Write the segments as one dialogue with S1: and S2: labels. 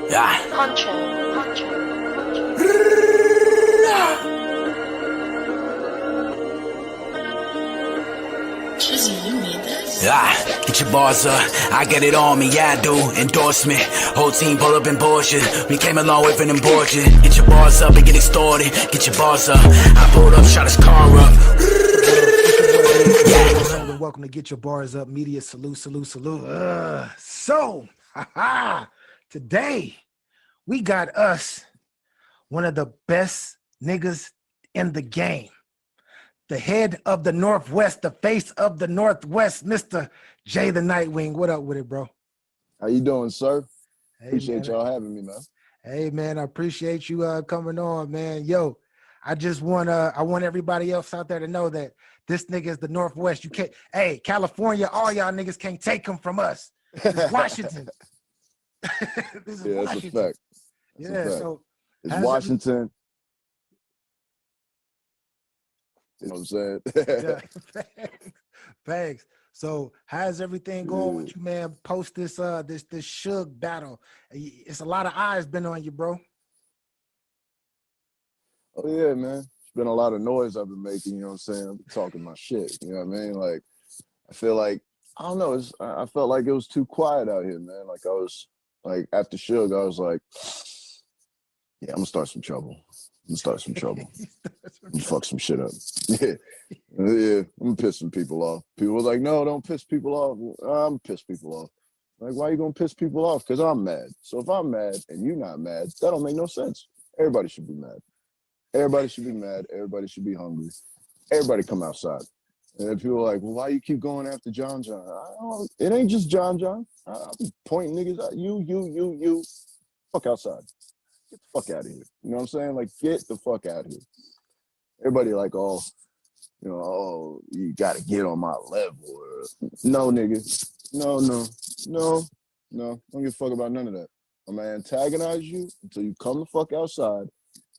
S1: Yeah.
S2: Eazy, you made this?
S1: Yeah, get your bars up, I get it on me, yeah I do, endorsement, whole team pull up in Porsche, we came a long way from them Porsche, get your bars up and get extorted, get your bars up, I pulled up, shot his car up.
S3: Yeah. Welcome to Get Your Bars Up Media, salute. Today we got us one of the best niggas in the game. The head of the Northwest, the face of the Northwest, Mr. Jay the Nightwing. What up with it, bro?
S4: How you doing, sir?
S3: Hey,
S4: appreciate y'all having me, man.
S3: Hey, man, I appreciate you coming on, man. Yo, I want everybody else out there to know that this nigga is the Northwest. You can't, hey, California, all y'all niggas can't take him from us. This is Washington. This is
S4: Washington.
S3: That's a fact.
S4: That's a fact.
S3: So
S4: it's Washington. You know what I'm saying?
S3: Yeah, thanks. So how's everything going with you, man? Post this this Suge battle. It's a lot of eyes been on you, bro.
S4: Oh yeah, man. It's been a lot of noise I've been making, you know what I'm saying? I'm talking my shit, you know what I mean? Like, I feel like, I don't know, I felt like it was too quiet out here, man. Like I was, like after Suge, I was like, yeah, I'm gonna start some trouble. I'm gonna fuck some shit up. Yeah. I'm gonna piss some people off. People were like, no, don't piss people off. I'm gonna piss people off. Like, why are you gonna piss people off? Because I'm mad. So if I'm mad and you're not mad, that don't make no sense. Everybody should be mad. Everybody should be mad. Everybody should be hungry. Everybody come outside. And then people are like, well, why you keep going after John? It ain't just John. I'll be pointing niggas at you. Fuck outside. Get the fuck out of here. You know what I'm saying? Like, get the fuck out of here. Everybody like, oh, you know, oh, you gotta get on my level. No, nigga. No. Don't give a fuck about none of that. I'm gonna antagonize you until you come the fuck outside.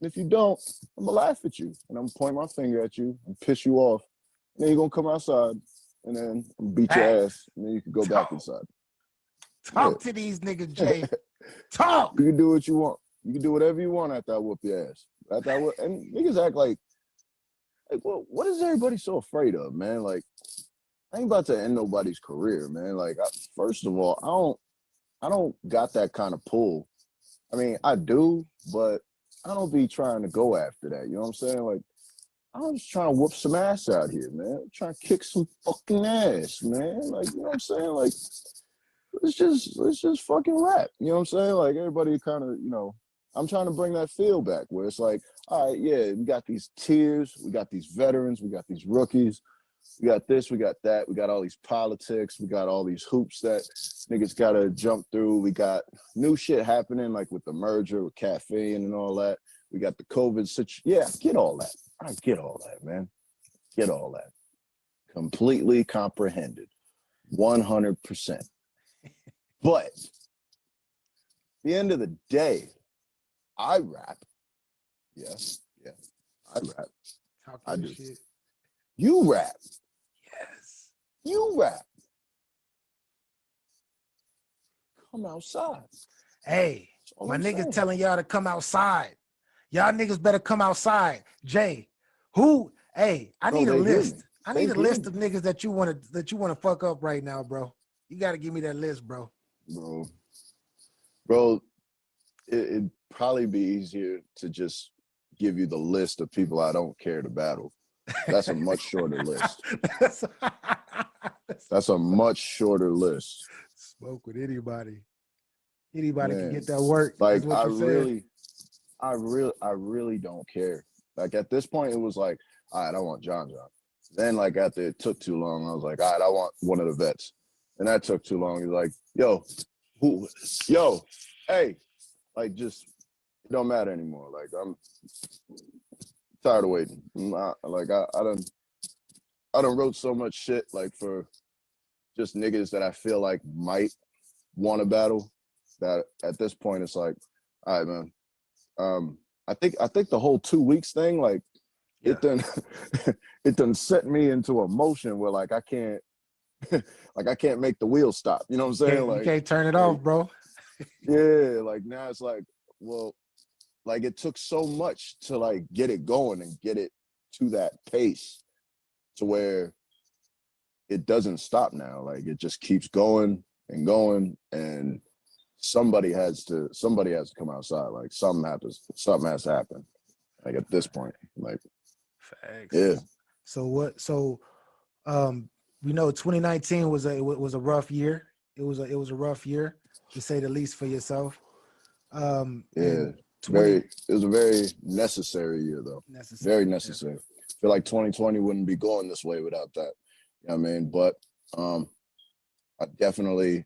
S4: And if you don't, I'm gonna laugh at you. And I'm gonna point my finger at you and piss you off. And then you're gonna come outside and then beat your ass. And then you can go back inside.
S3: Talk to these niggas, Jay. Talk.
S4: You can do what you want. You can do whatever you want after I whoop your ass. And niggas act like, well, what is everybody so afraid of, man? Like, I ain't about to end nobody's career, man. Like, first of all, I don't got that kind of pull. I mean, I do, but I don't be trying to go after that. You know what I'm saying? Like, I'm just trying to whoop some ass out here, man. I'm trying to kick some fucking ass, man. Like, you know what I'm saying? Like, let's just fucking rap. You know what I'm saying? Like, everybody kind of, you know, I'm trying to bring that feel back where it's like, all right, yeah, we got these tiers, we got these veterans, we got these rookies, we got this, we got that, we got all these politics, we got all these hoops that niggas gotta jump through. We got new shit happening, like with the merger with caffeine and all that. We got the COVID situation. Yeah, get all that. I get all that, man. Get all that. Completely comprehended. 100%. But at the end of the day, I rap. Yes, yeah. I rap. I do.
S3: Shit.
S4: You rap.
S3: Yes.
S4: You rap. Come outside.
S3: Hey, my niggas telling y'all to come outside. Y'all niggas better come outside. Jay, I need a list. I need a list of niggas that you want to fuck up right now, bro. You got to give me that list, bro.
S4: Bro, it'd probably be easier to just give you the list of people I don't care to battle. That's a much shorter list. That's a much shorter list.
S3: Smoke with anybody. Anybody can get that work.
S4: Like, I really don't care. Like, at this point, it was like, all right, I want John. Then, like, after it took too long, I was like, all right, I want one of the vets. And that took too long. He's like, hey, like, just, it don't matter anymore. Like, I'm tired of waiting. I done wrote so much shit, like, for just niggas that I feel like might want to battle, that at this point it's like, all right, man. I think the whole 2 weeks thing, like, it done set me into a motion where, like, I can't make the wheel stop. You know what I'm saying?
S3: You can't turn it off, bro.
S4: Yeah, like now it's like, well, like it took so much to like get it going and get it to that pace to where it doesn't stop now. Like it just keeps going and going, and somebody has to come outside. Like something has to happen. Like at this point, like
S3: Facts.
S4: yeah.
S3: So what? So we know 2019 was a rough year. It was a rough year to say the least for yourself.
S4: Yeah,
S3: And 20
S4: it was a very necessary year though.
S3: necessary.
S4: Very
S3: Yeah.
S4: necessary. I feel like 2020 wouldn't be going this way without that. You know what I mean? But I definitely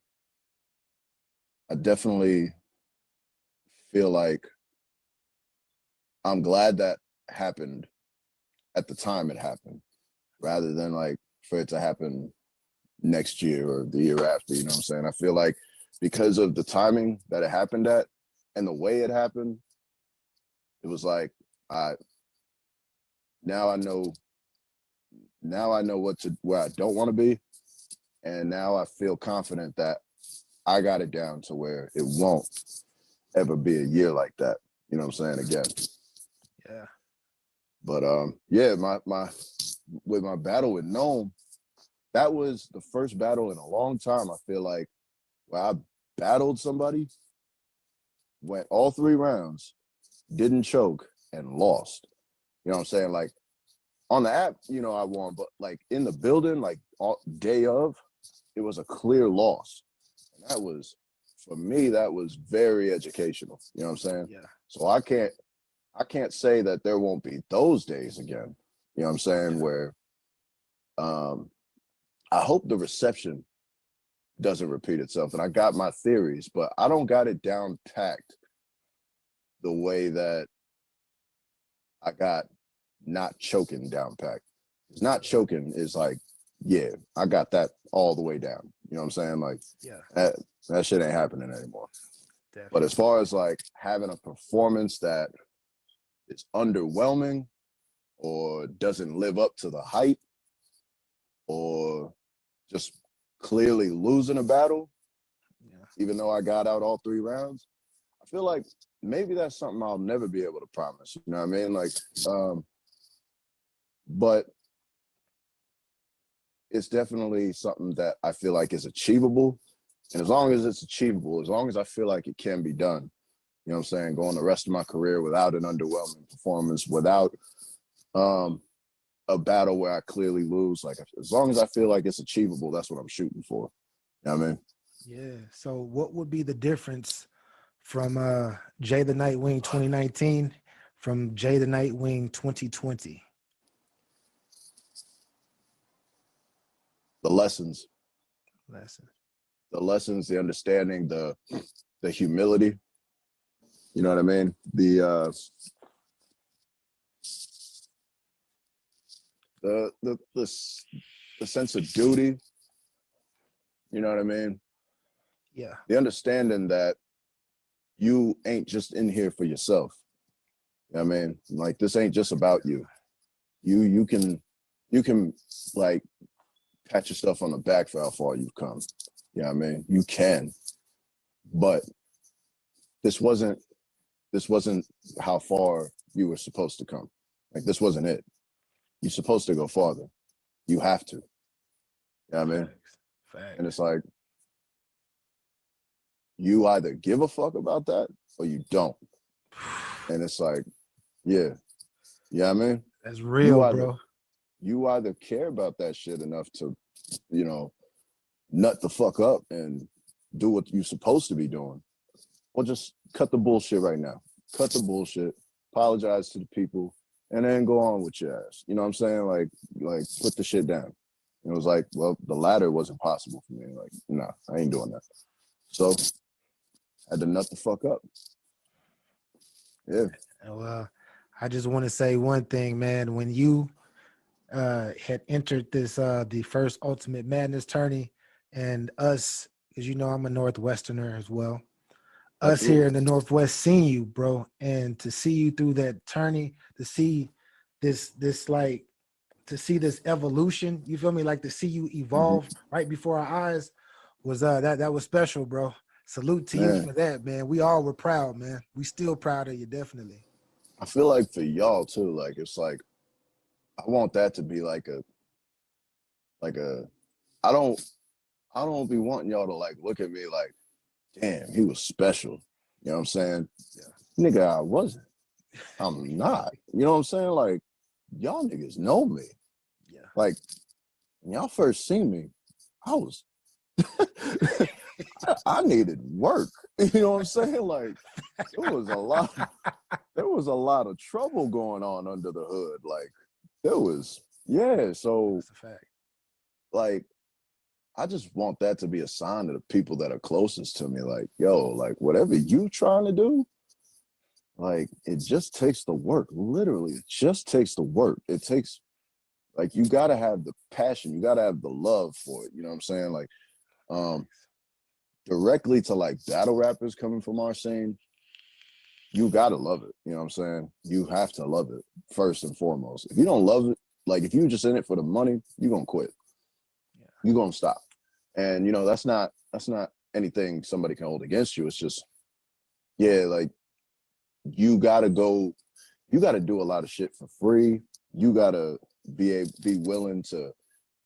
S4: feel like I'm glad that happened at the time it happened, rather than like for it to happen next year or the year after. You know what I'm saying? I feel like because of the timing that it happened at and the way it happened, it was like now I know where I don't want to be, and now I feel confident that I got it down to where it won't ever be a year like that. You know what I'm saying? Again.
S3: Yeah.
S4: But yeah, my with my battle with Gnome, that was the first battle in a long time. I feel like where I battled somebody, went all 3 rounds, didn't choke, and lost. You know what I'm saying? Like on the app, you know, I won, but like in the building, like day of, it was a clear loss. And that was, for me, that was very educational. You know what I'm saying?
S3: Yeah.
S4: So I can't say that there won't be those days again. You know what I'm saying?
S3: Yeah.
S4: Where I hope the reception doesn't repeat itself. And I got my theories, but I don't got it down packed the way that I got not choking down packed. Not choking is like, yeah, I got that all the way down. You know what I'm saying? Like,
S3: Yeah.
S4: that shit ain't happening anymore.
S3: Definitely.
S4: But as far as like having a performance that is underwhelming or doesn't live up to the hype or just clearly losing a battle, even though I got out all 3 rounds, I feel like maybe that's something I'll never be able to promise. You know what I mean? Like, but it's definitely something that I feel like is achievable. And as long as it's achievable, as long as I feel like it can be done, you know what I'm saying, going the rest of my career without an underwhelming performance, without a battle where I clearly lose, like as long as I feel like it's achievable, that's what I'm shooting for. You know what I mean?
S3: Yeah. So what would be the difference from Jay the Nightwing 2019 from Jay the Nightwing 2020?
S4: The lessons,
S3: Lessons.
S4: the understanding, the humility. You know what I mean? The sense of duty. You know what I mean?
S3: Yeah.
S4: The understanding that you ain't just in here for yourself. You know what I mean? Like this ain't just about you. You can like pat yourself on the back for how far you've come. You know what I mean? You can. But this wasn't how far you were supposed to come. Like this wasn't it. You're supposed to go farther. You have to. You know what I mean?
S3: Facts.
S4: And it's like you either give a fuck about that or you don't. And it's like, yeah. You know what I mean?
S3: That's real, bro.
S4: You either care about that shit enough to, you know, nut the fuck up and do what you're supposed to be doing, or just cut the bullshit right now. Cut the bullshit, apologize to the people, and then go on with your ass. You know what I'm saying? Like put the shit down. And it was like, well, the latter wasn't possible for me. Like, nah, I ain't doing that. So I had to nut the fuck up. Yeah.
S3: Well, I just want to say one thing, man. When you had entered this the first Ultimate Madness tourney, and us, as you know, I'm a Northwesterner as well. Us
S4: Absolutely.
S3: here in the Northwest seeing you, bro, and to see you through that tourney, to see this like to see this evolution, you feel me? Like to see you evolve right before our eyes was that was special, bro. Salute to you
S4: Man,
S3: for that, man. We all were proud, man. We still proud of you, definitely.
S4: I feel like for y'all too, like it's like I want that to be like a I don't be wanting y'all to like look at me like, damn, he was special. You know what I'm saying? Yeah. Nigga, I wasn't. I'm not. You know what I'm saying? Like, y'all niggas know me.
S3: Yeah.
S4: Like, when y'all first seen me, I was I needed work. You know what I'm saying? Like, there was a lot of trouble going on under the hood. Like, there was, yeah. So
S3: That's a fact.
S4: like, I just want that to be a sign to the people that are closest to me. Like, yo, like whatever you trying to do, like it just takes the work. Literally, it just takes the work. It takes like you gotta have the passion, you gotta have the love for it. You know what I'm saying? Like, directly to like battle rappers coming from our scene, you gotta love it. You know what I'm saying? You have to love it first and foremost. If you don't love it, like if you're just in it for the money, you're gonna quit. Yeah. You're gonna stop. And you know, that's not anything somebody can hold against you. It's just, yeah, like you gotta do a lot of shit for free. You gotta be willing to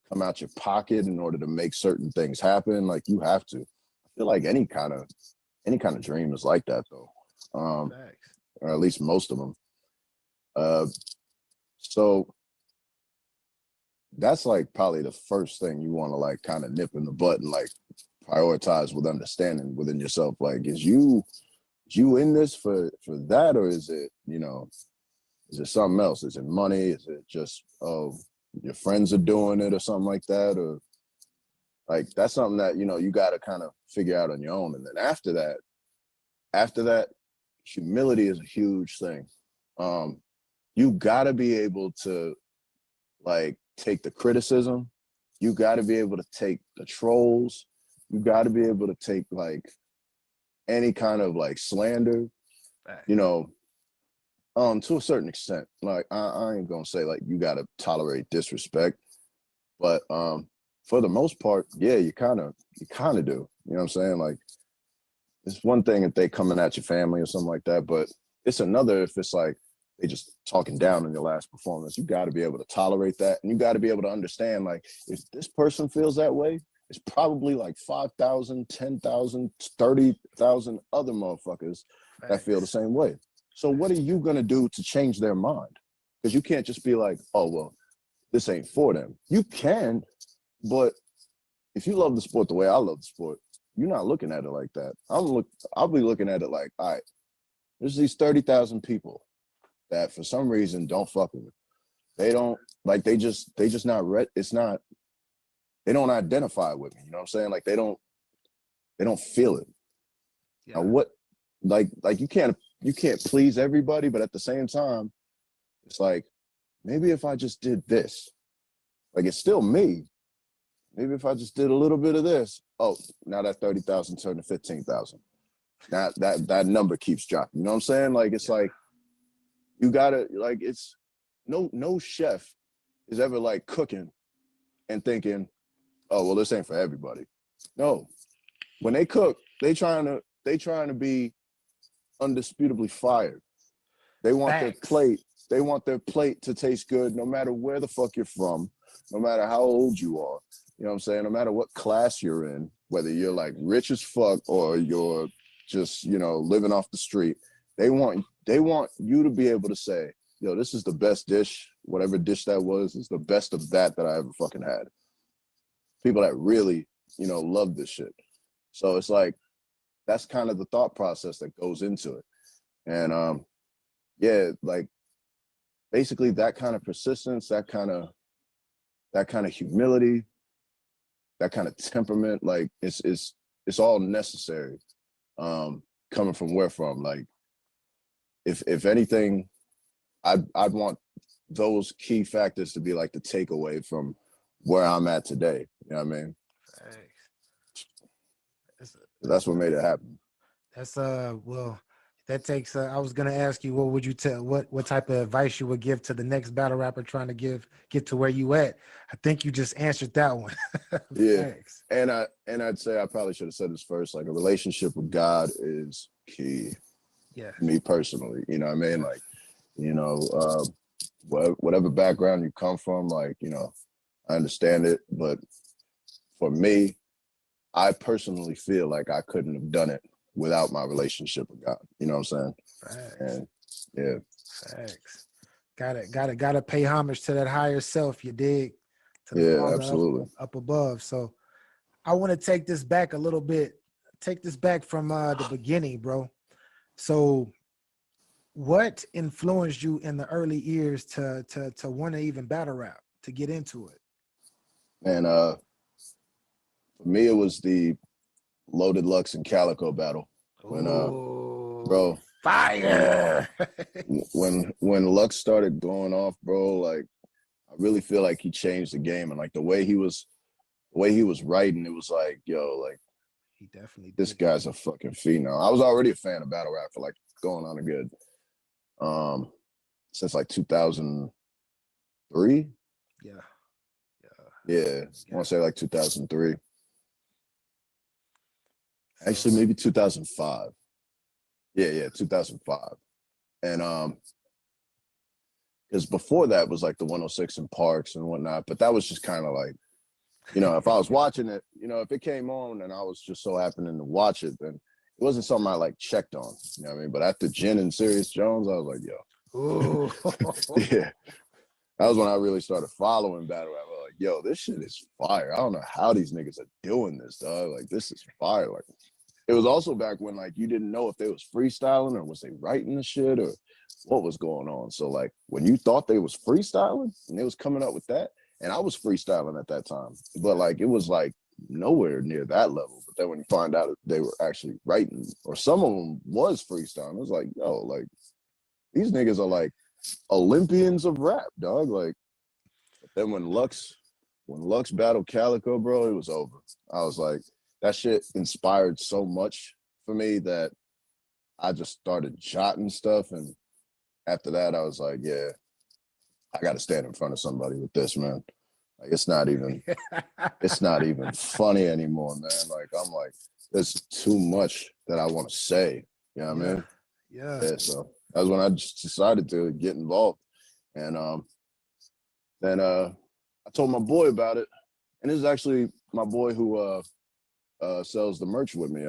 S4: come out your pocket in order to make certain things happen. Like you have to. I feel like any kind of dream is like that though. Or at least most of them. So that's like probably the first thing you want to like kind of nip in the butt and like prioritize with understanding within yourself. Like, is you in this for that, or is it, you know, is it something else? Is it money? Is it just, oh, your friends are doing it or something like that? Or like, that's something that, you know, you got to kind of figure out on your own. And then after that, humility is a huge thing. You got to be able to like take the criticism. You got to be able to take the trolls. You got to be able to take like any kind of like slander, you know, to a certain extent. Like I ain't gonna say like you got to tolerate disrespect, but for the most part, yeah, you kind of do. You know what I'm saying? Like it's one thing if they coming at your family or something like that, but it's another if it's like they just talking down on your last performance. You got to be able to tolerate that, and you got to be able to understand like if this person feels that way, it's probably like 5,000, 10,000, 30,000 other motherfuckers that feel the same way. So what are you gonna do to change their mind? Because you can't just be like, oh well, this ain't for them. You can, but if you love the sport the way I love the sport, you're not looking at it like that. I'll be looking at it like, all right, there's these 30,000 people that for some reason don't fuck with me. They don't like they just not they don't identify with me. You know what I'm saying? Like they don't feel it. Yeah. Now what like you can't please everybody, but at the same time, it's like maybe if I just did this, like it's still me. Maybe if I just did a little bit of this, oh, now that 30,000 turned to 15,000. Now that number keeps dropping. You know what I'm saying? Like it's like you gotta like it's no chef is ever like cooking and thinking, oh well, this ain't for everybody. No, when they cook, they trying to be undisputably fired. They want their plate to taste good no matter where the fuck you're from, no matter how old you are. You know what I'm saying? No matter what class you're in, whether you're like rich as fuck or you're just, you know, living off the street, they want you to be able to say, yo, this is the best dish, whatever dish that was, is the best of that I ever fucking had. People that really, you know, love this shit. So it's like, that's kind of the thought process that goes into it. And yeah, like basically that kind of persistence, that kind of humility, that kind of temperament, like it's all necessary. Coming from where from, like if anything, I'd want those key factors to be like the takeaway from where I'm at today. You know what I mean?
S3: Thanks.
S4: That's what made it happen.
S3: That's well, That takes. I was gonna ask you, what would you tell? What type of advice you would give to the next battle rapper trying to get to where you at? I think you just answered that one.
S4: Yeah.
S3: Thanks.
S4: And I'd say I probably should have said this first. Like a relationship with God is key.
S3: Yeah.
S4: Me personally, you know what I mean? Like, you know, whatever background you come from, like, you know, I understand it. But for me, I personally feel like I couldn't have done it without my relationship with God. You know what I'm saying?
S3: Facts.
S4: And yeah.
S3: Facts. Gotta pay homage to that higher self, you dig? To the
S4: Yeah,
S3: Father
S4: absolutely.
S3: up above. So I want to take this back a little bit. Take this back from the beginning, bro. So what influenced you in the early years to want to even battle rap, to get into it?
S4: And for me, it was the Loaded Lux and Calico battle. When bro,
S3: fire.
S4: when Lux started going off, bro, like I really feel like he changed the game. And like the way he was writing, it was like, yo, like
S3: He definitely
S4: this
S3: did.
S4: guy's a fucking phenom. I was already a fan of battle rap for like going on a good since like 2003. Yeah, I want to say like 2003. Actually, maybe 2005. Yeah, 2005. And because before that was like the 106 and Parks and whatnot, but that was just kind of like, you know, if I was watching it, you know, if it came on and I was just so happening to watch it, then it wasn't something I like checked on. You know what I mean? But after Jen and Sirius Jones, I was like, yo.
S3: Ooh.
S4: Yeah. That was when I really started following battle rap. I was like, yo, this shit is fire. I don't know how these niggas are doing this, dog. Like, this is fire. Like, it was also back when, like, you didn't know if they was freestyling or was they writing the shit or what was going on. So, like, when you thought they was freestyling and they was coming up with that, and I was freestyling at that time, but, like, it was, like, nowhere near that level. But then when you find out they were actually writing, or some of them was freestyling, it was like, yo, like, these niggas are, like, Olympians of rap, dog. Like, then when Lux battled Calico, bro, it was over. I was like, that shit inspired so much for me that I just started jotting stuff. And after that, I was like, yeah, I got to stand in front of somebody with this, man. Like, it's not even funny anymore, man. Like, I'm like, there's too much that I want to say. You know what I mean?
S3: Yeah.
S4: So that was when I just decided to get involved. And then I told my boy about it. And this is actually my boy who sells the merch with me,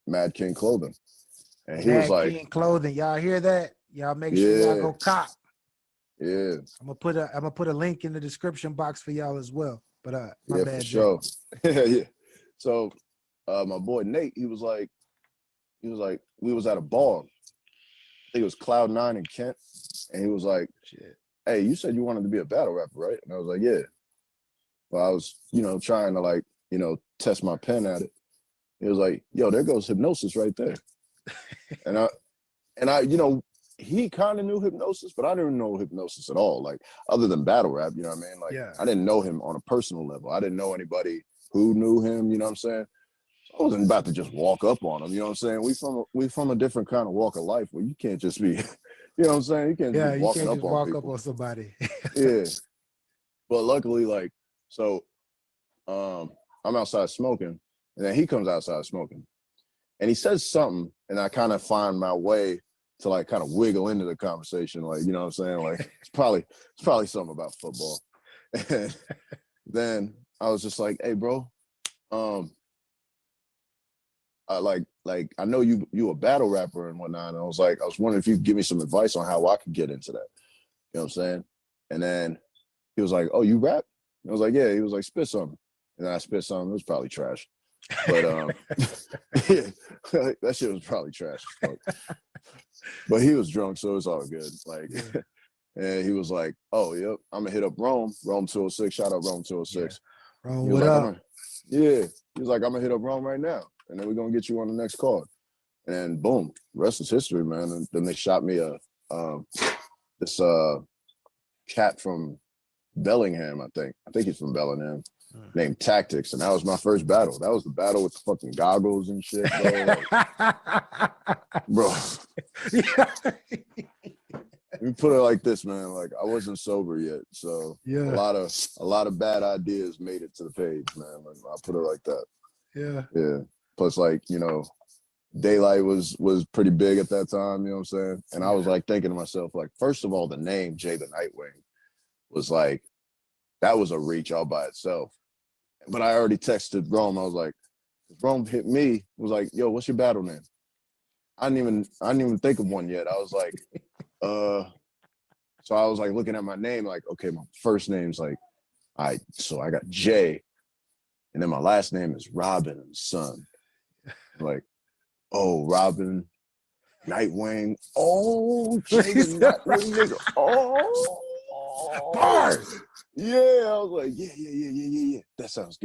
S4: Mad King Clothing. And he was like,
S3: King Clothing, y'all hear that? Y'all make sure y'all go cop.
S4: Yeah.
S3: I'm gonna put a link in the description box for y'all as well. But my bad,
S4: for sure. Yeah. So my boy Nate, he was like, we was at a bar. I think it was Cloud 9 in Kent. And he was like, shit, hey, you said you wanted to be a battle rapper, right? And I was like, yeah. Well, I was, you know, trying to like, you know, test my pen at it. He was like, yo, there goes Hypnosis right there. and I, you know, he kind of knew Hypnosis, but I didn't know Hypnosis at all. Like, other than battle rap, you know what I mean? Like, I didn't know him on a personal level. I didn't know anybody who knew him, you know what I'm saying? I wasn't about to just walk up on him, you know what I'm saying? We from a different kind of walk of life where you can't just be, you know what I'm saying? You can't just walk up on
S3: somebody.
S4: Yeah. But luckily, like, so I'm outside smoking, and then he comes outside smoking. And he says something, and I kind of find my way to like kind of wiggle into the conversation, like, you know what I'm saying? Like, it's probably something about football. And then I was just like, hey, bro, I know you a battle rapper and whatnot. And I was wondering if you could give me some advice on how I could get into that. You know what I'm saying? And then he was like, oh, you rap? And I was like, yeah. He was like, spit something. And then I spit something. It was probably trash. But yeah, that shit was probably trash. But he was drunk, so it was all good. Like, and he was like, oh, yep, I'm gonna hit up Rome 206. Shout out Rome 206.
S3: Yeah. Rome, what up?
S4: He was like, I'm gonna hit up Rome right now, and then we're gonna get you on the next card. And boom, rest is history, man. And then they shot me this cat from Bellingham, I think he's from Bellingham. named Tactics, and that was my first battle. That was the battle with the fucking goggles and shit, bro. Like, bro. Let me put it like this, man. Like, I wasn't sober yet, so
S3: Yeah.
S4: a lot of bad ideas made it to the page, man. Like, I'll put it like that. Yeah. Plus, like, you know, Daylight was pretty big at that time, you know what I'm saying? And I was like thinking to myself, like, first of all, the name Jay the Nightwing was like, that was a reach all by itself. But I already texted Rome. I was like, Rome hit me, was like, yo, what's your battle name? I didn't even think of one yet. I was like, so I was like looking at my name, like, okay, my first name's like, so I got Jay, and then my last name is Robin Son. Like, oh, Robin, Nightwing. Oh, Jay the Nightwing nigga. Oh, bars. Yeah, I was like, yeah. That sounds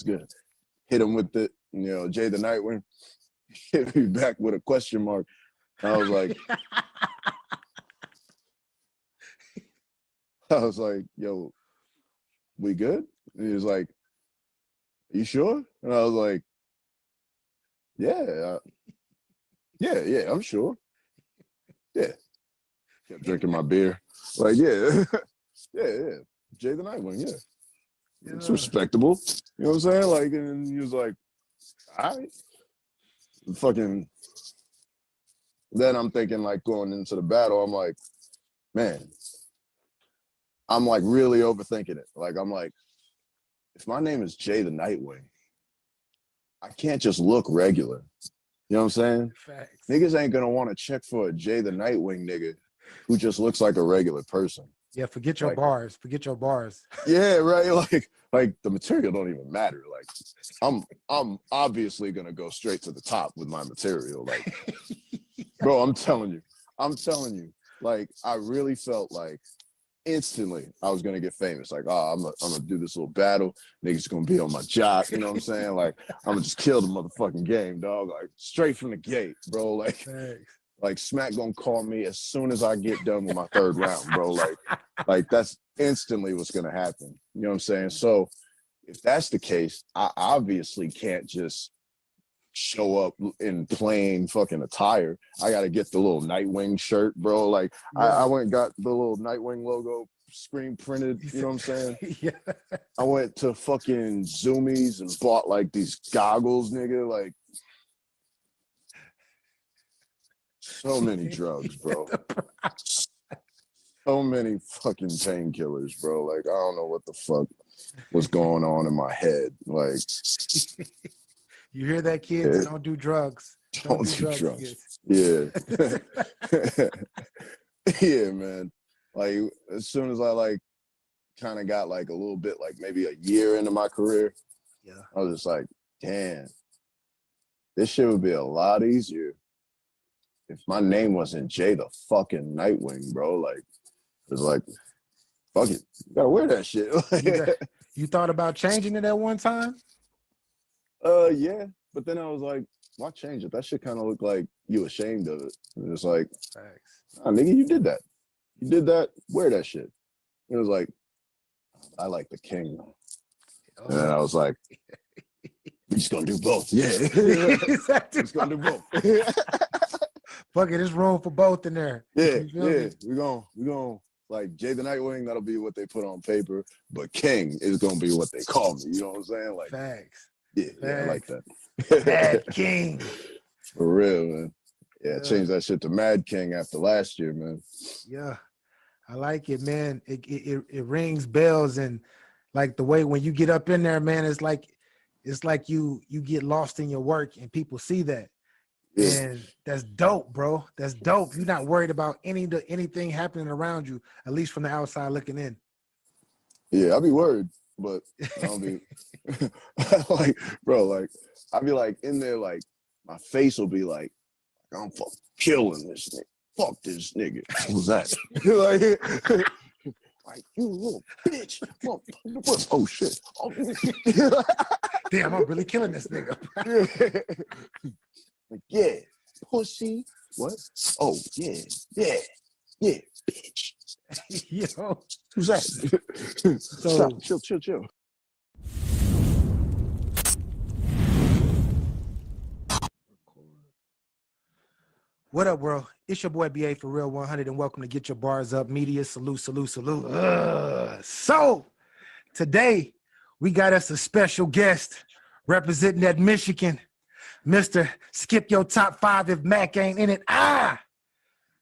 S4: good. Hit him with the, you know, Jay the Nightwing. Hit me back with a question mark. I was like, yo, we good? And he was like, you sure? And I was like, yeah, I'm sure. Yeah. Kept drinking my beer. Like, yeah. Jay the Nightwing, yeah. It's respectable. You know what I'm saying? Like, and he was like, all right. Fucking, then I'm thinking, like, going into the battle, I'm like, man, I'm like really overthinking it. Like, I'm like, if my name is Jay the Nightwing, I can't just look regular. You know what I'm saying?
S3: Facts.
S4: Niggas ain't gonna want to check for a Jay the Nightwing nigga who just looks like a regular person.
S3: Yeah, forget your
S4: like,
S3: bars. Forget your bars.
S4: Yeah, right. Like the material don't even matter. Like, I'm obviously gonna go straight to the top with my material. Like, bro, I'm telling you, like, I really felt like instantly I was gonna get famous. Like, oh, I'm gonna do this little battle. Niggas gonna be on my jock. You know what I'm saying? Like, I'm gonna just kill the motherfucking game, dog. Like, straight from the gate, bro. Like,
S3: Thanks.
S4: like Smack gonna call me as soon as I get done with my third round, bro. Like that's instantly what's gonna happen. You know what I'm saying? So if that's the case, I obviously can't just show up in plain fucking attire. I gotta get the little Nightwing shirt, bro. Like, I went and got the little Nightwing logo screen printed, you know what I'm saying?
S3: Yeah.
S4: I went to fucking Zoomies and bought like these goggles, nigga. Like, so many drugs, bro. So many fucking painkillers, bro. Like, I don't know what the fuck was going on in my head. Like,
S3: you hear that, kids? Don't do drugs.
S4: Don't do drugs. Yeah. Yeah, man. Like, as soon as I like kind of got like a little bit, like maybe a year into my career, I was just like, damn, this shit would be a lot easier if my name wasn't Jay the fucking Nightwing, bro. Like, it's like, fuck it, you gotta wear that shit.
S3: You thought about changing it at one time?
S4: Yeah, but then I was like, why change it? That shit kind of looked like you ashamed of it. And it's like, nah, nigga, you did that. You did that. Wear that shit. It was like, I like the king. And then I was like, we just gonna do both. Yeah, just gonna do both.
S3: Fuck it, there's room for both in there.
S4: Yeah. We're gonna like Jay the Nightwing, that'll be what they put on paper, but King is gonna be what they call me. You know what I'm saying? Like,
S3: facts.
S4: Yeah, I like that.
S3: Mad King.
S4: For real, man. Yeah, change that shit to Mad King after last year, man.
S3: Yeah, I like it, man. It rings bells, and like the way when you get up in there, man, it's like you get lost in your work, and people see that. Yeah. And that's dope, bro. That's dope. You're not worried about anything happening around you, at least from the outside looking in.
S4: Yeah, I'll be worried, but I don't be like, bro, like I'll be like in there, like my face will be like I'm fucking killing this nigga. Fuck this nigga. Who's that? Like you little bitch. Oh shit. Oh.
S3: Damn, I'm really killing this nigga.
S4: Like, yeah, pussy. What? Oh, yeah, bitch.
S3: Yo.
S4: Who's that?
S3: So,
S4: stop, chill.
S3: What up, bro? It's your boy BA for Real 100, and welcome to Get Your Bars Up Media. Salute, salute, salute. So today we got us a special guest representing that Michigan, Mr. Skip Your Top 5 if Mac ain't in it. Mr.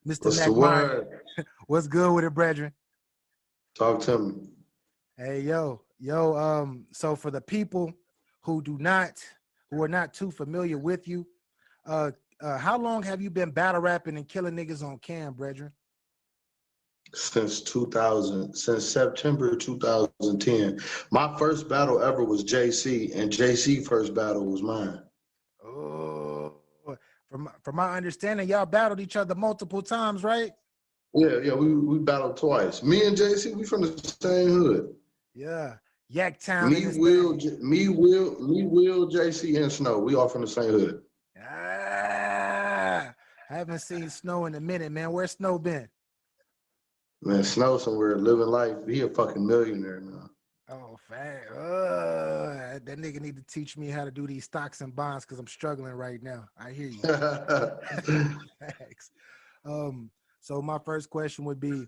S5: What's
S3: Mac
S5: the
S3: Meyer.
S5: word?
S3: What's good with it, brethren?
S5: Talk to me.
S3: Hey, yo. So for the people who are not too familiar with you, how long have you been battle rapping and killing niggas on cam, brethren?
S5: Since September 2010. My first battle ever was JC, and JC first battle was mine.
S3: Oh, from my understanding, y'all battled each other multiple times, right?
S5: Yeah, we battled twice. Me and JC, we from the same hood.
S3: Yeah, Yaktown
S5: Me,
S3: and this
S5: Will,
S3: thing.
S5: JC, and Snow. We all from the same hood.
S3: I haven't seen Snow in a minute, man. Where's Snow been?
S5: Man, Snow somewhere living life. He a fucking millionaire now.
S3: Oh, fact. That nigga need to teach me how to do these stocks and bonds because I'm struggling right now. I hear you. Thanks. So my first question would be,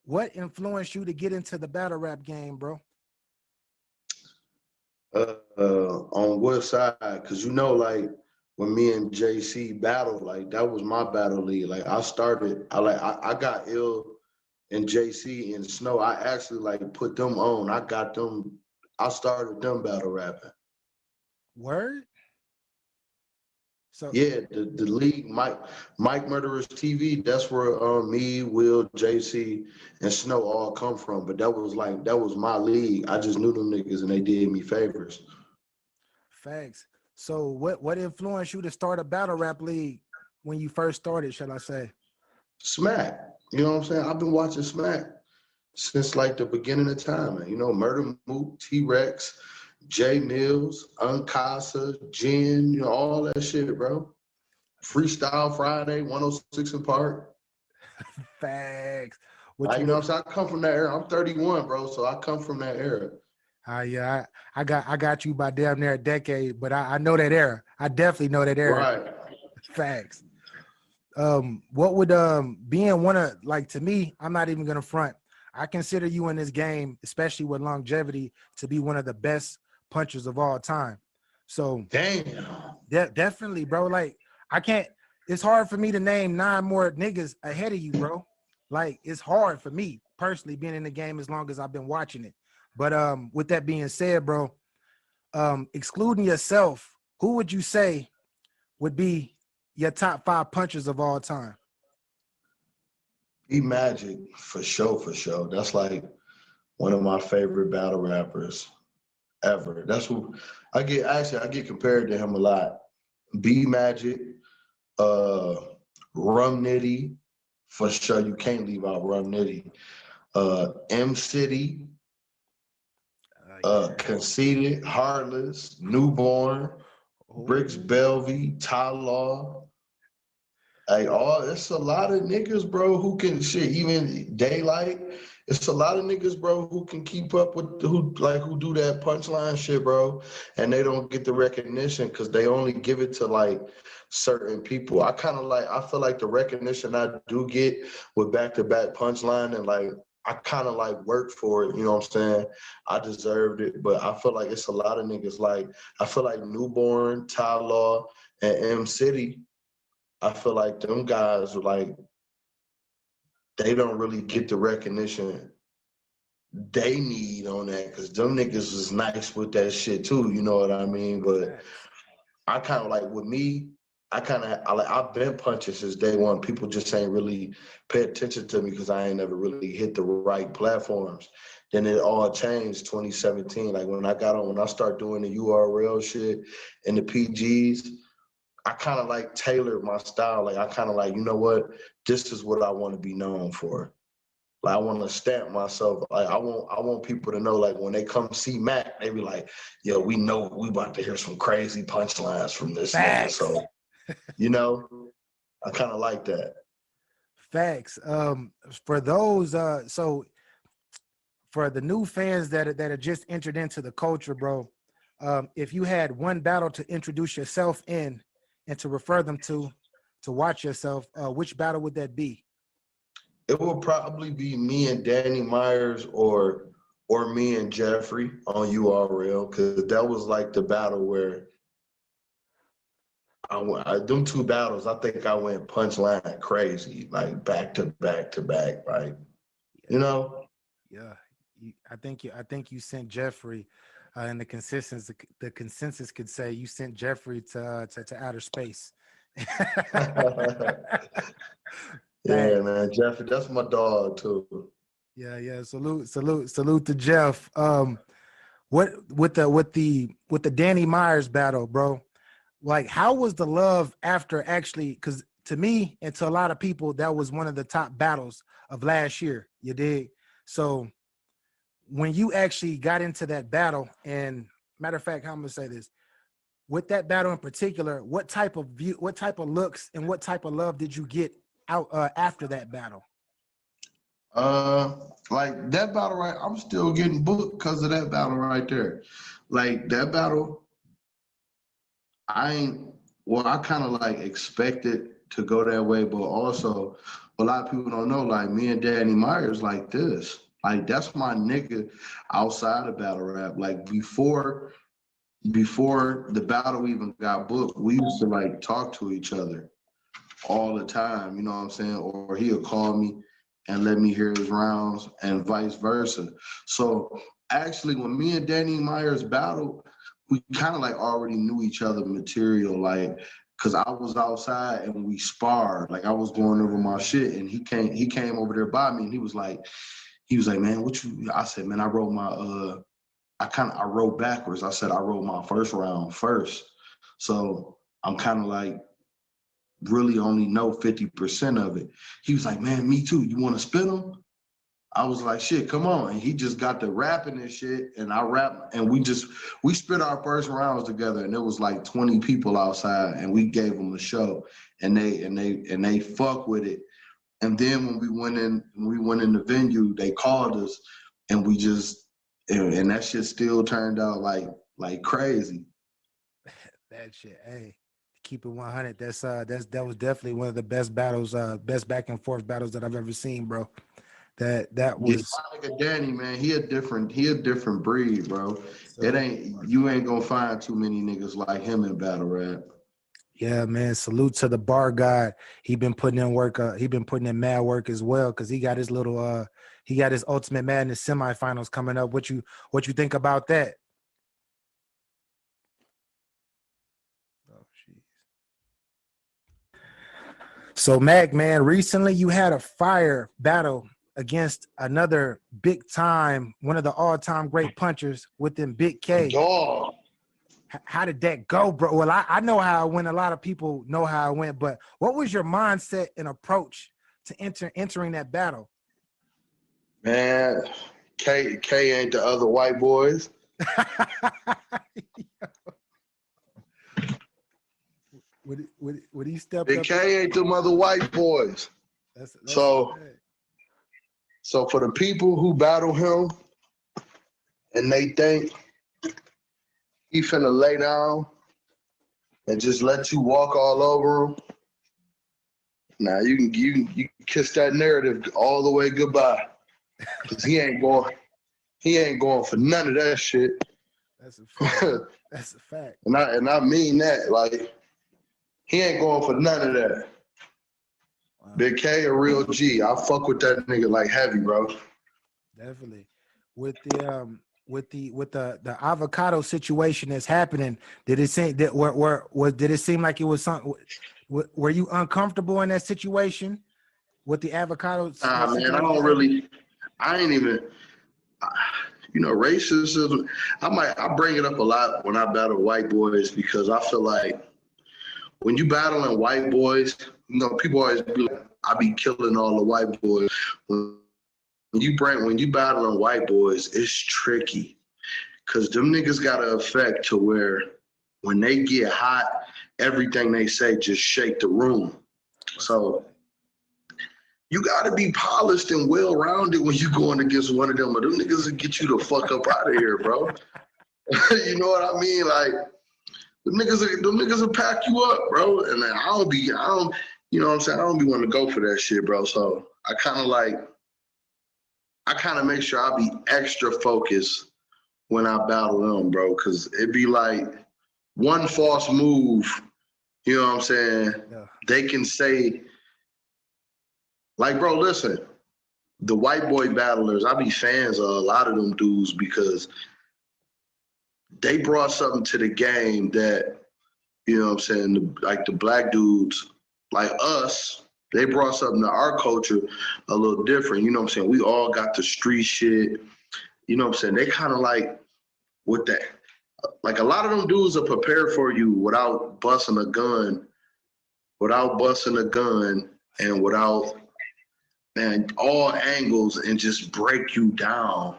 S3: what influenced you to get into the battle rap game, bro?
S5: On what side? Because like when me and JC battled, like that was my battle league. Like I got ill and JC and Snow. I actually like put them on. I started them battle rapping.
S3: Word? So
S5: Yeah, the league, Mike Murderers TV, that's where me, Will, JC, and Snow all come from. But that was my league. I just knew them niggas and they did me favors.
S3: facts. So what influenced you to start a battle rap league when you first started, shall I say?
S5: Smack. You know what I'm saying? I've been watching Smack since like the beginning of time. Man. Murda Mook, T-Rex, Jay Mills, Uncasa, Jen, all that shit, bro. Freestyle Friday, 106 in Park.
S3: Facts.
S5: You know what I'm saying? I come from that era. I'm 31, bro, so I come from that era.
S3: Yeah, I got you by damn near a decade, but I know that era. I definitely know that era.
S5: Right.
S3: Facts. What would being one of, like, to me, I'm not even gonna front. I consider you in this game, especially with longevity, to be one of the best punchers of all time. So
S5: damn.
S3: Definitely, bro. Like, it's hard for me to name 9 more niggas ahead of you, bro. Like, it's hard for me personally being in the game as long as I've been watching it. But with that being said, bro, excluding yourself, who would you say would be your top 5 punchers of all time?
S5: Be Magic, for sure. That's like one of my favorite battle rappers ever. That's who I get compared to him a lot. B Magic, Rum Nitty, for sure. You can't leave out Rum Nitty. M City, Conceited, Heartless, Newborn, Bricks Belvy, Ty Law. Like, it's a lot of niggas, bro, who can shit. Even Daylight, it's a lot of niggas, bro, who can keep up with who do that punchline shit, bro, and they don't get the recognition because they only give it to like certain people. I feel like the recognition I do get with back-to-back punchline and like I kind of like worked for it. You know what I'm saying? I deserved it, but I feel like it's a lot of niggas. Like I feel like Newborn, Ty Law, and M City. I feel like them guys like they don't really get the recognition they need on that because them niggas was nice with that shit too. You know what I mean? But I kind of like with me, I've been punching since day one. People just ain't really pay attention to me because I ain't never really hit the right platforms. Then it all changed 2017. Like when I start doing the URL shit and the PGs. I kind of like tailored my style. Like I kind of like, you know what? This is what I want to be known for. Like I want to stamp myself. Like I want people to know. Like when they come see Mac, they be like, "Yo, we know we about to hear some crazy punchlines from this nigga." So, I kind of like that.
S3: Facts. For those, so for the new fans that are just entered into the culture, bro, if you had one battle to introduce yourself in and to refer them to, to watch yourself, which battle would that be?
S5: It would probably be me and Danny Myers or me and Jeffrey on URL, because that was like the battle where them two battles, I think I went punchline crazy, like back to back to back, like, you know?
S3: Yeah, I think you sent Jeffrey, and the consensus could say you sent Jeffrey to outer space.
S5: Yeah, man, Jeffrey, that's my dog too.
S3: Yeah. Salute to Jeff. What with the Danny Myers battle, bro? Like, how was the love after actually? Because to me and to a lot of people, that was one of the top battles of last year. You dig? So when you actually got into that battle, and matter of fact, how I'm gonna say this, with that battle in particular, what type of looks, and what type of love did you get out after that battle?
S5: Like that battle, right? I'm still getting booked because of that battle right there. Like that battle, I kind of like expected to go that way, but also a lot of people don't know, like me and Danny Myers like this. Like that's my nigga outside of battle rap. Like before the battle even got booked, we used to like talk to each other all the time, you know what I'm saying? Or he'll call me and let me hear his rounds and vice versa. So actually when me and Danny Myers battled, we kind of like already knew each other material, like, cause I was outside and we sparred. Like I was going over my shit and he came over there by me and he was like, man, I said, man, I wrote I wrote backwards. I said, I wrote my first round first. So I'm kind of like, really only know 50% of it. He was like, man, me too. You want to spit him? I was like, shit, come on. And he just got to rapping and shit. And I rap, and we spit our first rounds together. And there was like 20 people outside, and we gave them a show. And they fuck with it. And then when we went in the venue, they called us, and and that shit still turned out like crazy.
S3: That shit, hey, keep it 100. That was definitely one of the best battles, best back and forth battles that I've ever seen, bro. That was
S5: my nigga Danny, man. He a different breed, bro.
S3: So,
S5: You ain't gonna find too many niggas like him in battle rap.
S3: yeah, man. Salute to the bar god. He been putting in work. He been putting in mad work as well, because he got his Ultimate Madness semifinals coming up. What you think about that? Oh, jeez. So, Mac, man, recently you had a fire battle against another big time, one of the all-time great punchers within Big K.
S5: Dog.
S3: How did that go, bro? Well, I know how it went. A lot of people know how it went, but what was your mindset and approach to entering that battle?
S5: Man, K ain't the other white boys.
S3: Would he step
S5: Big
S3: up?
S5: K ain't them other white boys.
S3: That's
S5: So for the people who battle him and they think he finna lay down and just let you walk all over him, now you can kiss that narrative all the way goodbye. Cause he ain't going for none of that shit.
S3: That's a fact. That's a fact.
S5: And I mean that, like, he ain't going for none of that. Wow. Big K a real G. I fuck with that nigga like heavy, bro.
S3: Definitely. With the avocado situation that's happening, did it seem that did it seem like it was something? Were you uncomfortable in that situation with the avocado?
S5: Nah, man, I ain't even. Racism. I bring it up a lot when I battle white boys, because I feel like when you battling white boys, people always be like, I be killing all the white boys. When you battling white boys, it's tricky, because them niggas got an effect to where when they get hot, everything they say just shake the room. So you gotta be polished and well-rounded when you going against one of them, or them niggas will get you the fuck up out of here, bro. You know what I mean? Like, The niggas will pack you up, bro. And then you know what I'm saying? I don't be wanting to go for that shit, bro. So I kind of make sure I be extra focused when I battle them, bro. Cause it be like one false move, you know what I'm saying?
S3: Yeah.
S5: They can say, like, bro, listen, the white boy battlers, I be fans of a lot of them dudes because they brought something to the game that, you know what I'm saying, like the black dudes, like us, they brought something to our culture a little different. You know what I'm saying? We all got the street shit. You know what I'm saying? They kind of like with that. Like a lot of them dudes are prepared for you without busting a gun and without, man, all angles and just break you down.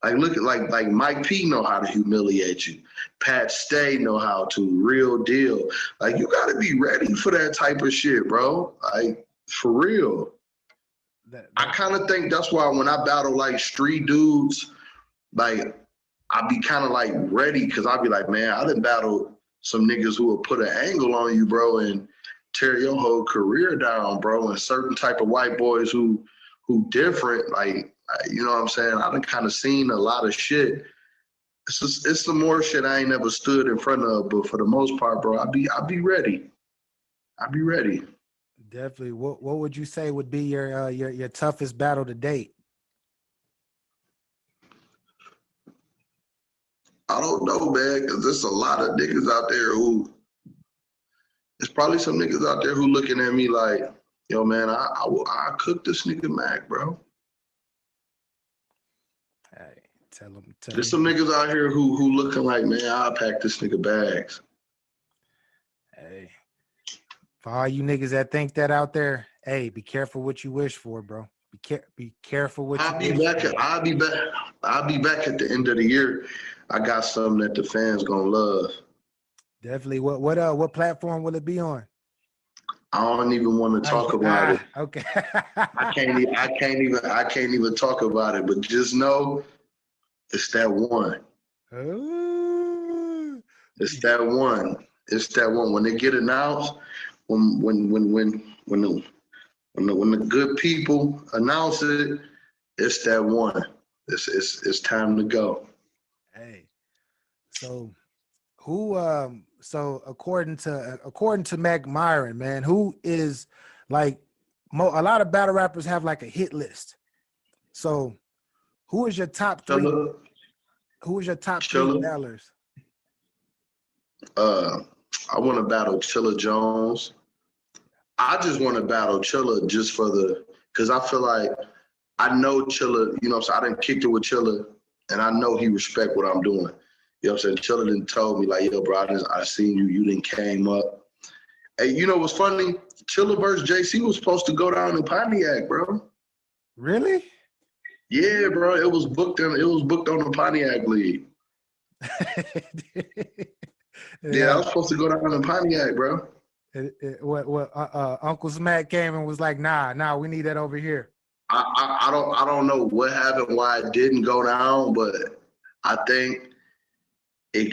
S5: Like look at like Mike P know how to humiliate you. Pat Stay know how to, real deal. Like you gotta be ready for that type of shit, bro. Like for real. I kind of think that's why when I battle like street dudes, like I be kind of like ready because I be like, man, I done battled some niggas who will put an angle on you, bro, and tear your whole career down, bro. And certain type of white boys who different, like, you know what I'm saying? I done kind of seen a lot of shit. It's some more shit I ain't never stood in front of, but for the most part, bro, I be ready. I be ready.
S3: Definitely. What would you say would be your toughest battle to date?
S5: I don't know, man, because there's a lot of niggas out there there's probably some niggas out there who looking at me like, yo, man, I cook this nigga Mac, bro.
S3: Hey, tell him.
S5: There's some niggas out here who looking like, man, I'll pack this nigga bags.
S3: Hey, for all you niggas that think that out there, hey, be careful what you wish for, bro. Be careful what
S5: I'll
S3: you
S5: be
S3: wish
S5: back.
S3: for.
S5: I'll be back at the end of the year. I got something that the fans gonna love.
S3: Definitely. What platform will it be on?
S5: I don't even want to talk about it.
S3: Okay.
S5: I can't even talk about it. But just know, it's that one.
S3: Ooh.
S5: It's that one. It's that one. When they get announced, when the good people announce it, it's that one. It's time to go.
S3: Hey, so who? So according to Mac Myron, man, who is like a lot of battle rappers have like a hit list. So who is your top three?
S5: Chilla,
S3: Who is your top three
S5: Chilla.
S3: battlers?
S5: I want to battle Chilla Jones. I just want to battle Chilla just because I feel like I know Chilla, you know, so I done kicked it with Chilla, and I know he respect what I'm doing. You know what I'm saying? Chilla done told me, like, yo, bro, I seen you done came up. Hey, you know what's funny? Chilla versus JC was supposed to go down in Pontiac, bro.
S3: Really?
S5: Yeah, bro. It was booked on the Pontiac League. Yeah, I was supposed to go down in Pontiac, bro.
S3: Uncle Smack came and was like, nah, we need that over here.
S5: I don't know what happened, why it didn't go down, but I think it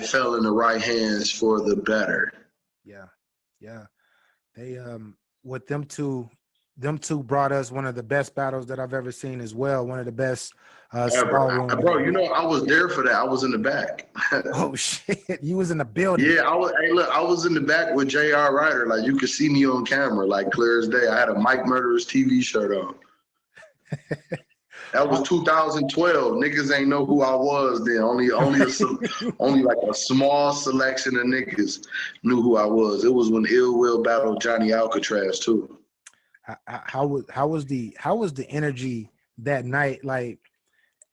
S5: fell in the right hands for the better.
S3: Yeah. They with them two brought us one of the best battles that I've ever seen as well. One of the best small room.
S5: Bro, you know, I was there for that. I was in the back.
S3: Oh shit. You was in the building.
S5: Yeah, I was in the back with J.R. Ryder. Like you could see me on camera, like clear as day. I had a Mike Murderer's TV shirt on. That was 2012. Niggas ain't know who I was then. Only like a small selection of niggas knew who I was. It was when Ill Will battled Johnny Alcatraz too.
S3: How was the energy that night? Like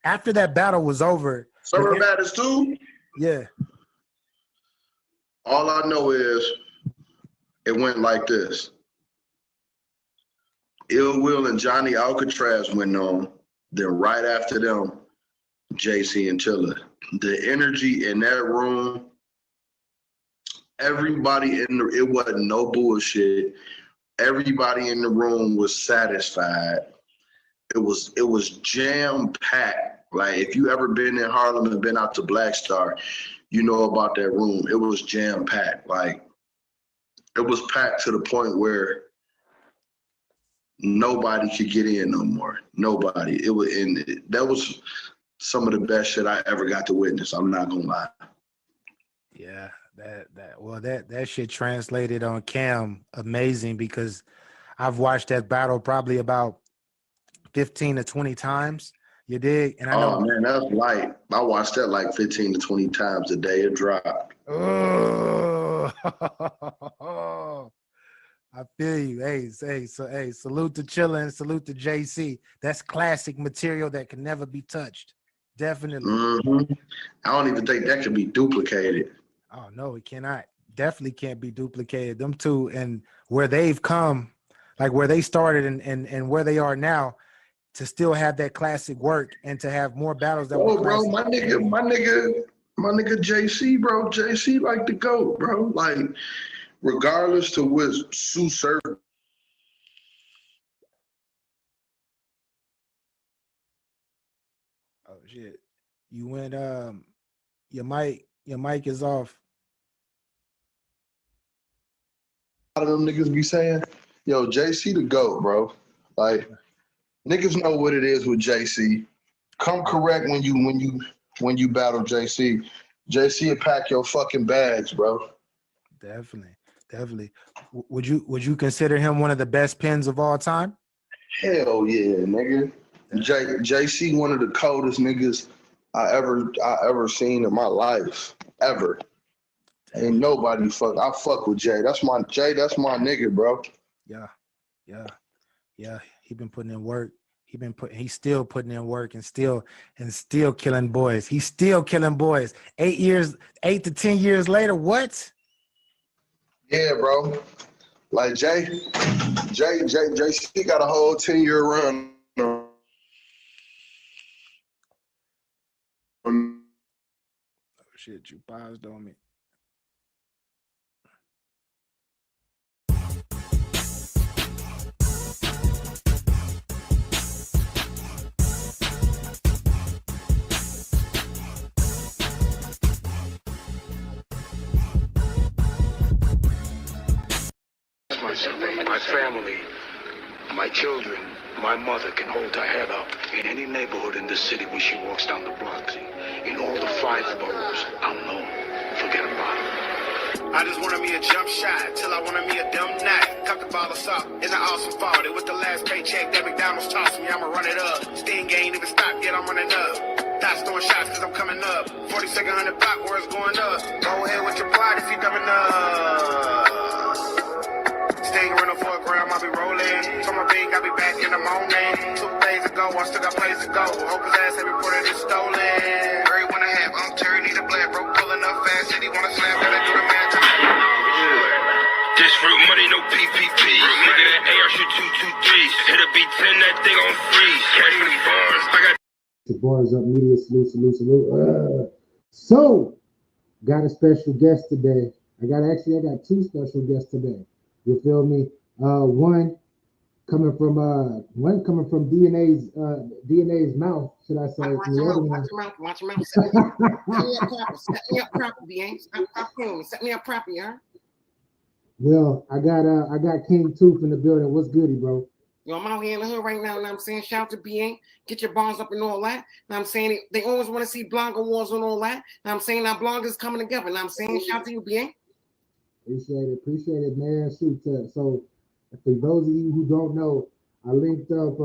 S3: after that battle was over.
S5: Summer Batters too?
S3: Yeah.
S5: All I know is it went like this. Ill Will and Johnny Alcatraz went on. Then right after them, JC and Chilla. The energy in that room, everybody it wasn't no bullshit. Everybody in the room was satisfied. It was jam-packed. Like if you ever been in Harlem and been out to Black Star, you know about that room. It was jam packed. Like it was packed to the point where nobody could get in no more. Nobody. It was, and that was some of the best shit I ever got to witness. I'm not gonna lie.
S3: Yeah, that shit translated on cam amazing, because I've watched that battle probably about 15 to 20 times. You dig? And I know.
S5: Oh man, that's light. I watched that like 15 to 20 times a day. It dropped.
S3: Oh, I feel you. Hey, salute to Chillin', salute to JC. That's classic material that can never be touched. Definitely.
S5: Mm-hmm. I don't even think that could be duplicated.
S3: Oh no, it cannot. Definitely can't be duplicated. Them two, and where they've come, like where they started and where they are now, to still have that classic work and to have more battles that were
S5: Bro,
S3: classic.
S5: my nigga JC, bro. JC like the GOAT, bro. Like, regardless to what Sue served.
S3: Oh shit. You went your mic is off.
S5: A lot of them niggas be saying, yo, JC the GOAT, bro. Like, niggas know what it is with JC. Come correct when you battle JC. JC will pack your fucking bags, bro.
S3: Definitely. Would you consider him one of the best pens of all time?
S5: Hell yeah, nigga. JC one of the coldest niggas I ever seen in my life. Ever. Ain't nobody I fuck with Jay. That's my nigga, bro.
S3: Yeah. He been putting in work. He's still putting in work and still killing boys. He's still killing boys. 8 to 10 years later, what?
S5: Yeah, bro. Like JC got a whole 10-year run.
S3: Oh shit, you paused on me.
S6: My family, my children, my mother can hold her head up in any neighborhood in this city when she walks down the block. In all the 5 boroughs, I'm known. Forget about it.
S7: I just wanted me a jump shot till I wanted me a dumb knot. Cut the ball us up in the awesome fall. It was the last paycheck that McDonald's tossed me. I'ma run it up. Sting ain't even stopped yet. I'm running up. Dots throwing shots cause I'm coming up. 42nd 100 block where it's going up. Go ahead with your plot if you coming up. Sting running for a gram, I'll be rolling. So my big, I'll be back in the morning. 2 days ago, I still got plays to go. Hope his ass every reported is stolen. Very 1.5, I'm Terry, need a blend. Bro, pulling up fast, city wanna slam, gotta do the man time.
S8: This real money, no PPP. Nigga, that AR shit 223. It'll be 10, that thing on freeze. Cash for the bars. I got
S9: the bars up media, salute. So, got a special guest today. I got 2 special guests today. You feel me? One coming from DNA's mouth, should I say?
S10: Watch your mouth. Set me up proper, B.A. Set me up proper, yeah?
S9: Well, I got King Tooth in the building. What's goody, bro?
S10: Yo, I'm out here in the hood right now, and I'm saying, shout out to B.A. Get your bars up and all that. And I'm saying they always want to see Blanca Wars and all that. And I'm saying that Blanca's coming together. And I'm saying, shout out to you, B.A.
S9: Appreciate it, man. Shoot, so for those of you who don't know, I linked up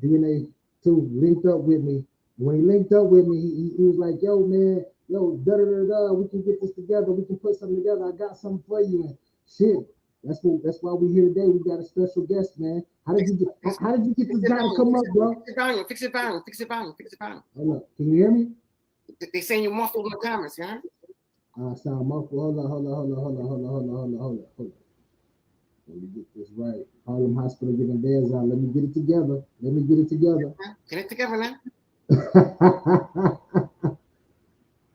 S9: DNA 2 linked up with me. When he linked up with me, he was like, yo, man, we can get this together, we can put something together. I got something for you. And shit, that's why we're here today. We got a special guest, man. How did you get this guy to come up, bro?
S10: Fix it volume.
S9: Hold up. Can you hear me?
S10: They saying you're muffled in the comments, yeah?
S9: Sound muffled. Hold on. Let me get this right. Harlem Hospital giving theirs out. Let me get it together.
S10: Get it together now.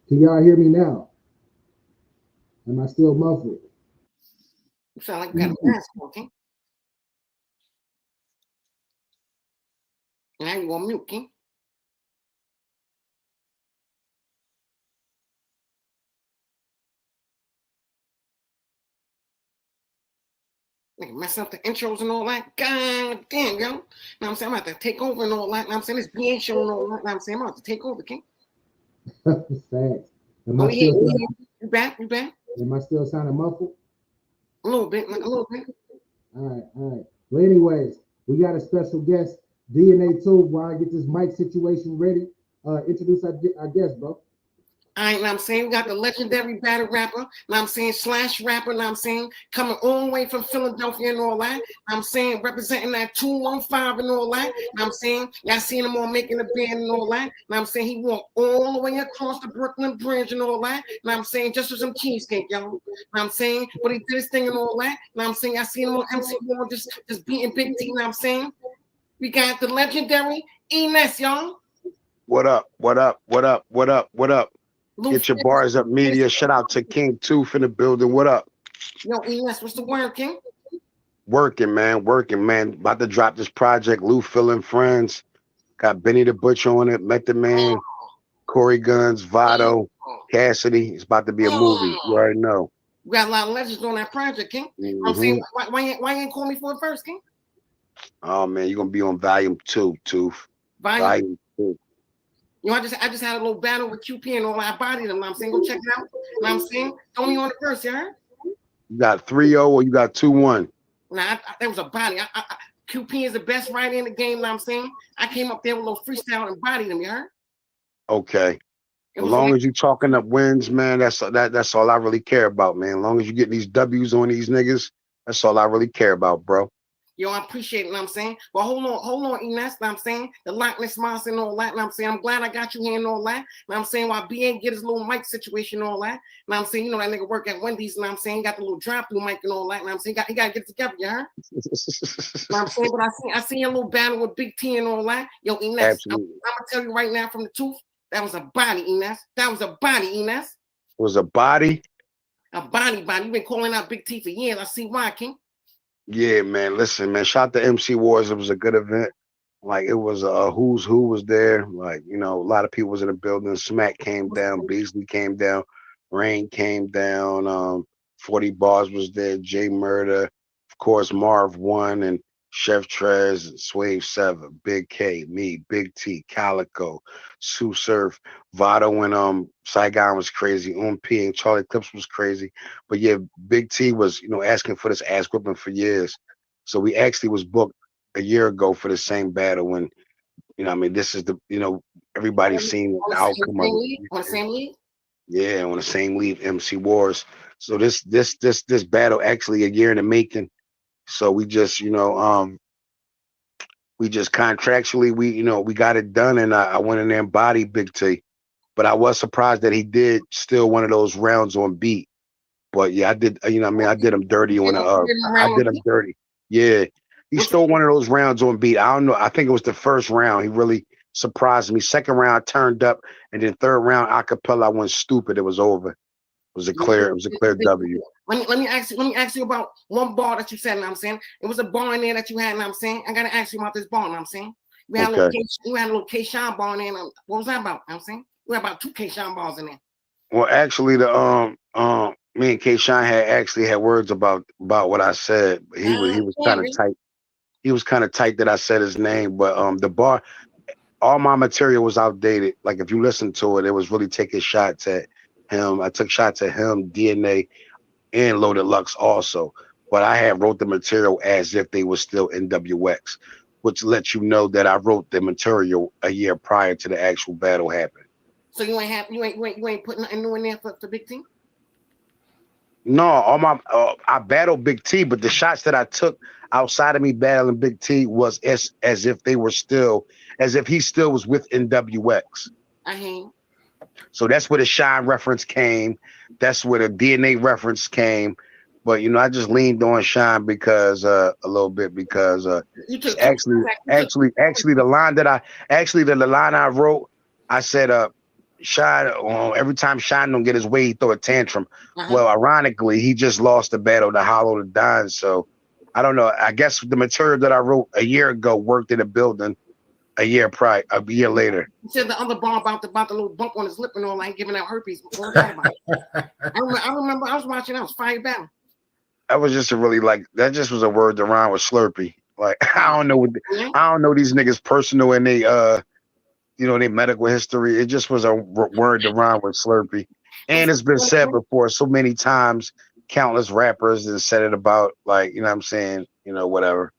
S9: Can y'all hear me now? Am I still muffled?
S10: You sound like you got a mask, okay? Now you on mute, King. Nigga, messing up the intros and all that. God damn, yo. Know what I'm saying? I'm about to take over and all that. Know what I'm saying? This BA show and all that. Know what I'm saying? I'm about to take over, King.
S9: Facts. Am
S10: Oh,
S9: I still sounding,
S10: you back? You back?
S9: am I still sounding muffled?
S10: A little bit, like a little bit.
S9: All right, all right. Well, anyways, we got a special guest, DNA 2. While I get this mic situation ready, introduce our guest, bro.
S10: All right, know what I'm saying? We got the legendary battle rapper, know what I'm saying, slash rapper, know what I'm saying, coming all the way from Philadelphia and all that. Know what I'm saying, representing that 215 and all that. Know what I'm saying? Y'all seen him on Making a Band and all that. Know what I'm saying? He walked all the way across the Brooklyn Bridge and all that. Know what I'm saying? Just for some cheesecake, y'all. Know what I'm saying? But he did his thing and all that. Know what I'm saying? I seen him on MC War just beating Big T, know what I'm saying? We got the legendary Enes, y'all.
S11: What up? What up? What up? What up? What up?
S10: Luke
S11: Get your bars up media. Shout out to King Tooth in the building. What up?
S10: Yo, Enes, what's the word, King?
S11: Working, man. Working, man. About to drop this project. Lou Phil Friends. Got Benny the Butcher on it. Met the Man. Corey Guns. Vado. Cassidy. It's about to be a movie. You already know.
S10: We got a lot of legends on that project, King. I'm saying, why you ain't call me for it first, King?
S11: Oh man, you're gonna be on volume 2, Tooth. Volume 2.
S10: You know, I just had a little battle with QP and all that body them. Know what I'm saying, go check it out. Know what I'm saying? Throw me on the first, you heard?
S11: You got 3-0 or you got 2-1?
S10: Nah, there was a body. QP is the best writer in the game, know what I'm saying? I came up there with a little freestyle and bodied them, you heard?
S11: Okay. As long as you talking up wins, man, that's all I really care about, man. As long as you get these W's on these niggas, that's all I really care about, bro.
S10: Yo, I appreciate it, know what I'm saying? But hold on, Enes, know what I'm saying? The Loch Ness Monster and all that, know what I'm saying? I'm glad I got you here and all that. Know what I'm saying? While BA get his little mic situation and all that. Know what I'm saying? You know that nigga work at Wendy's, know what I'm saying? Got the little drive-through mic and all that, know what I'm saying? He got to get it together, you heard? Know what I'm saying? But I seen your little battle with Big T and all that. Yo, Enes, I'm going to tell you right now from the tooth, that was a body, Enes. That was a body, Enes.
S11: It was a body?
S10: A body. You've been calling out Big T for years. I see why, King.
S11: Yeah, man. Listen, man. Shout out to MC Wars. It was a good event. Like, it was a who's who was there. Like, you know, a lot of people was in the building. Smack came down. Beasley came down. Rain came down. 40 Bars was there. Jay Murda. Of course, Marv 1 and Chef Trez, Swave 7, Big K, me, Big T, Calico, Sue Surf, Vado and Saigon was crazy. P and Charlie Clips was crazy. But yeah, Big T was, you know, asking for this ass whipping for years. So we actually was booked a year ago for the same battle. And, you know, I mean, this is the, you know, everybody's seen the outcome of it.
S10: On the same league?
S11: Yeah, on the same league, MC Wars. So this battle actually a year in the making. So we just, you know, we just contractually, we got it done, and I went in there and bodied Big T. But I was surprised that he did still one of those rounds on beat. But yeah, I did, you know what I mean? I did him dirty on I did him dirty. Yeah. He stole one of those rounds on beat. I don't know. I think it was the first round. He really surprised me. Second round, I turned up, and then third round, acapella, I went stupid. It was over. It was a clear W.
S10: Let me ask you about one bar that you said, know what I'm saying? It was a bar in there that you had, know what I'm saying? I gotta ask you about this bar, know what I'm saying? We had a little K-Shine bar in there. What was that about? Know what I'm saying? We had about 2 K-Shine bars in there.
S11: Well, actually, me and K-Shine had words about what I said. He was kind of tight. He was kind of tight that I said his name, but the bar, all my material was outdated. Like, if you listen to it was really taking shots at him. I took shots at him, DNA, and Loaded Lux also. But I had wrote the material as if they were still NWX, which lets you know that I wrote the material a year prior to the actual battle happening.
S10: So you ain't putting nothing new in there for Big T?
S11: No, I battled Big T, but the shots that I took outside of me battling Big T was as if they were still, as if he still was with NWX. So that's where the Shine reference came. That's where the DNA reference came. But you know, I just leaned on Shine because a little bit because actually the line I wrote, I said Shine, every time Shine don't get his way, he throw a tantrum. Well, ironically, he just lost the battle to Hollow the Don. So I don't know. I guess the material that I wrote a year ago worked in a building a year later.
S10: You said the other bar about the little bump on his lip and all, like giving out herpes. I remember I was watching. I was Fire Battle.
S11: That was just a really like that. Just was a word to rhyme with Slurpee. Like I don't know I don't know these niggas personal and they their medical history. It just was a word to rhyme with Slurpee. And it's been said before so many times. Countless rappers and said it about like what I'm saying, whatever.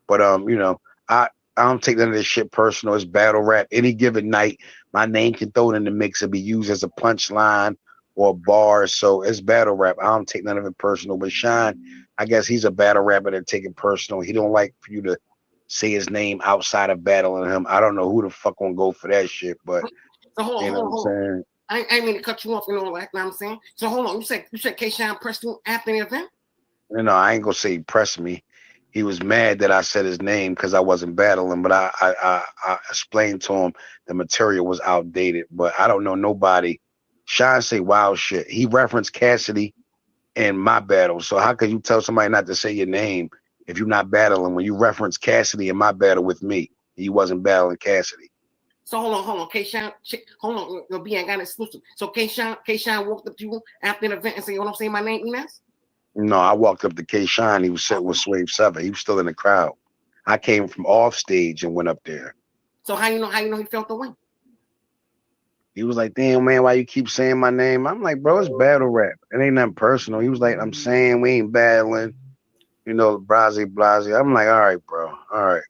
S11: But I don't take none of this shit personal. It's battle rap. Any given night, my name can throw it in the mix and be used as a punchline or a bar. So it's battle rap. I don't take none of it personal. But Shine, I guess he's a battle rapper that take it personal. He don't like for you to say his name outside of battling him. I don't know who the fuck gonna go for that shit, but
S10: so hold on,
S11: you know what I'm saying?
S10: I ain't mean to cut you off and all that. You know what I'm saying? So hold on. You said K-Shine pressed you after the event?
S11: I ain't gonna say he pressed me. He was mad that I said his name because I wasn't battling, but I explained to him the material was outdated. But I don't know nobody. Shine say wild shit. He referenced Cassidy in my battle. So how could you tell somebody not to say your name if you're not battling when you reference Cassidy in my battle with me? You wasn't battling Cassidy.
S10: So hold on. K-Shine, hold on. I got an exclusive. So K-Shine walked up to you after the event and said, "You don't say my name, Ines?"
S11: No, I walked up to K-Shine. He was sitting with Swave 7. He was still in the crowd. I came from off stage and went up there.
S10: So how you know he felt the way?
S11: He was like, "Damn, man, why you keep saying my name?" I'm like, "Bro, it's battle rap. It ain't nothing personal." He was like, "I'm saying we ain't battling, blase. I'm like, "All right, bro. All right."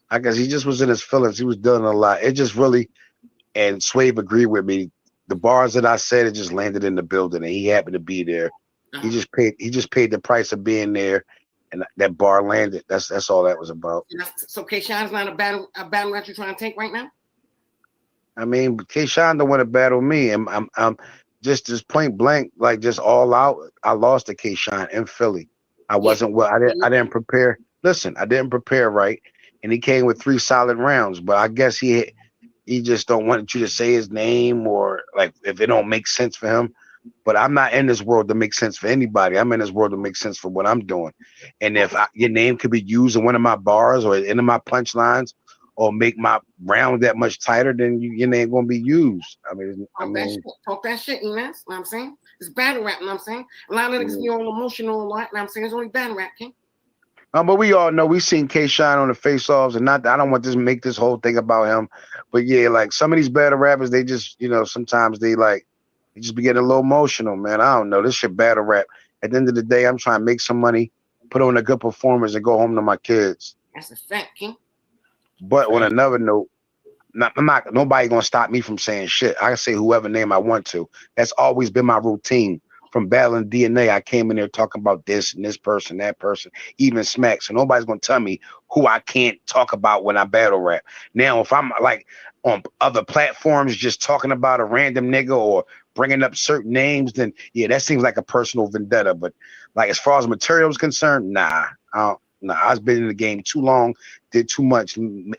S11: I guess he just was in his feelings. He was doing a lot. It just really, and Swave agreed with me. The bars that I said, it just landed in the building, and he happened to be there. He just paid the price of being there, and that bar landed. That's all that was about.
S10: So K-Shine's not a battle that you're trying to take right now?
S11: I mean, K-Shine don't want to battle me, and I'm just point blank, like just all out. I lost to K-Shine in Philly. I wasn't well. I didn't prepare. Listen, I didn't prepare right, and he came with 3 solid rounds. But I guess he just don't want you to say his name or like if it don't make sense for him. But I'm not in this world to make sense for anybody. I'm in this world to make sense for what I'm doing. And if your name could be used in one of my bars or in my punchlines or make my round that much tighter, then your name gonna be used.
S10: Talk that shit, you know what I'm saying? It's battle rap, you know what I'm saying? A lot of niggas be all emotional a lot, you know what I'm saying? It's only battle rap, King.
S11: But we all know we seen K-Shine on the face-offs, and I don't want to make this whole thing about him. But yeah, like some of these battle rappers, they just, sometimes they just be getting a little emotional, man. I don't know. This shit battle rap. At the end of the day, I'm trying to make some money, put on a good performance, and go home to my kids.
S10: That's a fact, King.
S11: But on another note, nobody gonna stop me from saying shit. I can say whoever name I want to. That's always been my routine. From battling DNA, I came in there talking about this and this person, that person, even Smack. So nobody's gonna tell me who I can't talk about when I battle rap. Now, if I'm like on other platforms, just talking about a random nigga or bringing up certain names, then yeah, that seems like a personal vendetta. But like as far as material is concerned, nah. I've been in the game too long, did too much,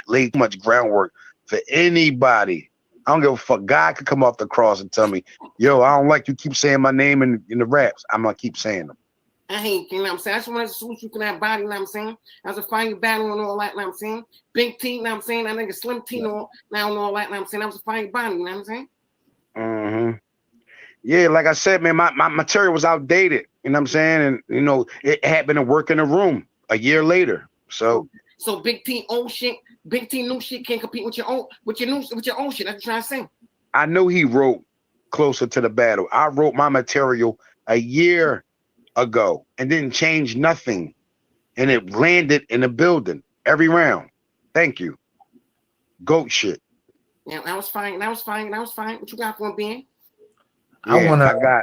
S11: laid too much groundwork for anybody. I don't give a fuck. God could come off the cross and tell me, "Yo, I don't like you keep saying my name in the raps." I'm gonna keep saying them.
S10: I hate you, know what I'm saying? I just want to salute you for that body, you know what I'm saying? I was a fire battle and all that, you know what I'm saying? Big T, you know what I'm saying? That nigga Slim T and all that, you know what I'm saying? I was a fire body, you know what I'm saying?
S11: Mm-hmm. Yeah, like I said, man, my material was outdated. You know what I'm saying? And it had been a work in the room a year later. So
S10: Big T old shit, Big T new shit can't compete with your old shit. That's what you're trying to say.
S11: I know he wrote closer to the battle. I wrote my material a year ago and didn't change nothing. And it landed in the building every round. Thank you. Goat shit.
S10: Yeah, that was fine. What you got for being?
S11: Yeah,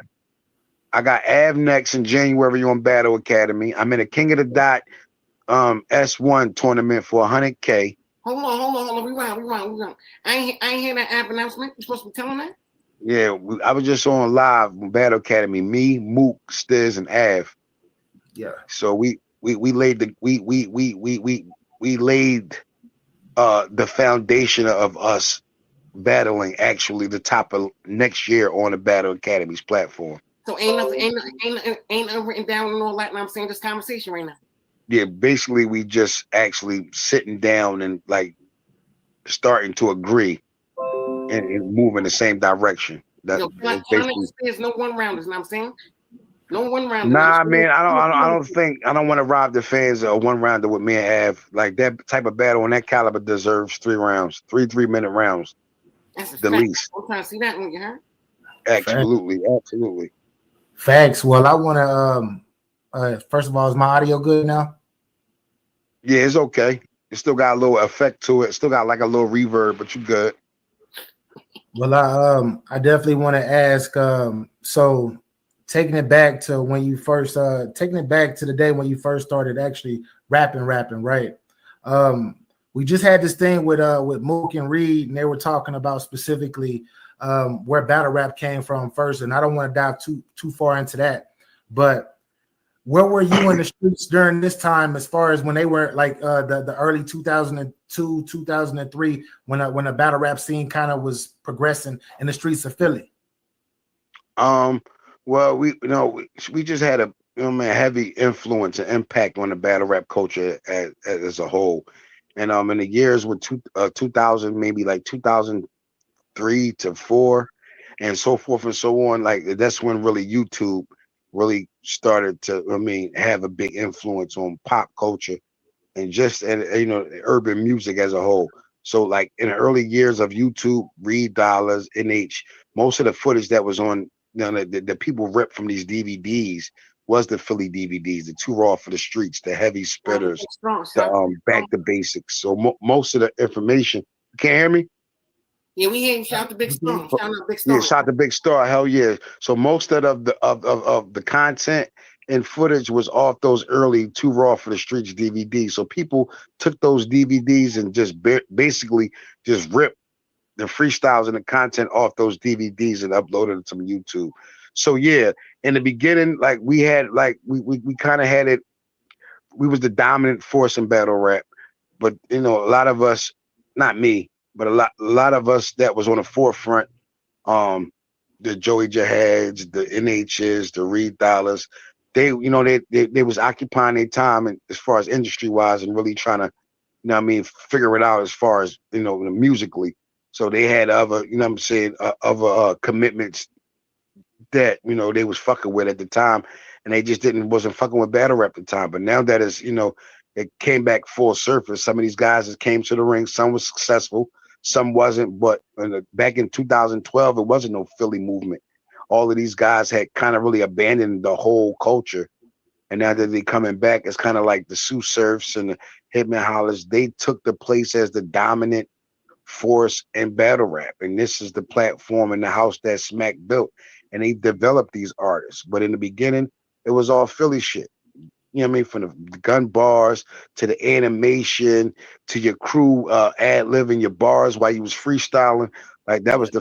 S11: I got Av next in January on Battle Academy. I'm in a King of the Dot S1 tournament for 100K.
S10: Hold on. Rewind. I ain't hear that app announcement. You supposed to be telling that?
S11: Yeah, I was just on live on Battle Academy. Me, Mook, Stiz, and Av.
S3: Yeah.
S11: So we laid the foundation of us battling actually the top of next year on the Battle Academy's platform.
S10: So ain't nothing written down and all that. And I'm saying this conversation right now.
S11: Yeah, basically we just actually sitting down and like starting to agree and move in the same direction.
S10: There's no one rounders, you know what I'm saying? No one round.
S11: Nah, man, I don't want to rob the fans of a one rounder with me and Av. Like that type of battle on that caliber deserves 3 rounds, 3-minute rounds,
S10: That's a
S11: the
S10: fact.
S11: least.
S10: I'm trying to see that one, you heard?
S11: Absolutely.
S3: Facts. Well, I want to first of all, is my audio good now?
S11: Yeah, it's okay. It still got a little effect to it. Still got like a little reverb, but you good.
S3: Well, I definitely want to ask. So taking it back to when you first, taking it back to the day when you first started actually rapping, right? We just had this thing with Mook and Reed, and they were talking about specifically where battle rap came from first. And I don't want to dive too far into that, but where were you in the streets during this time, as far as when they were like the early 2002, 2003, when the battle rap scene kind of was progressing in the streets of Philly?
S11: Well, we just had a heavy influence and impact on the battle rap culture as a whole, and in the years with 2000, maybe like 2003 to 4, and so forth and so on. Like that's when really YouTube really started to have a big influence on pop culture and just urban music as a whole. So like in the early years of YouTube, Reed Dollars, NH, most of the footage that was on the people ripped from these DVDs was the Philly DVDs, the Too Raw for the Streets, the Heavy Spitters, the Back to Basics. So most of the information. You can't hear me?
S10: Yeah, we hear you. Shout out to Big Storm. Shout out Big Storm.
S11: Yeah, shout out to Big Star. Hell yeah. So most of the content and footage was off those early Too Raw for the Streets DVDs. So people took those DVDs and just basically just ripped the freestyles and the content off those DVDs and uploaded it to YouTube. So yeah, in the beginning, like we had we kind of had it. We was the dominant force in battle rap, but a lot of us, not me, but a lot of us that was on the forefront. The Joey Jahads, the NHs, the Reed Dollars, they was occupying their time and as far as industry wise and really trying to, figure it out as far as musically. So they had other, other commitments that they was fucking with at the time, and they just wasn't fucking with battle rap at the time. But now that is, it came back full surface. Some of these guys that came to the ring, some was successful, some wasn't. But back in 2012, it wasn't no Philly movement. All of these guys had kind of really abandoned the whole culture, and now that they coming back, it's kind of like the Sue Surfs and the Hitman Hollers. They took the place as the dominant force in battle rap, and this is the platform and the house that Smack built, and they developed these artists. But in the beginning, it was all Philly shit. From the gun bars to the animation to your crew ad-libbing your bars while you was freestyling. Like that was the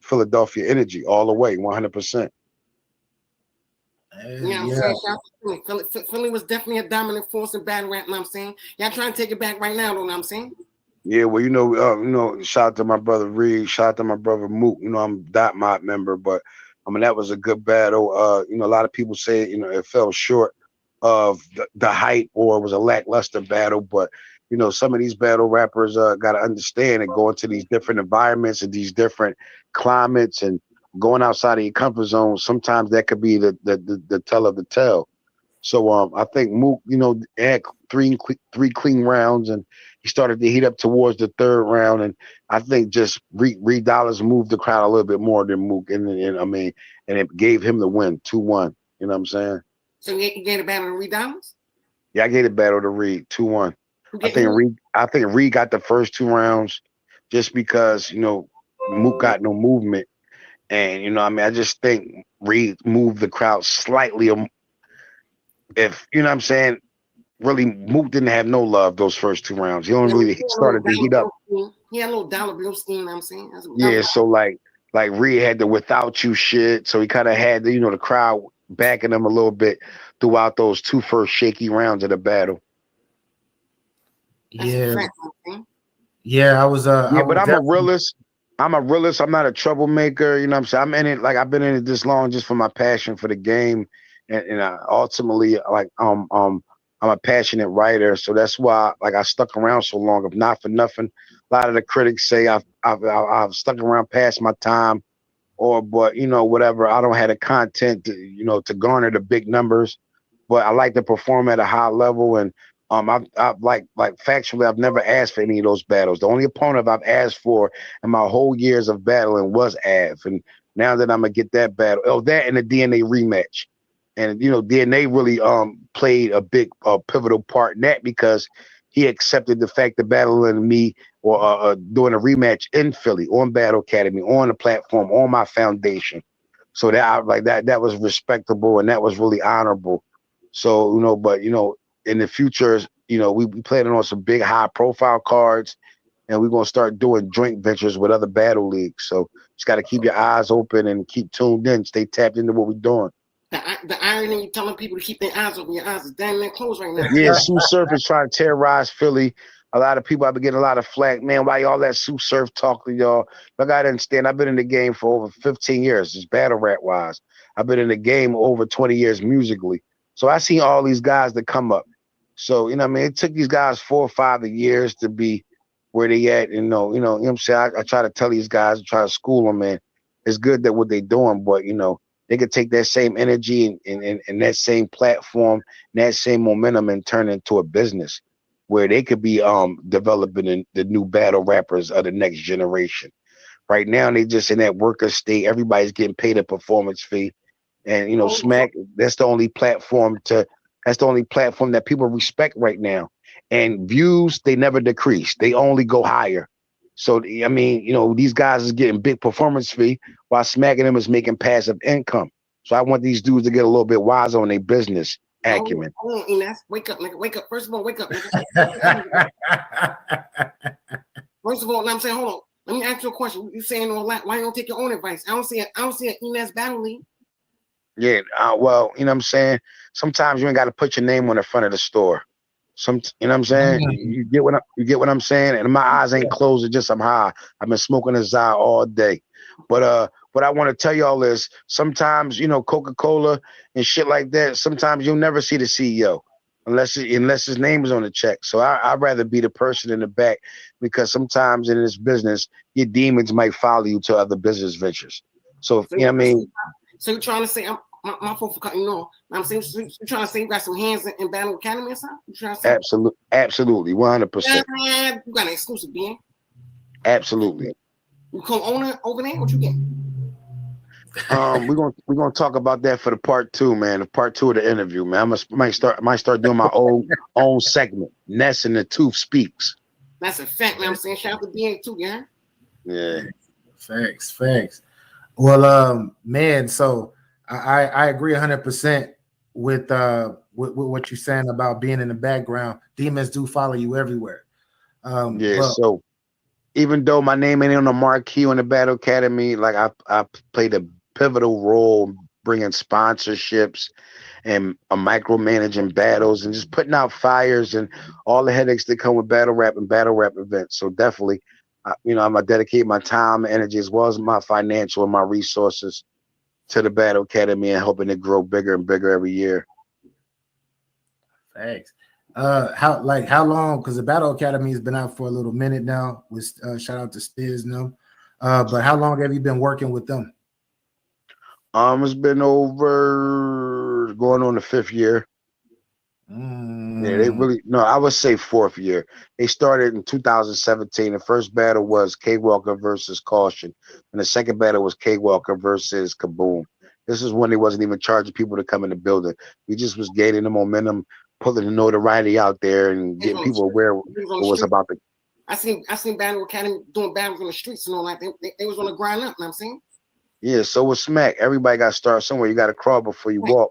S11: Philadelphia energy all the way, 100%.
S10: Philly was definitely a dominant force in battle rap. I'm saying, y'all trying to take it back right now. Know what I'm saying?
S11: Yeah, well, shout out to my brother Reed, shout out to my brother Mook. I'm Dot Mob member, but that was a good battle. A lot of people say it fell short of the hype or it was a lackluster battle, but some of these battle rappers got to understand and go into these different environments and these different climates and going outside of your comfort zone. Sometimes that could be the tell of the tale. So I think Mook, had three clean rounds, and he started to heat up towards the third round. And I think just Reed Dollars moved the crowd a little bit more than Mook, and it gave him the win, 2-1. You know what I'm saying?
S10: So you gave a battle to Reed Dollars?
S11: Yeah, I gave the battle to Reed, 2-1. I think Reed got the first 2 rounds just because Mook got no movement, and I just think Reed moved the crowd slightly. If you know what I'm saying, really Mook didn't have no love those first 2 rounds. He only really started to heat up.
S10: He had a little dollar bill scheme, I'm saying.
S11: Yeah, so like Reed had the without you shit, so he kind of had the crowd backing him a little bit throughout those 2 first shaky rounds of the battle.
S3: Yeah, I was
S11: but I'm a realist. I'm not a troublemaker. You know what I'm saying? I'm in it, like I've been in it this long just for my passion for the game, and ultimately, like I'm a passionate writer, so that's why I stuck around so long. If not for nothing, a lot of the critics say I've stuck around past my time, but you know, whatever. I don't have the content to, you know, to garner the big numbers, but I like to perform at a high level. And I've like factually, I've never asked for any of those battles. The only opponent I've asked for in my whole years of battling was Av. And now that I'm gonna get that battle, that and the DNA rematch. And you know, DNA really played a big pivotal part in that, because he accepted the fact that battling me or doing a rematch in Philly on Battle Academy, on the platform, on my foundation. So that I like that was respectable, and that was really honorable. So, you know, but you know, in the future, you know, we planning on some big high profile cards, and we're gonna start doing joint ventures with other battle leagues. So just gotta keep your eyes open and keep tuned in, stay tapped into what we're doing.
S10: The irony, telling people to keep their eyes open. Your eyes are damn near closed right now.
S11: Yeah, Sue Surf is trying to terrorize Philly. A lot of people, I've been getting a lot of flack. Man, why y'all let Sue Surf talk to y'all? But I understand, I've been in the game for over 15 years, just battle rap wise. I've been in the game over 20 years musically. So I seen all these guys that come up. So, you know what I mean? It took these guys 4 or 5 years to be where they at. You know what I'm saying? I try to tell these guys, try to school them, man. It's good that what they doing, but, you know, they could take that same energy and that same platform, and that same momentum, and turn it into a business where they could be developing the new battle rappers of the next generation. Right now, they just in that worker state. Everybody's getting paid a performance fee, and you know, Smack. That's the only platform that people respect right now. And views, they never decrease; they only go higher. So I mean, you know, these guys is getting big performance fee, while smacking them is making passive income. So I want these dudes to get a little bit wiser on their business acumen.
S10: Wake up, nigga. Wake up. First of all, wake up, nigga. First of all, I'm saying, hold on. Let me ask you a question. You saying all that? Why you don't take your own advice? I don't see an Enes battle league.
S11: Yeah, well, you know what I'm saying? Sometimes you ain't got to put your name on the front of the store. You know what I'm saying? You get what I'm saying? And my eyes ain't closed, it's just I'm high. I've been smoking a Zai all day. But what I want to tell y'all is sometimes, you know, Coca-Cola and shit like that, sometimes you'll never see the CEO unless his name is on the check. So I'd rather be the person in the back, because sometimes in this business, your demons might follow you to other business ventures. So you know what I mean?
S10: So you're trying to say, my fault for cutting you off. I'm saying, you're trying to say you got some hands in Battle Academy or something? You trying to say?
S11: Absolutely, 100%.
S10: Yeah, you got an exclusive, man.
S11: Absolutely.
S10: You co-owner over there? What you get?
S11: We're gonna talk about that for the part 2, man. The part 2 of the interview, man. I might start doing my own segment. Ness and the Tooth Speaks.
S10: That's a fact, man. I'm saying, shout out to BA too, yeah.
S11: Yeah.
S3: Facts. Well, man, so I agree 100% with what you're saying about being in the background. Demons do follow you everywhere.
S11: So even though my name ain't on the marquee on the Battle Academy, like I played a pivotal role bringing sponsorships and micromanaging battles and just putting out fires and all the headaches that come with battle rap and battle rap events. So definitely, you know, I'm gonna dedicate my time, energy, as well as my financial and my resources to the Battle Academy, and hoping to grow bigger and bigger every year.
S3: Thanks. How long? Because the Battle Academy has been out for a little minute now. With shout out to Stiz now. But how long have you been working with them?
S11: It's been over going on the 5th year. Yeah, they really I would say 4th year. They started in 2017. The first battle was K Walker versus Caution, and the second battle was K Walker versus Kaboom. This is when they wasn't even charging people to come in the building. We just was gaining the momentum, pulling the notoriety out there, and getting people aware what was about to.
S10: I seen Battle Academy doing battles on the streets and all that. They was on the grind up. You know what I'm saying?
S11: Yeah, so was Smack. Everybody got to start somewhere. You got to crawl before you walk.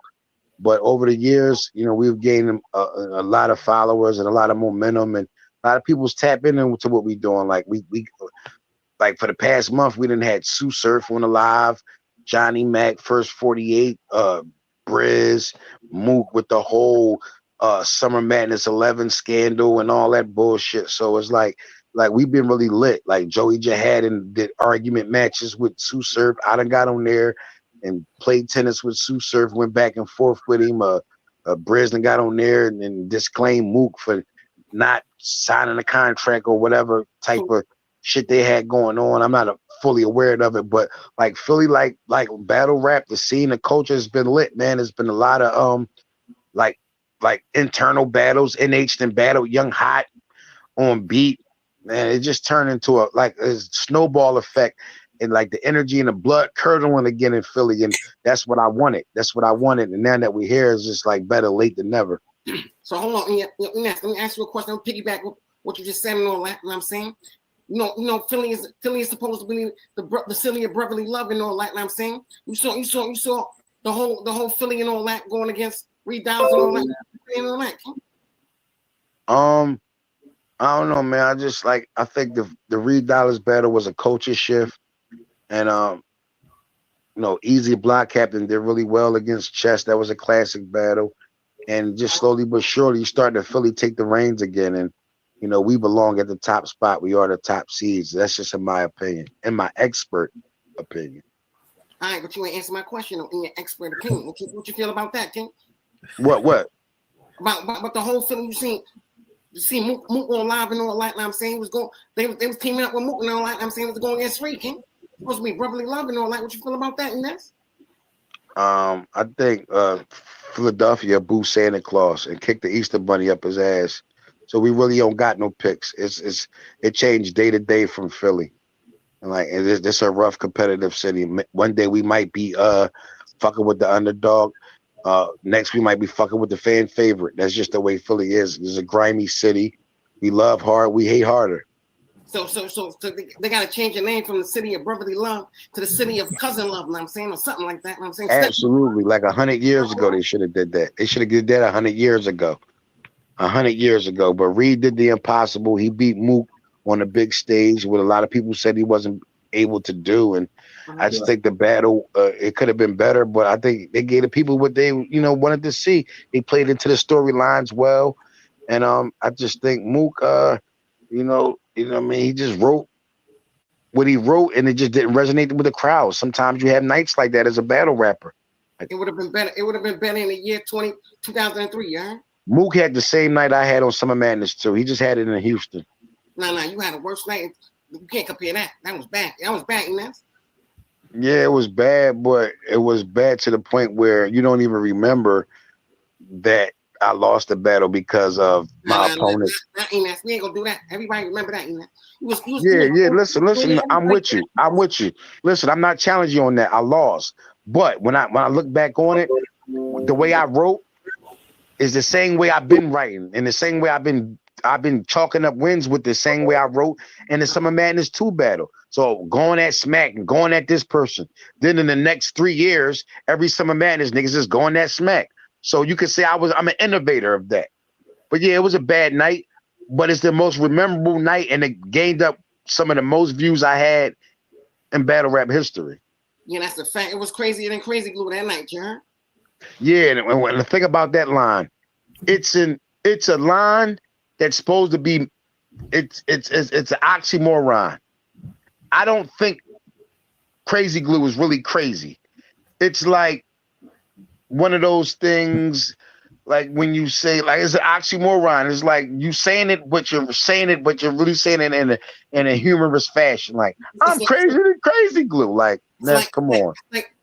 S11: But over the years, you know, we've gained a lot of followers and a lot of momentum, and a lot of people's tapping into what we're doing. Like we like for the past month, we done had Sue Surf on the live, Johnny Mac, First 48, Briz, Mook with the whole Summer Madness 11 scandal and all that bullshit. So it's like we've been really lit. Like Joey Jihad and did argument matches with Sue Surf. I done got on there and played tennis with Sue Surf, went back and forth with him. Brisden got on there and disclaimed Mook for not signing a contract or whatever type of shit they had going on. I'm not fully aware of it, but like Philly, like battle rap, the scene, the culture has been lit, man. There's been a lot of like internal battles. NH then battle Young Hot on beat, man. It just turned into a snowball effect, and like the energy and the blood curdling again in Philly, and that's what I wanted. And now that we're here, it's just like better late than never.
S10: So hold on, let me ask you a question. I'll piggyback with what you just said and all that. You know what I'm saying? You know, Philly is supposed to be the city of brotherly love and all that. You know what I'm saying? You saw the whole Philly and all that going against Reed Dollaz and all that. And all that.
S11: I don't know, man. I think the Reed Dollaz battle was a culture shift, and you know, Eazy Block Captain did really well against Chess. That was a classic battle, and just slowly but surely, you start to Philly take the reins again, and you know, we belong at the top spot. We are the top seeds. That's just in my opinion, in my expert opinion.
S10: All right, but you ain't answer my question in your expert opinion. What you feel about that, King?
S11: What?
S10: About the whole Philly. You see Mook on live and all that. I'm saying they was teaming up with Mook and all that. I'm saying it was going against Reed, King. Supposed to be brotherly love and all that. What you feel about that, Inez?
S11: I think Philadelphia booed Santa Claus and kicked the Easter Bunny up his ass. So we really don't got no picks. It changed day to day from Philly, and like it's a rough competitive city. One day we might be fucking with the underdog. Next we might be fucking with the fan favorite. That's just the way Philly is. It's a grimy city. We love hard. We hate harder.
S10: So they got to change the name from the city of brotherly love to the city of cousin love. You know what I'm saying, or something like that. You know what I'm saying,
S11: absolutely. Like 100 years ago, they should have did that. They should have did that 100 years ago. 100 years ago. But Reed did the impossible. He beat Mook on a big stage, what a lot of people said he wasn't able to do. And I just think the battle, it could have been better, but I think they gave the people what they, wanted to see. They played into the storylines well. And I just think Mook, what I mean, he just wrote what he wrote, and it just didn't resonate with the crowd. Sometimes you have nights like that as a battle rapper.
S10: It would have been better. It would have been better in the year 2003, yeah.
S11: Mook had the same night I had on Summer Madness too. He just had it in Houston.
S10: No, you had a worse night. You can't compare that. That was bad. That was bad, Inez.
S11: Yeah, it was bad, but it was bad to the point where you don't even remember that I lost the battle because of my opponent.
S10: Inez, we ain't gonna do that. Everybody remember that, Inez.
S11: Yeah. Listen. I'm with you. Listen, I'm not challenging you on that. I lost, but when I look back on it, the way I wrote is the same way I've been writing, and the same way I've been chalking up wins with the same way I wrote in the Summer Madness 2 battle. So going at Smack and going at this person. Then in the next 3 years, every Summer Madness niggas is going at Smack. So you could say I'm an innovator of that. But yeah, it was a bad night, but it's the most memorable night, and it gained up some of the most views I had in battle rap history.
S10: Yeah, that's the fact. It was crazier than Crazy Glue that night, you heard?
S11: Yeah, and when the thing about that line, it's a line that's supposed to be it's an oxymoron. I don't think Crazy Glue is really crazy. It's like one of those things, like when you say, like, it's an oxymoron. It's like you saying it, but you're really saying it in a humorous fashion. Like, I'm crazy than Crazy Glue. Like, come on.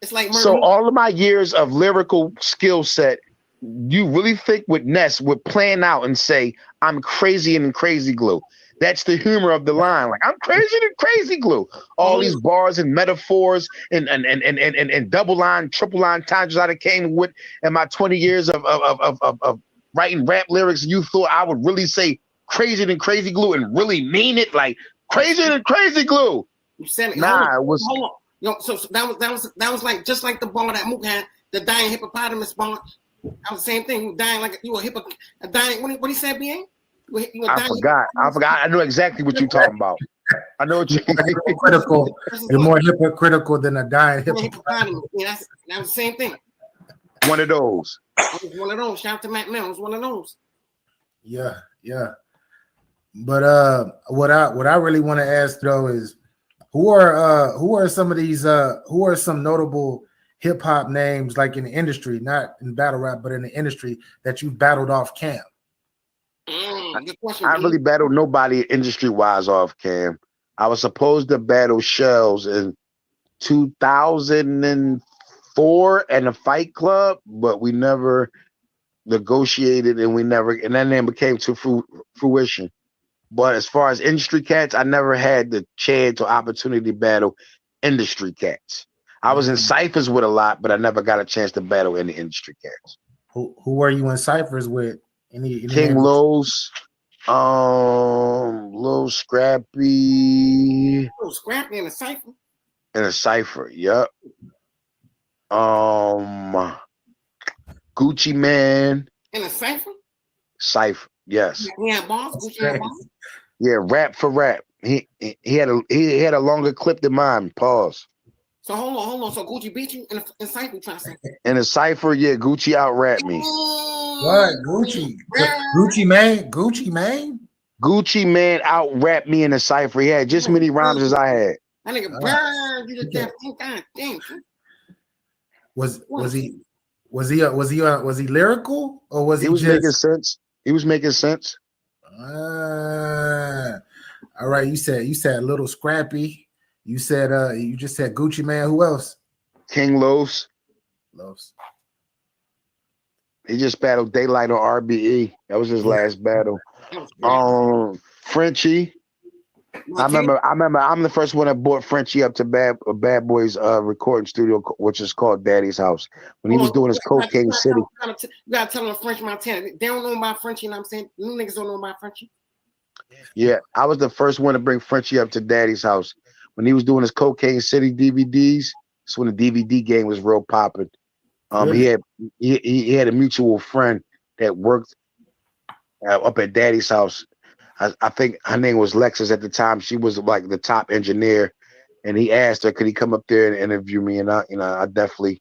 S10: It's like
S11: so all of my years of lyrical skill set, you really think with Ness would plan out and say, I'm crazy and Crazy Glue. That's the humor of the line. Like, I'm crazy than Crazy Glue. All these bars and metaphors and double line, triple line times that I came with in my 20 years of writing rap lyrics. You thought I would really say crazy than Crazy Glue and really mean it, like crazy than Crazy Glue.
S10: You said it.
S11: Nah, it was.
S10: Hold on. So that was like just like the bar that Mook had, the dying hippopotamus bar. That was the same thing. You dying like you a dying. What he said, BA?
S11: I forgot. I know exactly what you're talking about. I know what you're
S3: critical. It's more hypocritical than a dying hippopotamus.
S10: Yeah, that was the same thing.
S11: One of those.
S10: It was one of those. Shout out to Mac Mel. It was one of those.
S3: Yeah. But what I really want to ask though is who are some of these who are some notable hip hop names, like in the industry, not in battle rap, but in the industry that you battled off cam?
S10: Good question,
S11: I really battled nobody industry wise off cam. I was supposed to battle Shells in 2004 and a Fight Club, but we never negotiated and that never came to fruition. But as far as industry cats, I never had the chance or opportunity to battle industry cats. I was in ciphers with a lot, but I never got a chance to battle any industry cats.
S3: Who were you in ciphers with? Any
S11: King Lowe's, Lil Scrappy.
S10: Oh, Scrappy in a cipher.
S11: In a cipher, yep. Gucci Man.
S10: In a cipher?
S11: Cipher, yes.
S10: Yeah, boss. Gucci Man, boss.
S11: Yeah, rap for rap. He had a longer clip than mine. Pause.
S10: So hold on. So Gucci beat you in a cipher, trying to say.
S11: In a cipher, yeah, Gucci out rapped me.
S3: What? Gucci Man?
S11: Gucci Man out rapped me in a cipher. He had just many rhymes as I had.
S10: That nigga burned you to death. God damn.
S3: Was he lyrical or was he just
S11: making sense? He was making sense.
S3: All right, you said Little Scrappy. You said you just said Gucci Man. Who else?
S11: King Los.
S3: Los.
S11: He just battled Daylight on RBE. That was his last battle. Frenchie. I remember I'm the first one that brought Frenchie up to Bad Boy's recording studio, which is called Daddy's House, when he was doing his Cocaine City.
S10: You gotta tell them French Montana. They don't know about Frenchie, you know what I'm saying? New niggas don't know about Frenchie.
S11: Yeah, I was the first one to bring Frenchie up to Daddy's House when he was doing his Cocaine City DVDs. That's when the DVD game was real popping. He had a mutual friend that worked up at Daddy's House. I think her name was Lexus at the time. She was like the top engineer, and he asked her, could he come up there and interview me? And I definitely,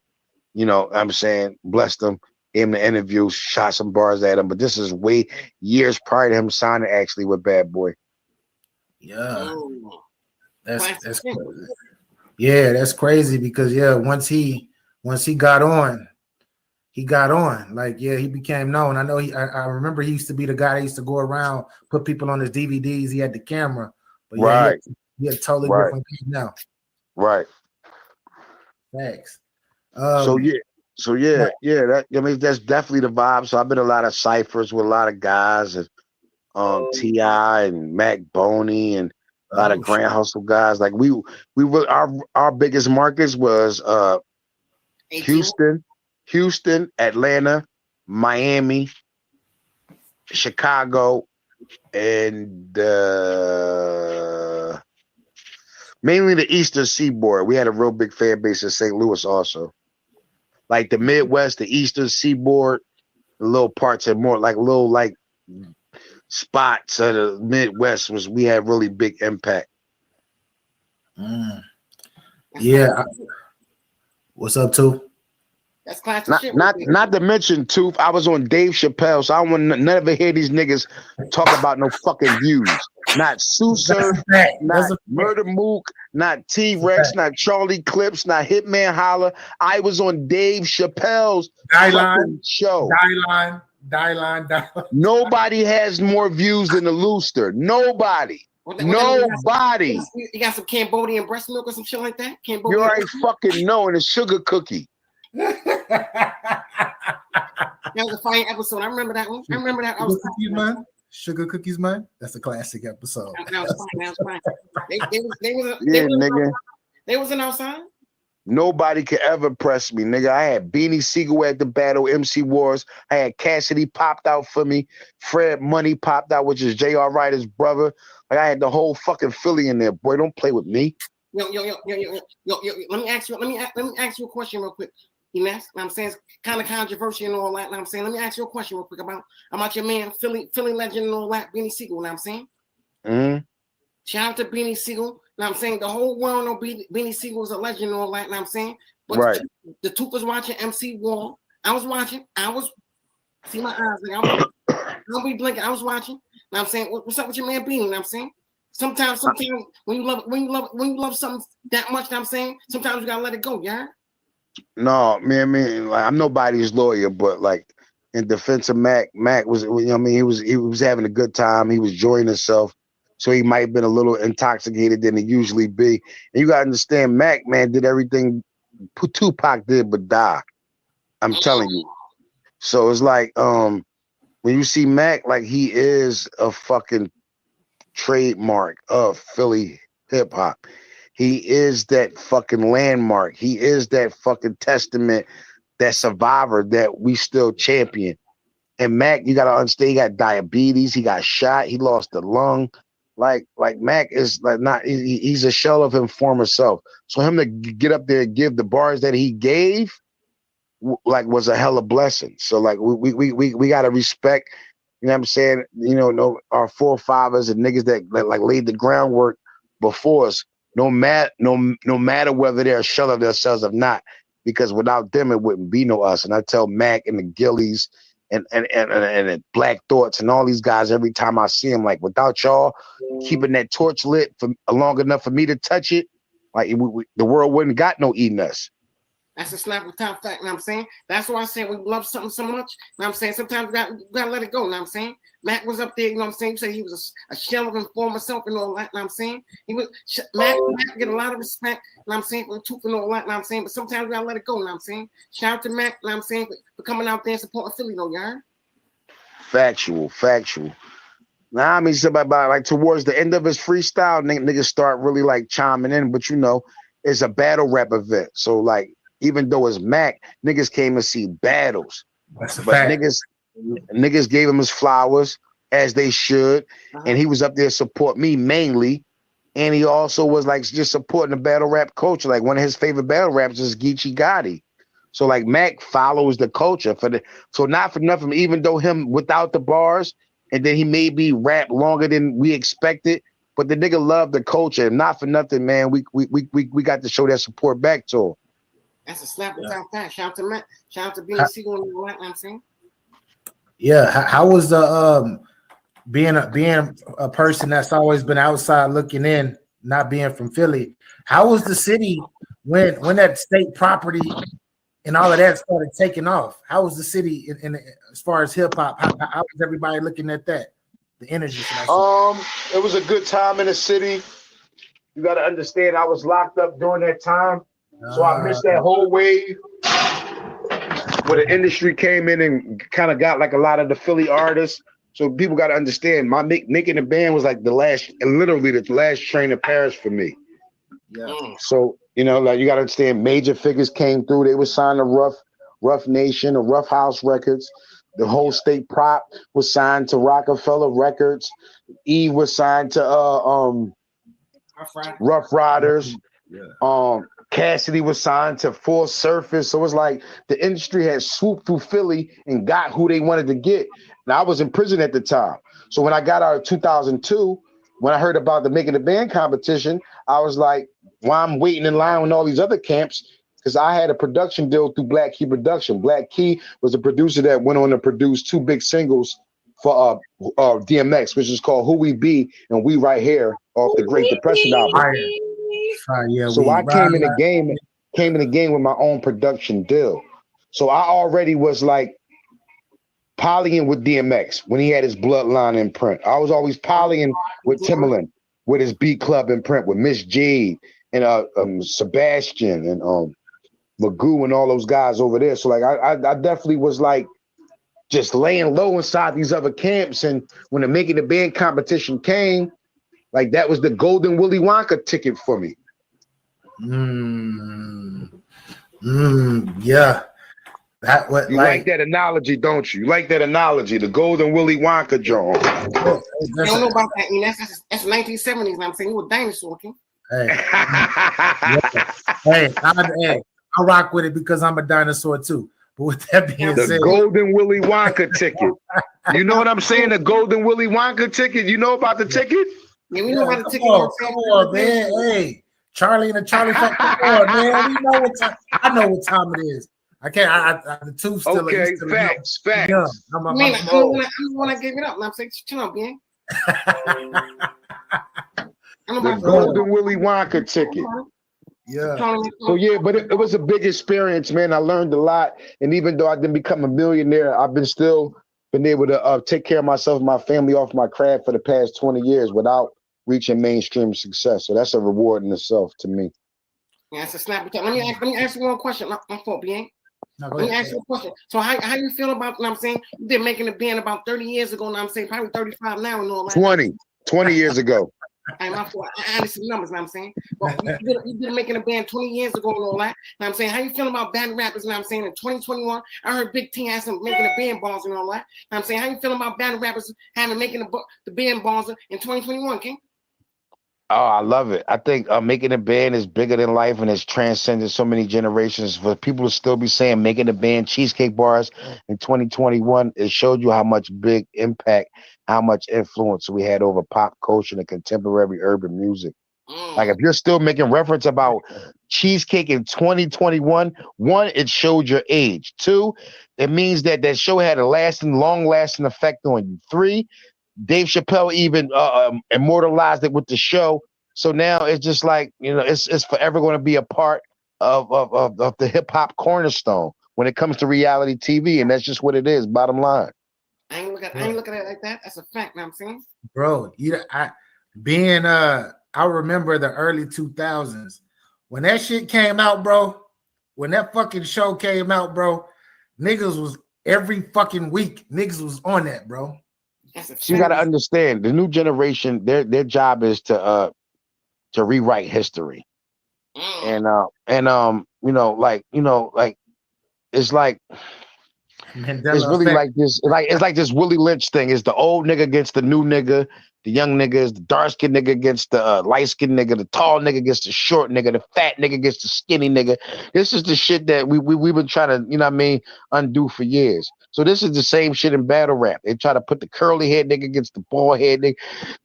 S11: I'm saying, blessed him, gave him the interview, shot some bars at him. But this is way years prior to him signing actually with Bad Boy.
S3: Yeah, that's crazy. Yeah, that's crazy because once he got on. He got on, he became known. I know I remember he used to be the guy that used to go around, put people on his DVDs. He had the camera, but
S11: right.
S3: He had totally different game now.
S11: Right.
S3: Thanks.
S11: That that's definitely the vibe. So I've been a lot of ciphers with a lot of guys, and T.I. and Mac Boney and a lot of Grand Hustle guys. Like we were our biggest markets was Houston, Atlanta, Miami, Chicago, and mainly the Eastern Seaboard. We had a real big fan base in St. Louis also. Like the Midwest, the Eastern Seaboard, the little parts and more like little spots of the Midwest we had really big impact.
S3: Yeah. What's up, Tooth?
S10: That's classic shit.
S11: Not to mention, Tooth, I was on Dave Chappelle, so I don't want to never hear these niggas talk about no fucking views. Not Sousa, not Murda Mook, not T-Rex, not Charlie Clips, not Hitman Holla. I was on Dave Chappelle's fucking show.
S3: Die-line.
S11: Nobody has more views than the Looster. Nobody. Nobody.
S10: You got some Cambodian breast milk or some shit like that?
S11: You already fucking know, and a sugar cookie.
S10: That was a fine episode. I remember that one.
S3: Sugar cookies, man. That's a classic episode.
S10: That was fine. They was an outside.
S11: Nobody could ever press me, nigga. I had Beanie Siegel at the battle, MC Wars. I had Cassidy popped out for me. Fred Money popped out, which is J.R. Ryder's brother. Like I had the whole fucking Philly in there. Boy, don't play with me.
S10: Yo. Let me ask you a question real quick. You know, I'm saying it's kind of controversial and all that. I'm saying, let me ask you a question real quick about your man, Philly legend and all that, Beanie Siegel. I'm saying.
S11: Mm-hmm.
S10: Shout out to Beanie Siegel. I'm saying the whole world know Beanie Siegel is a legend and all that. I'm saying, but
S11: right.
S10: The Tooth was watching MC Wall. I was see my eyes. Like, I'll be blinking. I was watching. I'm saying, what's up with your man Beanie? I'm saying. Sometimes when you love something that much, I'm saying, sometimes you gotta let it go, yeah.
S11: No, man, like I'm nobody's lawyer, but like in defense of Mac was, he was having a good time. He was enjoying himself. So he might have been a little intoxicated than he usually be. And you gotta understand, Mac, man, did everything Tupac did but die. I'm telling you. So it's like, when you see Mac, like he is a fucking trademark of Philly hip hop. He is that fucking landmark. He is that fucking testament, that survivor that we still champion. And Mac, you gotta understand, he got diabetes, he got shot, he lost a lung. Like Mac is like not, he's a shell of his former self. So him to get up there and give the bars that he gave, like, was a hella blessing. So like we gotta respect, you know what I'm saying, you know, our forefathers and niggas that like laid the groundwork before us, no matter whether they're a shell of themselves or not, because without them it wouldn't be no us. And I tell Mac and the Gillies and Black Thoughts and all these guys every time I see them, like, without y'all keeping that torch lit for long enough for me to touch it, like the world wouldn't got no eating us.
S10: That's a slap of top fact, you know what I'm saying? That's why I said we love something so much, you know what I'm saying? Sometimes we gotta let it go, you know what I'm saying? Mac was up there, you know what I'm saying? You said he was a shell of his former self and all that, you know what I'm saying? Mac get a lot of respect, you know what I'm saying, for the truth and all that, you know what I'm saying? But sometimes we gotta let it go, you know what I'm saying? Shout out to Mac, you know what I'm saying, for coming out there and supporting Philly, though, you heard?
S11: Factual. Now, I mean, somebody like towards the end of his freestyle, niggas start really like chiming in, but you know, it's a battle rap event. So like, even though it's Mac, niggas came to see battles.
S3: That's a
S11: but
S3: fact.
S11: niggas gave him his flowers, as they should, and he was up there to support me mainly. And he also was like just supporting the battle rap culture. Like one of his favorite battle raps is Geechee Gotti. So like Mac follows the culture so not for nothing, even though him without the bars, and then he maybe rap longer than we expected, but the nigga loved the culture. And not for nothing, man, we got to show that support back to him.
S10: That's a slap without that. Shout out to Matt. Shout out to BC on the right, I'm saying.
S3: Yeah, how was the being a person that's always been outside looking in, not being from Philly? How was the city when that state property and all of that started taking off? How was the city in as far as hip hop? How was everybody looking at that? The energy.
S11: It was a good time in the city. You got to understand, I was locked up during that time. So I missed that whole wave where the industry came in and kind of got like a lot of the Philly artists. So people got to understand, my making the band was like literally the last train to Paris for me.
S3: Yeah.
S11: So, you know, like you got to understand, major figures came through. They were signed to Rough Nation or Rough House Records. The whole state prop was signed to Rockefeller Records. Eve was signed to Rough Riders. Yeah. Cassidy was signed to Full Surface. So it's like the industry had swooped through Philly and got who they wanted to get. And I was in prison at the time. So when I got out in 2002, when I heard about the Making the Band competition, I was like, well, I'm waiting in line with all these other camps, because I had a production deal through Black Key Production. Black Key was a producer that went on to produce 2 big singles for DMX, which is called Who We Be and We Right Here off the Great Depression album. So I came in the game with my own production deal. So I already was like polying with DMX when he had his Bloodline imprint. I was always polying with Timbaland with his B Club imprint, with Miss Jade and Sebastian and Magoo and all those guys over there. So like I definitely was like just laying low inside these other camps. And when the Making the Band competition came, like that was the golden Willy Wonka ticket for me.
S3: Yeah.
S11: You like that analogy, don't you? You like that analogy, the golden Willy Wonka joint.
S10: I don't know about that. I mean, that's 1970s. I'm saying you were dinosaur, okay?
S3: Hey, I rock with it because I'm a dinosaur too. But with that being said,
S11: the golden Willy Wonka ticket. You know what I'm saying? The golden Willy Wonka ticket. You know about the ticket?
S10: Yeah, we know about the ticket.
S3: Come on, man. Hey, Charlie and the Charlie fucking board, man. We know what time. I know what time it is. I can't. The two still.
S11: Okay, facts.
S10: I mean, I don't want to give it up. I'm saying, chill out, man.
S11: The golden Willy Wonka ticket.
S3: Yeah.
S11: So yeah, but it was a big experience, man. I learned a lot, and even though I didn't become a millionaire, I've been able to take care of myself and my family off my craft for the past 20 years without reaching mainstream success. So that's a reward in itself to me.
S10: Yeah, it's a snap. Let me ask you one question. My fault, BA.
S3: No,
S10: Let me ask you a question. So how you feel about, you know what I'm saying? You've been making a band about 30 years ago, you know what I'm saying? Probably 35 now and all that.
S11: 20 years ago.
S10: I understand numbers, you know what I'm saying? But you've been making a band 20 years ago and all that. You know what I'm saying? How you feeling about battle rappers, you know what I'm saying? In 2021, I heard Big T has some making the band balls and all that. You know what I'm saying? How you feeling about battle rappers making the band balls in 2021, King?
S11: Oh, I love it. I think making a band is bigger than life and it's transcended so many generations. For people to still be saying making a band cheesecake bars in 2021, it showed you how much big impact, how much influence we had over pop culture and contemporary urban music. Like if you're still making reference about cheesecake in 2021, one, it showed your age. Two, it means that that show had a long-lasting effect on you. Three, Dave Chappelle even immortalized it with the show. So now it's just like, you know, it's forever going to be a part of the hip hop cornerstone when it comes to reality TV, and that's just what it is. Bottom line.
S10: I ain't looking at it like that. That's a fact. You know what I'm saying,
S3: bro. I remember the early 2000s when that shit came out, bro. When that fucking show came out, bro, niggas was every fucking week. Niggas was on that, bro.
S11: So you got to understand the new generation. Their job is to rewrite history, and it's like
S3: Mandela
S11: it's really
S3: effect.
S11: it's like this Willie Lynch thing. It's the old nigga against the new nigga, the young nigga is the dark skinned nigga against the light skinned nigga, the tall nigga against the short nigga, the fat nigga against the skinny nigga. This is the shit that we've been trying to, you know what I mean, undo for years. So this is the same shit in battle rap. They try to put the curly head nigga against the bald head nigga,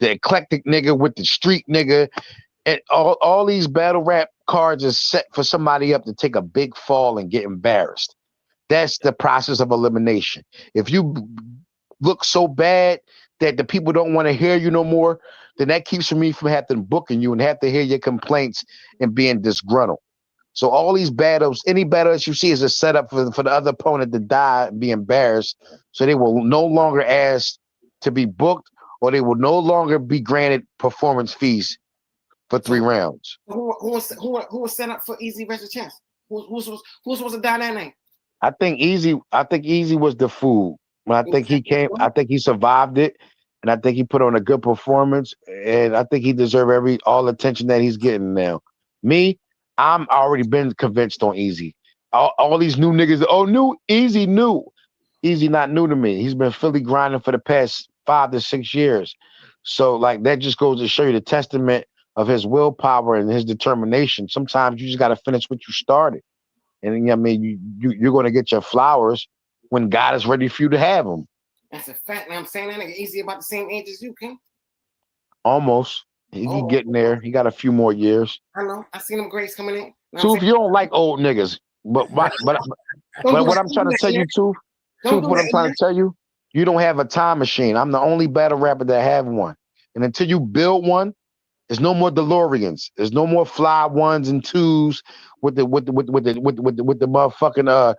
S11: the eclectic nigga with the street nigga. And all these battle rap cards are set for somebody up to take a big fall and get embarrassed. That's the process of elimination. If you look so bad that the people don't want to hear you no more, then that keeps me from having booking you and have to hear your complaints and being disgruntled. So all these battles, any battle that you see is a setup for the other opponent to die and be embarrassed. So they will no longer ask to be booked, or they will no longer be granted performance fees for 3 rounds.
S10: Who was set up for Eazy versus Chance? Who's supposed to die that night?
S11: I think Eazy was the fool. When I think he came, I think he survived it, and I think he put on a good performance, and I think he deserved all attention that he's getting now. Me, I'm already been convinced on Eazy. All these new niggas, Eazy new. Eazy not new to me. He's been Philly grinding for the past 5 to 6 years. So like that just goes to show you the testament of his willpower and his determination. Sometimes you just got to finish what you started. And you know what I mean, you're going to get your flowers when God is ready for you to have them.
S10: That's a fact. And I'm saying that nigga Eazy about the same age as you, King.
S11: Almost. He getting there. He got a few more years.
S10: I know. I seen them grades coming in.
S11: Tooth, you don't like old niggas. But what I'm trying to tell you, Tooth, what I'm trying to tell you, you don't have a time machine. I'm the only battle rapper that have one. And until you build one, there's no more DeLoreans. There's no more fly 1s and 2s with the motherfucking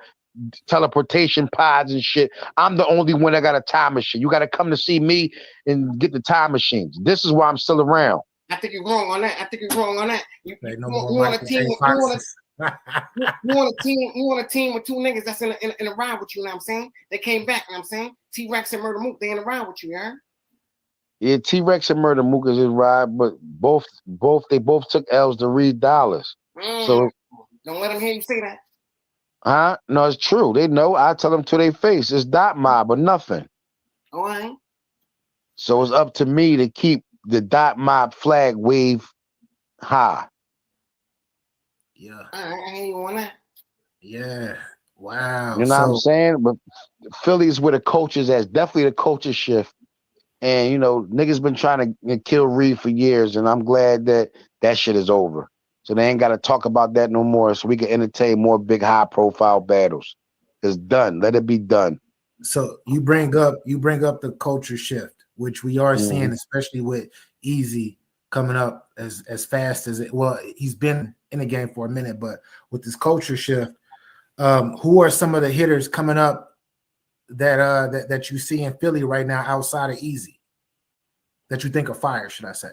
S11: teleportation pods and shit. I'm the only one that got a time machine. You got to come to see me and get the time machines. This is why I'm still around.
S10: I think you're wrong on that. You want a team with 2 niggas that's in a ride with you. You know what I'm saying? They came back. You know what I'm saying? T-Rex and Murda Mook, they in a ride with you, yeah?
S11: Yeah, T-Rex and Murda Mook is his ride, but they both took L's to read dollars. So
S10: don't let them hear you say that.
S11: Huh? No, it's true. They know. I tell them to their face. It's dot mob or nothing.
S10: All right.
S11: So it's up to me to keep the dot mob flag wave high.
S3: Yeah.
S10: I hear you on that.
S3: Yeah. Wow.
S11: You know what I'm saying? But Philly is where the coaches at. Definitely the culture shift. And, you know, niggas been trying to kill Reed for years, and I'm glad that shit is over. So they ain't got to talk about that no more, so we can entertain more big, high-profile battles. It's done. Let it be done.
S3: So you bring up the culture shift, which we are seeing, especially with Eazy coming up as fast as it. Well, he's been in the game for a minute, but with this culture shift, who are some of the hitters coming up that you see in Philly right now outside of Eazy that you think are fire, should I say?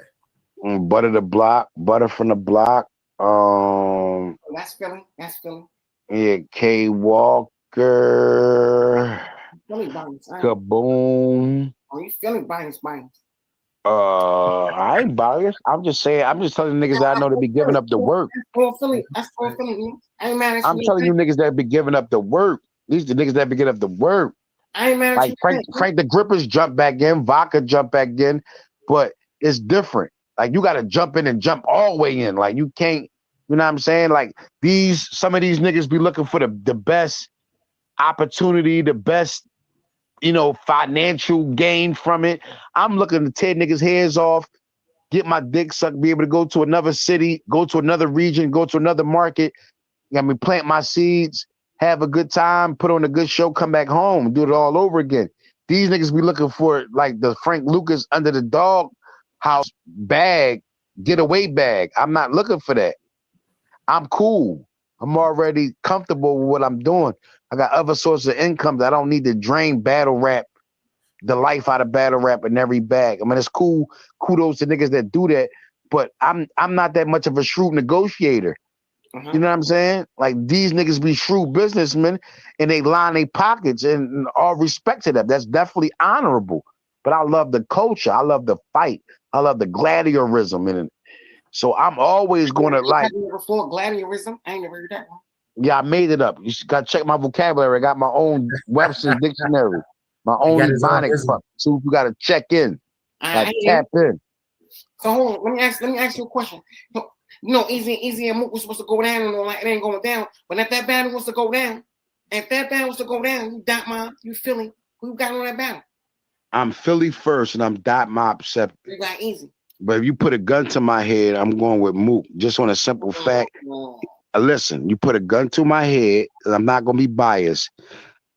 S11: Butter the block, butter from the block.
S10: That's Philly. That's Philly.
S11: Yeah, K Walker.
S10: Philly bias.
S11: Kaboom.
S10: Oh, you Philly bias.
S11: I ain't biased. I'm just saying. I'm just telling niggas that I know to be giving up the work.
S10: That's Philly. That's all Philly. I ain't mad at you.
S11: I'm telling you niggas that be giving up the work. These the niggas that be giving up the work.
S10: I ain't mad at
S11: Like
S10: you.
S11: Frank the Grippers jump back in, Vodka jump back in, but it's different. Like you got to jump in and jump all the way in. Like you can't. You know what I'm saying? Like some of these niggas be looking for the best opportunity, the best, financial gain from it. I'm looking to tear niggas' heads off, get my dick sucked, be able to go to another city, go to another region, go to another market. Plant my seeds, have a good time, put on a good show, come back home, do it all over again. These niggas be looking for like the Frank Lucas under the dog house bag, getaway bag. I'm not looking for that. I'm cool. I'm already comfortable with what I'm doing. I got other sources of income that I don't need to drain battle rap, the life out of battle rap in every bag. I mean, it's cool. Kudos to niggas that do that, but I'm not that much of a shrewd negotiator. You know what I'm saying? Like these niggas be shrewd businessmen and they line their pockets, and all respect to them. That's definitely honorable. But I love the culture. I love the fight. I love the gladiatorism in it. So I'm always going to like.
S10: Before gladiatorism, I ain't never heard that one.
S11: Yeah, I made it up. You got to check my vocabulary. I got my own Webster's dictionary, my own Ebonic. So you got to check in, like tap in.
S10: So hold on. Let me ask you a question. Eazy and Mook was supposed to go down and all that. It ain't going down. But if that battle was to go down, you Dot Mob, you Philly. Who you got on that battle?
S11: I'm Philly first, and I'm Dot Mob second.
S10: You got Eazy.
S11: But if you put a gun to my head, I'm going with Mook. Just on a simple fact. Listen, you put a gun to my head, and I'm not going to be biased.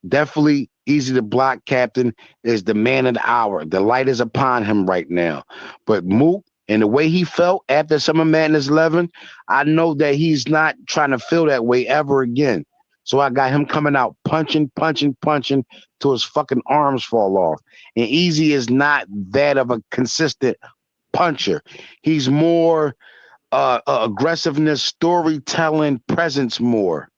S11: Definitely Eazy the block captain is the man of the hour. The light is upon him right now. But Mook, and the way he felt after Summer Madness 11, I know that he's not trying to feel that way ever again. So I got him coming out punching till his fucking arms fall off. And Eazy is not that of a consistent puncher. He's more aggressiveness, storytelling, presence more.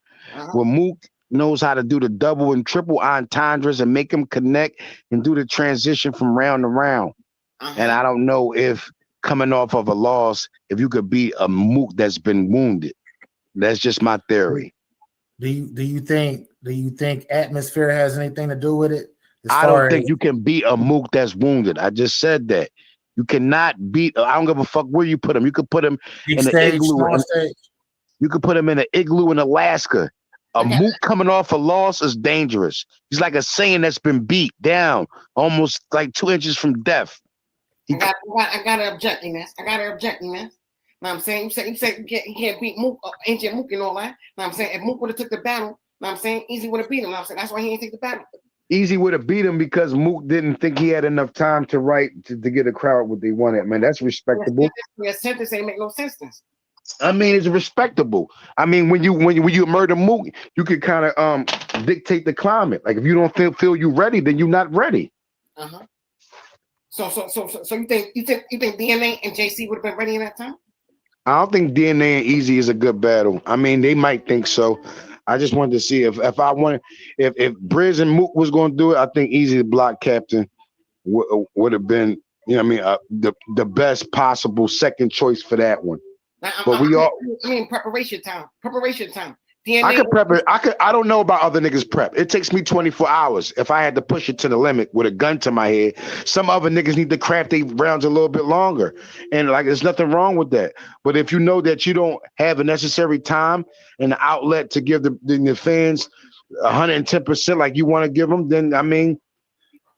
S11: Where Mook knows how to do the double and triple entendres and make him connect and do the transition from round to round. And I don't know if coming off of a loss, if you could beat a Mook that's been wounded. That's just my theory.
S3: Do you think atmosphere has anything to do with it?
S11: I don't think you can beat a Mook that's wounded. I just said that. You cannot beat. I don't give a fuck where you put him. You could put him in an igloo. You could put him in an igloo in Alaska. A Mook coming off a loss is dangerous. He's like a Saiyan that's been beat down, almost like 2 inches from death.
S10: I gotta object in this. Know what I'm saying? You said you can't beat Mook, ancient Mook and all that. Know what I'm saying? If Mook would have took the battle, know what I'm saying? Eazy would have beat him. Know what I'm saying? That's why he didn't take the battle.
S11: Eazy would have beat him because Mook didn't think he had enough time to write to get a crowd what they wanted. Man, that's respectable.
S10: Your sentence ain't make no sense.
S11: I mean, it's respectable. I mean, when you Murda Mook, you could kind of dictate the climate. Like if you don't feel you ready, then you're not ready.
S10: So you think DNA and JC would have been ready in that time?
S11: I don't think DNA and Eazy is a good battle. I mean, they might think so. I just wanted to see if Briz and Mook was going to do it. I think Eazy the block captain would have been, the best possible second choice for that one. But
S10: preparation time.
S11: DNA. I could prep it. I don't know about other niggas prep. It takes me 24 hours if I had to push it to the limit with a gun to my head. Some other niggas need to craft their rounds a little bit longer. And like there's nothing wrong with that. But if you know that you don't have the necessary time and the outlet to give the fans 110% like you want to give them, then I mean,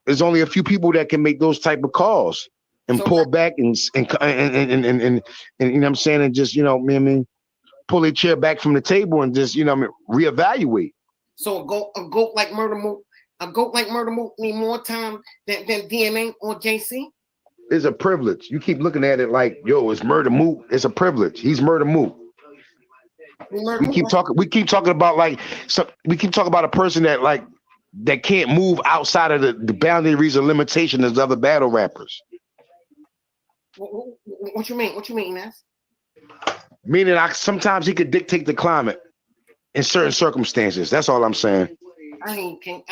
S11: there's only a few people that can make those type of calls and pull back and you know what I'm saying, and just pull a chair back from the table and just reevaluate.
S10: So a goat like Murda Mook need more time than DNA or JC?
S11: It's a privilege. You keep looking at it like, yo, it's Murda Mook. It's a privilege. He's Murda Mook. We keep talking about a person that can't move outside of the boundaries or limitations of other battle rappers.
S10: What you mean? What you mean, Ness?
S11: Meaning, sometimes he could dictate the climate in certain circumstances. That's all I'm saying.
S10: I ain't king.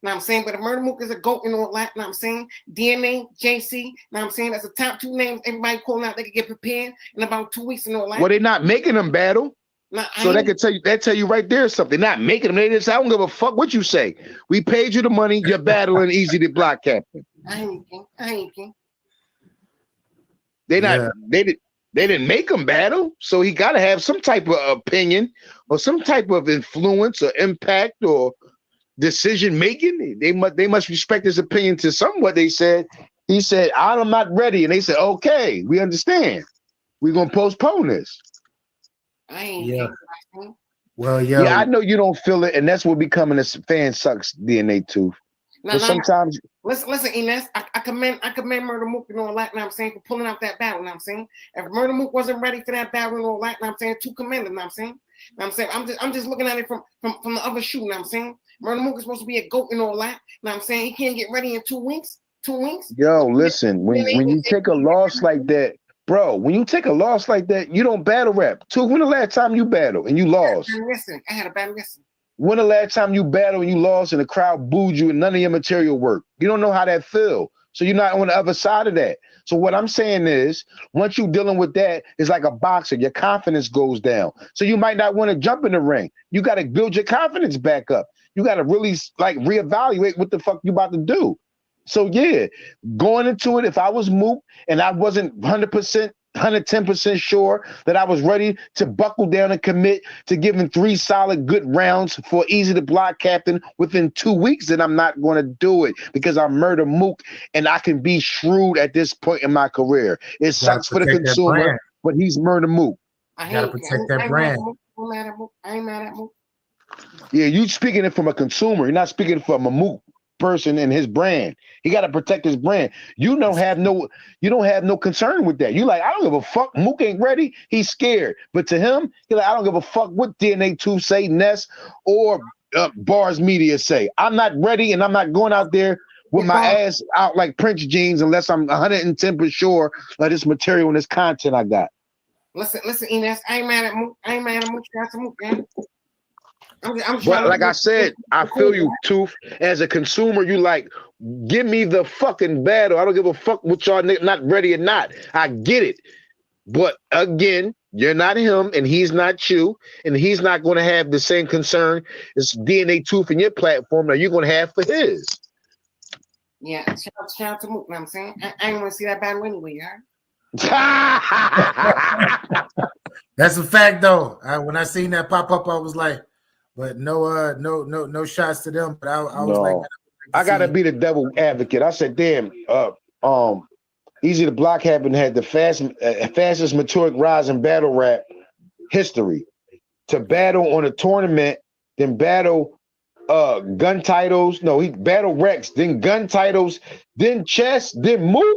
S10: Now I'm saying, but if Murda Mook is a GOAT and all that, now I'm saying DNA, JC, now I'm saying that's the top 2 names everybody calling out. They can get prepared in about 2 weeks and all that.
S11: Well, they're not making them battle. So that could tell you right there something. Not making them. They just say, I don't give a fuck what you say. We paid you the money. You're battling Eazy the Block Captain.
S10: I ain't king.
S11: They didn't make him battle, so he got to have some type of opinion or some type of influence or impact or decision making. They must respect his opinion to somewhat. They said, he said, I'm not ready, and they said, okay, we understand. We're gonna postpone this.
S10: Yeah.
S3: Well,
S11: yeah, I know you don't feel it, and that's what becoming a fan sucks. DNA too. But sometimes.
S10: Listen, Ines, I commend Murda Mook and all that, and I'm saying, for pulling out that battle, and I'm saying, if Murda Mook wasn't ready for that battle and all that, and I'm saying, to commend him, and I'm saying, I'm just looking at it from the other shoe, and I'm saying, Murda Mook is supposed to be a GOAT and all that, and I'm saying, he can't get ready in 2 weeks. 2 weeks.
S11: Yo, listen, when you take a loss like that, bro, when you take a loss like that, you don't battle rap. When the last time you battled and you lost?
S10: I had a bad listen.
S11: When the last time you battled and you lost and the crowd booed you and none of your material worked? You don't know how that feel. So you're not on the other side of that. So what I'm saying is, once you're dealing with that, it's like a boxer. Your confidence goes down. So you might not want to jump in the ring. You got to build your confidence back up. You got to really like reevaluate what the fuck you about to do. So yeah, going into it, if I was Mook and I wasn't 100%, 110% sure that I was ready to buckle down and commit to giving 3 solid good rounds for Eazy the Block Captain within 2 weeks, then I'm not going to do it because I'm Murda Mook and I can be shrewd at this point in my career. It sucks for the consumer, but he's Murda Mook.
S3: You gotta protect that brand.
S10: I ain't mad at Mook.
S11: Yeah, you speaking it from a consumer. You're not speaking from a Mook person and his brand. He got to protect his brand. You don't have no concern with that. You like, I don't give a fuck. Mook ain't ready. He's scared. But to him, he's like, I don't give a fuck what DNA 2 say, Ness, or Bars Media say. I'm not ready, and I'm not going out there with my ass out like Prince jeans unless I'm 110% sure of this material and this content I got.
S10: Listen, Ines, I ain't mad at Mook. I ain't mad at Mook. That's Mook, man.
S11: But like I said, I feel you, Tooth. As a consumer, you like, give me the fucking battle. I don't give a fuck what y'all not ready or not. I get it. But again, you're not him and he's not you. And he's not going to have the same concern as DNA Tooth in your platform that you're going to have for his.
S10: Yeah, shout out to Mook, you know what I'm saying? I ain't want to see that battle anyway, you heard?
S3: That's a fact, though. When I seen that pop up, I was like, but no shots to them. But I was like,
S11: I gotta be the devil advocate. I said, damn, Eazy the Block Captain had the fastest meteoric rise in battle rap history. To battle on a tournament, then battle gun titles. No, he battled Rex, then gun titles, then chess, then Mook.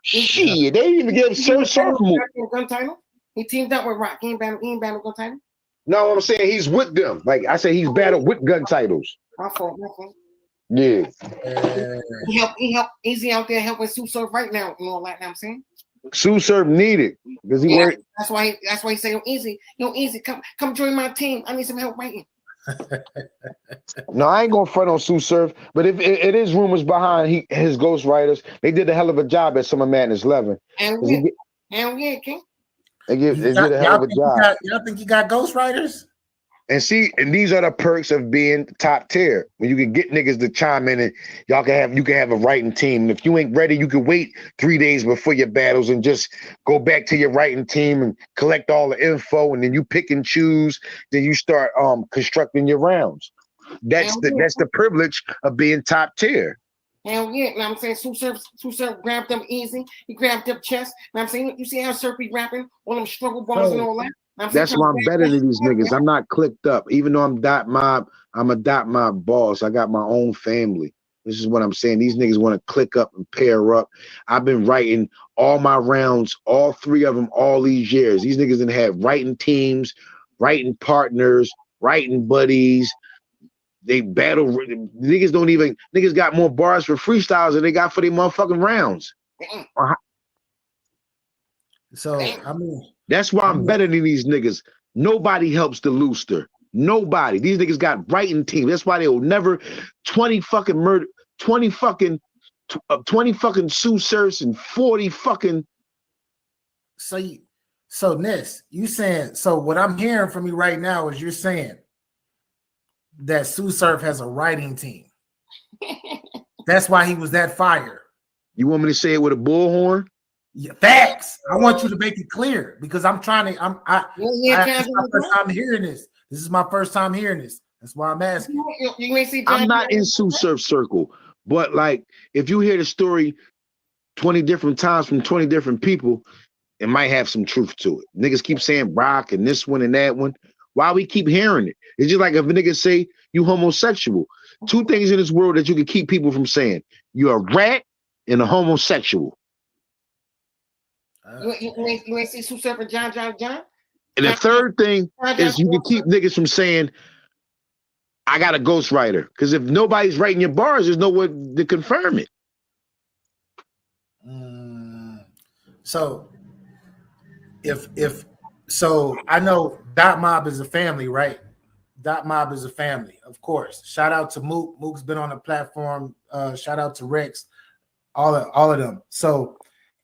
S11: Shit, they didn't even give Sir Surf Mook.
S10: Gun title? He teamed up with Rock. He ain't battled gun title.
S11: No, I'm saying he's with them. Like I said, he's battled with gun titles.
S10: My fault.
S11: Yeah.
S10: He helped Eazy out there helping Sue Surf right now and all that. You know what I'm saying?
S11: Sue Surf needed because he worked.
S10: That's why he said, Eazy, come join my team. I need some help writing.
S11: No, I ain't gonna front on Sue Surf, but if it is rumors behind his ghostwriters, they did a hell of a job at Summer Madness 11.
S10: And yeah, King.
S11: They did a hell of a job.
S3: Y'all think you got ghostwriters?
S11: And these are the perks of being top tier. When you can get niggas to chime in and you can have a writing team. And if you ain't ready, you can wait 3 days before your battles and just go back to your writing team and collect all the info, and then you pick and choose. Then you start constructing your rounds. That's the privilege of being top tier.
S10: Hell yeah, you know what I'm saying? Sue Surf grabbed them Eazy. He grabbed up chest. You know what I'm saying? You see how Surf be rapping? All them struggle bars and all that?
S11: That's why I'm better than these niggas. I'm not clicked up. Even though I'm a dot mob boss. I got my own family. This is what I'm saying. These niggas want to click up and pair up. I've been writing all my rounds, all 3 of them, all these years. These niggas didn't have writing teams, writing partners, writing buddies. They battle. Niggas got more bars for freestyles than they got for their motherfucking rounds.
S3: So I mean,
S11: that's why I'm better than these niggas. Nobody helps the Looster. Nobody. These niggas got writing teams. That's why they will never 20 fucking murder, 20 fucking Sue Surfs and 40 fucking.
S3: So Ness, you saying, so what I'm hearing from you right now is you're saying that Sue Surf has a writing team. That's why he was that fire.
S11: You want me to say it with a bullhorn?
S3: Yeah, facts. I want you to make it clear because I'm trying to. This is my first time hearing this. This is my first time hearing this. That's why I'm asking.
S11: I'm not in Sue Surf circle, but like if you hear the story 20 different times from 20 different people, it might have some truth to it. Niggas keep saying Brock and this one and that one. Why we keep hearing it? It's just like if a nigga say you homosexual. Two things in this world that you can keep people from saying: you're a rat and a homosexual.
S10: You ain't see Sue Surf and John.
S11: And the third thing is you can keep niggas from saying, I got a ghostwriter. Because if nobody's writing your bars, there's no way to confirm it.
S3: So so I know Dot Mob is a family, right? Dot Mob is a family, of course. Shout out to Mook. Mook's been on the platform. Shout out to Rex, all of them. So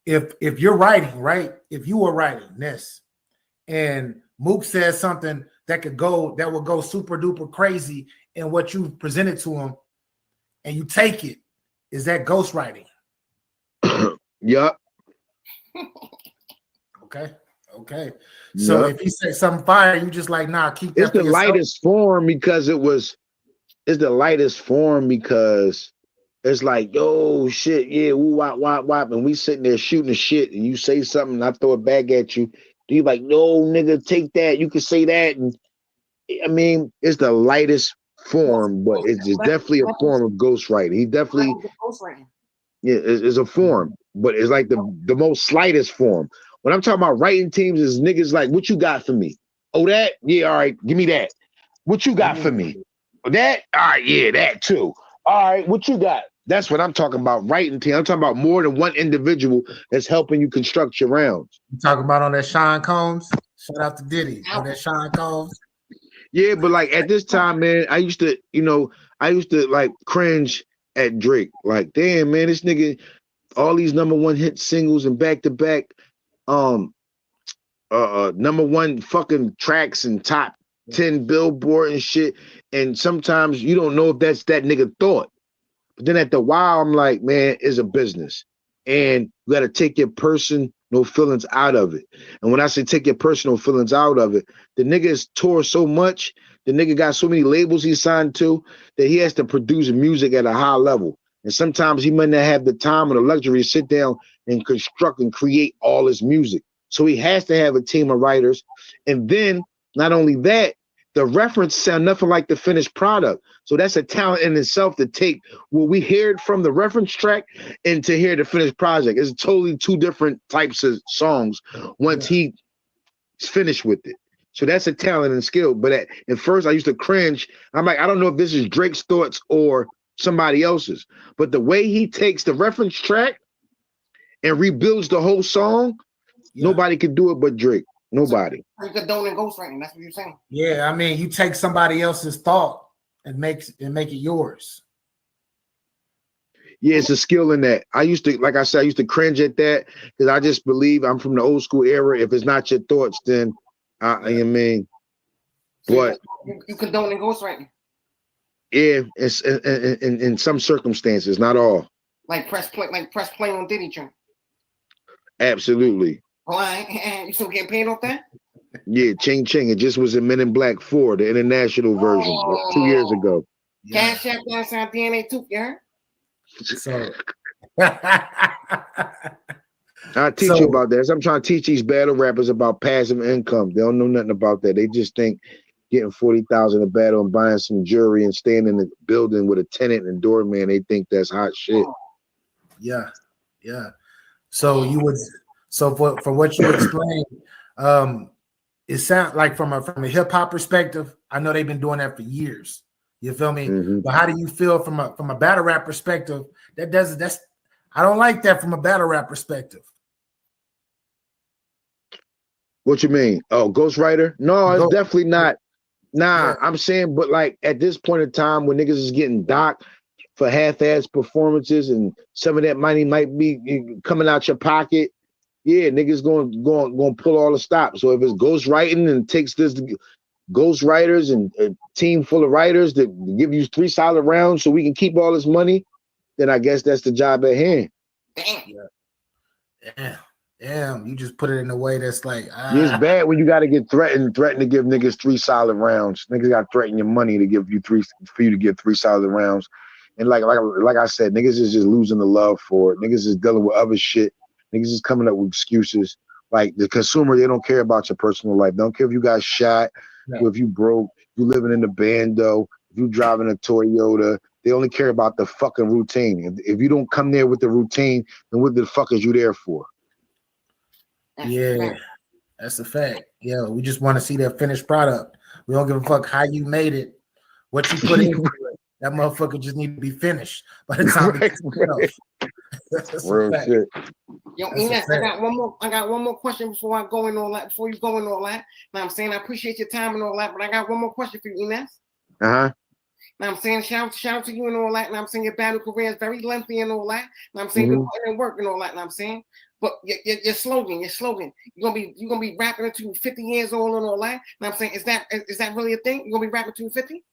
S3: if you're writing, right? If you were writing this and Mook says something that will go super duper crazy in what you presented to him and you take it, is that ghostwriting?
S11: Yup.
S3: Okay. So if he said something fire, you just like, nah, keep that.
S11: It's the lightest form because it's like, yo, shit, yeah, woo, wop, wop, wop, and we sitting there shooting the shit, and you say something, and I throw it back at you. You like, no, nigga, take that. You can say that, and I mean, it's the lightest form, but it's definitely a form of ghostwriting. He definitely, it's a form, but it's like the most slightest form. When I'm talking about writing teams, is niggas like, what you got for me? Oh, that? Yeah, all right, give me that. What you got for me? That? All right, yeah, that too. All right, what you got? That's what I'm talking about, writing team. I'm talking about more than one individual that's helping you construct your rounds.
S3: You talking about on that Sean Combs? Shout out to Diddy on that Sean Combs.
S11: Yeah, but like at this time, man, I used to like cringe at Drake. Like, damn, man, this nigga, all these #1 hit singles and back-to-back #1 fucking tracks and top 10 Billboard and shit. And sometimes you don't know if that's that nigga thought. But then at the while, I'm like, man, it's a business. And you got to take your personal feelings out of it. And when I say take your personal feelings out of it, the nigga is toured so much, the nigga got so many labels he signed to that he has to produce music at a high level. And sometimes he might not have the time or the luxury to sit down and construct and create all his music. So he has to have a team of writers. And then not only that, the reference sound nothing like the finished product. So that's a talent in itself to take what we heard from the reference track and to hear the finished project. It's totally two different types of songs once he's finished with it. So that's a talent and skill. But at first I used to cringe. I'm like, I don't know if this is Drake's thoughts or somebody else's. But the way he takes the reference track and rebuilds the whole song, nobody could do it but Drake. Nobody.
S10: You condoning ghostwriting. That's what you're saying.
S3: Yeah, I mean, you take somebody else's thought and make it yours.
S11: Yeah, it's a skill in that. I used to, like I said, I used to cringe at that because I just believe I'm from the old school era. If it's not your thoughts, then I mean, what?
S10: You condoning ghostwriting?
S11: Yeah, it's in some circumstances, not all.
S10: Like press play on Diddy track.
S11: Absolutely.
S10: Why? You still getting paid off that?
S11: Yeah, ching ching. It just was in Men in Black 4, the international version, 2 years ago.
S10: Cash App outside DNA too, you heard?
S3: So
S11: I teach you about that. So I'm trying to teach these battle rappers about passive income. They don't know nothing about that. They just think getting 40,000 a battle and buying some jewelry and staying in the building with a tenant and doorman, they think that's hot shit.
S3: Yeah. So you would. So for what you explained, it sounds like from a hip hop perspective. I know they've been doing that for years. You feel me? Mm-hmm. But how do you feel from a battle rap perspective? I don't like that from a battle rap perspective.
S11: What you mean? Oh, Ghostwriter? No, it's definitely not. Nah, I'm saying, but like at this point in time when niggas is getting docked for half-ass performances and some of that money might be coming out your pocket, yeah, niggas going pull all the stops. So if it's ghostwriting and takes this ghostwriters and a team full of writers that give you 3 solid rounds so we can keep all this money, then I guess that's the job at hand.
S3: Damn, you just put it in a way that's like
S11: Yeah, it's bad when you got to get threatened to give niggas 3 solid rounds. Niggas got to threaten your money to give you for you to get 3 solid rounds. And like I said, niggas is just losing the love for it. Niggas is dealing with other shit. Niggas is coming up with excuses. Like the consumer, they don't care about your personal life. They don't care if you got shot, if you broke, you living in the bando, if you driving a Toyota. They only care about the fucking routine. If you don't come there with the routine, then what the fuck is you there for?
S3: Yeah, that's a fact. Yeah, we just want to see that finished product. We don't give a fuck how you made it, what you put into it. That motherfucker just need to be finished by the time that's
S11: real shit.
S10: Yo, Ines, I got one more question before I go in all that. Before you go in all that, now I'm saying I appreciate your time and all that, but I got one more question for you, Ines.
S11: Uh-huh.
S10: Now I'm saying shout out to you and all that. Now I'm saying your battle career is very lengthy and all that. Now I'm saying you're putting in work and all that. Now I'm saying, but your slogan, you're gonna be rapping until 50 years old and all that. Now I'm saying, is that really a thing? You're gonna be rapping until 50?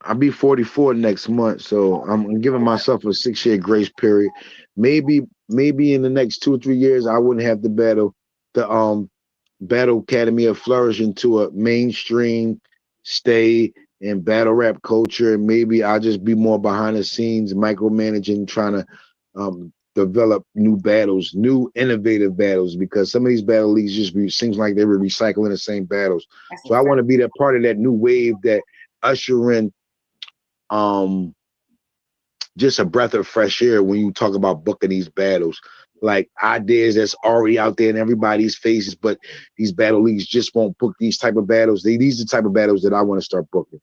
S11: I'll be 44 next month, so I'm giving myself a 6-year grace period. Maybe in the next 2 or 3 years, I wouldn't have to battle the Battle Academy of Flourish into a mainstream stay in battle rap culture, and maybe I'll just be more behind the scenes, micromanaging, trying to develop new battles, new innovative battles, because some of these battle leagues seems like they were recycling the same battles. So I want to be that part of that new wave that usher in just a breath of fresh air when you talk about booking these battles, like ideas that's already out there in everybody's faces, but these battle leagues just won't book these type of battles. These are the type of battles that I want to start booking.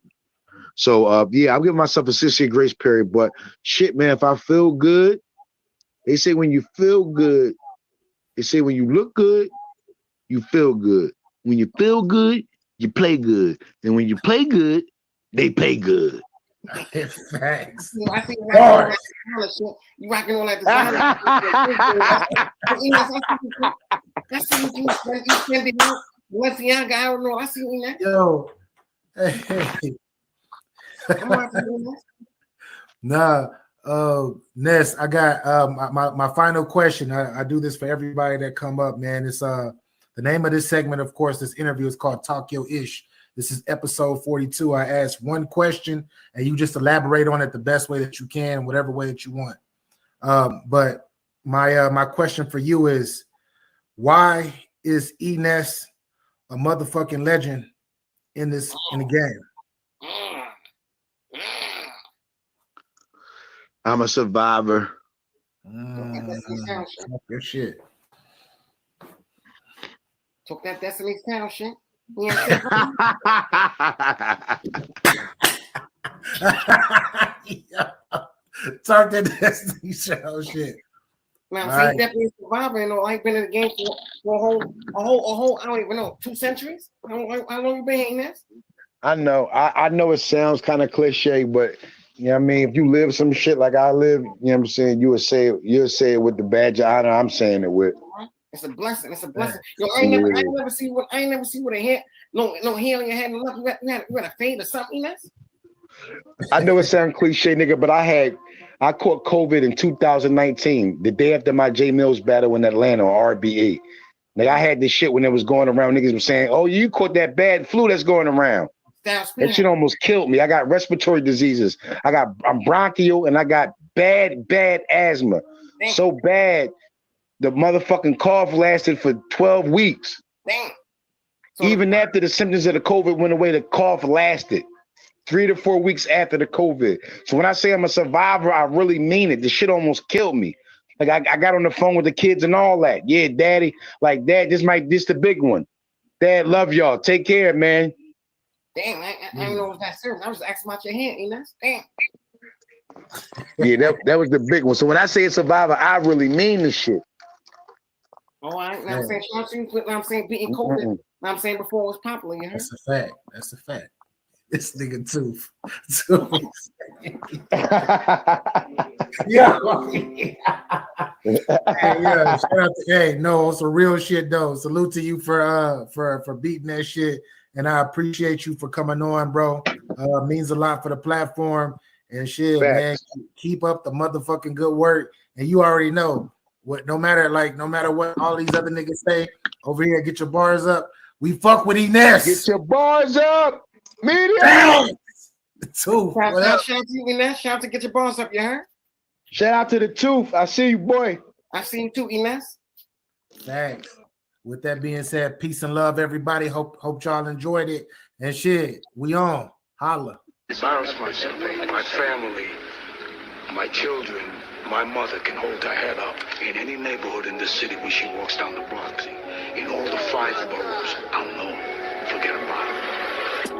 S11: So yeah, I'm giving myself a 6-year grace period, but shit, man, if I feel good, they say when you feel good, they say when you look good, you feel good. When you feel good, you play good. And when you play good, they pay good.
S3: Thanks.
S10: You rocking all that designer. I see you spend it out. Balenciaga, I don't know. I see you in that.
S3: Yo, hey. Nah, Ness, I got my final question. I do this for everybody that come up, man. It's the name of this segment, of course, this interview is called Talk Your Ish. This is episode 42. I ask one question and you just elaborate on it the best way that you can, whatever way that you want. But my question for you is, why is Ines a motherfucking legend in the game?
S11: I'm a survivor.
S3: Your shit.
S10: Took that Destiny's Child shit.
S3: Talk that Destiny's Child shit.
S10: Now, I'm definitely a survivor, and I've been in the game for a whole, I don't even know, 2 centuries? How long you been hating this?
S11: I know. I know it sounds kind of cliche, but you know what I mean? If you live some shit like I live, you know what I'm saying, you'll say it with the badge of honor I'm saying it with.
S10: It's a blessing. It's a blessing. Yo, I ain't never see what a hair, no hair on your head. You had a fade or something, else?
S11: I know it sounds cliche, nigga, but I caught COVID in 2019, the day after my J Mills battle in Atlanta on RBE. Like I had this shit when it was going around. Niggas were saying, "Oh, you caught that bad flu that's going around." That shit almost killed me. I got respiratory diseases. I'm bronchial and I got bad asthma. Damn. So bad, the motherfucking cough lasted for 12 weeks.
S10: Damn. So
S11: even after the symptoms of the COVID went away, the cough lasted 3 to 4 weeks after the COVID. So when I say I'm a survivor, I really mean it. The shit almost killed me. Like I got on the phone with the kids and all that. Yeah, daddy, like dad, this the big one. Dad, love y'all. Take care, man.
S10: Damn, I didn't know it was that serious. I was asking about your hand, you know? Damn.
S11: Yeah, that was the big one. So when I say a survivor, I really mean the shit.
S10: All right, now I'm saying, shout out to you, now I'm saying, beating COVID, now I'm saying, before it was popular, you heard?
S3: That's a fact. That's a fact. This nigga Tooth. Yeah. Yeah, shout out to, hey, no, it's a real shit though. Salute to you for beating that shit. And I appreciate you for coming on, bro. Means a lot for the platform. And shit, man, keep up the motherfucking good work. And you already know what, no matter what all these other niggas say over here, get your bars up. We fuck with Ines.
S11: Get your bars up. Media.
S3: Tooth.
S10: Shout out to you, Ines. Shout out to Get Your Bars Up, you heard?
S11: Shout out to the Tooth. I see you, boy.
S10: I see you too, Ines.
S3: Thanks. With that being said, peace and love, everybody. Hope y'all enjoyed it. And shit, we on. Holla.
S6: Embarrass myself, my family, my children, my mother can hold her head up in any neighborhood in the city when she walks down the block. In all the 5 boroughs, I'm known. Forget about it.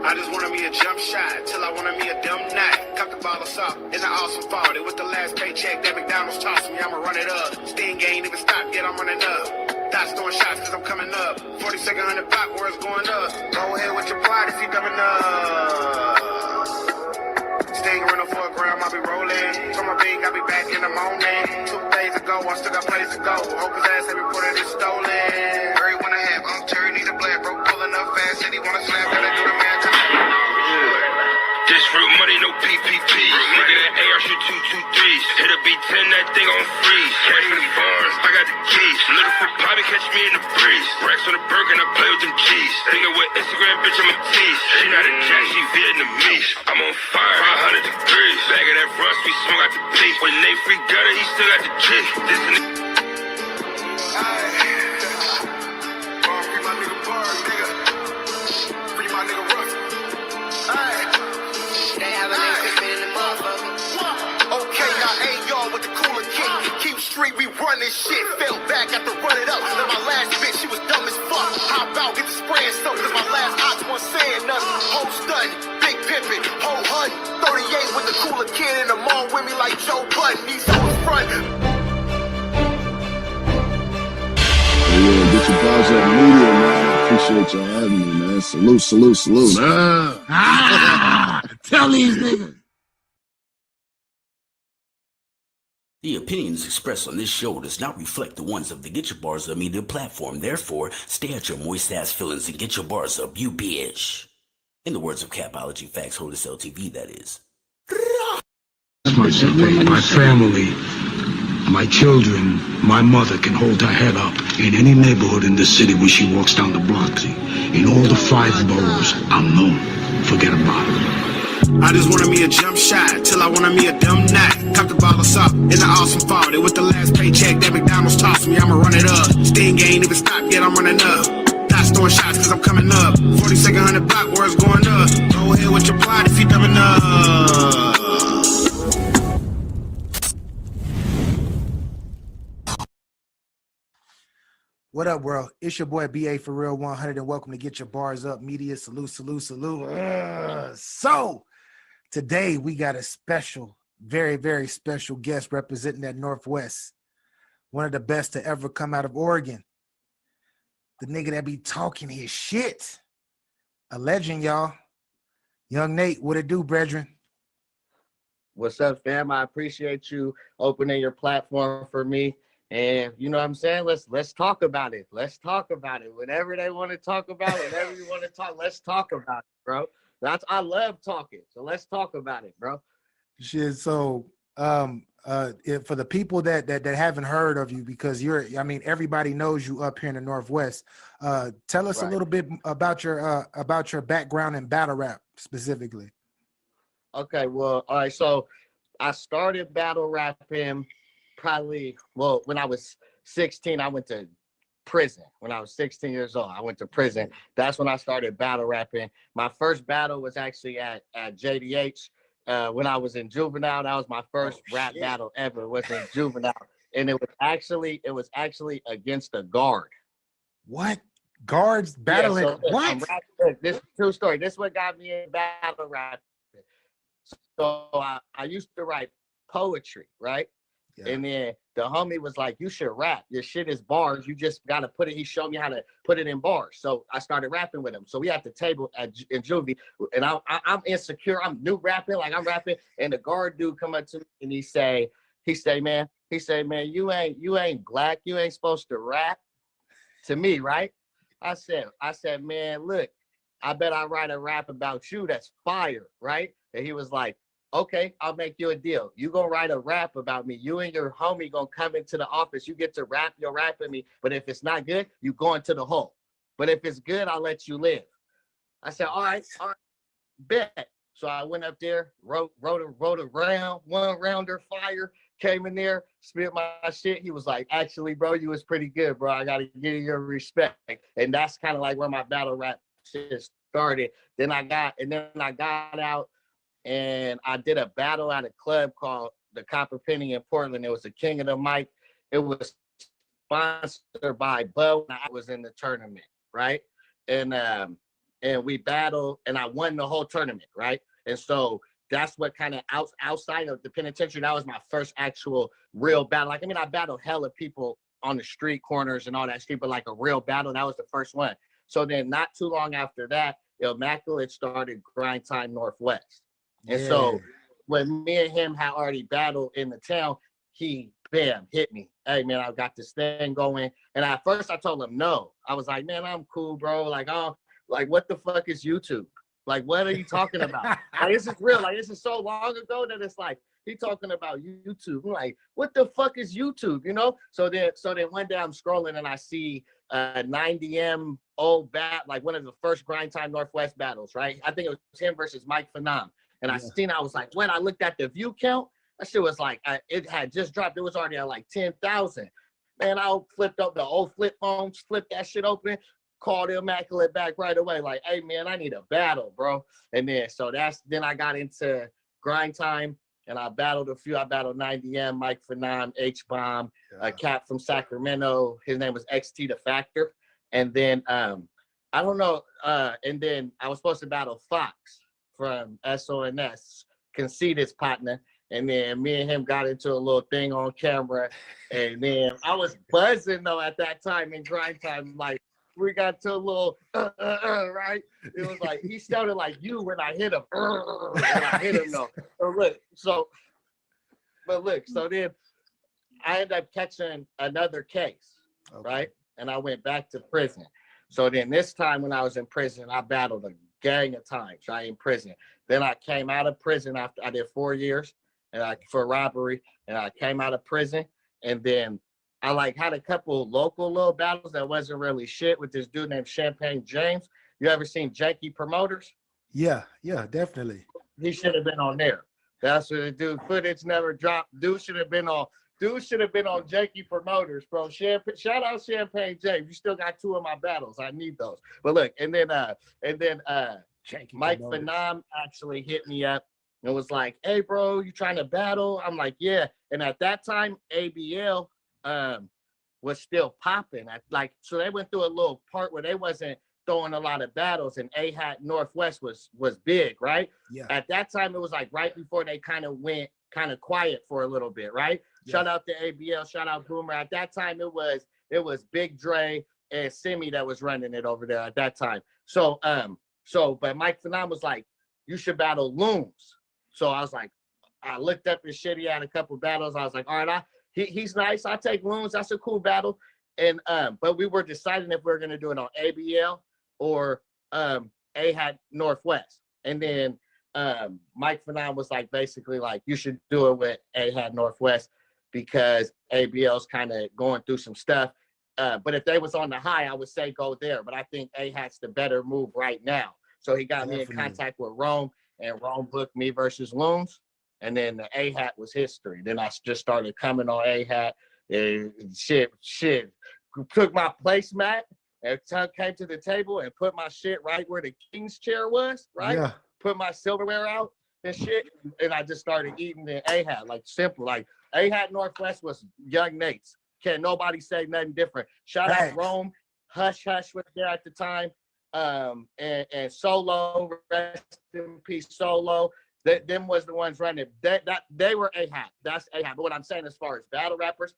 S7: I just wanted me a jump shot till I wanted me a dumb knot. Cut the ball us up in the awesome 40 with the last paycheck that McDonald's tossed me. I'ma run it up. Sting ain't even stopped yet. I'm running up. Dots throwing shots cause I'm coming up. 42nd 100 block where it's going up. Go ahead with your pride if you coming up. Sting running for a gram, I'll be rolling. From my big, I'll be back in the morning. 2 days ago, I still got place to go. Hope his ass every quarter is stolen. Very one and a half, I'm Terry, need a black bro. Pulling up fast, city wanna slap, gotta do the man.
S8: This real money, no PPP. Look at that AR shit 223s. Hit a B10, that thing on freeze. Cash for the bars, I got the keys. Little for Bobby, catch me in the breeze. Racks on the burger, I play with them cheese. Thinking with Instagram, bitch, I'm a tease. She not a jack, she Vietnamese. I'm on fire, 500 degrees. Bag of that rust, we smoke out the bleach. When they free gutter, he still got the G. This in the
S7: Free my nigga Bird, nigga. Free my nigga Russ. Okay, now hey y'all with the cooler kick. Keep street, we run this shit. Fell back after run it up. Then my last bitch, she was dumb as fuck. Hop out, get the spraying stuff, cause my last ox wasn't saying nothing. Whole stun, big pimpin', whole hunt. 38 with the cooler kid in the mall with me like Joe Budden. These hoes front.
S4: Yeah, get your bars up media, man. I appreciate y'all having me, man. Salute, salute, salute.
S3: Tell these niggas.
S1: The opinions expressed on this show does not reflect the ones of the Get Your Bars Up media platform. Therefore, stay at your moist ass feelings and get your bars up, you bitch. In the words of Capology Facts Holders LTV, that is.
S6: Myself, my family, my children, my mother can hold her head up in any neighborhood in the city when she walks down the block. In all the 5 boroughs, I'm known. Forget about it.
S7: I just wanted me a jump shot till I wanted me a dumb knot. Cut the ball us up in the awesome 40 with the last paycheck that McDonald's tossed me. I'ma run it up. Sting ain't even stopped yet. I'm running up. Dots throwing shots cause I'm coming up. 42nd 100 block where it's going up. Go ahead with your pride if you coming up.
S3: What up, world? It's your boy BA for Real 100 and welcome to Get Your Bars Up Media. Salute, salute, salute. So today we got a special, very, very special guest representing that Northwest. One of the best to ever come out of Oregon. The nigga that be talking his shit. A legend, y'all. Young Nate, what it do, brethren?
S12: What's up, fam? I appreciate you opening your platform for me. And you know what I'm saying? Let's talk about it. Let's talk about it. Whenever they want to talk about it, whenever you want to talk, let's talk about it, bro. I love talking. So let's talk about it, bro.
S3: Shit. So for the people that haven't heard of you, because everybody knows you up here in the Northwest. Tell us a little bit about your background in battle rap specifically.
S12: Okay, well, all right. So I started battle rapping when I was 16. I went to prison. When I was 16 years old, I went to prison. That's when I started battle rapping. My first battle was actually at JDH. When I was in juvenile, that was my first rap battle ever. Was in juvenile, and it was actually against a guard.
S3: What? Guards battling?
S12: Yeah, so what? This true story. This is what got me in battle rap. So I used to write poetry, right?
S3: Yeah.
S12: And then the homie was like, you should rap. Your shit is bars. You just got to put it. He showed me how to put it in bars. So I started rapping with him. So we at the table in Juvie, and I'm insecure. I'm new rapping, like I'm rapping. And the guard dude come up to me and he say, man, you ain't black. You ain't supposed to rap to me, right? I said, man, look, I bet I write a rap about you that's fire, right? And he was like, okay, I'll make you a deal. You gonna write a rap about me. You and your homie gonna come into the office. You get to rap, you'll rap at me. But if it's not good, you go into the hole. But if it's good, I'll let you live. I said, all right, bet. So I went up there, wrote a round, one rounder fire, came in there, spit my shit. He was like, actually, bro, you was pretty good, bro. I gotta give you your respect. And that's kind of like where my battle rap shit started. Then I got out and I did a battle at a club called the Copper Penny in Portland. It was the King of the Mic. It was sponsored by Bo. I was in the tournament, right? And we battled, and I won the whole tournament, right? And so that's what kind of outside of the penitentiary, that was my first actual real battle. Like, I mean, I battled hella people on the street corners and all that shit, but like a real battle, that was the first one. So then not too long after that, Immaculate started Grind Time Northwest. And so when me and him had already battled in the town, he, bam, hit me. Hey, man, I got this thing going. And at first I told him no. I was like, man, I'm cool, bro. Like, oh, like, what the fuck is YouTube? Like, what are you talking about? Like, this is real. Like, this is so long ago that it's like, he talking about YouTube. I'm like, what the fuck is YouTube? You know? So then one day I'm scrolling and I see 90M old bat, like one of the first Grind Time Northwest battles, right? I think it was him versus Mike Phenom. And I was like, when I looked at the view count, that shit was like, it had just dropped. It was already at like 10,000. Man, I flipped up the old flip phones, flipped that shit open, called Immaculate back right away. Like, hey, man, I need a battle, bro. And then I got into Grind Time and I battled a few. I battled 90M, Mike Phenom, H-Bomb, a cat from Sacramento. His name was XT The Factor. And then, I don't know. And then I was supposed to battle Fox from SONS, Conceded's partner. And then me and him got into a little thing on camera. And then I was buzzing though at that time in Grind Time. Like, we got to a little, right? It was like, he sounded like you when I hit him. When I hit him though. So then I ended up catching another case, right? And I went back to prison. So then this time when I was in prison, I battled a gang of times, right, in prison. Then I came out of prison after I did 4 years for robbery, and I came out of prison, and then I like had a couple local little battles that wasn't really shit with this dude named Champagne James. You ever seen Janky Promoters?
S3: Yeah, definitely.
S12: He should have been on there. That's what the dude footage never dropped. Dude should have been on Janky Promoters, bro. Shout out Champagne James. You still got 2 of my battles. I need those. But look, and then Mike Phenom actually hit me up and was like, hey, bro, you trying to battle? I'm like, yeah. And at that time, ABL was still popping. So they went through a little part where they wasn't throwing a lot of battles, and A-Hat Northwest was big, right?
S3: Yeah.
S12: At that time, it was like right before they kind of went kind of quiet for a little bit, right? Yeah. Shout out to ABL, shout out Boomer. At that time, it was Big Dre and Simi that was running it over there at that time. But Mike Phenom was like, you should battle Loons. So I was like, I looked up his shit. He had a couple battles. I was like, all right, he's nice. I take Loons. That's a cool battle. And but we were deciding if we were gonna do it on ABL or A-Hat Northwest. And then Mike Phenom was like, basically like, you should do it with A-Hat Northwest because ABL's kind of going through some stuff. But if they was on the high, I would say go there. But I think A-Hat's the better move right now. So he got me in contact with Rome, and Rome booked me versus Loons. And then the A-Hat was history. Then I just started coming on A-Hat. Shit. Took my placemat and came to the table and put my shit right where the king's chair was, right?
S3: Yeah.
S12: Put my silverware out and shit. And I just started eating the A-Hat, like simple. Like A-Hat Northwest was Young Nate's. Can't nobody say nothing different. Shout out Rome. Hush Hush was there at the time. And Solo, rest in peace, Solo. Them was the ones running. They were AHAT. That's AHAT. But what I'm saying as far as battle rappers,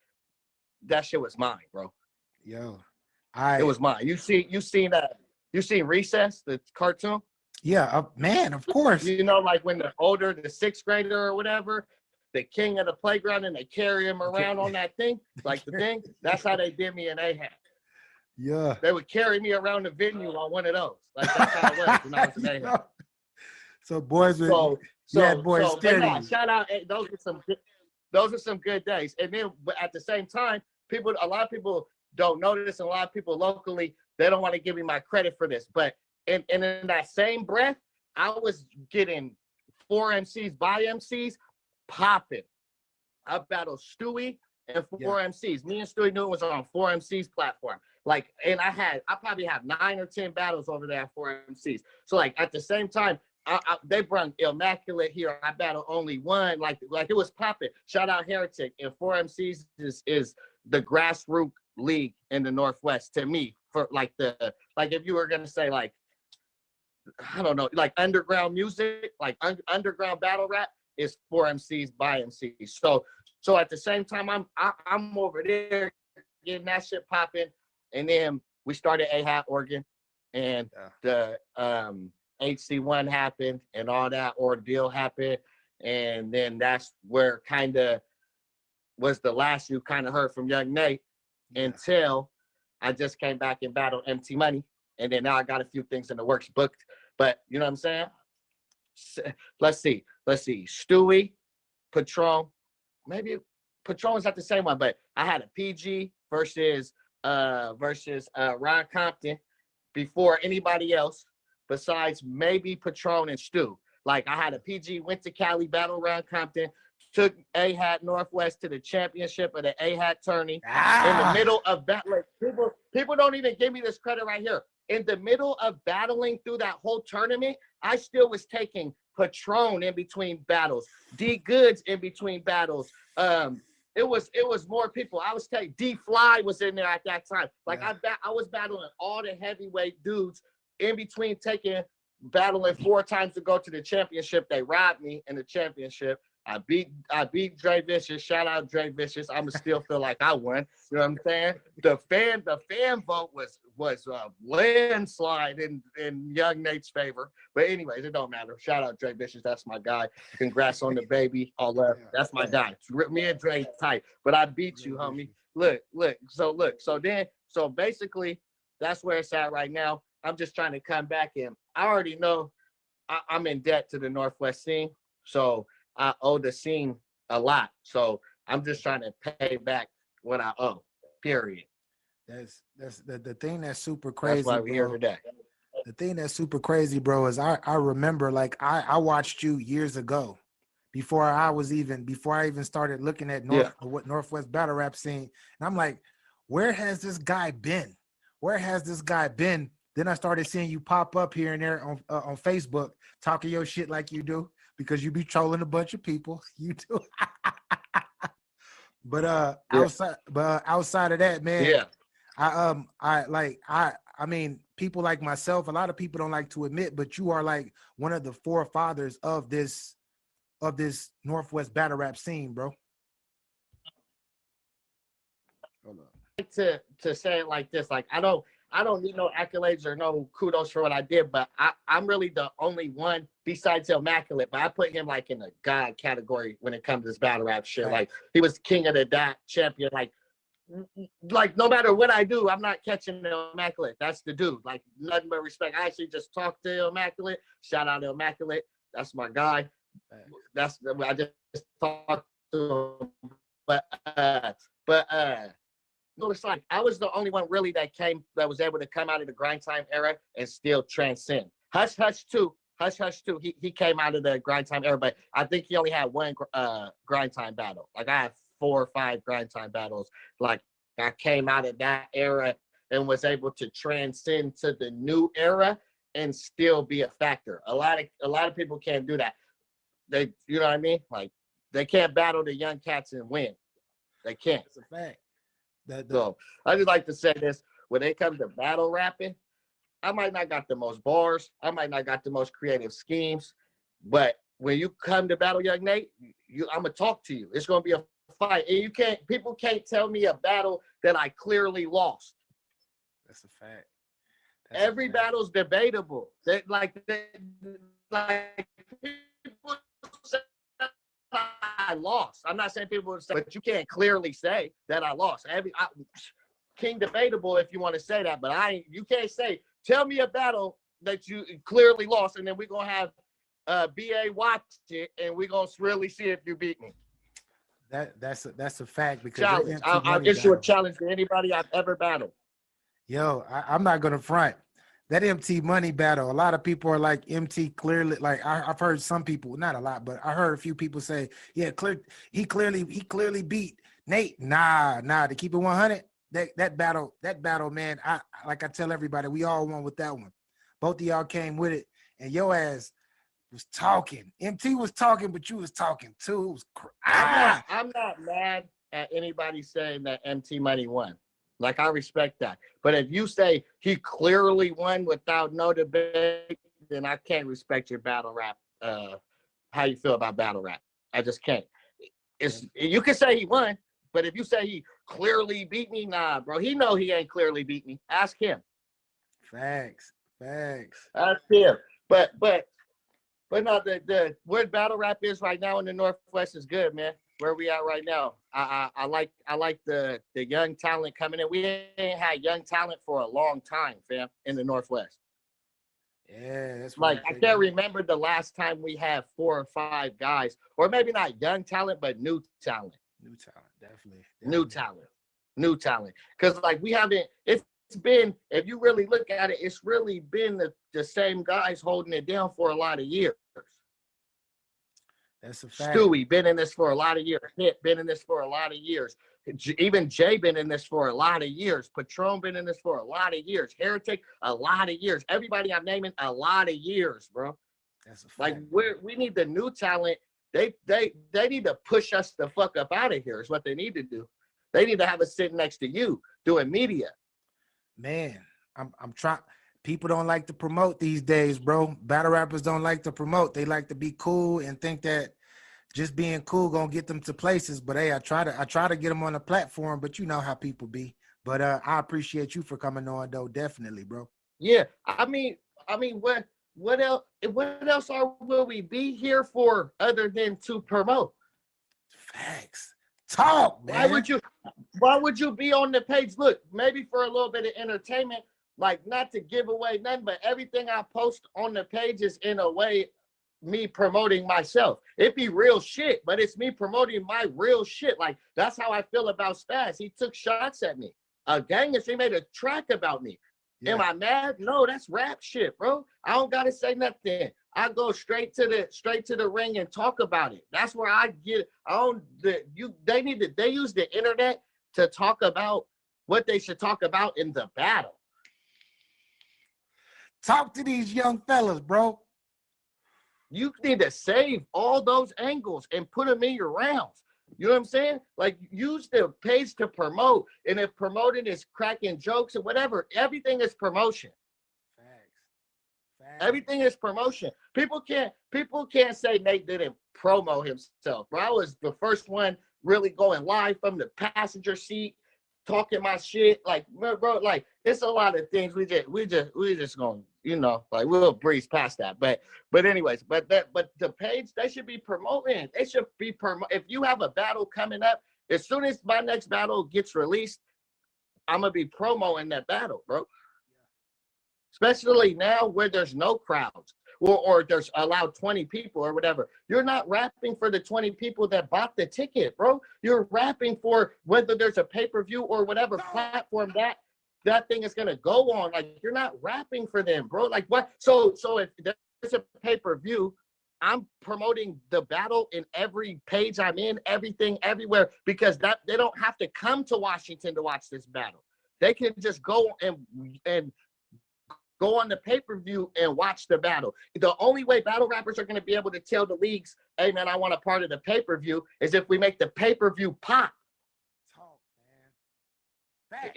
S12: that shit was mine, bro.
S3: Yo,
S12: it was mine. You seen Recess, the cartoon?
S3: Yeah, man, of course.
S12: You know, like when the 6th grader or whatever, the king of the playground, and they carry him around on that thing, like the thing. That's how they did me in AHAT.
S3: Yeah.
S12: They would carry me around the venue on one of those. Like that's how it was when I was in AHAT.
S3: So boys were
S12: but no, shout out. Those are some good days. And then but at the same time, a lot of people don't know this, and a lot of people locally, they don't want to give me my credit for this. But in that same breath, I was getting 4 MCs by MCs popping. I battled Stewie and 4 MCs. Me and Stewie Newton was on 4 MCs platform. Like, and I probably have 9 or 10 battles over there at 4 MCs. So like at the same time, they brought Immaculate here. I battled only one. Like it was popping. Shout out Heretic. And 4 MCs is the grassroots league in the Northwest to me. For like if you were gonna say like, I don't know, like underground music, like underground battle rap is 4 MCs by MCs. So at the same time, I'm over there getting that shit popping, and then we started AHAT Oregon, and the HC1 happened, and all that ordeal happened, and then that's where kind of was the last you kind of heard from Young Nate until I just came back and battled MT Money, and then now I got a few things in the works booked. But you know what I'm saying? Let's see. Stewie, Patron, maybe Patron's not the same one, but I had a PG versus Ron Compton before anybody else besides maybe Patron and Stu. Like I had a PG, went to Cali, battled Ron Compton, took AHAT Northwest to the championship of the AHAT tourney. In the middle of battling, people don't even give me this credit right here. In the middle of battling through that whole tournament, I still was taking Patron in between battles, D Goods in between battles. It was more people. I was taking D Fly was in there at that time. Like I was battling all the heavyweight dudes in between battling 4 times to go to the championship. They robbed me in the championship. I beat Dre Vicious. Shout out Dre Vicious. I'ma still feel like I won. You know what I'm saying? The fan vote was a landslide in Young Nate's favor. But anyways, it don't matter. Shout out Dre Vicious. That's my guy. Congrats on the baby. All that. That's my guy. Me and Dre tight. But I beat you, homie. Look. So basically, that's where it's at right now. I'm just trying to come back in. I already know I'm in debt to the Northwest scene. So I owe the scene a lot. So I'm just trying to pay back what I owe, period.
S3: That's the thing that's super crazy.
S12: That's why we're here today.
S3: The thing that's super crazy, bro, is I remember like I watched you years ago before I even started looking at Northwest battle rap scene. And I'm like, where has this guy been? Where has this guy been? Then I started seeing you pop up here and there on Facebook, talking your shit like you do, because you be trolling a bunch of people. You do. But outside of that, man, I mean, people like myself, a lot of people don't like to admit, but you are like one of the forefathers of this Northwest battle rap scene, bro.
S12: Hold on. To say it like this, like I don't need no accolades or no kudos for what I did, but I'm really the only one besides Immaculate, but I put him like in the God category when it comes to this battle rap shit. Right. Like he was king of the dot champion. Like no matter what I do, I'm not catching the Immaculate. That's the dude. Like nothing but respect. I actually just talked to Immaculate. Shout out to Immaculate. That's my guy. I just talked to him. But it's like I was the only one really that was able to come out of the grind time era and still transcend. Hush Hush 2, he came out of the grind time era, but I think he only had one grind time battle. Like I had 4 or 5 grind time battles. Like I came out of that era and was able to transcend to the new era and still be a factor. A lot of people can't do that. They, you know what I mean? Like they can't battle the young cats and win. They can't.
S3: That's a fact.
S12: So I just like to say this: when it comes to battle rapping, I might not got the most bars, I might not got the most creative schemes, but when you come to battle Young Nate, I'm gonna talk to you. It's gonna be a fight, and people can't tell me a battle that I clearly lost.
S3: That's a fact.
S12: Every battle's debatable. Like people say I lost. I'm not saying people would say, but you can't clearly say that I lost. King debatable if you want to say that, but you can't say, tell me a battle that you clearly lost, and then we're gonna have BA watch it, and we're gonna really see if you beat me.
S3: That's a fact, because
S12: challenge. I'll issue a challenge to anybody I've ever battled.
S3: Yo, I'm not gonna front. That MT Money battle, a lot of people are like, MT clearly, like I've heard some people, not a lot, but I heard a few people say, yeah, he clearly beat Nate. Nah, to keep it 100, that battle, man, I tell everybody, we all won with that one. Both of y'all came with it, and your ass was talking. MT was talking, but you was talking too. It was
S12: I'm not mad at anybody saying that MT Money won. Like, I respect that. But if you say he clearly won without no debate, then I can't respect your battle rap. How you feel about battle rap? I just can't. You can say he won, but if you say he clearly beat me, nah, bro. He know he ain't clearly beat me. Ask him.
S3: Facts.
S12: Ask him. But no, the where battle rap is right now in the Northwest is good, man. Where we at right now? I like the young talent coming in. We ain't had young talent for a long time, fam, in the Northwest.
S3: Yeah, that's
S12: like I can't remember the last time we had 4 or 5 guys, or maybe not young talent, but new talent.
S3: Definitely.
S12: New talent. Because like we haven't. It's been, if you really look at it, it's really been the same guys holding it down for a lot of years.
S3: That's a fact.
S12: Stewie been in this for a lot of years. Hit been in this for a lot of years. Even Jay been in this for a lot of years. Patron been in this for a lot of years. Heretic, a lot of years. Everybody I'm naming, a lot of years, bro.
S3: That's a fact.
S12: Like we need the new talent. They need to push us the fuck up out of here is what they need to do. They need to have us sitting next to you doing media.
S3: Man, I'm trying. People don't like to promote these days, bro. Battle rappers don't like to promote. They like to be cool and think that just being cool gonna get them to places. But hey, I try to get them on a platform, but you know how people be. But I appreciate you for coming on, though. Definitely, bro.
S12: Yeah, I mean, what else will we be here for other than to promote?
S3: Facts. Talk, man.
S12: Why would you be on the page? Look, maybe for a little bit of entertainment, like not to give away nothing, but everything I post on the page is in a way me promoting myself. It be real shit, but it's me promoting my real shit. Like that's how I feel about Spaz. He took shots at me. Gangus, he made a track about me. Yeah. Am I mad? No, that's rap shit, bro. I don't gotta say nothing. I go straight to the ring and talk about it. That's where I get. They use the internet to talk about what they should talk about in the battle.
S3: Talk to these young fellas, bro.
S12: You need to save all those angles and put them in your rounds. You know what I'm saying? Like, use the page to promote. And if promoting is cracking jokes or whatever, everything is promotion. Facts. Everything is promotion. People can't say Nate didn't promo himself. Bro, I was the first one really going live from the passenger seat, talking my shit. Like, bro, like it's a lot of things we just gonna, like we'll breeze past that. But anyways, but the page, they should be promoting. They should be if you have a battle coming up, as soon as my next battle gets released, I'm gonna be promoting that battle, bro. Especially now where there's no crowds or there's allowed 20 people or whatever. You're not rapping for the 20 people that bought the ticket, bro. You're rapping for whether there's a pay-per-view or whatever platform that thing is going to go on. Like, you're not rapping for them, bro. Like, what? So if there's a pay-per-view, I'm promoting the battle in every page I'm in, everything, everywhere, because they don't have to come to Washington to watch this battle. They can just go and go on the pay-per-view and watch the battle. The only way battle rappers are going to be able to tell the leagues, hey, man, I want a part of the pay-per-view, is if we make the pay-per-view pop.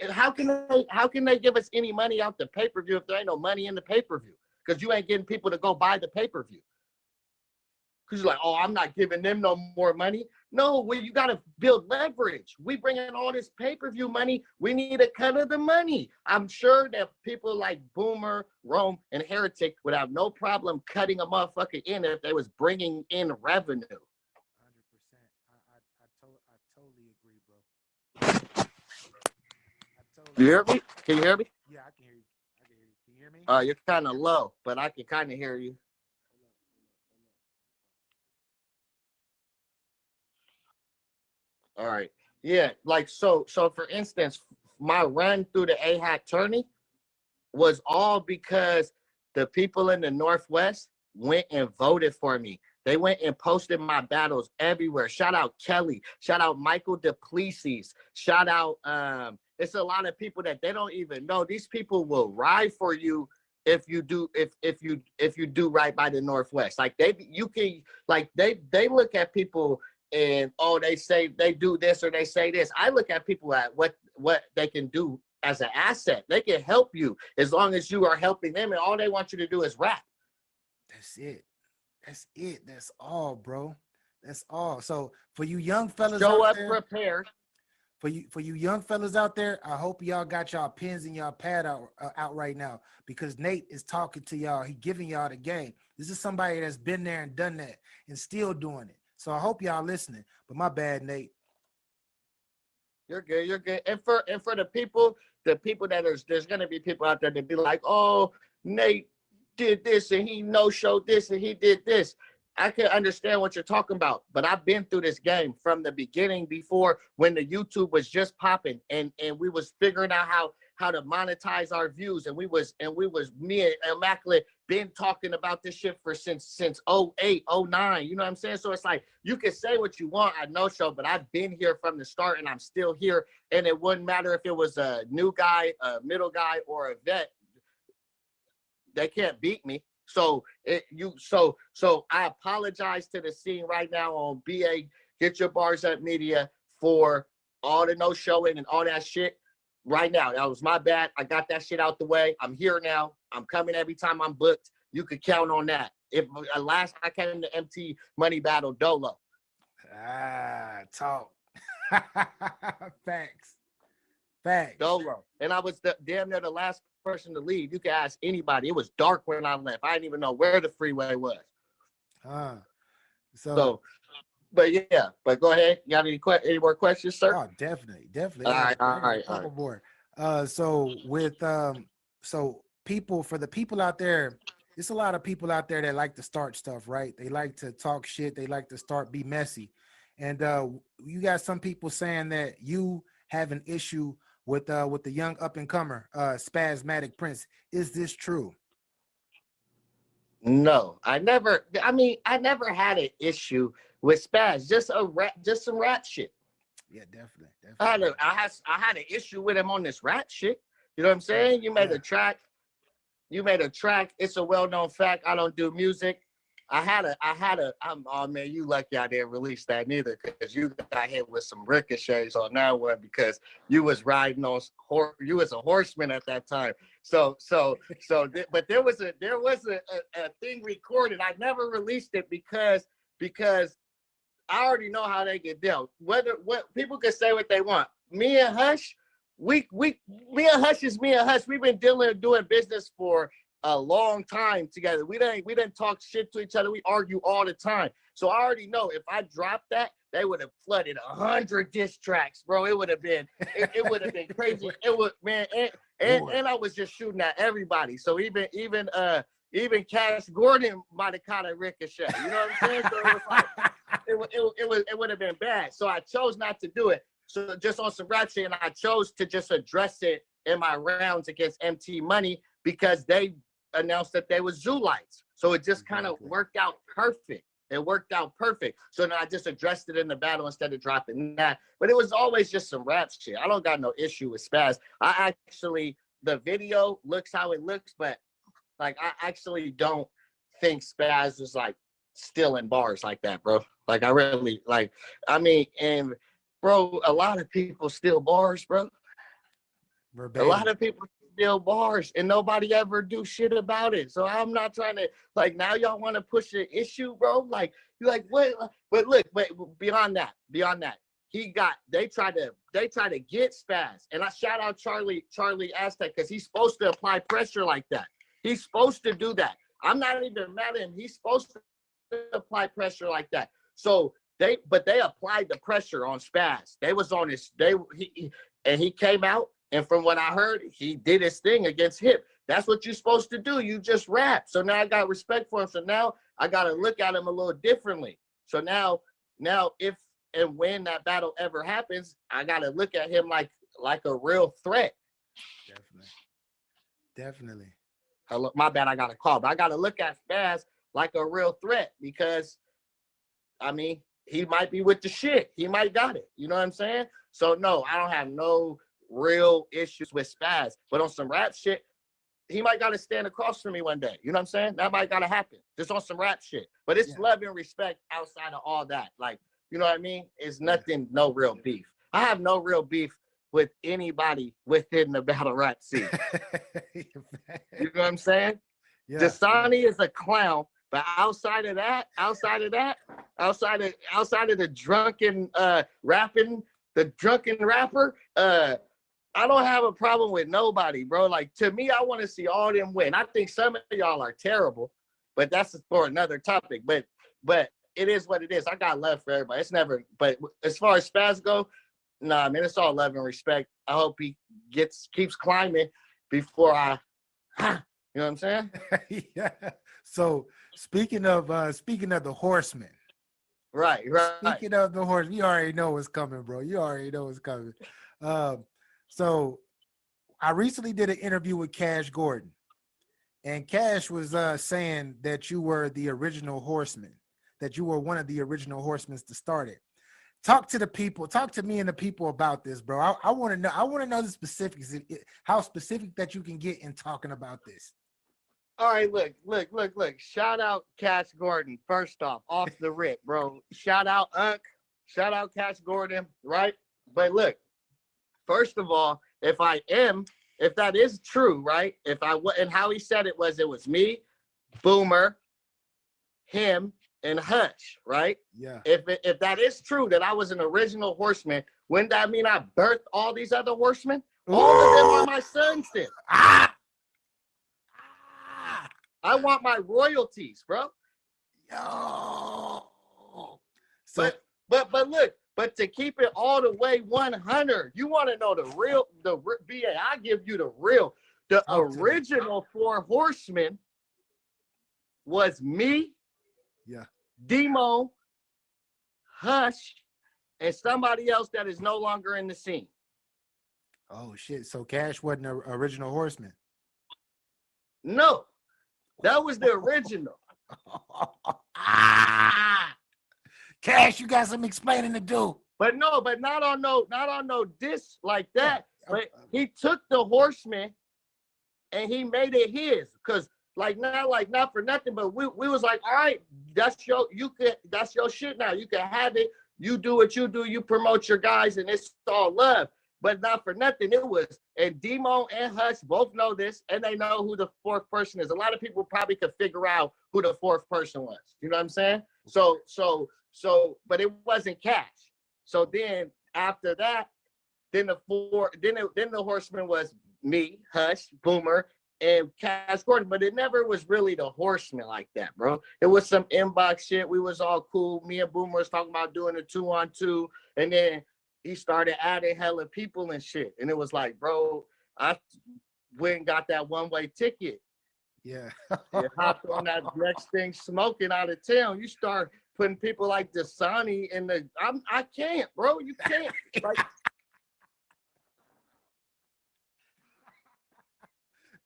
S12: How can they give us any money out the pay-per-view if there ain't no money in the pay-per-view? Because you ain't getting people to go buy the pay-per-view. Because you're like, oh, I'm not giving them no more money. No, well, you got to build leverage. We bring in all this pay-per-view money. We need a cut of the money. I'm sure that people like Boomer, Rome, and Heretic would have no problem cutting a motherfucker in if they was bringing in revenue.
S3: 100%. I totally agree, bro.
S12: You hear me? Can you hear me?
S3: Yeah, I can hear you. Can you hear me?
S12: You're kind of low, but I can kind of hear you. All right. Yeah, like so for instance, my run through the AHAT tourney was all because the people in the Northwest went and voted for me. They went and posted my battles everywhere. Shout out Kelly. Shout out Michael Duplessis. Shout out it's a lot of people that they don't even know. These people will ride for you if you do do right by the Northwest. Like they look at people and they say they do this or they say this. I look at people at what they can do as an asset. They can help you as long as you are helping them, and all they want you to do is rap.
S3: That's it. That's all, bro. That's all. So for you young fellas
S12: show
S3: out
S12: up
S3: there,
S12: prepared.
S3: For you young fellas out there, I hope y'all got y'all pens and y'all pad out right now, because Nate is talking to y'all. He giving y'all the game. This is somebody that's been there and done that and still doing it. So I hope y'all listening. But my bad, Nate.
S12: You're good. And for the people that there's gonna be people out there that be like, oh, Nate did this and he no-showed this and he did this. I can understand what you're talking about, but I've been through this game from the beginning, before when the YouTube was just popping and we was figuring out how to monetize our views, and we was me and Immaculate been talking about this shit for since 08, 09. You know what I'm saying? So it's like, you can say what you want at No Show, but I've been here from the start and I'm still here. And it wouldn't matter if it was a new guy, a middle guy, or a vet. They can't beat me. So I apologize to the scene right now on BA Get Your Bars Up Media for all the no showing and all that shit. Right now, that was my bad. I got that shit out the way. I'm here now. I'm coming every time I'm booked. You could count on that. If last I came to MT Money Battle Dolo.
S3: Talk. Facts.
S12: Dolo. And I was damn near the last person to leave. You can ask anybody. It was dark when I left. I didn't even know where the freeway was. But yeah, but go ahead. You got any more questions, sir?
S3: Oh, definitely.
S12: All right.
S3: More. So with for the people out there, there's a lot of people out there that like to start stuff, right? They like to talk shit. They like to be messy. And you got some people saying that you have an issue with the young up and comer, Spasmatic Prince. Is this true?
S12: No, I never had an issue with Spaz, just some rat shit.
S3: Yeah, definitely.
S12: I had an issue with him on this rat shit. You know what I'm saying? You made a track. It's a well-known fact. I don't do music. Oh man, you lucky I didn't release that neither, because you got hit with some ricochets on that one, because you was riding on you was a horseman at that time. But there was a thing recorded. I never released it because I already know how they get dealt. What people can say what they want. Me and Hush, me and Hush is me and Hush. We've been doing business for a long time together. We didn't talk shit to each other. We argue all the time. So I already know if I dropped that, they would have flooded 100 diss tracks, bro. It would have been crazy. It would, man, and I was just shooting at everybody. So even Cash Gordon might have caught a ricochet. You know what I'm saying? So it was like it would have been bad. So I chose not to do it. So just on some rap shit, and I chose to just address it in my rounds against MT Money, because they announced that they was Zoo Lights. So it just kind of worked out perfect. So then I just addressed it in the battle instead of dropping that. But it was always just some rap shit. I don't got no issue with Spaz. The video looks how it looks, but like I actually don't think Spaz is like stealing bars like that, bro. Like I really and bro, a lot of people steal bars, bro.
S3: Verbatim.
S12: A lot of people steal bars and nobody ever do shit about it. So I'm not trying to, like, now y'all want to push an issue, bro. Like, you're like, what? But look, beyond that, they try to get Spaz. And I shout out Charlie Aztec, because he's supposed to apply pressure like that. He's supposed to do that. I'm not even mad at him. He's supposed to apply pressure like that. So they applied the pressure on Spaz. They was on his, he came out, and from what I heard, he did his thing against Hip. That's what you're supposed to do. You just rap. So now I got respect for him. So now I got to look at him a little differently. So now if and when that battle ever happens, I got to look at him like a real threat.
S3: Definitely.
S12: Hello, my bad, I got a call. But I got to look at Spaz like a real threat, because, I mean, he might be with the shit. He might got it. You know what I'm saying? So, no, I don't have no real issues with Spaz. But on some rap shit, he might got to stand across from me one day. You know what I'm saying? That might got to happen. Just on some rap shit. But it's love and respect outside of all that. Like, you know what I mean? It's nothing, no real beef. I have no real beef with anybody within the battle rap scene. You know what I'm saying?
S3: Yeah.
S12: Dasani is a clown, but outside of the drunken rapping, the drunken rapper, I don't have a problem with nobody, bro. Like, to me, I want to see all them win. I think some of y'all are terrible, but that's for another topic. But it is what it is. I got love for everybody. It's never, but as far as Spaz go, nah, man, it's all love and respect. I hope he keeps climbing before you know what I'm saying?
S3: Yeah. So speaking of the Horsemen.
S12: Right.
S3: Speaking of the horse, you already know what's coming, bro. You already know what's coming. So I recently did an interview with Cash Gordon, and Cash was saying that you were the original Horseman, that you were one of the original Horsemen to start it. Talk to the people, talk to me and the people about this, bro. I want to know the specifics, how specific that you can get in talking about this.
S12: All right, look. Shout out Cash Gordon, first off the rip, bro. Shout out Unc. Shout out Cash Gordon, right? But look, first of all, if that is true, right? And how he said it was me, Boomer, him, and Hush, right?
S3: Yeah.
S12: If that is true, that I was an original Horseman, wouldn't that mean I birthed all these other horsemen? All of them are my sons then. I want my royalties, bro.
S3: Yo.
S12: But look, but to keep it all the way 100, you want to know the BA, I give you the real. The original 4 horsemen was me, Demo, Hush, and somebody else that is no longer in the scene.
S3: Oh shit! So Cash wasn't an original Horseman.
S12: No, that was the original.
S3: Cash, you got some explaining to do.
S12: But not on no diss like that. But he took the Horseman and he made it his. Cause not for nothing, but we was like, all right, that's your shit now. You can have it. You do what you do. You promote your guys, and it's all love. But not for nothing, it was, and Demo and Hush both know this, and they know who the 4th person is. A lot of people probably could figure out who the 4th person was. You know what I'm saying? So, but it wasn't Cash. So then after that, then the Horseman was me, Hush, Boomer, and Cash Gordon. But it never was really the Horseman like that, bro. It was some inbox shit. We was all cool. Me and Boomer was talking about doing a 2-on-2, and then he started adding hella people and shit. And it was like, bro, I went and got that one-way ticket.
S3: Yeah.
S12: You hopped on that next thing smoking out of town. You start putting people like Dasani in the, I can't, bro. You can't. Like,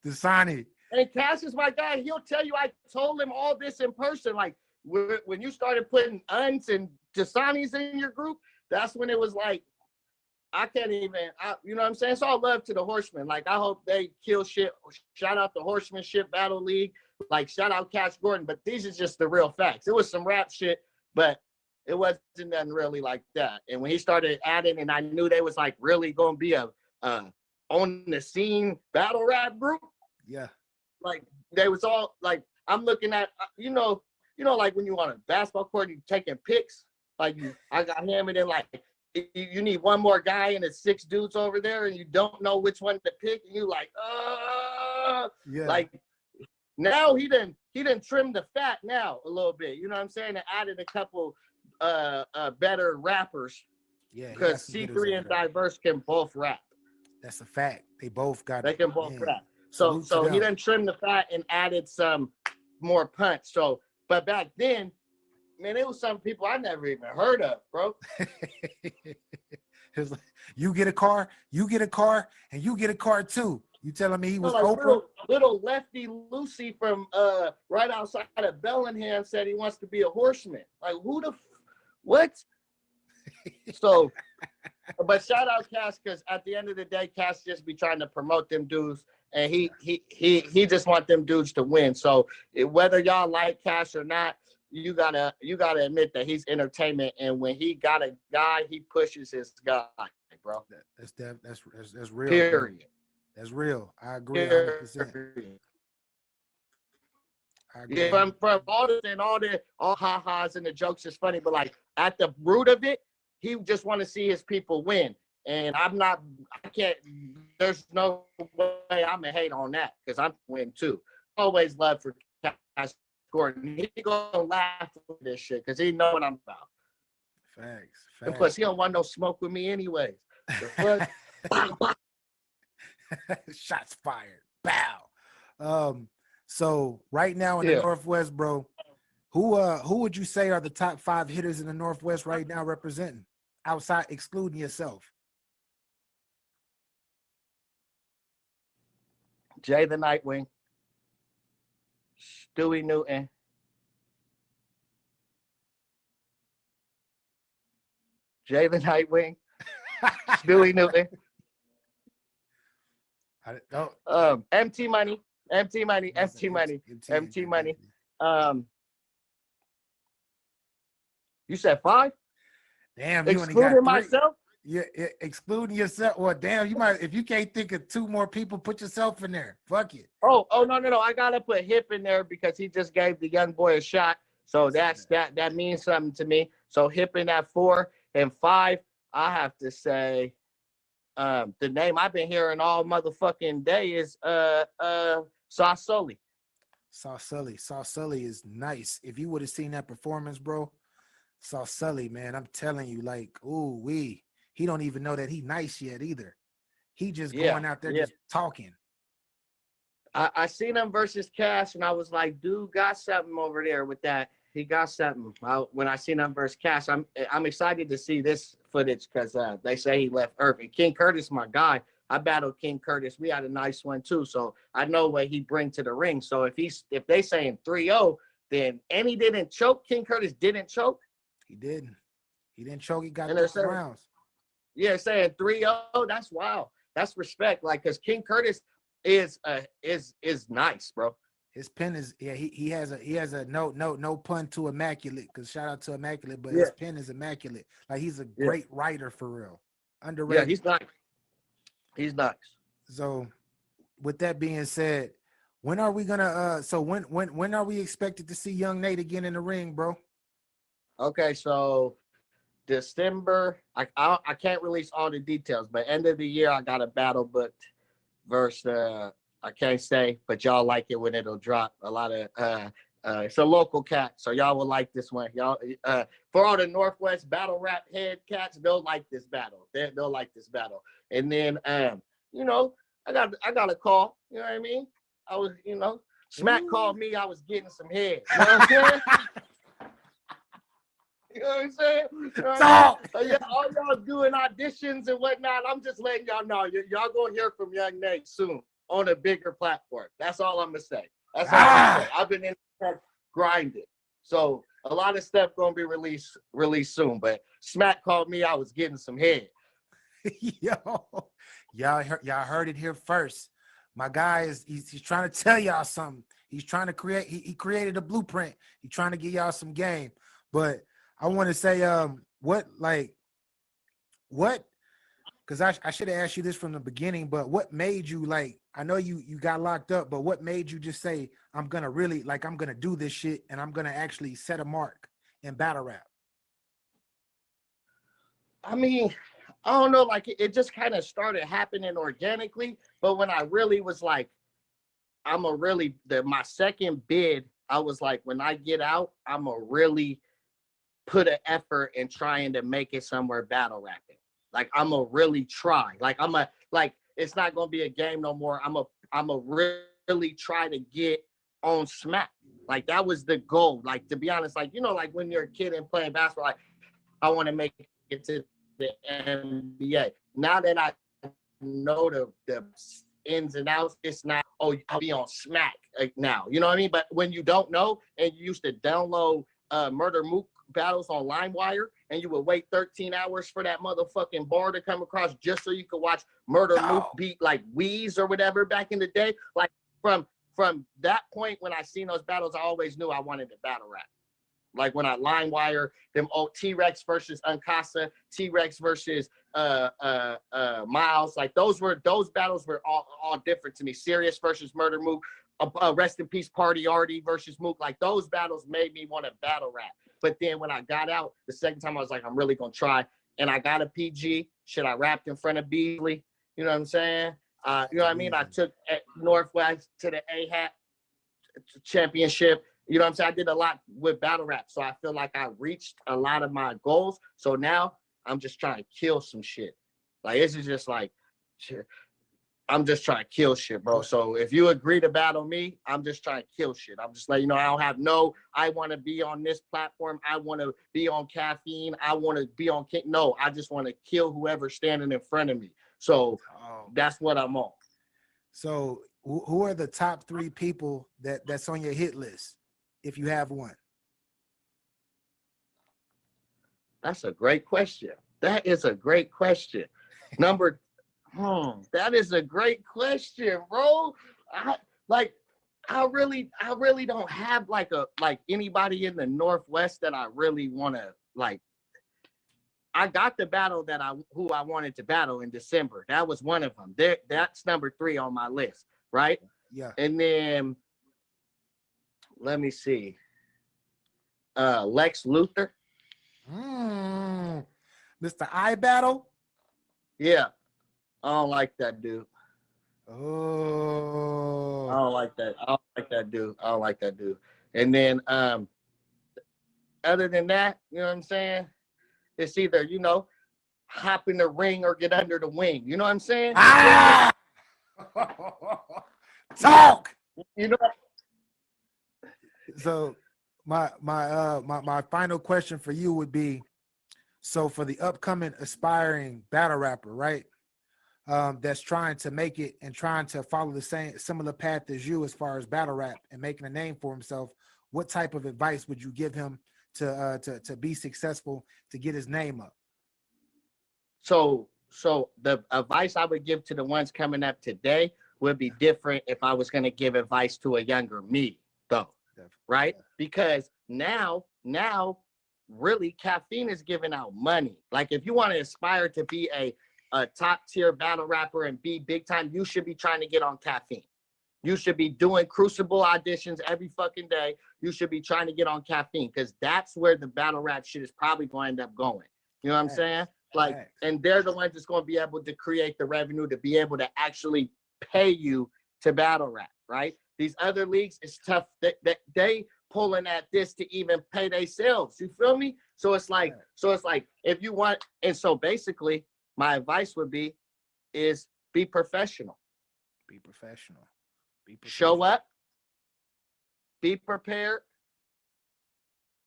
S3: Dasani.
S12: And Cass is my guy. He'll tell you I told him all this in person. Like, when you started putting Uns and Dasanis in your group, that's when it was like, I can't even, you know what I'm saying? It's all love to the Horsemen. Like, I hope they kill shit. Shout out the Horsemanship Battle League. Like, shout out Cash Gordon. But these are just the real facts. It was some rap shit, but it wasn't nothing really like that. And when he started adding, and I knew they was like really going to be a on the scene battle rap group.
S3: Yeah.
S12: Like they was all like, I'm looking at, like when you on a basketball court, you taking pics, like I got him, and then like you need one more guy and it's 6 dudes over there, and you don't know which one to pick, and you like,
S3: Yeah.
S12: like now he didn't trim the fat now a little bit, you know what I'm saying, and added a couple better rappers.
S3: Yeah.
S12: Because C3 and Diverse can both rap.
S3: That's a fact. They both got.
S12: They can both rap.
S3: So
S12: he done trimmed the fat and added some more punch. So, but back then, man, it was some people I never even heard of, bro.
S3: It was like, you get a car, and you get a car too. You telling me he was
S12: like
S3: Oprah?
S12: little Lefty Lucy from right outside of Bellingham said he wants to be a horseman. Like who the what? So, but shout out Cass, because at the end of the day, Cass just be trying to promote them dudes, and he just want them dudes to win. So whether y'all like Cass or not, you gotta admit that he's entertainment, and when he got a guy, he pushes his guy, bro.
S3: That's real.
S12: Period.
S3: Bro. That's real. I agree 100%.
S12: Yeah, from all this and all ha-has and the jokes is funny, but like at the root of it, he just want to see his people win. And there's no way I'm going to hate on that, because I'm win too. Always love for Cass Gordon. He going to laugh at this shit because he know what I'm about.
S3: Facts.
S12: And plus, he don't want no smoke with me anyways. The fuck?
S3: Shots fired. Bow. So right now in the Northwest, bro, who would you say are the top 5 hitters in the Northwest right now representing, outside excluding yourself?
S12: Jay the Nightwing, Stewie Newton, Jay the Nightwing, Stewie Newton, MT Money. You said 5?
S3: Damn, you
S12: excluding
S3: only got 3.
S12: myself?
S3: Yeah, excluding yourself. Well, damn, you might, if you can't think of 2 more people, put yourself in there. Fuck it.
S12: Oh, no. I gotta put Hip in there because he just gave the young boy a shot. So that means something to me. So Hip in at 4 and 5. I have to say, the name I've been hearing all motherfucking day is Sauce Sully.
S3: Sauce Sully is nice. If you would have seen that performance, bro, Sauce Sully, man, I'm telling you, like, ooh wee. He don't even know that he nice yet either. He just going out there just talking.
S12: I seen him versus Cass, and I was like, dude got something over there with that. He got something. When I seen him versus Cass, I'm excited to see this footage because they say he left Earth. And King Curtis, my guy, I battled King Curtis. We had a nice one too, so I know what he bring to the ring. So if they saying 3-0, then and he didn't choke. King Curtis didn't choke.
S3: He didn't choke. He got 3 rounds. Yeah,
S12: saying 3-0. That's wild. That's respect. Like, cause King Curtis is nice, bro.
S3: His pen is he has a no pun to immaculate, because shout out to immaculate, but his pen is immaculate. Like, he's a great writer for real. Underrated.
S12: Yeah, he's nice. He's nice.
S3: So with that being said, when are we gonna when are we expected to see young Nate again in the ring, bro?
S12: Okay, so December, I can't release all the details, but end of the year I got a battle booked versus I can't say, but y'all like it when it'll drop. A lot of it's a local cat, so y'all will like this one. Y'all for all the Northwest battle rap head cats, they'll like this battle. They'll like this battle. And then I got a call, you know what I mean? I was, Smack called me, I was getting some head. You know what I'm saying? You know what I'm saying? All y'all doing auditions and whatnot. I'm just letting y'all know. Y'all gonna hear from Young Nate soon on a bigger platform. That's all I'm gonna say. That's all I'm gonna say. I've been in there grinding. So a lot of stuff gonna be released soon. But Smack called me, I was getting some head.
S3: Y'all heard it here first. My guy he's trying to tell y'all something. He's trying to create, he created a blueprint. He's trying to give y'all some game. But I want to say, what because I should have asked you this from the beginning, but what made you like, I know you got locked up, but what made you just say, I'm gonna do this shit and I'm gonna actually set a mark in battle rap?
S12: I mean, I don't know, like it just kind of started happening organically. But when I really was like, my second bid, I was like, when I get out, I'm a really put an effort in trying to make it somewhere battle rapping. Like I'm a really try. Like it's not gonna be a game no more. I'm a really try to get on smack. Like that was the goal. Like to be honest, like like when you're a kid and playing basketball, like I want to make it to the NBA. Now that I know the ins and outs, it's not, oh, I'll be on smack now. You know what I mean? But when you don't know and you used to download Murda Mook battles on LimeWire and you would wait 13 hours for that motherfucking bar to come across just so you could watch Murda Mook beat like Weeze or whatever back in the day. Like from that point when I seen those battles, I always knew I wanted to battle rap. Like when I LimeWire them old T-Rex versus Uncasa, T-Rex versus Miles, like those battles were all different to me. Serious versus Murda Mook, Rest in Peace Party Artie versus Mook, like those battles made me want to battle rap. But then when I got out, the second time I was like, I'm really gonna try, and I got a PG. Shit, I rapped in front of Beasley. You know what I'm saying? You know what I mean? I took Northwest to the A-Hat championship. You know what I'm saying? I did a lot with battle rap. So I feel like I reached a lot of my goals. So now I'm just trying to kill some shit. Like, this is just like, shit. I'm just trying to kill shit, bro. So if you agree to battle me, I'm just trying to kill shit. I'm just letting you know, I want to be on this platform. I want to be on Caffeine. I want to be on King. No, I just want to kill whoever's standing in front of me. So that's what I'm on.
S3: So who are the top 3 people that's on your hit list, if you have one?
S12: That's a great question. That is a great question. That is a great question, bro. I really don't have like anybody in the Northwest that I really want to like. I got the battle who I wanted to battle in December. That was one of them. That's number 3 on my list, right?
S3: Yeah.
S12: And then let me see. Lex Luthor.
S3: Mr. I Battle?
S12: Yeah. I don't like that dude.
S3: Oh.
S12: I don't like that dude. And then other than that, you know what I'm saying? It's either, hop in the ring or get under the wing. You know what I'm saying?
S3: Talk.
S12: You know.
S3: So my final question for you would be, so for the upcoming aspiring battle rapper, right? That's trying to make it and trying to follow the similar path as you as far as battle rap and making a name for himself, what type of advice would you give him to be successful, to get his name up?
S12: So the advice I would give to the ones coming up today would be different if I was going to give advice to a younger me, though, right? Because now really Caffeine is giving out money. Like if you want to aspire to be a top tier battle rapper and be big time, you should be trying to get on Caffeine. You should be doing Crucible auditions every fucking day. You should be trying to get on Caffeine because that's where the battle rap shit is probably going to end up going. You know what I'm saying? Like, and they're the ones that's going to be able to create the revenue to be able to actually pay you to battle rap, right? These other leagues, it's tough. They pulling at this to even pay themselves. You feel me? So it's like if you want, and so basically my advice would be is be professional.
S3: Be professional.
S12: Show up. Be prepared.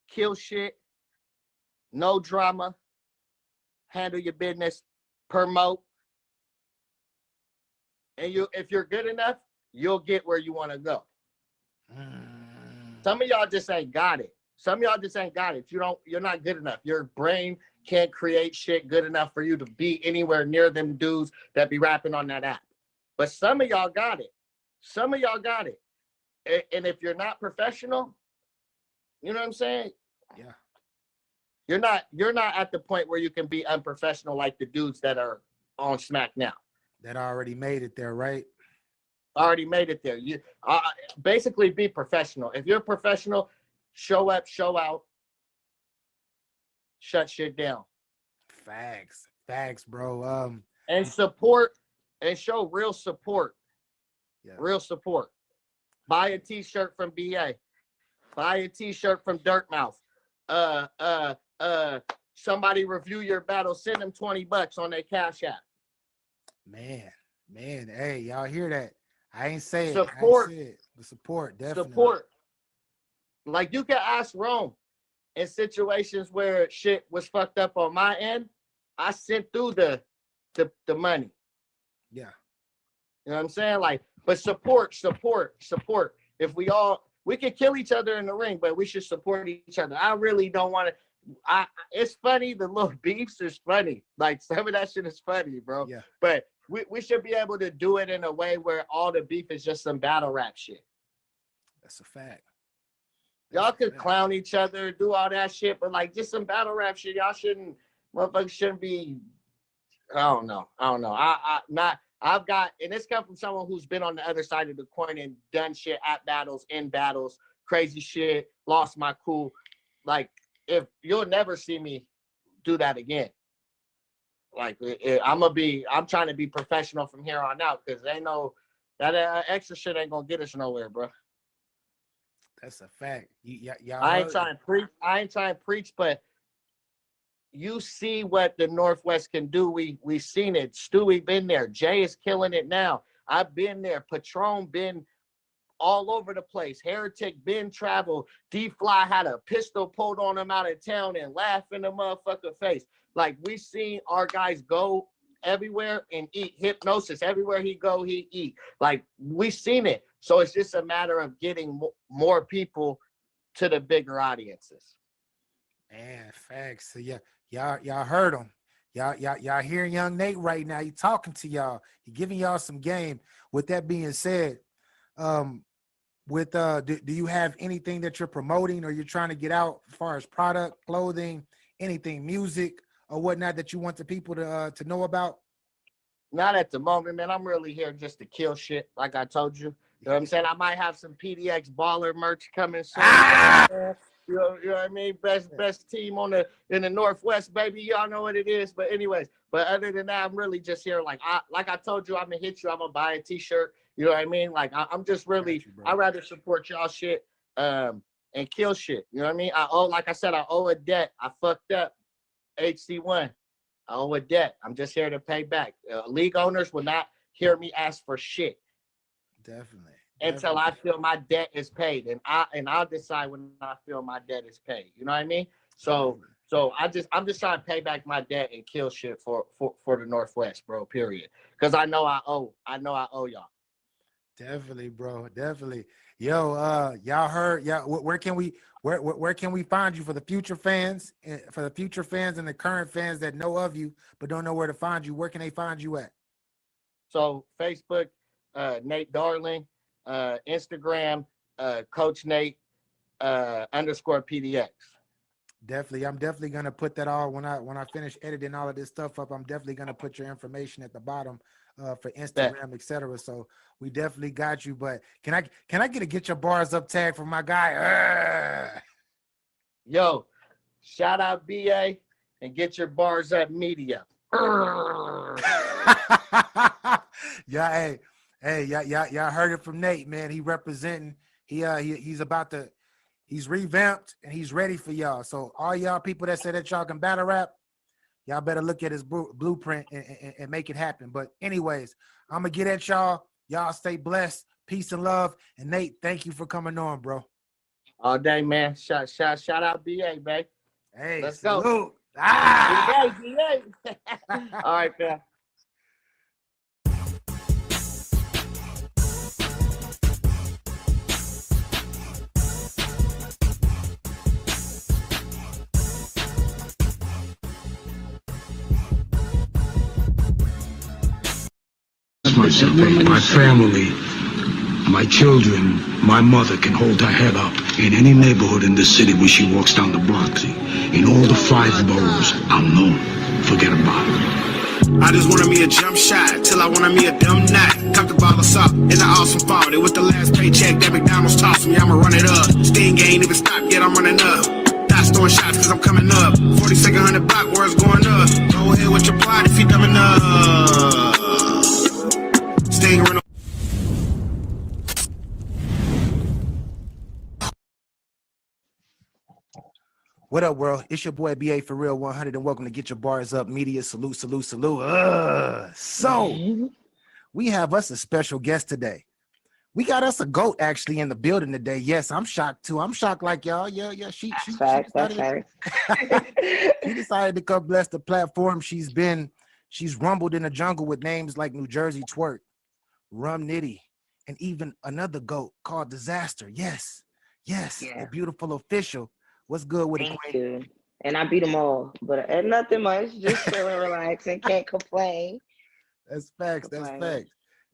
S12: Kill shit. No drama. Handle your business. Promote. And if you're good enough, you'll get where you want to go. Some of y'all just ain't got it. You're not good enough. Your brain can't create shit good enough for you to be anywhere near them dudes that be rapping on that app. But some of y'all got it. And if you're not professional, you know what I'm saying?
S3: Yeah.
S12: You're not at the point where you can be unprofessional like the dudes that are on SmackDown.
S3: That already made it there, right?
S12: Already made it there. You basically be professional. If you're a professional, show up, show out, shut shit down.
S3: Facts, bro.
S12: And support and show real support.
S3: Yeah.
S12: Real support. Buy a t-shirt from BA. Buy a t-shirt from Dirtmouth. Somebody review your battle, send them $20 on their Cash App.
S3: Man, hey, y'all hear that? I ain't say it.
S12: Support.
S3: I ain't say it. The support, definitely.
S12: Support. Like you can ask Rome in situations where shit was fucked up on my end. I sent through the money.
S3: Yeah.
S12: You know what I'm saying? Like, but support. If we can kill each other in the ring, but we should support each other. I really don't want to. It's funny, the little beefs is funny. Like some of that shit is funny, bro.
S3: Yeah.
S12: But we should be able to do it in a way where all the beef is just some battle rap shit.
S3: That's a fact.
S12: Y'all could clown each other, do all that shit, but like just some battle rap shit, motherfuckers shouldn't be. I don't know. I've got, and this comes from someone who's been on the other side of the coin and done shit at battles, in battles, crazy shit, lost my cool. Like, if you'll never see me do that again. Like, I'm trying to be professional from here on out because they know that extra shit ain't gonna get us nowhere, bro.
S3: That's a fact.
S12: I ain't trying to preach, but you see what the Northwest can do. We seen it. Stewie been there. Jay is killing it now. I've been there. Patron been all over the place. Heretic been traveled. D-Fly had a pistol pulled on him out of town and laugh in the motherfucker face. Like, we seen our guys go everywhere and eat. Hypnosis, everywhere he go, he eat. Like, we seen it. So it's just a matter of getting more people to the bigger audiences.
S3: Man, facts. So y'all heard him. Y'all hearing Young Nate right now. He talking to y'all. He giving y'all some game. With that being said, do you have anything that you're promoting or you're trying to get out as far as product, clothing, anything, music or whatnot that you want the people to know about?
S12: Not at the moment, man. I'm really here just to kill shit, like I told you. You know what I'm saying? I might have some PDX baller merch coming soon. You know what I mean? Best team in the Northwest, baby. Y'all know what it is. But anyways, other than that, I'm really just here. Like I told you, I'm gonna hit you. I'm gonna buy a t-shirt. You know what I mean? Like I'm just really, I'd rather support y'all shit and kill shit. You know what I mean? I owe a debt. I fucked up. HC1. I owe a debt. I'm just here to pay back. League owners will not hear me ask for shit.
S3: Definitely.
S12: Until I feel my debt is paid, and I'll decide when I feel my debt is paid. You know what I mean? So I'm just trying to pay back my debt and kill shit for the Northwest, bro. Period. Because I know I owe y'all.
S3: Definitely, bro. Definitely. Yo, y'all heard? Yeah. Where can we find you for the future fans? For the future fans and the current fans that know of you but don't know where to find you, where can they find you at?
S12: So Facebook, Nate Darling. Instagram, Coach Nate _PDX.
S3: Definitely, I'm definitely gonna put that all when I finish editing all of this stuff up. I'm definitely gonna put your information at the bottom for Instagram, etc. So we definitely got you. But can I get your bars up tag from my guy?
S12: Yo, shout out BA and get your bars up media.
S3: Yeah, Hey, y'all heard it from Nate, man. He representing. He's revamped and he's ready for y'all. So all y'all people that say that y'all can battle rap, y'all better look at his blueprint and make it happen. But anyways, I'm gonna get at y'all. Y'all stay blessed, peace and love. And Nate, thank you for coming on, bro.
S12: All day, man. Shout out BA, babe.
S3: Hey,
S12: let's
S3: salute.
S12: go. BA. All right, man.
S6: Myself, my family, my children, my mother can hold her head up in any neighborhood in the city when she walks down the block. In all the 5 boroughs, I'm known. Forget about it.
S7: I just wanted me a jump shot till I wanted me a dumb knot. Cut the ball us up in the awesome party with the last paycheck that McDonald's tossed me. I'ma run it up. Sting ain't even stopped yet. I'm running up. Not throwing shots cause I'm coming up. 42nd 100 block where it's going up. Go ahead with your plot if you dumb enough. Sting run.
S3: What up, world? It's your boy BA for real 100, and welcome to Get Your Bars Up Media. Salute. So we have us a special guest today. We got us a GOAT actually in the building today. Yes, I'm shocked too. I'm shocked like y'all. Yeah. She
S13: That's
S3: decided, she decided to come bless the platform. She's rumbled in the jungle with names like New Jersey Twerk, Rum Nitty, and even another GOAT called Disaster. Yes,
S13: Yeah.
S3: the beautiful official. What's good with it,
S13: Thank
S3: Queen?
S13: you. And I beat them all, but nothing much. Just chilling, relaxing. Can't complain.
S3: That's facts.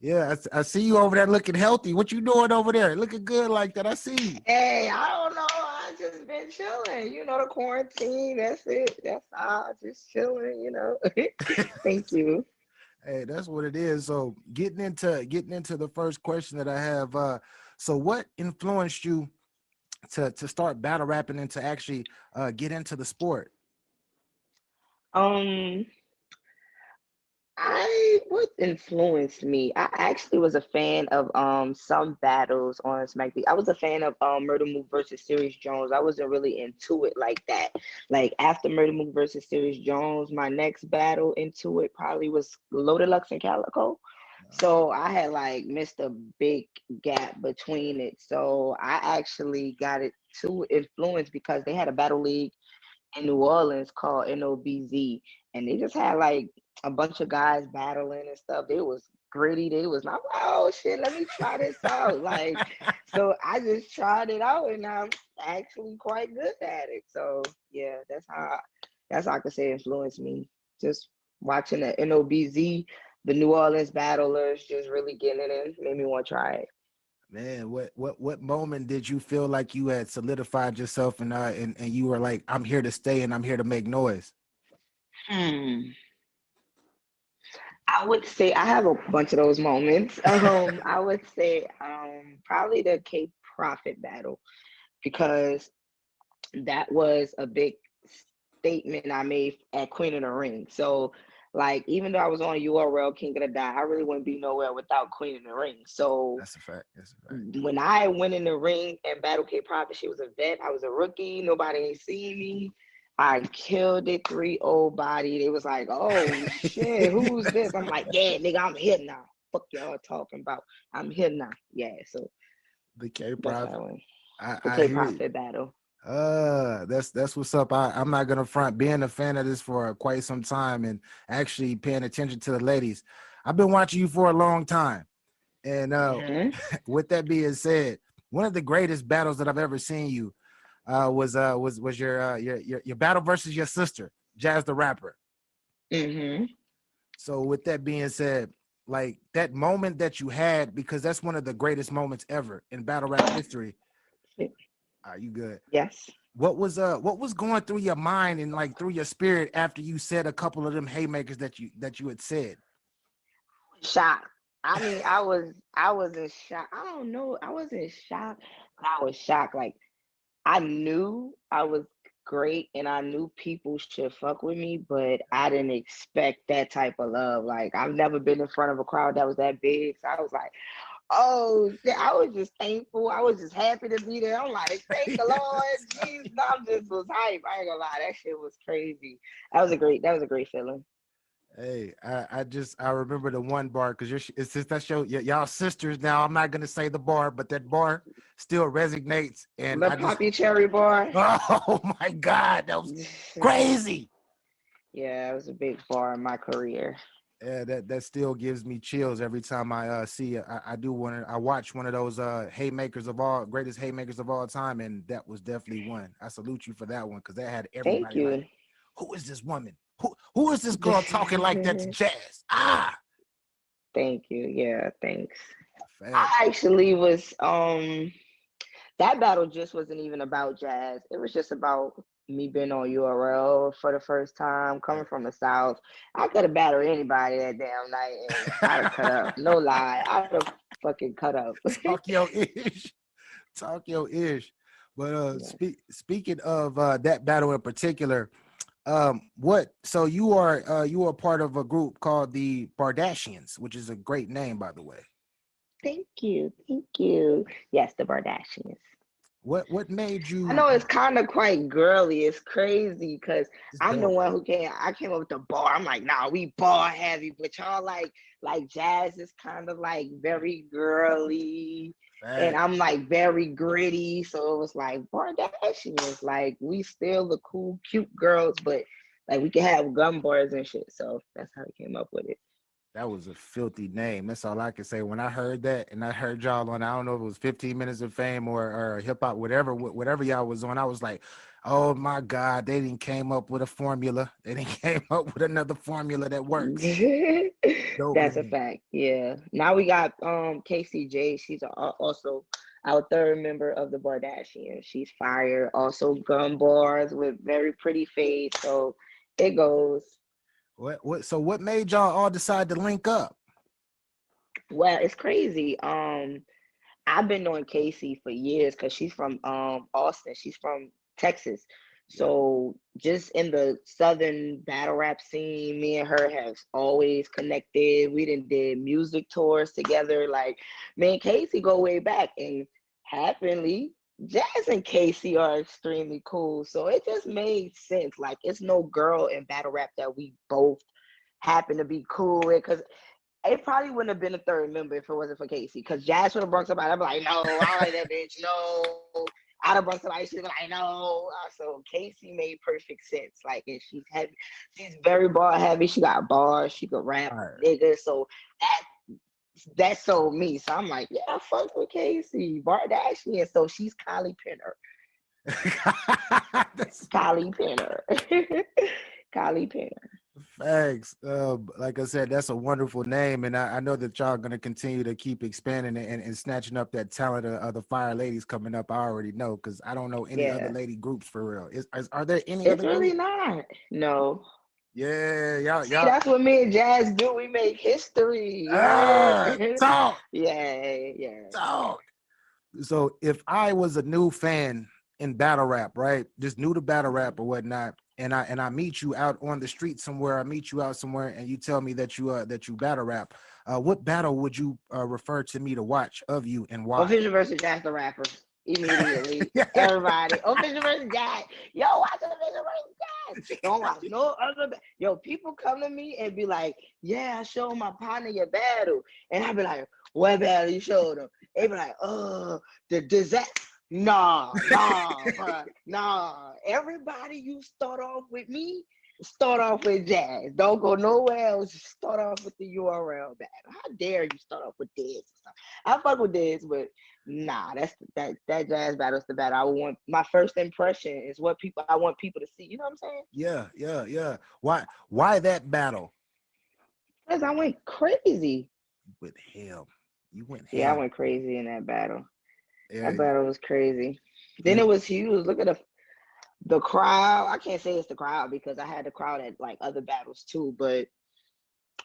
S3: Yeah, I see you over there looking healthy. What you doing over there? Looking good like that. I see you.
S13: Hey, I don't know. I just been chilling. You know, the quarantine. That's it. That's all. Just chilling. You know. Thank you.
S3: Hey, that's what it is. So getting into the first question that I have. So what influenced you to start battle rapping and to actually get into the sport?
S13: What influenced me? I actually was a fan of some battles on Smack TV. I was a fan of Murda Mook versus Serious Jones. I wasn't really into it like that. Like after Murda Mook versus Serious Jones, my next battle into it probably was Loaded Lux and Calico. So I had like missed a big gap between it. So I actually got it to influence because they had a battle league in New Orleans called NOBZ, and they just had like a bunch of guys battling and stuff. They was gritty. They was not like, oh shit, let me try this out. Like, so I just tried it out, and I'm actually quite good at it. So yeah, that's how I could say influenced me. Just watching the NOBZ, the New Orleans battlers, just really getting it in, made me want to try it.
S3: Man, what moment did you feel like you had solidified yourself and you were like, I'm here to stay and I'm here to make noise?
S13: I would say I have a bunch of those moments. I would say probably the K Profit battle, because that was a big statement I made at Queen of the Ring. So like, even though I was on URL King of the Dot, I really wouldn't be nowhere without Queen of the Ring. So
S3: That's a fact.
S13: when I went in the ring and Battle K Profit, she was a vet. I was a rookie. Nobody ain't seen me. I killed it 3-0 body. They was like, oh shit, who's this? I'm like, yeah, nigga, I'm here now. Fuck y'all talking about. I'm here now. Yeah, so
S3: The K
S13: that's
S3: Profit.
S13: how I went.
S3: The
S13: K Profit battle.
S3: That's what's up. I'm not gonna front, being a fan of this for quite some time and actually paying attention to the ladies. I've been watching you for a long time. And with that being said, one of the greatest battles that I've ever seen you was your battle versus your sister, Jazz the Rapper. So with that being said, like that moment that you had, because that's one of the greatest moments ever in battle rap history. Are you good?
S13: Yes.
S3: What was going through your mind and like through your spirit after you said a couple of them haymakers that you had said?
S13: Shocked. I mean, I was in shock. I don't know. I wasn't in shock, but I was shocked. Like, I knew I was great and I knew people should fuck with me, but I didn't expect that type of love. Like, I've never been in front of a crowd that was that big. So I was like, oh shit, I was just thankful. I was just happy to be there. I'm like, thank the Lord. Jeez, no, I'm just was hype. I ain't gonna lie, that shit was crazy. That was a great feeling.
S3: Hey, I remember the one bar, because it's just that show y'all sisters now. I'm not gonna say the bar, but that bar still resonates. And
S13: The Poppy Cherry bar.
S3: Oh my God, that was crazy.
S13: Yeah, it was a big bar in my career.
S3: Yeah, that still gives me chills every time I see it. I watch one of those greatest haymakers of all time, and that was definitely one. I salute you for that one, because that had everybody.
S13: Thank you.
S3: Like, who is this woman? Who is this girl talking like that to Jazz?
S13: Thank you. Yeah, thanks. I actually was that battle just wasn't even about Jazz. It was just about me being on URL for the first time, coming from the South, I could have battled anybody that damn night and I'd have cut up. No lie, I'd have fucking cut up.
S3: Talk your ish. Talk your ish. But speaking of that battle in particular, so you are part of a group called the Bardashians, which is a great name, by the way.
S13: Thank you. Yes, the Bardashians.
S3: What made you?
S13: I know it's kind of quite girly. It's crazy because I'm the
S3: dope.
S13: one who came. I came up with the bar. I'm like, nah, we bar heavy, but y'all like jazz is kind of like very girly, and I'm like very gritty. So it was like Bardashians. Like we still the cool, cute girls, but like we can have gun bars and shit. So that's how I came up with it.
S3: That was a filthy name. That's all I can say. When I heard that, and I heard y'all on, I don't know if it was 15 Minutes of Fame or hip hop, whatever y'all was on, I was like, oh my God, they didn't came up with a formula. They didn't came up with another formula that works.
S13: That's a fact. Yeah. Now we got KCJ. She's also our third member of the Bardashian. She's fire. Also gun bars with very pretty face. So it goes.
S3: So what made y'all all decide to link up?
S13: Well, it's crazy. I've been knowing Casey for years because she's from Austin. She's from Texas. So just in the Southern battle rap scene, me and her have always connected. We did music tours together. Like me and Casey go way back, and happily, Jazz and Casey are extremely cool. So it just made sense. Like it's no girl in battle rap that we both happen to be cool with, because it probably wouldn't have been a third member if it wasn't for Casey. Because Jazz would have brought somebody. I'd be like, no, I don't like that bitch. No. I'd have brought somebody. She'd be like, no. So Casey made perfect sense. Like, and she's heavy. She's very bar heavy. She got bars. She could rap, nigga. So that sold me. So I'm like, yeah, fuck with Casey. Bardashian. So she's Kylie Penner. Kylie Penner. Kylie Penner.
S3: Thanks. Like I said, that's a wonderful name, and I know that y'all are going to continue to keep expanding and snatching up that talent of the Fire Ladies coming up. I already know, because I don't know any other lady groups for real. Are there any
S13: It's
S3: other
S13: really
S3: groups?
S13: not. No.
S3: Yeah, y'all.
S13: See, that's what me and Jazz do. We make history.
S3: Talk.
S13: Yeah.
S3: Talk. So if I was a new fan in battle rap, right? Just new to battle rap or whatnot, and I meet you out on the street somewhere, and you tell me that you battle rap, what battle would you refer to me to watch of you, and why?
S13: Official versus Jazz the Rapper. Immediately. Everybody. Official versus Jazz. Yo, watch Official versus Jazz. Don't watch no other. Yo, people come to me and be like, yeah, I showed my partner your battle. And I be like, what battle you showed him? They be like, the disaster. Nah, bro. Nah. Everybody you start off with me, start off with Jazz. Don't go nowhere else. Start off with the URL battle. How dare you start off with Diz? I fuck with Diz, but nah, that Jazz battle is the battle I want. My first impression is what I want people to see. You know what I'm saying?
S3: Yeah. Why that battle?
S13: Because I went crazy
S3: with him. You went ham.
S13: Yeah, I went crazy in that battle.
S3: Yeah,
S13: that battle was crazy. Then it was huge. Look at the crowd. I can't say it's the crowd because I had the crowd at like other battles too, but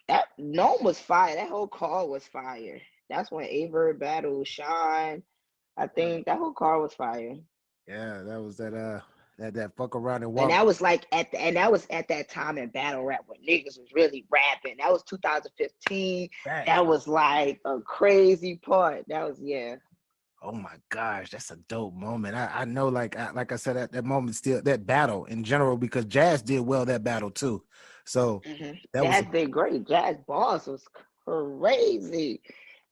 S13: that Gnome was fire. That whole call was fire. That's when Aver battled Sean. I think that whole call was fire.
S3: Yeah, that was that fuck around and walk.
S13: And that was like at that time in battle rap when niggas was really rapping. That was 2015. That was like a crazy part. That was
S3: Oh my gosh, that's a dope moment. I know, like I said, at that moment, still that battle in general, because Jazz did well that battle too. So
S13: Jazz did great. Jazz boss was crazy.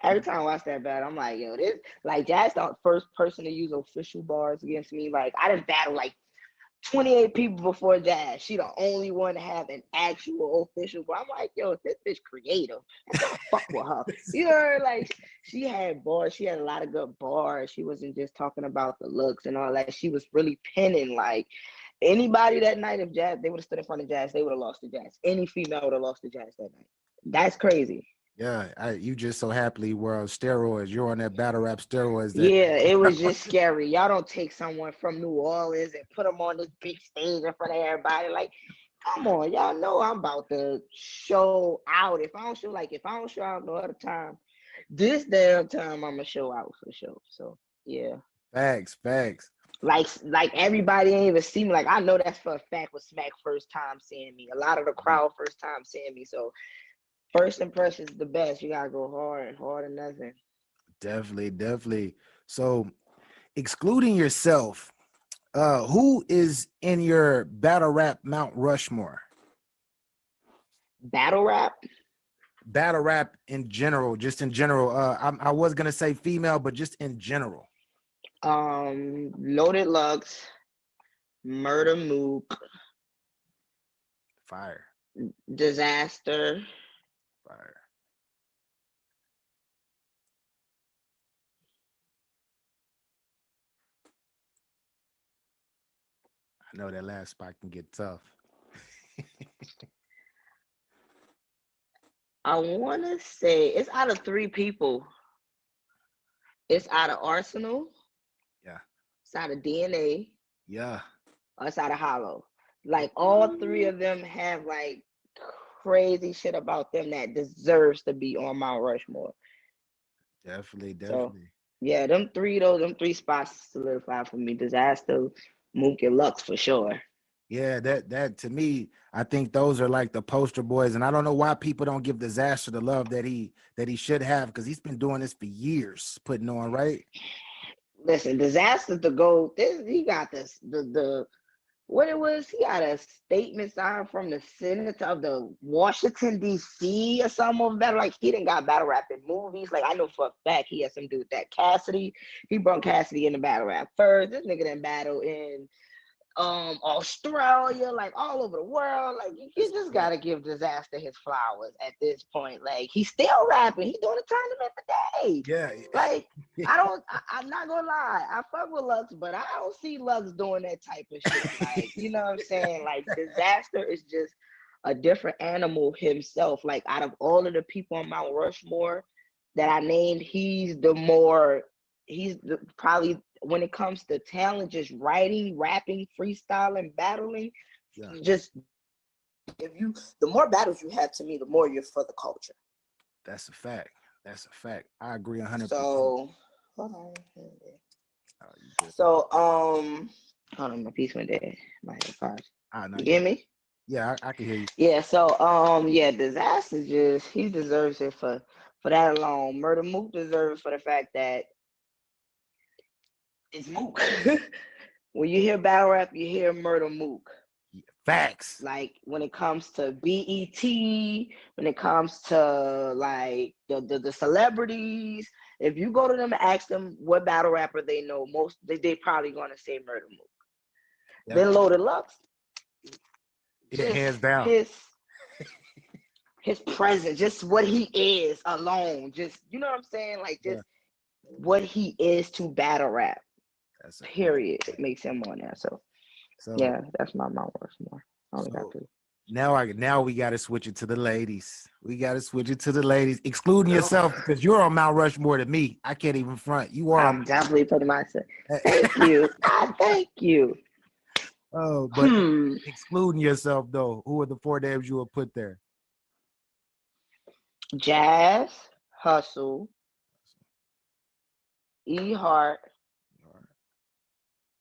S13: Every time I watch that battle, I'm like, yo, this like Jazz the first person to use official bars against me. Like I didn't battle like 28 people before Jazz. She the only one to have an actual official bar. I'm like, yo, this bitch creative. I gotta fuck with her. You know, like she had bars. She had a lot of good bars. She wasn't just talking about the looks and all that. She was really penning. Like anybody that night, if Jazz, they would have stood in front of Jazz, they would have lost to Jazz. Any female would have lost to Jazz that night. That's crazy.
S3: Yeah, you just so happily were on steroids. You're on that battle rap steroids.
S13: Yeah, it was just scary. Y'all don't take someone from New Orleans and put them on this big stage in front of everybody. Like, come on, y'all know I'm about to show out. If I don't show out no other time, this damn time I'm gonna show out for sure. So yeah.
S3: Facts.
S13: Like everybody ain't even see me. Like I know that's for a fact was Smack first time seeing me. A lot of the crowd first time seeing me. So first impression is the best. You gotta go hard or nothing.
S3: Definitely. So excluding yourself, who is in your battle rap Mount Rushmore?
S13: Battle rap
S3: In general, just in general. I was gonna say female, but just in general.
S13: Loaded Lux, Murda Mook,
S3: Fire.
S13: Disaster.
S3: Fire. I know that last spot can get tough.
S13: I want to say it's out of 3 people. It's out of Arsonal.
S3: Yeah.
S13: It's out of DNA.
S3: Yeah.
S13: Or it's out of Hollow. Like all 3 of them have like crazy shit about them that deserves to be on Mount Rushmore.
S3: Definitely.
S13: So, yeah, them three spots solidify for me. Disaster, Mook, and Lux for sure.
S3: Yeah, that to me, I think those are like the poster boys, and I don't know why people don't give Disaster the love that he should have, because he's been doing this for years, putting on, right?
S13: Listen, Disaster's the GOAT. He got the what it was. He got a statement signed from the Senate of the Washington D.C. or something better. Like he didn't got battle rap in movies. Like I know for a fact he has something to do with that. Cassidy, he brought Cassidy in the battle rap first. This nigga didn't battle in Australia, like all over the world. Like you just gotta give Disaster his flowers at this point. Like he's still rapping. He's doing a tournament today.
S3: Yeah.
S13: Like I'm not gonna lie. I fuck with Lux, but I don't see Lux doing that type of shit. Like, you know what I'm saying? Like Disaster is just a different animal himself. Like out of all of the people on Mount Rushmore that I named, he's probably when it comes to talent, just writing, rapping, freestyling, battling, just the more battles you have to me, the more you're for the culture.
S3: That's a fact. I agree 100%.
S13: So hold on. So hold on, my piece went there. My headphones. You hear me?
S3: Yeah, I can hear you.
S13: Yeah, so Disaster he deserves it for that alone. Murda Mook deserves it for the fact that it's Mook. When you hear battle rap, you hear Murda Mook.
S3: Facts.
S13: Like when it comes to BET, when it comes to like the celebrities, if you go to them and ask them what battle rapper they know most, they probably gonna say Murda Mook. Yep. Then Loaded Lux.
S3: Hands down.
S13: His presence, just what he is alone, just you know what I'm saying, like just what he is to battle rap. Period. It makes him on there. So yeah, that's my Mount Rushmore.
S3: Now we got to switch it to the ladies. Excluding yourself because you're on Mount Rushmore to me. I can't even front. You are.
S13: I'm definitely putting myself. Thank you. Thank you.
S3: Oh, but excluding yourself though, who are the 4 names you will put there?
S13: Jazz, Hustle, E Hart.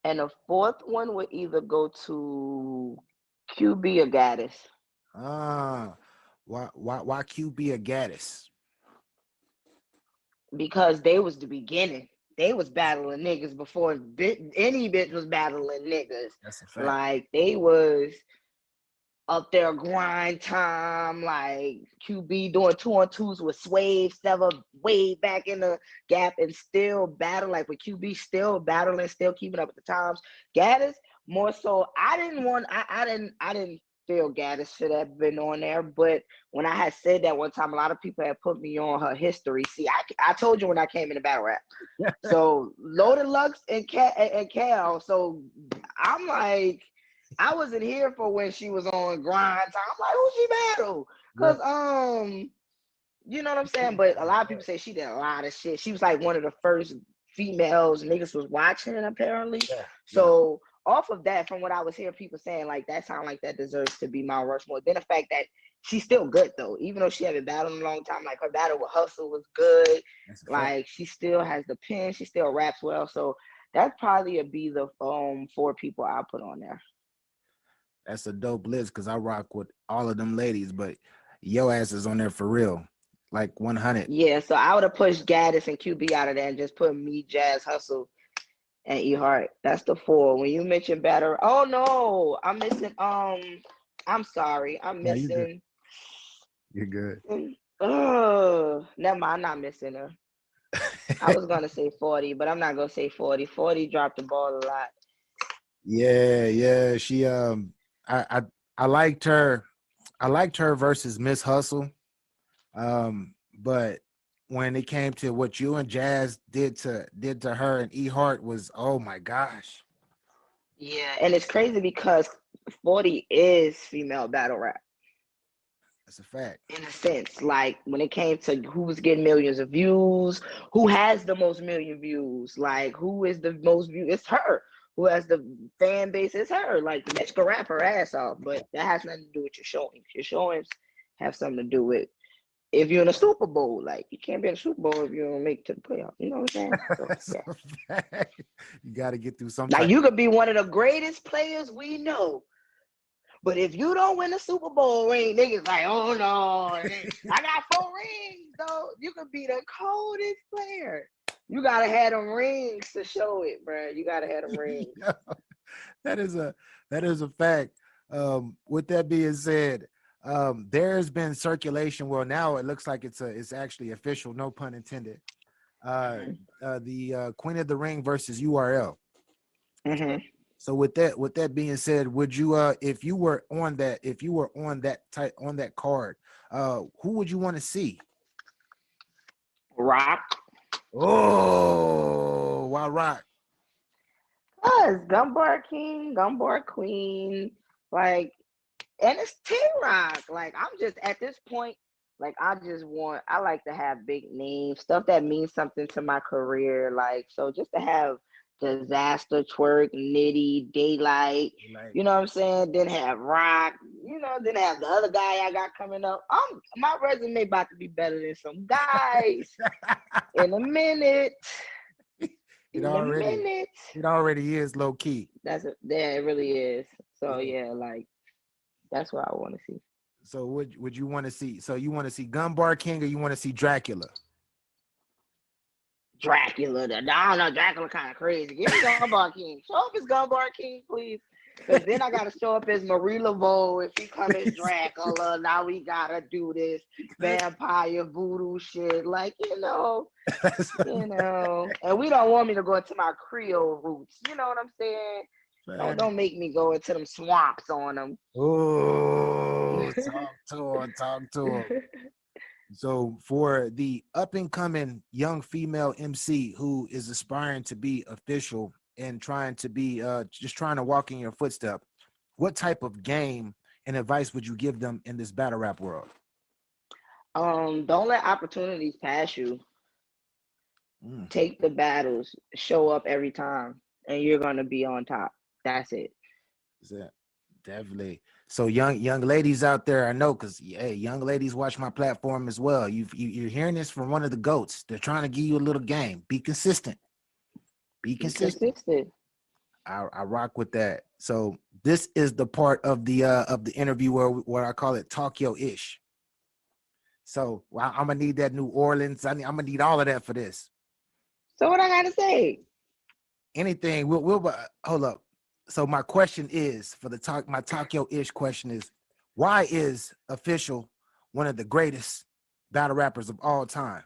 S13: And the 4th one would either go to QB or Gaddis.
S3: Why QB or Gaddis?
S13: Because they was the beginning. They was battling niggas before any bitch was battling niggas.
S3: That's a fact.
S13: Like they was up there grind time, like QB doing 2-on-2s with Swave, Sever way back in the gap and still battle, like with QB still battling, still keeping up with the times. Gaddis, more so, I didn't feel Gaddis should have been on there, but when I had said that one time, a lot of people had put me on her history. See, I told you when I came into battle rap. So Loaded Lux and Cal, so I'm like, I wasn't here for when she was on grind time. I'm like, who she battle? Because You know what I'm saying? But a lot of people say she did a lot of shit. She was like one of the first females niggas was watching, apparently.
S3: Yeah.
S13: So off of that, from what I was hearing people saying, like that sound like that deserves to be Mount Rushmore. Then the fact that she's still good though, even though she haven't battled in a long time. Like her battle with Hustle was good. Like she still has the pen. She still raps well. So that's probably be the 4 people I put on there.
S3: That's a dope list because I rock with all of them ladies, but yo ass is on there for real, like 100.
S13: Yeah, so I would have pushed Gaddis and QB out of there and just put me, Jazz, Hustle, and E Heart. That's the 4. When you mentioned Battle, oh no, I'm missing. I'm sorry, I'm missing.
S3: You're good.
S13: Oh, never mind. I'm not missing her. I was gonna say 40, but I'm not gonna say 40. 40 dropped the ball a lot.
S3: Yeah. She I liked her. I liked her versus Miss Hustle. But when it came to what you and Jazz did to her and E Heart was, oh my gosh.
S13: Yeah, and it's crazy because 40 is female battle rap.
S3: That's a fact.
S13: In a sense, like when it came to who was getting millions of views, who has the most million views, like who is the most views, it's her. Who has the fan base, it's her. Like the bitch can rap her ass off, but that has nothing to do with your showings. Your showings have something to do with if you're in a Super Bowl. Like you can't be in a Super Bowl if you don't make it to the playoffs. You know what I'm saying? So, yeah.
S3: You got to get through some.
S13: Like you could be one of the greatest players we know, but if you don't win the Super Bowl ring, niggas like, oh no, I got 4 rings though. You could be the coldest player. You gotta have them rings to show it, bro. You gotta have them rings.
S3: That is a fact. With that being said, there's been circulation. Well, now it looks like it's actually official. No pun intended. The Queen of the Ring versus URL.
S13: Mm-hmm.
S3: So with that being said, would you if you were on that card, who would you want to see?
S13: Rock.
S3: Oh, why Rock?
S13: Cause Gumbar King, Gumbar Queen, like, and it's T-Rock. Like I'm just at this point, like I like to have big names, stuff that means something to my career. Like so, just to have Disaster, Twerk, Nitty, Daylight, you know what I'm saying? Then have Rock, then have the other guy I got coming up. My resume about to be better than some guys in a minute.
S3: It already is low key.
S13: It really is. So yeah, like that's what I want to see.
S3: So would you want to see? So you want to see Gunbar King or you want to see Dracula?
S13: Dracula. I don't know. Dracula kind of crazy. Give me Gunbar King. Show up as Gunbar King, please. Because then I got to show up as Marie Laveau if he come as Dracula. Now we got to do this vampire voodoo shit. Like, And we don't want me to go into my Creole roots. You know what I'm saying? Don't make me go into them swamps on them.
S3: Oh, talk to him. So for the up and coming young female MC who is aspiring to be official and trying to be just trying to walk in your footstep, what type of game and advice would you give them in this battle rap world?
S13: Don't let opportunities pass you. Take the battles, show up every time, and you're gonna be on top. That's it.
S3: Definitely. So young ladies out there, I know, because young ladies watch my platform as well. You're hearing this from one of the GOATs. They're trying to give you a little game. Be consistent. Be consistent. I rock with that. So this is the part of the interview where I call it talk your ish. So I'm gonna need that New Orleans. I'm gonna need all of that for this.
S13: So what I gotta say?
S3: Anything. We'll hold up. So my question is my talk your ish question is, why is Official one of the greatest battle rappers of all time?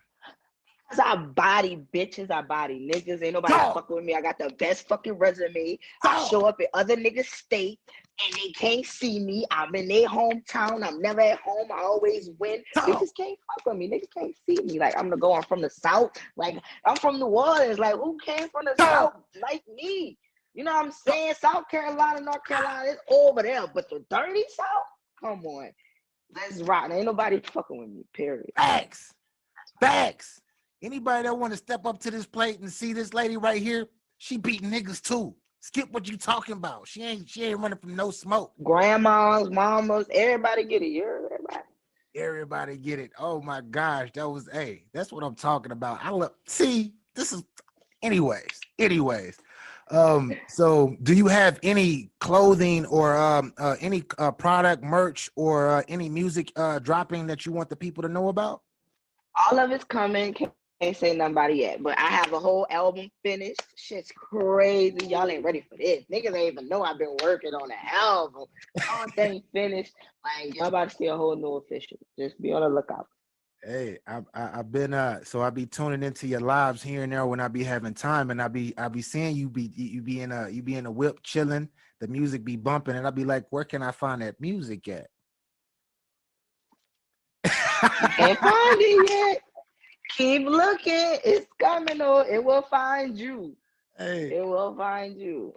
S13: Cause I body bitches, I body niggas. Ain't nobody fucking with me. I got the best fucking resume. I show up in other niggas' state and they can't see me. I'm in their hometown. I'm never at home. I always win. Niggas can't fuck with me. Niggas can't see me. Like I'm from the South. Like I'm from New Orleans. Like who came from the South like me? You know what I'm saying? South Carolina, North Carolina, it's over there. But the dirty South, come on. Let's rock. Ain't nobody fucking with me. Period.
S3: Facts. Facts. Anybody that want to step up to this plate and see this lady right here, she beating niggas too. Skip what you talking about. She ain't running from no smoke.
S13: Grandmas, mamas, everybody get it. You heard everybody.
S3: Everybody get it. Oh my gosh, that was that's what I'm talking about. I love see this is anyways. So do you have any clothing or any product merch or any music dropping that you want the people to know about?
S13: All of it's coming. Can't say nothing about it yet, but I have a whole album finished. Shit's crazy. Y'all ain't ready for this. Niggas ain't even know I've been working on the album. All thing finished. Like y'all about to see a whole new official. Just be on the lookout.
S3: Hey, I've been so I be tuning into your lives here and there when I be having time, and I be seeing you be in a whip chilling, the music be bumping, and I be like, where can I find that music at?
S13: Can't find it yet. Keep looking. It's coming, or it will find you.
S3: Hey,
S13: it will find you.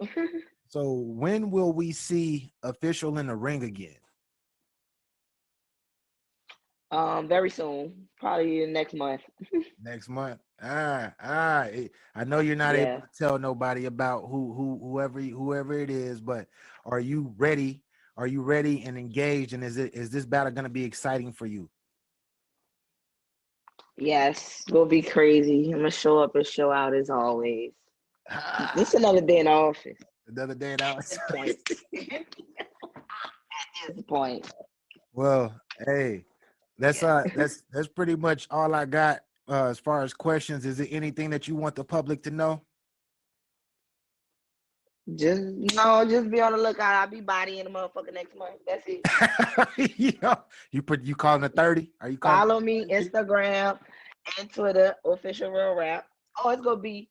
S3: So when will we see Official in the ring again?
S13: Very soon, probably next month.
S3: Next month. I know you're not able to tell nobody about whoever it is, but are you ready? Are you ready and engaged? And is this battle going to be exciting for you?
S13: Yes, will be crazy. I'm gonna show up and show out as always. This another day in the office.
S3: Another day in the office.
S13: At this point.
S3: Well, hey, that's pretty much all I got as far as questions. Is there anything that you want the public to know?
S13: Just be on the lookout. I'll be bodying the motherfucker next month. That's it.
S3: You calling a 30? Are you calling?
S13: Follow me Instagram and Twitter, official real rap. Oh, it's gonna be.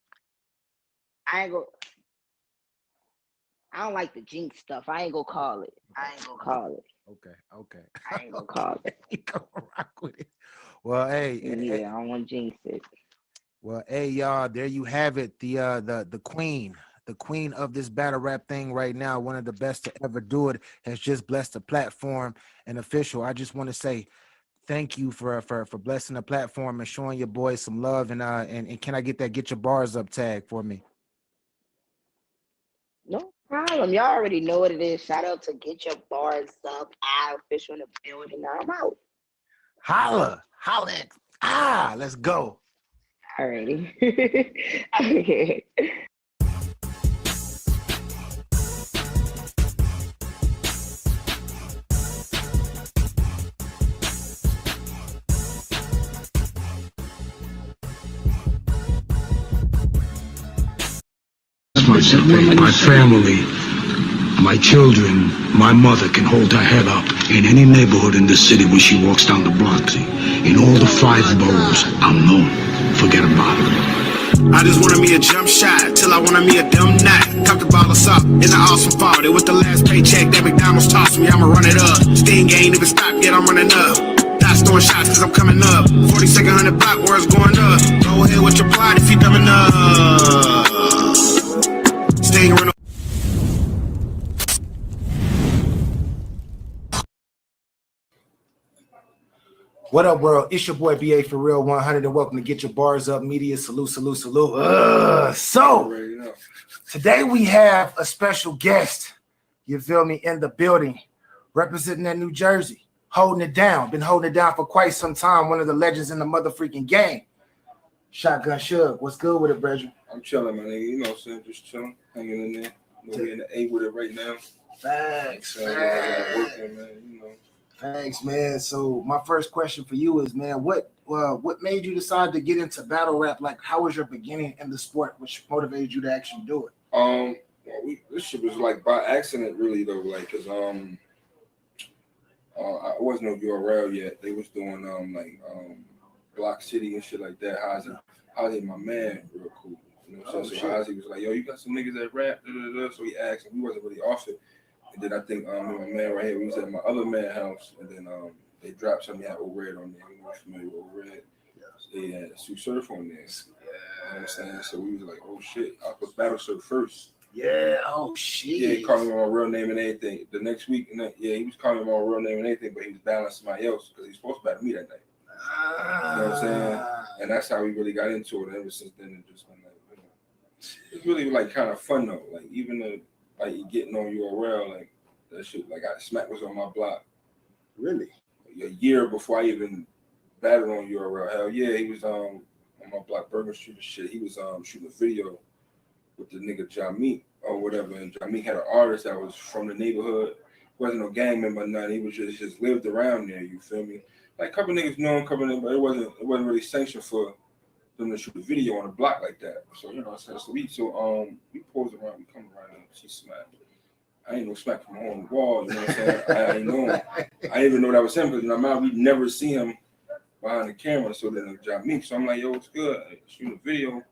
S13: I don't like the jinx stuff. I ain't gonna call it.
S3: Okay.
S13: I ain't gonna call it.
S3: You gonna rock with it. Well, hey.
S13: I don't want to jinx it.
S3: Well, hey, y'all, there you have it. The queen of this battle rap thing right now, one of the best to ever do it, has just blessed the platform. And Official, I just want to say thank you for blessing the platform and showing your boys some love. And can I get that Get Your Bars Up tag for me?
S13: No problem. Y'all already know what it is. Shout out to Get Your Bars Up. Official in the building. I'm out.
S3: Holla. Let's go.
S13: Alrighty. Okay.
S6: My family, my children, my mother can hold her head up in any neighborhood in the city when she walks down the block. In all the 5 boroughs, I'm known. Forget about it.
S7: I just wanted me a jump shot till I wanted me a dumb knot. Cop the ball of salt in the awesome party with the last paycheck that McDonald's tossed me. I'ma run it up. Sting ain't even stopped yet. I'm running up. Dots throwing shots cause I'm coming up. 42nd 100 block where it's going up. Go ahead with your plot if you dumb enough. Sting run.
S3: What up, world? It's your boy BA for real 100, and welcome to Get Your Bars Up Media. Salute. So today we have a special guest. You feel me? In the building, representing that New Jersey, holding it down. Been holding it down for quite some time. One of the legends in the motherfucking game. Shotgun Shug. What's good with it, brethren?
S14: I'm chilling, my nigga. You know what I'm saying? Just chilling, hanging in there. We're in the A with it right now.
S3: Thanks,
S14: working, man. You know.
S3: Thanks, man. So my first question for you is, man, what made you decide to get into battle rap? Like, how was your beginning in the sport, which motivated you to actually do it?
S14: Well, this shit was like by accident, really though. Like, cause I wasn't no URL yet. They was doing Block City and shit like that. Ozzy, my man, real cool. You know what I'm saying? So Ozzy was like, yo, you got some niggas that rap, So he asked, and we wasn't really off it. And then I think my man right here, we was at my other man's house, and then they dropped something that had Old Red on there. You know, familiar with Old Red? So they had Sue Surf on there. You know what I'm saying? So we was like, oh shit, I put Battle Surf first.
S3: Yeah. Oh shit.
S14: Yeah, he called me my real name and everything. The next week, he was calling me my real name and everything, but he was battling somebody else because he was supposed to battle me that night. You know what I'm saying? And that's how we really got into it. And ever since then, it just been like, you know, it's really like kind of fun though. Like even the like getting on URL, like that shit. Like Smack was on my block.
S3: Really?
S14: A year before I even battled on URL. Hell yeah, he was on my block, Bergen Street and shit. He was shooting a video with the nigga Jameek or whatever, and Jameek had an artist that was from the neighborhood. Wasn't no gang member or nothing. He was just lived around there. You feel me? Like a couple niggas know him, couple niggas, but it wasn't really sanctioned for them to shoot a video on a block like that. So you know what I'm saying? So we pose around, we come around and see Smack. I ain't no Smack from on the wall, you know what I'm saying? I ain't know him. I didn't even know that was him because we never see him behind the camera. So then Jameek. So I'm like, yo, what's good? Shoot a video. You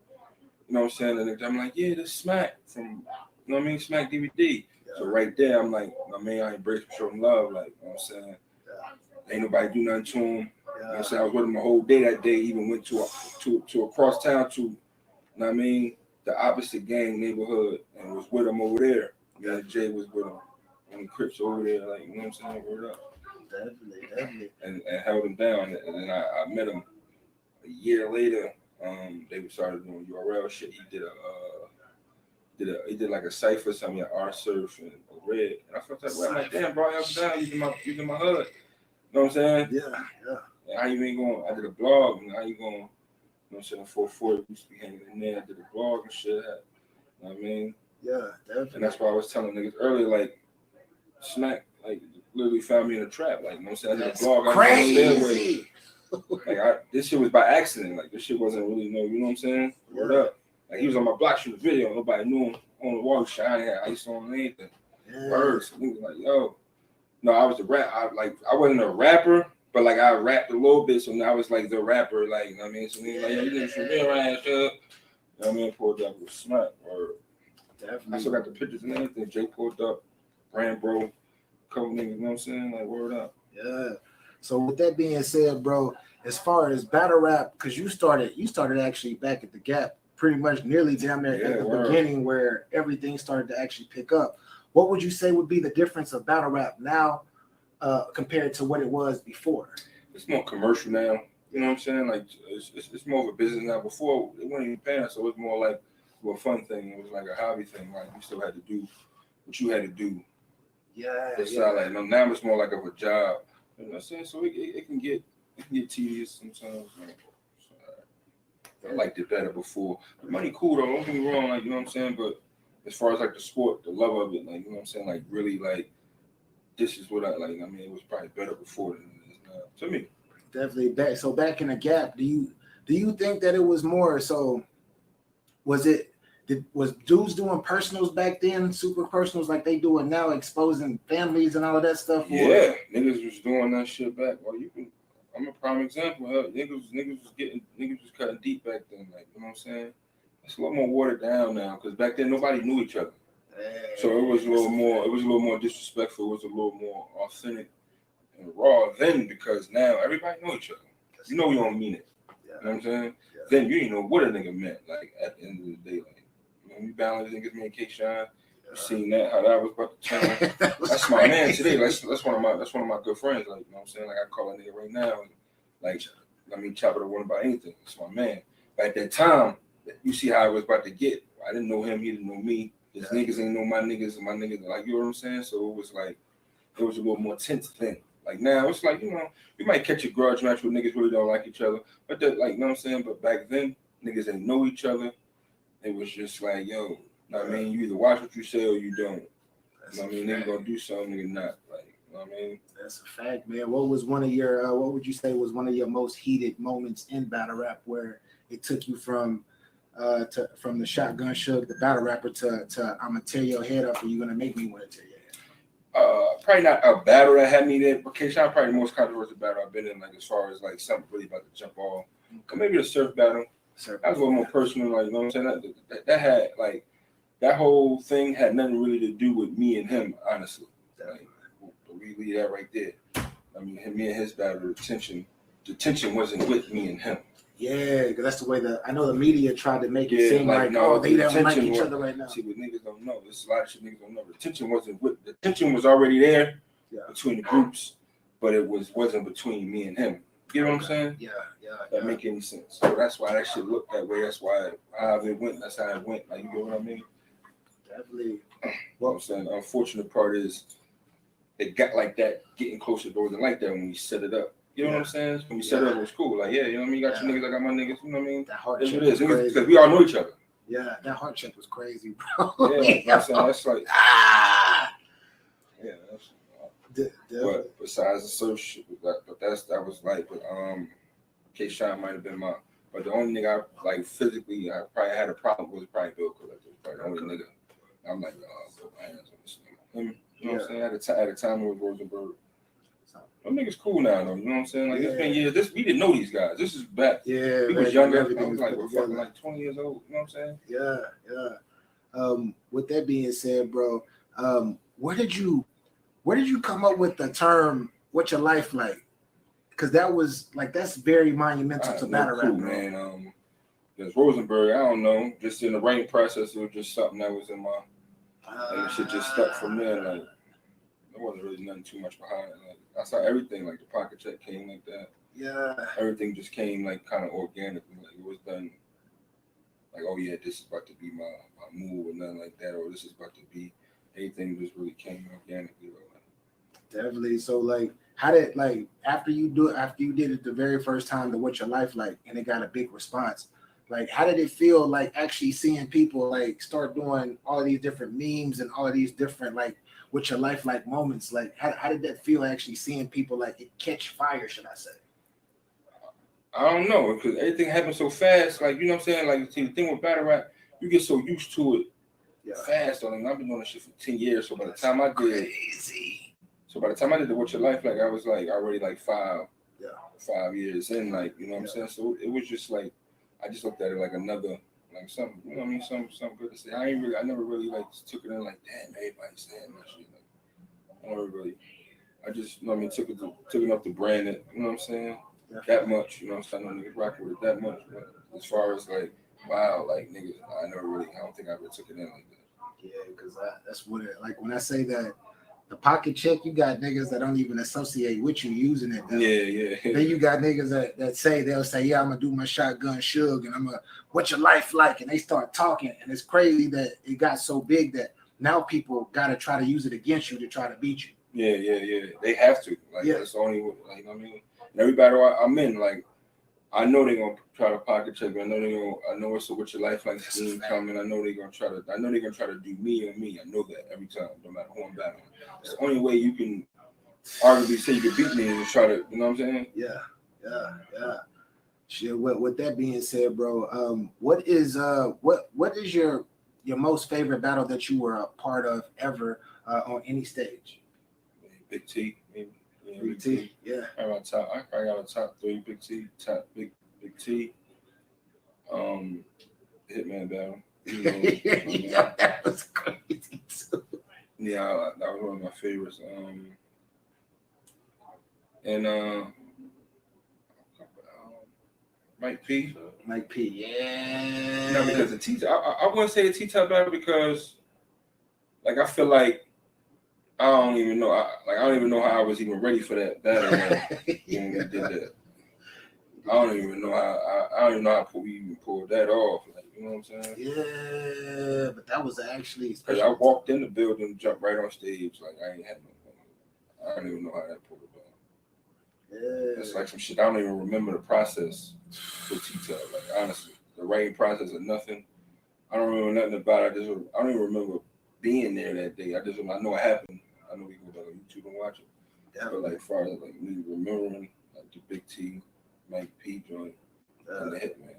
S14: know what I'm saying? And I'm like, yeah, this Smack from, you know what I mean? Smack DVD. Yeah. So right there, I'm like, my man, I embrace him, show him love. Like, you know what I'm saying? Yeah. Ain't nobody do nothing to him. Yeah. You know what I'm saying? I was with him the whole day that day, even went to across town to, you know what I mean? The opposite gang neighborhood and was with him over there. Yeah, Jay was with him. And Crips over there, like, you know what I'm saying? Word up.
S3: Definitely.
S14: And held him down. And then I met him a year later. They started doing URL shit. He did like a cipher, something like Surf and Red. And I felt like, well, I'm like, damn, bro, I was down using my hood. You know what I'm saying?
S3: Yeah.
S14: And how you ain't going? I did a blog, and how you going? You know what I'm saying? 440 used to be hanging in there. I did a blog and shit. You know what I mean?
S3: Yeah, definitely.
S14: And that's why I was telling niggas earlier, like, Smack, like, literally found me in a trap. Like, you know what I'm saying? I did a blog.
S3: Crazy.
S14: Like, this shit was by accident. Like, this shit wasn't really no, you know what I'm saying? Word up. Like, he was on my block shooting a video. Nobody knew him on the wall. I ain't had ice on or anything. Words. So he was like, yo. No, I was the rap. I wasn't a rapper, but like I rapped a little bit. So now I was like the rapper. Like, you know what I mean? So he was like, yo, you niggas from here, right? Shut up. You know what I mean? Pulled up with Smack. Or I still got the pictures and everything. Jay pulled up, Brand Bro, couple niggas, you know what I'm saying? Like, word up.
S3: Yeah. So with that being said, bro, as far as battle rap, because you started actually back at the Gap, pretty much nearly down there at the beginning where everything started to actually pick up. What would you say would be the difference of battle rap now compared to what it was before?
S14: It's more commercial now. You know what I'm saying? Like it's more of a business now. Before it wasn't even paying, so it was more like a fun thing. It was like a hobby thing. Like you still had to do what you had to do.
S3: Yeah.
S14: Like now it's more like of a job. You know what I'm saying? So it can get tedious sometimes. Like, I liked it better before. The money cool though. Don't get me wrong. Like you know what I'm saying, but as far as like the sport, the love of it, like you know what I'm saying, like really like this is what I like. I mean, it was probably better before than it is now to me.
S3: Definitely back. So back in the Gap, do you think that it was more so? Was dudes doing personals back then, super personals like they doing now, exposing families and all of that stuff?
S14: Yeah, niggas was doing that shit back. Well, I'm a prime example. Niggas was cutting deep back then. Like you know what I'm saying. It's a little more watered down now because back then nobody knew each other. So it was a little more disrespectful. It was a little more authentic and raw then because now everybody know each other. You know we don't mean it. You know what I'm saying? Yeah. Then you didn't know what a nigga meant. Like at the end of the day, like when we balance niggas, me and K-Shine, you seen that how that was about to turn. That's my man today. That's one of my good friends. Like you know what I'm saying? Like I call a nigga right now. Like let me chop it up one about anything. It's my man. But at that time. You see how I was about to get. I didn't know him. He didn't know me. His niggas ain't know my niggas. And my niggas, like, you know what I'm saying? So it was like, it was a little more tense thing. Like now, it's like, you know, you might catch a grudge match with niggas really don't like each other. But, like, you know what I'm saying? But back then, niggas didn't know each other. It was just like, yo, you know what I mean? You either watch what you say or you don't. You know what I mean? Nigga gonna do something, nigga not. Like, you know what I mean?
S3: That's a fact, man. What was one of your, what would you say was one of your most heated moments in battle rap where it took you from the shotgun shug, the battle rapper to I'm gonna tear your head up, or you gonna make me want to tear your head up?
S14: Probably not a battle that had me there. But K-Shine probably the most controversial battle I've been in, like as far as like something really about to jump off. Maybe the surf battle. That was a little more personal, like you know what I'm saying. That had like that whole thing had nothing really to do with me and him, honestly. Like, we leave that right there. I mean, me and his battle, the tension wasn't with me and him.
S3: Yeah, because that's the way I know the media tried to make it seem like,
S14: no,
S3: oh, they don't like
S14: tension
S3: each
S14: was-
S3: other right now.
S14: See, what niggas don't know, there's a lot of shit niggas don't know. The tension was already there between the groups, but it wasn't between me and him. You know what I'm saying?
S3: Yeah.
S14: That make any sense. So that's why that shit looked that way. That's why how it went. That's how it went. Like, you know what I mean?
S3: Definitely.
S14: What I'm saying. The unfortunate part is it got like that. Getting closer, it wasn't like that when we set it up. You know what I'm saying? When we set it up, it was cool. Like, yeah, you know what I mean? You got your niggas, I got my niggas. You know what I mean?
S3: That heart
S14: That's
S3: check
S14: what it is.
S3: was crazy.
S14: Because we all know each other.
S3: Yeah, that heart check was crazy, bro.
S14: Yeah, you know what I'm saying? That's like, yeah. But besides the social shit, that was like, K-Shine might have been but the only nigga I like physically I probably had a problem with was probably Bill Collector. Probably the only nigga I'm like, put my hands on this nigga. Him, you know what I'm saying? At the time it was Rosenberg. Them niggas cool now though, you know what I'm saying? Like, it's been years. We didn't know these guys. This is back.
S3: Yeah,
S14: we was younger. I was like, we're fucking like 20 years old. You know what I'm saying?
S3: Yeah. With that being said, bro, where did you come up with the term "What's your life like"? Because that's very monumental to battle rap, bro.
S14: Man. There's Rosenberg. I don't know. Just in the writing process, it was just something that was in my. And shit just stuck from there. Like, there wasn't really nothing too much behind it. Like, I saw everything. Like, the pocket check came like that.
S3: Yeah.
S14: Everything just came like kind of organically. Like, it was done. Like, oh yeah, this is about to be my move or nothing like that, or this is about to be. Anything just really came organically.
S3: Definitely. So, like, how did, like, after you did it the very first time, the "What's Your Life Like," and it got a big response, like, how did it feel, like, actually seeing people, like, start doing all of these different memes and all of these different, like, "What's Your Life Like" moments? Like, how did that feel, actually seeing people, like, it catch fire, should I say?
S14: I don't know, because everything happened so fast. Like, you know what I'm saying? Like, see, the thing with battle rap, you get so used to it fast. I mean, I've been doing this shit for 10 years, so by the time I did the "What's Your Life Like," I was like already like 5 years in, like, you know what I'm saying? So it was just like, I just looked at it like another, like something, you know what I mean? Something good to say. I never really like took it in like, damn, everybody's saying that shit. Like, I just, you know what I mean, took enough to brand it, you know what I'm saying? That much, you know what I'm saying? I know niggas rock with it that much, but as far as like, wow, like niggas, I don't think I ever took it in like that.
S3: Yeah, because that's what it, like, when I say that the pocket check, you got niggas that don't even associate with you using it. Though.
S14: Yeah.
S3: Then you got niggas they'll say, yeah, I'm gonna do my shotgun shug and I'm gonna, "What's your life like?" And they start talking, and it's crazy that it got so big that now people gotta try to use it against you to try to beat you.
S14: Yeah. They have to. Like, that's the only way, like, you know what I mean? And every battle I'm in, like, I know they're gonna try to pocket check me. I know it's a "What's Your Life Like" scheme coming. I know they're gonna try to do me on me. I know that every time, no matter who I'm battling. It's the only way you can arguably say you can beat me is try to, you know what I'm saying?
S3: Yeah. Shit. With that being said, bro, what is your most favorite battle that you were a part of ever on any stage?
S14: Big T, maybe. Yeah,
S3: Big T. Yeah.
S14: I probably got a top 3. Big T, Big T. Hitman battle.
S3: Yeah, that was crazy too.
S14: Yeah, that was one of my favorites. Mike P,
S3: yeah.
S14: No, because the T, I wouldn't say the T-top battle because, like, I feel like I don't even know. I don't even know how I was even ready for that battle when we did that. I don't even know how we even pulled that off. Like, you know what I'm saying?
S3: Yeah, but that was actually
S14: because I walked in the building, jumped right on stage. Like, I ain't had no fun. I don't even know how that pulled it off. Yeah, it's like some shit. I don't even remember the process for T-top. Like, honestly, the writing process or nothing. I don't remember nothing about it. I don't even remember being there that day. I know it happened. I know we go back on YouTube and watch it. Yeah. But like, as far as like me remembering like the Big T, Mike P joint, and the Hitman.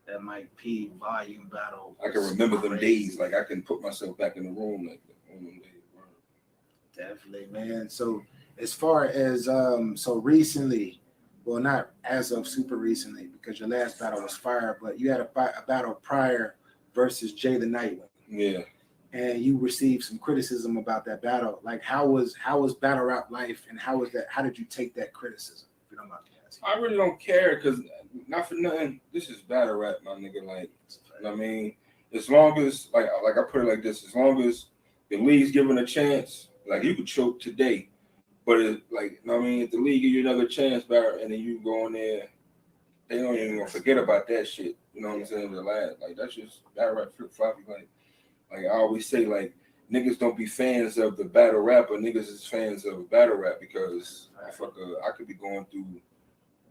S3: That Mike P volume battle.
S14: I can remember them days. Like, I can put myself back in the room like that on them days.
S3: Definitely, man. So as far as so recently, well, not as of super recently, because your last battle was fire, but you had a battle prior versus Jay the Nightwing.
S14: Yeah.
S3: And you received some criticism about that battle. Like, how was battle rap life, and how did you take that criticism? If you don't mind asking.
S14: I really don't care because not for nothing. This is battle rap, my nigga. Like, you know what I mean, as long as like I put it like this, as long as the league's given a chance, like you could choke today, but it, like, you know what I mean, if the league give you another chance, Barrett, and then you go in there, they don't even gonna forget about that shit. You know what I'm saying? The last, like that's just battle rap flip floppy. Like I always say, like niggas don't be fans of the battle rapper. Niggas is fans of battle rap because I could be going through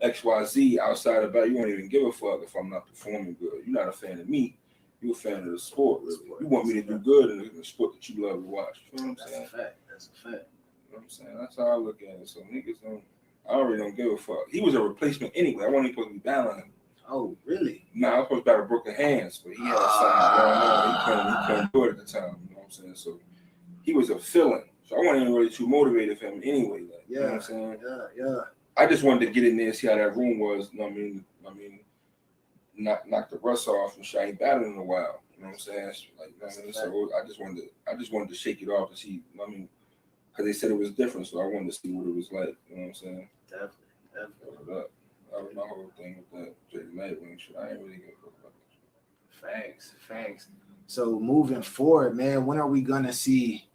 S14: XYZ outside of battle. You won't even give a fuck if I'm not performing good. You're not a fan of me. You're a fan of the sport. Really. You want me to do good in the sport that you love to watch. You know what I'm saying?
S15: That's a fact. That's a fact.
S14: You know what I'm saying? That's how I look at it. So niggas don't. I already don't give a fuck. He was a replacement anyway. I wasn't even supposed to be battling him.
S15: Oh, really?
S14: Nah, I was supposed to battle Broken Hands, but he had something going on. He couldn't do it at the time. You know what I'm saying? So he was a fill-in. So I wasn't even really too motivated for him anyway. Like, you know what I'm saying?
S15: Yeah.
S14: I just wanted to get in there and see how that room was. You know what I mean, knock the rust off and shit. I ain't battled in a while. You know what I'm saying? Like, you know what I mean? So I just wanted to shake it off to see. You know what I mean? Because they said it was different, so I wanted to see what it was like. You know what I'm saying?
S15: Definitely.
S14: That was my whole thing with that Jada Nightwing shit. I ain't really give a fuck about that shit.
S15: Facts. So moving forward, man, when are we gonna see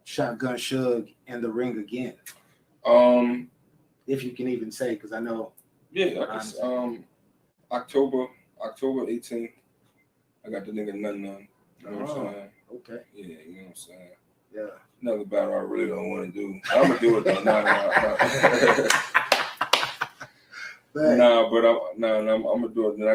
S15: Shotgun Suge in the ring again? If you can even say, because I know.
S14: Yeah, I can. October 18th. I got the nigga None. You know what I'm saying?
S15: Okay.
S14: Yeah, you know what I'm saying?
S15: Yeah.
S14: Another battle I really don't want to do. I'm gonna do it though. Nah. I'm gonna do it. Then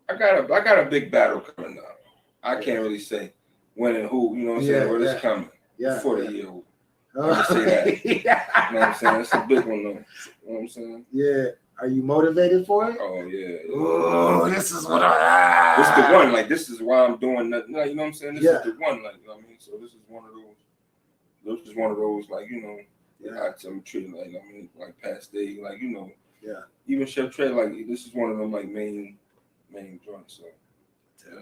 S14: I got a big battle coming up. I can't really say when and who. You know what I'm saying? But it's coming. Before the year. I'm gonna say that. You know what I'm saying? It's a big one though. You know what I'm saying?
S15: Yeah. Are you motivated for it?
S14: Oh yeah.
S15: Oh, this is what
S14: This is the one. Like this is why I'm doing nothing. Like, you know what I'm saying? This is the one. Like, you know what I mean? So this is one of those. This is one of those. Like, you know. I'm treating like past day. Like, you know.
S15: Yeah.
S14: Even Chef Trey, like this is one of them like main joints. So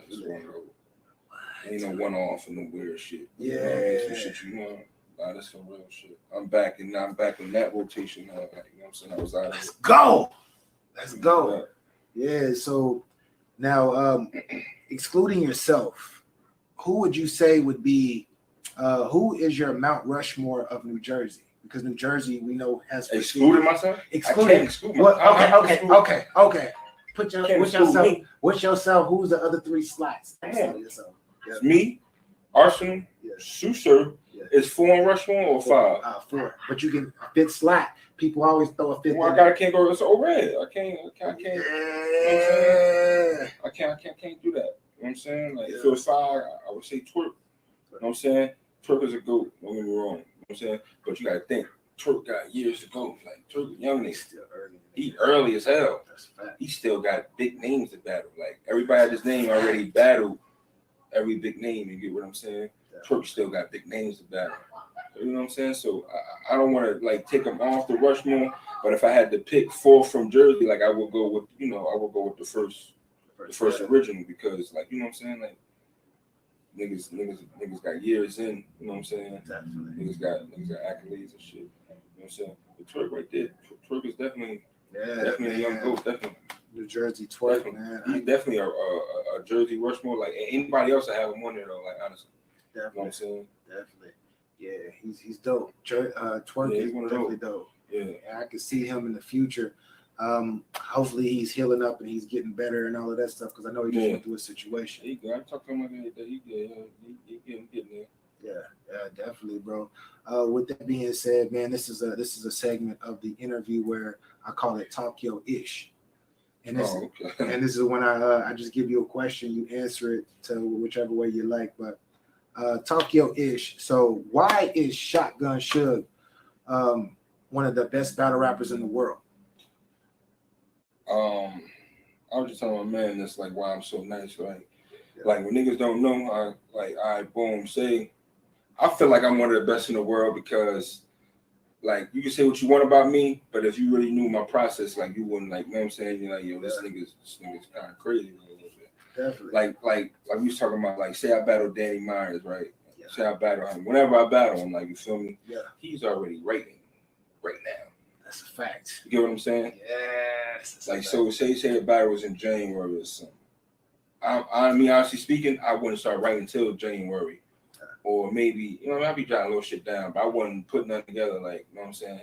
S14: this is one of those. Ain't no one off and no weird shit.
S15: Yeah.
S14: You know, some shit you know. Nah, that's some real shit. I'm back in that rotation now. Like, you know what I'm saying? I was out.
S15: Let's go. Yeah. So now, excluding yourself, who would you say would be? Who is your Mount Rushmore of New Jersey? Because New Jersey, we know, has
S14: excluded myself.
S15: Excluded. Okay. What's yourself? Who's the other three slots?
S14: It's me, Arsonal, Susur. Is 4 on Rushmore or 5?
S15: 4. But you can fifth slot. People always throw a fifth.
S14: Well, I can't go. It's over red. I can't. I can't do that. You know what I'm saying? Like if it was 5, I would say Twerk. You know what I'm saying? Twerk is a GOAT. Don't get me wrong. You know what I'm saying? But you gotta think. Twerk got years to go. Like Twerk is young, still early. He early as hell. He still got big names to battle. Like everybody at his name already battled every big name. You get what I'm saying? Twerk still got big names to battle. You know what I'm saying? So I don't want to like take him off the Rushmore. But if I had to pick 4 from Jersey, like I would go with the first original because like you know what I'm saying? Like niggas got years in. You know what I'm saying? Niggas got accolades and shit. You know what I'm saying? The Twerk right there. Twerk is definitely a young GOAT. Definitely.
S15: New Jersey Twerk,
S14: definitely.
S15: Man.
S14: He's definitely a Jersey Rushmore. Like anybody else, I have him on there though. Like honestly.
S15: Definitely.
S14: You know what I'm saying?
S15: Definitely. Yeah, he's dope. Twerk is definitely dope.
S14: Yeah.
S15: And I can see him in the future. Hopefully he's healing up and he's getting better and all of that stuff because I know he just went through a situation.
S14: I talked to him about that. He getting there.
S15: Yeah, definitely, bro. With that being said, man, this is a segment of the interview where I call it Talk Yo Ish. And this, and this is when I just give you a question, you answer it to whichever way you like. But Talk Yo Ish. So why is Shotgun Suge one of the best battle rappers in the world?
S14: I was just telling my man that's like why I'm so nice. Like when niggas don't know, I feel like I'm one of the best in the world because like you can say what you want about me, but if you really knew my process, like you wouldn't like, you know what I'm saying? You're like, yo, this nigga's kind of crazy a little bit.
S15: Definitely.
S14: Like we was talking about, like, say I battle Danny Myers, right? Yeah. Say I battle him. Whenever I battle him, like, you feel me?
S15: Yeah.
S14: He's already writing right now.
S15: That's a fact.
S14: You get what I'm saying?
S15: Yes.
S14: Like, so say the battle was in January or something. I mean, honestly speaking, I wouldn't start writing until January. Or maybe, you know, I'd be jotting a little shit down, but I wouldn't put nothing together, like, you know what I'm saying?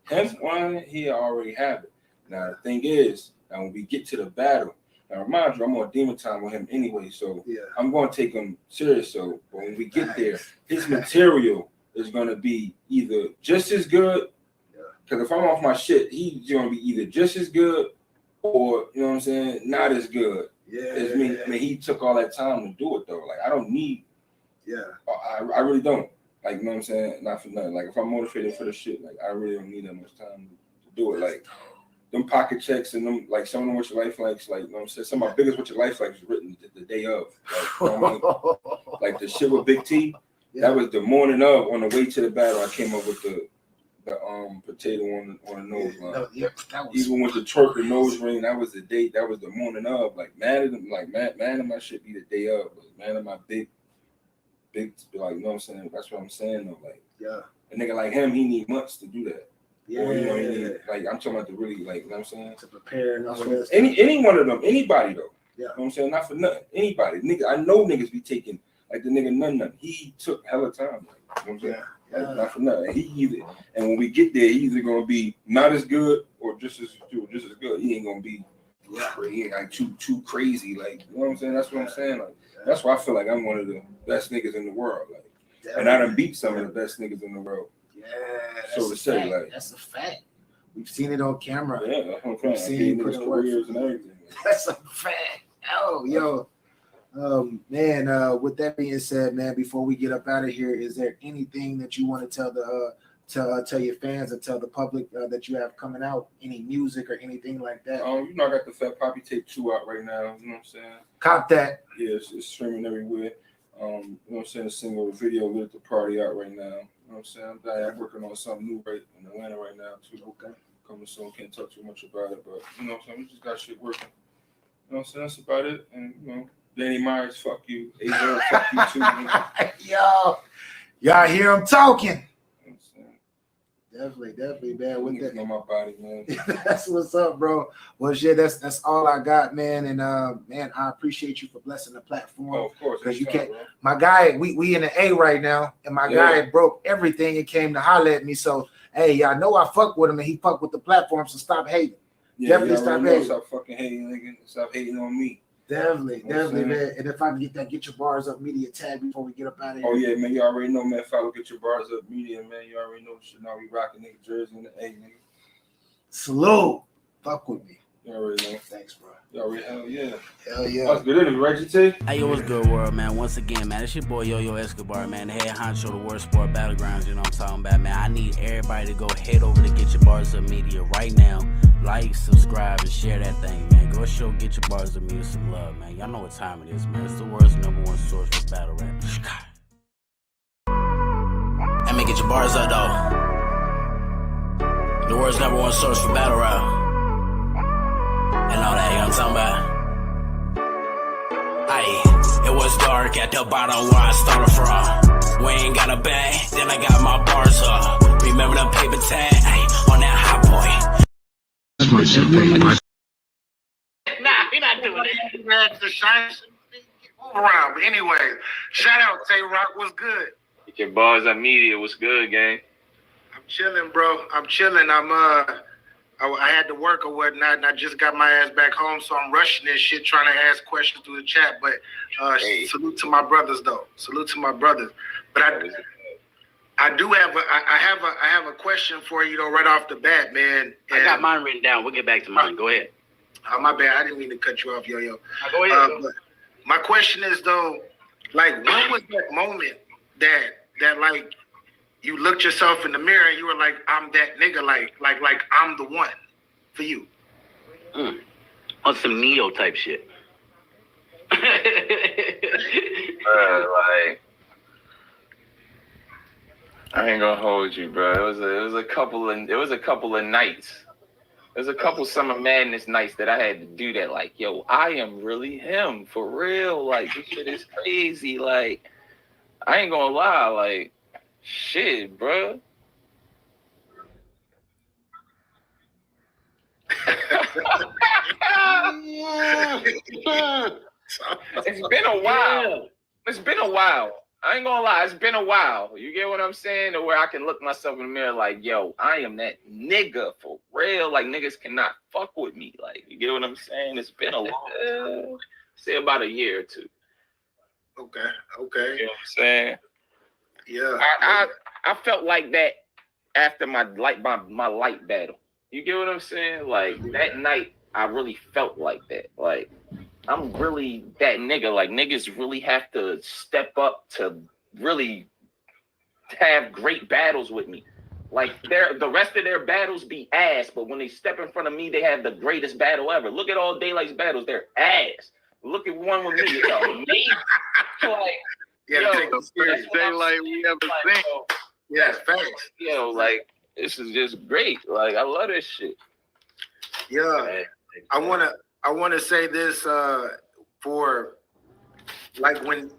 S14: Him on it, he already have it. Now, the thing is, now when we get to the battle, now remind you, I'm on demon time with him anyway, so I'm going to take him serious. So, but when we get there, his material is going to be either just as good, because if I'm off my shit, he's going to be either just as good or, you know what I'm saying, not as good as me. I mean, he took all that time to do it, though. Like, I don't need, I really don't. Like, you know what I'm saying? Not for nothing. Like, if I'm motivated for the shit, like, I really don't need that much time to do it. Like, them pocket checks and them, like, some of them What Your Life Likes, like, you know what I'm saying? Some of my biggest What Your Life Likes was written the day of. Like, you know what I mean? Like, the shit with Big T, that was the morning of. On the way to the battle, I came up with the potato on the nose line. Even with the twerk, the nose ring, that was the date. That was the morning of. Like, man of my shit be the day of. Like, man of my big, like, you know what I'm saying? That's what I'm saying, though. Like, a nigga like him, he need months to do that. Or, you know, he need, like, I'm talking about to really, like, you know what I'm saying? To prepare and all that. Any one of them, anybody, though. You know what I'm saying? Not for nothing. Anybody. Nigga, I know niggas be taking, like, the nigga None. He took hella time. Like, you know what I'm saying? Like, not for nothing. He either, and when we get there, he either gonna be not as good or just as good. He ain't gonna be, he ain't like too crazy. Like, you know what I'm saying? That's what I'm saying. Like, that's why I feel like I'm one of the best niggas in the world. Like, and I done beat some of the best niggas in the world. So to say, like,
S15: that's a fact. We've seen it on camera.
S14: Yeah,
S15: we've seen
S14: niggas' careers and everything.
S15: That's a fact. Oh, yo. Man, with that being said, man, before we get up out of here, is there anything that you want to tell tell your fans and tell the public that you have coming out? Any music or anything like that?
S14: You know, I got the Fat Poppy Tape 2 out right now. You know what I'm saying?
S15: Cop that.
S14: Yeah, it's streaming everywhere. You know what I'm saying? A single video with the party out right now. You know what I'm saying? I'm working on something new right in Atlanta right now too. Okay. Coming soon. Can't talk too much about it, but you know what I'm saying? We just got shit working. You know what I'm saying? That's about it. And you know, Danny Myers, fuck you. A-Bird, fuck you too.
S15: Yo, y'all hear him talking. Definitely, man. With that,
S14: know my body, man.
S15: That's what's up, bro. Well, shit, that's all I got, man. And man, I appreciate you for blessing the platform.
S14: Oh, of course,
S15: because you can't.
S14: Bro.
S15: My guy, we in the A right now, and my guy broke everything and came to holler at me. So, hey, y'all know I fuck with him, and he fuck with the platform. So stop hating.
S14: Yeah,
S15: definitely stop hating.
S14: Stop fucking hating, nigga. Stop hating on me.
S15: Definitely, man. And if I can get that Get Your Bars Up media tag before we get up out of here.
S14: Oh yeah, man. You already know, man. Follow Get Your Bars Up media, man. You already know shit. Now we rocking nigga jersey in the A, nigga.
S15: Salute. Fuck with me.
S14: You already know.
S15: Thanks, bro.
S14: You already hell yeah.
S15: Hell yeah.
S14: That's good interview, right, GT?
S1: Hey, yo, what's good, world, man? Once again, man, it's your boy Yo-Yo Escobar, man. The head honcho, the worst sport battlegrounds, you know what I'm talking about, man. I need everybody to go head over to Get Your Bars Up media right now. Like, subscribe, and share that thing, man. Go show Get Your Bars Up media some love, man. Y'all know what time it is, man. It's the world's #1 source for battle rap. Let me get your bars up, though. The world's #1 source for battle rap. And all that, you know what I'm talking about? Aye, it was dark at the bottom where I started from. We ain't got a bag, then I got my bars up. Remember the paper tag, ay, on that hot boy.
S7: Nah, he not doing it. That's the shine around. But anyway, shout out Tay-Rock. What's good?
S16: Get Your Bars Up media. What's good, gang?
S7: I'm chilling, bro. I'm chilling. I had to work or whatnot, and I just got my ass back home, so I'm rushing this shit, trying to ask questions through the chat. But salute to my brothers, though. Salute to my brothers. But I do have I have a question for you though, right off the bat, man. And
S16: I got mine written down. We'll get back to mine. Go ahead.
S7: My bad. I didn't mean to cut you off, Yo-Yo.
S16: Go ahead.
S7: But my question is though, like, when was that moment that like you looked yourself in the mirror and you were like, I'm that nigga, like I'm the one for you?
S16: On some Neo type shit.
S17: Like, I ain't gonna hold you, bro. It was a couple of nights. There's a couple Summer Madness nights that I had to do that. Like, yo, I am really him for real. Like, this shit is crazy. Like, I ain't gonna lie. Like, shit, bro. It's been a while. It's been a while. I ain't gonna lie, it's been a while. You get what I'm saying? To where I can look myself in the mirror like, yo, I am that nigga for real. Like, niggas cannot fuck with me. Like, you get what I'm saying? It's been a long, say about a year or two.
S15: Okay.
S17: You know what I'm saying?
S15: Yeah.
S17: I felt like that after my light battle. You get what I'm saying? Like, that night, I really felt like that. Like, I'm really that nigga. Like, niggas really have to step up to really have great battles with me. Like, the rest of their battles be ass, but when they step in front of me, they have the greatest battle ever. Look at all Daylight's battles. They're ass. Look at one with me. It's amazing. Like,
S15: yeah, take the first
S17: Daylight we ever seen.
S15: Yes, thanks.
S17: Yo, like, this is just great. Like, I love this shit.
S15: Yeah. I wanna say this for like when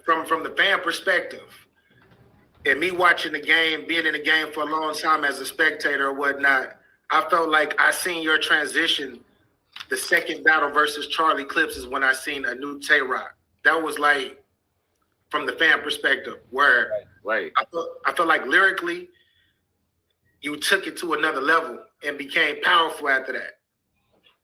S15: from the fan perspective, and me watching the game, being in the game for a long time as a spectator or whatnot, I felt like I seen your transition. The second battle versus Charlie Clips is when I seen a new Tay-Rock. That was like from the fan perspective, where
S17: right.
S15: I felt like lyrically you took it to another level and became powerful after that.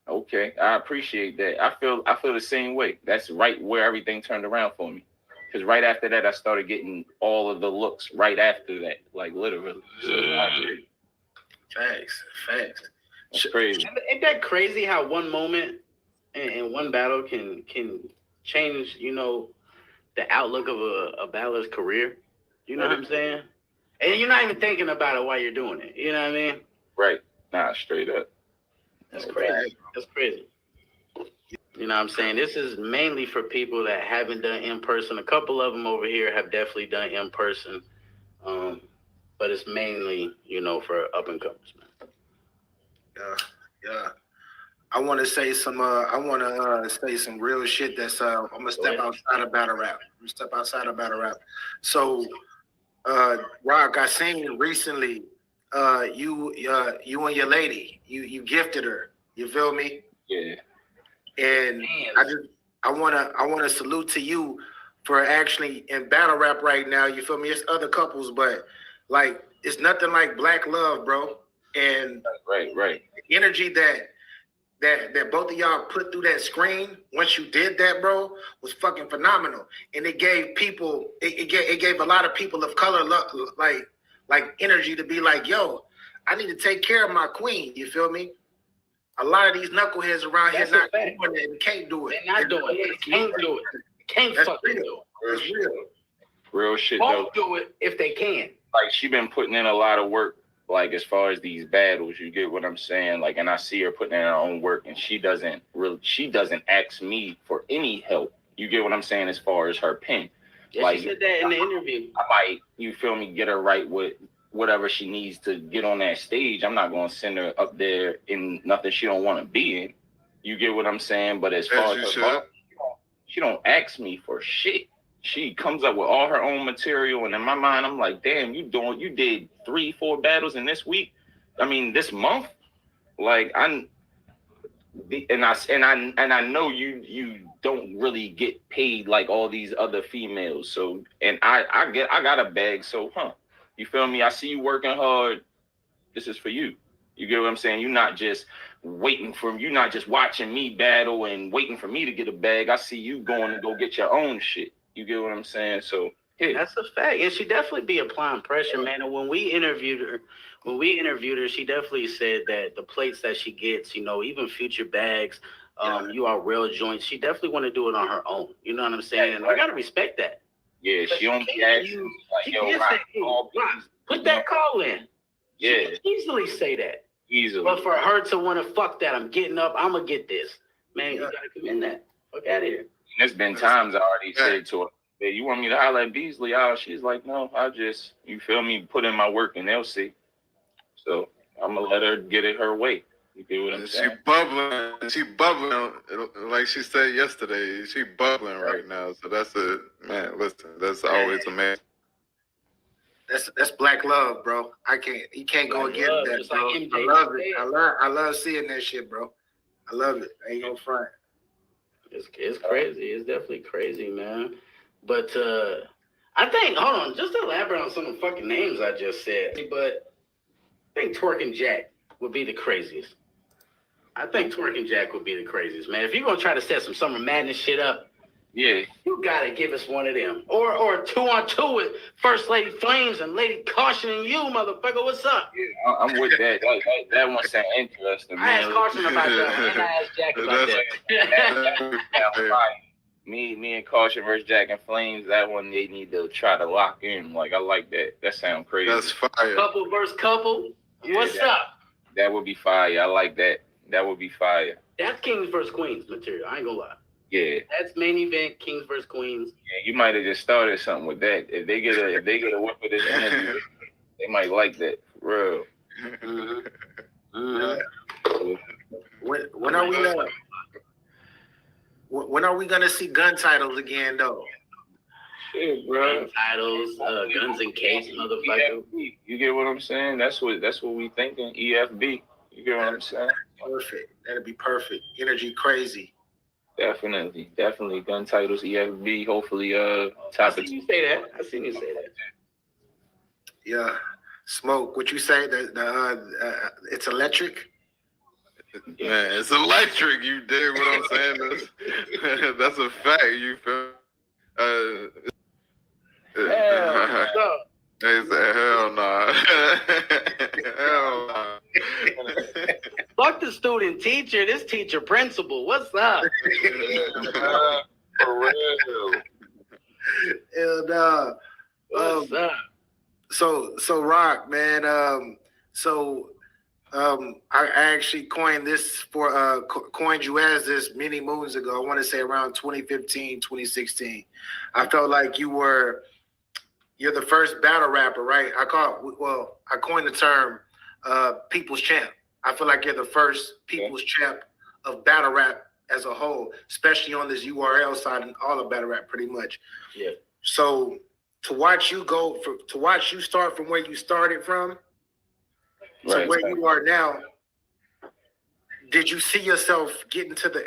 S17: Okay, I appreciate that. I feel the same way. That's right where everything turned around for me. Because right after that, I started getting all of the looks right after that, like literally.
S15: Facts.
S17: It's crazy.
S18: Ain't that crazy how one moment and one battle can change, you know, the outlook of a battler's career? You know what I'm saying? And you're not even thinking about it while you're doing it. You know what I mean?
S17: Right. Nah, straight up.
S18: That's crazy. That's crazy. You know what I'm saying? This is mainly for people that haven't done in person. A couple of them over here have definitely done in person. But it's mainly, you know, for up and comers, man.
S15: Yeah. I want to say some real shit that's I'm gonna step outside of battle rap. So Rock, I seen recently you and your lady, you gifted her. You feel me?
S17: Yeah.
S15: And I wanna salute to you for actually in battle rap right now. You feel me? It's other couples, but like it's nothing like black love, bro. And
S17: right.
S15: The energy that both of y'all put through that screen once you did that, bro, was fucking phenomenal. And it gave people, it gave a lot of people of color like energy to be like, yo, I need to take care of my queen. You feel me? A lot of these knuckleheads around here not doing it and can't do it.
S18: They're not doing it. Can't do it. Can't fucking do it.
S15: That's real.
S17: Real shit though.
S18: Won't do it if they can.
S17: Like, she been putting in a lot of work, like as far as these battles, you get what I'm saying? Like, and I see her putting in her own work, and she doesn't ask me for any help. You get what I'm saying? As far as her pen.
S18: Yeah, like, she said that in the interview.
S17: I might, you feel me, get her right with whatever she needs to get on that stage. I'm not gonna send her up there in nothing she don't want to be in. You get what I'm saying? But as far as her, she don't ask me for shit. She comes up with all her own material, and in my mind, I'm like, damn, you did 3-4 battles in this week. I mean, this month. Like, I know you don't really get paid like all these other females. So, and I got a bag. So, you feel me? I see you working hard. This is for you. You get what I'm saying? You're not just watching me battle and waiting for me to get a bag. I see you going to go get your own shit. You get what I'm saying? So
S18: yeah. That's a fact. And she definitely be applying pressure, man. And when we interviewed her, she definitely said that the plates that she gets, you know, even future bags, you are real joints. She definitely want to do it on her own. You know what I'm saying? And I gotta respect that.
S17: Yeah, she don't be asking like, yo,
S18: put that call in.
S17: Yeah.
S18: She can easily say that.
S17: Easily.
S18: But for her to want to fuck that, I'm getting up, I'm gonna get this. Man, you gotta commend that. Fuck out of here.
S17: There's been times I already said to her, hey, you want me to holler at Beasley? She's like, no, I just, you feel me, put in my work and they'll see. So I'm going to let her get it her way. You get what I'm saying?
S19: She bubbling, like she said yesterday. She bubbling right now. So that's man, listen, that's always amazing.
S15: That's black love, bro. You can't go against that,
S18: just
S15: bro.
S18: like MJ
S15: I love
S18: said.
S15: it. I love seeing that shit, bro. I love it. I ain't gonna front.
S18: It's crazy. It's definitely crazy, man. But I think, hold on, just to elaborate on some of the fucking names I just said, but I think Twerk and Jack would be the craziest. I think Twerk and Jack would be the craziest, man. If you're gonna try to set some Summer Madness shit up,
S17: Yeah.
S18: you gotta give us one of them. Or 2-on-2 with First Lady Flames and Lady Caution and you, motherfucker. What's up?
S17: Yeah, I'm with that. That one sound interesting, man.
S18: I asked Caution about that one, and I asked Jack about that.
S17: Me and Caution versus Jack and Flames, that one they need to try to lock in. Like, I like that. That sound crazy.
S19: That's fire.
S18: Couple versus couple.
S17: Yeah,
S18: What's up?
S17: That would be fire. I like that. That would be fire.
S18: That's Kings versus Queens material. I ain't gonna lie.
S17: Yeah.
S18: That's main event, Kings versus Queens.
S17: Yeah, you might have just started something with that. If they get a whip of this interview, they might like that. For real.
S15: When are we gonna see gun titles again, though?
S17: Shit, bro.
S18: Gun titles, guns and case, motherfucker.
S17: EFB. You get what I'm saying? That's what we thinking. EFB. You get what I'm saying?
S15: Perfect. That'd be perfect. Energy crazy.
S17: Definitely. Gun titles, EFB. Hopefully, top
S18: I seen you say that.
S15: Yeah. Smoke. What you say? It's electric.
S19: Man, it's electric. You dig what I'm saying? That's a fact. You feel? They said, hell no. Hell no.
S18: Fuck the student teacher. This teacher principal. What's up?
S17: For real.
S15: And
S18: What's up?
S15: So Rock, man. I actually coined you as this many moons ago. I want to say around 2015, 2016. I felt like you're the first battle rapper, right? I coined the term people's champ. I feel like you're the first people's champ of battle rap as a whole, especially on this URL side and all of battle rap pretty much.
S18: Yeah.
S15: So to watch you start from where you started from to where you are now, did you see yourself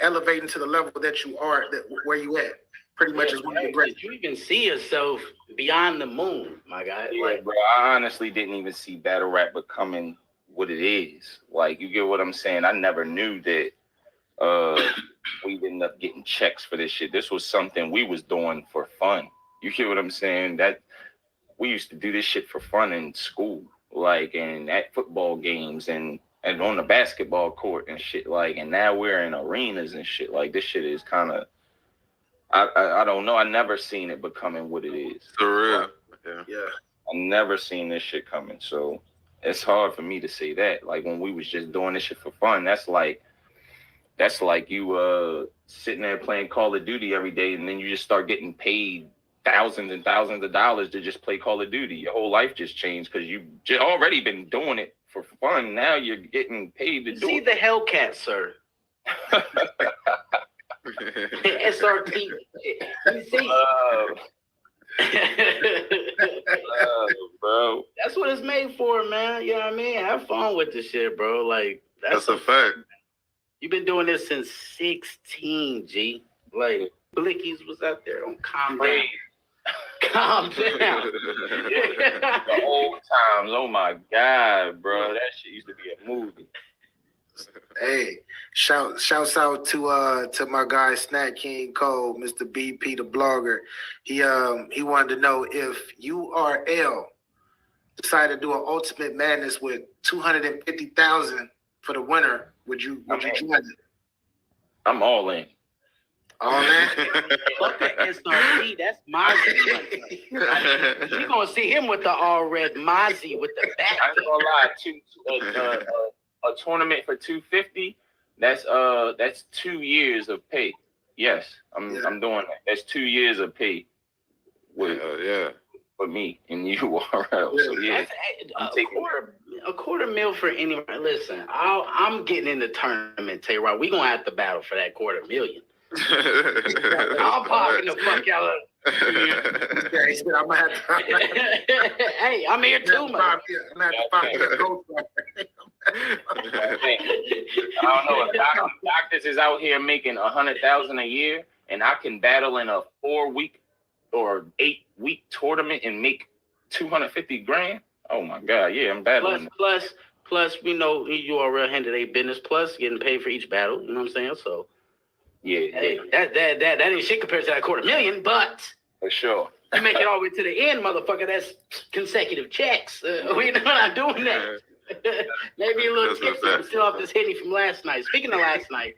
S15: elevating to the level that you are, where you at? Pretty much is one of the greats.
S18: Did you even see yourself beyond the moon, my guy?
S17: Yeah, bro, I honestly didn't even see battle rap becoming what it is. Like, you get what I'm saying? I never knew that we'd end up getting checks for this shit. This was something we was doing for fun. You get what I'm saying? That we used to do this shit for fun in school, like, and at football games and on the basketball court and shit, like, and now we're in arenas and shit. Like, this shit is kind of, I don't know. I never seen it becoming what it is.
S19: For real.
S15: Yeah.
S17: I never seen this shit coming. So it's hard for me to say that. Like, when we was just doing this shit for fun, that's like you sitting there playing Call of Duty every day, and then you just start getting paid thousands and thousands of dollars to just play Call of Duty. Your whole life just changed because you've already been doing it for fun. Now you're getting paid to do
S18: See
S17: it.
S18: the Hellcat, sir. SRT. You see?
S17: Bro.
S18: That's what it's made for, man. You know what I mean? Have fun with the shit, bro. Like,
S19: that's a fact.
S18: You've been doing this since 16, G. Like, Blickies was out there. Don't calm down. Calm down.
S17: The old times. Oh my God, bro. That shit used to be a movie.
S15: Hey, shouts out to my guy Snack King Cole, Mr. BP the blogger. He wanted to know if URL decided to do an Ultimate Madness with 250,000 for the winner, would you join it?
S17: I'm all in.
S15: All in?
S18: Fuck the SRT. That's Mozzie. You're gonna see him with the all red Mozzie with the back.
S17: I ain't gonna lie, a tournament for 250. That's 2 years of pay. Yes, I'm doing that. That's 2 years of pay. For me and URL. So yeah,
S18: a quarter mil for anyone. Listen, I'm getting in the tournament. Tell you right, we gonna have to battle for that $250,000. I'm parking the fuck out of.
S15: He said, I'm gonna have to.
S18: Hey, I'm here too, man.
S15: I'm gonna have to find a ghost.
S17: I don't know if doctors is out here making $100,000 a year, and I can battle in a 4-week or 8-week tournament and make $250,000. Oh my God, yeah, I'm battling.
S18: Plus, we know you are real hand of their business. Plus, getting paid for each battle. You know what I'm saying? So,
S17: yeah,
S18: hey, that ain't shit compared to that $250,000. But
S17: for sure,
S18: you make it all the way to the end, motherfucker. That's consecutive checks. We're not doing that. Maybe a little tip. I'm still off this hitty from last night. Speaking of last night,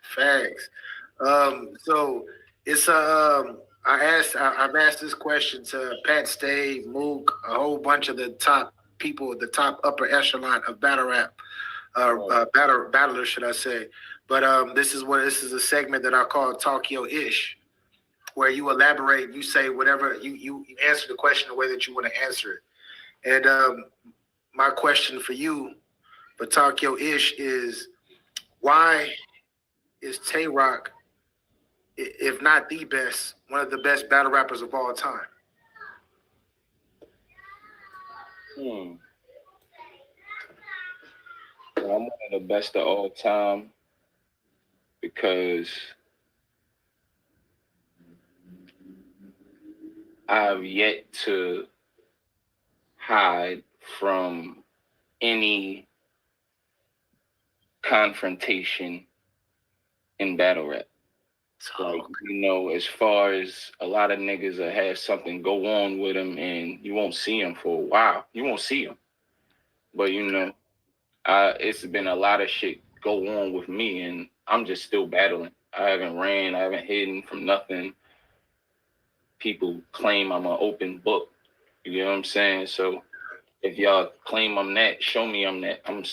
S15: Facts. So it's I've asked this question to Pat Stave, Mook, a whole bunch of the top people, the top upper echelon of battle rap, battlers, should I say? But this is a segment that I call Talk Your Ish, where you elaborate, you say whatever you answer the question the way that you want to answer it. And my question for you, for Talk Your Ish, is why is Tay Rock, if not the best, one of the best battle rappers of all time?
S17: Well, I'm one of the best of all time because I've yet to hide from any confrontation in battle rap. Like, you know, as far as a lot of niggas that have something go on with them and you won't see them for a while. You won't see them. But, you know, it's been a lot of shit go on with me and I'm just still battling. I haven't ran, I haven't hidden from nothing. People claim I'm an open book. You know what I'm saying? So if y'all claim I'm that, show me I'm that. I'm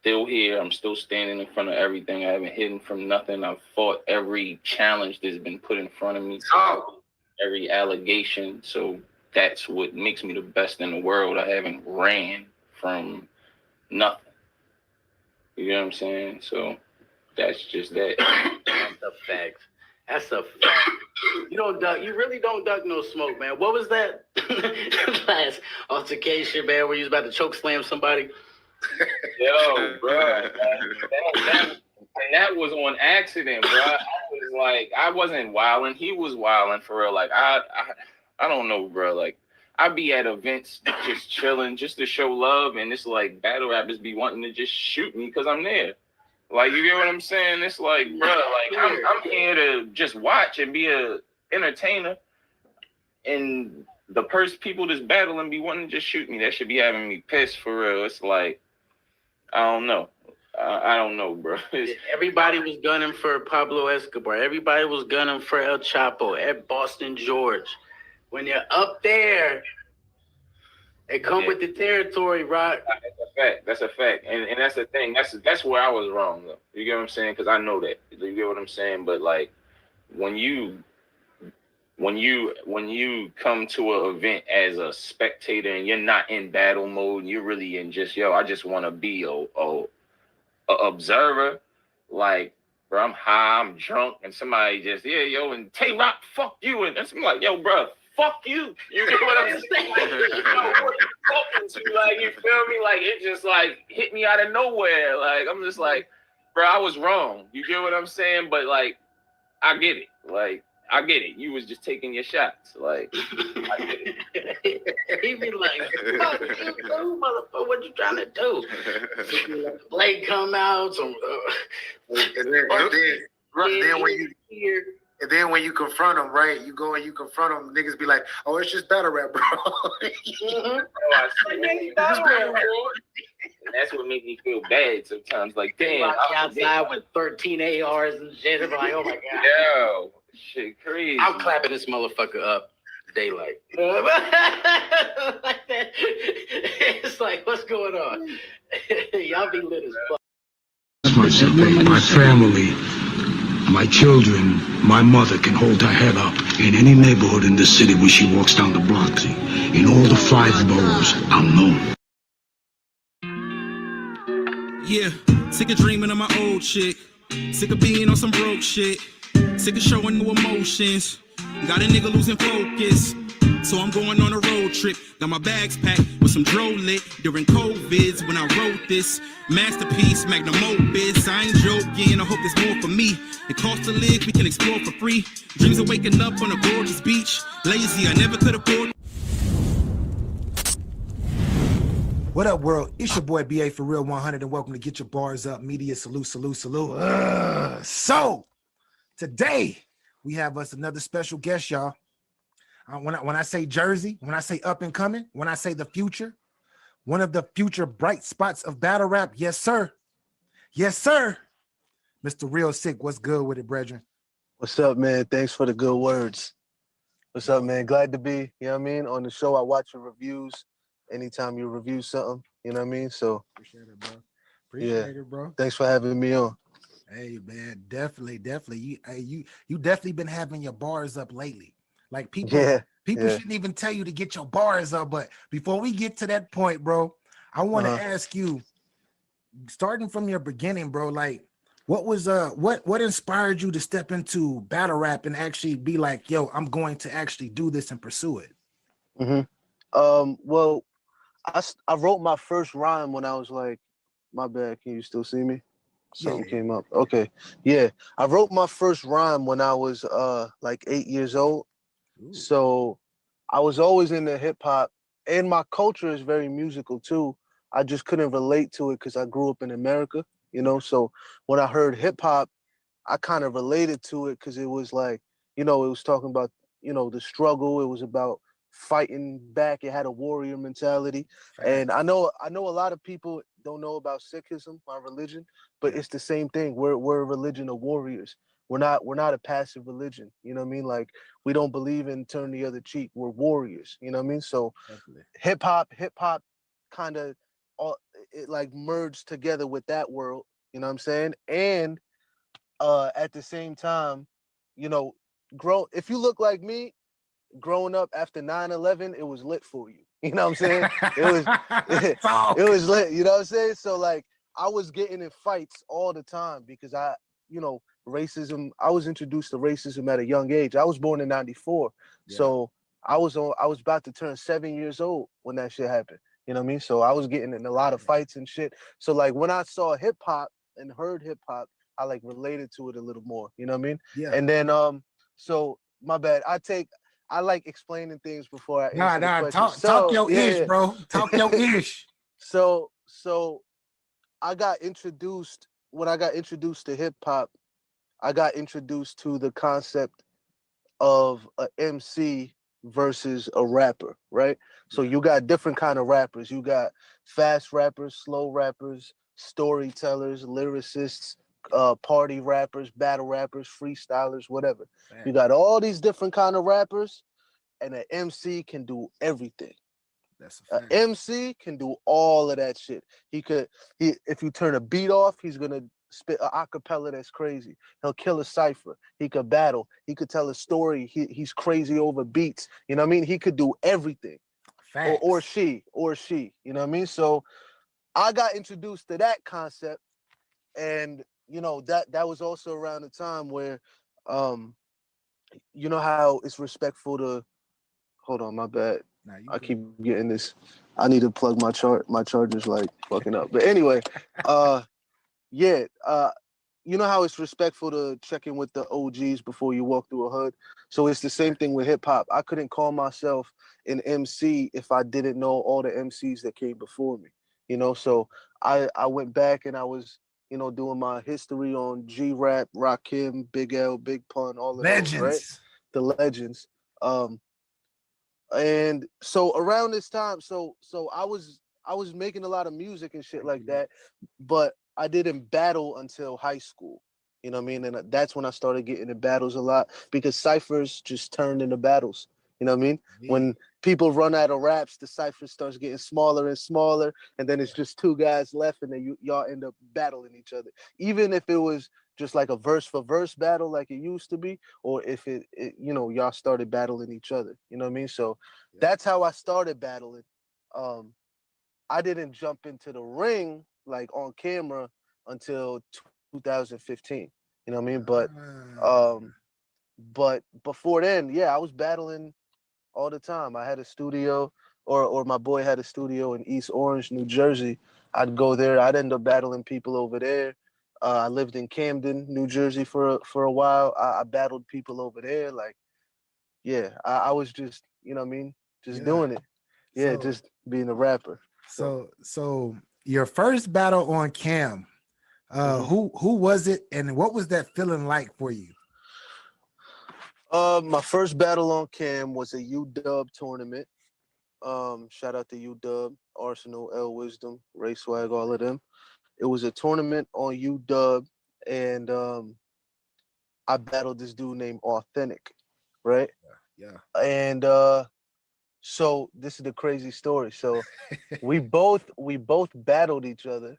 S17: still here. I'm still standing in front of everything. I haven't hidden from nothing. I've fought every challenge that's been put in front of me. Every allegation. So that's what makes me the best in the world. I haven't ran from nothing. You know what I'm saying? So that's just that.
S18: That's a fact. That's a fact. You don't duck. You really don't duck no smoke, man. What was that last altercation, man, where you was about to choke slam somebody?
S17: Yo, bro. And that was on accident, bro. I was like, I wasn't wilding. He was wilding for real. Like, I don't know, bro. Like, I be at events just chilling, just to show love, and it's like battle rappers be wanting to just shoot me because I'm there. Like, you get what I'm saying? It's like, bro, like, I'm here to just watch and be a entertainer, and the people that's battling be wanting to just shoot me. That should be having me pissed for real. It's like, I don't know. I don't know, bro.
S18: Everybody was gunning for Pablo Escobar. Everybody was gunning for El Chapo, Ed Boston George. When you're up there, it come with the territory, right?
S17: That's a fact. And that's the thing. That's where I was wrong, though. You get what I'm saying? Because I know that. You get what I'm saying? But like, when you come to an event as a spectator and you're not in battle mode, you're really in just, I just want to be a observer. Like, bro, I'm high, I'm drunk, and somebody just, and Tay Rock, fuck you. And I'm like, yo, bro, fuck you. You get what I'm saying? Like, you feel me? Like, it just, like, hit me out of nowhere. Like, I'm just like, bro, I was wrong. You get what I'm saying? But, like, I get it. Like, I get it. You was just taking your shots. Like, I get it.
S18: He be like, fuck you, motherfucker, what you trying to do? Blade come out.
S15: And then when you confront them, right? You go and you confront them, niggas be like, oh, it's just battle rap, bro.
S17: And that's what made me feel bad sometimes. Like, damn.
S18: Outside with 13 ARs and shit. I'm like, oh my God.
S17: Yo, shit crazy.
S18: I'm clapping this motherfucker up daylight. Like that. It's like, what's going on? Y'all be lit as fuck.
S1: My family, my children, my mother can hold her head up in any neighborhood in the city when she walks down the block. In all the 5 boroughs, I'm known.
S20: Yeah, sick of dreaming of my old chick. Sick of being on some broke shit. Sick of showing no emotions. Got a nigga losing focus. So I'm going on a road trip. Got my bags packed with some dro lit during COVIDs when I wrote this masterpiece, magnum opus. I ain't joking, I hope there's more for me. It costs to live, we can explore for free. Dreams of waking up on a gorgeous beach. Lazy, I never could afford.
S3: What up, world? It's your boy BA for Real 100, and welcome to Get Your Bars Up Media. Salute, salute, salute. So today we have us another special guest, y'all. When I say Jersey, when I say up and coming, when I say the future, one of the future bright spots of battle rap, yes, sir. Yes, sir. Mr. Real Sick, what's good with it, brethren?
S21: What's up, man? Thanks for the good words. What's up, man? Glad to be, you know what I mean, on the show. I watch your reviews anytime you review something, you know what I mean? So
S3: appreciate it, bro. Appreciate it, bro.
S21: Thanks for having me on.
S3: Hey, man, definitely. You definitely been having your bars up lately. Like people shouldn't even tell you to get your bars up. But before we get to that point, bro, I want to ask you, starting from your beginning, bro, like what was what inspired you to step into battle rap and actually be like, yo, I'm going to actually do this and pursue it?
S21: Well, I wrote my first rhyme when I was like, my bad, can you still see me? Something came up. Okay. Yeah. I wrote my first rhyme when I was like 8 years old. Ooh. So I was always into hip hop, and my culture is very musical too. I just couldn't relate to it because I grew up in America, you know. So when I heard hip hop, I kind of related to it because it was like, you know, it was talking about, you know, the struggle. It was about fighting back. It had a warrior mentality. And I know a lot of people don't know about Sikhism, my religion, but it's the same thing. We're a religion of warriors. We're not a passive religion. You know what I mean? Like, we don't believe in turn the other cheek. We're warriors. You know what I mean? So hip hop kind of it like merged together with that world. You know what I'm saying? And at the same time, you know, if you look like me, growing up after 9/11, it was lit for you. You know what I'm saying? It was lit. You know what I'm saying? So like, I was getting in fights all the time because racism. I was introduced to racism at a young age. I was born in '94, so I was about to turn 7 years old when that shit happened. You know what I mean? So I was getting in a lot of fights and shit. So like, when I saw hip hop and heard hip hop, I like related to it a little more. You know what I mean? Yeah. And then so my bad. I like explaining things before I answer the question.
S3: Talk your ish, bro. Talk your ish.
S21: So I got introduced, when I got introduced to hip hop, I got introduced to the concept of a MC versus a rapper, right? So you got different kind of rappers. You got fast rappers, slow rappers, storytellers, lyricists, party rappers, battle rappers, freestylers, whatever. You got all these different kind of rappers, and an MC can do everything.
S3: That's a fact.
S21: An MC can do all of that shit. If you turn a beat off, he's gonna spit an acapella that's crazy. He'll kill a cipher. He could battle. He could tell a story. He's crazy over beats. You know what I mean? He could do everything. Or she. You know what I mean? So I got introduced to that concept, and you know, that was also around the time where you know how it's respectful to hold on, my bad. I keep getting this. I need to plug my charger's like fucking up. But anyway, you know how it's respectful to check in with the OGs before you walk through a hood? So it's the same thing with hip hop. I couldn't call myself an MC if I didn't know all the MCs that came before me. You know, so I went back and I was, you know, doing my history on G-Rap, Rakim, Big L, Big Pun, all of those, right? The legends. And so around this time, so I was making a lot of music and shit like that, but I didn't battle until high school. You know what I mean? And that's when I started getting in battles a lot, because ciphers just turned into battles. You know what I mean? When people run out of raps, the cipher starts getting smaller and smaller, and then it's just two guys left, and then y'all end up battling each other. Even if it was just like a verse for verse battle like it used to be, or if it you know, y'all started battling each other. You know what I mean? So that's how I started battling. I didn't jump into the ring like on camera until 2015. You know what I mean? But before then, yeah, I was battling all the time. I had a studio, or my boy had a studio in East Orange, New Jersey. I'd go there. I'd end up battling people over there. I lived in Camden, New Jersey for a while. I battled people over there. Like, yeah, I was just, you know what I mean, just doing it. Yeah,
S3: So-
S21: just being a rapper.
S3: So your first battle on cam, who was it, and what was that feeling like for you?
S21: My first battle on cam was a UW tournament. Shout out to UW, Arsenal, L Wisdom, Ray Swag, all of them. It was a tournament on UW, and I battled this dude named Authentic, right?
S3: Yeah.
S21: And so this is the crazy story. So we both battled each other,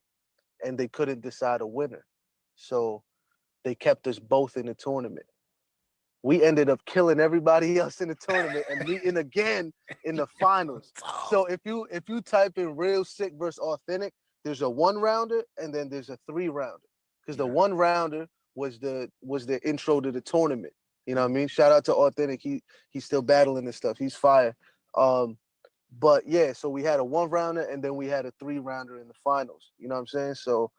S21: and they couldn't decide a winner. So they kept us both in the tournament. We ended up killing everybody else in the tournament and meeting again in the finals. So if you type in Real Sick versus Authentic, there's a 1-rounder and then there's a 3-rounder. Because the 1-rounder was the intro to the tournament. You know what I mean? Shout out to Authentic. He's still battling and stuff. He's fire. But yeah, so we had a 1-rounder and then we had a 3-rounder in the finals. You know what I'm saying? So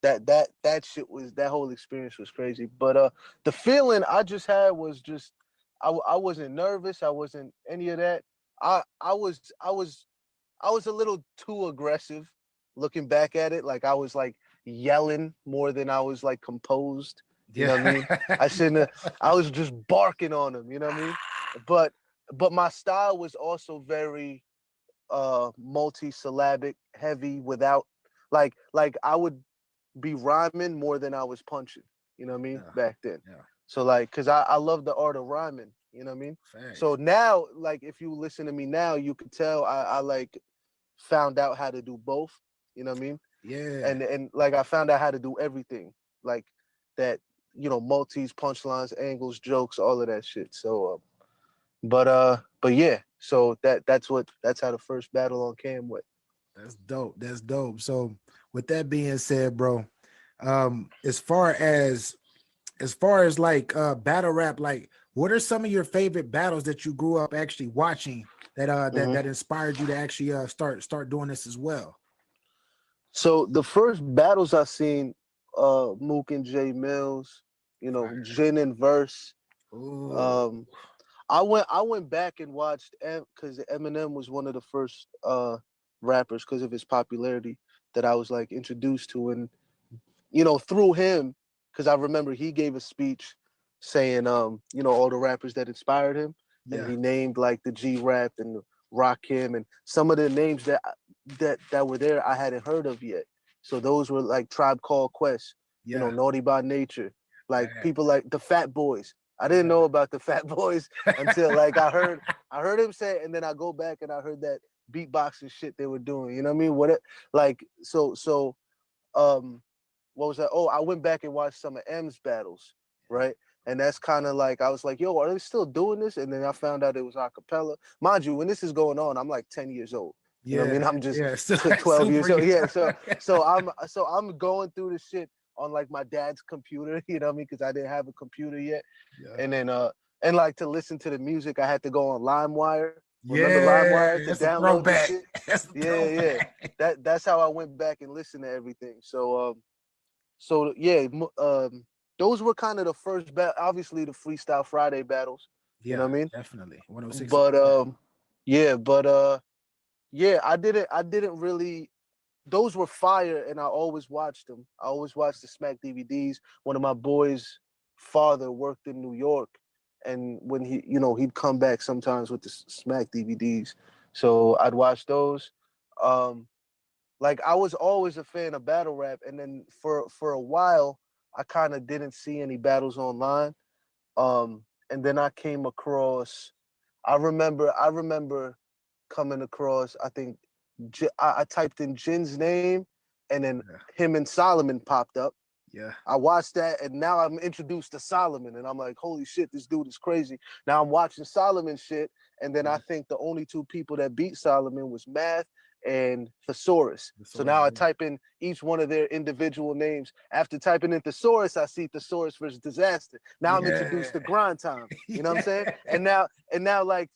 S21: that shit was, that whole experience was crazy. But the feeling I just had was just I wasn't nervous. I wasn't any of that. I was a little too aggressive looking back at it. Like I was like yelling more than I was like composed. You know what I mean? I shouldn't have, I was just barking on them, you know what I mean? But my style was also very multi-syllabic, heavy, without like I would be rhyming more than I was punching, you know what I mean? Back then. So like, cause I love the art of rhyming, you know what I mean? So now, like if you listen to me now, you could tell I like found out how to do both, you know what I mean?
S3: Yeah.
S21: And like I found out how to do everything, like that, you know, multis, punchlines, angles, jokes, all of that shit. So but yeah, so that's how the first battle on cam went.
S3: That's dope. That's dope. So with that being said, bro, as far as like battle rap, like what are some of your favorite battles that you grew up actually watching that that inspired you to actually start doing this as well?
S21: So the first battles I seen, Mook and J Mills, you know, Jin and Verse. I went back and watched because Eminem was one of the first rappers because of his popularity that I was like introduced to, and you know, through him, because I remember he gave a speech saying you know, all the rappers that inspired him, and he named like the G-Rap and the Rakim and some of the names that were there I hadn't heard of yet. So those were like Tribe Called Quest, you know, Naughty by Nature, like people like the Fat Boys. I didn't know about the Fat Boys until like I heard him say it, and then I go back and I heard that beatboxing shit they were doing. You know what I mean? What was that? Oh, I went back and watched some of M's battles, right? And that's kind of like I was like, yo, are they still doing this? And then I found out it was a cappella. Mind you, when this is going on, I'm like 10 years old. You know what I mean? I'm just 12 years old. Yeah. So I'm going through the shit on like my dad's computer, you know what I mean? Because I didn't have a computer yet. And then and like to listen to the music, I had to go on LimeWire. Remember LimeWire to download the shit? Yeah. That's how I went back and listened to everything. So yeah, those were kind of the first obviously the Freestyle Friday battles. You know what I mean?
S3: Definitely. 106.
S21: But yeah, I didn't really. Those were fire, and I always watched them. I always watched the Smack DVDs. One of my boys' father worked in New York, and when he'd come back sometimes with the Smack DVDs, so I'd watch those. Like I was always a fan of battle rap, and then for a while I kind of didn't see any battles online. And then I came across. I remember coming across. I think I typed in Jin's name, and then him and Solomon popped up.
S3: Yeah.
S21: I watched that, and now I'm introduced to Solomon, and I'm like, holy shit, this dude is crazy. Now I'm watching Solomon shit, and then I think the only two people that beat Solomon was Math and thesaurus. So now I type in each one of their individual names. After typing in thesaurus, I see thesaurus versus disaster. Now I'm introduced to grind time. You know what I'm saying? And now like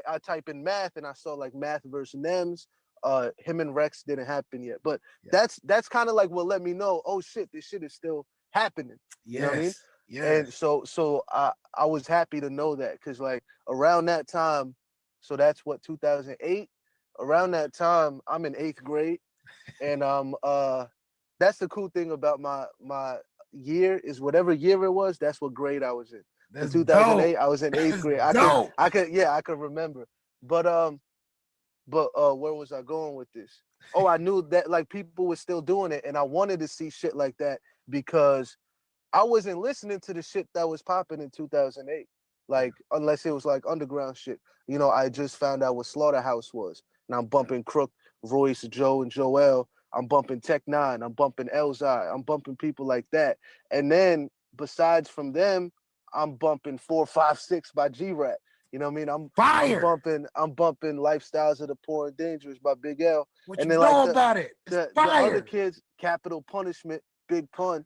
S21: I type in math and I saw like math versus NEMS. Him and Rex didn't happen yet, but that's kind of like what let me know, oh shit, this shit is still happening. You know what I mean? And so I was happy to know that, because like around that time, so that's what 2008. Around that time, I'm in 8th grade, and that's the cool thing about my year is whatever year it was, that's what grade I was in. In 2008, I was in 8th grade. I could remember, but where was I going with this? Oh, I knew that like people were still doing it, and I wanted to see shit like that because I wasn't listening to the shit that was popping in 2008. Like, unless it was like underground shit. You know, I just found out what Slaughterhouse was. And I'm bumping Crook, Royce, Joe, and Joel. I'm bumping Tech Nine. I'm bumping Elzai. I'm bumping people like that. And then besides from them, I'm bumping 456 by G-Rap. You know what I mean? I'm bumping Lifestyles of the Poor and Dangerous by Big L.
S3: What
S21: and
S3: you
S21: then
S3: know
S21: like
S3: about it?
S21: the other kids, Capital Punishment, Big Pun.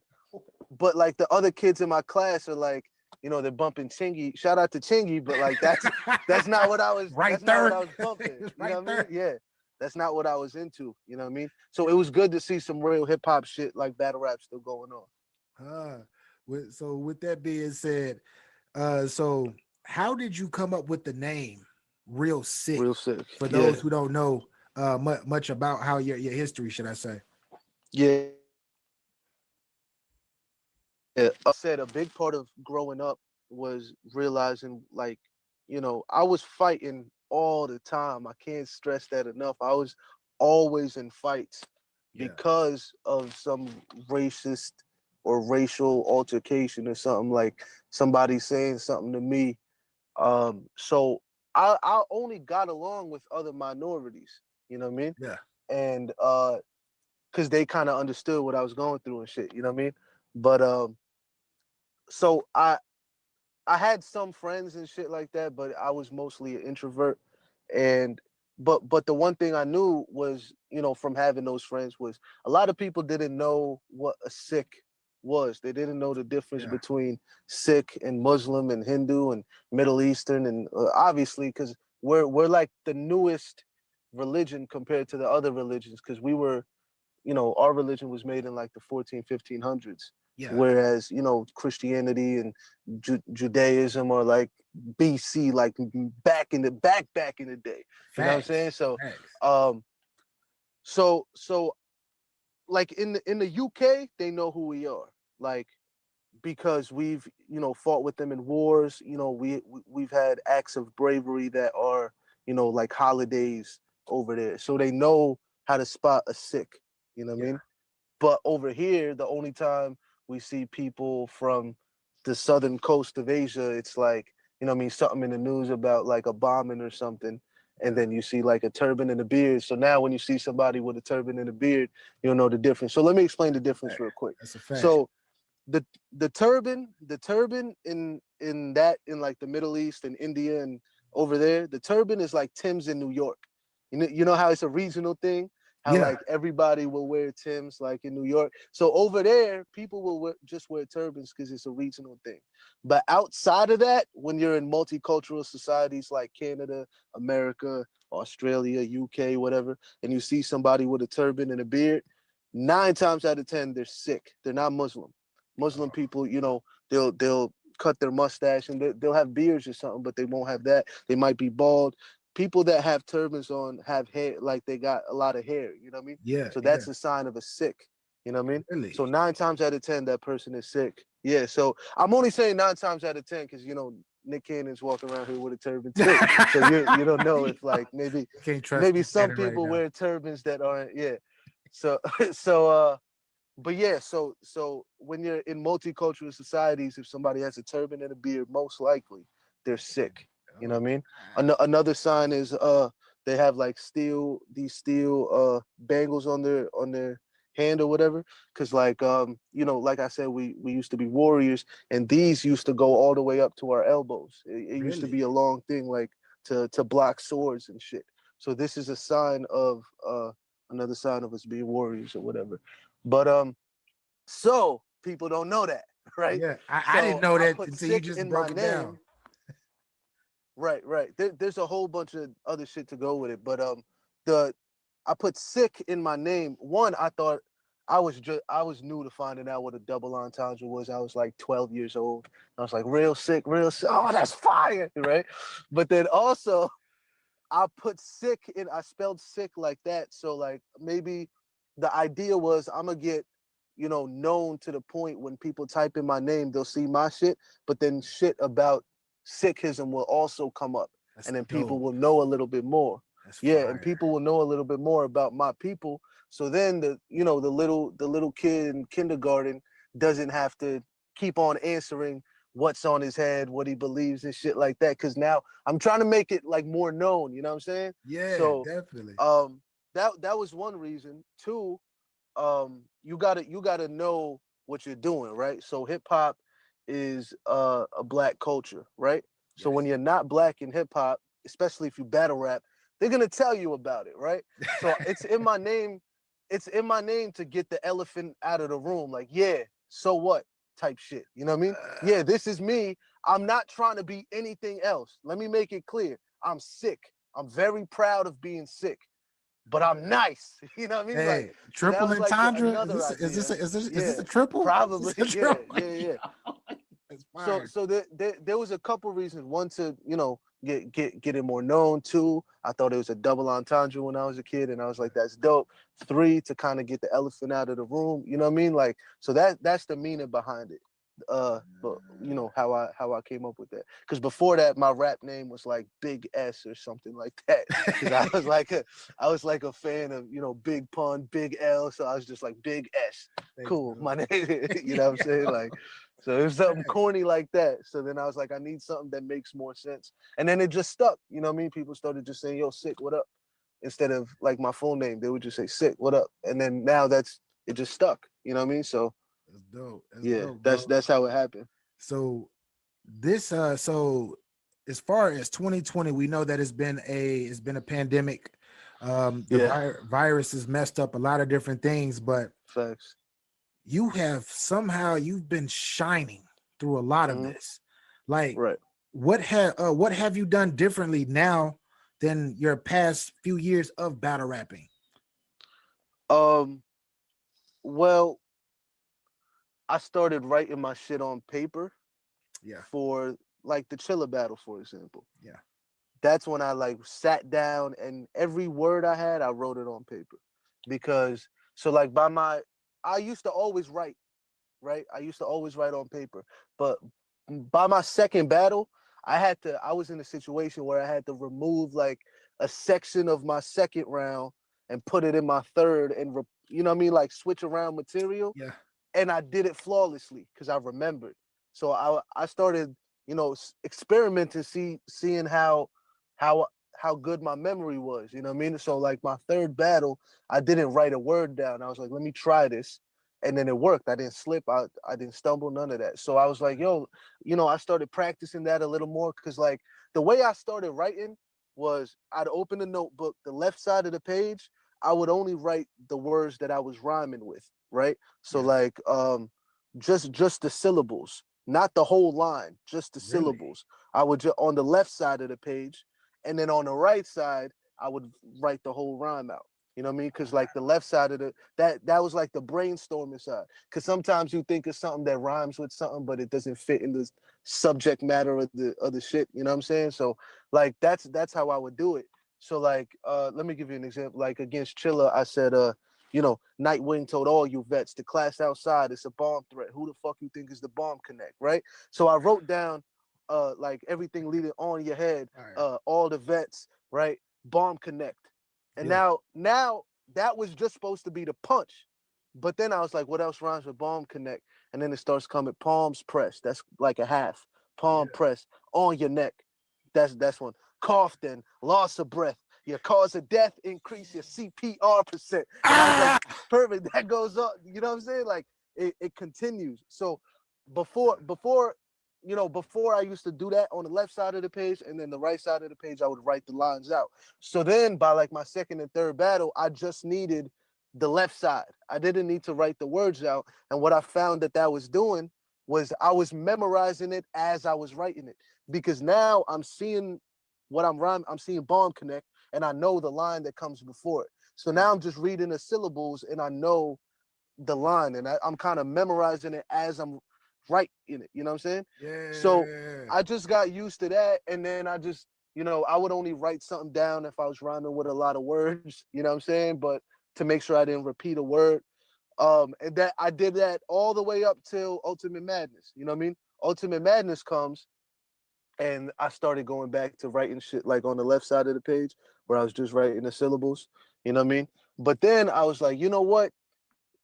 S21: But like the other kids in my class are like, you know, they're bumping Chingy. Shout out to Chingy, but like that's not what I was not what I was bumping. You know what I mean? Yeah. That's not what I was into. You know what I mean? So it was good to see some real hip hop shit like battle rap still going on.
S3: So with that being said, so how did you come up with the name Real Sick?
S21: Real Sick.
S3: For those who don't know much about how your history, should I say?
S21: Yeah. I said a big part of growing up was realizing, like, you know, I was fighting all the time. I can't stress that enough. I was always in fights because of some racist or racial altercation or something, like somebody saying something to me. So I only got along with other minorities, you know what I mean?
S3: Yeah.
S21: And because they kind of understood what I was going through and shit, you know what I mean? But so I had some friends and shit like that, but I was mostly an introvert. And but the one thing I knew was, you know, from having those friends was a lot of people didn't know what a Sikh was. They didn't know the difference between Sikh and Muslim and Hindu and Middle Eastern, and obviously because we're like the newest religion compared to the other religions, because we were, you know, our religion was made in like the 1500s.
S3: Yeah.
S21: Whereas, you know, Christianity and Judaism are like BC, like back in the day. You know what I'm saying? So like in the UK, they know who we are, like, because we've, you know, fought with them in wars. You know, we've had acts of bravery that are, you know, like holidays over there. So they know how to spot a Sikh. You know what I mean? But over here, the only time we see people from the southern coast of Asia, it's like, you know what I mean, something in the news about like a bombing or something. And then you see like a turban and a beard. So now when you see somebody with a turban and a beard, you'll know the difference. So let me explain the difference real quick.
S3: That's a fact.
S21: So the turban in like the Middle East and India and over there, the turban is like Tim's in New York. You know how it's a regional thing? How like everybody will wear Timbs like in New York. So over there, people will just wear turbans because it's a regional thing. But outside of that, when you're in multicultural societies like Canada, America, Australia, UK, whatever, and you see somebody with a turban and a beard, 9 times out of 10, they're Sikh. They're not Muslim. Muslim people, you know, they'll cut their mustache and they'll have beards or something, but they won't have that. They might be bald. People that have turbans on have hair, like they got a lot of hair, you know what I mean?
S3: Yeah.
S21: So that's a sign of a Sikh, you know what I mean?
S3: Really?
S21: So 9 times out of 10, that person is Sikh. Yeah, so I'm only saying 9 times out of 10 because, you know, Nick Cannon's walking around here with a turban too. So you don't know if like maybe some people wear turbans that aren't, So but yeah, so when you're in multicultural societies, if somebody has a turban and a beard, most likely they're Sikh. You know what I mean? Another sign is they have like steel bangles on their hand or whatever. Cause like you know, like I said, we used to be warriors, and these used to go all the way up to our elbows. It used to be a long thing, like to block swords and shit. So this is a sign of another sign of us being warriors or whatever. But so people don't know that, right?
S3: Yeah, I didn't
S21: So
S3: know
S21: I
S3: that
S21: put
S3: until you
S21: sick
S3: just
S21: in
S3: broke
S21: my
S3: it
S21: name.
S3: down.
S21: Right. There's a whole bunch of other shit to go with it, but I put sick in my name. One, I thought I was new to finding out what a double entendre was. I was like 12 years old. I was like, real sick. Oh, that's fire, right? But then also, I put sick in. I spelled sick like that, so like maybe the idea was I'm gonna get, known to the point when people type in my name, they'll see my shit, but then shit about Sikhism will also come up, and then people will know a little bit more. And people will know a little bit more about my people. So then the little kid in kindergarten doesn't have to keep on answering what's on his head, what he believes and shit like that. Cause now I'm trying to make it like more known, you know what I'm saying?
S3: Yeah,
S21: So
S3: definitely.
S21: That was one reason. Two, you gotta know what you're doing, right? So hip hop is a black culture, right? So when you're not black in hip hop, especially if you battle rap, they're gonna tell you about it, right? So it's in my name to get the elephant out of the room, like, yeah, so what type shit. You know what I mean? Yeah, this is me. I'm not trying to be anything else. Let me make it clear. I'm sick. I'm very proud of being sick, but I'm nice. You know what I mean?
S3: Hey,
S21: Like, so that
S3: triple
S21: was like
S3: entendre?
S21: another idea.
S3: Is this a triple?
S21: Probably.
S3: Is this a triple?
S21: Yeah.
S3: That's
S21: So
S3: fire.
S21: there was a couple reasons. One, to get it more known. Two, I thought it was a double entendre when I was a kid, and I was like, that's dope. Three, to kind of get the elephant out of the room. You know what I mean? Like, so that's the meaning behind it. But how I came up with that. Because before that, my rap name was like Big S or something like that. Because I was like a fan of Big Pun, Big L. So I was just like Big S. Cool, my name. You know what I'm saying? Like, so it was something corny like that. So then I was like, I need something that makes more sense. And then it just stuck. You know what I mean? People started just saying, yo, Sick, what up? Instead of like my full name, they would just say Sick, what up? And then now it just stuck. You know what I mean? So
S3: that's dope.
S21: Dope,
S3: bro.
S21: that's how it happened.
S3: So this so as far as 2020, we know that it's been a pandemic. The virus has messed up a lot of different things, but
S21: facts.
S3: You've been shining through a lot of this. Like, what have you done differently now than your past few years of battle rapping?
S21: Well, I started writing my shit on paper.
S3: Yeah.
S21: For like the Chiller battle, for example.
S3: Yeah.
S21: That's when I like sat down and every word I had, I wrote it on paper. Because so like I used to always write, right? I used to always write on paper. But by my second battle, I was in a situation where I had to remove like a section of my second round and put it in my third and you know what I mean? Like switch around material.
S3: Yeah.
S21: And I did it flawlessly because I remembered. So I started, experimenting, seeing how good my memory was. You know what I mean? So like my third battle, I didn't write a word down. I was like, let me try this. And then it worked. I didn't slip. I didn't stumble, none of that. So I was like, yo, I started practicing that a little more because like the way I started writing was I'd open a notebook, the left side of the page, I would only write the words that I was rhyming with, right? So like just the syllables, not the whole line, just the syllables. I would just on the left side of the page, and then on the right side, I would write the whole rhyme out. You know what I mean? Because like the left side of that was like the brainstorming side. Because sometimes you think of something that rhymes with something, but it doesn't fit in the subject matter of the shit. You know what I'm saying? So like that's how I would do it. So like let me give you an example. Like against Chilla, I said Nightwing told all you vets, the class outside, it's a bomb threat. Who the fuck you think is the bomb connect, right? So I wrote down like everything leading on your head, all the vets, right? Bomb connect. And now that was just supposed to be the punch. But then I was like, what else rhymes with bomb connect? And then it starts coming palms press. That's like a half. Palm press on your neck. That's one. Cough then, loss of breath. Your cause of death, increase your CPR percent. And I was like, perfect. That goes up. You know what I'm saying? Like it continues. So before before I used to do that on the left side of the page, and then the right side of the page, I would write the lines out. So then by like my second and third battle, I just needed the left side. I didn't need to write the words out. And what I found that was doing was I was memorizing it as I was writing it, because now I'm seeing what I'm rhyming. I'm seeing bomb connect, and I know the line that comes before it. So now I'm just reading the syllables, and I know the line, and I'm kind of memorizing it as I'm writing it. You know what I'm saying?
S3: Yeah.
S21: So I just got used to that, and then I just, I would only write something down if I was rhyming with a lot of words. You know what I'm saying? But to make sure I didn't repeat a word. And that I did that all the way up till Ultimate Madness. You know what I mean? Ultimate Madness comes, and I started going back to writing shit like on the left side of the page where I was just writing the syllables. You know what I mean? But then I was like, you know what?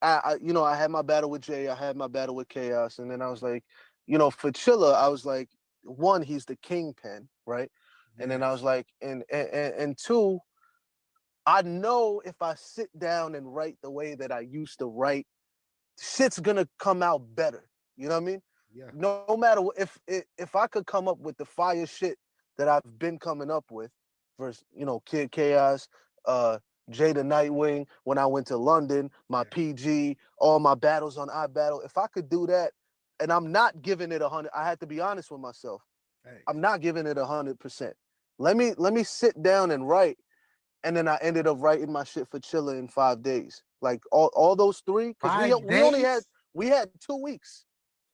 S21: I had my battle with Jay, I had my battle with Chaos, and then I was like, for Chilla, I was like, one, he's the kingpin, right? And then I was like, and two, I know if I sit down and write the way that I used to write, shit's gonna come out better. You know what I mean?
S3: Yeah.
S21: No matter what, if I could come up with the fire shit that I've been coming up with, versus Kid Chaos, Jay the Nightwing, when I went to London, my PG, all my battles on iBattle, if I could do that, and I'm not giving it 100, I had to be honest with myself.
S3: Hey.
S21: I'm not giving it 100%. Let me sit down and write. And then I ended up writing my shit for Chilla in 5 days. Like all those three, because we had 2 weeks.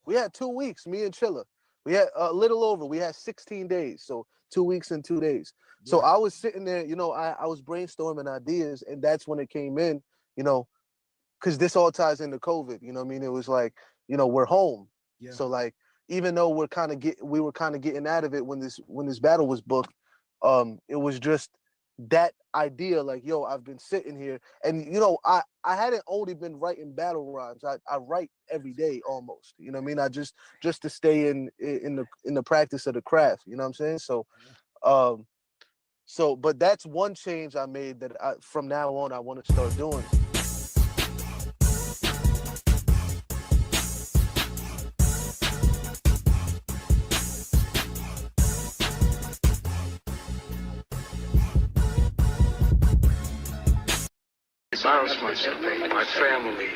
S21: We had 2 weeks, me and Chilla. We had a little over. We had 16 days, so 2 weeks and 2 days. Yeah. So I was sitting there, I was brainstorming ideas, and that's when it came in, because this all ties into COVID. You know what I mean? It was like, we're home. Yeah. So like, even though we were kind of getting out of it when this battle was booked, it was just that idea, like, yo, I've been sitting here, and I hadn't only been writing battle rhymes. I write every day almost. You know what I mean? I just to stay in the practice of the craft. You know what I'm saying? So but that's one change I made that from now on I want to start doing.
S6: Embarrass myself, my family.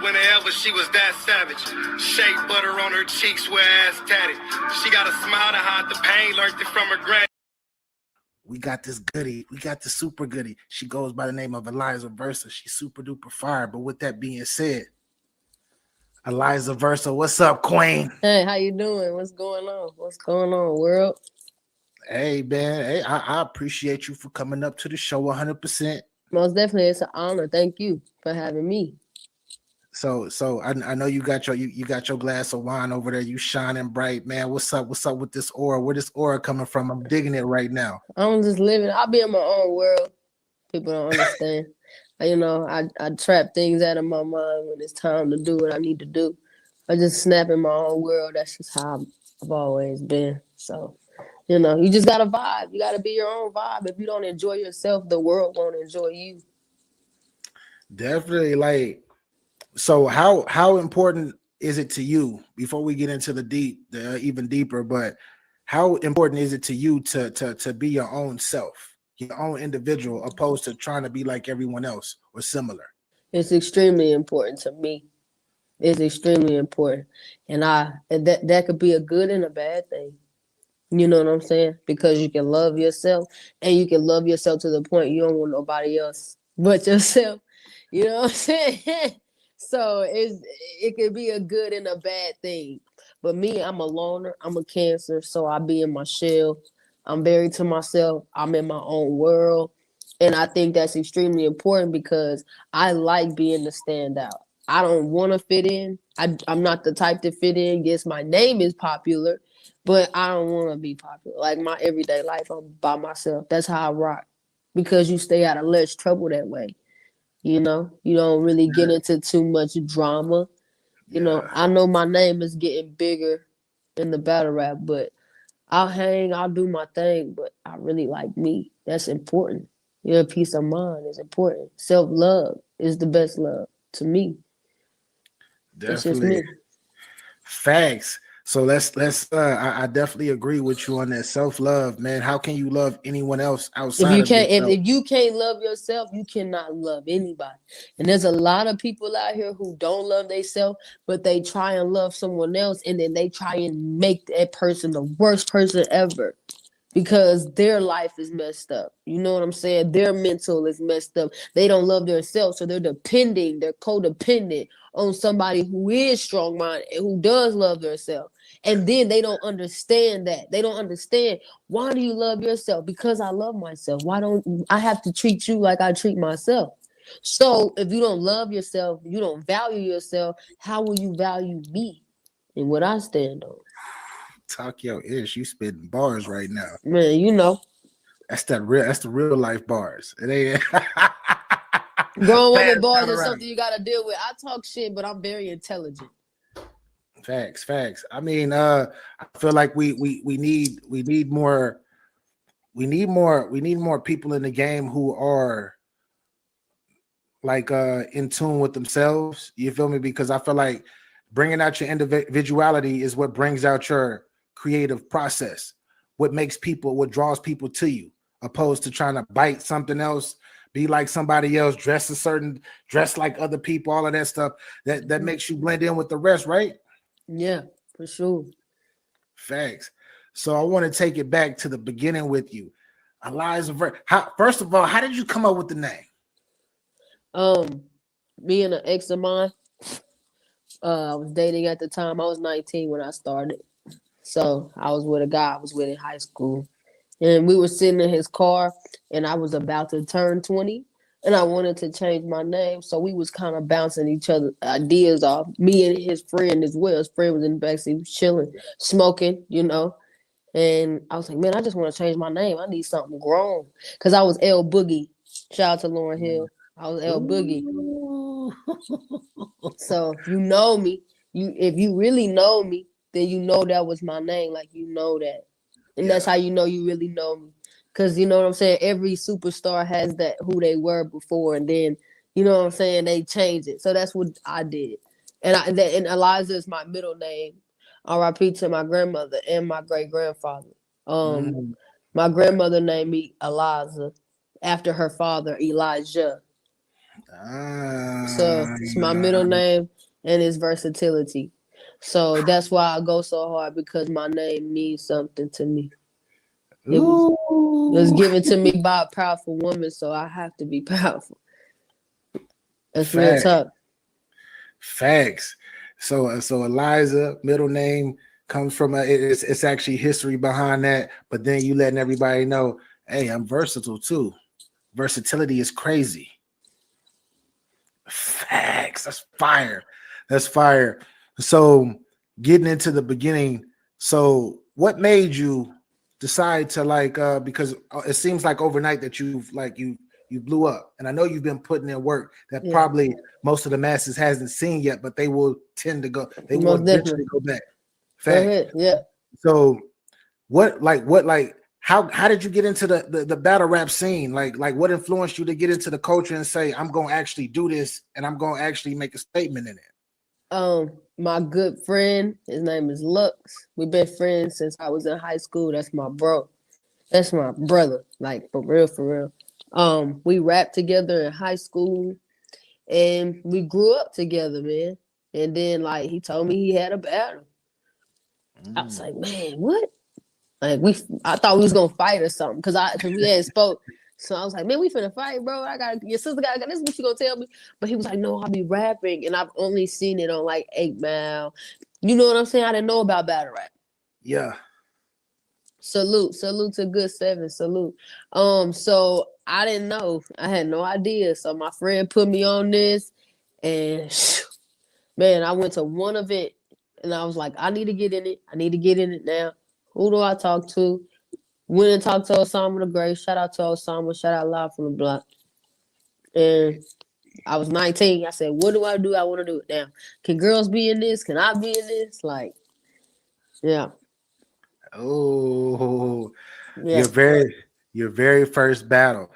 S7: Whenever she was that savage, shea butter on her cheeks, where ass tatted. She got a smile to hide the pain, learned it from her granny.
S3: We got this goodie. We got the super goodie. She goes by the name of Eliza Versa. She's super duper fire. But with that being said, Eliza Versa, what's up, Queen?
S2: Hey, how you doing? What's going on? What's going on, world?
S3: Hey, man. Hey, I appreciate you for coming up to the show 100%.
S2: Most definitely, it's an honor. Thank you for having me.
S3: So I know you got your glass of wine over there. You shining bright, man. What's up? What's up with this aura? Where this aura coming from? I'm digging it right now.
S2: I'm just living. I'll be in my own world. People don't understand. I trap things out of my mind when it's time to do what I need to do. I just snap in my own world. That's just how I've always been. So, you just gotta vibe. You gotta be your own vibe. If you don't enjoy yourself, the world won't enjoy you.
S3: Definitely, like. So how important is it to you, before we get into the even deeper, but how important is it to you to be your own self, your own individual, opposed to trying to be like everyone else or similar?
S2: It's extremely important to me. It's extremely important. And that could be a good and a bad thing. You know what I'm saying? Because you can love yourself, and you can love yourself to the point you don't want nobody else but yourself. You know what I'm saying? So it could be a good and a bad thing. But me, I'm a loner. I'm a Cancer, so I be in my shell. I'm very to myself. I'm in my own world. And I think that's extremely important because I like being the standout. I don't want to fit in. I'm not the type to fit in. Yes, my name is popular, but I don't want to be popular. Like my everyday life, I'm by myself. That's how I rock. because you stay out of less trouble that way. You know, you don't really get into too much drama. You know, I know my name is getting bigger in the battle rap, but I'll hang, I'll do my thing, but I really like me. That's important. Your peace of mind is important. Self-love is the best love to me. That's just
S3: Definitely.
S2: me.
S3: Facts. So let's I definitely agree with you on that self-love, man. How can you love anyone else
S2: If
S3: outside
S2: you
S3: of
S2: can't,
S3: yourself?
S2: if you can't love yourself, you cannot love anybody. And there's a lot of people out here who don't love themselves, but they try and love someone else, and then they try and make that person the worst person ever because their life is messed up. You know what I'm saying? Their mental is messed up. They don't love themselves, so they're codependent on somebody who is strong-minded and who does love themselves. And then they don't understand that. They don't understand, why do you love yourself? Because I love myself. Why don't I have to treat you like I treat myself? So if you don't love yourself, you don't value yourself, how will you value me and what I stand on?
S3: Talk your ish. You spitting bars right now.
S2: Man, you know.
S3: That's the real life bars. It ain't
S2: Grown woman
S3: Fast
S2: bars
S3: battle
S2: is
S3: rap.
S2: something you gotta deal with. I talk shit, but I'm very intelligent.
S3: Facts. I mean, I feel like we need more people in the game who are like in tune with themselves. You feel me? Because I feel like bringing out your individuality is what brings out your creative process. What draws people to you, opposed to trying to bite something else, be like somebody else, dress like other people, all of that stuff. That makes you blend in with the rest, right?
S2: Yeah, for sure.
S3: Facts. So I want to take it back to the beginning with you. Eliza, first of all, how did you come up with the name?
S2: Being an ex of mine, I was dating at the time. I was 19 when I started. So I was with a guy I was with in high school. And we were sitting in his car, and I was about to turn 20, and I wanted to change my name. So we was kind of bouncing each other ideas off. Me and his friend as well. His friend was in the backseat, was chilling, smoking, you know. And I was like, man, I just want to change my name. I need something grown. Because I was L Boogie. Shout out to Lauryn Hill. I was L Boogie. So if you know me, if you really know me, then you know that was my name. Like, you know that. And that's how you know you really know me. Because, you know what I'm saying? Every superstar has that who they were before. And then, you know what I'm saying? They change it. So that's what I did. And Eliza is my middle name. R.I.P. to my grandmother and my great-grandfather. My grandmother named me Eliza after her father, Elijah. So it's my middle name and its versatility. So that's why I go so hard, because my name means something to me. It was given to me by a powerful woman, so I have to be powerful. That's real talk.
S3: Facts. So Eliza, middle name comes from it's actually history behind that, but then you letting everybody know, hey, I'm versatile too. Versatility is crazy. Facts. That's fire. So getting into the beginning, so what made you decide to because it seems like overnight that you blew up, and I know you've been putting in work that probably most of the masses hasn't seen yet, but they will tend to go. They will eventually go back.
S2: Fact. Yeah.
S3: So how did you get into the battle rap scene? Like what influenced you to get into the culture and say, I'm gonna actually do this and I'm gonna actually make a statement in it?
S2: My good friend, his name is Lux. We've been friends since I was in high school. That's my bro. That's my brother. Like, for real. We rapped together in high school, and we grew up together, man. And then, like, he told me he had a battle. I was like, man, what? Like, I thought we was gonna fight or something, because we hadn't spoke. So I was like, man, we finna fight, bro. Your sister got this is what you gonna tell me. But he was like, no, I'll be rapping, and I've only seen it on like 8 Mile. You know what I'm saying? I didn't know about battle rap.
S3: Yeah.
S2: Salute to Good 7. Salute. So I didn't know. I had no idea. So my friend put me on this, and man, I went to one event, and I was like, I need to get in it. I need to get in it now. Who do I talk to? Went and talked to Osama the Great. Shout out to Osama. Shout out Live from the Block. And I was 19. I said, what do? I want to do it now. Can girls be in this? Can I be in this? Like, yeah.
S3: Oh,
S2: Yeah.
S3: your very first battle.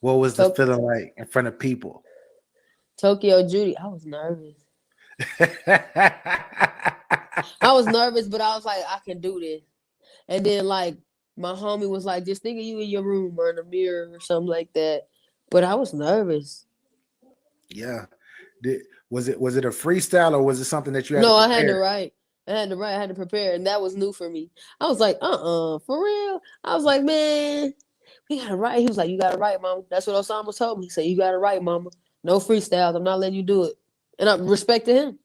S3: What was the feeling like in front of people?
S2: Tokyo Judy. I was nervous. I was nervous, but I was like, I can do this. And then like my homie was like, just think of you in your room or in the mirror or something like that. But I was nervous.
S3: Yeah. Was it a freestyle or was it something that you had
S2: No,
S3: to
S2: I
S3: prepare?
S2: had to write. I had to prepare, and that was new for me. I was like, for real? I was like, man, we gotta write. He was like, you gotta write, mama. That's what Osama told me. He said, you gotta write, mama. No freestyles. I'm not letting you do it. And I respected him.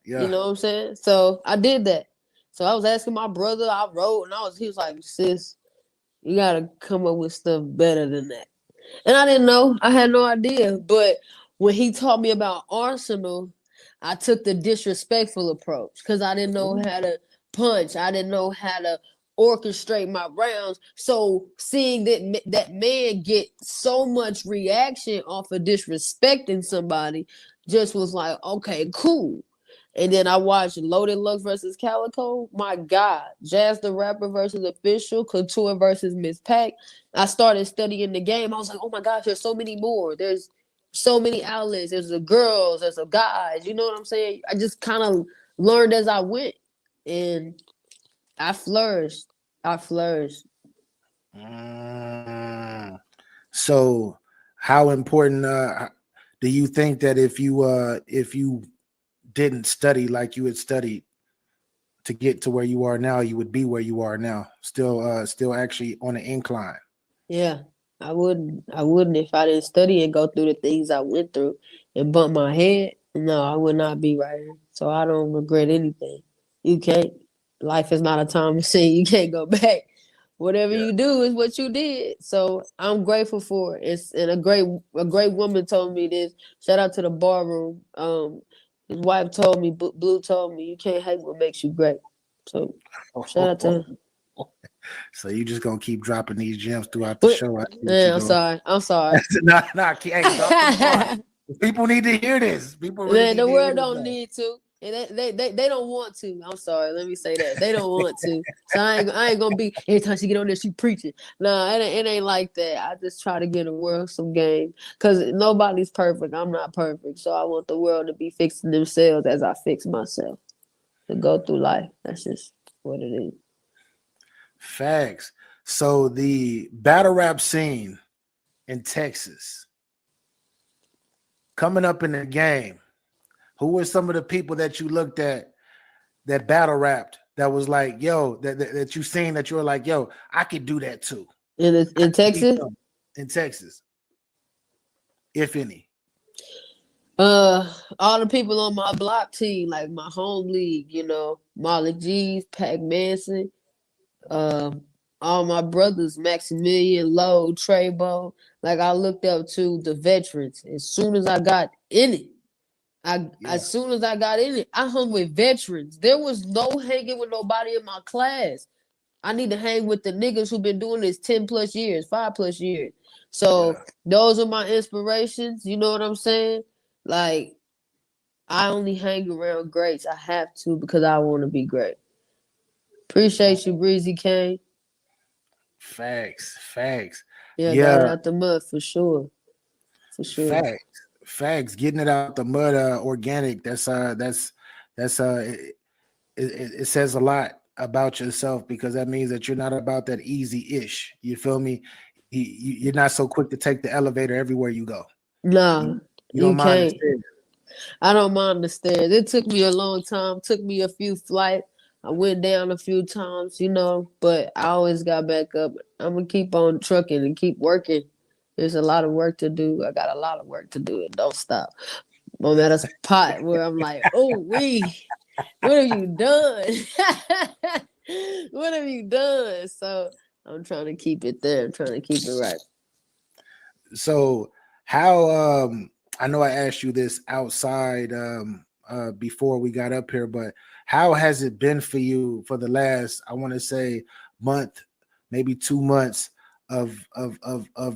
S3: Yeah.
S2: You know what I'm saying? So I did that. So I was asking my brother, I wrote, and he was like, sis, you gotta come up with stuff better than that. And I didn't know. I had no idea. But when he taught me about Arsonal, I took the disrespectful approach because I didn't know how to punch. I didn't know how to orchestrate my rounds. So seeing that man get so much reaction off of disrespecting somebody just was like, okay, cool. And then I watched Loaded Lux versus Calico. My God. Jazz the Rapper versus Official. Couture versus Miss Pac. I started studying the game. I was like, oh my gosh, there's so many more. There's so many outlets. There's the girls, there's the guys. You know what I'm saying? I just kind of learned as I went. And I flourished.
S3: So how important do you think that if you didn't study like you had studied to get to where you are now, you would be where you are now, still actually on an incline?
S2: Yeah, I wouldn't if I didn't study and go through the things I went through and bump my head. No, I would not be right here. So I don't regret anything. You can't. Life is not a time machine. You can't go back. Whatever you do is what you did. So I'm grateful for it. And a great woman told me this. Shout out to the barroom. His wife told me, Blue told me, you can't hate what makes you great. So shout out to her.
S3: So you just gonna keep dropping these gems throughout the show.
S2: Yeah, I'm sorry.
S3: People need to hear this. People really
S2: Man,
S3: need
S2: the
S3: to hear
S2: world
S3: this,
S2: don't need to. And they don't want to. I'm sorry. Let me say that. They don't want to. So I ain't gonna be every time she get on there, she preaching. Nah, it ain't like that. I just try to give the world some game. Cause nobody's perfect. I'm not perfect. So I want the world to be fixing themselves as I fix myself. To go through life. That's just what it is.
S3: Facts. So the battle rap scene in Texas coming up in the game, who were some of the people that you looked at that battle rapped that was like, yo, that you seen that you were like, yo, I could do that too?
S2: In Texas?
S3: In Texas, if any.
S2: All the people on my block team, like my home league, you know, Molly G's, Pac Manson, all my brothers, Maximilian, Lowe, Trebo. Like I looked up to the veterans. As soon as I got in it, as soon as I got in it, I hung with veterans. There was no hanging with nobody in my class. I need to hang with the niggas who've been doing this 10 plus years, 5 plus years. So those are my inspirations. You know what I'm saying? Like, I only hang around greats. I have to because I want to be great. Appreciate you, Breezy Kane.
S3: Facts.
S2: Yeah, got it out the mud for sure.
S3: Facts. Getting it out the mud, organic. It says a lot about yourself because that means that you're not about that easy-ish. You feel me? You're not so quick to take the elevator everywhere you go.
S2: Nah,
S3: you don't mind the stairs.
S2: I don't mind the stairs. It took me a long time. Took me a few flights. I went down a few times, you know, but I always got back up. I'm gonna keep on trucking and keep working. There's a lot of work to do. I got a lot of work to do. It don't stop. I'm at a spot where I'm like, oh, what have you done? What have you done? So I'm trying to keep it there. I'm trying to keep it right.
S3: So how I know I asked you this outside before we got up here, but how has it been for you for the last, I want to say, month, maybe 2 months of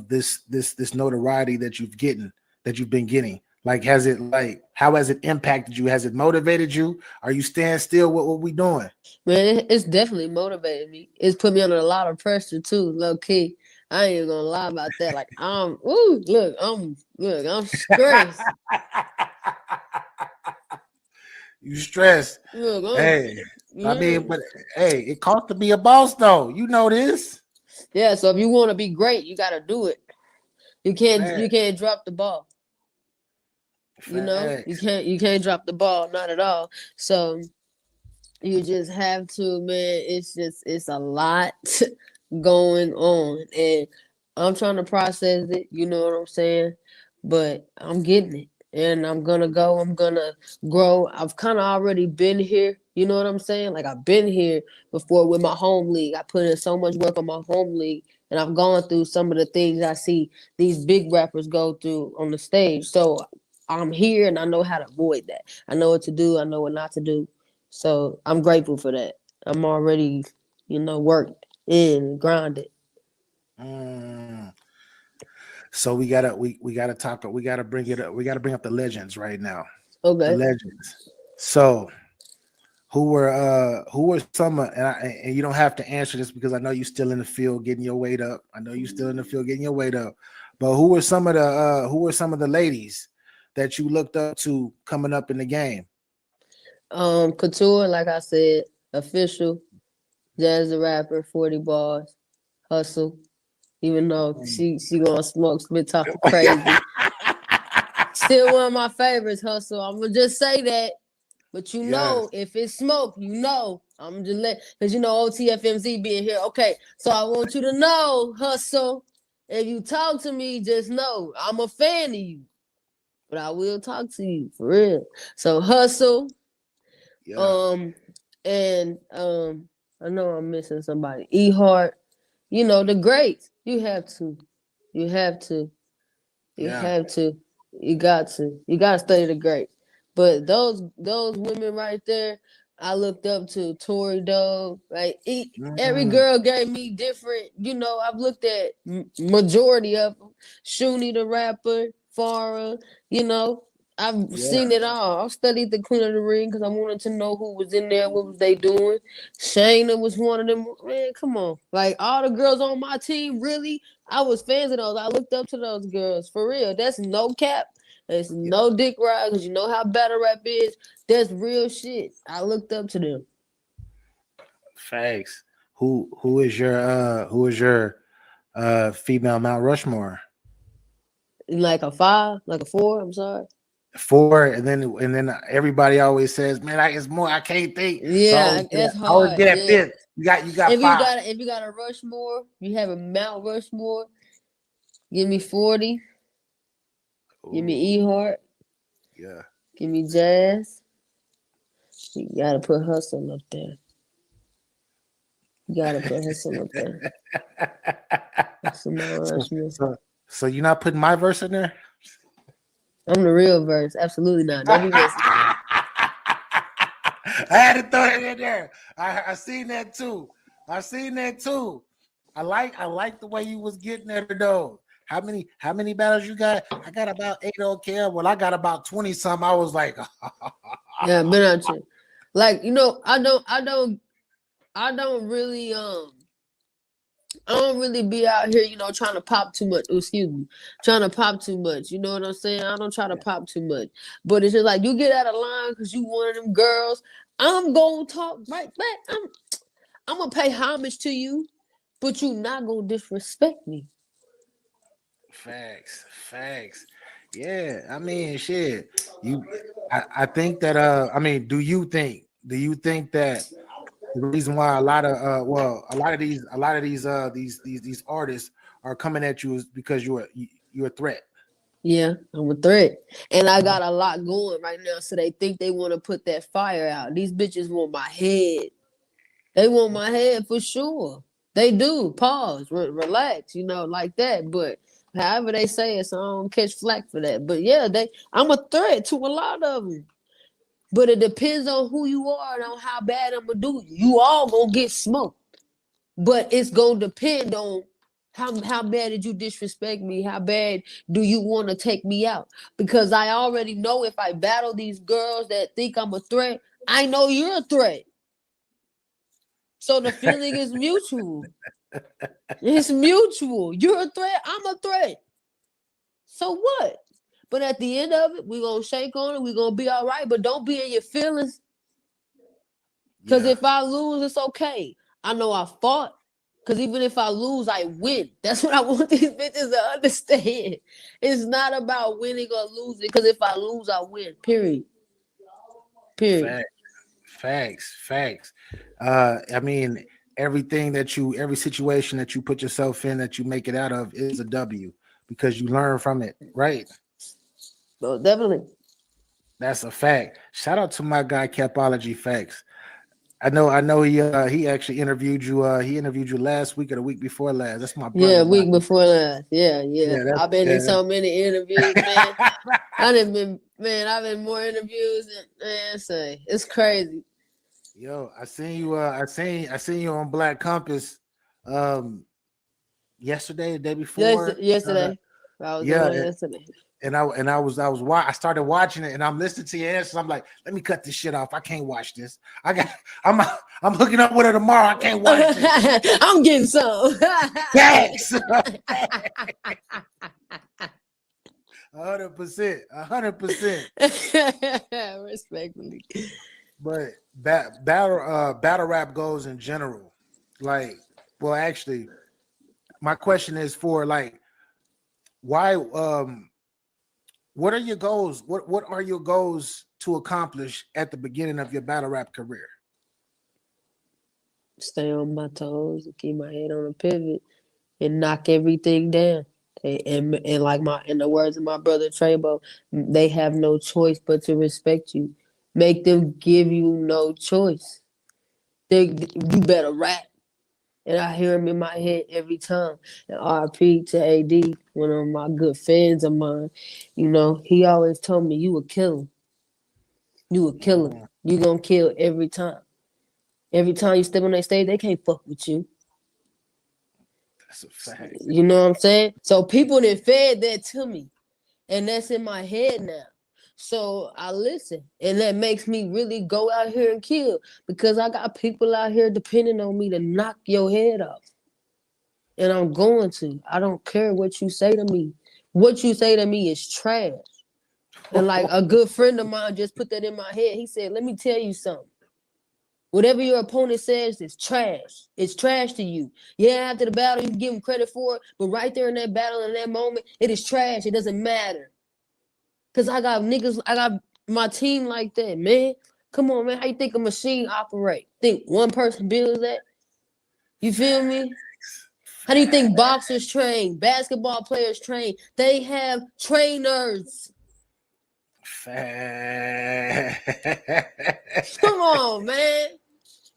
S3: this notoriety that you've been getting? Like, how has it impacted you? Has it motivated you? Are you staying still with what we doing?
S2: Man, it's definitely motivated me. It's put me under a lot of pressure too, low key. I ain't gonna lie about that. Like I'm stressed.
S3: You stressed.
S2: Look,
S3: Hey, I mean, but hey, it costs to be a boss though. You know this.
S2: Yeah, so if you want to be great, you gotta do it. You can't drop the ball. You know, you can't drop the ball, not at all. So you just have to, man. It's a lot going on, and I'm trying to process it. You know what I'm saying? But I'm getting it, and I'm gonna go. I'm gonna grow. I've kind of already been here. You know what I'm saying? Like I've been here before with my home league. I put in so much work on my home league, and I've gone through some of the things I see these big rappers go through on the stage. So I'm here, and I know how to avoid that. I know what to do. I know what not to do. So I'm grateful for that. I'm already, worked in, grounded.
S3: So we gotta talk. We gotta bring it up. We gotta bring up the legends right now.
S2: Okay.
S3: The legends. So who were some and you don't have to answer this because I know you're still in the field getting your weight up. But who were some of the ladies that you looked up to coming up in the game?
S2: Couture, like I said, Official, Jazz the Rapper, 40 Bars, Hustle. Even though she gonna smoke, spit talking crazy. Still one of my favorites, Hustle. I'm gonna just say that. But know, if it's smoke, I'm just because OTFMZ being here. Okay, so I want you to know, Hustle. If you talk to me, just know I'm a fan of you. But I will talk to you for real. So Hustle. And I know I'm missing somebody. E-Heart, the greats. You have to. You got to. You got to study the greats. But those women right there, I looked up to Tory Dog. Like every girl gave me different. I've looked at majority of them. Shuni the rapper, Farah. I've seen it all. I've studied the Queen of the Ring because I wanted to know who was in there, what was they doing. Shayna was one of them. Man, come on. Like all the girls on my team, really, I was fans of those. I looked up to those girls. For real. That's no cap. It's no dick ride because you know how battle rap is. That's real shit. I looked up to them.
S3: Facts. Who is your female Mount Rushmore?
S2: Like a 5, like a 4, I'm sorry.
S3: 4, and then everybody always says, "Man, it's more. I can't think."
S2: Yeah,
S3: so
S2: that's hard.
S3: I always get at 5th. You got
S2: if
S3: 5.
S2: If you got a Rushmore, you have a Mount Rushmore. Give me 40. Give me E-Heart.
S3: Yeah.
S2: Give me Jazz. You gotta put Hustle up there.
S3: So you're not putting my verse in there?
S2: I'm the real verse. Absolutely not. Don't be messing.
S3: I had to throw that in there. I seen that too. I like the way you was getting there though. How many battles you got? I got about 8 okay. Well, I got about 20 something. I was like,
S2: yeah, been out you. Like, I don't really be out here, trying to pop too much. Excuse me. Trying to pop too much. You know what I'm saying? I don't try to pop too much. But it's just like you get out of line because you one of them girls. I'm gonna talk right back. I'm gonna pay homage to you, but you not gonna disrespect me.
S3: Facts. Yeah, I mean, shit. I think that do you think that the reason why a lot of these artists are coming at you is because you're a threat?
S2: Yeah, I'm a threat. And I got a lot going right now. So they think they want to put that fire out. These bitches want my head. They want my head for sure. They do. Pause. Relax, like that. But however they say it, so I don't catch flack for that. But yeah, I'm a threat to a lot of them. But it depends on who you are and on how bad I'm gonna do you. You all gonna get smoked. But it's gonna depend on how bad did you disrespect me? How bad do you want to take me out? Because I already know if I battle these girls that think I'm a threat, I know you're a threat. So the feeling is mutual. It's mutual. You're a threat, I'm a threat. So what? But at the end of it, we're gonna shake on it, we're gonna be all right, but don't be in your feelings. Because if I lose, it's okay. I know I fought. Because even if I lose, I win. That's what I want these bitches to understand. It's not about winning or losing. Because if I lose, I win. Period. Period.
S3: Facts. I mean, every situation that you put yourself in that you make it out of is a W because you learn from it, right?
S2: So definitely.
S3: That's a fact. Shout out to my guy Capology Facts. I know he actually interviewed you. He interviewed you last week or the week before last. That's my brother.
S2: Yeah, week before last. Yeah. I've been in so many interviews, man. I've been more interviews than say it's crazy.
S3: Yo, I seen you. I seen you on Black Compass. Yesterday, the day before.
S2: Yesterday. I was on yesterday.
S3: And I started watching it, and I'm listening to your answers. I'm like, let me cut this shit off. I can't watch this. I'm hooking up with her tomorrow. I can't watch this.
S2: I'm getting some.
S3: Thanks. 100%.
S2: Respectfully.
S3: But battle rap goes in general. Like, well, actually, my question is for like, why? What are your goals? What are your goals to accomplish at the beginning of your battle rap career?
S2: Stay on my toes and keep my head on a pivot and knock everything down. And like in the words of my brother Trebo, they have no choice but to respect you. Make them give you no choice. You better rap. And I hear him in my head every time. And RP to AD, one of my good friends of mine, he always told me, you a killer. You a killer. You gonna kill every time. Every time you step on that stage, they can't fuck with you.
S3: That's a fact.
S2: You know what I'm saying? So people that fed that to me. And that's in my head now. So I listen, and that makes me really go out here and kill because I got people out here depending on me to knock your head off. And I'm going to. I don't care what you say to me. What you say to me is trash. And like a good friend of mine just put that in my head. He said, let me tell you something. Whatever your opponent says is trash. It's trash to you. Yeah, after the battle, you can give them credit for it. But right there in that battle, in that moment, it is trash. It doesn't matter. Because I got my team like that, man. Come on, man. How you think a machine operate? Think one person builds that? You feel me? How do you think boxers train? Basketball players train? They have trainers. Come on, man.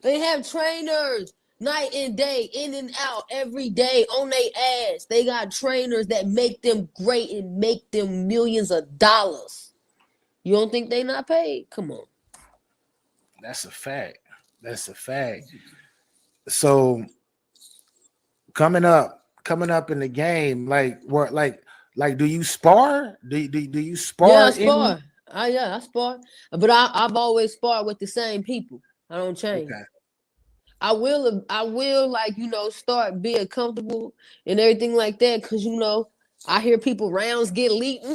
S2: They have trainers night and day, in and out, every day, on their ass. They got trainers that make them great and make them millions of dollars. You don't think they not paid? Come on.
S3: That's a fact. So coming up in the game, like do you spar? Do you spar?
S2: Yeah, I spar. I spar. But I've always sparred with the same people. I don't change. Okay. I will start being comfortable and everything like that because I hear people rounds get leaked.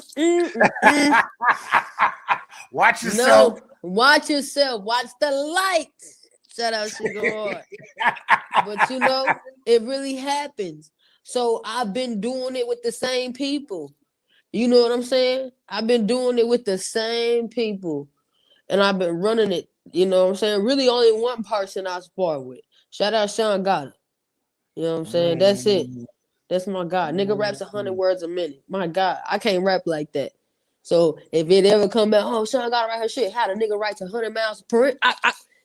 S3: Watch yourself.
S2: Watch yourself. Watch the lights. Shout out Sugar Hard. But it really happens. So I've been doing it with the same people. You know what I'm saying? I've been doing it with the same people. And I've been running it. You know what I'm saying? Really only one person I spar with. Shout out Sean Goddard. You know what I'm saying? That's it. That's my God. Nigga raps 100 words a minute. My God, I can't rap like that. So if it ever come back, Sean Goddard write her shit. How the nigga writes 100 miles per hour?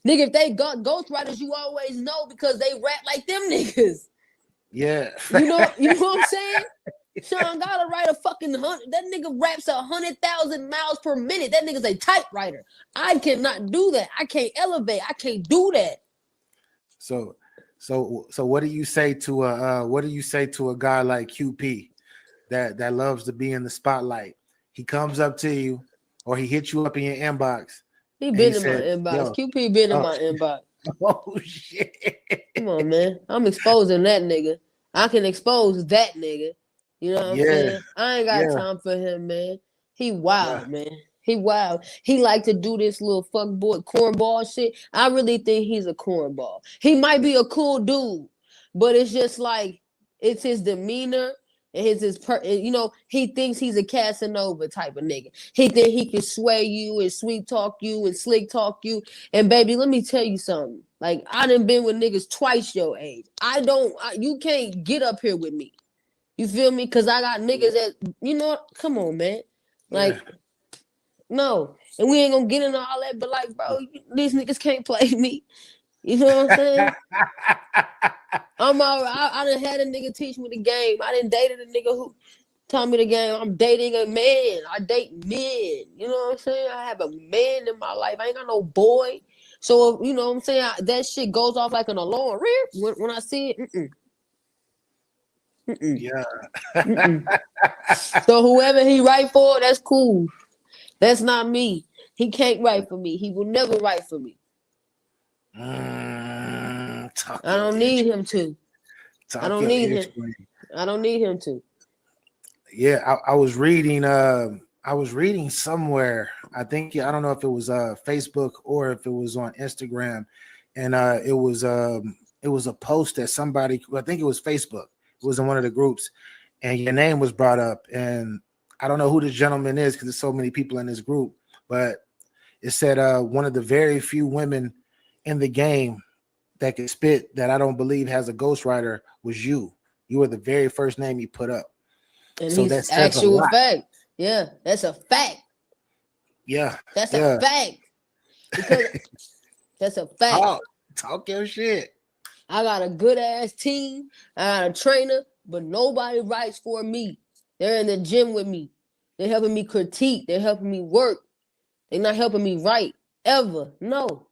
S2: Nigga, if they got ghostwriters, you always know because they rap like them niggas.
S3: Yeah.
S2: You know what I'm saying? Sean Goddard write a fucking 100. That nigga raps 100,000 miles per minute. That nigga's a typewriter. I cannot do that. I can't elevate. I can't do that.
S3: So So what do you say to a guy like QP that loves to be in the spotlight? He comes up to you or he hits you up in your inbox.
S2: He
S3: and
S2: been in my
S3: said,
S2: inbox.
S3: "Yo,
S2: QP been in
S3: oh,
S2: my inbox.
S3: oh shit.
S2: Come on, man. I'm exposing that nigga. I can expose that nigga. You know what I'm
S3: Yeah,
S2: saying? I ain't got
S3: yeah,
S2: time for him, man. He
S3: yeah.
S2: wild, man. He wild. He like to do this little fuck boy cornball shit. I really think he's a cornball. He might be a cool dude, but it's just like it's his demeanor and he thinks he's a Casanova type of nigga. He think he can sway you and sweet talk you and slick talk you. And baby, let me tell you something. Like I done been with niggas twice your age. You can't get up here with me. You feel me? Cause I got niggas that, come on, man. Like,
S3: Yeah.
S2: no. And we ain't gonna get into all that, but like, bro, these niggas can't play me. You know what I'm saying? I'm all right. I done had a nigga teach me the game. I done dated a nigga who taught me the game. I'm dating a man. I date men. You know what I'm saying? I have a man in my life. I ain't got no boy. So, you know what I'm saying? That shit goes off like an alarm. When I see it,
S3: Yeah.
S2: So whoever he write for, that's cool. That's not me. He can't write for me. He will never write for me. I don't need him to. I don't need him. I don't need him to.
S3: Yeah, I was reading somewhere. I don't know if it was Facebook or if it was on Instagram, and it was a post that somebody, I think it was Facebook. It was in one of the groups, and your name was brought up. And I don't know who this gentleman is because there's so many people in this group, but it said one of the very few women in the game that could spit that I don't believe has a ghostwriter was you. You were the very first name he put up.
S2: And
S3: so
S2: he's
S3: that says
S2: actual
S3: a lot.
S2: fact. Yeah, that's a fact.
S3: Yeah.
S2: That's
S3: yeah.
S2: a fact. Because that's a fact.
S3: Talk your shit.
S2: I got a good ass team. I got a trainer, but nobody writes for me. They're in the gym with me. They're helping me critique. They're helping me work. They're not helping me write ever. No,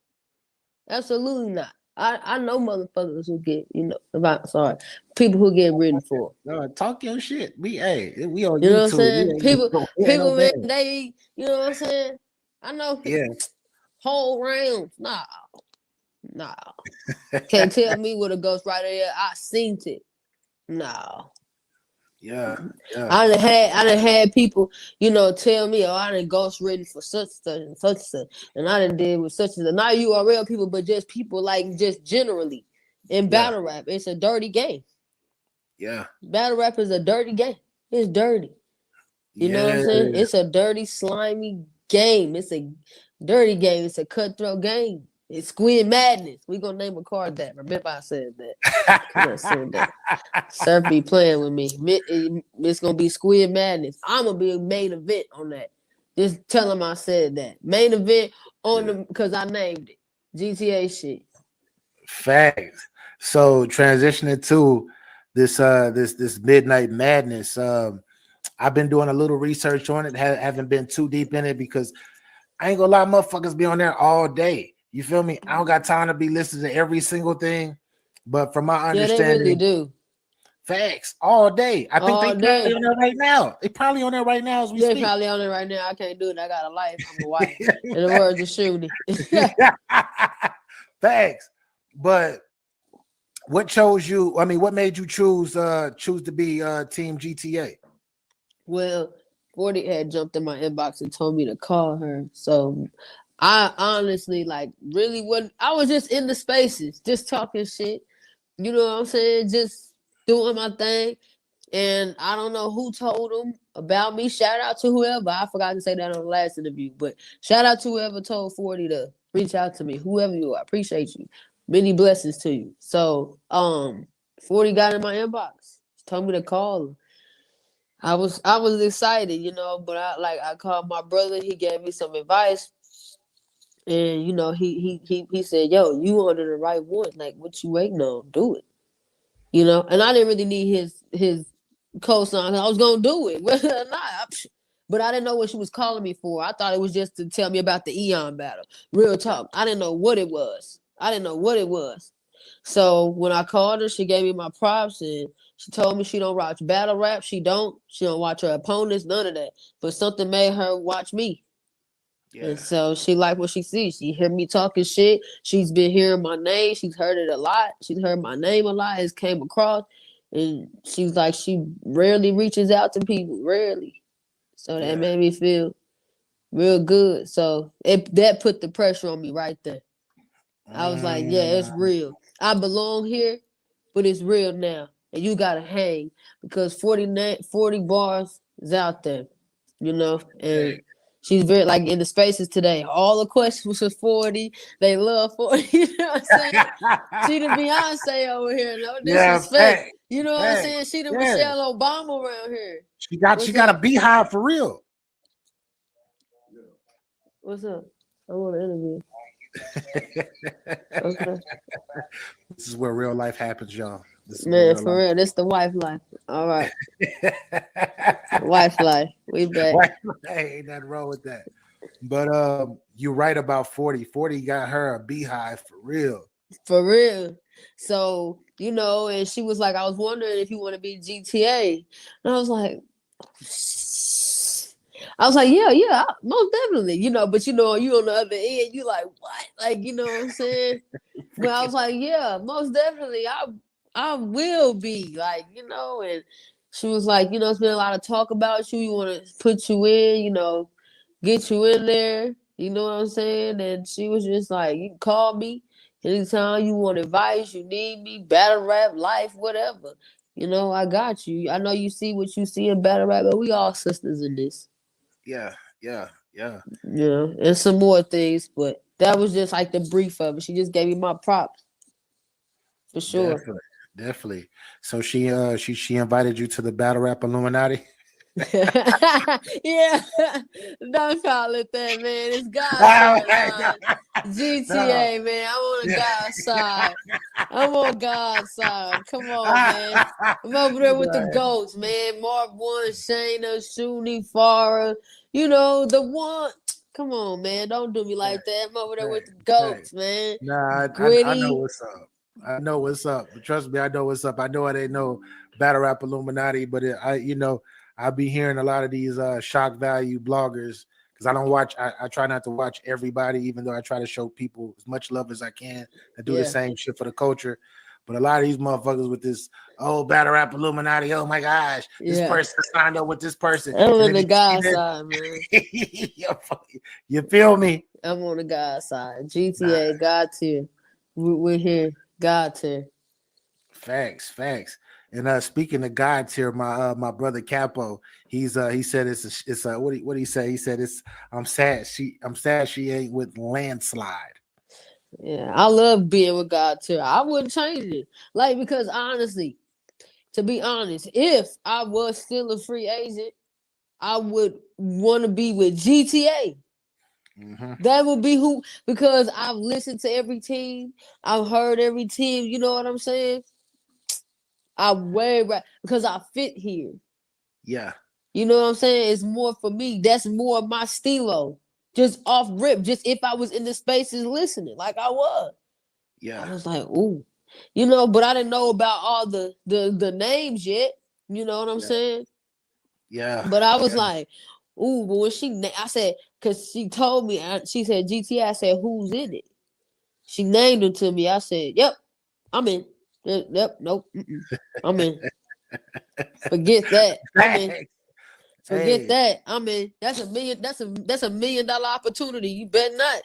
S2: absolutely not. I know motherfuckers who get, people who get written for.
S3: No, talk your shit. We on
S2: You know what I'm
S3: YouTube.
S2: saying? People,
S3: No
S2: man,
S3: bad.
S2: they, you know what I'm saying? I know.
S3: Yeah.
S2: Whole rounds. Nah. Can't tell me what a ghostwriter is. I seen it. No.
S3: Yeah.
S2: I done had people, tell me, I done ghostwritten for such and such, and I done did with such and not URL people, but just people like just generally in battle rap. It's a dirty game.
S3: Yeah.
S2: Battle rap is a dirty game. It's dirty. You know what I'm saying? It's a dirty, slimy game. It's a dirty game. It's a cutthroat game. It's Squid Madness. We gonna name a card that. Remember I said that. I said that. Surf be playing with me. It's gonna be Squid Madness. I'm gonna be a main event on that. Just tell him I said that. Main event on them because I named it. GTA shit.
S3: Facts. So transitioning to this Midnight Madness. I've been doing a little research on it. Haven't been too deep in it because I ain't gonna lie, motherfuckers be on there all day. You feel me? I don't got time to be listening to every single thing. But from my understanding,
S2: they really do.
S3: Facts all day. I think
S2: All
S3: they
S2: day.
S3: probably on there right now. They probably on there right now as we
S2: They're
S3: speak.
S2: probably on it right now. I can't do it. I got a life. I'm a wife. In the words of Shooty.
S3: Facts. But what chose you? I mean, what made you choose to be Team GTA?
S2: Well, 40 had jumped in my inbox and told me to call her. So I honestly really wouldn't. I was just in the spaces, just talking shit. You know what I'm saying? Just doing my thing. And I don't know who told them about me. Shout out to whoever. I forgot to say that on the last interview. But shout out to whoever told 40 to reach out to me. Whoever you are. I appreciate you. Many blessings to you. So 40 got in my inbox. Told me to call her. I was excited, but I called my brother. He gave me some advice. And he said, "Yo, you under the right one. Like, what you waiting on? Do it." And I didn't really need his cosign. I was gonna do it, whether or not. But I didn't know what she was calling me for. I thought it was just to tell me about the Eon battle. Real talk. I didn't know what it was. So when I called her, she gave me my props and she told me she don't watch battle rap. She don't watch her opponents, none of that. But something made her watch me.
S3: Yeah.
S2: And so she liked what she sees. She hear me talking shit. She's been hearing my name. She's heard it a lot. She's heard my name a lot. It's came across. And she's like, she rarely reaches out to people. Rarely. So that made me feel real good. So that put the pressure on me right there. I was like, yeah, it's real. I belong here, but it's real now. And you gotta hang because 40 bars is out there, you know. And she's very like in the spaces today. All the questions was 40. They love 40. You know what I'm saying? She the Beyonce over here. No disrespect. You know what I'm saying? She the Michelle Obama around here.
S3: She got a beehive for real.
S2: What's up? I want to interview. Okay.
S3: This is where real life happens, y'all.
S2: Man, for real. This the wife life. All right. Wife life. We back.
S3: Hey, ain't nothing wrong with that. But you're right about 40. 40 got her a beehive for real.
S2: For real. So, you know, and she was like, I was wondering if you want to be GTA. And I was like, yeah, most definitely, you know, but you know, you on the other end, you like, what? Like, you know what I'm saying? But I was like, yeah, most definitely, I will be, like, you know, and she was like, you know, it's been a lot of talk about you. You want to put you in, you know, get you in there, you know what I'm saying? And she was just like, you can call me anytime you want advice, you need me, battle rap, life, whatever. You know, I got you. I know you see what you see in battle rap, but we all sisters in this.
S3: Yeah.
S2: Yeah, and some more things, but that was just like the brief of it. She just gave me my props. For sure.
S3: Definitely. So she invited you to the battle rap Illuminati?
S2: Yeah, don't call it that, man. It's God's GTA, man. I'm on the God's side. I'm on God's side. Come on, man. I'm over there with the GOATs, man. Mark One, Shayna, Shuni, Farah. You know, the one. Come on, man. Don't do me like that. I'm over there with the GOATs, man.
S3: Nah, I know what's up. I know what's up. But trust me, I know what's up. I know it ain't no battle rap Illuminati, but I be hearing a lot of these shock value bloggers because I don't watch. I try not to watch everybody, even though I try to show people as much love as I can and do the same shit for the culture. But a lot of these motherfuckers with this battle rap Illuminati, oh my gosh, this person signed up with this person.
S2: I'm on the God's side, man.
S3: You feel me?
S2: I'm on the God's side. GTA, God tier. We're here. God tier.
S3: Facts. And speaking of God tier, my brother Capo, he said it's what did he say? He said I'm sad she ain't with Landslide.
S2: Yeah, I love being with God tier. I wouldn't change it. Like, because honestly, to be honest, if I was still a free agent, I would want to be with GTA. Mm-hmm. That would be because I've listened to every team. I've heard every team. You know what I'm saying? Because I fit here.
S3: Yeah.
S2: You know what I'm saying? It's more for me. That's more of my stilo. Just off rip. Just if I was in the spaces listening, like I was.
S3: Yeah.
S2: I was like, ooh. You know, but I didn't know about all the names yet. You know what I'm saying?
S3: Yeah.
S2: But I was like, ooh, but when I said, because she told me, she said GTA, I said, who's in it? She named them to me. I said, yep, I'm in. Yep, nope, I'm in. Forget that. I'm in. Forget that. I'm in. That's $1 million. That's a $1 million opportunity. You bet not.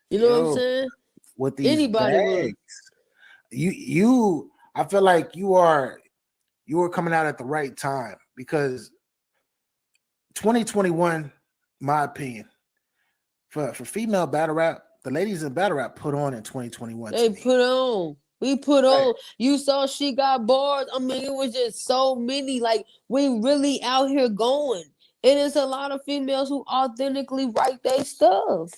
S2: You know what I'm saying?
S3: With these
S2: anybody
S3: bags, would. I feel like you are coming out at the right time because 2021, my opinion, for female battle rap, the ladies in battle rap put on in 2021.
S2: They put on. We put on. You saw She Got Bars. I mean, it was just so many. Like, we really out here going. And it's a lot of females who authentically write their stuff.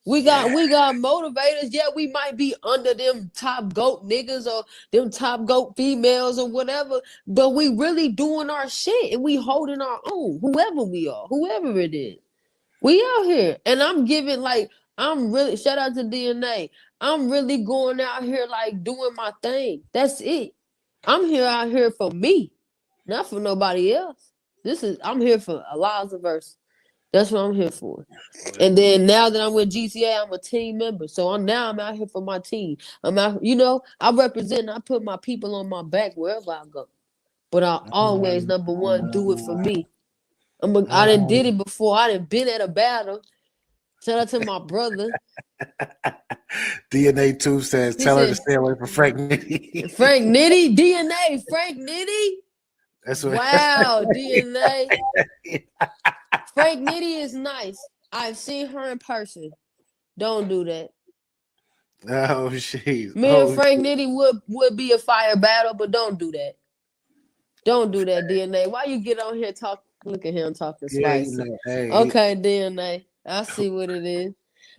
S2: We got motivators. Yeah, we might be under them top GOAT niggas or them top GOAT females or whatever, but we really doing our shit and we holding our own, whoever we are, whoever it is. We out here. And I'm giving I'm really, shout out to DNA. I'm really going out here like doing my thing. That's it. I'm here out here for me, not for nobody else. I'm here for Eliza verse. That's what I'm here for. And then now that I'm with GTA, I'm a team member. So I'm out here for my team. I'm out, I represent, I put my people on my back wherever I go. But I always, number one, do it for me. I done did it before. I done been at a battle. Shout out to my brother.
S3: DNA 2 says, tell her to stay away from Frank Nitty.
S2: Frank Nitty? DNA? Frank Nitty?
S3: That's what.
S2: Wow, DNA. Frank Nitty is nice. I've seen her in person. Don't do that.
S3: Oh, jeez.
S2: Me and Frank Nitty would be a fire battle, but don't do that. Don't do that, DNA. Why you get on here talk? Look at him talking spicy. Okay, DNA. I see what it is.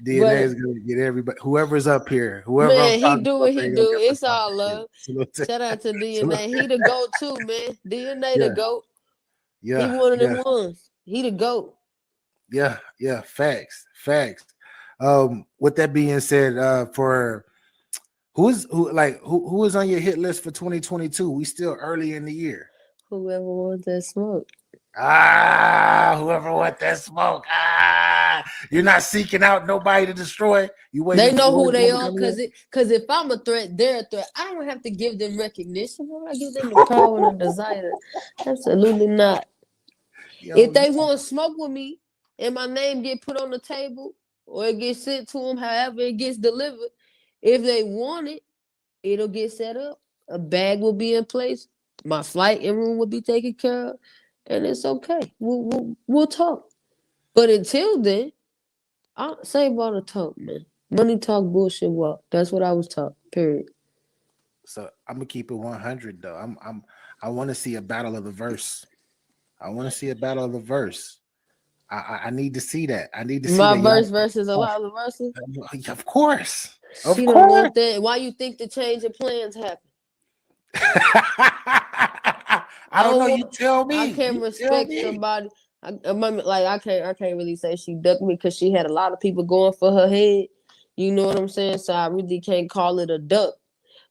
S3: DNA is gonna get everybody. Whoever's up here, whoever.
S2: Man, he do what he do. It's all love. Shout out to DNA. He the GOAT too, man. DNA the GOAT.
S3: Yeah,
S2: he one of them ones. He the GOAT.
S3: Yeah. Facts. With that being said, for who is on your hit list for 2022? We still early in the year.
S2: Whoever wants that smoke.
S3: Whoever wants that smoke. You're not seeking out nobody to destroy.
S2: They know who they are because if I'm a threat, they're a threat. I don't have to give them recognition. Why I give them the power and the desire? Absolutely not. If they want to smoke with me and my name get put on the table or it gets sent to them, however it gets delivered, if they want it, it'll get set up. A bag will be in place. My flight and room will be taken care of, and it's okay. We'll talk. But until then, I'll save all the talk, man. Money talk, bullshit walk. That's what I was taught. Period.
S3: So I'm gonna keep it 100 though. I want to see a battle of the verse. I need to see that. I need to see
S2: my verse versus a lot of verses.
S3: Of course.
S2: She don't want that. Why you think the change of plans happen?
S3: I don't know. You tell me.
S2: I can't respect somebody. I can't really say she ducked me because she had a lot of people going for her head. You know what I'm saying? So I really can't call it a duck.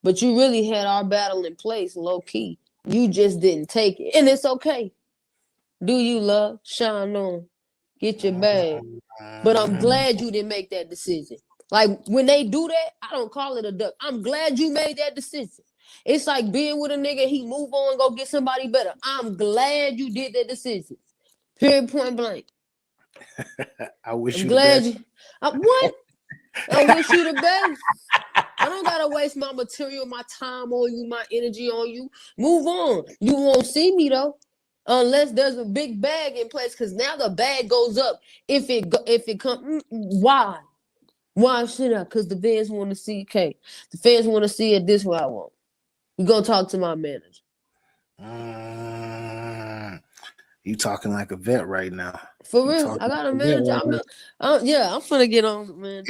S2: But you really had our battle in place, low key. You just didn't take it, and it's okay. Do you love? Shine on. Get your bag. But I'm glad you didn't make that decision. Like when they do that, I don't call it a duck. I'm glad you made that decision. It's like being with a nigga, he move on, go get somebody better. I'm glad you did that decision. Period, point blank.
S3: I wish
S2: I'm
S3: you
S2: glad
S3: the best.
S2: What? I wish you the best. I don't gotta waste my material, my time on you, my energy on you. Move on. You won't see me though, unless there's a big bag in place. Cause now the bag goes up. If it comes, why? Why should I? Cause the fans want to see. Okay, the fans want to see it this way. I want. You gonna talk to my manager.
S3: You talking like a vet right now.
S2: For real, I got a manager. I'm finna get on, man.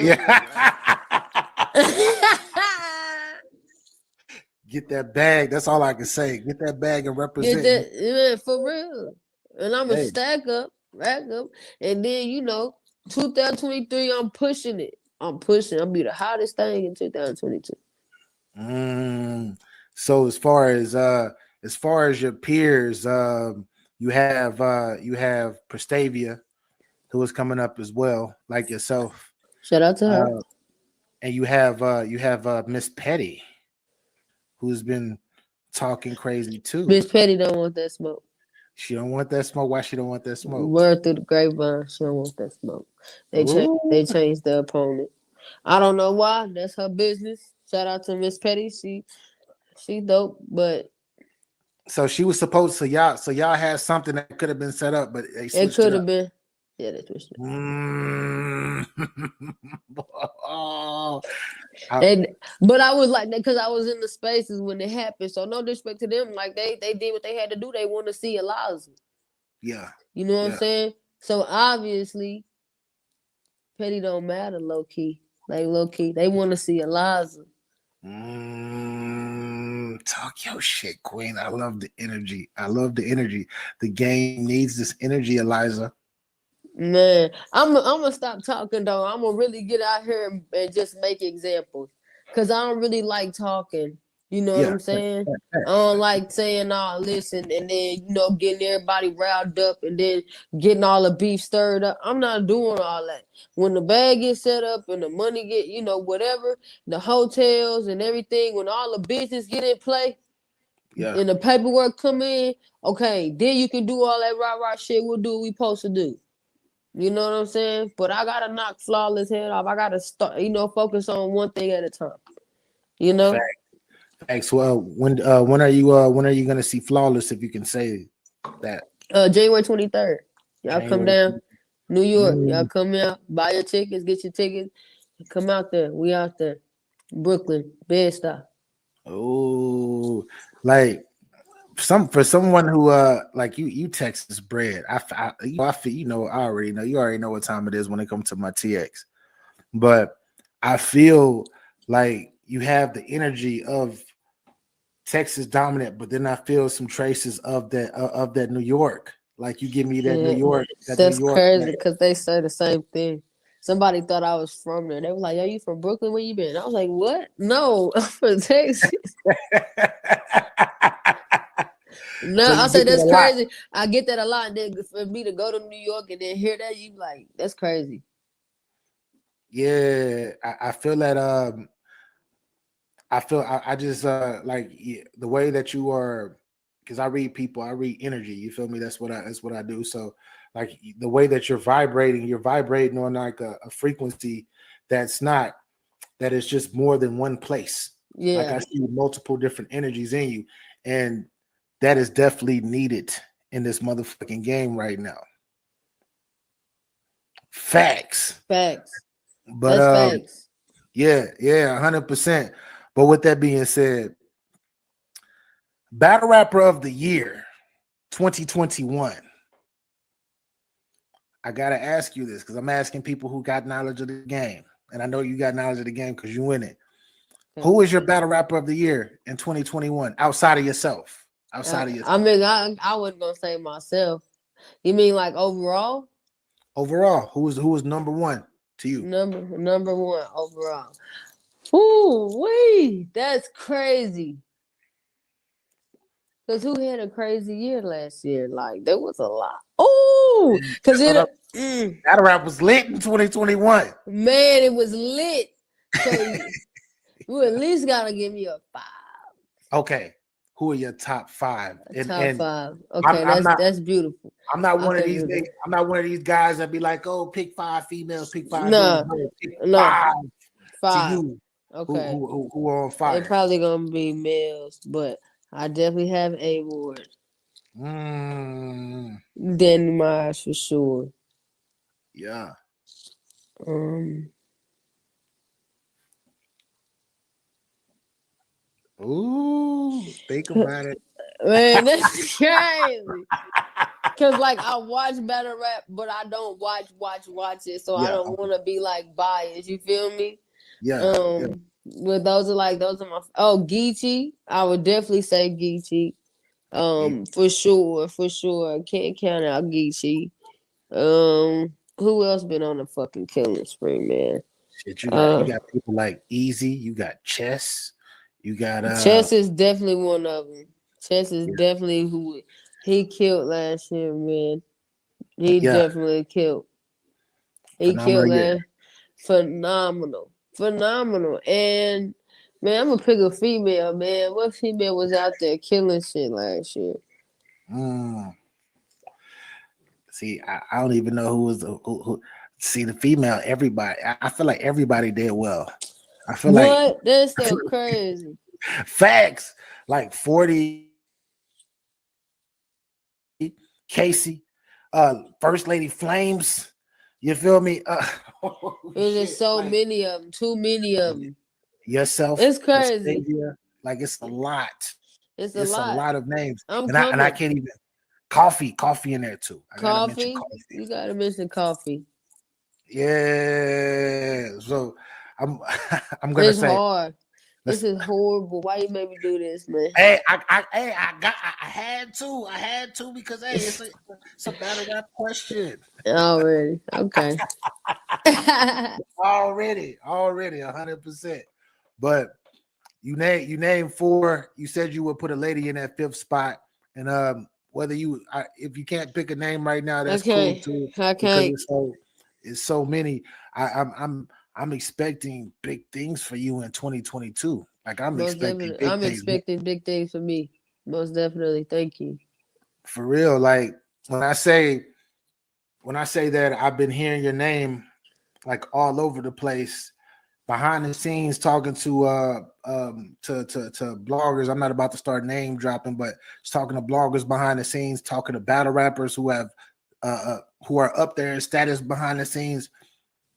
S3: Get that bag. That's all I can say. Get that bag and represent.
S2: Get that, man, for real. And I'm gonna stack up, rack up, and then 2023. I'm pushing it. I'll be the hottest thing in 2022.
S3: So as far as your peers, you have Prestavia, who is coming up as well, like yourself.
S2: Shout out to her.
S3: And you have Miss Petty, who's been talking crazy too.
S2: Miss Petty don't want that smoke.
S3: She don't want that smoke. Why she don't want that smoke?
S2: Word through the grapevine, she don't want that smoke. They changed the opponent. I don't know why. That's her business. Shout out to Miss Petty. She dope, but
S3: so she was supposed to y'all had something that could have been set up, but they switched
S2: it could have been. Yeah, they switched it. But I was like that because I was in the spaces when it happened. So no disrespect to them. Like they did what they had to do. They want to see Eliza.
S3: Yeah.
S2: You know what I'm saying? So obviously, Petty don't matter low key. Like low key, they want to see Eliza.
S3: Talk your shit, Queen. I love the energy. The game needs this energy, Eliza.
S2: Man, I'm gonna stop talking though. I'm gonna really get out here and just make examples, cause I don't really like talking. You know what
S3: Yeah.
S2: I'm saying? I don't like saying, "Oh, listen," and then getting everybody riled up and then getting all the beef stirred up. I'm not doing all that. When the bag gets set up and the money get, whatever, the hotels and everything, when all the business get in play
S3: Yeah.
S2: and the paperwork come in, okay, then you can do all that rah shit. We'll do what we supposed to do. You know what I'm saying? But I gotta knock Flawless head off. I gotta start, focus on one thing at a time. You know?
S3: Thanks. Well, when are you gonna see Flawless, if you can say that?
S2: January 23rd. Y'all come
S3: January.
S2: down. New York. Y'all
S3: Mm.
S2: come out. Buy your tickets, get your tickets. Come out there. We out there. Brooklyn. Bed-Stuy.
S3: Oh, like for someone who like you Texas bred. I feel I already know. You already know what time it is when it comes to my TX. But I feel like you have the energy of Texas dominant, but then I feel some traces of that New York. Like you give me that New York.
S2: That's crazy because they say the same thing. Somebody thought I was from there. They were like, "Yo, you from Brooklyn? Where you been?" I was like, "What? No, I'm from Texas." No,
S3: So
S2: I say that's
S3: a lot.
S2: crazy. I get that a lot. And then for me to go to New York and then hear that, you like, that's crazy.
S3: Yeah, I feel that. I just like the way that you are, because I read people, I read energy. You feel me? That's what I do. So like the way that you're vibrating on like a frequency that is just more than one place.
S2: Yeah.
S3: Like I see multiple different energies in you, and that is definitely needed in this motherfucking game right now. Facts.
S2: But
S3: that's
S2: facts.
S3: Yeah, 100%. But with that being said, Battle Rapper of the Year 2021. I gotta ask you this because I'm asking people who got knowledge of the game, and I know you got knowledge of the game because you in it. Okay. Who is your Battle Rapper of the Year in 2021 outside of yourself?
S2: I mean, I wasn't gonna say myself. You mean like overall?
S3: Overall, who was number one to you?
S2: Number one overall. Ooh, wee, that's crazy. Because who had a crazy year last year? Like, there was a lot. Oh, because
S3: Battle Rap was lit in 2021.
S2: Man, it was lit. So you at least gotta give me a 5.
S3: Okay. Who are your top 5?
S2: Top 5. Okay, that's beautiful.
S3: I'm not one of these niggas. I'm not one of these guys that be like, oh, pick 5 females, pick 5
S2: no,
S3: pick
S2: no.
S3: 5 to you.
S2: Okay.
S3: Who are on fire?
S2: They're probably gonna be males, but I definitely have A Ward. Danny Myers for sure.
S3: Yeah. Ooh, think about it.
S2: Man, that's crazy. Cause like I watch battle rap, but I don't watch it, so I don't want to be like biased. You feel me?
S3: Yeah.
S2: But those are my Geechee. I would definitely say Geechee. For sure. Can't count out Geechee. Who else been on the fucking killing spree, man?
S3: Shit, you got people like Eazy. You got Chess. You got
S2: Chess is definitely one of them. Chess is definitely who he killed last year, man. He definitely killed. He killed last. Phenomenal. And man, I'm gonna pick a female, man. What female was out there killing shit last year?
S3: See, I don't even know who was who. See, the female, everybody. I feel like everybody did well. I feel like
S2: that's so crazy.
S3: Facts. Like 40 Casey, First Lady Flames. You feel me?
S2: There's so many of them. Too many of them.
S3: Yourself.
S2: It's crazy.
S3: Like it's a lot.
S2: It's
S3: a lot of names.
S2: And
S3: I can't even. Coffee in there too.
S2: Coffee. You gotta mention Coffee.
S3: Yeah. So I'm gonna say
S2: hard. This is horrible. Why you made me do this, man?
S3: Hey, I had to because hey, it's a battle rap question.
S2: Already, okay.
S3: already 100%. But you named 4. You said you would put a lady in that 5th spot, and whether if you can't pick a name right now, that's cool too.
S2: I
S3: Because
S2: can't.
S3: it's so many. I'm expecting big things for you in 2022. Like I'm
S2: Most
S3: expecting
S2: definitely.
S3: big
S2: I'm
S3: things
S2: expecting big things for me. Most definitely. Thank you.
S3: for real. Like when I say that I've been hearing your name like all over the place behind the scenes talking to bloggers. I'm not about to start name dropping, but just talking to bloggers behind the scenes, talking to battle rappers who have who are up there in status behind the scenes.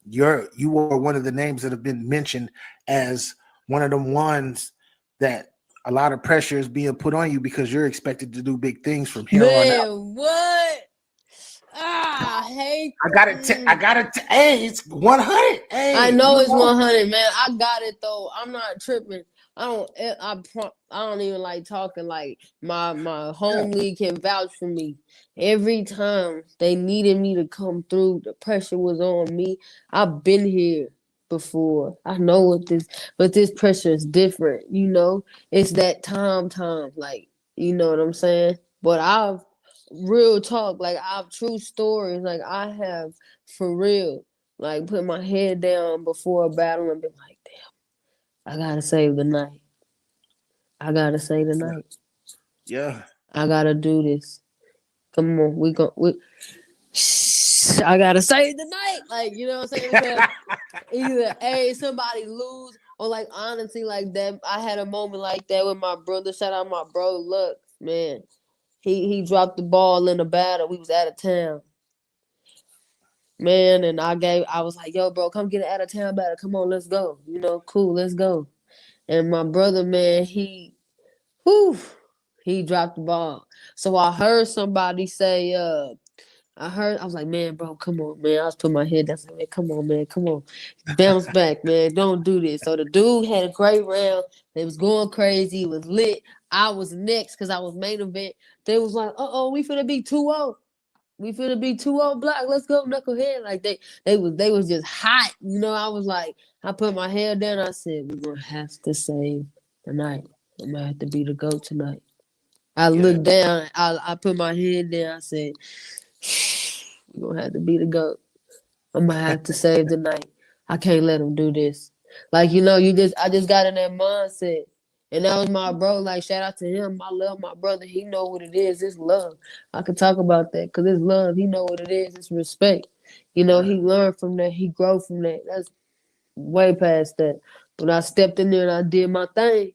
S3: You are one of the names that have been mentioned as one of the ones that a lot of pressure is being put on you because you're expected to do big things from here on out.
S2: Man, what? I hate.
S3: I got it. Hey, it's 100. Hey,
S2: I know it's 100, man. I got it though. I'm not tripping. I don't even like talking. Like my home league can vouch for me. Every time they needed me to come through, the pressure was on me. I've been here before. I know what this pressure is different. You know, it's that time. Like, you know what I'm saying. But I've real talk. Like I've true stories. Like I have for real. Like put my head down before a battle and be like, damn, I gotta save the night. I gotta save the night.
S3: Yeah.
S2: I gotta do this. Come on, I gotta save the night. Like, you know what I'm saying? Because either somebody lose or like honestly like that. I had a moment like that with my brother. Shout out my bro Luck, man. He dropped the ball in the battle. We was out of town. Man, and I was like, yo, bro, come get an out of town battle. Come on, let's go. You know, cool, let's go. And my brother, man, he dropped the ball. So I heard somebody say, I was like, man, bro, come on, man. I was putting my head down. I was like, man, come on, man, come on. Bounce back, man. Don't do this. So the dude had a great round. They was going crazy. It was lit. I was next because I was main event. They was like, we finna be 2-0. We finna be 2-0 block. Let's go, knucklehead. Like they was just hot. You know, I was like, I put my head down. I said, we're gonna have to save the night. I'm gonna have to be the GOAT tonight. I looked down. I put my head down. I said, we're gonna have to be the GOAT. I'm gonna have to save the night. I can't let him do this. Like, you know, I just got in that mindset. And that was my bro. Like, shout out to him. I love my brother. He know what it is. It's love. I can talk about that because it's love. He know what it is. It's respect. You know, he learned from that. He grow from that. That's way past that. But I stepped in there and I did my thing.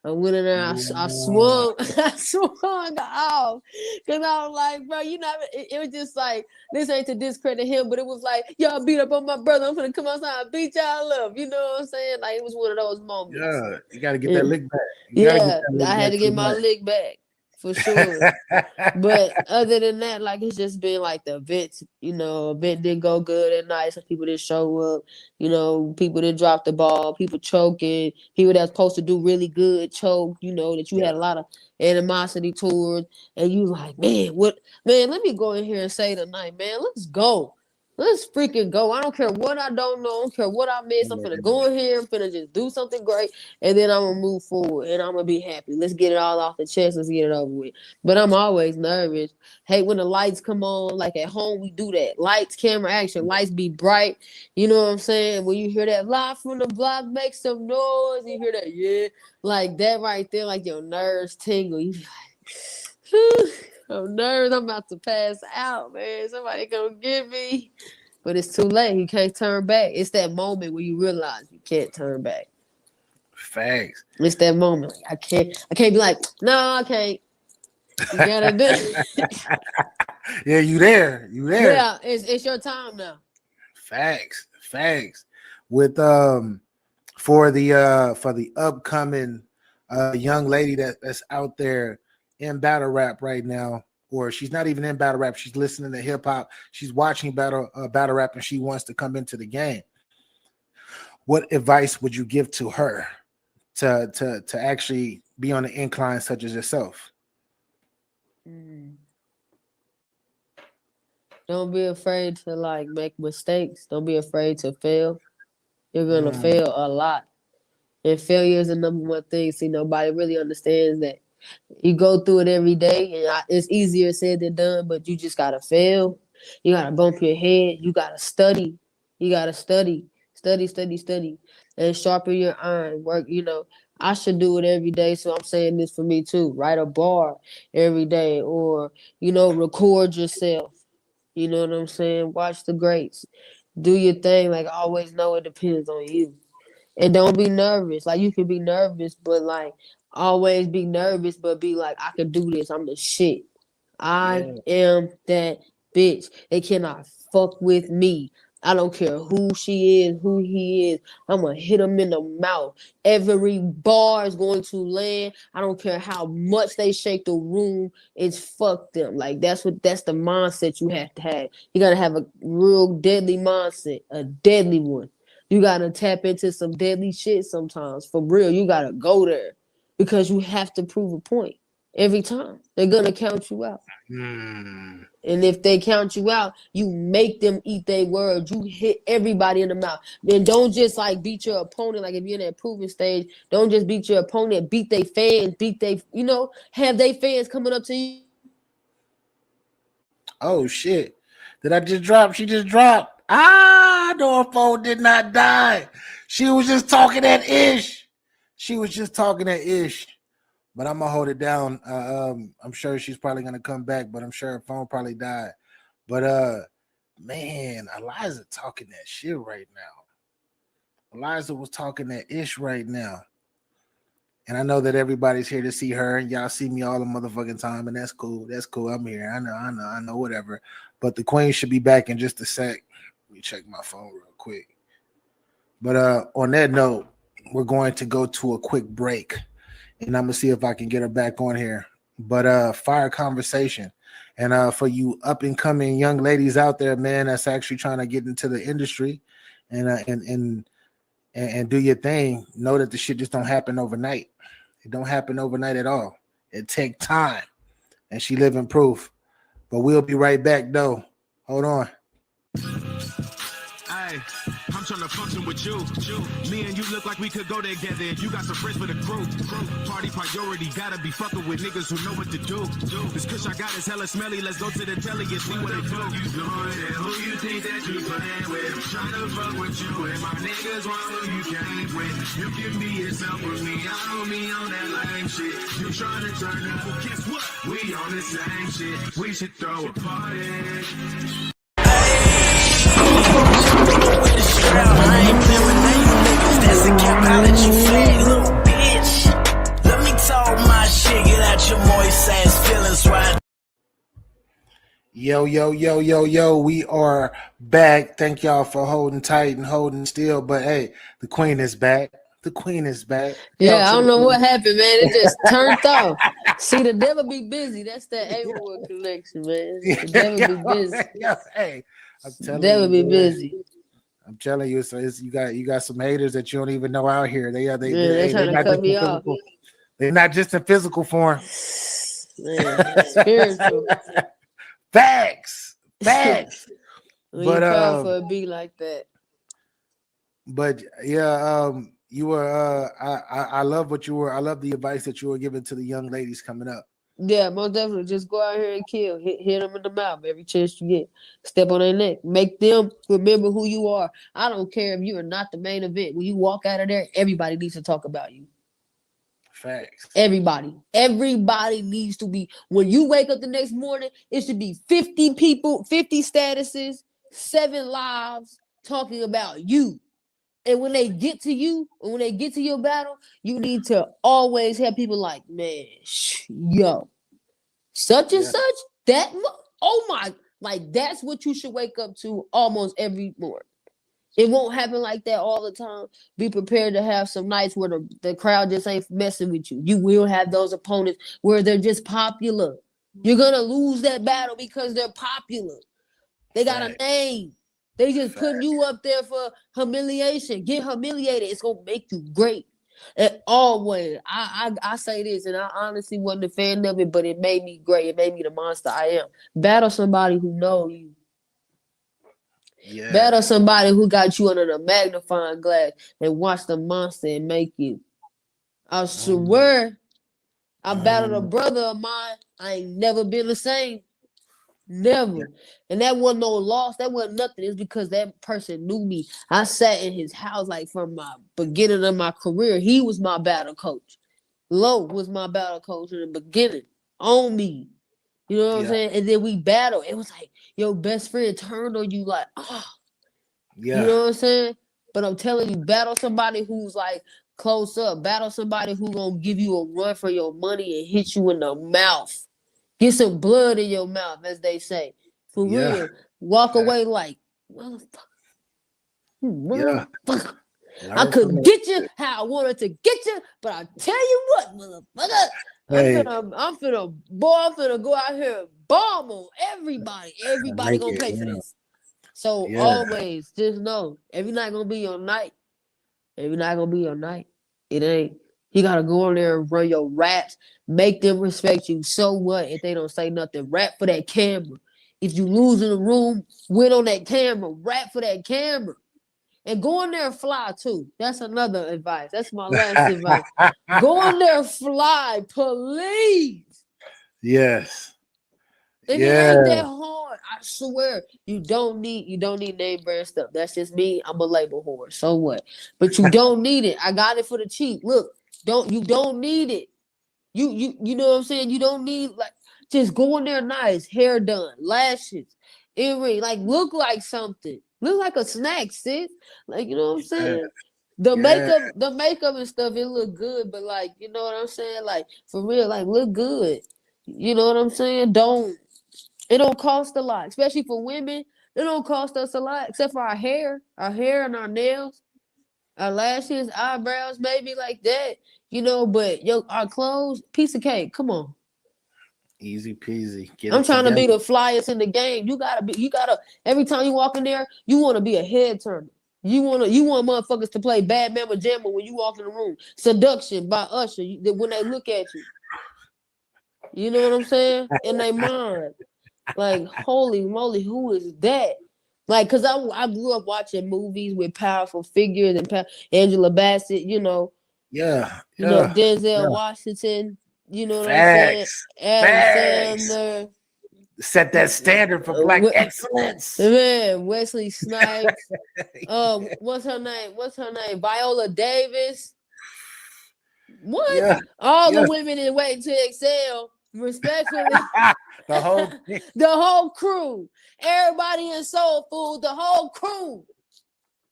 S2: I went in there, I swung, I swung off. Because I was like, bro, you know, it was just like, this ain't to discredit him, but it was like, y'all beat up on my brother. I'm going to come outside and beat y'all up. You know what I'm saying? Like, it was one of those moments.
S3: Yeah, you got to get that lick back.
S2: I had to get my lick back. For sure. But other than that, like, it's just been like the events, you know, event didn't go good at night. Some people didn't show up, you know, people didn't drop the ball, people choking, people that's supposed to do really good choke, you know, that you had a lot of animosity towards. And you like, man, let me go in here and say tonight, man, let's go. Let's freaking go. I don't care what I don't know. I don't care what I missed. I'm finna go in here. I'm finna just do something great. And then I'm going to move forward. And I'm going to be happy. Let's get it all off the chest. Let's get it over with. But I'm always nervous. Hey, when the lights come on, like at home, we do that. Lights, camera, action. Lights be bright. You know what I'm saying? When you hear that live from the block, make some noise. You hear that, yeah. Like that right there, like your nerves tingle. You be like, whew. I'm nervous. I'm about to pass out, man. Somebody come get me. But it's too late. You can't turn back. It's that moment where you realize you can't turn back.
S3: Facts.
S2: It's that moment. I can't be like, no, I can't. You gotta do it.
S3: Yeah, you there.
S2: Yeah, it's your time now.
S3: Facts. With for the upcoming young lady that's out there in battle rap right now, or she's not even in battle rap, she's listening to hip hop, she's watching battle rap, and she wants to come into the game. What advice would you give to her to actually be on the incline such as yourself?
S2: Don't be afraid to like make mistakes. Don't be afraid to fail. You're gonna fail a lot. And failure is the number one thing. See, nobody really understands that. You go through it every day, and it's easier said than done, but you just gotta fail. You gotta bump your head. You gotta study. You gotta study. Study, and sharpen your iron. Work, I should do it every day, so I'm saying this for me too. Write a bar every day, or, record yourself. You know what I'm saying? Watch the greats. Do your thing. Like, always know it depends on you. And don't be nervous. Like, you can be nervous, but like always be nervous, but be like, I can do this. I'm the shit. I am that bitch. They cannot fuck with me. I don't care who she is, who he is. I'm gonna hit him in the mouth. Every bar is going to land. I don't care how much they shake the room. It's fuck them. Like, that's the mindset you have to have. You gotta have a real deadly mindset, a deadly one. You gotta tap into some deadly shit sometimes. For real, you gotta go there because you have to prove a point every time. They're gonna count you out. And if they count you out, you make them eat their words. You hit everybody in the mouth. Then don't just like beat your opponent. Like, if you're in that proving stage, don't just beat your opponent. Beat their fans. Have they fans coming up to you.
S3: Oh shit! Did I just drop? She just dropped. Norfolk did not die. She was just talking that ish. But I'm gonna hold it down. I'm sure she's probably gonna come back, but I'm sure her phone probably died. But man, Eliza talking that shit right now. Eliza was talking that ish right now. And I know that everybody's here to see her, and y'all see me all the motherfucking time, and that's cool. That's cool. I'm here. I know, whatever. But the queen should be back in just a sec. Let me check my phone real quick. But on that note, we're going to go to a quick break, and I'm gonna see if I can get her back on here. But fire conversation. And for you up and coming young ladies out there, man, that's actually trying to get into the industry and do your thing, know that the shit just don't happen overnight. It don't happen overnight at all. It take time. And she living proof. But we'll be right back though. Hold on.
S20: Hey, I'm trying to function with you. Me and you look like we could go together. You got some friends for the crew. Party priority, gotta be fucking with niggas who know what to do. This kush I got is hella smelly. Let's go to the telly and see what they do. You doing it? Who you think that you playing with? I'm trying to fuck with you and my niggas want who you came with. You can be yourself with me. I don't be on that lame shit. You trying to turn up? Well, guess what? We on the same shit. We should throw a party.
S1: I ain't been with none of you niggas. That's a capology flag, little bitch. Let me talk my shit, get out your moist ass feelings right.
S3: Yo. We are back. Thank y'all for holding tight and holding still. But hey, the queen is back.
S2: Yeah, I don't know what happened, man. It just turned off. See, the devil be busy. That's that A-Wood connection, man. The devil be busy.
S3: Hey, I'm telling
S2: the devil
S3: you,
S2: be
S3: man.
S2: busy.
S3: I'm telling you, so you got some haters that you don't even know out here. They're
S2: trying to cut me off.
S3: They're not just in physical form.
S2: Man, spiritual.
S3: Facts.
S2: We ain't proud for a beat like that.
S3: But yeah, you were. I love what you were. I love the advice that you were giving to the young ladies coming up.
S2: Yeah, most definitely. Just go out here and kill. Hit them in the mouth every chance you get. Step on their neck. Make them remember who you are. I don't care if you are not the main event. When you walk out of there, everybody needs to talk about you.
S3: Facts.
S2: Everybody needs to be. When you wake up the next morning, it should be 50 people, 50 statuses, 7 lives talking about you. And when they get to you, and when they get to your battle, you need to always have people like, man, yo, such and such, that, oh my, like that's what you should wake up to almost every morning. It won't happen like that all the time. Be prepared to have some nights where the crowd just ain't messing with you. You will have those opponents where they're just popular. You're going to lose that battle because they're popular. They got a name. They just putting you up there for humiliation. Get humiliated. It's going to make you great. And always, I say this, and I honestly wasn't a fan of it, but it made me great. It made me the monster I am. Battle somebody who know you.
S3: Yeah.
S2: Battle somebody who got you under the magnifying glass and watch the monster and make you. I swear, I battled a brother of mine. I ain't never been the same. Never. And that wasn't no loss. That wasn't nothing. It's because that person knew me. I sat in his house like from my beginning of my career. He was my battle coach. Low was my battle coach in the beginning. On me. You know what I'm saying? And then we battled. It was like your best friend turned on you like, oh.
S3: Yeah.
S2: You know what I'm saying? But I'm telling you, battle somebody who's like close up. Battle somebody who gonna give you a run for your money and hit you in the mouth. Get some blood in your mouth, as they say. For real. Walk away like, motherfucker. I could get you how I wanted to get you, but I tell you what, motherfucker, I'm finna go out here and bomb on everybody. Everybody gonna pay for this. So always just know, every night gonna be your night. Every night gonna be your night. It ain't. You gotta go in there and run your raps, make them respect you. So what if they don't say nothing? Rap for that camera. If you lose in the room, win on that camera. Rap for that camera. And go in there and fly too. That's another advice. That's my last advice. Go in there and fly, please.
S3: Yes.
S2: And it ain't that hard. I swear. You don't need name brand stuff. That's just me. I'm a label whore. So what? But you don't need it. I got it for the cheap. Look, you don't need it. You know what I'm saying? You don't need like just go in there nice, hair done, lashes, earring, like look like something. Look like a snack, sis. Like, you know what I'm saying? The makeup and stuff, it look good, but like, you know what I'm saying? Like, for real, like look good. You know what I'm saying? It don't cost a lot, especially for women. It don't cost us a lot, except for our hair and our nails, our lashes, eyebrows, maybe like that. You know, but our clothes, piece of cake. Come on.
S3: Easy peasy.
S2: I'm trying to be the flyest in the game. You gotta every time you walk in there, you want to be a head turner. You want motherfuckers to play Bad Mama Jamma when you walk in the room. Seduction by Usher. When they look at you. You know what I'm saying? In their mind. Like, holy moly, who is that? Like, cause I grew up watching movies with powerful figures and Angela Bassett, you know.
S3: Yeah.
S2: You know, Denzel Washington, you know what I'm saying? Adam Sandler.
S3: Set that standard for black excellence.
S2: Man, Wesley Snipes. What's her name? Viola Davis. What?
S3: Yeah.
S2: All the women in Waiting to Excel, respectfully.
S3: the
S2: whole crew. Everybody in Soul Food, the whole crew.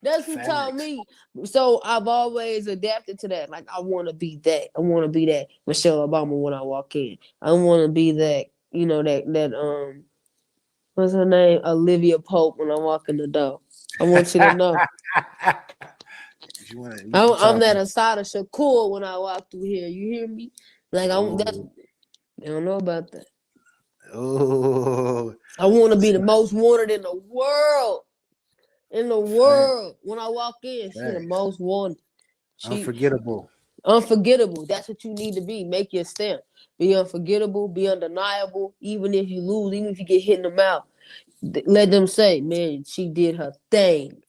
S2: That's who taught me. So I've always adapted to that. Like, I want to be that. I want to be that Michelle Obama when I walk in. I want to be that, you know, that what's her name? Olivia Pope when I walk in the door. I want you to know. I'm that Asada Shakur when I walk through here. You hear me? Like, I don't know about that.
S3: Oh,
S2: I want to be the most wanted in the world. When I walk in, she's the most wanted.
S3: Unforgettable.
S2: That's what you need to be. Make your stamp. Be unforgettable. Be undeniable. Even if you lose, even if you get hit in the mouth, let them say, "Man, she did her thing."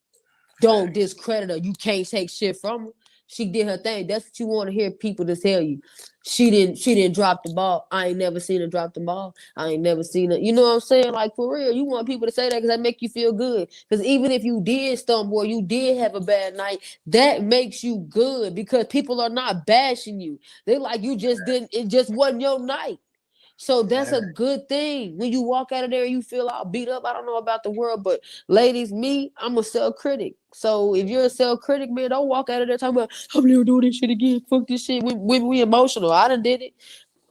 S2: Don't discredit her. You can't take shit from her. She did her thing. That's what you want to hear people to tell you. She didn't drop the ball. I ain't never seen her drop the ball. I ain't never seen her. You know what I'm saying? Like, for real, you want people to say that because that make you feel good. Because even if you did stumble or you did have a bad night, that makes you good because people are not bashing you. They like you just didn't. It just wasn't your night. So that's a good thing. When you walk out of there, you feel all beat up. I don't know about the world, but ladies, I'm a self-critic. So if you're a self-critic, man, don't walk out of there talking about, I'm never doing this shit again. Fuck this shit. We emotional. I done did it.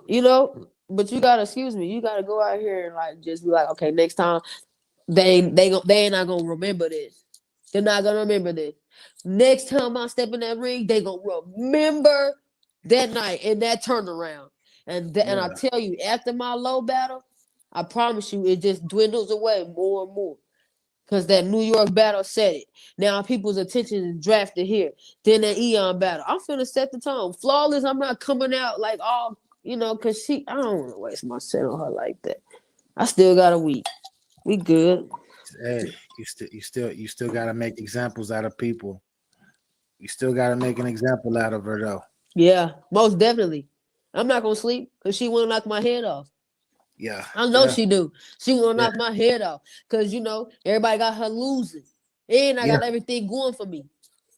S2: You know? But you gotta, you gotta go out here and like just be like, okay, next time they ain't not gonna remember this. They're not gonna remember this. Next time I step in that ring, they gonna remember that night and that turnaround. And I tell you, after my low battle, I promise you, it just dwindles away more and more. Because that New York battle said it. Now people's attention is drafted here. Then that Eon battle. I'm finna set the tone. Flawless, I'm not coming out like all, because I don't want to waste my set on her like that. I still got a week. We good.
S3: Hey, you still gotta make examples out of people. You still gotta make an example out of her though.
S2: Yeah, most definitely. I'm not gonna sleep because she wanna knock my head off.
S3: Yeah.
S2: I know
S3: yeah.
S2: she do. She wanna knock my head off. Cause everybody got her losing. And I got everything going for me.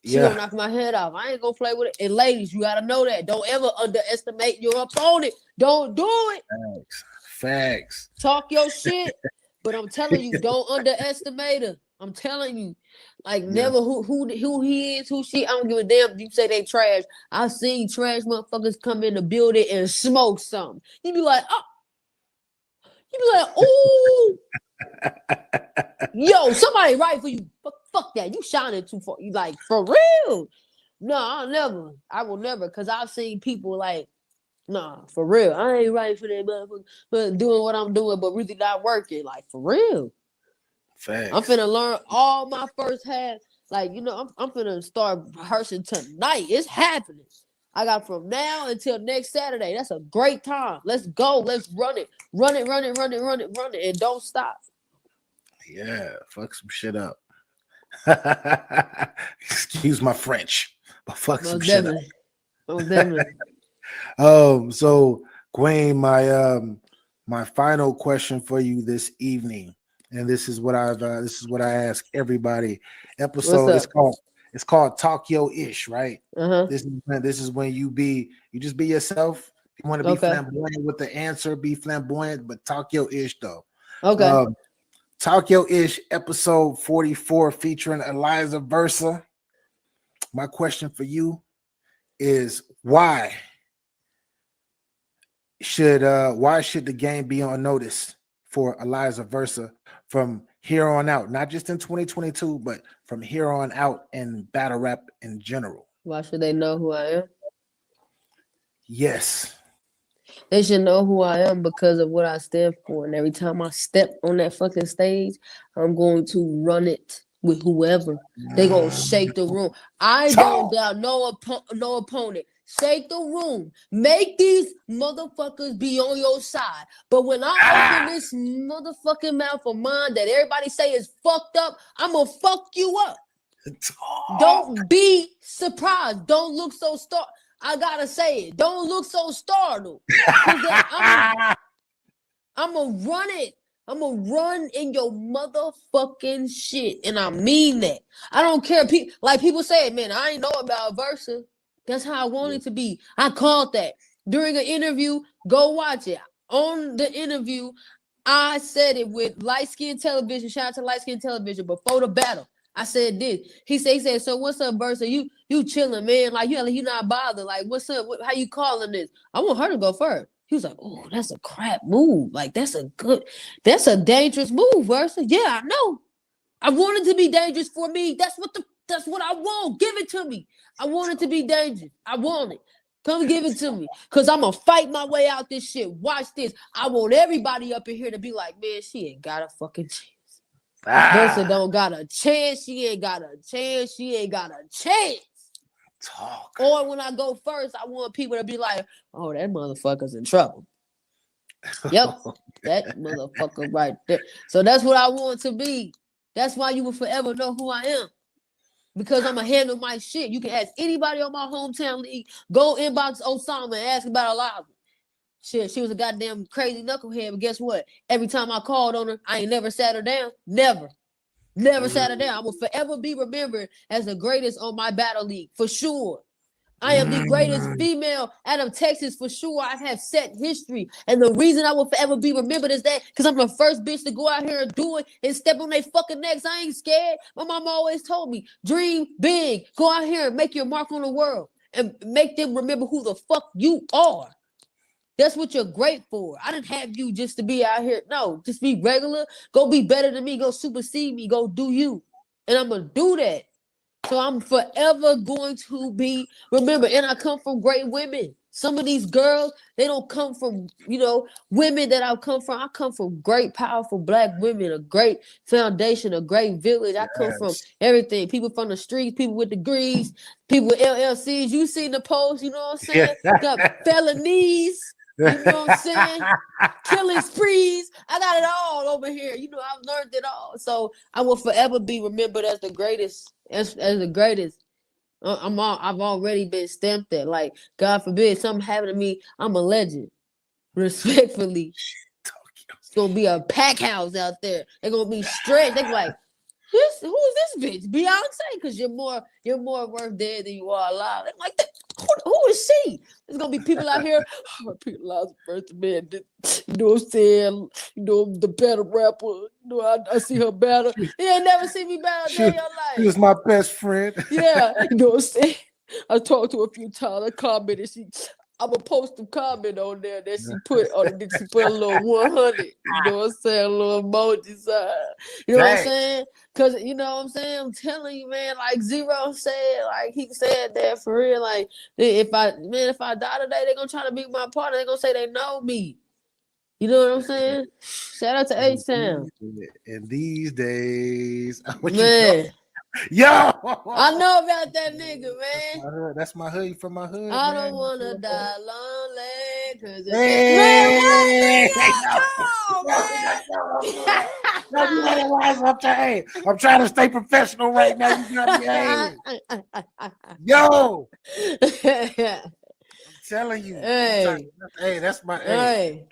S2: She gonna knock my head off. I ain't gonna play with it. And ladies, you gotta know that. Don't ever underestimate your opponent. Don't do it.
S3: Facts.
S2: Talk your shit. But I'm telling you, don't underestimate her. I'm telling you. Like never who he is, who she. I don't give a damn if you say they trash. I've seen trash motherfuckers come in the building and smoke something. You be like, oh. You be like, ooh. Yo, somebody right for you. Fuck that. You shining too far. You like, for real? No, I will never. Because I've seen people like, nah, for real. I ain't right for that motherfucker. But doing what I'm doing, but really not working. Like, for real.
S3: Facts.
S2: I'm finna learn all my first half. Like, I'm finna start rehearsing tonight. It's happening. I got from now until next Saturday. That's a great time. Let's go. Let's run it. Run it. And don't stop.
S3: Yeah. Fuck some shit up. Excuse my French. But fuck some shit up.
S2: Most definitely.
S3: So Gwen, my final question for you this evening, and this is what I ask everybody. Episode it's called Talk Yo Ish, right? This is when you just be yourself. You want to be flamboyant with the answer, be flamboyant, but talk your ish though.
S2: Okay.
S3: Talk Yo Ish, episode 44, featuring Eliza Versa. My question for you is why should the game be on notice for Eliza Versa from here on out? Not just in 2022, but from here on out in battle rap in general.
S2: Why should they know who I am?
S3: Yes.
S2: They should know who I am because of what I stand for. And every time I step on that fucking stage, I'm going to run it with whoever. They gonna shake the room. I don't doubt no opponent. Shake the room. Make these motherfuckers be on your side. But when I open this motherfucking mouth of mine that everybody say is fucked up, I'm gonna fuck you up. Don't be surprised. Don't look so startled. I gotta say it. Don't look so startled. I'm gonna run it. I'm gonna run in your motherfucking shit. And I mean that. I don't care. People say, man, I ain't know about Versa. That's how I want it to be. I called that. During an interview, go watch it. On the interview, I said it with Light Skin Television. Shout out to Light Skin Television. Before the battle, I said this. He said, so what's up, Versa? You chilling, man. Like, you not bothered. Like, what's up? How you calling this? I want her to go first. He was like, oh, that's a crap move. Like, that's a dangerous move, Versa. Yeah, I know. I want it to be dangerous for me. That's what I want. Give it to me. I want it to be dangerous. I want it. Come give it to me. Because I'm going to fight my way out this shit. Watch this. I want everybody up in here to be like, man, she ain't got a fucking chance. Versa don't got a chance. She ain't got a chance. She ain't got a chance.
S3: Talk.
S2: Or when I go first, I want people to be like, oh, that motherfucker's in trouble. Yep. That motherfucker right there. So that's what I want to be. That's why you will forever know who I am. Because I'm going to handle my shit. You can ask anybody on my hometown league. Go inbox Osama and ask about Eliza. Shit, she was a goddamn crazy knucklehead. But guess what? Every time I called on her, I ain't never sat her down. Never sat her down. I will forever be remembered as the greatest on my battle league. For sure. I am the greatest female out of Texas for sure. I have set history. And the reason I will forever be remembered is that because I'm the first bitch to go out here and do it and step on their fucking necks. I ain't scared. My mama always told me, dream big. Go out here and make your mark on the world and make them remember who the fuck you are. That's what you're great for. I didn't have you just to be out here. No, just be regular. Go be better than me. Go supersede me. Go do you. And I'm going to do that. So I'm forever going to be remembered. And I come from great women. Some of these girls, they don't come from, women that I come from. I come from great, powerful Black women, a great foundation, a great village. I come from everything. People from the streets, people with degrees, people with LLCs. You seen the post, you know what I'm saying? Got felonies. You know what I'm saying? Killing sprees. I got it all over here. I've learned it all. So I will forever be remembered as the greatest, as the greatest. I've already been stamped at. Like, God forbid something happened to me, I'm a legend. Respectfully. It's gonna be a pack house out there. They're gonna be stretched. They're like, who's this bitch? Beyonce? Because you're more worth dead than you are alive. They're like, who is she? There's gonna be people out here. People lost birth man. You know what I'm saying? The battle rapper. I see her battle. You ain't never seen me battle day in your life.
S3: She was my best friend.
S2: Yeah, you know what I'm saying? I talked to her a few times. I commented. I'm gonna post a comment on there that she put a little 100. You know what I'm saying? A little emoji sign. You know what I'm saying? Cause you know what I'm saying? I'm telling you, man. Like Zero said, like he said that for real. Like if I die today, they're gonna try to be my partner. They're gonna say they know me. You know what I'm saying? Shout out to H-Town.
S3: In these days,
S2: man.
S3: Yo,
S2: I know about that nigga, man.
S3: That's my hood from my hood.
S2: I don't wanna die lonely, cause
S3: I'm trying to stay professional right now. You got me. Yo, I'm telling you. Hey, that's my
S2: baby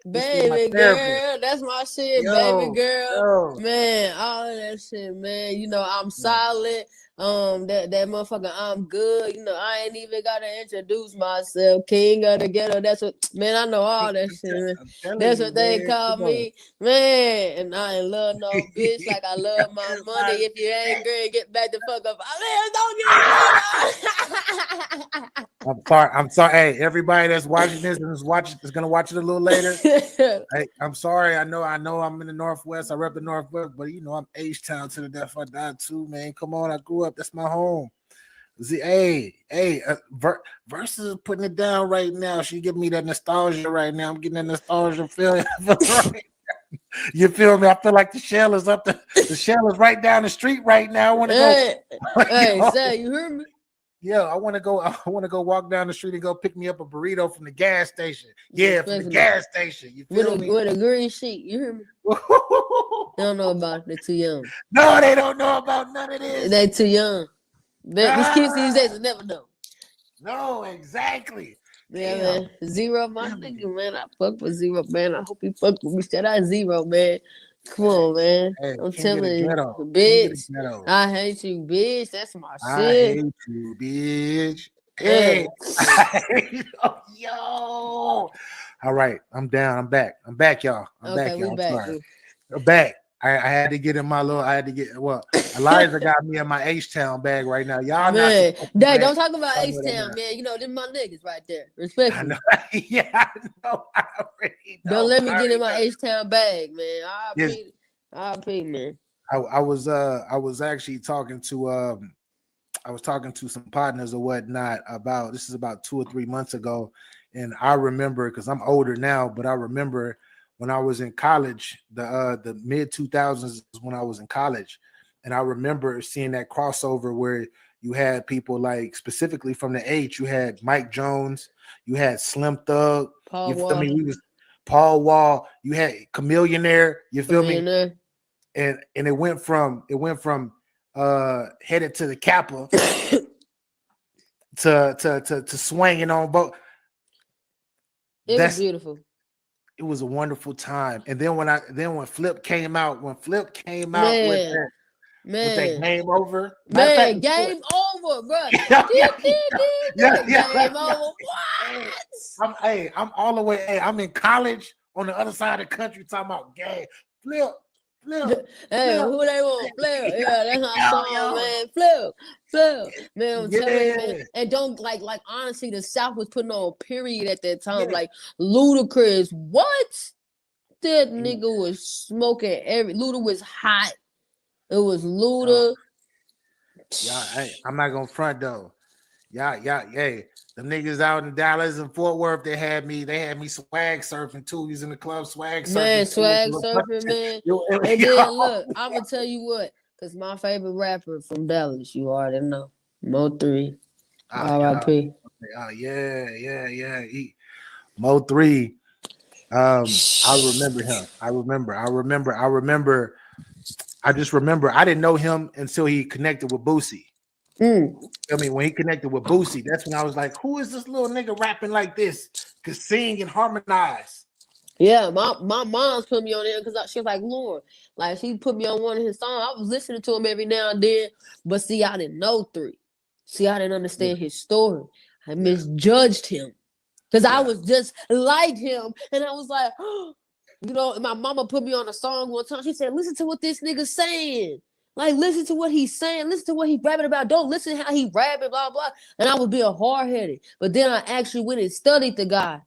S2: girl. That's my shit, baby girl. Man, all of that shit, man. I'm solid. That motherfucker, I'm good. I ain't even gotta introduce myself. King of the ghetto. That's what, man. I know all that shit, man. That's what they call me, man. And I ain't love no bitch like I love my money. If you angry, get back the fuck up.
S3: I'm sorry. Hey, everybody that's watching this and is gonna watch it a little later. Hey, I'm sorry. I know I'm in the Northwest. I rep the Northwest, but I'm H-Town to the death I died too, man. Come on, I grew up. That's my home. Versus is putting it down right now. She giving me that nostalgia right now. I'm getting that nostalgia feeling. You feel me? I feel like the shell is up. The shell is right down the street right now. I want to go.
S2: Hey, say, you hear me?
S3: Yeah, I want to go walk down the street and go pick me up a burrito from the gas station. Yeah, from the gas station. You feel me?
S2: With a green sheet. You hear me? They don't know about it. They're too young.
S3: No, they don't know about none of this.
S2: They're too young. These kids these days will never know.
S3: No, exactly.
S2: Yeah, man. Zero, my nigga, man. I fuck with Zero, man. I hope you fuck with me. Shout out Zero, man. Come on, man. I'm telling you, bitch. I hate you, bitch. That's my shit.
S3: I hate you, bitch. Hey. Yo. All right. I'm down. I'm back. I'm back, y'all. I'm back, y'all. I'm back. I had to get in my little. Eliza got me in my H-Town bag right now. Y'all
S2: man, Dad, don't talk about H-Town, man. Them my niggas right there. Respectfully.
S3: Yeah, I know. I already know.
S2: Don't let me get in my H-Town bag, man. I'll pay, man.
S3: I was actually talking to some partners or whatnot about this is about 2 or 3 months ago, and I remember because I'm older now, but I remember when I was in college, the mid 2000s is when I was in college, and I remember seeing that crossover where you had people like specifically from the H, you had Mike Jones, you had Slim Thug,
S2: Paul Wall.
S3: Paul Wall, you had Chameleonaire, you feel me? And it went from headed to the Kappa to swinging on both.
S2: It was beautiful.
S3: It was a wonderful time. And then when Flip came out, with that game over.
S2: Man, game over, bro. Game over.
S3: What? I'm all the way. Hey, I'm in college on the other side of the country talking about game. Flip.
S2: Hey, who they want? Flip. Yeah, that's my song, man. Flip. Man, I'm telling you, man. And don't like honestly, the South was putting on a period at that time. Like Ludacris. What? That nigga was smoking Luda was hot. It was Luda.
S3: Yeah, I'm not gonna front though. Hey, the niggas out in Dallas and Fort Worth, they had me swag surfing too. He's in the club swag surfing.
S2: Man, swag
S3: too.
S2: surfing, man. And then look, I'm gonna tell you what, because my favorite rapper from Dallas, you already know, Mo3. R.I.P.
S3: Yeah. Mo3. I remember him. I just remember I didn't know him until he connected with Boosie. I mean, when he connected with Boosie, that's when I was like, who is this little nigga rapping like this? Could sing and harmonize.
S2: Yeah, my mom's put me on there because she was like, Lord, like she put me on one of his songs. I was listening to him every now and then, but see, I didn't know 3. See, I didn't understand his story. I misjudged him because I was just like him, and I was like, oh, you know. My mama put me on a song one time. She said, "Listen to what this nigga's saying. Like, listen to what he's saying. Listen to what he's rapping about. Don't listen how he rapping, blah blah." And I was being hard-headed, but then I actually went and studied the guy.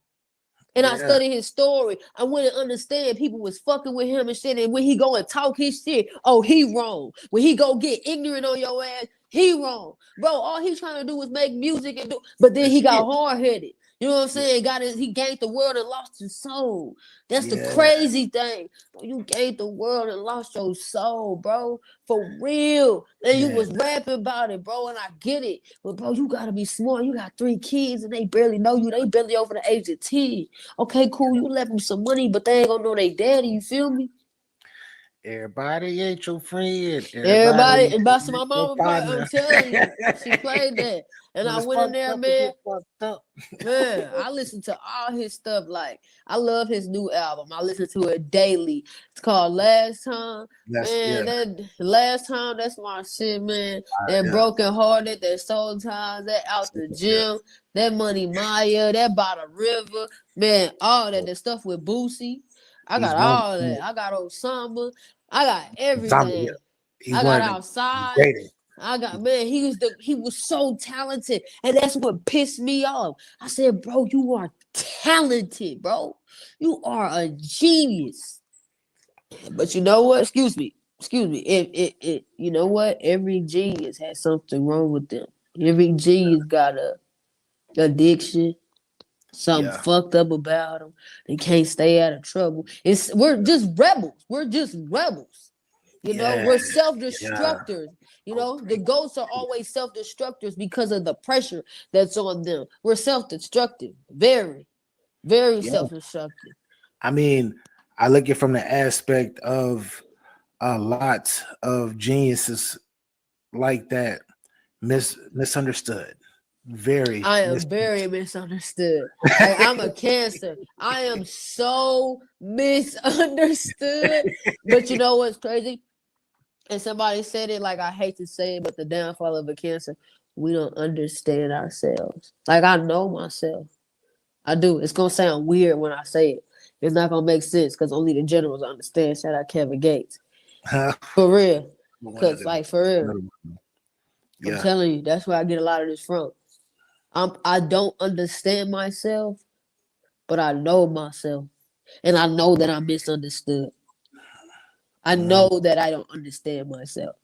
S2: And I studied his story. I went and understand people was fucking with him and shit. And when he go and talk his shit, oh, he wrong. When he go get ignorant on your ass, he wrong. Bro, all he's trying to do is make music and do. But then he got hard-headed. You know what I'm saying? He gained the world and lost his soul. That's the crazy thing. Bro, you gained the world and lost your soul, bro. For real. And you was rapping about it, bro, and I get it. But, bro, you got to be smart. You got 3 kids, and they barely know you. They barely over the age of 10. Okay, cool. You left them some money, but they ain't going to know they daddy. You feel me?
S3: Everybody ain't your friend.
S2: Everybody and about my mama played. I'm telling you, she played that, and I went in there, man. Man, I listened to all his stuff. Like, I love his new album. I listen to it daily. It's called Last Time. That Last Time. That's my shit, man. That Broken Hearted. That Soul Times. That Out the Gym. That Money Maya. That By the River. Man, all that. The stuff with Boosie. I got all that. I got Osama. I got everything. I got Outside. I got, man, he was so talented. And that's what pissed me off. I said, bro, you are talented, bro. You are a genius. But you know what? Excuse me. It you know what? Every genius has something wrong with them. Every genius got a addiction. Something fucked up about them. They can't stay out of trouble. We're just rebels. You know, we're self-destructors. You know, the ghosts are always self-destructors because of the pressure that's on them. We're self-destructive. Very, very self-destructive.
S3: I mean, I look at it from the aspect of a lot of geniuses like that misunderstood.
S2: I am very misunderstood. Like, I'm a Cancer. I am so misunderstood. But you know what's crazy? And somebody said it, like, I hate to say it, but the downfall of a Cancer, we don't understand ourselves. Like, I know myself. I do. It's going to sound weird when I say it. It's not going to make sense because only the generals understand. Shout out Kevin Gates. For real. Because, like, for real. I'm telling you, that's where I get a lot of this from. I don't understand myself, but I know myself. And I know that I'm misunderstood. I know that I don't understand myself.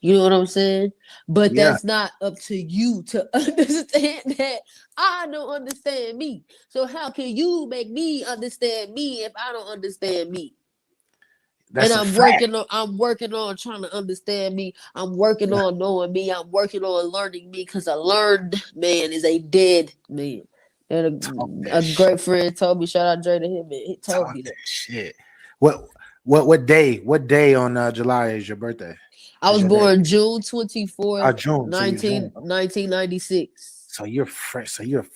S2: You know what I'm saying? But that's not up to you to understand that I don't understand me. So how can you make me understand me if I don't understand me? And I'm working on trying to understand me. I'm working on knowing me. I'm working on learning me because a learned man is a dead man. And a great friend told me, shout out Dre to him, man. He told me that.
S3: Shit. What day on July is your birthday?
S2: I was born June 24th,
S3: June.
S2: 1996.
S3: So you're fresh. You're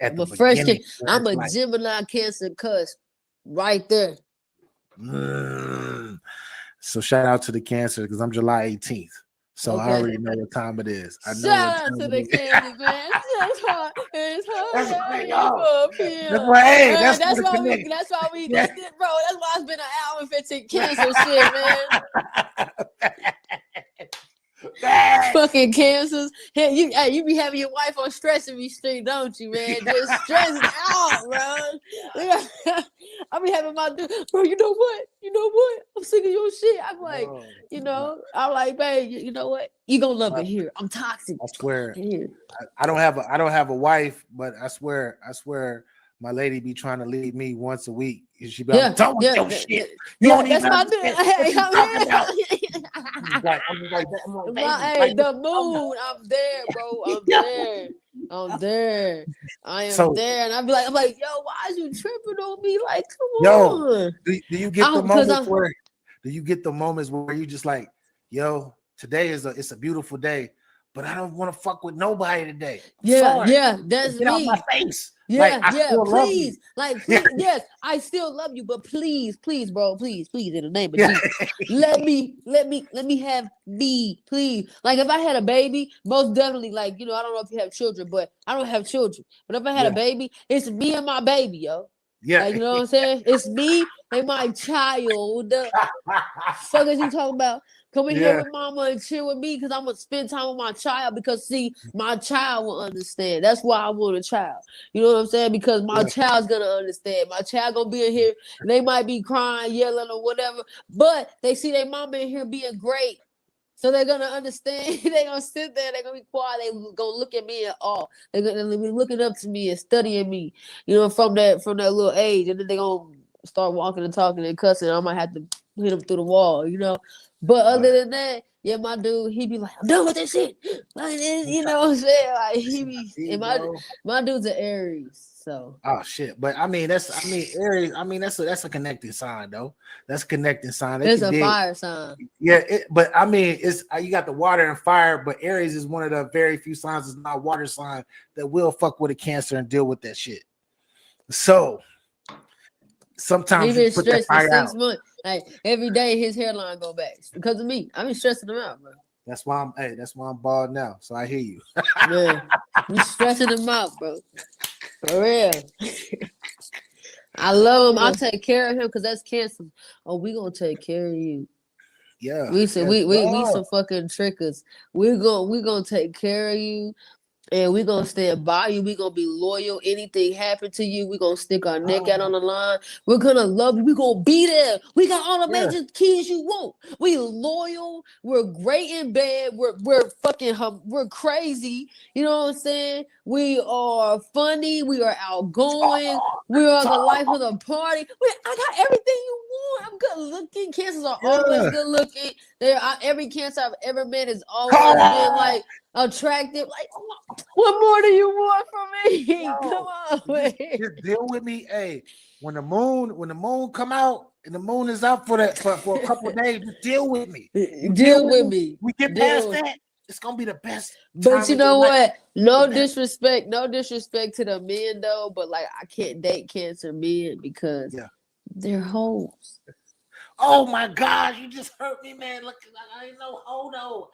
S3: at the
S2: fresh
S3: beginning.
S2: I'm a Gemini Cancer cusp right there.
S3: So shout out to the Cancer because I'm July 18th. So I already know what time it is. I know
S2: shout out to the Cancer, man. It's hard.
S3: That's
S2: why we bro. That's why it's been an hour and 15 Cancer shit, man. Fucking Cancers. Hey, you be having your wife on stressing me street, don't you, man? Just stressing out, bro. I be having my dude, bro. You know know what? I'm sick of your shit. I'm like, you know, I'm like, babe, you know what? You gonna love it here. I'm toxic.
S3: I swear.
S2: Here.
S3: I don't have a wife, but I swear, my lady be trying to leave me once a week. And she be like, done with your shit. You don't even understand what you talking about.
S2: Hey, the moon. I'm there, bro. I'm there. I'm there. I am there. And I'm like, yo, why is you tripping on me? Like, come on.
S3: Do you get the moments where you just like, yo, today it's a beautiful day, but I don't want to fuck with nobody today.
S2: That's
S3: get
S2: me.
S3: out my face.
S2: Please. Like, please, yes, I still love you, but please, bro, please, in the name of Jesus, let me have me, please. Like, if I had a baby, most definitely, like, you know, I don't know if you have children, but I don't have children. But if I had a baby, it's me and my baby, yo.
S3: Yeah,
S2: like, you know what I'm saying? It's me and my child. Fuck is you talking about? Come in here with mama and chill with me because I'm gonna spend time with my child because see, my child will understand. That's why I want a child. You know what I'm saying? Because my child's gonna understand. My child gonna be in here. They might be crying, yelling, or whatever, but they see their mama in here being great. So they're gonna understand. They're gonna sit there. They're gonna be quiet. They're gonna look at me in awe. They're gonna be looking up to me and studying me. You know, from that little age, and then they're gonna start walking and talking and cussing. I might have to hit them through the wall. You know, but other than that, yeah, my dude, he be like, I'm done with this shit. Like, you know what I'm saying? Like he be, and my dude's an Aries. So
S3: shit, but Aries. That's a connecting sign though. That's a connecting sign.
S2: It's a fire sign.
S3: Yeah, but it's you got the water and fire, but Aries is one of the very few signs that's not water sign that will fuck with a Cancer and deal with that shit. So sometimes
S2: he been
S3: you put that
S2: stressed for
S3: fire
S2: 6
S3: out.
S2: months. Like every day his hairline go back because of me. I been stressing him out, bro.
S3: That's why I'm bald now. So I hear you.
S2: Man, you stressing him out, bro. For real. I love him. I take care of him because that's Cancer. Oh, we gonna take care of you.
S3: Yeah.
S2: We some fucking trickers. We gonna take care of you. And we're going to stand by you. We're going to be loyal. Anything happen to you, we're going to stick our neck out on the line. We're going to love you. We're going to be there. We got all the major keys you want. We loyal. We're great in bed. We're fucking, we're crazy. You know what I'm saying? We are funny. We are outgoing. We are the life of the party. I got everything you want. I'm good looking. Cancers are always good looking. Every Cancer I've ever met has always been like, attractive. Like, what more do you want from me? Come on, man.
S3: Just deal with me. Hey, when the moon come out and the moon is out for a couple of days, just deal with me.
S2: Deal with me.
S3: We get past that, it's gonna be the best.
S2: But you know what? No disrespect to the men though. But like, I can't date Cancer men because they're hoes.
S3: Oh my gosh, you just hurt me, man. Look, I ain't no hoe though.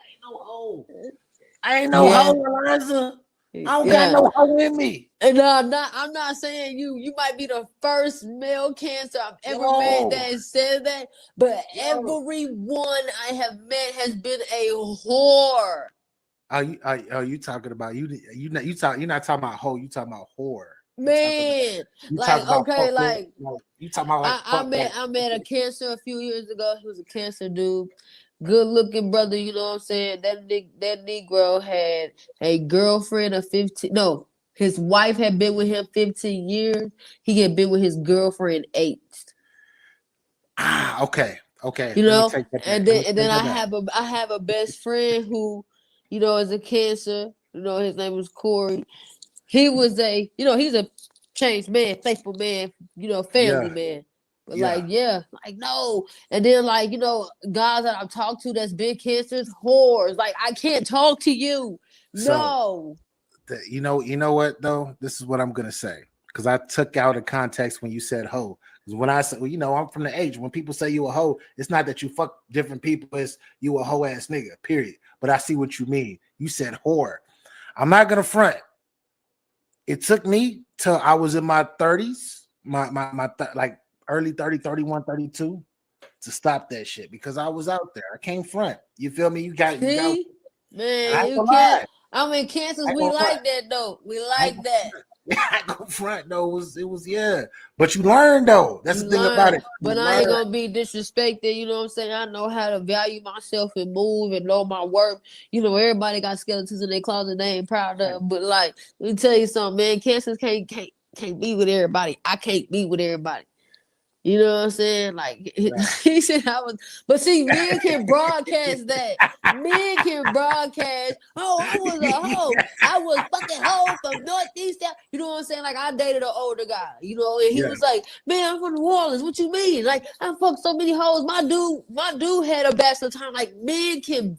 S3: I ain't no hoe, Eliza. I don't got no hoe in me.
S2: And I'm not saying you. You might be the first male Cancer I've ever met that said that, but everyone I have met has been a whore.
S3: Are you talking about you? You're not talking about hoe. You talking about whore.
S2: Man, you talking
S3: about
S2: I met a Cancer a few years ago. He was a Cancer dude. Good looking brother, you know what I'm saying? That Negro had a girlfriend of 15. No, his wife had been with him 15 years. He had been with his girlfriend 8.
S3: Okay.
S2: You know, and then I have a best friend who, you know, is a Cancer. You know, his name was Corey. He was he's a changed man, faithful man, you know, family man. But no. And then guys that I've talked to that's been Cancers, whores. Like, I can't talk to you. No.
S3: You know what though? This is what I'm gonna say. Because I took out of context when you said hoe. Because when I said, I'm from the age when people say you a hoe, it's not that you fuck different people, it's you a hoe ass nigga, period. But I see what you mean. You said whore. I'm not gonna front. It took me till I was in my 30s, like early 30, 31, 32 to stop that shit because I was out there. I came front. You feel me? You got
S2: man, you can't. I mean, Cancers, we like that though. We like that.
S3: I go front though. It was yeah. But you learn though. That's the thing about it.
S2: But I ain't gonna be disrespected, you know what I'm saying? I know how to value myself and move and know my worth. You know, everybody got skeletons in their closet they ain't proud of. But like, let me tell you something, man. Cancers can't be with everybody. I can't be with everybody. You know what I'm saying? Like he said I was, but see, men can broadcast that. Men can broadcast, oh, I was a hoe. I was fucking hoe from Northeast. You know what I'm saying? Like I dated an older guy, you know, and he was like, man, I'm from New Orleans. What you mean? Like I fucked so many hoes. My dude had a bachelor time. Like men can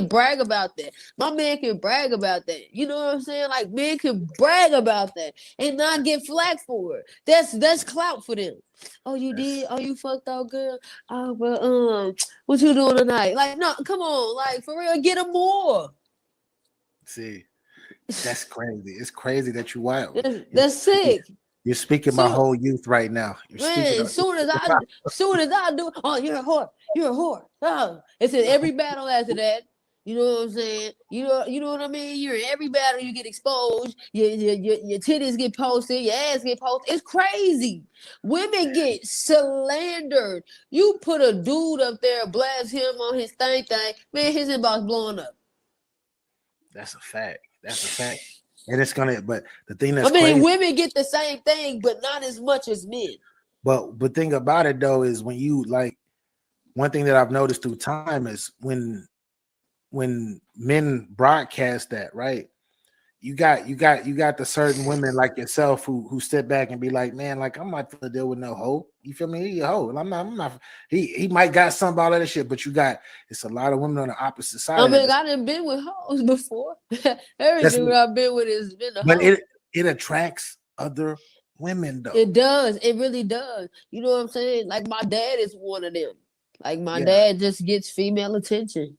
S2: brag about that. My man can brag about that. You know what I'm saying? Like men can brag about that and not get flack for it. That's clout for them. Oh, you did? Oh, you fucked out good? Oh, but what you doing tonight? Like, no, come on, like for real, get them more.
S3: See, that's crazy. It's crazy that you wild.
S2: That's sick.
S3: You're speaking my whole youth right now.
S2: Man, soon as I do, oh, you're a whore. You're a whore. Oh, it's in every battle after that. You know what I'm saying? You know what I mean? You're in every battle, you get exposed, your titties get posted, your ass get posted. It's crazy. Women get slandered. You put a dude up there, blast him on his thing, man, his inbox blowing up.
S3: That's a fact. And it's gonna, but the thing that's
S2: crazy,
S3: women
S2: get the same thing, but not as much as men.
S3: But the thing about it though is when you like, one thing that I've noticed through time is when men broadcast that, right? You got the certain women like yourself who step back and be like, man, like I'm not gonna deal with no hoe. You feel me? He a hoe. I'm not. He might got some all that shit, but it's a lot of women on the opposite side.
S2: I mean, I done been with hoes before. Everything I've been with has been a hoe.
S3: But it attracts other women though.
S2: It does. It really does. You know what I'm saying? Like my dad is one of them. Like my dad just gets female attention.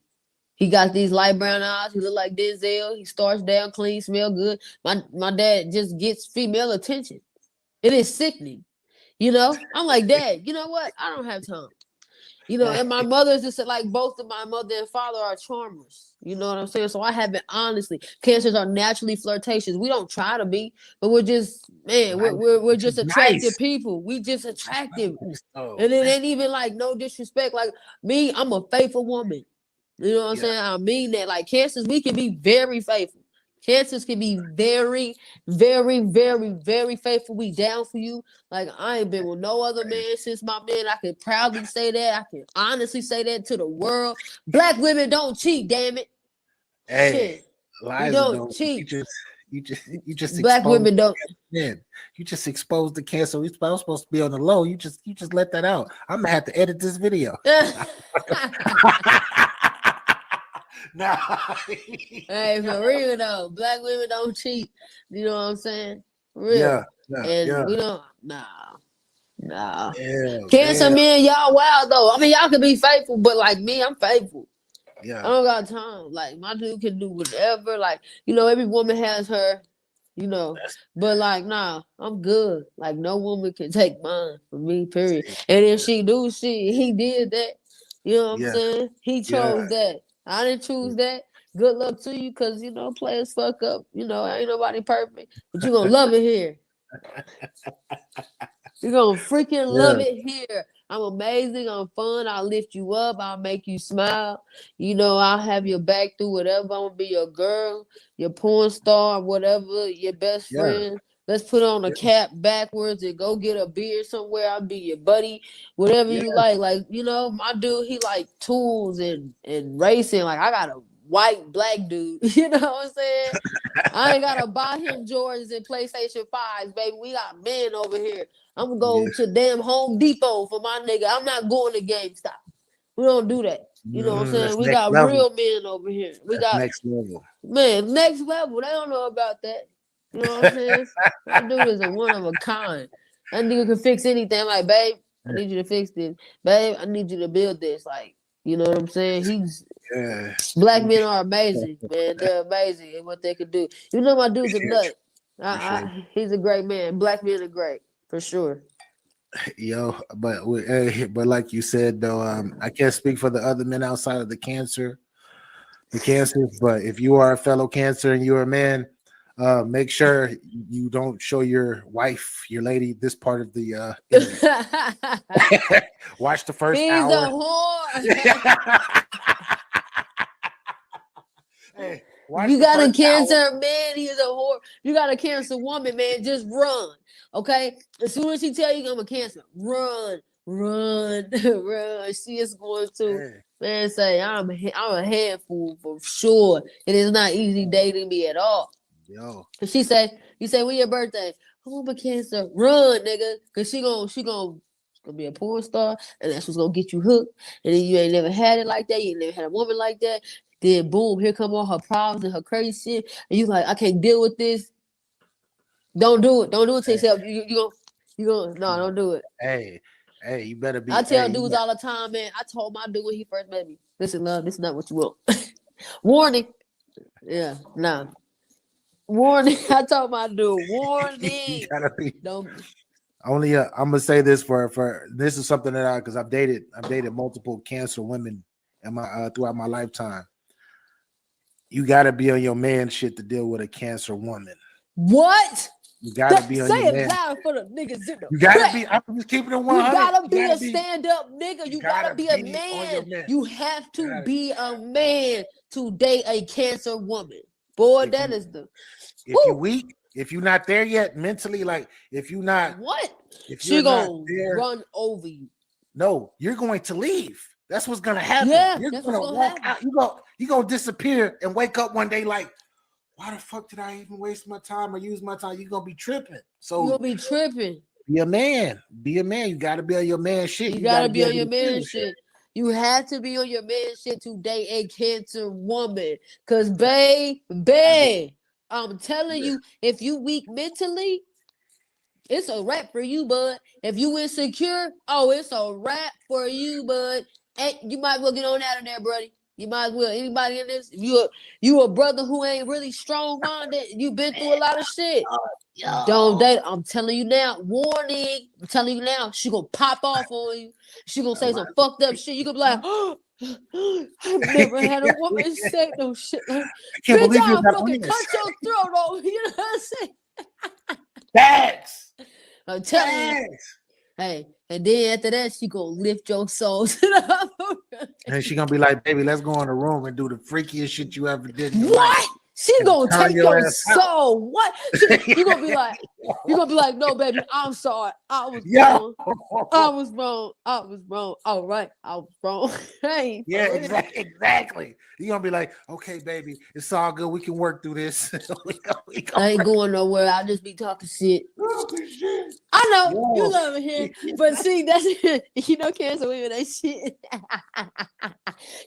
S2: He got these light brown eyes. He look like Denzel. He starts down clean, smell good. My dad just gets female attention. It is sickening. You know? I'm like, Dad, you know what? I don't have time. You know, and my mother's just like both of my mother and father are charmers. You know what I'm saying? So I haven't honestly. Cancers are naturally flirtatious. We don't try to be, but we're just, man, we're just attractive people. We just attractive. And it ain't even like no disrespect. Like me, I'm a faithful woman. You know what I'm saying? I mean that. Like cancers, we can be very faithful. Cancers can be very, very, very, very faithful. We down for you. Like I ain't been with no other man since my man. I can proudly say that. I can honestly say that to the world. Black women don't cheat, damn it.
S3: Hey,
S2: Liza, don't cheat.
S3: You just
S2: black women don't.
S3: Man, you just exposed the cancer. We supposed to be on the low. You just let that out. I'm gonna have to edit this video.
S2: Nah. Hey, for real though, black women don't cheat. You know what I'm saying? For real. We don't. Nah. Yeah, Cancer men, y'all wild though. I mean, y'all can be faithful, but like me, I'm faithful. Yeah. I don't got time. Like my dude can do whatever. Like, you know, every woman has her, you know, but like, nah, I'm good. Like no woman can take mine from me, period. And if she do, he did that. You know what I'm saying? He chose that. I didn't choose that. Good luck to you, because, you know, players fuck up. You know, ain't nobody perfect. But you're going to love it here. You're going to freaking love it here. I'm amazing. I'm fun. I'll lift you up. I'll make you smile. You know, I'll have your back through whatever. I'm going to be your girl, your porn star, whatever, your best friend. Let's put on a cap backwards and go get a beer somewhere. I'll be your buddy, whatever you like. Like, you know, my dude, he like tools and racing. Like, I got a white black dude. You know what I'm saying? I ain't got to buy him Jordans and PlayStation 5s, baby. We got men over here. I'm going to go to damn Home Depot for my nigga. I'm not going to GameStop. We don't do that. You know what I'm saying? We got real men over here. We got
S3: next level.
S2: Man, next level. They don't know about that. You know what I'm saying? That dude is a one of a kind. That nigga can fix anything. I'm like, babe, I need you to fix this. Babe, I need you to build this. Like, you know what I'm saying? Black men are amazing, man. They're amazing in what they can do. You know my dude's a nut. He's a great man. Black men are great, for sure.
S3: Yo, but like you said though, I can't speak for the other men outside of the cancers. But if you are a fellow cancer and you're a man, Make sure you don't show your wife, your lady, this part of the watch the first
S2: He's
S3: hour.
S2: a whore.
S3: Hey,
S2: you got a cancer man, he's a whore. You got a cancer woman, man, just run. Okay? As soon as she tell you I'm a cancer, run, run. She is going to man say I'm a handful for sure. It is not easy dating me at all.
S3: Yo.
S2: Cause you say when your birthday? Oh, I'm a cancer. Run, nigga. Cause she gonna be a porn star, and that's what's gonna get you hooked. And then you ain't never had it like that. You ain't never had a woman like that. Then boom, here come all her problems and her crazy shit. And you like, I can't deal with this. Don't do it. Don't do it to yourself. You go. No, don't do it.
S3: Hey, you better be.
S2: I tell dudes all the time, man. I told my dude when he first met me, listen, love, this is not what you want. Warning. Yeah, nah. Warning. I told my dude, warning.
S3: You gotta be.
S2: Don't.
S3: Only I'm gonna say this for this is something that because I've dated multiple cancer women in my throughout my lifetime. You gotta be on your man shit to deal with a cancer woman.
S2: What?
S3: You gotta be on your man.
S2: Say it loud for the niggas in the
S3: You gotta be. I'm just keeping it 100.
S2: You gotta be a stand-up nigga. You gotta be a
S3: man.
S2: You have to be a man to date a cancer woman. Boy, that is the.
S3: If you're weak, if you're not there yet mentally, like if you're not if
S2: she
S3: you're
S2: gonna
S3: not there,
S2: run over you.
S3: No, you're going to leave. That's what's gonna happen.
S2: Yeah,
S3: you're
S2: that's
S3: gonna
S2: what's
S3: walk
S2: happen.
S3: out. You gonna disappear and wake up one day like, why the fuck did I even waste my time or use my time? You're gonna be tripping. So
S2: you're gonna be tripping.
S3: Be a man. Be a man. You gotta be on your man shit.
S2: You gotta be on your man shit. You have to be on your man shit to date a cancer woman. Cause babe, I'm telling you, if you weak mentally, it's a wrap for you, bud. If you insecure, it's a wrap for you, bud. Hey, you might as well get on out of there, buddy. You might as well. Anybody in this? If you a brother who ain't really strong-minded, you been through a lot of shit. Don't date. I'm telling you now. Warning. I'm telling you now. She gonna pop off on you. She gonna say some fucked up shit. You gonna be like, I've never had a woman say no shit like,
S3: I can't believe
S2: I'll
S3: you're
S2: fucking
S3: not
S2: cut your throat off. You know what I'm saying?
S3: Facts.
S2: I'm telling you. Hey, and then after that, she gonna lift your soul to the
S3: and she gonna be like, baby, let's go in the room and do the freakiest shit you ever did.
S2: What? She gonna take your soul. What? You gonna be like, no, baby, I'm sorry. I was wrong. I was wrong. All right, I was wrong. Hey,
S3: yeah, exactly. You gonna be like, okay, baby, it's all good. We can work through this.
S2: I ain't going nowhere. I'll just be talking shit. I know you love it here, but see, that's cancer women, that shit.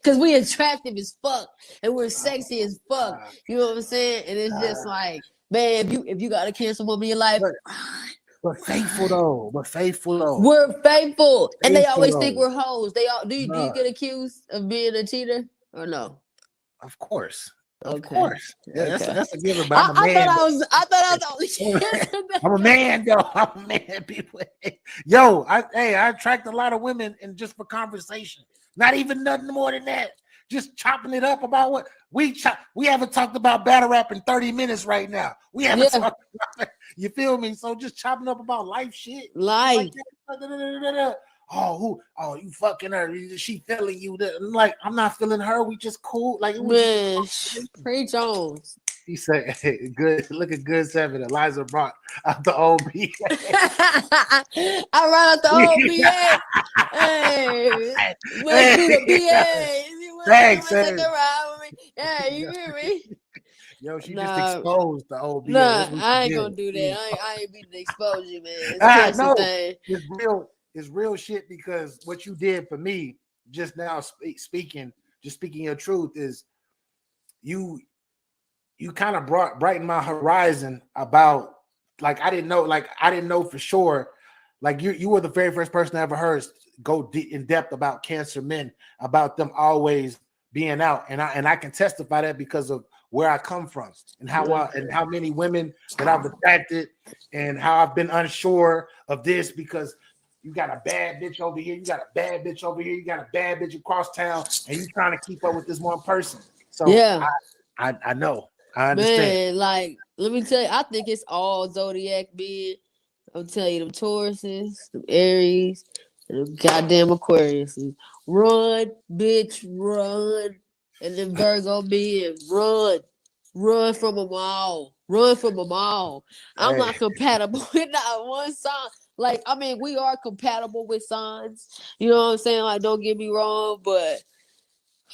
S2: Cause we attractive as fuck and we're sexy as fuck. You know what I'm saying? And it's just like, man, if you got a cancer woman in your life,
S3: we're faithful though. We're faithful.
S2: And they always think we're hoes. Do you get accused of being a cheater or no?
S3: Of course. Of
S2: Okay.
S3: course. Yeah, that's a given. But
S2: I thought I was only.
S3: I'm a man, though. I'm a man. People. Yo, I attract a lot of women, and just for conversation, not even nothing more than that. Just chopping it up about what we haven't talked about battle rap in 30 minutes right now. We haven't talked about it. You feel me? So just chopping up about life shit.
S2: Life.
S3: You fucking her. She feeling you. I'm not feeling her. We just cool. Like, it
S2: was Trey Jones.
S3: He said, hey, good. Look at good 7. Eliza brought out the OBA.
S2: I brought out the OBA. Hey, let's do the BA.
S3: Thanks.
S2: Yeah, you hear me?
S3: Yo, she just exposed the OBA.
S2: Nah, I ain't gonna do that. I ain't beating the exposure, man. It's a thing.
S3: It's real shit, because what you did for me just now, speaking your truth, is you kind of brightened my horizon about, like, I didn't know for sure, like you were the very first person I ever heard go in depth about cancer men, about them always being out, and I can testify that because of where I come from and how many women that I've attracted and how I've been unsure of this, because you got a bad bitch over here, you got a bad bitch over here, you got a bad bitch across town, and you trying to keep up with this one person. So yeah, I know. I understand.
S2: Man, like Let me tell you, I think it's all zodiac men. I'm telling you, them Tauruses, them Aries, and them goddamn Aquariuses. Run, bitch, run. And then Virgo men, run. Run from them all. Run from them all. I'm
S3: Hey.
S2: not compatible with not one sign. Like, I mean, we are compatible with signs. You know what I'm saying? Like, don't get me wrong, but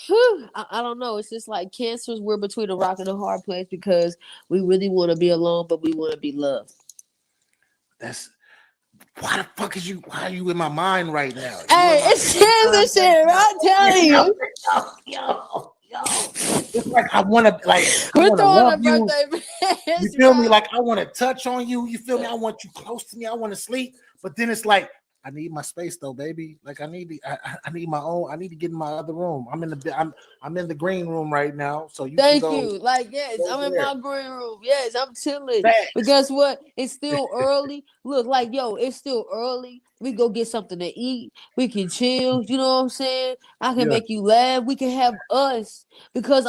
S2: I don't know. It's just like Cancers, we're between a rock and a hard place because we really want to be alone, but we want to be loved.
S3: That's why the fuck is you? Why are you in my mind right now?
S2: Hey, it's Kansas shit, I'm telling you.
S3: Yo. It's like I want to,
S2: We're throwing
S3: love
S2: a
S3: you.
S2: birthday.
S3: You feel me? Like I want to touch on you. You feel me? I want you close to me. I want to sleep. But then it's like I need my space though, baby. Like I need my own. I need to get in my other room. I'm in the green room right now. So you
S2: Thank
S3: can go.
S2: you. Like, yes, I'm in my green room. Yes, I'm chilling.
S3: Facts.
S2: But guess what? It's still early. Look, like, yo, it's still early. We go get something to eat. We can chill. You know what I'm saying? I can make you laugh. We can have us because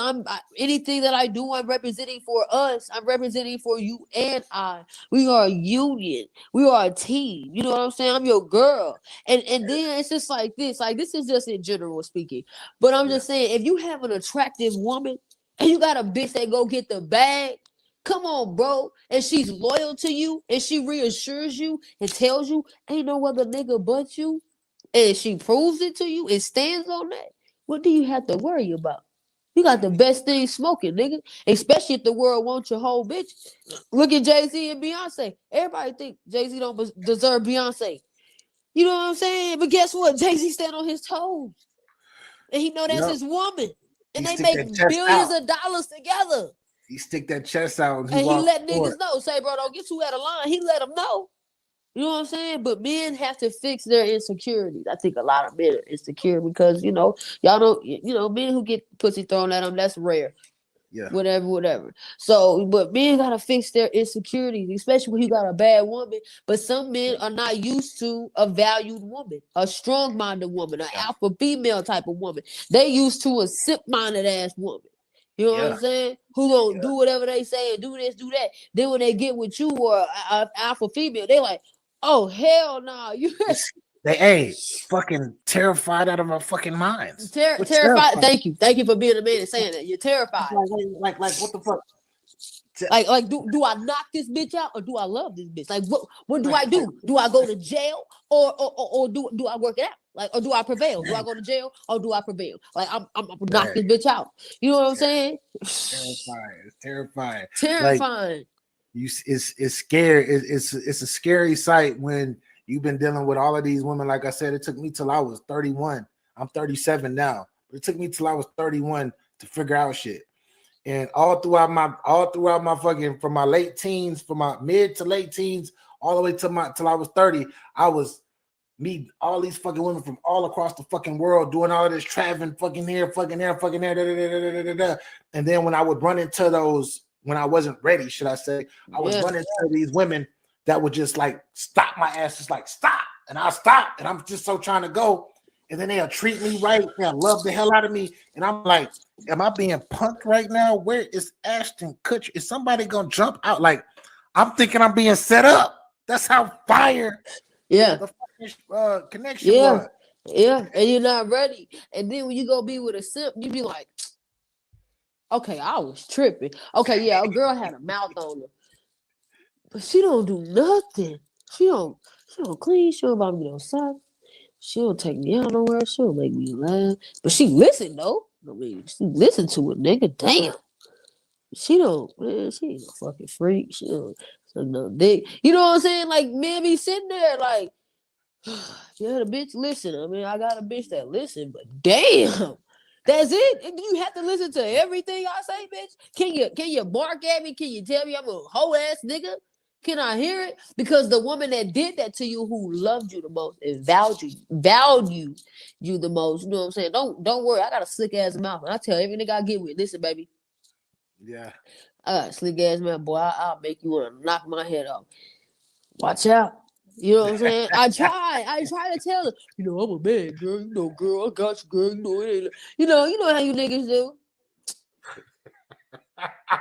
S2: anything that I do, I'm representing for us. I'm representing for you and I. We are a union. We are a team. You know what I'm saying? I'm your girl. And then it's just like this. Like, this is just in general speaking. But I'm just saying, if you have an attractive woman and you got a bitch that go get the bag, come on, bro. And she's loyal to you and she reassures you and tells you ain't no other nigga but you, and she proves it to you and stands on that, what do you have to worry about? You got the best thing smoking, nigga. Especially if the world wants your whole bitch. Look at Jay-Z and Beyonce. Everybody think Jay-Z don't deserve Beyonce. You know what I'm saying? But guess what? Jay-Z stand on his toes. And he know that's his woman. And they make billions of dollars together.
S3: He stick that chest out and
S2: he let niggas know. Say, bro, don't get too out of line. He let them know. You know what I'm saying? But men have to fix their insecurities. I think a lot of men are insecure because, y'all don't, men who get pussy thrown at them, that's rare.
S3: Yeah.
S2: Whatever. So, but men gotta fix their insecurities, especially when you got a bad woman. But some men are not used to a valued woman, a strong-minded woman, an alpha female type of woman. They used to a simp-minded ass woman. You know what I'm saying? Who gonna do whatever they say and do this, do that. Then when they get with you or an alpha female, they like, oh hell no,
S3: They fucking terrified out of our fucking minds.
S2: Terrified. Thank you for being a man and saying that. You're terrified.
S3: Like what the fuck?
S2: Like do I knock this bitch out or do I love this bitch? Like what do I do? Do I go to jail or do I work it out? Like, or do I prevail? Do I go to jail or do I prevail? Like I'm knock this bitch out. You know what I'm saying?
S3: Terrifying. It's terrifying.
S2: Terrifying.
S3: Like, it's scary. It's a scary sight when you've been dealing with all of these women. Like I said, it took me till I was 31. I'm 37 now. But it took me till I was 31 to figure out shit. And all throughout my fucking, from my late teens, from my mid to late teens, all the way till I was 30, I was meeting all these fucking women from all across the fucking world, doing all of this traveling, fucking here, fucking there, fucking there, da. And then when I would run into those, when I wasn't ready, should I say, I was running into these women that would just like stop my ass, just like stop, and I'll stop, and I'm just so trying to go, and then they'll treat me right, they'll love the hell out of me, and I'm like, am I being punked right now? Where is Ashton Kutcher? Is somebody gonna jump out? Like, I'm thinking I'm being set up. That's how fire. The fucking connection was.
S2: Yeah, and you're not ready. And then when you go be with a simp, you be like, okay, I was tripping. Okay, yeah, a girl had a mouth on her, but she don't do nothing. She don't clean. She don't buy me no socks. She don't take me out nowhere. She don't make me laugh. But she listen though. I mean, she listen to it, nigga. Damn. She don't, man. She ain't no fucking freak. She don't no dick. You know what I'm saying? Like, man, be sitting there like, yeah, the bitch listen. I mean, I got a bitch that listen, but damn, that's it. Do you have to listen to everything I say, bitch? Can you bark at me? Can you tell me I'm a hoe ass nigga? Can I hear it? Because the woman that did that to you, who loved you the most and valued you the most, you know what I'm saying? Don't worry. I got a slick ass mouth, and I tell every nigga I get with, listen, baby.
S3: Yeah.
S2: I got a slick ass mouth, boy. I'll make you want to knock my head off. Watch out. You know what I'm saying? I try to tell her, I'm a man, girl. Girl, I got you, girl. You know how you niggas do.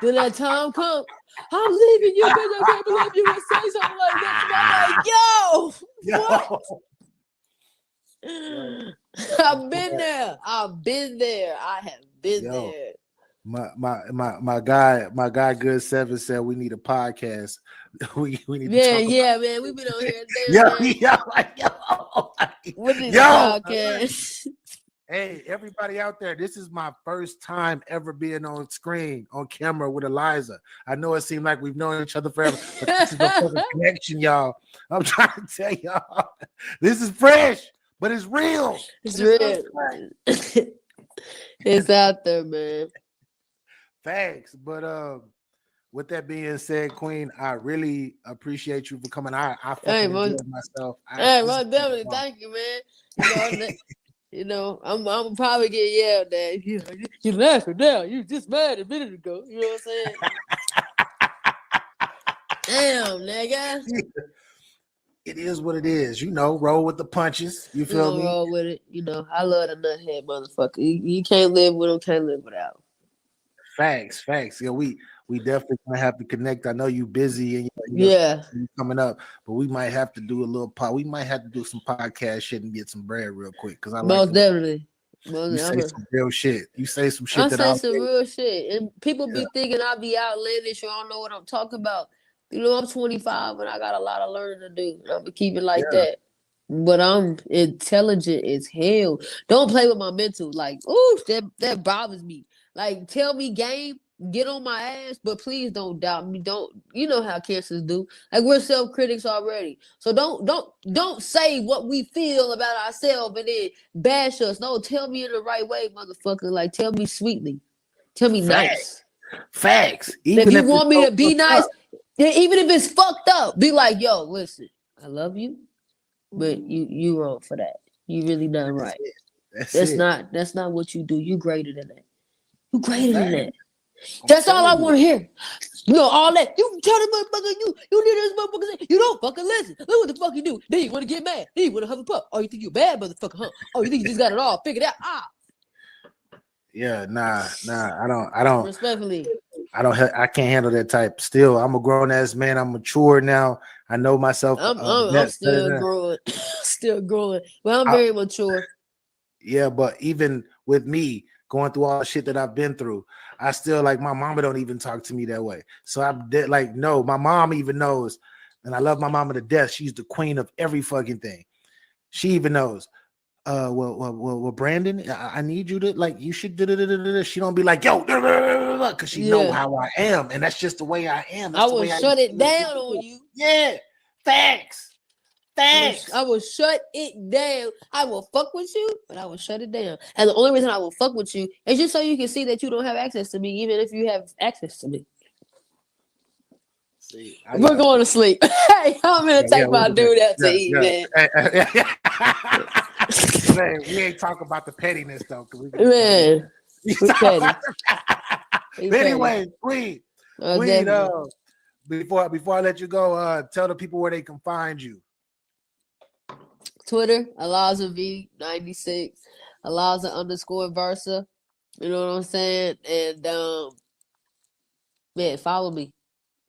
S2: Then that time come, I'm leaving you, bitch. I can't believe you would say something like that. I'm like, yo, what? I've been there. I've been there. I have been there.
S3: My guy Good Seven said we need a podcast. we need to talk
S2: Yeah, man. We've been on here. We need a podcast.
S3: Hey, everybody out there, this is my first time ever being on screen, on camera with Eliza. I know it seemed like we've known each other forever, but this is a fucking connection, y'all. I'm trying to tell y'all, this is fresh, but it's real.
S2: It's real. It's out there, man.
S3: Thanks. But with that being said, Queen, I really appreciate you for coming. I fucking enjoyed myself.
S2: Well, definitely. Thank you, man. You know, I'm probably get yelled at. You laughing now. You just mad a minute ago. You know what I'm saying? Damn, nigga.
S3: It is what it is. You know, roll with the punches. You feel me?
S2: Roll with it. You know, I love the nuthead motherfucker. You can't live with him, can't live without him.
S3: Facts. Yeah, we definitely gonna have to connect. I know you busy and
S2: you're
S3: coming up, but we might have to do a little we might have to do some podcast shit and get some bread real quick because I
S2: most definitely.
S3: You say some real shit. You say some shit that
S2: I say some real shit, and people be thinking I be outlandish or I don't know what I'm talking about. You know, I'm 25 and I got a lot of learning to do. And I'm gonna keep it like that. But I'm intelligent as hell. Don't play with my mental. Like, ooh, that bothers me. Like, tell me game, get on my ass, but please don't doubt me. Don't, you know how cancers do. Like, we're self-critics already. So don't say what we feel about ourselves and then bash us. No, tell me in the right way, motherfucker. Like, tell me sweetly. Tell me nice.
S3: Facts.
S2: Even if you want me to be nice, even if it's fucked up, be like, yo, listen, I love you, but you wrong for that. You really done right. That's not what you do. You greater than that. You greater than that. That's all I want to hear. You know, all that. You tell the motherfucker you need this motherfucker. You don't fucking listen. Look what the fuck you do. Then you want to get mad. Then you want to huff a puff. Oh, you think you bad motherfucker, huh? Oh, you think you just got it all figured out?
S3: Yeah, nah. I don't.
S2: Respectfully.
S3: I can't handle that type. Still, I'm a grown ass man. I'm mature now. I know myself.
S2: I'm still growing. Still growing. But I'm very mature.
S3: Yeah, but even with me going through all the shit that I've been through, I still like my mama don't even talk to me that way. So I'm like, no, my mom even knows, and I love my mama to death. She's the queen of every fucking thing. She even knows. Well, Brandon, I need you to like. You should. She don't be like, yo, because she know how I am, and that's just the way I am.
S2: I will shut it down on you.
S3: Yeah, facts.
S2: I will shut it down. I will fuck with you, but I will shut it down. And the only reason I will fuck with you is just so you can see that you don't have access to me, even if you have access to me. We're going to sleep. Hey, I'm gonna take my dude out to eat, man.
S3: Man, we ain't talking about the pettiness though.
S2: Man,
S3: anyway, Queen, before I let you go, tell the people where they can find you.
S2: Twitter, Eliza V96, Eliza_Versa. You know what I'm saying? And man, follow me.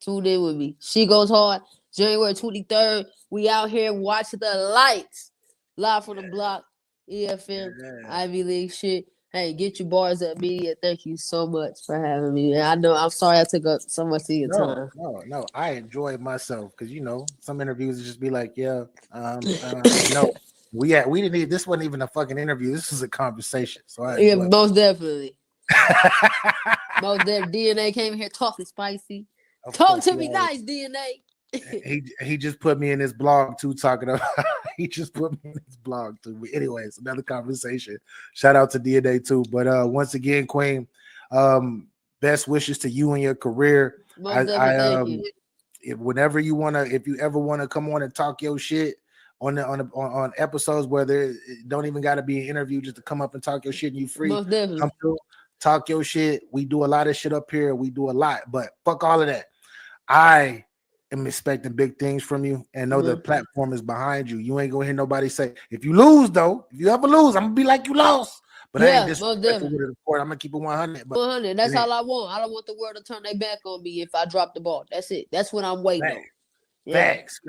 S2: Tune in with me. She Goes Hard, January 23rd. We out here watching the lights. Live from the block, EFM, Ivy League shit. Hey, get your bars up, media. Thank you so much for having me. I know I'm sorry I took up so much of your time.
S3: No. I enjoyed myself because you know some interviews just be like, no, we didn't need this. Wasn't even a fucking interview. This was a conversation. So
S2: most definitely. Most definitely. DNA came in here talking spicy. Talk to me nice, DNA.
S3: He just put me in his blog too, talking about he just put me in his blog too. But anyways, another conversation. Shout out to DNA too. But once again, Queen, best wishes to you and your career.
S2: Thank you.
S3: Whenever you wanna, if you ever want to come on and talk your shit on episodes where there don't even gotta be an interview, just to come up and talk your shit and you free.
S2: Most definitely.
S3: Come through, talk your shit. We do a lot of shit up here. We do a lot, but fuck all of that. I am expecting big things from you and know the platform is behind you. You ain't gonna hear nobody say, if you lose though, if you ever lose, I'm gonna be like you lost. But I ain't
S2: Yeah, most
S3: disrespectful
S2: definitely.
S3: with it, of course. I'm gonna keep it 100. But
S2: 100. That's
S3: it ain't-
S2: all I want. I don't want the world to turn their back on me if I drop the ball. That's it. That's what I'm waiting on. Yeah.
S3: Facts.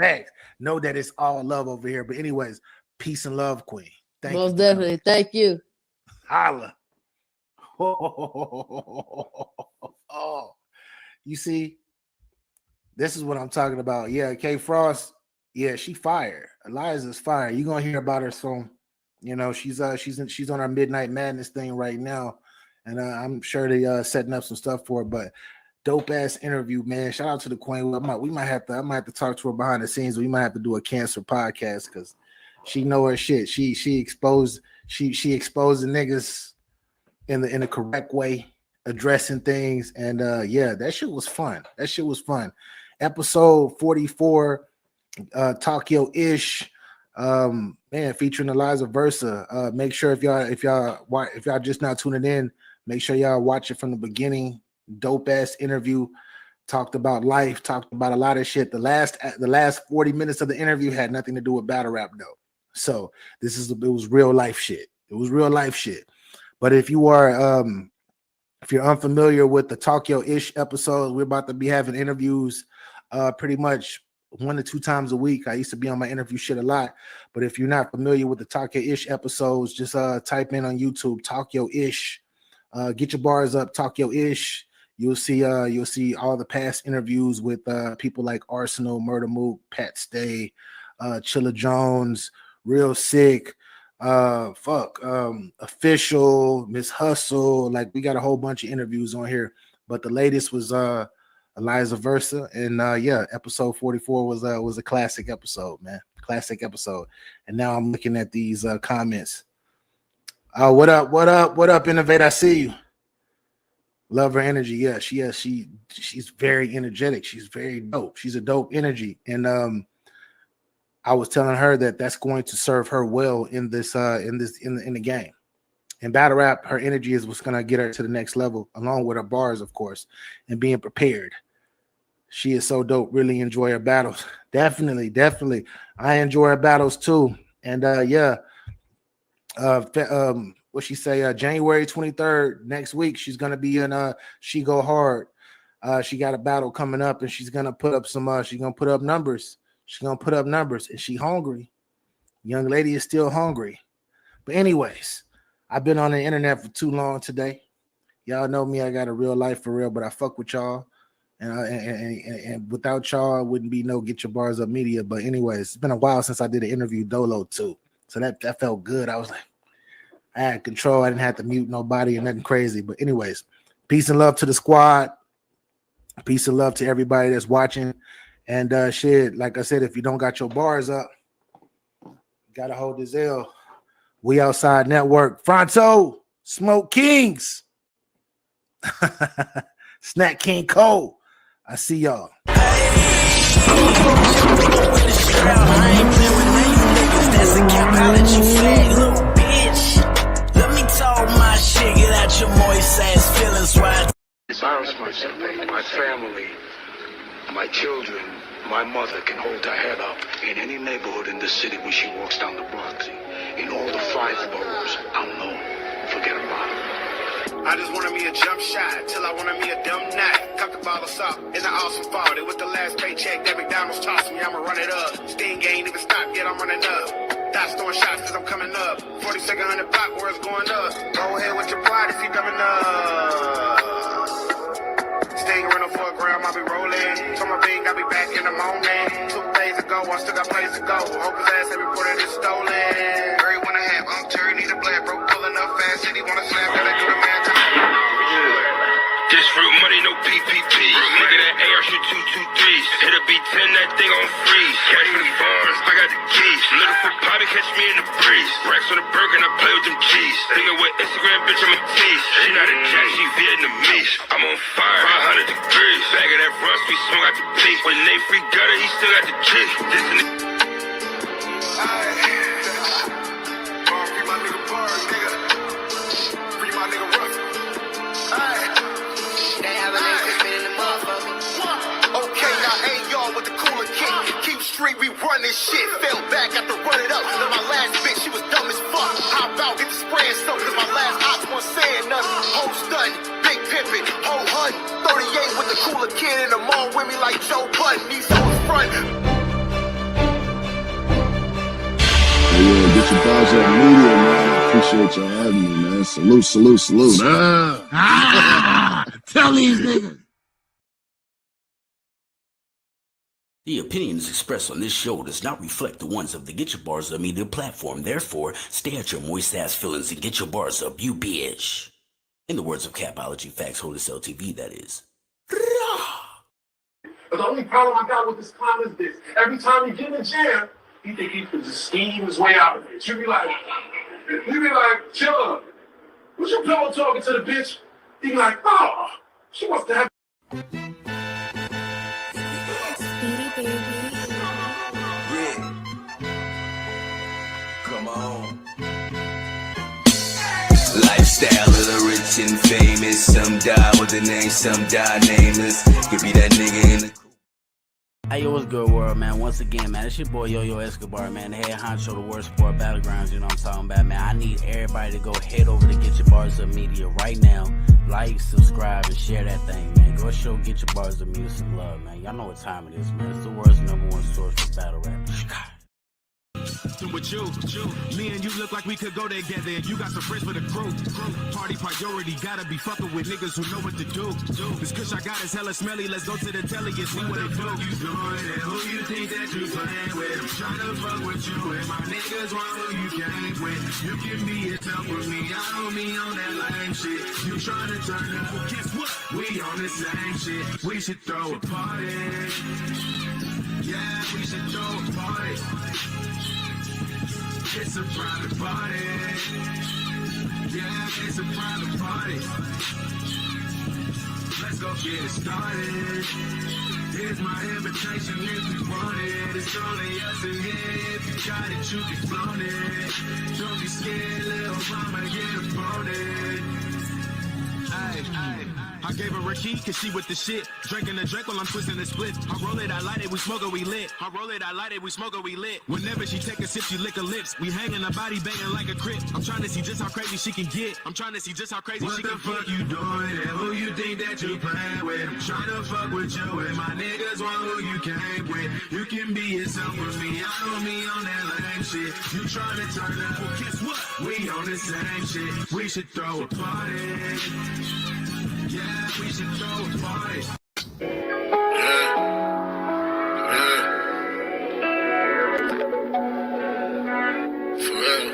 S3: Know that it's all love over here. But anyways, peace and love, Queen. Thank you.
S2: Most definitely. Thank you.
S3: Holla. Oh, you see, this is what I'm talking about. Yeah, K Frost. Yeah, she fired. Eliza's fired. You're gonna hear about her soon. You know, she's on our Midnight Madness thing right now, and I'm sure they setting up some stuff for her. But dope ass interview, man. Shout out to the Queen. I might have to talk to her behind the scenes. We might have to do a cancer podcast because she know her shit. She exposed the niggas in the correct way, addressing things, and yeah, that shit was fun. Episode 44, Tokyo Ish, man, featuring Eliza Versa. Make sure if y'all just now tuning in, make sure y'all watch it from the beginning. Dope ass interview. Talked about life, talked about a lot of shit. The last 40 minutes of the interview had nothing to do with battle rap though. So it was real life shit. But if you're unfamiliar with the Tokyo Ish episodes, we're about to be having interviews pretty much 1 to 2 times a week. I used to be on my interview shit a lot, but if you're not familiar with the Tokyo Ish episodes, just type in on YouTube Tokyo Ish. Get your bars up, Tokyo Ish. You'll see all the past interviews with people like Arsonal, Murda Mook, Pat Stay, Chilla Jones, Real Sick, Official, Miss Hustle. Like, we got a whole bunch of interviews on here, but the latest was Eliza Versa, and yeah, episode 44 was a classic episode, man. Classic episode. And now I'm looking at these comments. What up, Innovate? I see you. Love her energy. Yeah, she's very energetic. She's very dope. She's a dope energy. And I was telling her that that's going to serve her well in the game. In battle rap, her energy is what's gonna get her to the next level, along with her bars, of course, and being prepared. She is so dope. Really enjoy her battles. Definitely. I enjoy her battles too. And yeah. What she say? January 23rd next week. She's gonna be in She Go Hard. She got a battle coming up, and she's gonna put up some. She's gonna put up numbers. And she hungry. Young lady is still hungry. But anyways, I've been on the internet for too long today. Y'all know me. I got a real life for real, but I fuck with y'all. And without y'all, it wouldn't be no Get Your Bars Up media. But anyways, it's been a while since I did an interview Dolo too. So that felt good. I was like, I had control. I didn't have to mute nobody and nothing crazy. But anyways, peace and love to the squad. Peace and love to everybody that's watching. And shit, like I said, if you don't got your bars up, you gotta hold this L. We Outside Network. Fronto, Smoke Kings. Snack King Cole. I see y'all.
S1: That's a capology flag, little bitch. Let me talk my shit, get out your moist ass feelings right.
S6: My responsibility, my family, my children, my mother can hold her head up in any neighborhood in the city when she walks down the block. In all the 5 boroughs, I'm known. Forget about it.
S7: I just wanted me a jump shot till I wanted me a dumb night. Cut the bottle up in the awesome fall. It was the last paycheck that McDonald's tossed me. I'ma run it up. Sting ain't even stopped yet. I'm running up. Dots throwing shots cause I'm coming up. 42nd 100 block where it's going up. Go ahead with your pride if you coming up. Sting running for a gram, I'll be rolling. Told my big, I'll be back in the morning. 2 days ago, I still got place to go. Hope his ass ain't reported it's stolen. Very wanna have, I'm Terry, need a black bro. Pulling up fast, city wanna slap, gotta do the man.
S8: This real money, no PPP. Look at that AR, shoot 223s. Hit a B10, that thing on freeze. Cash for the bars, I got the keys. Little for Bobby, catch me in the breeze. Racks on the burger, and I play with them cheese. Thinking with Instagram, bitch, I'm a tease. She not a jack, she Vietnamese. I'm on fire, 500 degrees. Bag of that rust, we smoke out the peak. When they free gutter, he still got the cheek. This and it.
S7: Free my nigga bars, nigga. Free my nigga Russ. Okay, now, hey, y'all with the cooler king. Keep street. street, we run this shit. Fell back after run it up. And my last bitch, she was dumb as fuck. Hop out, get the spray and stuff. Cause my last ops wasn't saying nothing. Whole stunting, big pimpin', whole hunting. 38 with the cooler kid in the mall with me like Joe Budden. These hoes front.
S4: Hey, yeah, get your bars up media, man. I appreciate y'all having me, man. Salute, salute, salute.
S3: Tell these niggas.
S1: The opinions expressed on this show does not reflect the ones of the Get Your Bars Up media platform. Therefore, stay at your moist ass feelings and get your bars up, you bitch. In the words of Capology Facts Holders LTV, that is.
S5: But the only problem I got with this clown is this. Every time you get in jam, you think he could just scheme his way out of it. You be like, chill up. What's your pillow talking to the bitch? He be like, oh, she wants to have.
S1: Come on. Lifestyle of the rich and famous. Some die with a name, some die nameless. Could be that nigga in the.
S22: Hey, yo, what's good, world, man? Once again, man, it's your boy Yo-Yo Escobar, man, the head honcho, the worst sport battlegrounds, you know what I'm talking about, man. I need everybody to go head over to Get Your Bars Up Media right now. Like, subscribe, and share that thing, man. Go show Get Your Bars Up Media some love, man. Y'all know what time it is, man. It's the world's #1 source for battle rap.
S20: With you, me and you look like we could go together. You got some friends for the crew. Party priority, gotta be fucking with niggas who know what to do. This kush I got is hella smelly. Let's go to the telly and see what they do. You doing it? Who you think that you playing with? I'm trying to fuck with you and my niggas want who you came with. You can be yourself with me. I don't be on that lame shit. You trying to turn up? Well, guess what? We on the same shit. We should throw a party. Yeah, we should throw a party. It's a private party. Yeah, it's a private party. Let's go get it started. Here's my invitation if you want it. It's only us in here. If you got it, you can flown it. Don't be scared, little mama, get up on it. I gave her a key, cause she with the shit. Drinking a drink while I'm twisting the split. I roll it, I light it, we smoke it, we lit. I roll it, I light it, we smoke it, we lit. Whenever she take a sip, she lick her lips. We hanging her body banging like a crip. I'm trying to see just how crazy she can get. I'm trying to see just how crazy she can get.
S5: What the fuck you doing and who you think that you playing with? I'm trying to fuck with you and my niggas want who you came with. You can be yourself with me. I don't be on that lame shit. You trying to turn up? Well, guess what? We on the same shit. We should throw a party. Yeah, we should throw a party.
S8: For real.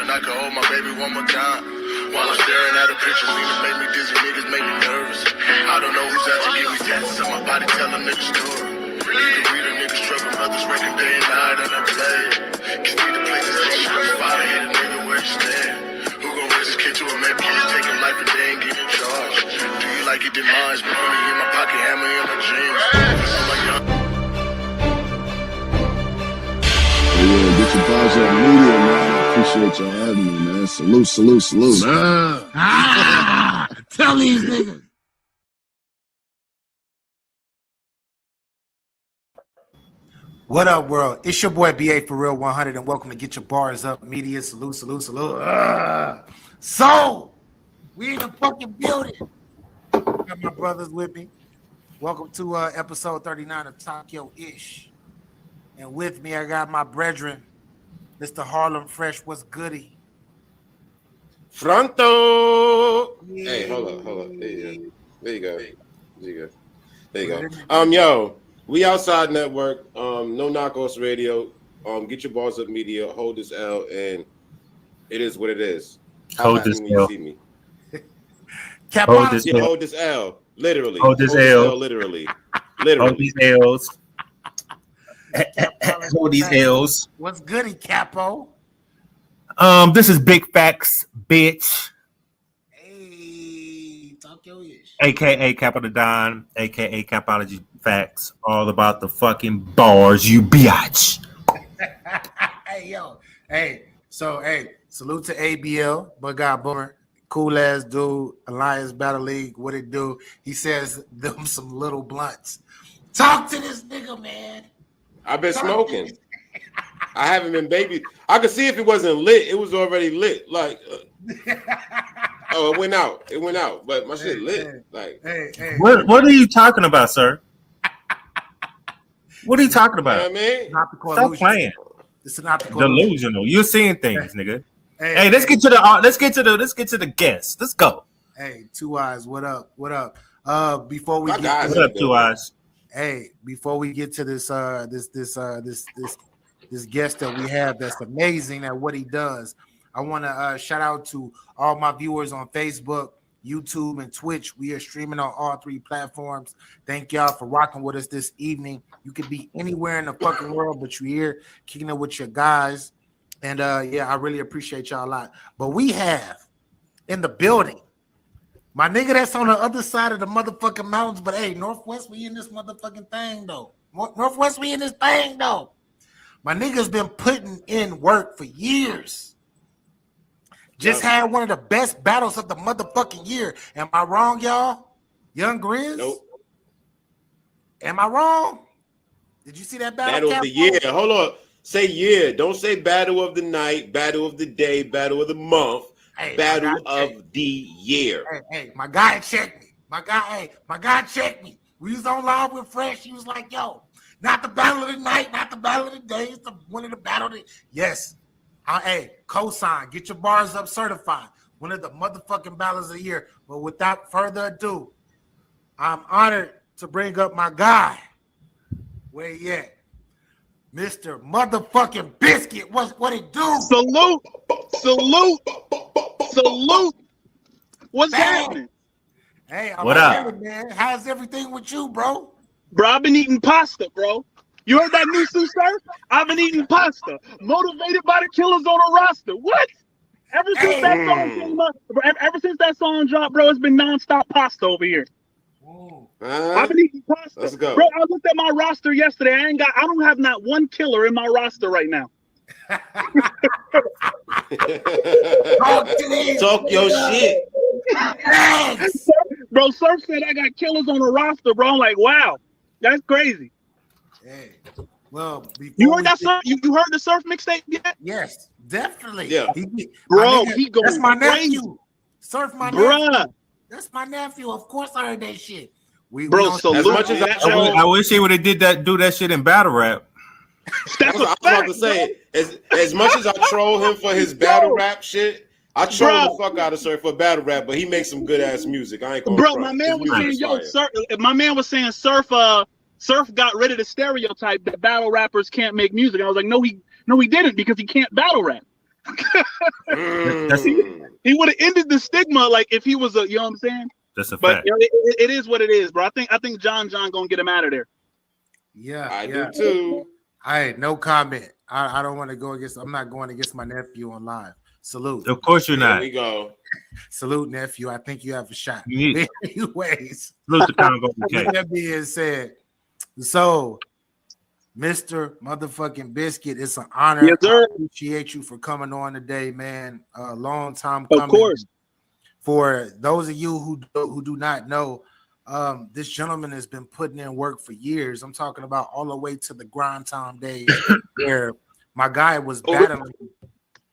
S8: I could hold my baby one more time. While I'm staring at her pictures, even make me dizzy, niggas make me nervous. I don't know who's out to give me tattoos on my body, tell a nigga story. You can read a nigga struggle, brothers working day and night on the blade. Cause need the places that you can find, hit a nigga where you stand. Who gon' raise his kid to a man, he's taking life and they ain't getting charged. Do you like it, demise? Money in my pocket, hammer in my jeans. I'm like, yo.
S4: Get your bars up media, man. Appreciate y'all having me, man. Salute, salute, salute.
S3: Tell these niggas. What up, world? It's your boy BA for Real 100, and welcome to Get Your Bars Up Media. Salute, salute, salute. So, we in the fucking building. Got my brothers with me. Welcome to episode 39 of Tokyo-ish. And with me, I got my brethren, Mr. Harlem Fresh. What's goody?
S23: Fronto. Yeah. Hey, hold up. There you go. Yo, we Outside Network, no knockoffs radio, Get Your Bars Up Media, hold this L, and it is what it is. Hold this when you see me.
S3: Hold
S23: this
S3: this
S23: hold this L. Literally.
S3: Hold this L.
S23: Literally.
S3: Hold these L's. Hold these L's.
S15: What's goody, Capo?
S3: This is Big Facts, bitch.
S15: Hey, talk your ish.
S3: AKA Capital Don, AKA Capology Facts. All about the fucking bars, you biatch.
S15: Hey, yo. Hey, so, salute to ABL, but God Boomer. Cool ass dude, Alliance Battle League, what it do? He says them some little blunts. Talk to this nigga, man.
S23: I've been smoking. I haven't been baby. I could see if it wasn't lit, it was already lit. Like, oh, it went out. It went out, but my shit lit. Like,
S3: What are you talking about, sir? What are you talking about?
S23: You know what I mean?
S3: Stop playing.
S15: This is not the
S3: delusional. You're seeing things, nigga. Hey, let's get to the guests. Let's go.
S15: Hey, Two Eyes, what up? What up? Before we
S3: What
S15: get
S3: up, Two Eyes?
S15: Hey, before we get to this guest that we have that's amazing at what he does, I want to shout out to all my viewers on Facebook, YouTube, and Twitch. We are streaming on all 3 platforms. Thank y'all for rocking with us this evening. You could be anywhere in the fucking world, but you're here kicking it with your guys. And yeah, I really appreciate y'all a lot. But we have in the building my nigga that's on the other side of the motherfucking mountains. But hey, Northwest, we in this motherfucking thing though. Northwest, we in this thing though. My nigga's been putting in work for years. Just had one of the best battles of the motherfucking year. Am I wrong, y'all? Young Grizz?
S23: Nope.
S15: Am I wrong? Did you see that battle?
S23: Battle of the year. Hold on. Say year. Don't say battle of the night, battle of the day, battle of the month, battle of the year.
S15: Hey, my guy checked me. My guy checked me. We was on live with Fresh. He was like, yo, not the battle of the night, not the battle of the day. It's the one of the battle of the... Yes. Hey, cosign. Get your bars up certified. One of the motherfucking battles of the year. But without further ado, I'm honored to bring up my guy. Where he at? Mr. Motherfucking Biscuit, what it do?
S9: Salute. What's happening?
S15: Hey, I'm
S9: What up?
S15: Man. How's everything with you, bro?
S9: Bro, I've been eating pasta, bro. You heard that new Sue Surf? I've been eating pasta. Motivated by the killers on a roster. What? Ever since that song came up, ever since that song dropped, bro, it's been nonstop pasta over here. I've been eating pasta.
S23: Let's go.
S9: Bro, I looked at my roster yesterday. I don't have not one killer in my roster right now.
S23: Talk your shit.
S9: Bro, Surf said I got killers on the roster, bro. I'm like, wow, that's crazy.
S15: Hey, well,
S9: you heard that Surf? You heard the Surf mixtape yet?
S15: Yes, definitely.
S23: Yeah,
S9: bro, he goes.
S15: That's my
S9: crazy.
S15: nephew. Surf, my
S9: Bruh.
S15: nephew. That's my nephew. Of course, I heard that shit.
S23: As much as
S3: I wish he would have do that shit in battle rap.
S23: I was about to say, as much as I troll him for his battle rap shit, I troll the fuck out of Surf for battle rap, but he makes some good ass music. I ain't gonna
S9: Bro,
S23: front.
S9: my man
S23: His
S9: was
S23: music
S9: saying,
S23: is
S9: yo,
S23: fire.
S9: Surf. My man was saying, Surf got rid of the stereotype that battle rappers can't make music. I was like, no, he didn't, because he can't battle rap. He would have ended the stigma, like if he was a, you know what I'm saying?
S3: That's a
S9: But
S3: fact.
S9: you know, it is what it is, bro. I think John gonna get him out of there.
S15: Yeah,
S23: I do too.
S15: No comment. I don't want to go against. I'm not going against my nephew on live. Salute.
S3: Of course you're not.
S23: There we go.
S15: Salute, nephew. I think you have a shot.
S3: You need-
S15: Anyways,
S3: Salute to Congo.
S15: with that being said, so Mr. Motherfucking Biscuit, it's an honor.
S9: Yes, sir.
S15: I appreciate you for coming on today, man. A long time coming.
S9: Of course.
S15: For those of you who do not know, this gentleman has been putting in work for years. I'm talking about all the way to the grind time days where my guy was battling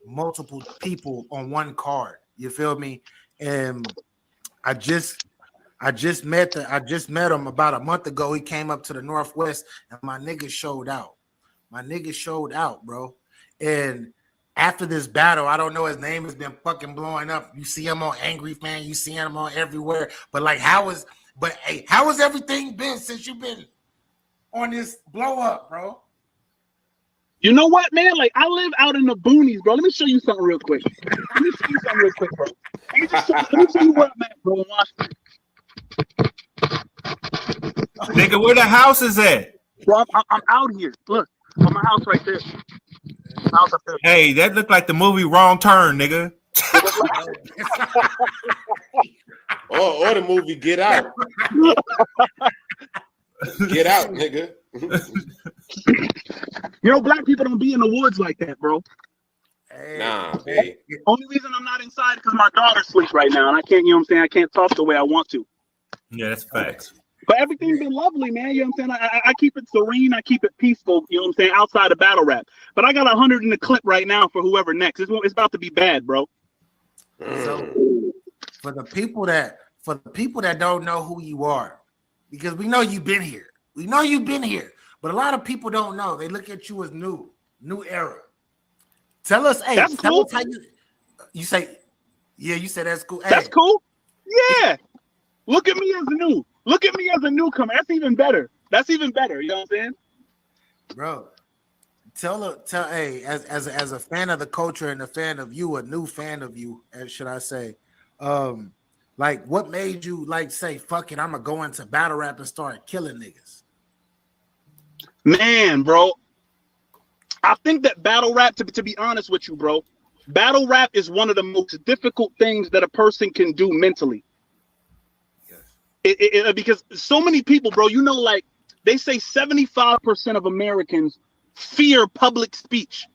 S15: multiple people on one card. You feel me? And I just met him about a month ago. He came up to the Northwest and my nigga showed out. Bro. And after this battle, I don't know, his name has been fucking blowing up. You see him on Angry Fan, you see him on everywhere. But like, how has everything been since you've been on this blow up, bro?
S9: You know what, man? Like, I live out in the boonies, bro. Let me show you something real quick. Let me show you where I'm at, bro. In Washington.
S10: Nigga, where the house is at?
S9: Bro, I'm out here. Look, on my house right there. House up there.
S10: Hey, that looked like the movie Wrong Turn, nigga.
S23: or the movie Get Out. Get out, nigga.
S9: You know, black people don't be in the woods like that, bro.
S23: Nah, babe.
S9: Only reason I'm not inside because my daughter sleeps right now, and I can't, you know what I'm saying? I can't talk the way I want to.
S10: Yeah, that's facts.
S9: But everything's been lovely, man. You know what I'm saying? I keep it serene. I keep it peaceful, you know what I'm saying, outside of battle rap. But I got 100 in the clip right now for whoever next. It's about to be bad, bro.
S3: So for the people that don't know who you are, because we know you've been here. We know you've been here, but a lot of people don't know. They look at you as new era. Tell us, hey,
S9: that's
S3: tell
S9: cool.
S3: us how you say, yeah, you said that's cool. Hey.
S9: That's cool. Yeah. Look at me as new. Look at me as a newcomer. That's even better. That's even better. You know what I'm saying?
S3: Bro, tell hey, as a fan of the culture and a fan of you, a new fan of you, should I say, like what made you like say, fuck it, I'm gonna go into battle rap and start killing niggas?
S9: Man, bro. I think that battle rap, to be honest with you, bro, battle rap is one of the most difficult things that a person can do mentally. Because so many people, bro, you know, like they say 75% of Americans fear public speech.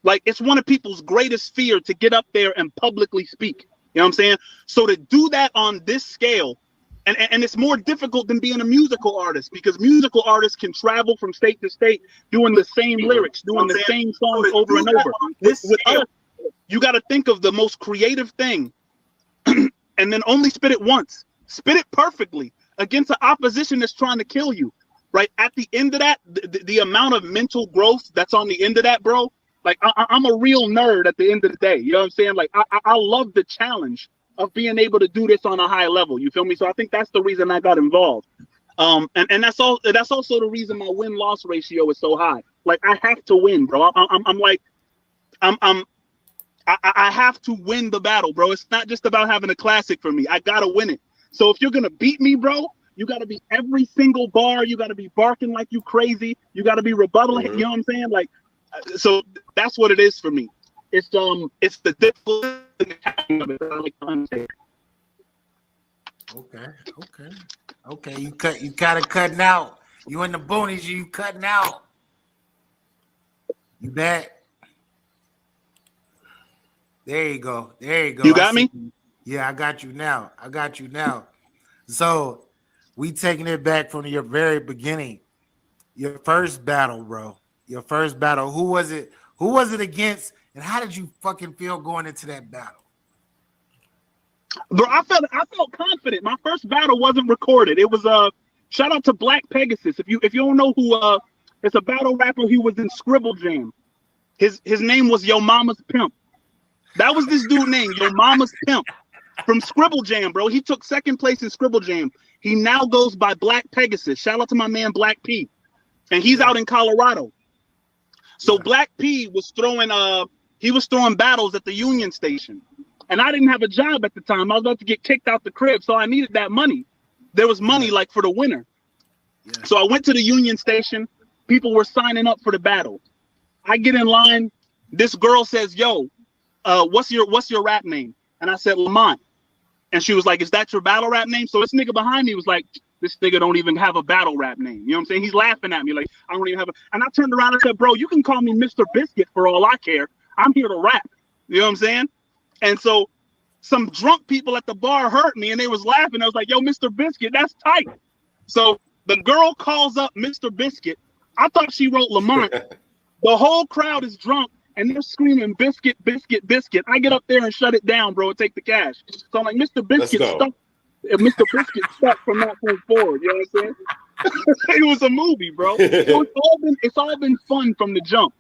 S9: Like it's one of people's greatest fear to get up there and publicly speak. You know what I'm saying? So to do that on this scale, and it's more difficult than being a musical artist because musical artists can travel from state to state doing the same lyrics, doing the same songs over and over. With us, you got to think of the most creative thing and then only spit it once. Spit it perfectly against an opposition that's trying to kill you, right? At the end of that, the amount of mental growth that's on the end of that, bro, like I'm a real nerd at the end of the day. You know what I'm saying? Like I love the challenge of being able to do this on a high level. You feel me? So I think that's the reason I got involved. And that's also the reason my win-loss ratio is so high. Like I have to win, bro. I have to win the battle, bro. It's not just about having a classic for me. I gotta win it. So if you're gonna beat me, bro, you gotta be every single bar. You gotta be barking like you crazy. You gotta be rebuttaling. You know what I'm saying? Like, so that's what it is for me. It's the difficulty of it that I like to understand.
S3: Okay. You kind of cutting out. You in the boonies, you cutting out. You back? There you go.
S9: You got me?
S3: Yeah, I got you now. So we taking it back from your very beginning. Your first battle, bro. Your first battle. Who was it? Who was it against? And how did you fucking feel going into that battle?
S9: Bro, I felt confident. My first battle wasn't recorded. It was shout out to Black Pegasus. If you don't know who it's a battle rapper. He was in Scribble Jam. His name was Yo Mama's Pimp. That was this dude named Yo Mama's Pimp from Scribble Jam, bro. He took second place in Scribble Jam. He now goes by Black Pegasus. Shout out to my man Black P. And he's out in Colorado. So Black P was throwing battles at the Union Station. And I didn't have a job at the time. I was about to get kicked out the crib, so I needed that money. There was money like for the winner. Yeah. So I went to the Union Station. People were signing up for the battle. I get in line. This girl says, "Yo, what's your rap name?" And I said, Lamont. And she was like, "Is that your battle rap name?" So this nigga behind me was like, "This nigga don't even have a battle rap name." You know what I'm saying? He's laughing at me like, "I don't even have a." And I turned around and said, "Bro, you can call me Mr. Biscuit for all I care. I'm here to rap." You know what I'm saying? And so some drunk people at the bar heard me and they was laughing. I was like, "Yo, Mr. Biscuit, that's tight." So the girl calls up Mr. Biscuit. I thought she wrote Lamont. The whole crowd is drunk and they're screaming "Biscuit, Biscuit, Biscuit." I get up there and shut it down, bro, and take the cash. So I'm like, Mr. Biscuit stuck. Mr. Biscuit stuck from that point forward. You know what I'm saying? It was a movie, bro. So it's all been fun from the jump.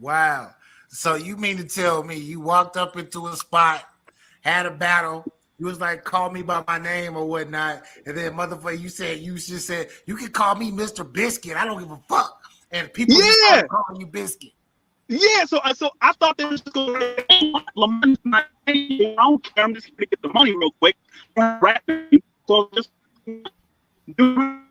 S3: Wow. So you mean to tell me you walked up into a spot, had a battle, you was like, "Call me by my name" or whatnot, and then motherfucker, you just said you can call me Mr. Biscuit. I don't give a fuck. and people just started calling you Biscuit.
S9: Yeah, so I thought they were just going to Lamon's not I don't care. I'm just going to get the money real quick. Rapping, so just do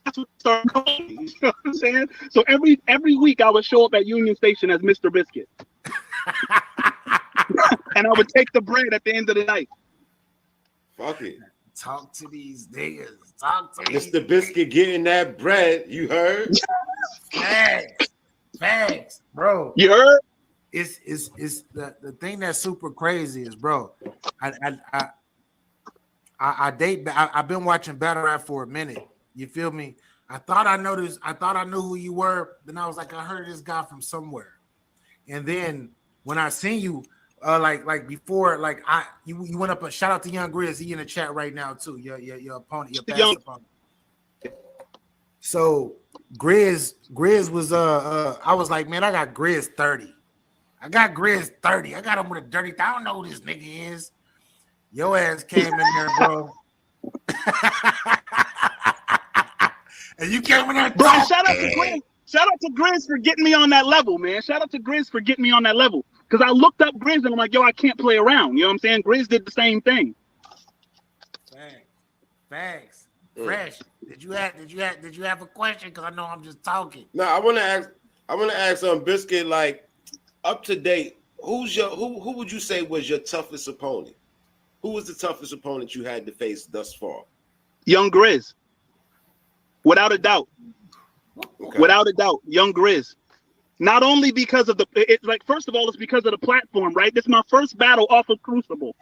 S9: that's what started calling me. You know what I'm saying? So every week I would show up at Union Station as Mr. Biscuit, and I would take the bread at the end of the night.
S23: Fuck it.
S3: Talk to these niggas. Talk to these.
S23: Mr. Biscuit getting that bread. You heard?
S3: Facts, bro.
S9: You heard?
S3: It's the thing that's super crazy is, bro. I've been watching battle rap for a minute. You feel me? I thought I knew who you were. Then I was like, I heard this guy from somewhere. And then when I seen you, like before, like you went up. Shout out to Young Grizz. He in the chat right now too. Your opponent, your past opponent. So Grizz was I was like, man, I got Grizz 30. I got Grizz 30. I got him with a dirty. I don't know who this nigga is. Your ass came in there, bro. And you came in there,
S9: bro. Shout out to Grizz. Shout out to Grizz for getting me on that level, man. Shout out to Grizz for getting me on that level. Because I looked up Grizz and I'm like, yo, I can't play around. You know what I'm saying? Grizz did the same thing.
S3: Thanks. Fresh. Did you have a question? Because I know I'm just talking.
S23: No, I want to ask Biscuit, like, up to date, who would you say was your toughest opponent? Who was the toughest opponent you had to face thus far?
S9: Young Grizz. Without a doubt.
S23: Okay.
S9: Without a doubt, Young Grizz. Not only because of first of all, it's because of the platform, right? This is my first battle off of Crucible.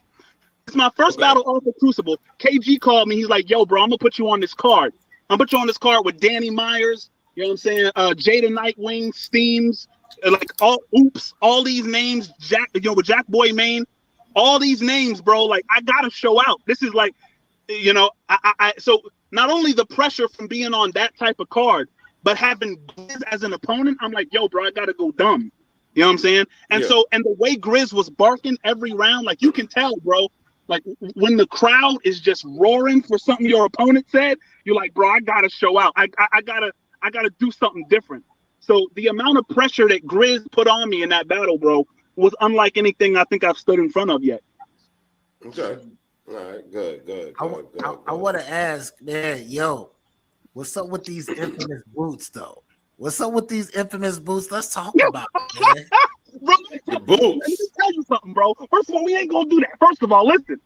S9: Battle off of Crucible. KG called me. He's like, yo, bro, I'm going to put you on this card. I'm going to put you on this card with Danny Myers, you know what I'm saying? Jada Nightwing, Steams, all these names, with Jack Boy Maine, all these names, bro. Like, I got to show out. This is like, so not only the pressure from being on that type of card, but having Grizz as an opponent, I'm like, yo, bro, I got to go dumb. You know what I'm saying? And and the way Grizz was barking every round, like, you can tell, bro, like, when the crowd is just roaring for something your opponent said, you're like, bro, I got to show out. I gotta do something different. So the amount of pressure that Grizz put on me in that battle, bro, was unlike anything I think I've stood in front of yet.
S23: Okay. All right. Good.
S3: I want to ask, man, yo, what's up with these infamous boots, though? What's up with these infamous boots? Let's talk about it, man.
S9: Bro,
S23: the boots.
S9: Let me tell you something, bro. First of all, we ain't gonna do that. First of all, listen.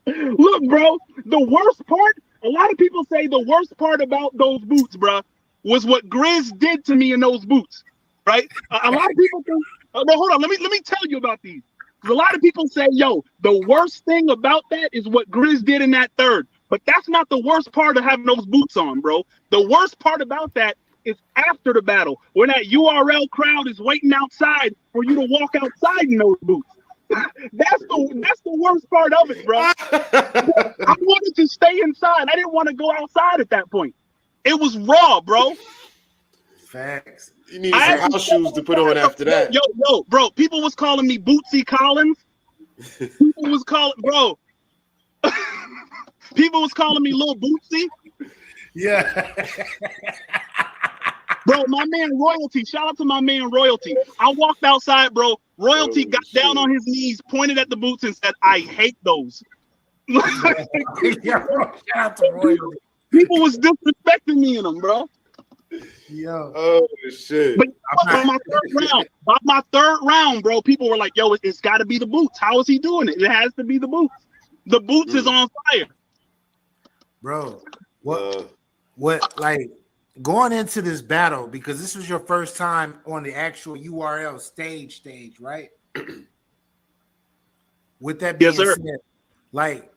S9: Look, bro, the worst part, a lot of people say the worst part about those boots, bro, was what Grizz did to me in those boots, right? A lot of people think, no, hold on, let me tell you about these. Because a lot of people say, yo, the worst thing about that is what Grizz did in that third. But that's not the worst part of having those boots on, bro. The worst part about that is after the battle, when that URL crowd is waiting outside for you to walk outside in those boots. That's the worst part of it, bro. I wanted to stay inside. I didn't want to go outside at that point. It was raw, bro.
S3: Facts.
S23: You need some house shoes to put on after that.
S9: Yo, bro. People was calling me Bootsy Collins. People was calling me Lil Bootsy.
S3: Yeah.
S9: Bro, my man Royalty. Shout out to my man Royalty. I walked outside, bro. Royalty got down on his knees, pointed at the boots, and said, "I hate those."
S3: Shout out to Royalty.
S9: People was disrespecting me in them, bro.
S3: Yo.
S23: Oh shit.
S9: But by my third round, bro, people were like, "Yo, it's got to be the boots. How is he doing it? It has to be the boots. The boots is on fire."
S3: Bro, what like going into this battle, because this was your first time on the actual URL stage, right? With that being said, like,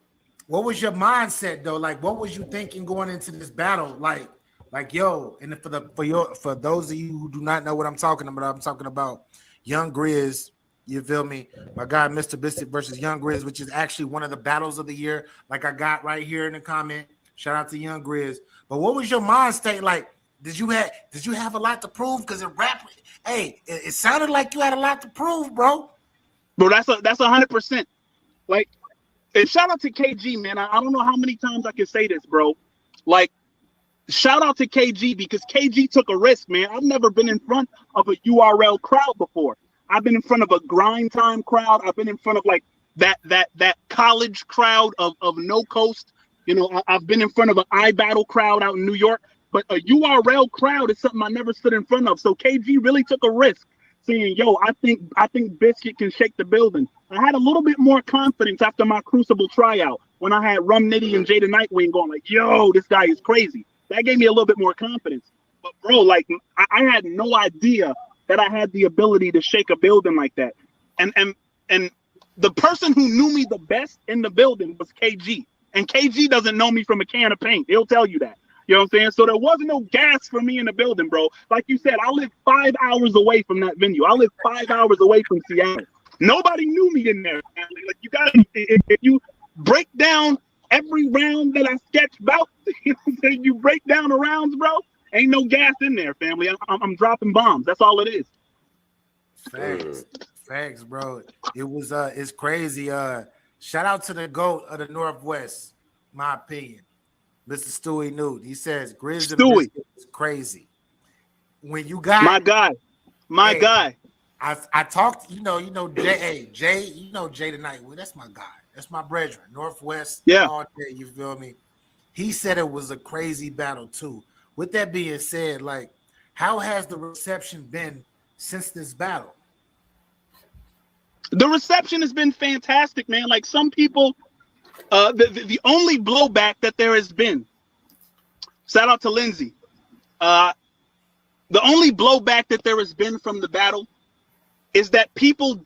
S3: what was your mindset though? Like, what was you thinking going into this battle? Like yo, and for those of you who do not know what I'm talking about Young Grizz. You feel me? My guy, Mr. Biscuit versus Young Grizz, which is actually one of the battles of the year. Like I got right here in the comment. Shout out to Young Grizz. But what was your mind state like? Did you have a lot to prove? Because it sounded like you had a lot to prove, bro.
S9: Bro, that's 100%. Like, and shout out to KG, man. I don't know how many times I can say this, bro. Like, shout out to KG because KG took a risk, man. I've never been in front of a URL crowd before. I've been in front of a grind time crowd. I've been in front of like that college crowd of No Coast. You know, I've been in front of an iBattle crowd out in New York, but a URL crowd is something I never stood in front of. So KG really took a risk, saying, "Yo, I think Biscuit can shake the building." I had a little bit more confidence after my Crucible tryout when I had Rum Nitty and Jada Nightwing going like, "Yo, this guy is crazy." That gave me a little bit more confidence. But bro, like I had no idea that I had the ability to shake a building like that. And the person who knew me the best in the building was KG. And KG doesn't know me from a can of paint. He'll tell you that. You know what I'm saying? So there wasn't no gas for me in the building, bro. Like you said, I live 5 hours away from that venue. I live 5 hours away from Seattle. Nobody knew me in there. Like you gotta, if you break down every round that I sketched about, you break down the rounds, bro. Ain't no gas in there, family. I'm dropping bombs. That's all it is.
S3: Facts, bro. It was it's crazy. Shout out to the GOAT of the Northwest, my opinion. Mr. Stewie Newt. He says Grizz and Biscuit is crazy. When you got
S9: my guy.
S3: I talked, you know, Jay, you know Jay tonight. Well, that's my guy. That's my brethren. Northwest all day, you feel me? He said it was a crazy battle too. With that being said, like, how has the reception been since this battle?
S9: The reception has been fantastic, man. Like some people, the only blowback that there has been, shout out to Lindsay. The only blowback that there has been from the battle is that people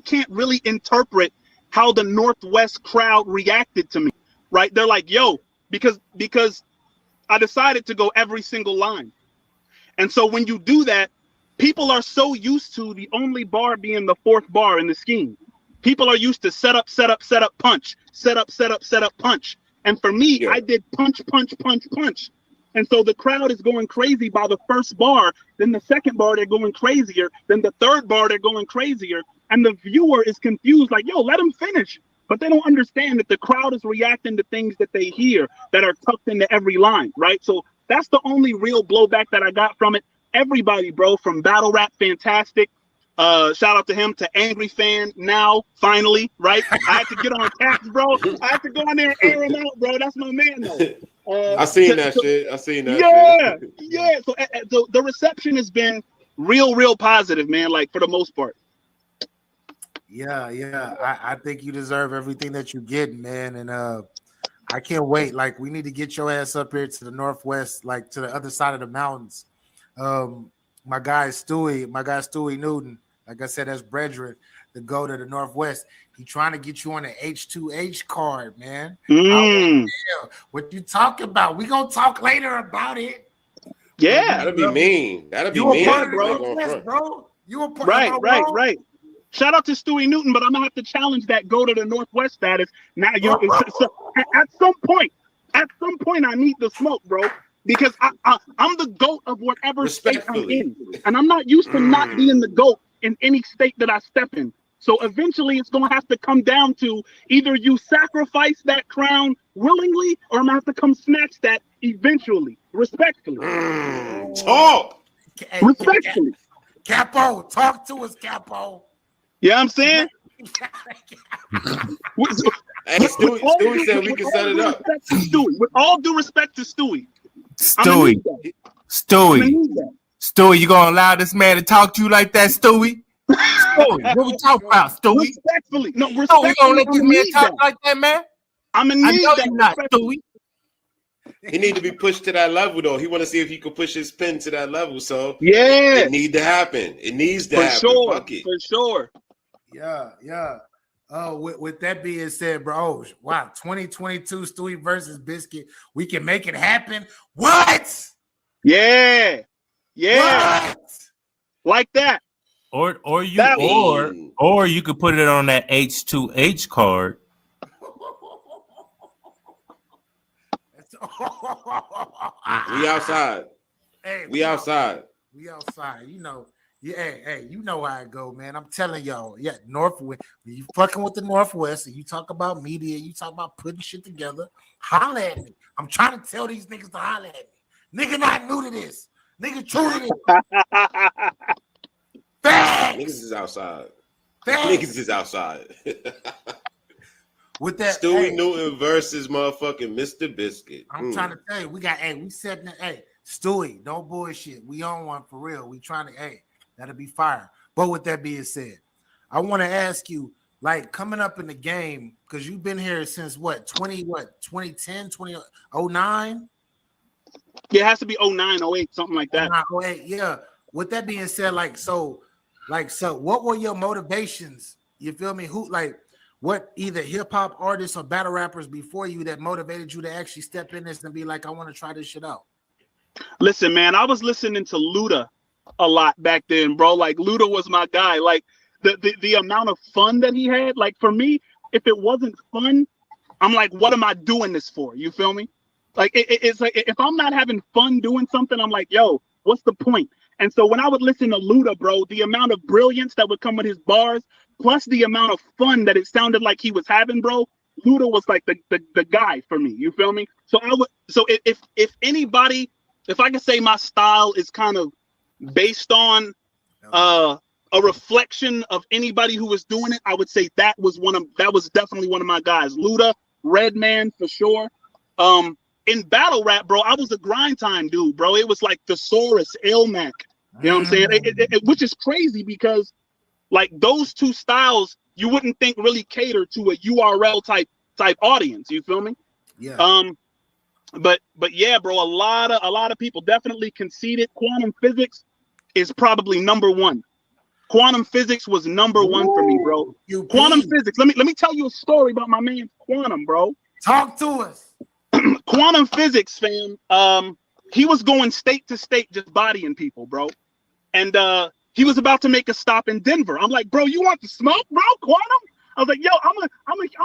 S9: can't really interpret how the Northwest crowd reacted to me, right? They're like, yo, because I decided to go every single line. And so when you do that, people are so used to the only bar being the fourth bar in the scheme. People are used to set up, punch, set up, punch. And for me, I did punch. And so the crowd is going crazy by the first bar. Then the second bar, they're going crazier. Then the third bar, they're going crazier. And the viewer is confused, like, yo, let him finish. But they don't understand that the crowd is reacting to things that they hear that are tucked into every line, right? So that's the only real blowback that I got from it. Everybody, bro, from Battle Rap Fantastic, shout out to him, to Angry Fan now, finally, right? I had to get on Caps, bro. I had to go in there and air him out, bro. That's my man, though.
S23: I seen that shit.
S9: Yeah. So the reception has been real positive, man, like for the most part.
S3: Yeah. I think you deserve everything that you get, man. And I can't wait. Like, we need to get your ass up here to the Northwest, like to the other side of the mountains. My guy Stewie Newton, like I said, that's brethren, the GOAT of the Northwest. He trying to get you on the H2H card, man. What you talking about? We gonna talk later about it.
S9: Yeah,
S23: that'd be mean. That'd be
S3: you
S23: mean,
S3: a part of the Northwest, bro. You a part.
S9: Right. Shout out to Stewie Newton, but I'm gonna have to challenge that GOAT of the Northwest status. Now, at some point, I need the smoke, bro. Because I'm the GOAT of whatever state I'm in. And I'm not used to not being the GOAT in any state that I step in. So eventually it's going to have to come down to either you sacrifice that crown willingly or I'm going to have to come snatch that eventually. Respectfully.
S23: Talk!
S9: Respectfully.
S3: Capo, talk to us, Capo.
S9: You know what I'm saying?
S23: Hey, Stewie said we can set it up.
S9: With all due respect to Stewie.
S10: Stewie, you gonna allow this man to talk to you like that, Stewie? Stewie, what we talking about, Stewie?
S9: Respectfully, you
S10: gonna let this man talk like that, man?
S9: I'm gonna need that.
S10: Not, Stewie.
S23: He need to be pushed to that level, though. He want to see if he can push his pen to that level. So
S9: it
S23: need to happen. It needs to happen.
S9: For sure.
S3: Yeah. With that being said, bro, wow, 2022 Stewie versus Biscuit, we can make it happen. What?
S9: Yeah.
S3: What?
S9: Like that.
S10: Or you could put it on that H2H card.
S23: We outside.
S3: Hey,
S23: we outside.
S3: We outside. You Yeah, hey, you know how it go, man. I'm telling y'all. Yeah, Northwest. When you fucking with the Northwest and you talk about media, you talk about putting shit together, holla at me. I'm trying to tell these niggas to holla at me. Nigga not new to this. Nigga true to this. Facts.
S23: Niggas is outside.
S3: Facts.
S23: Niggas is outside.
S3: With that,
S23: Stewie
S3: hey,
S23: Newton versus motherfucking Mr. Biscuit.
S3: I'm trying to tell you, we got, we setting it, Stewie, no bullshit. We on one for real. We trying to, that'll be fire. But with that being said, I want to ask you, like, coming up in the game, because you've been here since 2010, 2009?
S9: Yeah, it has to be 09, 08, something like that.
S3: 08, yeah. With that being said, so what were your motivations? You feel me? What either hip hop artists or battle rappers before you that motivated you to actually step in this and be like, I want to try this shit out?
S9: Listen, man, I was listening to Luda a lot back then, bro. Like, Luda was my guy. Like, the amount of fun that he had. Like, for me, if it wasn't fun, I'm like, what am I doing this for? You feel me? Like, it's like, if I'm not having fun doing something, I'm like, yo, what's the point? And so when I would listen to Luda, bro, the amount of brilliance that would come with his bars, plus the amount of fun that it sounded like he was having, bro, Luda was like the guy for me. You feel me? So if anybody, if I could say my style is kind of based on a reflection of anybody who was doing it, I would say that was definitely one of my guys. Luda, Redman for sure. In battle rap, bro, I was a grind time dude, bro. It was like Thesaurus, Ilmac, you know what I'm saying? Which is crazy because, like, those two styles you wouldn't think really cater to a URL type audience. You feel me?
S3: Yeah.
S9: But yeah, bro, a lot of people definitely conceded. Quantum physics is probably number one. Quantum physics was number one for me, bro. Quantum physics. Let me tell you a story about my man Quantum, bro.
S3: Talk to us.
S9: Quantum physics, fam. He was going state to state just bodying people, bro. And he was about to make a stop in Denver. I'm like, bro, you want to smoke, bro? Quantum? I was like, yo, I'm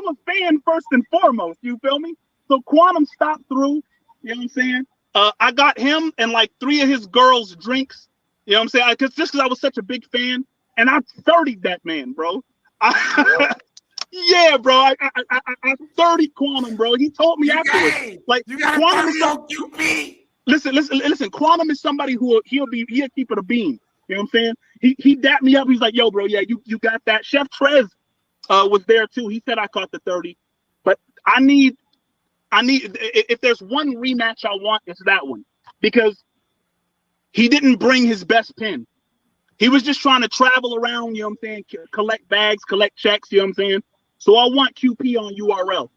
S9: a fan first and foremost. You feel me? So Quantum stopped through. You know what I'm saying? I got him and like 3 of his girls drinks. You know what I'm saying? Because I was such a big fan, and I 30'd that man, bro. Yeah, bro. I 30 Quantum, bro. He told me afterwards. Like, Quantum is QP. Listen. Quantum is somebody who he'll keep it a beam. You know what I'm saying? He dapped me up. He's like, yo, bro, yeah, you got that. Chef Trez was there too. He said I caught the 30, but I need if there's one rematch I want, it's that one, because he didn't bring his best pen. He was just trying to travel around, you know what I'm saying, collect bags, collect checks, you know what I'm saying? So I want QP on URL.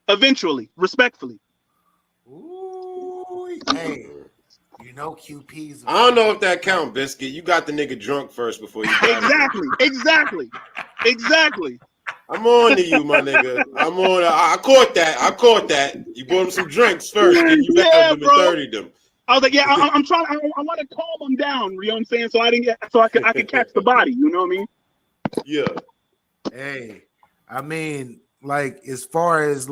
S9: Eventually, respectfully.
S3: Ooh, hey, you know QP's.
S23: I don't know if that count, Biscuit. You got the nigga drunk first before you.
S9: Exactly.
S23: I'm on to you, my nigga. I'm on. I caught that. You bought him some drinks first, then you backed him and 30'd them.
S9: I was like, yeah, I'm trying. I want to calm him down. You know what I'm saying? So I could catch the body. You know what I mean?
S23: Yeah.
S3: Hey, I mean, like as far as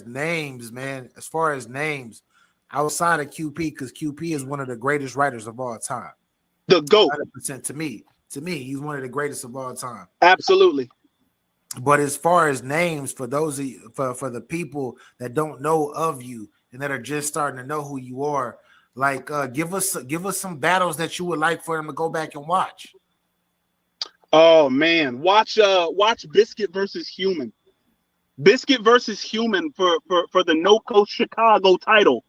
S3: names, man. As far as names, outside of QP, because QP is one of the greatest writers of all time.
S9: The GOAT.
S3: 100% to me, he's one of the greatest of all time.
S9: Absolutely.
S3: But as far as names, for those of you, for the people that don't know of you and that are just starting to know who you are, like give us some battles that you would like for them to go back and watch.
S9: Oh man, watch Biscuit versus Human. Biscuit versus Human for the No Coast Chicago title.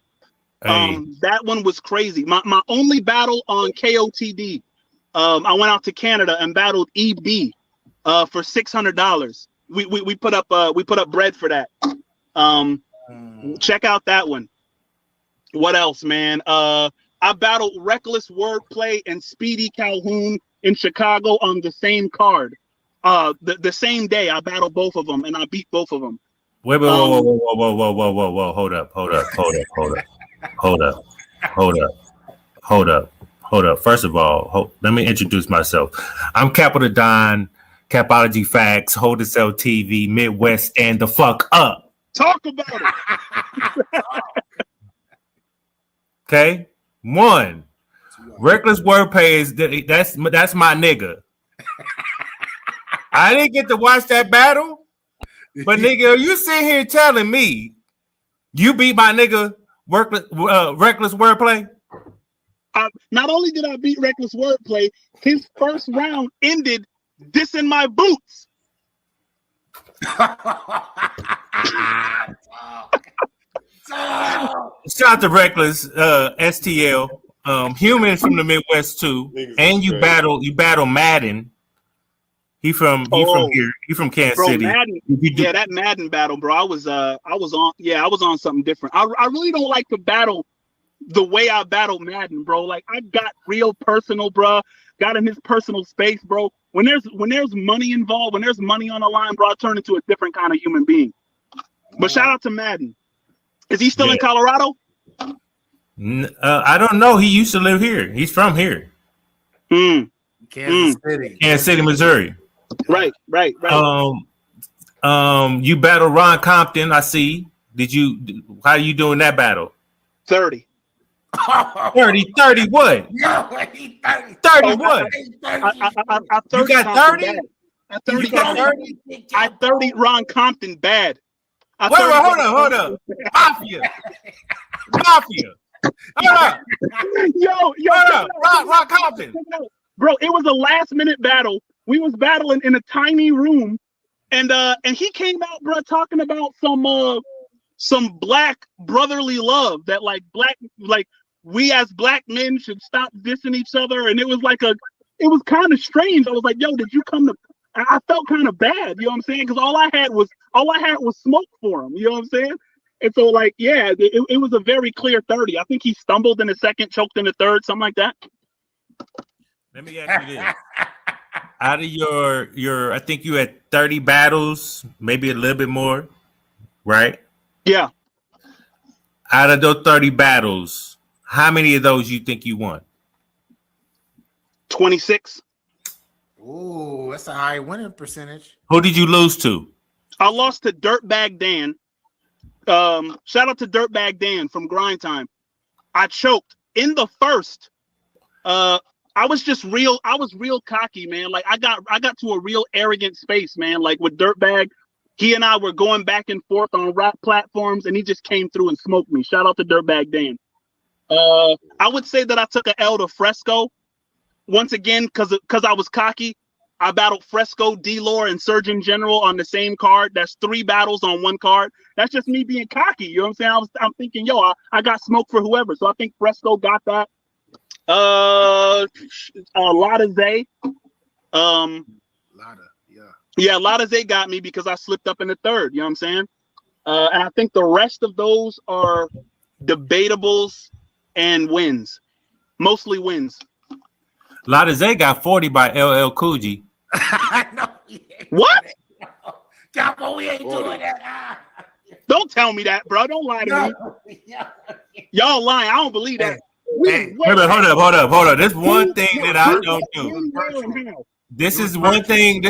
S10: Hey.
S9: That one was crazy. My only battle on KOTD. I went out to Canada and battled EB for $600. We put up bread for that. Check out that one. What else, man? I battled Reckless Wordplay and Speedy Calhoun in Chicago on the same card. The same day I battled both of them and I beat both of them.
S10: Whoa. Hold up. First of all, let me introduce myself. I'm Capital Don, Capology Facts, Hold the Cell TV, Midwest, stand the fuck up.
S9: Talk about it.
S10: Okay? 1. Reckless Wordplay is that's my nigga. I didn't get to watch that battle, but nigga, you sit here telling me you beat my nigga Reckless Wordplay?
S9: Not only did I beat Reckless Wordplay, his first round ended dissing my boots.
S10: Shout out to Reckless STL. Humans from the Midwest too. And you battle Madden. He from here. He from Kansas City.
S9: Madden, that Madden battle, bro. I was on something different. I really don't like to battle the way I battle Madden, bro. Like I got real personal, bro. Got in his personal space, bro. When there's money involved, when there's money on the line, bro, I turn into a different kind of human being. But shout out to Madden. Is he still in Colorado?
S10: I don't know. He used to live here. He's from here.
S3: Kansas
S10: City, Missouri.
S9: Right.
S10: You battle Ron Compton, I see. How are you doing that battle?
S9: 30.
S10: 30 what?
S3: Yo, he 30.
S10: 30 what?
S9: I 30
S10: you got 30?
S9: I 30 Ron Compton bad.
S10: Wait, hold up. Mafia. Hold up.
S9: Yo,
S10: Ron Compton.
S9: Bro, it was a last minute battle. We was battling in a tiny room, and he came out, bro, talking about some black brotherly love that like we as black men should stop dissing each other, and it was kind of strange. I was like, yo, did you come to? I felt kind of bad, you know what I'm saying? Because all I had was smoke for him, you know what I'm saying? And so like, yeah, it was a very clear 30. I think he stumbled in the second, choked in the third, something like that.
S10: Let me ask you this. Out of your I think you had 30 battles, maybe a little bit more, right?
S9: Yeah.
S10: Out of those 30 battles, how many of those you think you won?
S9: 26.
S3: Ooh, that's a high winning percentage.
S10: Who did you lose to?
S9: I lost to Dirtbag Dan. Shout out to Dirtbag Dan from Grind Time. I choked in the first. I was real cocky, man. Like I got to a real arrogant space, man. Like with Dirtbag, he and I were going back and forth on rap platforms, and he just came through and smoked me. Shout out to Dirtbag Dan. I would say that I took an L to Fresco. Once again, because I was cocky, I battled Fresco, D-Lore, and Surgeon General on the same card. That's 3 battles on one card. That's just me being cocky. You know what I'm saying? I'm thinking, yo, I got smoke for whoever. So I think Fresco got that. Lotta Zay. Lotta Zay got me because I slipped up in the third. You know what I'm saying? And I think the rest of those are debatables and wins. Mostly wins.
S10: Lotta Zay got 40 by LL Cool G.
S9: What?
S3: Capo, we ain't doing that.
S9: Don't tell me that, bro. Don't lie to me. Y'all lying. I don't believe that.
S10: Hold up. This one thing that I don't do. This is one thing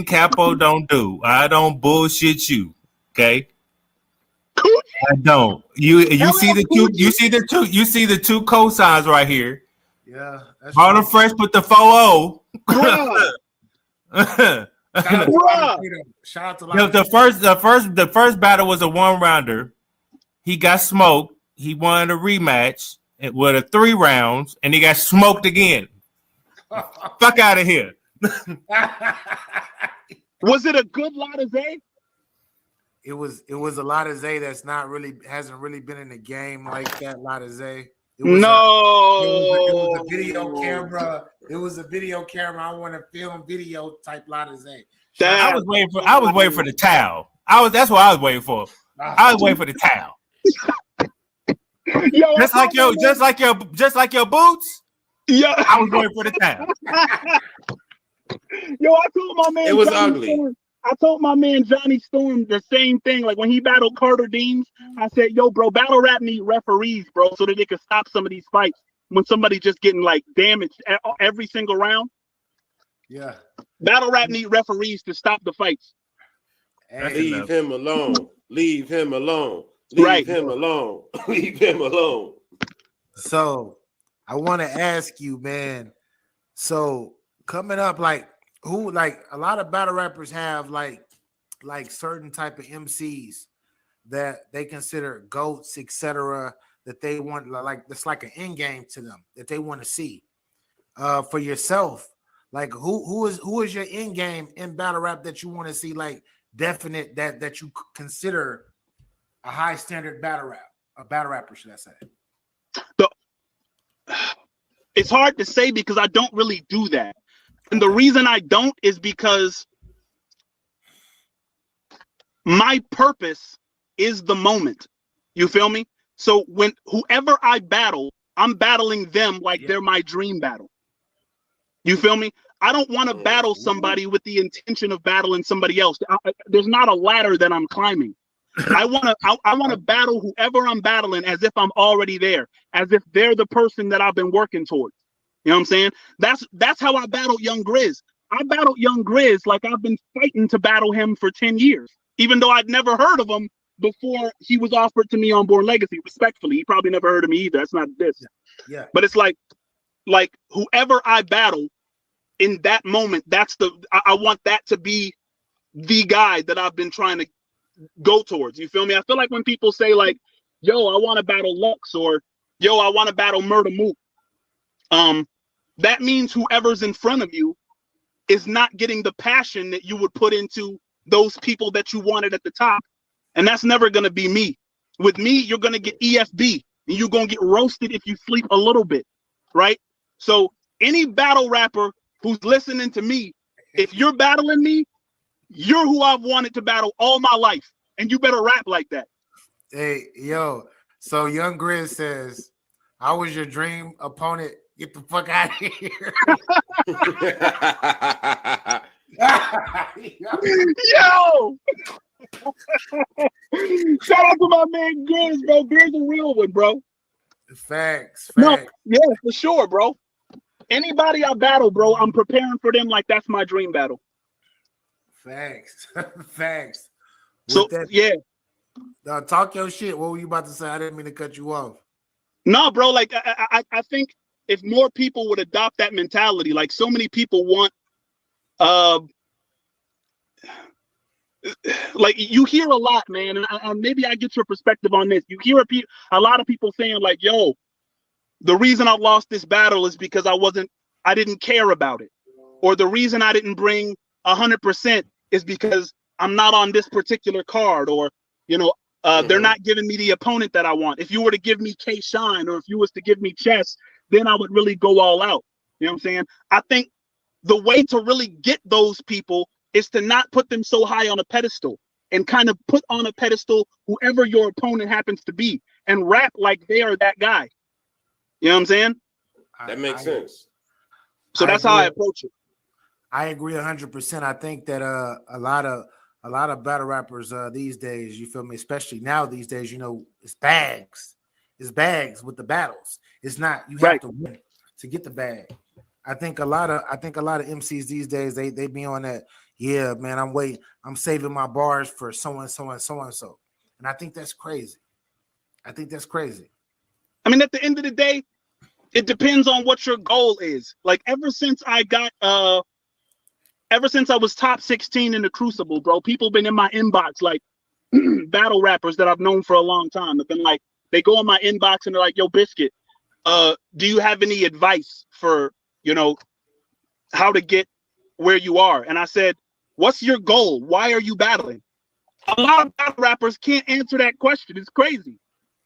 S10: Capo don't do. I don't bullshit you. Okay? I don't. You see the two cosigns right here.
S3: Yeah.
S10: All the fresh put the 4-0.
S3: Shout out to
S10: the first battle was a 1-rounder. He got smoked. He won a rematch with a 3 rounds, and he got smoked again. Fuck out of here.
S9: Was it a good Lotta Zay?
S3: It was a Lotta Zay that's hasn't really been in the game like that. Lotta Zay. It was a video camera. It was a video camera. I want to film video type Lotta Zay.
S10: I was waiting for the towel. That's what I was waiting for. I was waiting for the towel.
S9: Yo,
S10: just like your boots.
S9: Yeah,
S10: I was waiting for the towel.
S9: Yo, I told my man
S23: it was
S9: Johnny
S23: ugly.
S9: Storm, I told my man Johnny Storm the same thing. Like when he battled Carter Deems, I said, "Yo, bro, battle rap need referees, bro, so that they can stop some of these fights when somebody just getting like damaged every single round."
S3: Yeah,
S9: battle rap need referees to stop the fights.
S23: Leave him alone. Leave him alone. Leave him alone. Leave him alone.
S3: So I want to ask you, man. So coming up, like who, like a lot of battle rappers have like certain type of MCs that they consider goats, etc. That they want, like it's like an end game to them that they want to see. For yourself, like who is your end game in battle rap that you want to see, like definite that you consider a high standard battle rapper, should I say?
S9: It's hard to say because I don't really do that. And the reason I don't is because my purpose is the moment. You feel me? So when whoever I battle, I'm battling them like they're my dream battle. You feel me? I don't want to battle somebody with the intention of battling somebody else. There's not a ladder that I'm climbing. I want to battle whoever I'm battling as if I'm already there, as if they're the person that I've been working towards. You know what I'm saying? That's how I battled Young Grizz. I battled Young Grizz like I've been fighting to battle him for 10 years, even though I'd never heard of him before he was offered to me on Born Legacy. Respectfully, he probably never heard of me either. That's not this.
S3: Yeah.
S9: But it's like whoever I battle in that moment, I want that to be the guy that I've been trying to go towards. You feel me? I feel like when people say like, yo, I want to battle Lux, or yo, I want to battle Murda Mook, that means whoever's in front of you is not getting the passion that you would put into those people that you wanted at the top. And that's never going to be me. With me, you're going to get EFB, and you're going to get roasted if you sleep a little bit, right? So any battle rapper who's listening to me, if you're battling me, you're who I've wanted to battle all my life, and you better rap like that.
S3: Hey, yo, so Young Grizz says, I was your dream opponent. Get the fuck out of here.
S9: Yo! Shout out to my man Grizz, bro. Grizz a real one, bro.
S3: Facts.
S9: No, yeah, for sure, bro. Anybody I battle, bro, I'm preparing for them like that's my dream battle.
S3: Facts. Facts.
S9: So, yeah.
S3: Talk your shit. What were you about to say? I didn't mean to cut you off.
S9: No, bro, like I think if more people would adopt that mentality, like so many people want like you hear a lot, man, and maybe I get your perspective on this. You hear a lot of people saying like, yo, the reason I lost this battle is because I didn't care about it. Or the reason I didn't bring 100% is because I'm not on this particular card, or, you know, they're not giving me the opponent that I want. If you were to give me K-Shine, or if you was to give me Chess, then I would really go all out. You know what I'm saying? I think the way to really get those people is to not put them so high on a pedestal, and kind of put on a pedestal whoever your opponent happens to be, and rap like they are that guy. You know what I'm saying?
S23: That makes sense.
S9: So that's how I approach it.
S3: I agree 100%. I think that a lot of battle rappers these days, you feel me, especially now these days, you know, it's bags with the battles. It's not you have to win to get the bag. I think a lot of MCs these days, they be on that, yeah, man, I'm saving my bars for so and so and so and so. And I think that's crazy. I
S9: mean, at the end of the day, it depends on what your goal is. Like ever since I was top 16 in the Crucible, bro, people been in my inbox, like battle rappers that I've known for a long time. Have been like, they go in my inbox and they're like, yo, Biscuit, do you have any advice for, you know, how to get where you are? And I said, what's your goal? Why are you battling? A lot of battle rappers can't answer that question. It's crazy.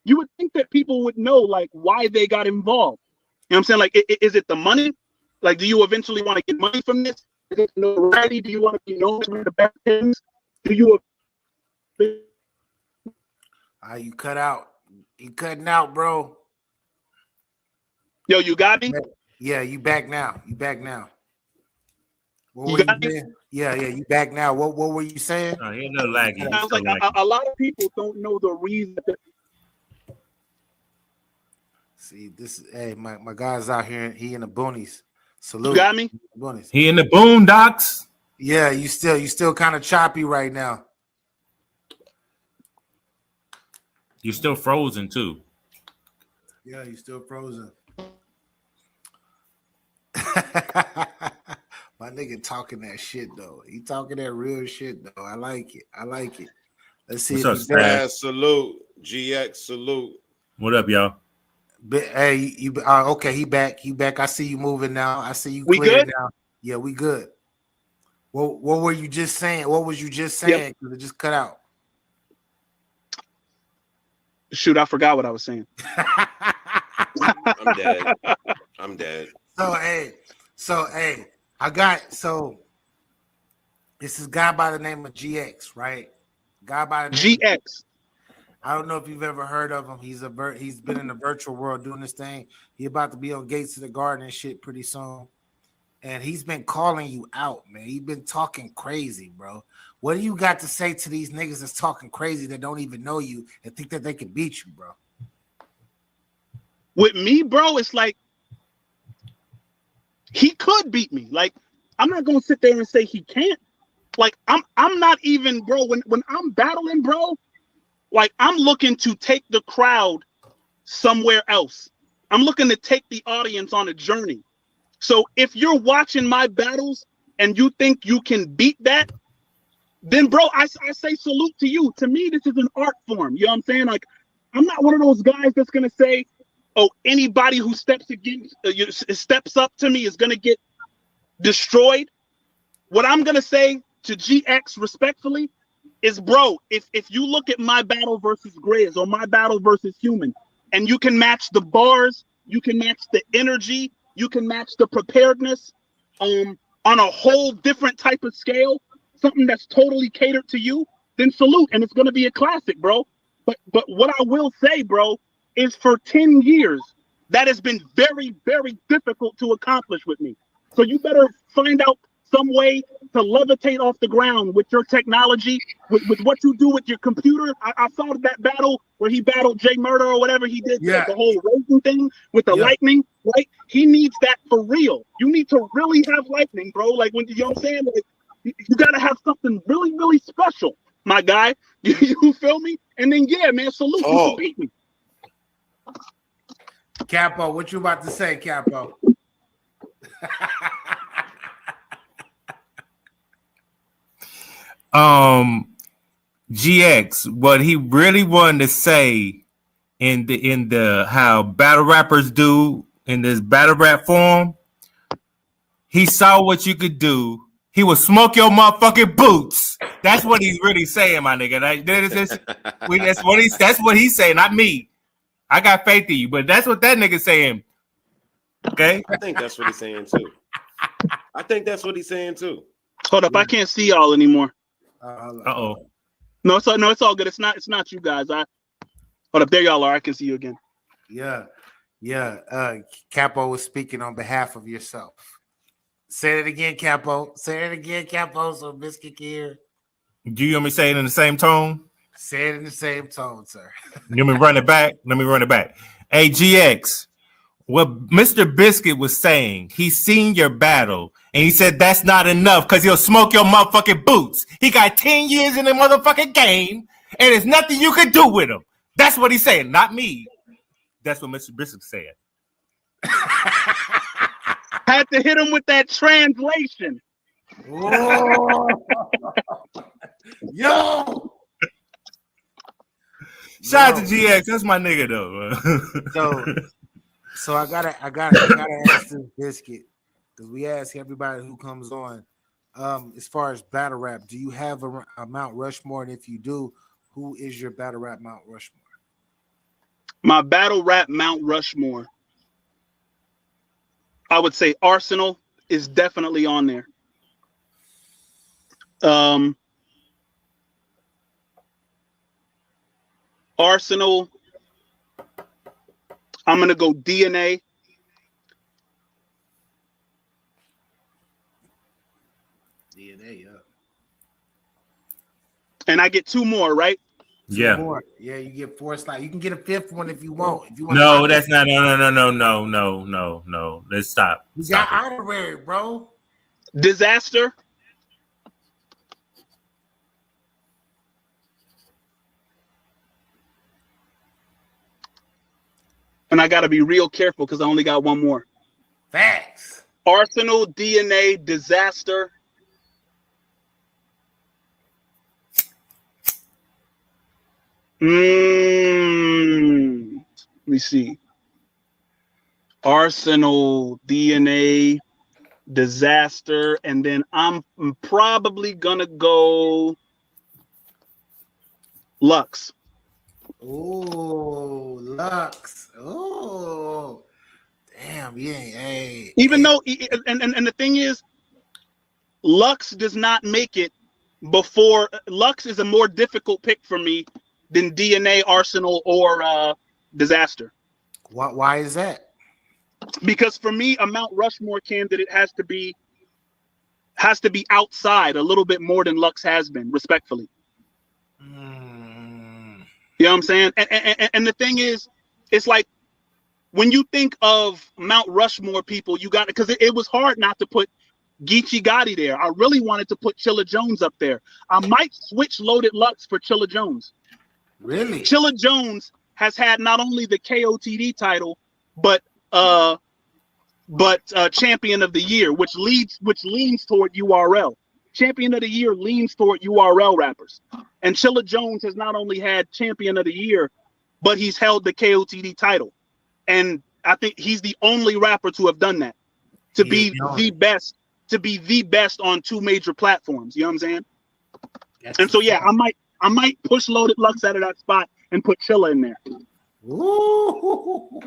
S9: You would think that people would know like why they got involved. You know what I'm saying? Like, is it the money? Like, do you eventually want to get money from this? Is it notoriety? Do you want to be known for the best things? Do you?
S3: You cut out. You cutting out, bro.
S9: Yo, you got me?
S3: Yeah, you back now. What
S9: You
S3: were
S9: got
S3: you
S9: me?
S3: saying? Yeah, you back now. What were you saying?
S10: Oh, he no laggy.
S9: I was like, a lot of people don't know the reason.
S3: See, this is hey, my guy's out here. He in the boonies. Salute.
S9: You got me?
S3: Boonies.
S10: He in the boondocks.
S3: Yeah, you still kind of choppy right now.
S10: You're still frozen too.
S3: Yeah, you still frozen. My nigga talking that shit though. He talking that real shit though. I like it. I like it. Let's see
S10: What's
S3: if
S10: up,
S3: he
S10: Stan?
S23: Salute. GX salute.
S10: What up, y'all?
S3: Hey, you okay? He back. He back. I see you moving now. I see you
S9: We
S3: clear
S9: good?
S3: now. Yeah, we good. What were you just saying? What was you just saying? Because it just cut out.
S9: Shoot, I forgot what I was saying.
S23: I'm dead. I'm dead.
S3: So hey, this is a guy by the name of GX, right? Guy by the name
S9: GX.
S3: I don't know if you've ever heard of him. He's been in the virtual world doing this thing. He about to be on Gates to the Garden and shit pretty soon. And he's been calling you out, man. He's been talking crazy, bro. What do you got to say to these niggas that's talking crazy that don't even know you and think that they can beat you, bro?
S9: With me, bro, it's like he could beat me. Like, I'm not gonna sit there and say he can't. Like, I'm not even, bro. When I'm battling, bro, like I'm looking to take the crowd somewhere else. I'm looking to take the audience on a journey. So if you're watching my battles and you think you can beat that, then bro, I say salute to you. To me, this is an art form. You know what I'm saying? Like, I'm not one of those guys that's gonna say, oh, anybody who steps up to me is gonna get destroyed. What I'm gonna say to GX respectfully is, bro, if you look at my battle versus Grizz or my battle versus Human, and you can match the bars, you can match the energy, you can match the preparedness, on a whole different type of scale, something that's totally catered to you, then salute, and it's gonna be a classic, bro. But what I will say, bro, is for 10 years, that has been very, very difficult to accomplish with me. So you better find out some way to levitate off the ground with your technology, with what you do with your computer. I saw that battle where he battled Jay Murda or whatever he did, the whole racing thing with the lightning, right? He needs that for real. You need to really have lightning, bro. Like, when, you know what I'm saying? Like, you gotta have something really, really special, my guy. You feel me? And then, yeah, man, salute. You can beat me.
S3: Capo, what you about to say, Capo?
S10: GX, what he really wanted to say in the how battle rappers do in this battle rap form, he saw what you could do. He will smoke your motherfucking boots. That's what he's really saying, my nigga. That's what he's saying, not me. I got faith in you, but that's what that nigga's saying. Okay?
S23: I think that's what he's saying too.
S9: Hold up, I can't see y'all anymore.
S10: Uh-oh.
S9: No, it's all good. It's not you guys. Hold up, there y'all are. I can see you again.
S3: Yeah. Capo was speaking on behalf of yourself. Say it again, Capo. Say it again, Capo, so Biscuit can hear.
S10: Do you want me to say it in the same tone?
S3: Say it in the same tone, sir.
S10: You want me to run it back? Let me run it back. Hey, GX, what Mr. Biscuit was saying, he's seen your battle, and he said that's not enough because he'll smoke your motherfucking boots. He got 10 years in the motherfucking game, and there's nothing you can do with him. That's what he's saying, not me. That's what Mr. Biscuit said.
S9: Had to hit him with that translation.
S3: Yo!
S10: Shout out to GX. That's my nigga though.
S3: So I gotta ask this Biscuit, because we ask everybody who comes on. As far as battle rap, do you have a Mount Rushmore? And if you do, who is your battle rap Mount Rushmore?
S9: My battle rap Mount Rushmore, I would say Arsonal is definitely on there. Arsonal. I'm gonna go DNA.
S3: DNA, yeah.
S9: And I get two more, right?
S10: Yeah.
S3: More. Yeah, you get 4 slots. You can get a 5th one if you want. If you want.
S10: No, that's not. No. Let's stop.
S3: You got honorary, bro.
S9: Disaster. And I got to be real careful because I only got one more.
S3: Facts.
S9: Arsonal, DNA, Disaster. Let me see. Arsonal, DNA, Disaster, and then I'm probably gonna go Lux.
S3: Oh, Lux. Oh, damn. Yeah. Hey.
S9: Even though, and the thing is, Lux does not make it before. Lux is a more difficult pick for me than DNA, Arsonal, or Disaster.
S3: Why is that?
S9: Because for me, a Mount Rushmore candidate has to be outside a little bit more than Lux has been, respectfully. You know what I'm saying? And the thing is, it's like when you think of Mount Rushmore people, you got, because it was hard not to put Geechee Gotti there. I really wanted to put Chilla Jones up there. I might switch Loaded Lux for Chilla Jones.
S3: Really?
S9: Chilla Jones has had not only the KOTD title, but Champion of the Year, which leans toward URL. Champion of the Year leans toward URL rappers. And Chilla Jones has not only had Champion of the Year, but he's held the KOTD title. And I think he's the only rapper to have done that. To be the best on two major platforms. You know what I'm saying? And so yeah, I might push Loaded Lux out of that spot and put Chilla in there.
S3: Ooh.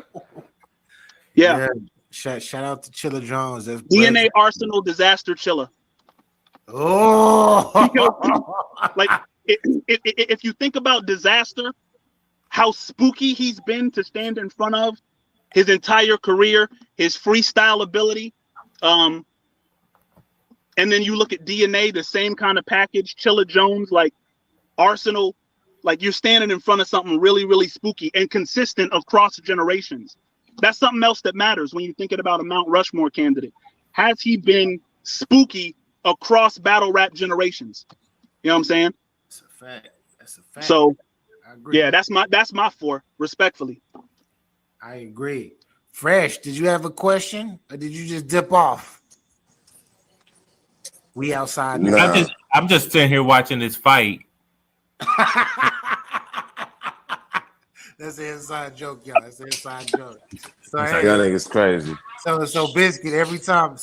S9: Yeah.
S3: Shout out to Chilla Jones. That's
S9: DNA, Arsonal, Disaster, Chilla.
S3: Oh,
S9: because, like if you think about Disaster, how spooky he's been to stand in front of his entire career, his freestyle ability, and then you look at DNA, the same kind of package. Chilla Jones, like Arsonal, like you're standing in front of something really, really spooky and consistent across generations. That's something else that matters when you're thinking about a Mount Rushmore candidate. Has he been spooky across battle rap generations? You know what I'm saying?
S3: That's a fact. That's a fact.
S9: So,
S3: I agree.
S9: yeah, that's my four, respectfully.
S3: I agree. Fresh, did you have a question or did you just dip off? We outside now.
S10: Nah. I'm just sitting here watching this fight.
S3: That's an inside joke, y'all. That's an inside joke. So
S23: Y'all niggas crazy.
S3: So Biscuit, every time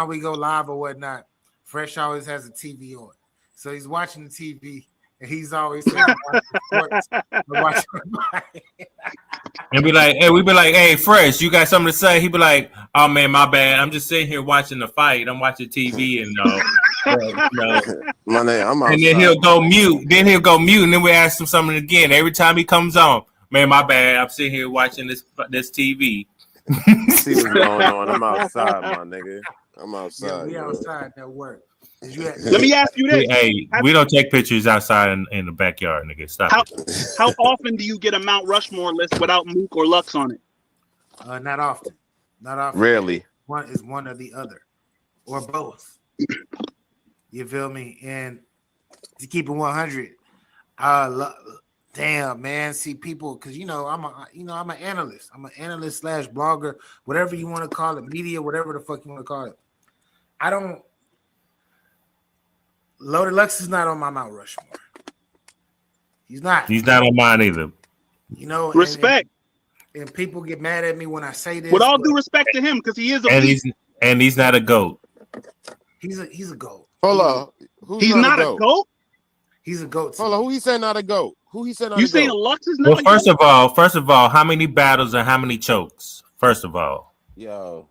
S3: we go live or whatnot, Fresh always has a TV on. So he's watching the TV and he's always saying
S10: And be like, hey, we be like, hey, Fresh, you got something to say? He be like, oh man, my bad. I'm just sitting here watching the fight. I'm watching TV and
S23: My name, I'm outside.
S10: and then he'll go mute. And then we ask him something again. Every time he comes on, man, my bad. I'm sitting here watching this TV.
S23: See what's going on. I'm outside, my nigga. I'm outside.
S3: Yeah, we outside that work.
S9: Let me ask you this.
S10: Hey, we don't take pictures outside in the backyard, nigga. Stop
S9: How often do you get a Mount Rushmore list without Mook or Lux on it?
S3: Not often. Not often.
S23: Rarely.
S3: One is one or the other. Or both. You feel me? And to keep it 100, damn, man. See people, because I'm an analyst. I'm an analyst / blogger, whatever you want to call it, media, whatever the fuck you want to call it. Loaded Lux is not on my Mount Rushmore. He's not.
S10: He's not on mine either.
S9: Respect.
S3: And people get mad at me when I say this.
S9: With all due respect to him, because he is a
S10: and he's not a GOAT.
S3: He's a GOAT.
S23: Hold on.
S9: He's not a GOAT?
S3: He's a GOAT.
S23: Hold on. Who he said not a GOAT?
S9: You saying Lux is not a
S10: GOAT? First of all, how many battles and how many chokes? First of all.
S23: Yo.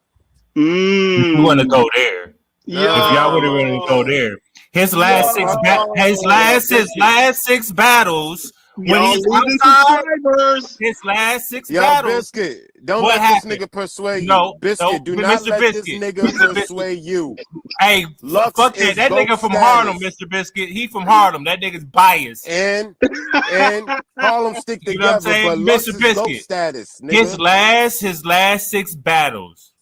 S10: If you want to go there. If y'all would have wanted to go there. His last six battles when he's outside, his last six battles.
S23: Biscuit, don't let this nigga persuade you. Biscuit, do not let this nigga persuade you.
S10: Hey,
S23: Lux
S10: fuck that. That nigga from Harlem, Mr. Biscuit. He from Harlem. That nigga's biased.
S23: And Harlem stick together,
S10: you know what I'm saying?
S23: but Lux
S10: Mr.
S23: is
S10: Biscuit.
S23: GOAT status. Nigga.
S10: His last six battles.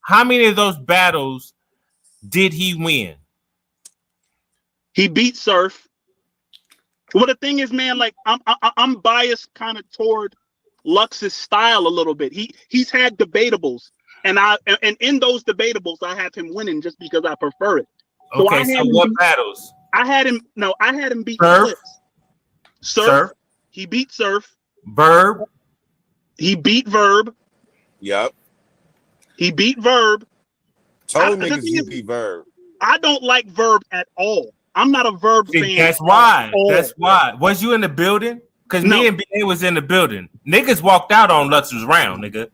S10: How many of those battles did he win?
S9: He beat Surf. Well, the thing is, man, like I'm biased kind of toward Lux's style a little bit. He's had debatables, and in those debatables, I have him winning just because I prefer it. So
S10: Okay, so what battles?
S9: I had him beat
S10: Surf?
S9: Clips. Surf. He beat Surf.
S10: Verb.
S9: He beat Verb.
S23: Yep.
S9: He beat Verb.
S23: Told niggas he beat Verb.
S9: I don't like Verb at all. I'm not a Verb fan.
S10: That's why. That's why. Was you in the building? Because me and BA was in the building. Niggas walked out on Lux's round, nigga.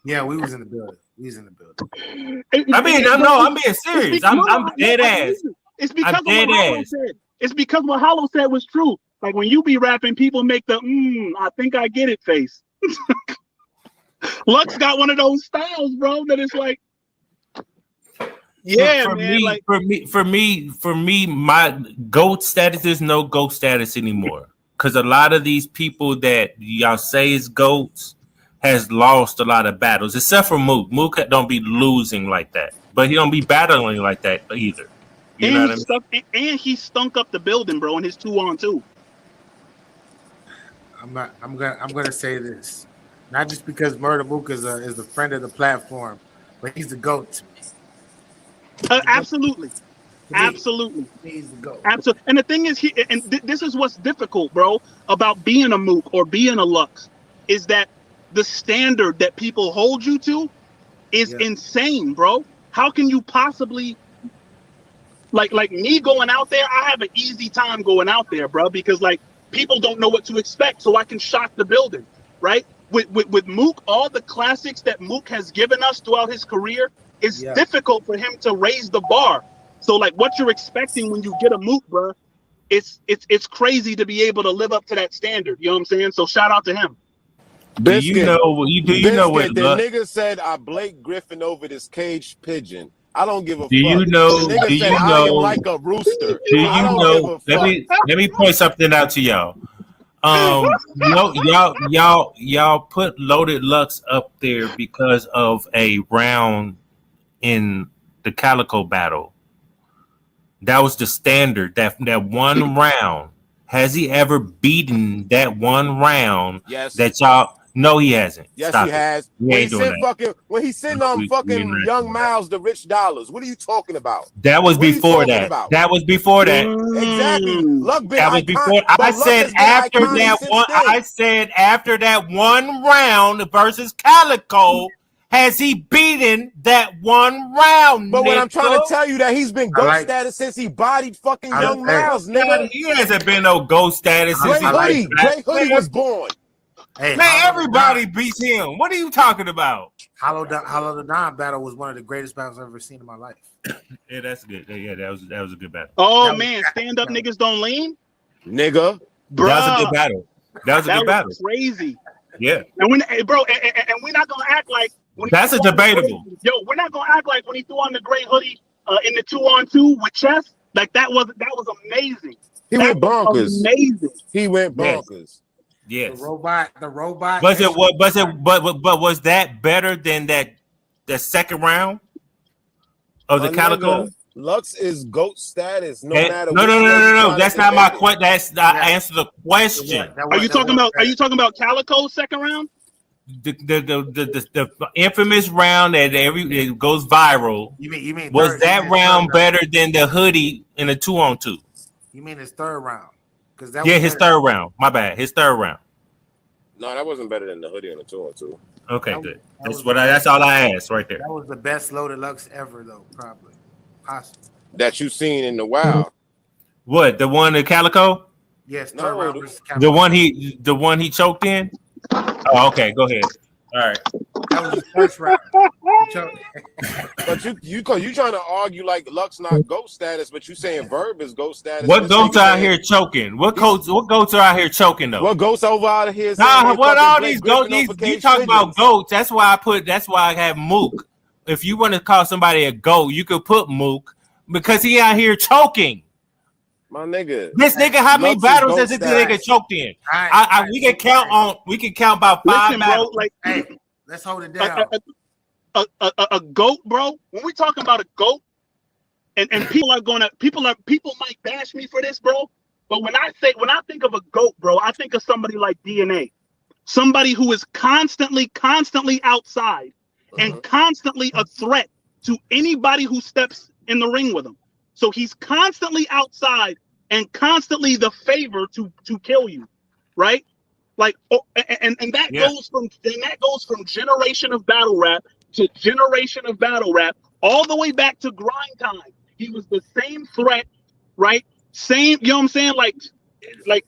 S3: Yeah, we was in the building. We was in the building.
S10: I mean, I'm being serious. I'm dead ass.
S9: It's because of what Hollow said. It's because what Hollow said was true. Like when you be rapping, people make the I think I get it face. Lux got one of those styles, bro, that it's like, yeah,
S10: for
S9: man.
S10: For me, my GOAT status is no GOAT status anymore. Because a lot of these people that y'all say is GOATs has lost a lot of battles, except for Mook. Mook don't be losing like that, but he don't be battling like that either. You know what I mean?
S9: And he stunk up the building, bro, in his 2-on-2.
S3: I'm gonna say this, not just because Murda Mook is a friend of the platform, but he's the GOAT.
S9: Absolutely.
S3: He's the GOAT.
S9: Absolutely. And the thing is, this is what's difficult, bro, about being a Mook or being a Lux, is that the standard that people hold you to is insane, bro. How can you possibly, like me going out there? I have an easy time going out there, bro, because like people don't know what to expect, so I can shock the building, right? With Mook, all the classics that Mook has given us throughout his career, it's difficult for him to raise the bar. So like what you're expecting when you get a Mook, bro, it's crazy to be able to live up to that standard. You know what I'm saying? So shout out to him.
S23: Biscuit,
S10: do you know what
S23: the nigga said? I Blake Griffin over this caged pigeon. I don't give a fuck.
S10: Do you know?
S23: The nigga
S10: Do
S23: said,
S10: you
S23: I am
S10: know?
S23: like a rooster.
S10: Do you
S23: I don't
S10: know?
S23: give a fuck.
S10: Let me point something out to y'all. Y'all put Loaded Lux up there because of a round in the Calico battle. That was the standard. That one round. Has he ever beaten that one round?
S23: Yes.
S10: That y'all? No, he hasn't.
S23: Yes,
S10: Stop
S23: he has.
S10: It.
S23: When he sent fucking Young Miles the rich dollars. What are you talking about?
S10: That was before that. That was before that.
S23: Exactly. Luck been
S10: that was before. I said after that one. I said after that one round versus Calico. Has he beaten that one round?
S23: But what I'm trying to tell you that he's been GOAT status since he bodied fucking Young Miles, nigga.
S10: He hasn't been no GOAT status since
S23: Gray Hoodie was born.
S10: Hey, man, everybody beats him. What are you talking about?
S3: Hollow Da Rebel battle was one of the greatest battles I've ever seen in my life.
S10: Yeah, that's good. Yeah, that was a good battle.
S9: Oh man, stand up niggas don't lean,
S23: nigga.
S10: Bruh. That was a good battle. That was a good battle.
S9: Crazy.
S10: Yeah.
S9: And when, bro, and we're not gonna act like
S10: that's a debatable.
S9: We're not gonna act like when he threw on the gray hoodie in the 2-on-2 with chess, like that was amazing.
S23: He went bonkers.
S9: Amazing.
S23: He went bonkers.
S10: Yes.
S3: The robot.
S10: But was that better than that second round of the Calico?
S23: Lux is GOAT status. No.
S10: That's not my question. That's I answer the question.
S9: Are you talking about Calico second round?
S10: The infamous round that it goes viral.
S3: You mean
S10: was that round better than the hoodie in a 2-on-2?
S3: You mean his third round?
S10: His third round. My bad. His third round.
S23: No, that wasn't better than the hoodie on the 2-on-2.
S10: Okay, good. That's all I asked right there.
S3: That was the best Loaded Lux ever, though, probably. Possibly.
S23: That you seen in the wild.
S10: What, the one in Calico?
S3: Yes, third round versus Calico.
S10: The one he choked in? Oh, okay, go ahead. All right.
S3: That was his first round.
S23: But you trying to argue like Lux not GOAT status, but you saying Verb is GOAT status.
S10: What goats are out here choking? What goats are out here choking though?
S23: What goats over out here?
S10: Nah, what all these goats? You talk about goats. That's why I have Mook. If you want to call somebody a goat, you could put Mook because he out here choking.
S23: My nigga.
S10: This nigga, how many battles has this nigga choked in? We can count about 5 battles.
S9: Bro, like,
S3: hey, let's hold it down.
S9: A goat, bro. When we talking about a goat, and people might bash me for this, bro. But when I think of a goat, bro, I think of somebody like DNA, somebody who is constantly outside and constantly a threat to anybody who steps in the ring with him. So he's constantly outside and constantly the favor to kill you, right? Like, and that goes from generation of battle rap to generation of battle rap, all the way back to grind time. He was the same threat, right? Same, you know what I'm saying? Like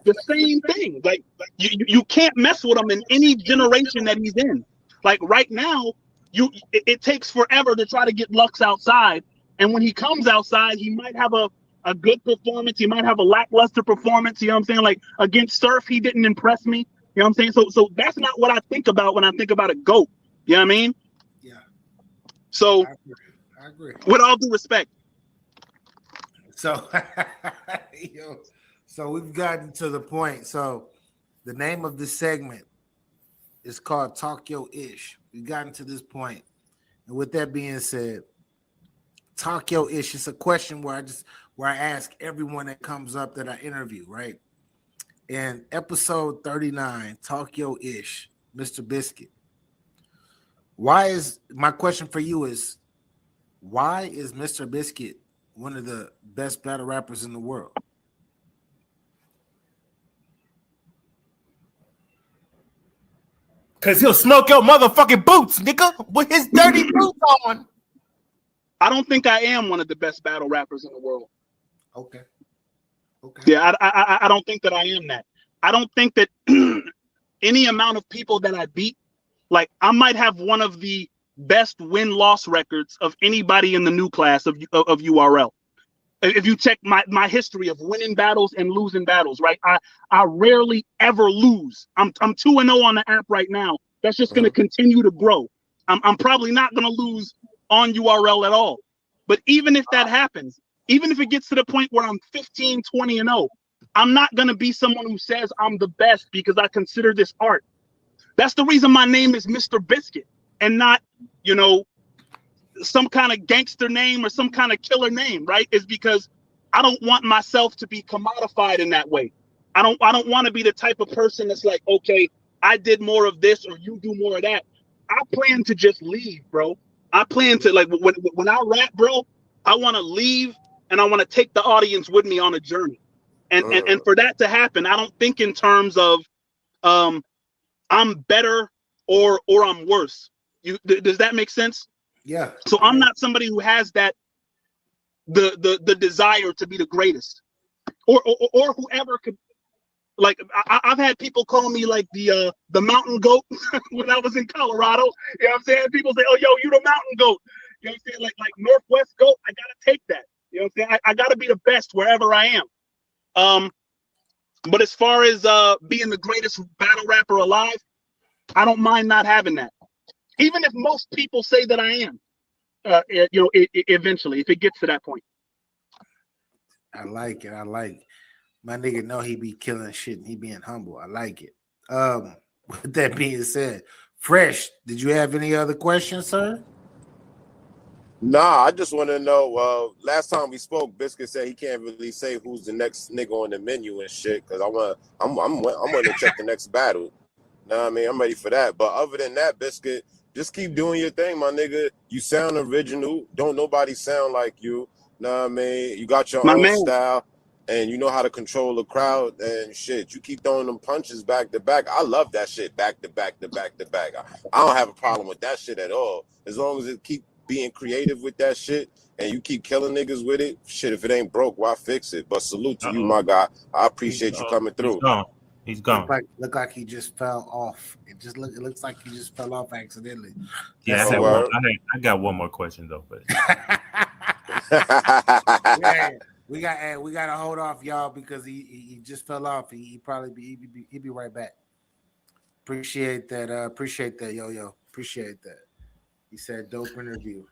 S9: the same thing. Like you can't mess with him in any generation that he's in. Like right now, it takes forever to try to get Lux outside, and when he comes outside, he might have a good performance. He might have a lackluster performance. You know what I'm saying? Like against Surf, he didn't impress me. You know what I'm saying? So that's not what I think about when I think about a GOAT. You know what I mean?
S3: Yeah.
S9: So
S3: I agree.
S9: With all due respect.
S3: So, so we've gotten to the point. So the name of this segment is called Talk Your Ish. We've gotten to this point. And with that being said, Talk Your Ish. It's a question where I ask everyone that comes up that I interview, right? In episode 39, Talk Your Ish, Mr. Biscuit. My question for you is, why is Mr. Biscuit one of the best battle rappers in the world?
S10: Because he'll smoke your motherfucking boots, nigga, with his dirty boots on.
S9: I don't think I am one of the best battle rappers in the world.
S3: Okay.
S9: Yeah, I don't think that I am that. I don't think that any amount of people that I beat, like I might have one of the best win-loss records of anybody in the new class of URL. If you check my history of winning battles and losing battles, right? I rarely ever lose. I'm 2-0 on the app right now. That's just going to continue to grow. I'm probably not going to lose on URL at all. But even if that happens, even if it gets to the point where I'm 15, 20-0, I'm not going to be someone who says I'm the best because I consider this art. That's the reason my name is Mr. Biscuit and not, some kind of gangster name or some kind of killer name, right? Is because I don't want myself to be commodified in that way. I don't want to be the type of person that's like, okay, I did more of this or you do more of that. I plan to just leave, bro. I plan to, like, when I rap, bro, I want to leave and I want to take the audience with me on a journey. And for that to happen, I don't think in terms of I'm better or I'm worse. Does that make sense?
S3: Yeah.
S9: So I'm not somebody who has that the desire to be the greatest, or whoever could. Like I've had people call me like the mountain goat when I was in Colorado. You know what I'm saying? People say, "Oh, yo, you the mountain goat." You know what I'm saying? Like Northwest goat. I gotta take that. You know what I'm saying? I gotta be the best wherever I am. But as far as being the greatest battle rapper alive, I don't mind not having that. Even if most people say that I am, eventually, if it gets to that point.
S3: I like it. My nigga know he be killing shit and he being humble. I like it. With that being said, Fresh, did you have any other questions, sir?
S23: Nah, I just want to know. Last time we spoke, Biscuit said he can't really say who's the next nigga on the menu and shit. Cause I'm going to check the next battle. Know what I mean? I'm ready for that. But other than that, Biscuit, just keep doing your thing, my nigga. You sound original. Don't nobody sound like you. Know what I mean? You got your own style, and you know how to control the crowd and shit. You keep throwing them punches back to back. I love that shit back to back to back to back. I don't have a problem with that shit at all. As long as it keep being creative with that shit and you keep killing niggas with it, shit, if it ain't broke, why fix it? But salute to you, my guy. I appreciate you coming through.
S10: He's gone.
S3: Look like he just fell off. It looks like he just fell off accidentally.
S10: Yeah, I got one more question though, but
S3: we got to hold off, y'all, because he just fell off. He'll be right back. Appreciate that. Yo. Appreciate that. He said dope interview.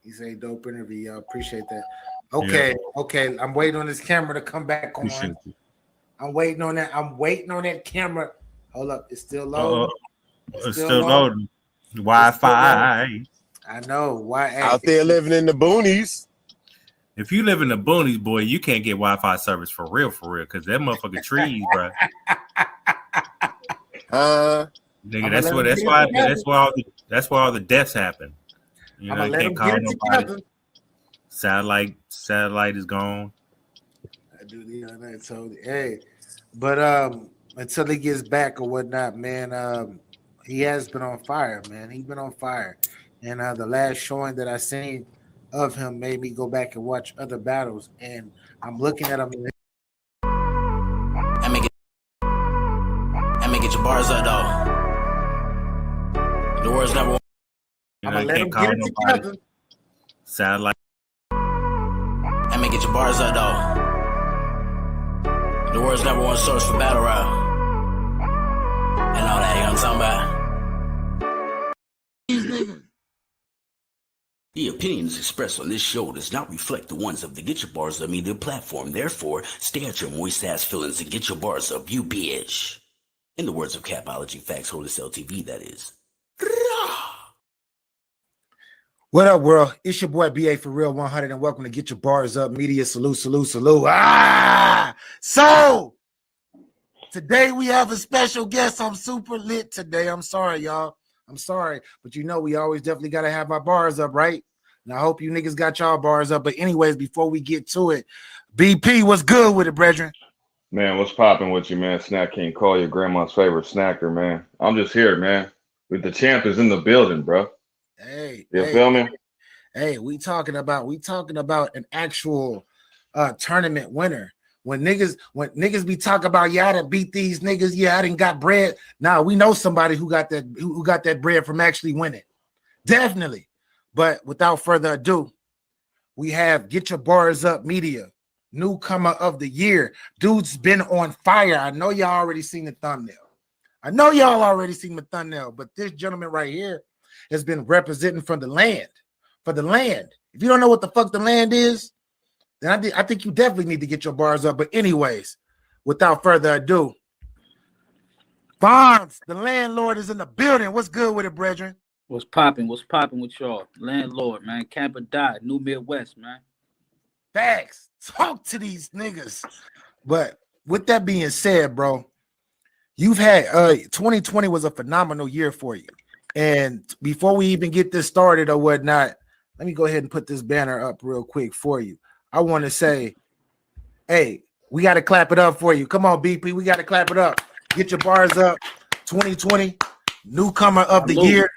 S3: Y'all. Appreciate that. Okay. I'm waiting on this camera to come back on. I'm waiting on that camera. Hold up, it's still loading.
S10: It's still loading. Wi-Fi.
S3: I know. Why
S23: out there living in the boonies?
S10: If you live in the boonies, boy, you can't get Wi-Fi service for real, because that motherfucking trees, bro. Nigga, that's why all the deaths happen. You know, you can't call nobody. Satellite is gone.
S3: I do the other told hey, but until he gets back or whatnot, man, he has been on fire, man. He's been on fire, and the last showing that I seen of him made me go back and watch other battles, and I'm looking at him.
S22: Let me get your bars up, though. The words never.
S10: You know, you can't call nobody. Satellite.
S22: Let me get your bars up, though. The world's number one source for battle rap. And all that, you know what I'm talking about? The opinions expressed on this show does not reflect the ones of the Get Your Bars Up media platform. Therefore, stay at your moist ass feelings and get your bars up, you bitch. In the words of Capology Facts Holders LTV, that is.
S3: What up, world? It's your boy BA for Real 100, and welcome to Get Your Bars Up Media. Salute. So today we have a special guest. I'm super lit today. I'm sorry, y'all. I'm sorry, but you know we always definitely gotta have our bars up, right? And I hope you niggas got y'all bars up. But anyways, before we get to it, BP, what's good with it, brethren?
S11: Man, what's popping with you, man? Snack King, call your grandma's favorite snacker, man. I'm just here, man. With the champ is in the building, bro.
S3: Hey,
S11: you feel me?
S3: Hey, we talking about an actual tournament winner. When niggas be talking about, yeah, I done beat these niggas, yeah, I didn't got bread. Now we know somebody who got that bread from actually winning. Definitely. But without further ado, we have Get Your Bars Up Media, newcomer of the year. Dude's been on fire. I know y'all already seen the thumbnail. But this gentleman right here has been representing for the land. If you don't know what the fuck the land is, then I think you definitely need to get your bars up. But anyways, without further ado, Bonds, the landlord, is in the building. What's good with it, brethren?
S12: What's popping with y'all? Landlord, man. Camp or die. New Midwest, man.
S3: Facts. Talk to these niggas. But with that being said, bro, you've had 2020 was a phenomenal year for you. And before we even get this started or whatnot, let me go ahead and put this banner up real quick for you. I want to say, hey, we got to clap it up for you. Come on, BP. We got to clap it up. Get your bars up. 2020, newcomer of the year.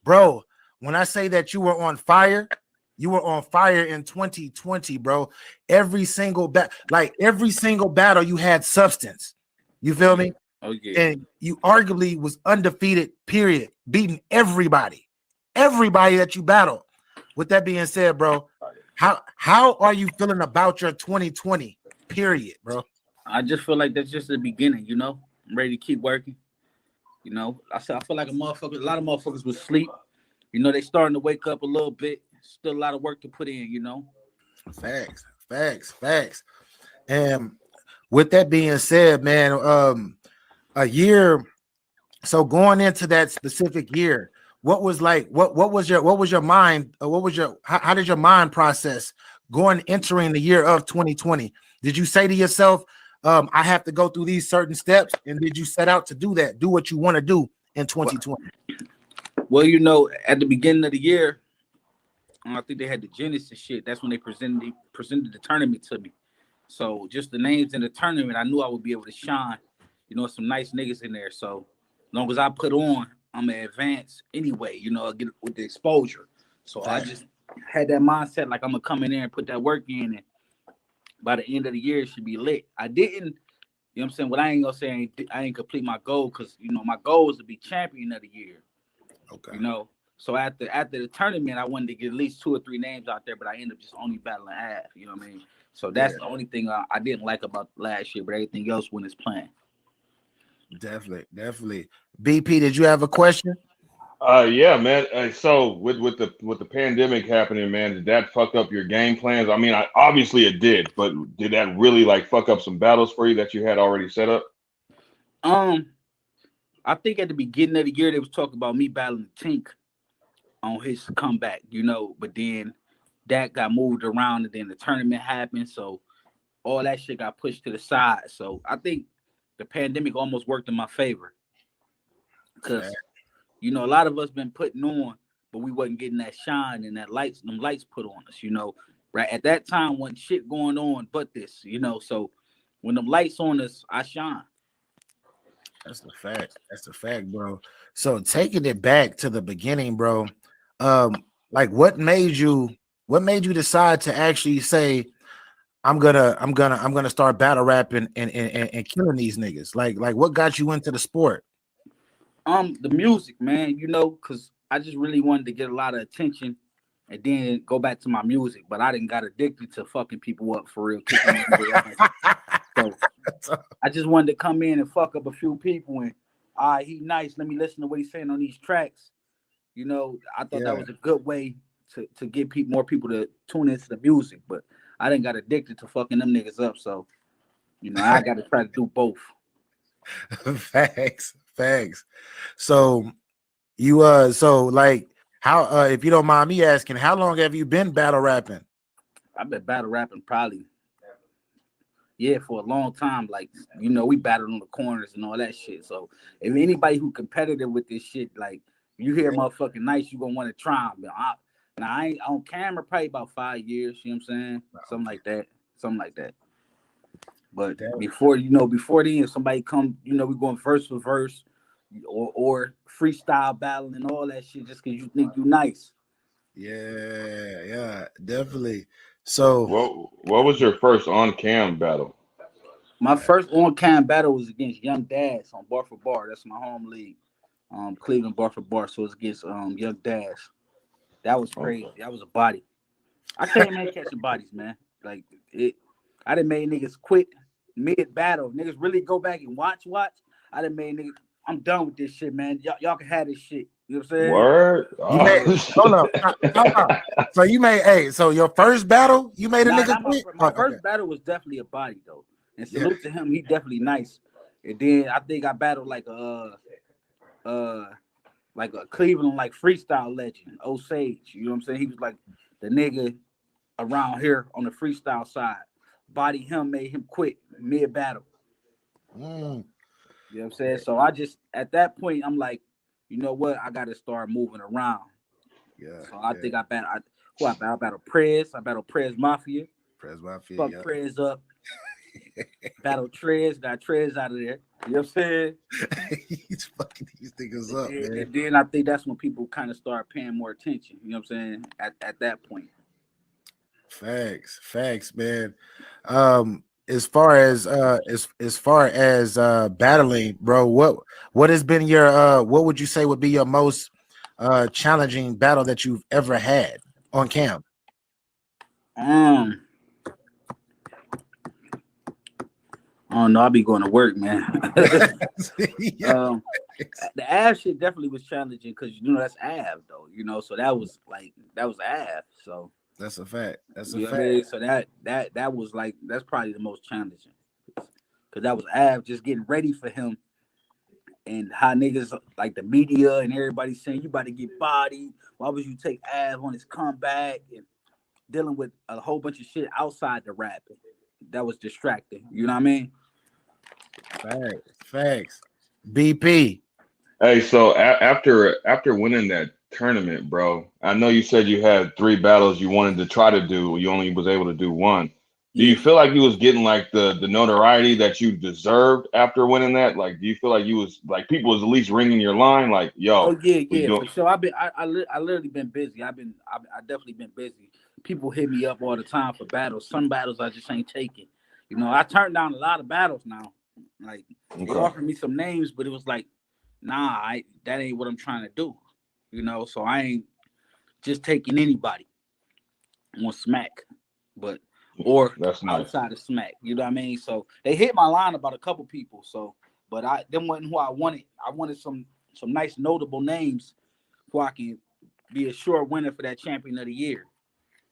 S3: Bro, when I say that you were on fire in 2020, bro. Every single battle you had substance. You feel me?
S12: Okay.
S3: And you arguably was undefeated, period. Beating everybody that you battled. With that being said, bro, how are you feeling about your 2020 period, bro?
S12: I just feel like that's just the beginning, you know. I'm ready to keep working. You know, I feel like a lot of motherfuckers was asleep. You know, they starting to wake up a little bit. Still a lot of work to put in, you know.
S3: Facts. And with that being said, man, a year. So going into that specific year, what was your mind? How did your mind process entering the year of 2020? Did you say to yourself, I have to go through these certain steps, and did you set out to do what you want to do in 2020?
S12: Well, you know, at the beginning of the year, I think they had the Genesis shit. That's when they presented the tournament to me. So just the names in the tournament, I knew I would be able to shine. You know, some nice niggas in there. So as long as I put on, I'm gonna advance anyway. You know, get with the exposure. So I just had that mindset, like I'm gonna come in there and put that work in, and by the end of the year, it should be lit. I didn't, you know what I'm saying? What I ain't gonna say, I ain't complete my goal, because you know my goal is to be champion of the year.
S3: Okay.
S12: You know, so after the tournament, I wanted to get at least 2 or 3 names out there, but I ended up just only battling half. You know what I mean? So that's the only thing I didn't like about last year, but everything else went as planned.
S3: Definitely. BP, did you have a question?
S11: Yeah, man. So with the pandemic happening, man, did that fuck up your game plans? I mean, obviously it did, but did that really like fuck up some battles for you that you had already set up?
S12: I think at the beginning of the year they was talking about me battling Tink on his comeback, you know, but then that got moved around, and then the tournament happened, so all that shit got pushed to the side. So I think the pandemic almost worked in my favor. Because you know, a lot of us been putting on, but we wasn't getting that shine and that lights, them lights put on us, you know. Right at that time, wasn't shit going on but this, you know. So when them lights on us, I shine.
S3: That's the fact. That's the fact, bro. So taking it back to the beginning, bro. Like what made you decide to actually say, I'm gonna start battle rapping and killing these niggas? Like what got you into the sport?
S12: The music, man, you know, because I just really wanted to get a lot of attention and then go back to my music, but I didn't got addicted to fucking people up for real. So I just wanted to come in and fuck up a few people and he nice. Let me listen to what he's saying on these tracks. You know, I thought that was a good way to get more people to tune into the music, but I didn't got addicted to fucking them niggas up. So, you know, I got to try to do both.
S3: Facts. So you so like how if you don't mind me asking, how long have you been battle rapping?
S12: I've been battle rapping probably for a long time. Like, you know, we battled on the corners and all that shit. So if anybody who competitive with this shit, like you hear motherfucking nice, you gonna want to try them. I ain't on camera probably about 5 years, you know what I'm saying? Something like that. But before then, somebody come, you know, we going verse for verse or freestyle battle and all that shit just because you think you nice.
S3: Yeah, definitely. So
S11: what was your first on-cam battle?
S12: My first on-cam battle was against Young Dash on Bar for Bar. That's my home league. Cleveland Bar for Bar. So it's against Young Dash. That was crazy. Okay. That was a body. I can't man catching bodies, man. Like I done made niggas quit mid-battle. Niggas really go back and watch. I done made niggas, I'm done with this shit, man. Y'all can have this shit. You know what I'm saying?
S11: Word.
S3: You made, hold on. So you made, so your first battle, you made a nigga quit?
S12: My first battle was definitely a body though. And salute to him, he definitely nice. And then I think I battled like a Cleveland like freestyle legend, Osage. You know what I'm saying? He was like the nigga around here on the freestyle side. Body him, made him quit mid-battle. You know what I'm saying? So I just, at that point, I'm like, you know what? I got to start moving around. So I think I battled Prez. I battled Prez Mafia. Fuck Prez up. Battled Trez. Got Trez out of there. You know what I'm saying?
S3: He's fucking these niggas up, man.
S12: And then I think that's when people kind of start paying more attention. You know what I'm saying? At that point.
S3: Facts, man. As far as battling, bro, what has been your what would you say would be your most challenging battle that you've ever had on cam?
S12: Oh no, I'll be going to work, man. The Av shit definitely was challenging because you know that's Av though, you know, so that was Av. So
S3: that's a fact. That's
S12: a
S3: fact.
S12: I mean? So that was like, that's probably the most challenging because that was Av just getting ready for him and how niggas like the media and everybody saying you about to get bodied. Why would you take Av on his comeback and dealing with a whole bunch of shit outside the rapping that was distracting? You know what I mean?
S3: Facts. BP.
S11: Hey, so after winning that tournament, bro, I know you said you had 3 battles you wanted to try to do. You only was able to do 1. Do you feel like you was getting like the notoriety that you deserved after winning that? Like, do you feel like you was like people was at least ringing your line? Like, yo,
S12: for sure. I literally been busy. I definitely been busy. People hit me up all the time for battles. Some battles I just ain't taking. You know, I turned down a lot of battles now. Like they offered me some names, but it was like, nah, that ain't what I'm trying to do. You know, so I ain't just taking anybody on Smack, or
S11: that's nice.
S12: Outside of Smack. You know what I mean? So they hit my line about a couple people. So, but them wasn't who I wanted. I wanted some nice notable names who I can be a sure winner for that champion of the year.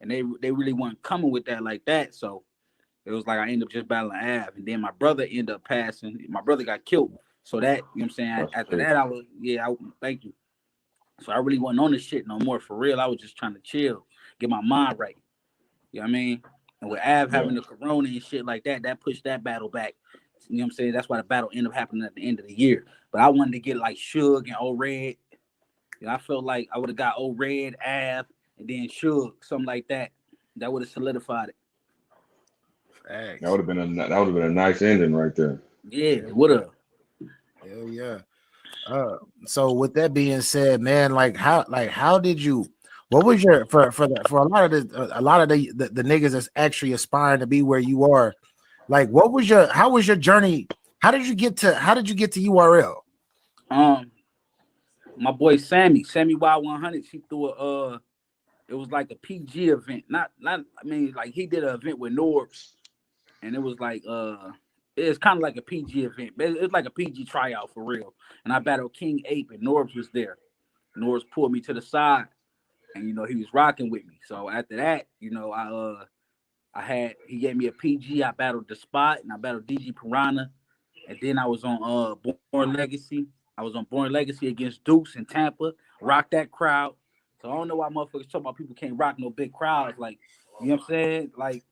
S12: And they really weren't coming with that like that. So it was like I ended up just battling Av, and then my brother ended up passing. My brother got killed. So that, you know what I'm saying? After that, I thank you. So I really wasn't on this shit no more for real. I was just trying to chill, get my mind right. You know what I mean? And with Av having the corona and shit like that, that pushed that battle back You know what I'm saying? That's why the battle ended up happening at the end of the year. But I wanted to get like Suge and Old Red. You know, I felt like I would have got Old Red, Av, and then Suge, something like that. That would have solidified it.
S11: That would have been a nice ending right there.
S12: Yeah, it would have.
S3: Hell yeah. So with that being said, man, how did you? What was your for a lot of the niggas that's actually aspiring to be where you are? Like, how was your journey? How did you get to URL?
S12: My boy Sammy Y100, he threw it was like a PG event. Not I mean, like he did an event with Norbs, and it was like it's kind of like a PG event. It's like a PG tryout for real. And I battled King Ape, and Norbs was there. Norbs pulled me to the side, and he was rocking with me. So after that, he gave me a PG. I battled The Spot, and I battled DG Piranha, and then I was on Born Legacy. I was on Born Legacy against Deuce in Tampa. Rocked that crowd. So I don't know why motherfuckers talk about people can't rock no big crowds. Like, you know what I'm saying? Like,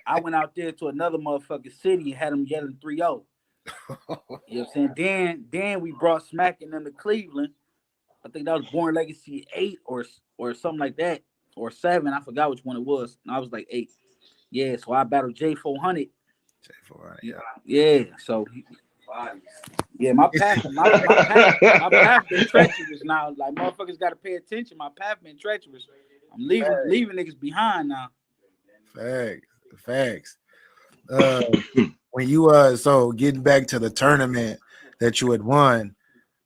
S12: I went out there to another motherfucking city and had them yelling 3-0. You know what I'm saying? Then we brought Smack and them to Cleveland. I think that was Born Legacy 8 or something like that, or 7. I forgot which one it was. And I was like 8. Yeah, so I battled J400. Yeah. So yeah, my path been treacherous now. Like, motherfuckers got to pay attention. My path been treacherous. I'm leaving niggas behind now.
S3: Facts. When you so getting back to the tournament that you had won,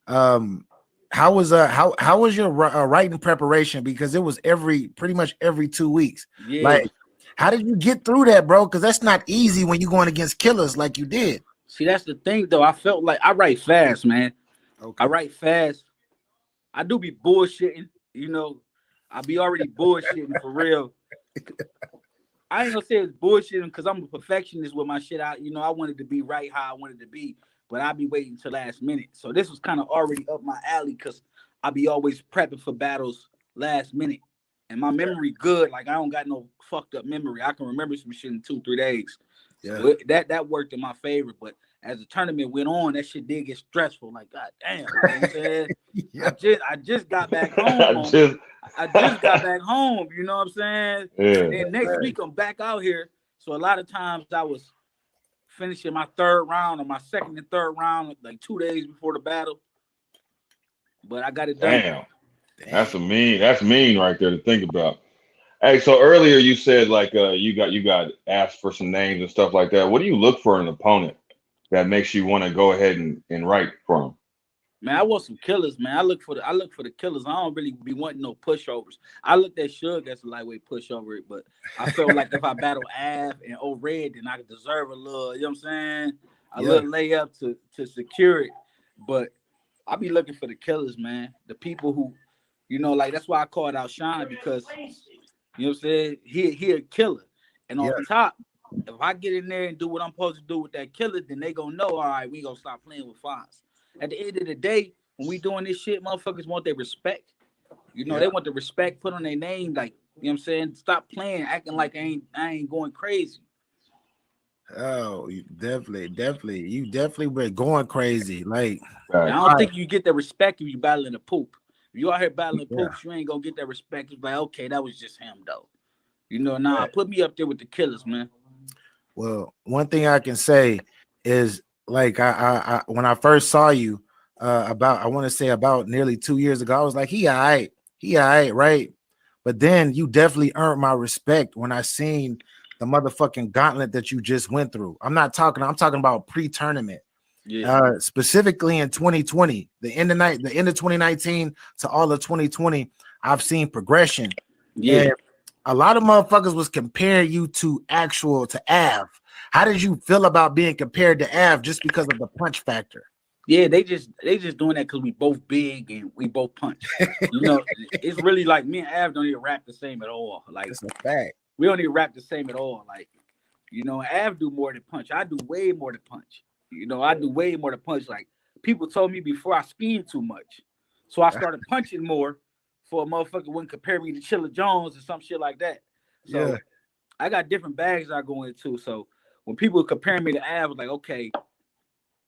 S3: how was your writing preparation? Because it was pretty much every 2 weeks.
S12: Yeah.
S3: Like, how did you get through that, bro? Because that's not easy when you're going against killers like you did.
S12: See, that's the thing, though. I felt like I write fast, man. Okay. I write fast. I do be bullshitting, I be already bullshitting for real. I ain't gonna say it's bullshitting because I'm a perfectionist with my shit. I wanted to be right how I wanted to be, but I be waiting till last minute. So this was kind of already up my alley because I be always prepping for battles last minute. And my memory good. Like, I don't got no fucked up memory. I can remember some shit in 2-3 days. Yeah. So that worked in my favor. But as the tournament went on, that shit did get stressful. Like, God damn, you know what I'm saying? Yeah. I just got back home. I just got back home, you know what I'm saying? Yeah. And then next week I'm back out here. So a lot of times I was finishing my 3rd round or my 2nd and 3rd round like 2 days before the battle. But I got it done.
S11: Damn. That's mean right there to think about. Hey, so earlier you said like you got asked for some names and stuff like that. What do you look for in an opponent that makes you want to go ahead and write for them?
S12: Man, I want some killers, man. I look for the killers. I don't really be wanting no pushovers. I looked at Suge as a lightweight pushover, but I felt like if I battle Av and Old Red, then I deserve a little, you know what I'm saying? A little layup to secure it. But I be looking for the killers, man. The people who, like, that's why I called out Sean, because you know what I'm saying? He a killer. And on top, if I get in there and do what I'm supposed to do with that killer, then they gonna know, all right, we gonna stop playing with Fonz. At the end of the day, when we doing this shit, motherfuckers want their respect. They want the respect put on their name. Like, you know what I'm saying? Stop playing, acting like I ain't going crazy.
S3: Oh, you definitely. You definitely were going crazy. Like,
S12: I don't think you get the respect if you battling a poop. If you out here battling poops, you ain't gonna get that respect. It's like, okay, that was just him though. Put me up there with the killers, man.
S3: Well, one thing I can say is, like, I when I first saw you about nearly 2 years ago, I was like, he all right, right? But then you definitely earned my respect when I seen the motherfucking gauntlet that you just went through. I'm talking about pre-tournament. Yeah. Specifically in 2020, the end of 2019 to all of 2020, I've seen progression. Yeah. And a lot of motherfuckers was comparing you to Av. How did you feel about being compared to Av just because of the punch factor?
S12: Yeah, they just doing that because we both big and we both punch. It's really like me and Av don't even rap the same at all. Like,
S3: that's a fact.
S12: We don't even rap the same at all. Like, Av do more than punch. I do way more than punch. I do way more than punch. Like, people told me before I schemed too much. So I started punching more for a motherfucker wouldn't compare me to Chilla Jones or some shit like that. So I got different bags I go into. So when people compare me to Av, like, okay,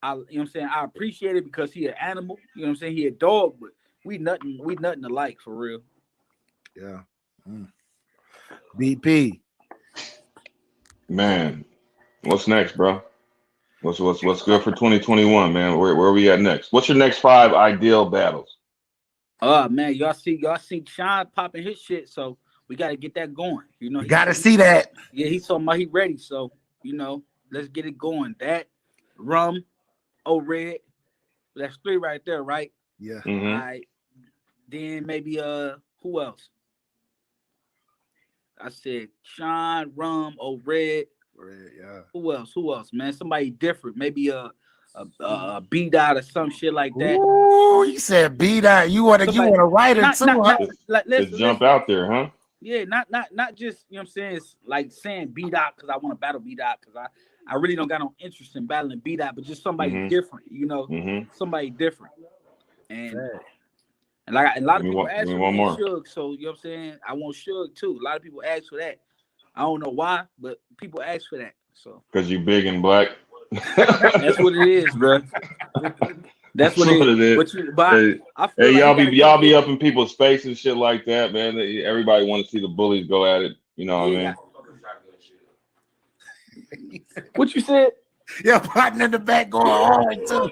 S12: you know what I'm saying, I appreciate it because he an animal. You know what I'm saying? He a dog, but we nothing alike for real.
S3: Yeah. BP.
S11: Man, what's next, bro? What's good for 2021, man? Where are we at next? What's your next 5 ideal battles?
S12: Man, y'all see Sean popping his shit, so we got to get that going. You know,
S3: You got to see that.
S12: Yeah, he's talking about he ready, so you know, let's get it going. That Rum, Red, that's 3 right there, right?
S3: Yeah.
S12: All right. Then maybe who else? I said Sean, Rum, Red.
S3: Yeah.
S12: Who else, man? Somebody different. Maybe a B-Dot or some shit like that.
S3: Ooh, you said B-Dot. You want a writer too, huh?
S11: Just jump out there, huh?
S12: Yeah, not just, you know what I'm saying, it's like saying B-Dot because I want to battle B-Dot because I really don't got no interest in battling B-Dot, but just somebody different, you know, somebody different. And like a lot of people ask for me Suge, so you know what I'm saying, I want Suge too. A lot of people ask for that. I don't know why, but people ask for that. So
S11: because you big and black.
S12: That's what it is, bro. That's what it is.
S11: Hey, y'all be up in people's face and shit like that, man. Everybody want to see the bullies go at it. You know what I
S12: mean? What you said?
S3: Yeah, partner in the back going hard too.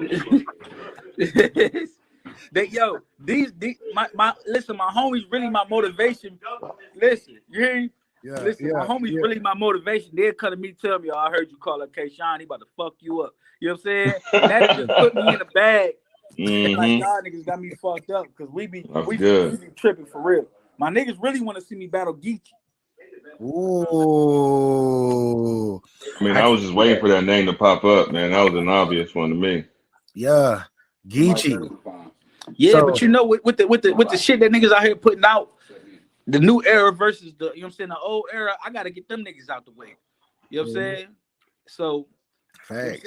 S12: Listen, my homies really my motivation. Listen, you hear me? Yeah, listen, my homies really my motivation. They'll come to me, tell me, I heard you call up K-Shine, he about to fuck you up. You know what I'm saying? And that just put me in the bag. Like y'all niggas got me fucked up because we be tripping for real. My niggas really want to see me battle Geechee.
S3: Ooh.
S11: I mean, I was just waiting for that name to pop up, man. That was an obvious one to me.
S3: Yeah, Geechee.
S12: Yeah, but you know, with the shit that niggas out here putting out, the new era versus the, you know what I'm saying, the old era, I gotta get them niggas out the way. You know what I'm saying? So,
S3: facts.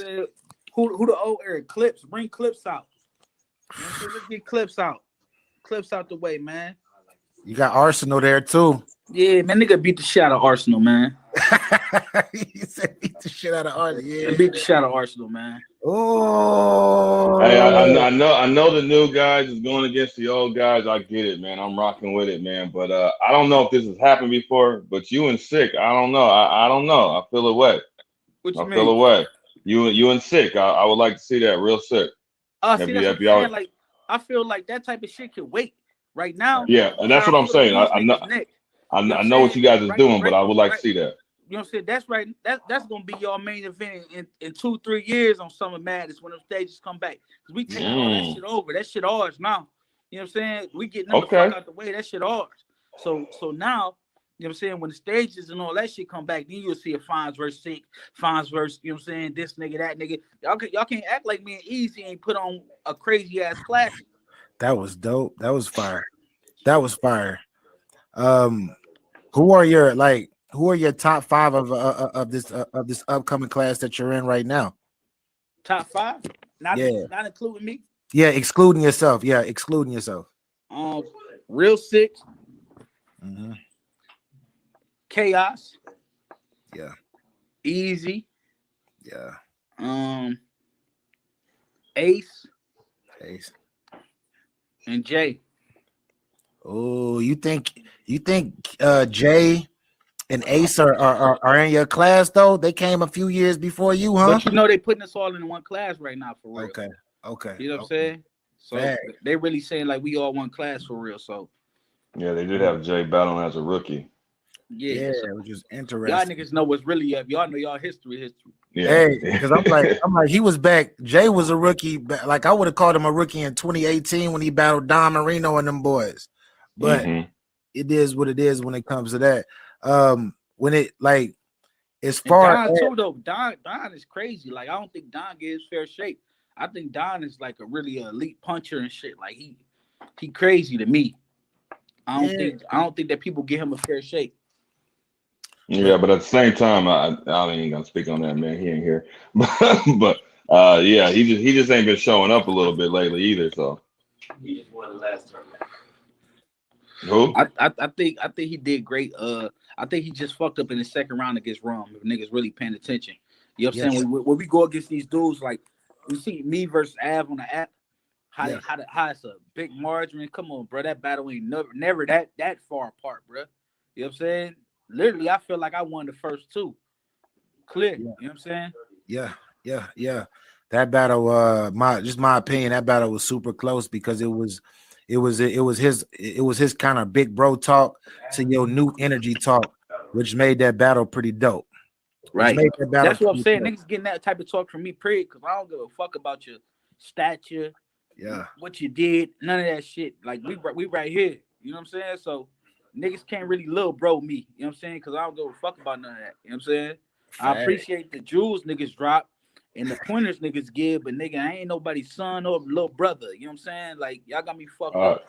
S12: Who the old era? Clips, bring clips out. You know what I'm saying? Let's get clips out. Clips out the way, man.
S3: You got Arsonal there too.
S12: Yeah, man, nigga beat the shit out of Arsonal, man.
S3: He said beat the shit out of Arsonal. Yeah,
S12: beat the shit out of Arsonal, man.
S3: Oh,
S11: hey, I know the new guys is going against the old guys. I get it, man. I'm rocking with it, man. But I don't know if this has happened before. But you and Sick, I don't know. I don't know. I feel away.
S12: What you mean?
S11: Feel away. You and Sick. I would like to see that real Sick.
S12: See, that's what I'm saying. Like, I feel like that type of shit can wait right now.
S11: Yeah, and that's what I'm saying. I know what you guys is doing, but I would like to see that.
S12: You know what I'm saying? That's right. That's gonna be your main event in 2-3 years on Summer Madness when the stages come back. Cause we taking all that shit over. That shit ours now. You know what I'm saying? We getting them the fuck out the way. That shit ours. So now, you know what I'm saying, when the stages and all that shit come back, then you'll see a Fonz versus Sick, Fonz versus, you know what I'm saying, this nigga, that nigga. Y'all can't act like me and Eazy ain't put on a crazy ass classic.
S3: That was dope. That was fire. That was fire. Who are your top 5 of this upcoming class that you're in right now?
S12: Top 5? Not including me.
S3: Yeah, excluding yourself. Yeah, excluding yourself.
S12: Real Sick. Chaos.
S3: Yeah.
S12: Eazy.
S3: Yeah.
S12: Ace. And Jay.
S3: Oh, you think Jay and Ace are in your class though? They came a few years before you, huh?
S12: But you know they putting us all in one class right now for real.
S3: Okay.
S12: You know what I'm saying? So they really saying like we all one class for real. So
S11: yeah, they did have Jay battling as a rookie.
S12: Yeah,
S3: which is interesting.
S12: Y'all niggas know what's really up. Y'all know y'all history.
S11: Yeah.
S3: Hey, because I'm like, he was back. Jay was a rookie. Like I would have called him a rookie in 2018 when he battled Don Marino and them boys. But it is what it is when it comes to that. When it like as far
S12: as Don too though, Don is crazy. Like I don't think Don gives fair shake. I think Don is like a really elite puncher and shit. Like he crazy to me. I don't think that people give him a fair shake.
S11: Yeah, but at the same time, I ain't gonna speak on that, man. He ain't here, but yeah, he just ain't been showing up a little bit lately either. So
S12: he just won the last tournament.
S11: Who?
S12: I think he did great. I think he just fucked up in the second round against Rum. If niggas really paying attention, you know what I'm saying? When we go against these dudes, like You see me versus Av on the app.
S3: Yeah.
S12: How it's a big margin. Come on, bro. That battle ain't never that far apart, bro. You know what I'm saying? Literally, I feel like I won the first two. Clear. You know what I'm saying?
S3: Yeah. That battle, my opinion, that battle was super close because it was his kind of big bro talk to your new energy talk, which made that battle pretty dope.
S12: Right. That's what I'm saying. Niggas getting that type of talk from me, period, because I don't give a fuck about your stature, what you did, none of that shit. Like we right here. You know what I'm saying? So niggas can't really little bro me. You know what I'm saying? Because I don't give a fuck about none of that. You know what I'm saying? I appreciate the jewels niggas drop and the pointers niggas give, but nigga, I ain't nobody's son or little brother. You know what I'm saying? Like y'all got me fucked up.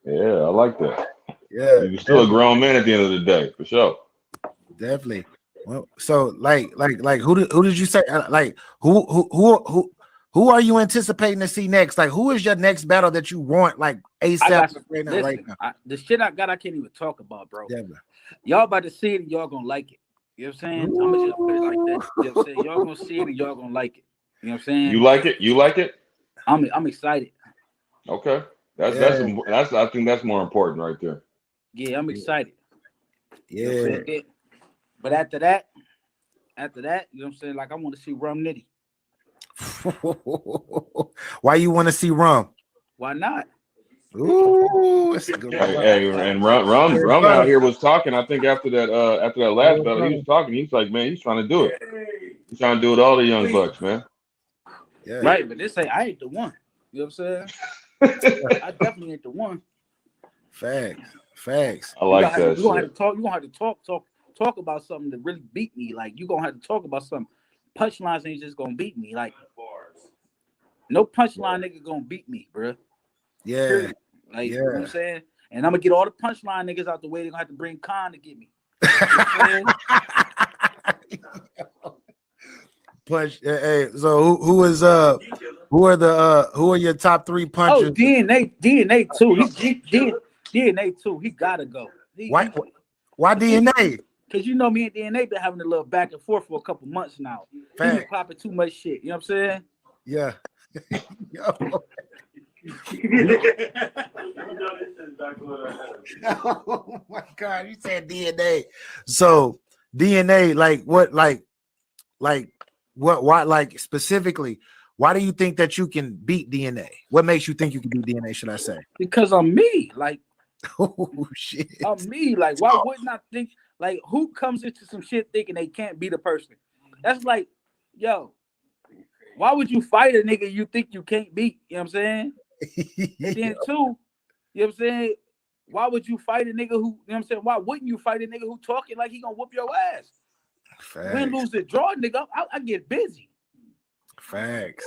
S11: Yeah, I like that.
S3: Yeah,
S11: you're still a grown man at the end of the day, for sure.
S3: Definitely. Well, so like who did you say like who are you anticipating to see next? Like who is your next battle that you want like ASAP right now?
S12: Listen, the shit I got, I can't even talk about, bro. Y'all about to see it and y'all gonna like it. You know what I'm saying? I'm gonna just put it like that. You know what I'm saying? Y'all gonna see it and y'all gonna like it. You know what I'm saying?
S11: You like it? You like it?
S12: I'm excited.
S11: Okay. That's I think that's more important right there.
S12: Yeah, I'm excited.
S3: Yeah.
S12: You know what I'm saying? But after that, you know what I'm saying? Like I want to see Rum Nitty.
S3: Why you want to see Rum?
S12: Why not?
S3: Ooh, it's a good one.
S11: Hey, and Rum out here was talking. I think after that last battle, he was talking. He's like, man, he's trying to do it. He's trying to do it all the young bucks, man.
S3: Yeah.
S12: Right, but this I ain't the one. You know what I'm saying? I definitely ain't the one.
S3: Facts.
S11: I like that.
S12: You gonna have to talk about something that really beat me. Like you gonna have to talk about something. Punchlines ain't just gonna beat me. Like no punchline nigga gonna beat me, bro.
S3: Yeah.
S12: Period. Like you know what I'm saying? And I'm gonna get all the punchline niggas out the way. They're gonna have to bring Khan to get me. You know
S3: Punch. Hey, so who are your top three punchers?
S12: Oh, DNA too. DNA too. He gotta go.
S3: Why DNA?
S12: Because you know me and DNA been having a little back and forth for a couple months now. He been popping too much shit. You know what I'm saying?
S3: Yeah. Oh my God, you said DNA. So DNA, why specifically, why do you think that you can beat DNA? What makes you think you can beat DNA, should I say?
S12: Because I'm me. Like,
S3: oh shit.
S12: I'm me. Like, why wouldn't I think? Like, who comes into some shit thinking they can't beat a person? That's like, yo, why would you fight a nigga you think you can't beat? You know what I'm saying? And then two, you know what I'm saying? Why would you fight a nigga who, you know what I'm saying? Why wouldn't you fight a nigga who talking like he gonna whoop your ass? Win, lose, or draw, nigga. I get busy.
S3: Facts.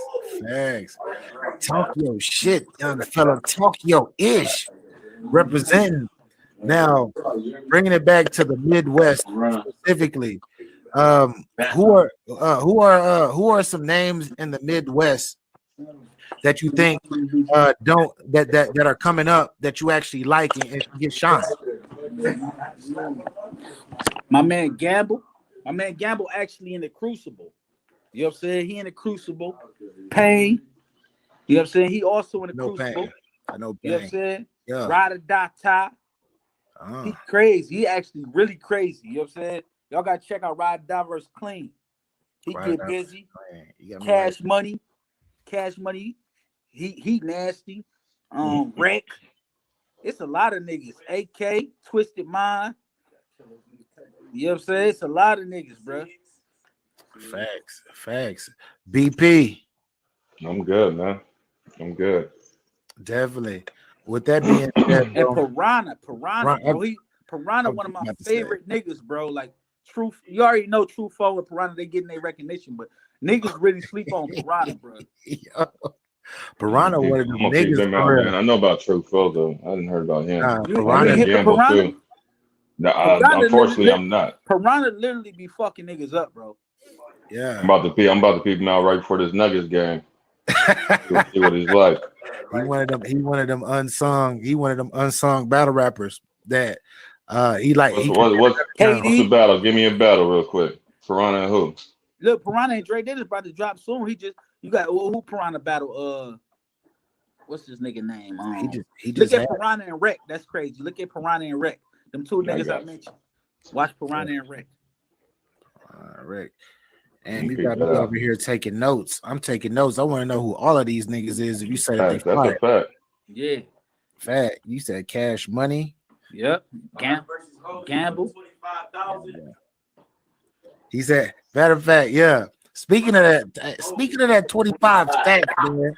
S3: Talk your shit, young fella. Talk your ish. Representing. Now, bringing it back to the Midwest specifically, who are some names in the Midwest that you think that are coming up that you actually like and get shot?
S12: My man Gamble actually in the Crucible. You know what I'm saying? He in the Crucible. Pain. You know what I'm saying? He also in the Crucible.
S3: Pain. I know Pain.
S12: You know what I'm saying?
S3: Yeah.
S12: Ride or die tie. He crazy. He actually really crazy. You know what I'm saying? Y'all gotta check out Ride or Die versus Clean. He get busy. Cash money. He nasty. Wreck. It's a lot of niggas. AK, Twisted Mind. You know what I'm saying? It's a lot of niggas, bro.
S3: Facts. BP.
S11: I'm good, man. I'm good.
S3: Definitely. With that being said,
S12: and Piranha, Piranha, one of my favorite niggas, bro. Like Truth, you already know True Foe and Piranha, they getting their recognition, but niggas really sleep on Piranha, bro.
S3: Piranha, one of them niggas.
S11: Man. I know about True Foe though. I didn't heard about him.
S12: Piranha hit
S11: Gamble
S12: Piranha?
S11: too. No, unfortunately, I'm not.
S12: Piranha literally be fucking niggas up, bro.
S3: Yeah.
S11: I'm about to peep him out right before this Nuggets game. See what he's like.
S3: He one of them unsung battle rappers that
S11: What's the battle? Give me a battle real quick. Piranha and who?
S12: Look, Piranha and Drake, they just about to drop soon. He just, You got who Piranha battle? What's this nigga name?
S3: He
S12: Look
S3: just
S12: at
S3: had
S12: Piranha and Wreck. That's crazy. Look at Piranha and Wreck. Them two niggas I mentioned. Watch Piranha and Wreck.
S3: Rick. And you got me over here taking notes. I'm taking notes. I want to know who all of these niggas is. If you say that they
S11: That's
S3: fired.
S11: a fact.
S12: Yeah.
S3: Fact. You said Cash Money.
S12: Yep. Gamble.
S3: He said, matter of fact, yeah. Speaking of that 25 stacks, man.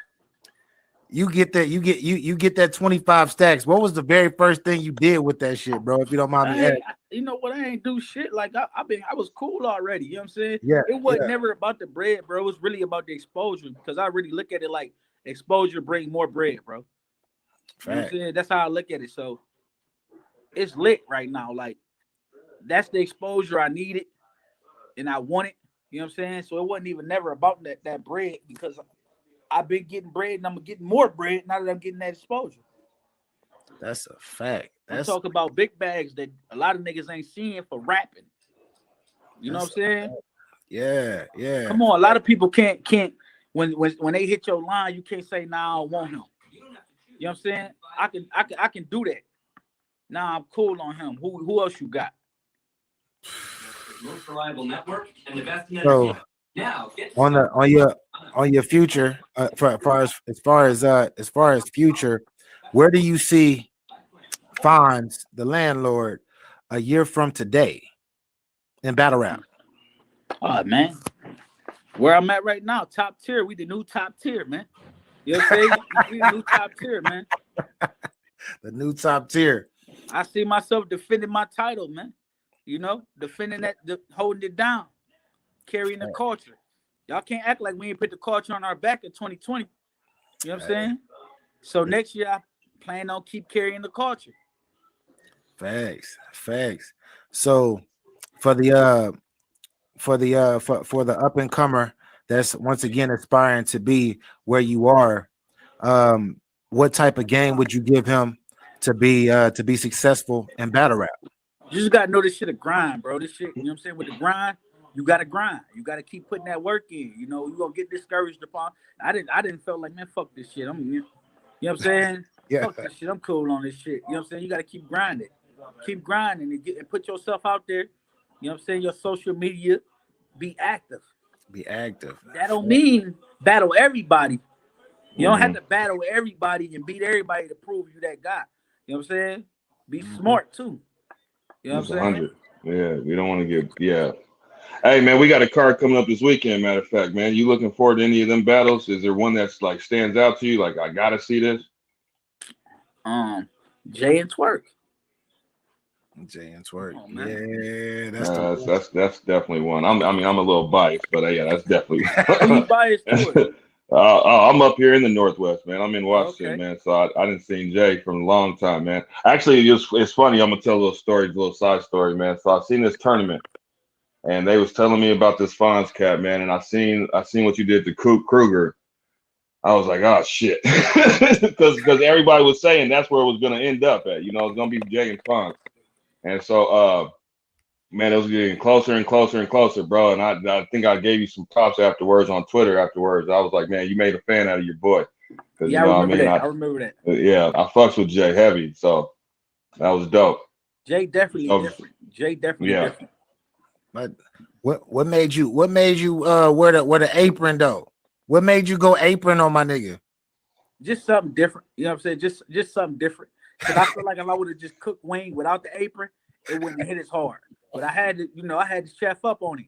S3: You get that 25 stacks. What was the very first thing you did with that shit, bro? If you don't mind me asking.
S12: You know what? I ain't do shit. Like I was cool already. You know what I'm saying?
S3: Yeah.
S12: It wasn't never about the bread, bro. It was really about the exposure because I really look at it like exposure bring more bread, bro. You know what I'm saying? That's how I look at it. So it's lit right now. Like that's the exposure I needed and I wanted. You know what I'm saying? So it wasn't even never about that bread because I've been getting bread and I'm getting more bread now that I'm getting that exposure.
S3: That's a fact.
S12: I'm talking about big bags that a lot of niggas ain't seeing for rapping. You know what I'm saying?
S3: Yeah, yeah.
S12: Come on, a lot of people can't when they hit your line, you can't say, nah, I don't want him. You know what I'm saying? I can do that. Nah, I'm cool on him. Who else you got?
S13: Most reliable network and the best
S3: So
S13: now
S3: on your future, as far as future, where do you see Fonz, the landlord, a year from today in battle rap?
S12: Oh man, where I'm at right now, top tier. We the new top tier, man. You know what I'm saying? We the new top tier, man.
S3: The new top tier.
S12: I see myself defending my title, man. You know, defending that, holding it down, carrying the culture. Y'all can't act like we ain't put the culture on our back in 2020. You know what I'm saying? So next year, I plan on keep carrying the culture.
S3: Facts. So for the up and comer that's once again aspiring to be where you are, what type of game would you give him to be successful in battle rap?
S12: You just gotta know this shit a grind, bro. This shit, you know what I'm saying? With the grind, you gotta grind. You gotta keep putting that work in. You know, you gonna get discouraged upon. I didn't feel like, man, fuck this shit. You know what I'm saying?
S3: Yeah.
S12: Fuck this shit. I'm cool on this shit. You know what I'm saying? You gotta keep grinding. Keep grinding and put yourself out there. You know what I'm saying? Your social media, be active. That don't mean battle everybody. You don't have to battle everybody and beat everybody to prove you that guy. You know what I'm saying? Be smart too. You know what I'm saying?
S11: Yeah, we don't want to get Hey man, we got a card coming up this weekend. Matter of fact, man, you looking forward to any of them battles? Is there one that's like stands out to you? Like I gotta see this.
S12: Jay and Twerk.
S3: Oh, yeah,
S11: that's definitely one. I'm a little biased, but yeah, that's definitely.
S12: You biased to it?
S11: I'm up here in the Northwest, man. I'm in Washington, man. So I didn't see Jay from a long time, man. Actually, it's funny. I'm gonna tell a little side story, man. So I've seen this tournament, and they was telling me about this Fonz cat, man. And I seen what you did to Kruger. I was like, oh shit, because everybody was saying that's where it was gonna end up at. You know, it's gonna be Jay and Fonz, and so man, it was getting closer and closer and closer, bro. And I think I gave you some props afterwards on Twitter. Afterwards, I was like, man, you made a fan out of your boy.
S12: Yeah, I remember that. I remember that.
S11: Yeah, I fucks with Jay heavy, so that was dope.
S12: Jay definitely different. Jay definitely different.
S3: But what made you wear the apron though? What made you go apron on my nigga?
S12: Just something different. You know what I'm saying? Just something different. Because I feel like if I would have just cooked wing without the apron, it wouldn't have hit as hard. But I had to chef up on him.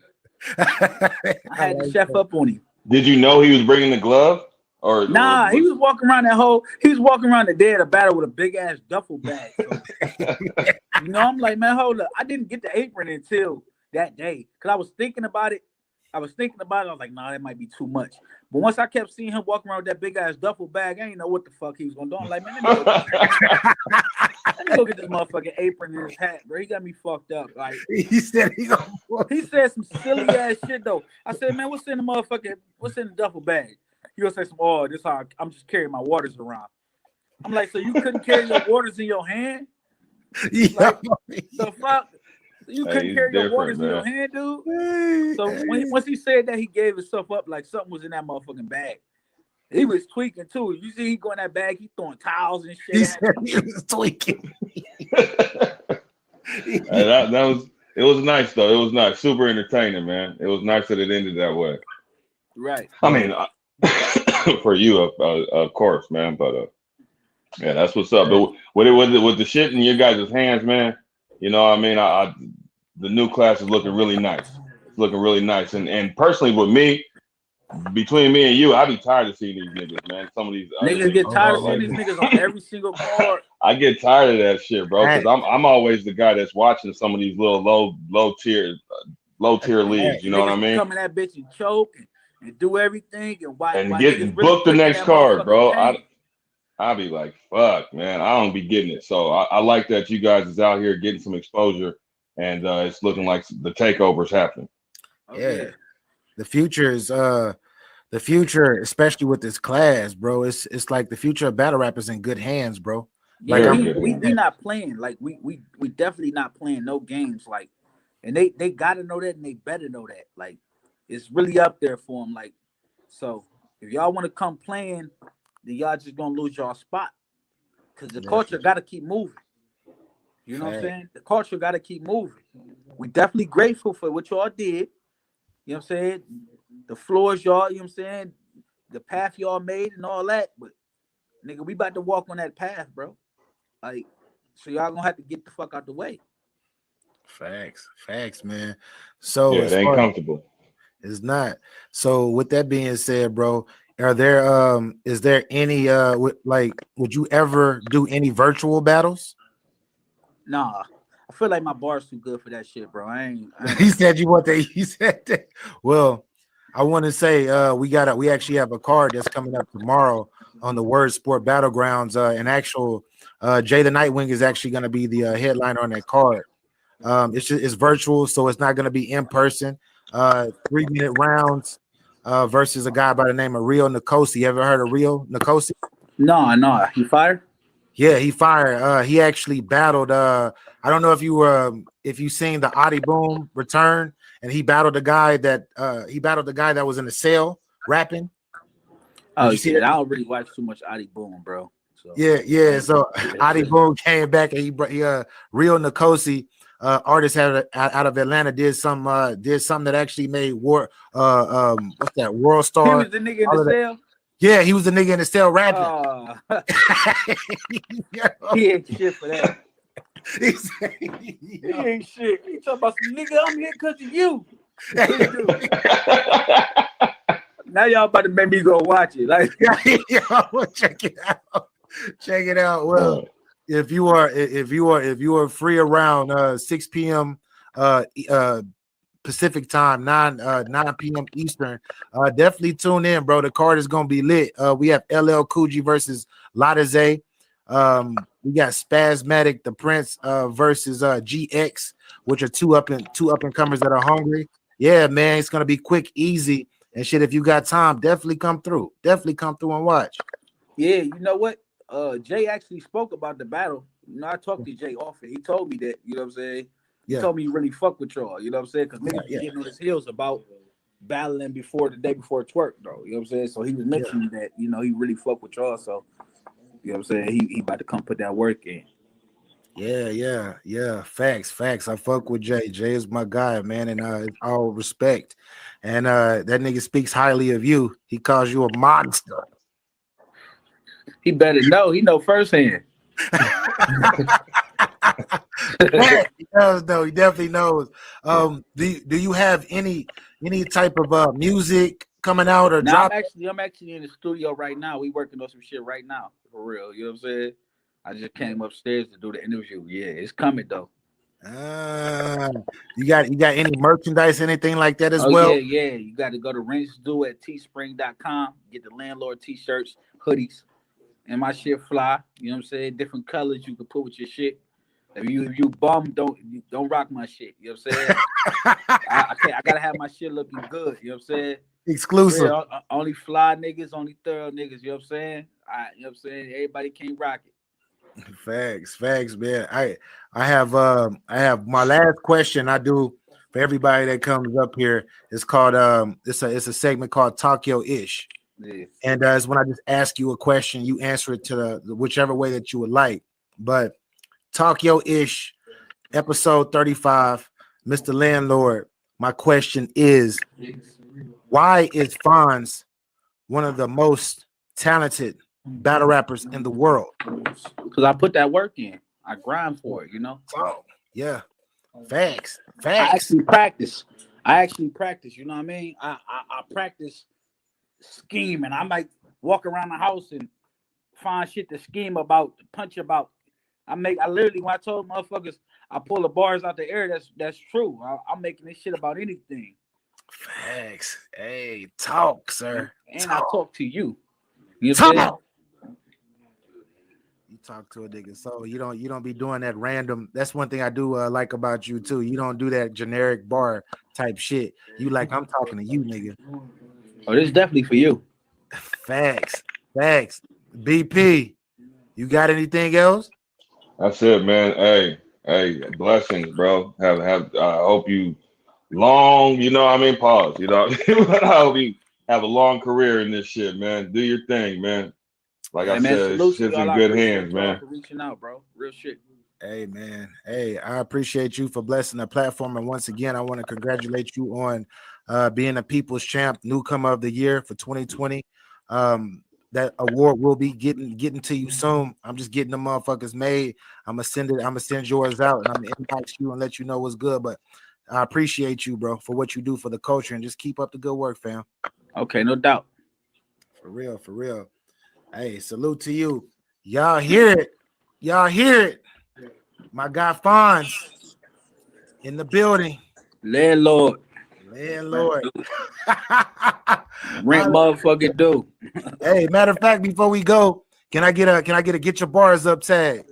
S11: Did you know he was bringing the glove?
S12: Nah, he was walking around the day of the battle with a big ass duffel bag. So, I'm like, man, hold up. I didn't get the apron until that day. Cause I was thinking about it. I was like, nah, that might be too much. But once I kept seeing him walking around with that big ass duffel bag, I didn't know what the fuck he was gonna do. I'm like, man, let me go get this motherfucking apron and his hat, bro. He got me fucked up. Like
S3: he said
S12: some silly ass shit though. I said, man, what's in the duffel bag? He gonna say this how I'm just carrying my waters around. I'm like, so you couldn't carry your waters in your hand?
S3: Yeah.
S12: Like, the fuck? You
S11: Hey,
S12: couldn't
S11: he's
S12: carry your
S11: different,
S12: waters in your
S11: man.
S12: hand, dude. So once he said that, he gave himself up like something was in that motherfucking bag. He was tweaking too. You see, he go in that bag, he throwing towels and shit.
S3: He said he was tweaking.
S11: Hey, that was. It was nice though. It was nice, super entertaining, man. It was nice that it ended that way.
S12: Right.
S11: I mean, for you, of course, man. But yeah, that's what's up. But with the shit in your guys' hands, man. You know, what I mean, the new class is looking really nice. It's looking really nice. And personally, with me, between me and you, I be tired of seeing these niggas, man. Some of these other
S12: Niggas get tired of
S11: bro,
S12: seeing these niggas on every single card.
S11: I get tired of that shit, bro. Because I'm always the guy that's watching some of these little low tier leagues. You know what I mean?
S12: Come in that bitch and choke and do everything and why
S11: And
S12: niggas
S11: get
S12: really
S11: booked the
S12: put in
S11: next
S12: that
S11: card, bro.
S12: motherfucking pain.
S11: I be like, fuck, man. I don't be getting it. So I like that you guys is out here getting some exposure, and it's looking like the takeover's happening.
S3: Yeah, the future is the future, especially with this class, bro. It's like the future of battle rap is in good hands, bro. Like
S12: Yeah, we not playing. Like we definitely not playing no games. Like, and they gotta know that, and they better know that. Like, it's really up there for them. Like, so if y'all want to come playing, then y'all just gonna lose y'all spot because the culture gotta keep moving. You know what I'm saying? The culture gotta keep moving. We definitely grateful for what y'all did. You know what I'm saying? The floors y'all, you know what I'm saying? The path y'all made and all that, but nigga, we about to walk on that path, bro. Like, so y'all gonna have to get the fuck out the way.
S3: Facts, man. So
S11: yeah, it ain't comfortable.
S3: It's not. So with that being said, bro, are there is there any would you ever do any virtual battles?
S12: Nah, I feel like my bar's too good for that shit, bro. I ain't
S3: He said you want that. He said that. Well, I want to say we actually have a card that's coming up tomorrow on the Word Sport Battlegrounds. An actual Jay the Nightwing is actually going to be the headliner on that card. It's virtual, so it's not going to be in person. 3-minute rounds versus a guy by the name of Rio Nkosi. You ever heard of Rio Nkosi?
S12: No. He fired?
S3: Yeah, he fired. He actually battled. I don't know if you seen the Adi Boom return, and he battled the guy that was in the cell rapping.
S12: Oh, see that? I don't really watch too much Adi Boom, bro. So.
S3: Yeah. So Adi Boom came back and he Rio Nkosi, artist out of Atlanta, did something that actually made what's that, World Star.
S12: He was the nigga in the cell.
S3: Yeah, he was the nigga in the cell rapping.
S12: He ain't shit for that. He ain't shit. He talking about some nigga, I'm here because of you. Now y'all about to make me go watch it. Like,
S3: check it out. Check it out. Well, if you are free around 6 p.m. Pacific time, 9 p.m. Eastern, definitely tune in, bro. The card is gonna be lit. We have LL Cool J versus Latize. We got Spasmatic the Prince versus GX, which are two up and comers that are hungry. Yeah, man, it's gonna be quick, easy, and shit. If you got time, definitely come through. Definitely come through and watch.
S12: Yeah, you know what? Jay actually spoke about the battle. You know, I talked to Jay often. He told me that, you know what I'm saying? He told me he really fuck with y'all, you know what I'm saying? Because niggas be getting on his heels about battling the day before twerk, though. You know what I'm saying? So he was mentioning that, you know, he really fuck with y'all. So, you know what I'm saying? He about to come put that work in.
S3: Yeah. Facts. I fuck with Jay. Jay is my guy, man, and it's all respect. And that nigga speaks highly of you. He calls you a monster.
S12: He better know. He know firsthand.
S3: He does know. He definitely knows. Do you have any type of music coming out or drop?
S12: I'm actually in the studio right now. We working on some shit right now, for real. You know what I'm saying? I just came upstairs to do the interview. Yeah, it's coming though.
S3: You got any merchandise, anything like that as well?
S12: Yeah. You got to go to rinse-do at teespring.com. Get the landlord t-shirts, hoodies, and my shit fly. You know what I'm saying? Different colors you can put with your shit. If you bum, don't rock my shit. You know what I'm saying? I gotta have my shit looking good. You know what I'm saying?
S3: Exclusive.
S12: Real, only fly niggas, only thorough niggas. You know what I'm saying? You know what I'm saying? Everybody can't rock it.
S3: Facts, man. I have my last question I do for everybody that comes up here. It's called it's a segment called Talk Your Ish.
S12: Yeah.
S3: And it's when I just ask you a question, you answer it to the whichever way that you would like. But Talk Your Ish, episode 35, Mr. Landlord. My question is, why is Fonz one of the most talented battle rappers in the world?
S12: Because I put that work in. I grind for it, you know.
S3: Oh, yeah. Facts.
S12: I actually practice. You know what I mean? I practice scheming. I might walk around the house and find shit to scheme about, to punch about. I literally, when I told motherfuckers I pull the bars out the air, that's true. I'm making this shit about anything.
S3: Facts. Hey, talk, sir.
S12: And I talk to you. You talk.
S3: You talk to a nigga, so you don't be doing that random. That's one thing I do like about you too. You don't do that generic bar type shit. You like, I'm talking to you, nigga.
S12: Oh, this is definitely for you.
S3: Facts. BP, you got anything else?
S11: That's it, man. Hey, blessings, bro. Have I hope you long, you know what I mean? Pause, you know. I hope you have a long career in this shit, man. Do your thing, man. Like I said, it's shit's in good hands, man.
S12: For reaching out, bro. Real shit.
S3: Hey, man. Hey, I appreciate you for blessing the platform. And once again, I want to congratulate you on being a People's Champ, Newcomer of the Year for 2020. That award will be getting to you soon. I'm just getting the motherfuckers made. I'm gonna send yours out, and I'm gonna inbox you and let you know what's good. But I appreciate you, bro, for what you do for the culture, and just keep up the good work, fam.
S12: Okay, no doubt.
S3: For real. Hey, salute to you. Y'all hear it. My guy Fonz in the building.
S12: Landlord. Rent motherfucking do.
S3: Hey, matter of fact, before we go, can I get a Get Your Bars Up tag?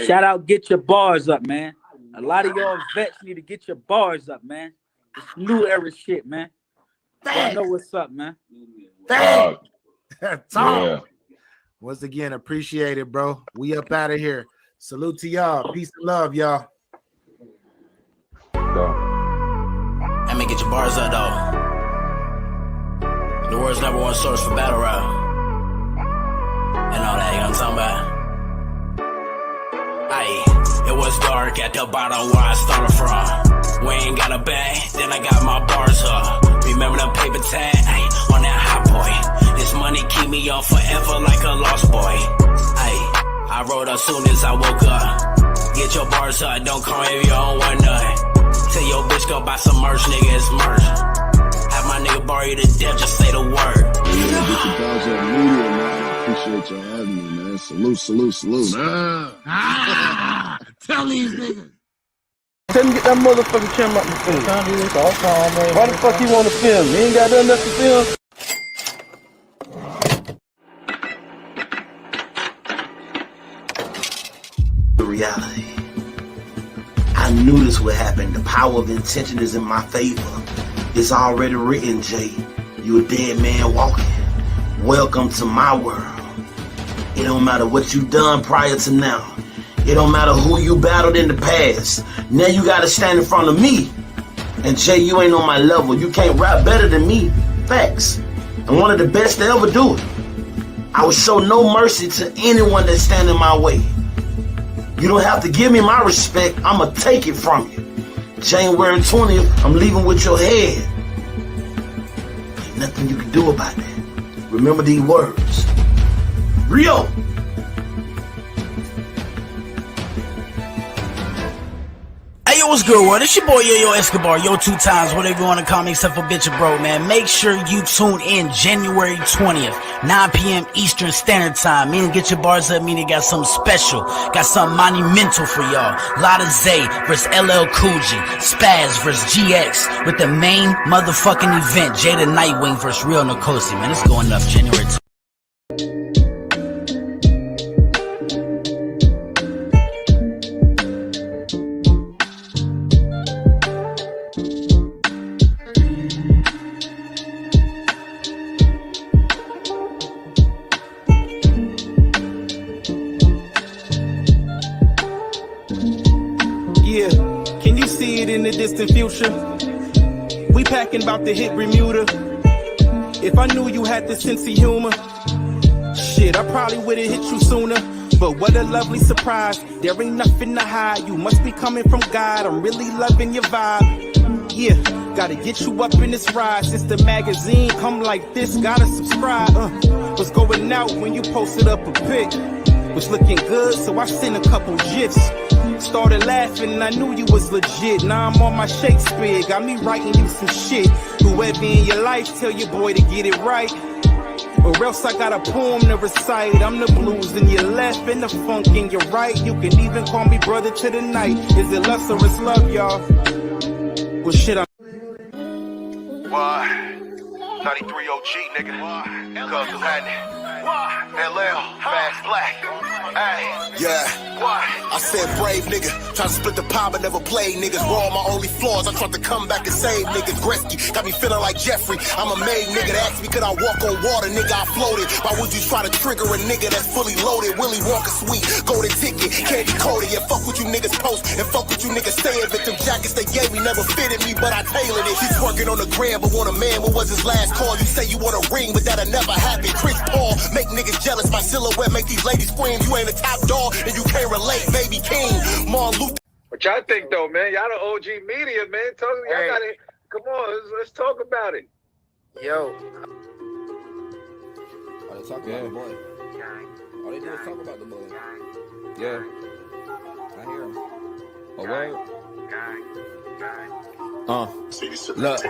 S12: Shout out Get Your Bars Up, man. A lot of y'all vets need to get your bars up, man. It's new era shit, man. I know what's up, man.
S3: Talk.
S11: Yeah.
S3: Once again, appreciate it, bro. We up out of here. Salute to y'all. Peace and love, y'all.
S1: Let me get your bars up, though. The world's #1 source for battle rap. And all that, you know what I'm talking about? Aye, it was dark at the bottom where I started from. We ain't got a bag, then I got my bars up. Remember the paper tag? Ay, on that hot boy. This money keep me on forever like a lost boy. Ay, I wrote up soon as I woke up. Get your bars up, don't call me if you don't want none. Tell your bitch go buy some merch, nigga, it's merch. Have my nigga borrow you to death, just say the word.
S4: Yeah, GetYaBarzUp Media, man. Appreciate y'all having me, man. Salute.
S3: Tell these niggas.
S14: Tell him get that motherfucking camera out the film. Why the fuck he want to film? He ain't got nothing else to film.
S16: The reality. I knew this would happen. The power of intention is in my favor. It's already written, Jay. You a dead man walking. Welcome to my world. It don't matter what you done prior to now. It don't matter who you battled in the past. Now you gotta stand in front of me. And Jay, you ain't on my level. You can't rap better than me. Facts. I'm one of the best to ever do it. I will show no mercy to anyone that stand in my way. You don't have to give me my respect. I'ma take it from you. January 20th, I'm leaving with your head. Ain't nothing you can do about that. Remember these words. Rio!
S1: Hey, yo, what's good, world? It's your boy, Yo Escobar, Yo 2 times, whatever you want to call me, except for bitch or bro, man. Make sure you tune in January 20th, 9 p.m. Eastern Standard Time. Me and Get Your Bars Up, meaning got something special, got something monumental for y'all. Lotta Zay versus LL Cool J, Spaz versus GX, with the main motherfucking event, Jada Nightwing versus Real Nkosi, man. It's going up January 20th.
S20: Yeah, can you see it in the distant future? We packing about to hit Bermuda. If I knew you had this sense of humor, shit, I probably would've hit you sooner. But what a lovely surprise, there ain't nothing to hide. You must be coming from God, I'm really loving your vibe. Yeah, gotta get you up in this ride. Since the magazine come like this, gotta subscribe. Was going out when you posted up a pic. Was looking good, so I sent a couple gifs. Started laughing and I knew you was legit. Now I'm on my Shakespeare, got me writing you some shit. Whoever in your life, tell your boy to get it right, or else I got a poem to recite. I'm the blues in your left and the funk in your right. You can even call me brother to the night. Is it lust or it's love, y'all? Well, shit, I'm...
S17: Why? 93 OG, nigga. Cuz what's happening? LL, Fast Black. Hey.
S16: Yeah, I said brave nigga, try to split the pie but never played niggas. Were all my only flaws, I tried to come back and save niggas. Gretzky got me feeling like Jeffrey. I'm a made nigga that asked me could I walk on water, nigga I floated. Why would you try to trigger a nigga that's fully loaded? Willie Wonka sweet, golden ticket, can't decode it. Yeah, fuck what you niggas post and fuck what you niggas say. But them jackets they gave me never fitted me, but I tailored it. He's working on the gram but want a man, what was his last call? You say you want a ring but that'll never happen. Chris Paul, make niggas jealous, my silhouette make these ladies scream. You ain't a top dog and you can't relate, baby king. Martin Luther.
S18: What y'all think though, man? Y'all the OG media, man. Talk, y'all got it. Come on, let's talk about it. Yo.
S19: All they talk about the boy. All they do is talk about the boy. Yeah. I hear him. Oh, word.
S24: Look,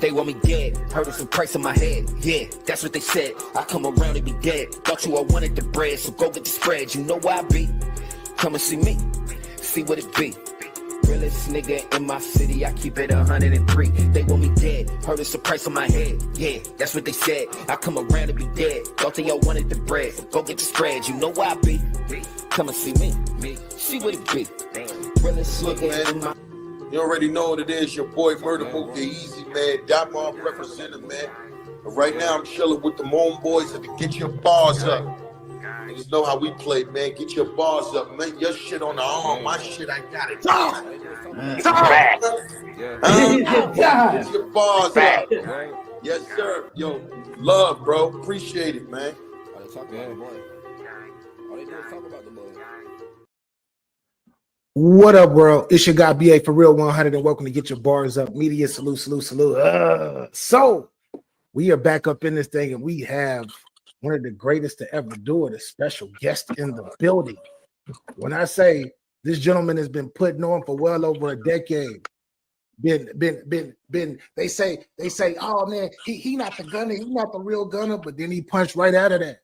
S24: they want me dead. Heard of some price on my head. Yeah, that's what they said. I come around and be dead. Thought you all wanted the bread, so go get the spread. You know where I be. Come and see me. See what it be. Realest nigga in my city, I keep it 103. They want me dead. Heard of some price on my head. Yeah, that's what they said. I come around and be dead. Thought they all wanted the bread. Go get the spread. You know where I be. Come and see me. See what it be. Realest nigga in my...
S25: You already know what it is. Your boy Murda Mook, the Eazy man, Diamond representing, man. But right now I'm chilling with the Moon Boys and to get your bars up. Niggas know how we play, man. Get your bars up, man. Your shit on the arm, my shit, I got it. Get your bars up. Yes, sir. Yo, love, bro. Appreciate it, man.
S19: All they talk about the boy. All they do is talk about the boy.
S3: What up, world? It's your guy BA for real 100, and welcome to Get Your Bars Up Media. Salute. So we are back up in this thing, and we have one of the greatest to ever do it, a special guest in the building. When I say this gentleman has been putting on for well over a decade, been. They say, oh man, he not the gunner, he not the real gunner, but then he punched right out of that.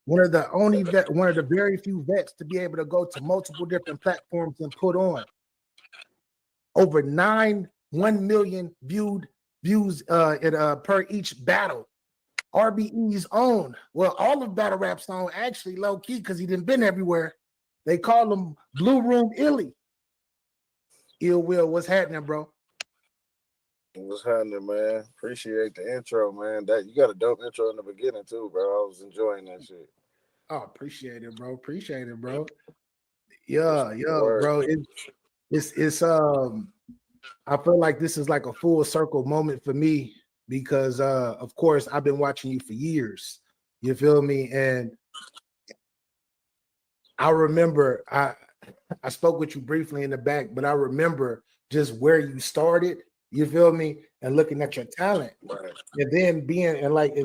S3: One of the very few vets to be able to go to multiple different platforms and put on over 1 million views per each battle. RBE's own, well, all of battle rap's own, actually low key because he didn't been everywhere. They call him Blue Room Illy. Ill Will, what's happening, bro?
S4: What's happening, man? Appreciate the intro, man. That you got a dope intro in the beginning too, bro. I was enjoying that shit.
S3: Oh, appreciate it, bro. Yeah, bro. It's I feel like this is like a full circle moment for me because of course I've been watching you for years. You feel me? And I remember I spoke with you briefly in the back, but I remember just where you started. You feel me? And looking at your talent, right. And then being and like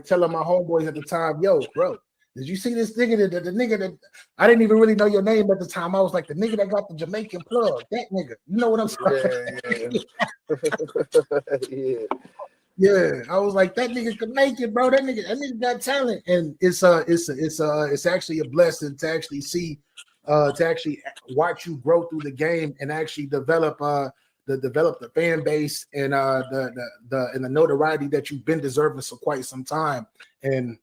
S3: telling my homeboys at the time, yo, bro, did you see this nigga? The nigga that I didn't even really know your name at the time. I was like the nigga that got the Jamaican plug. That nigga, you know what I'm saying? Yeah. I was like that nigga could make it, bro. That nigga got talent, and it's actually a blessing to actually see, to actually watch you grow through the game and actually develop the fan base and the notoriety that you've been deserving for quite some time. And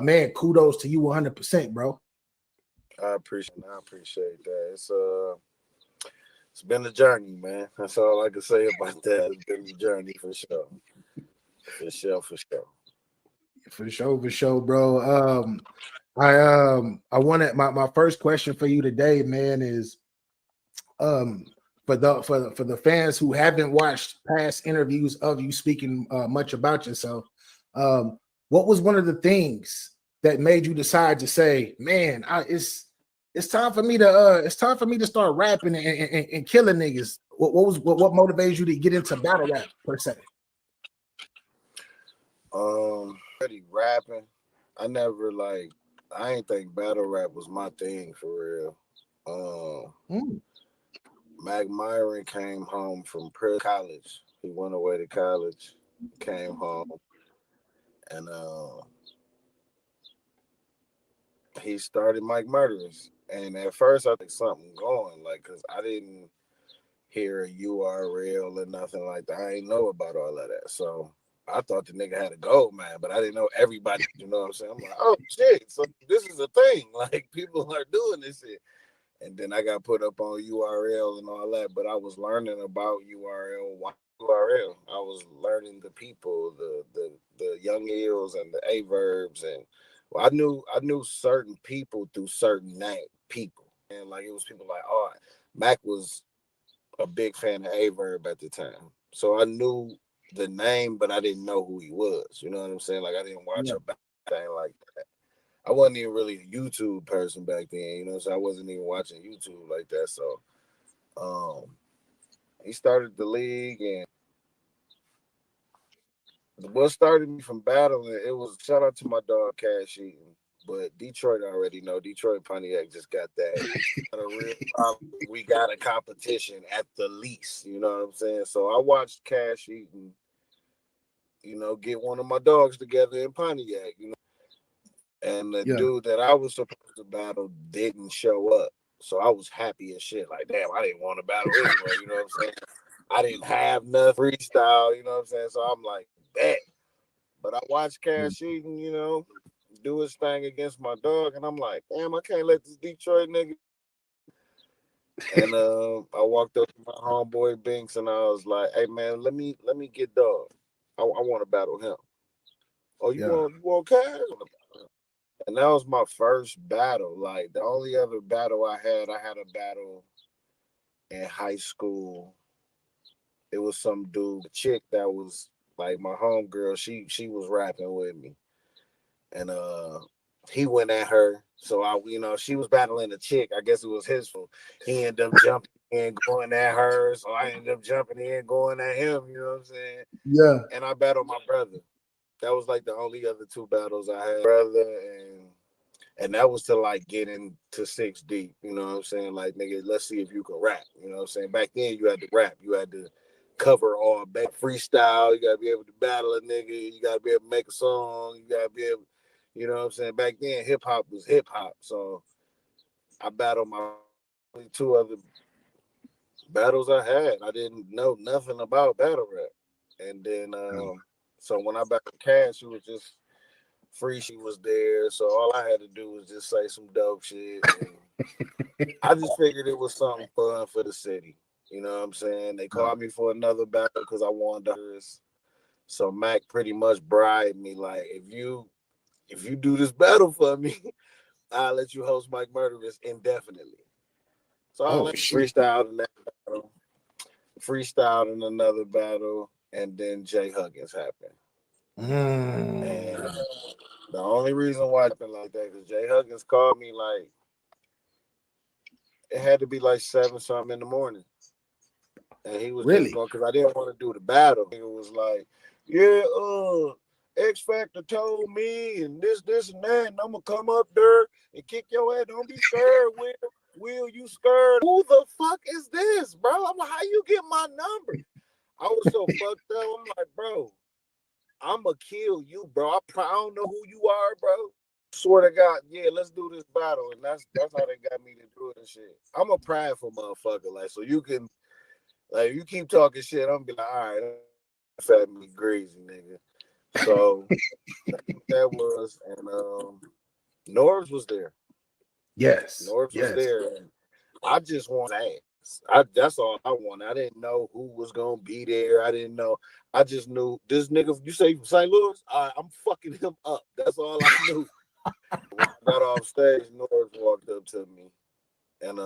S3: man, kudos to you 100%, bro.
S4: I appreciate that. It's been a journey, man. That's all I can say about that. It's been a journey for sure. For sure,
S3: bro. I wanted my first question for you today, man, is the fans who haven't watched past interviews of you speaking much about yourself, what was one of the things that made you decide to say, man, it's time for me to start rapping and killing niggas? What motivates you to get into battle rap per se?
S4: Already rapping. I never I ain't think battle rap was my thing for real. Mac Myron came home from college. He went away to college, came home, and he started Mike Murderers. And at first I think something going, cause I didn't hear a URL or nothing like that. I ain't know about all of that. So I thought the nigga had a gold man, but I didn't know everybody, you know what I'm saying? I'm like, oh shit, so this is a thing. People are doing this shit. And then I got put up on URL and all that, but I was learning about URL. Why URL? I was learning the people, the Young Ills and the A-Verbs, and I knew certain people through certain people, and it was people like, oh, Mac was a big fan of A-Verb at the time, so I knew the name, but I didn't know who he was. You know what I'm saying? I didn't watch a thing like that. I wasn't even really a YouTube person back then, you know, so I wasn't even watching YouTube like that. So he started the league, and what started me from battling, it was shout out to my dog Cash Eaton, but Detroit already know. Detroit Pontiac just got that. We got a competition at the least, you know what I'm saying? So I watched Cash Eaton, you know, get one of my dogs together in Pontiac, you know. And the dude that I was supposed to battle didn't show up. So I was happy as shit. Damn, I didn't want to battle anyway. You know what I'm saying? I didn't have nothing freestyle. You know what I'm saying? So I'm like, bet. But I watched Cash Eaton, you know, do his thing against my dog. And I'm like, damn, I can't let this Detroit nigga. And I walked up to my homeboy Binks and I was like, hey, man, let me get dog. I want to battle him. Oh, you want Cash? And that was my first battle. The only other battle I had a battle in high school. It was some dude, a chick that was my homegirl. She was rapping with me. And he went at her. So she was battling a chick. I guess it was his fault. He ended up jumping in, going at her. So I ended up jumping in, going at him, you know what I'm saying?
S3: Yeah.
S4: And I battled my brother. That was the only other two battles I had. Brother and that was to get into 6 deep, you know what I'm saying? Nigga, let's see if you can rap, you know what I'm saying? Back then you had to rap, you had to cover all back freestyle, you gotta be able to battle a nigga, you gotta be able to make a song, you gotta be able, you know what I'm saying? Back then hip hop was hip hop, so I battled my only 2 other battles I had. I didn't know nothing about battle rap, and then so when I battled Cash, it was just free. She was there, so all I had to do was just say some dope shit. And I just figured it was something fun for the city. You know what I'm saying? They called me for another battle because I wanted to. So Mac pretty much bribed me, if you do this battle for me, I'll let you host Mike Murderers indefinitely. So I freestyled in that battle, freestyled in another battle, and then Jay Huggins happened. And the only reason why it happened like that is Jay Huggins called me it had to be 7 something in the morning. And he was just going, because I didn't want to do the battle. It was X Factor told me and this and that, and I'm going to come up there and kick your ass. Don't be scared, Will, you scared? Who the fuck is this, bro? I'm like, how you get my number? I was so fucked up. I'm like, bro, I'm going to kill you, bro. I don't know who you are, bro. Swear to God, yeah, let's do this battle. And that's how they got me to do it and shit. I'm a prideful motherfucker. So you can, you keep talking shit, I'm gonna be like, all right, fat me greasy, nigga. So that was, and Norbs was there.
S3: Yes.
S4: Norbs was there. And I just want ass. That's all I want. I didn't know who was gonna be there. I didn't know. I just knew this nigga. You say from St. Louis? I'm fucking him up. That's all I knew. When I got off stage, Norbs walked up to me, and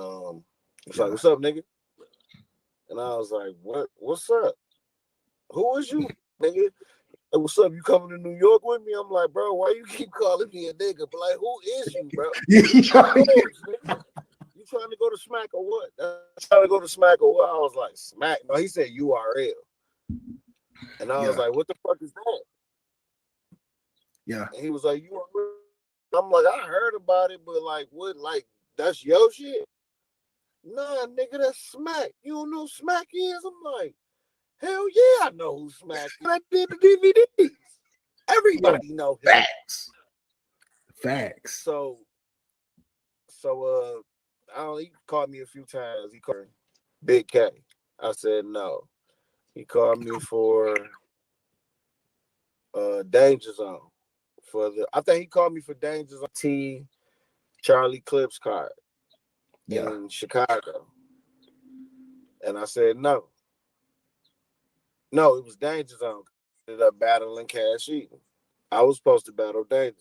S4: it's like, "What's up, nigga?"
S2: And I was like, what's up? Who is you, nigga? Hey, what's up? You coming to New York with me? I'm like, bro, why you keep calling me a nigga? But like, who is you, bro? You trying to go to Smack or what? Trying to go to Smack or what? I was like, Smack. No, he said URL. And I was like, what the fuck is that?
S3: Yeah.
S2: And he was like, URL. I'm like, I heard about it, but like, what? Like, that's your shit? Nah, nigga, that's Smack. You don't know who Smack is? I'm like, hell yeah, I know who Smack is. I did the DVDs. Everybody know him.
S3: Facts.
S2: So he called me a few times. He called me Big K. I said no. He called me for Danger Zone. I think he called me for Danger Zone T Charlie Clips card in Chicago. And I said no. No, it was Danger Zone. Ended up battling Cash Eaton. I was supposed to battle Danger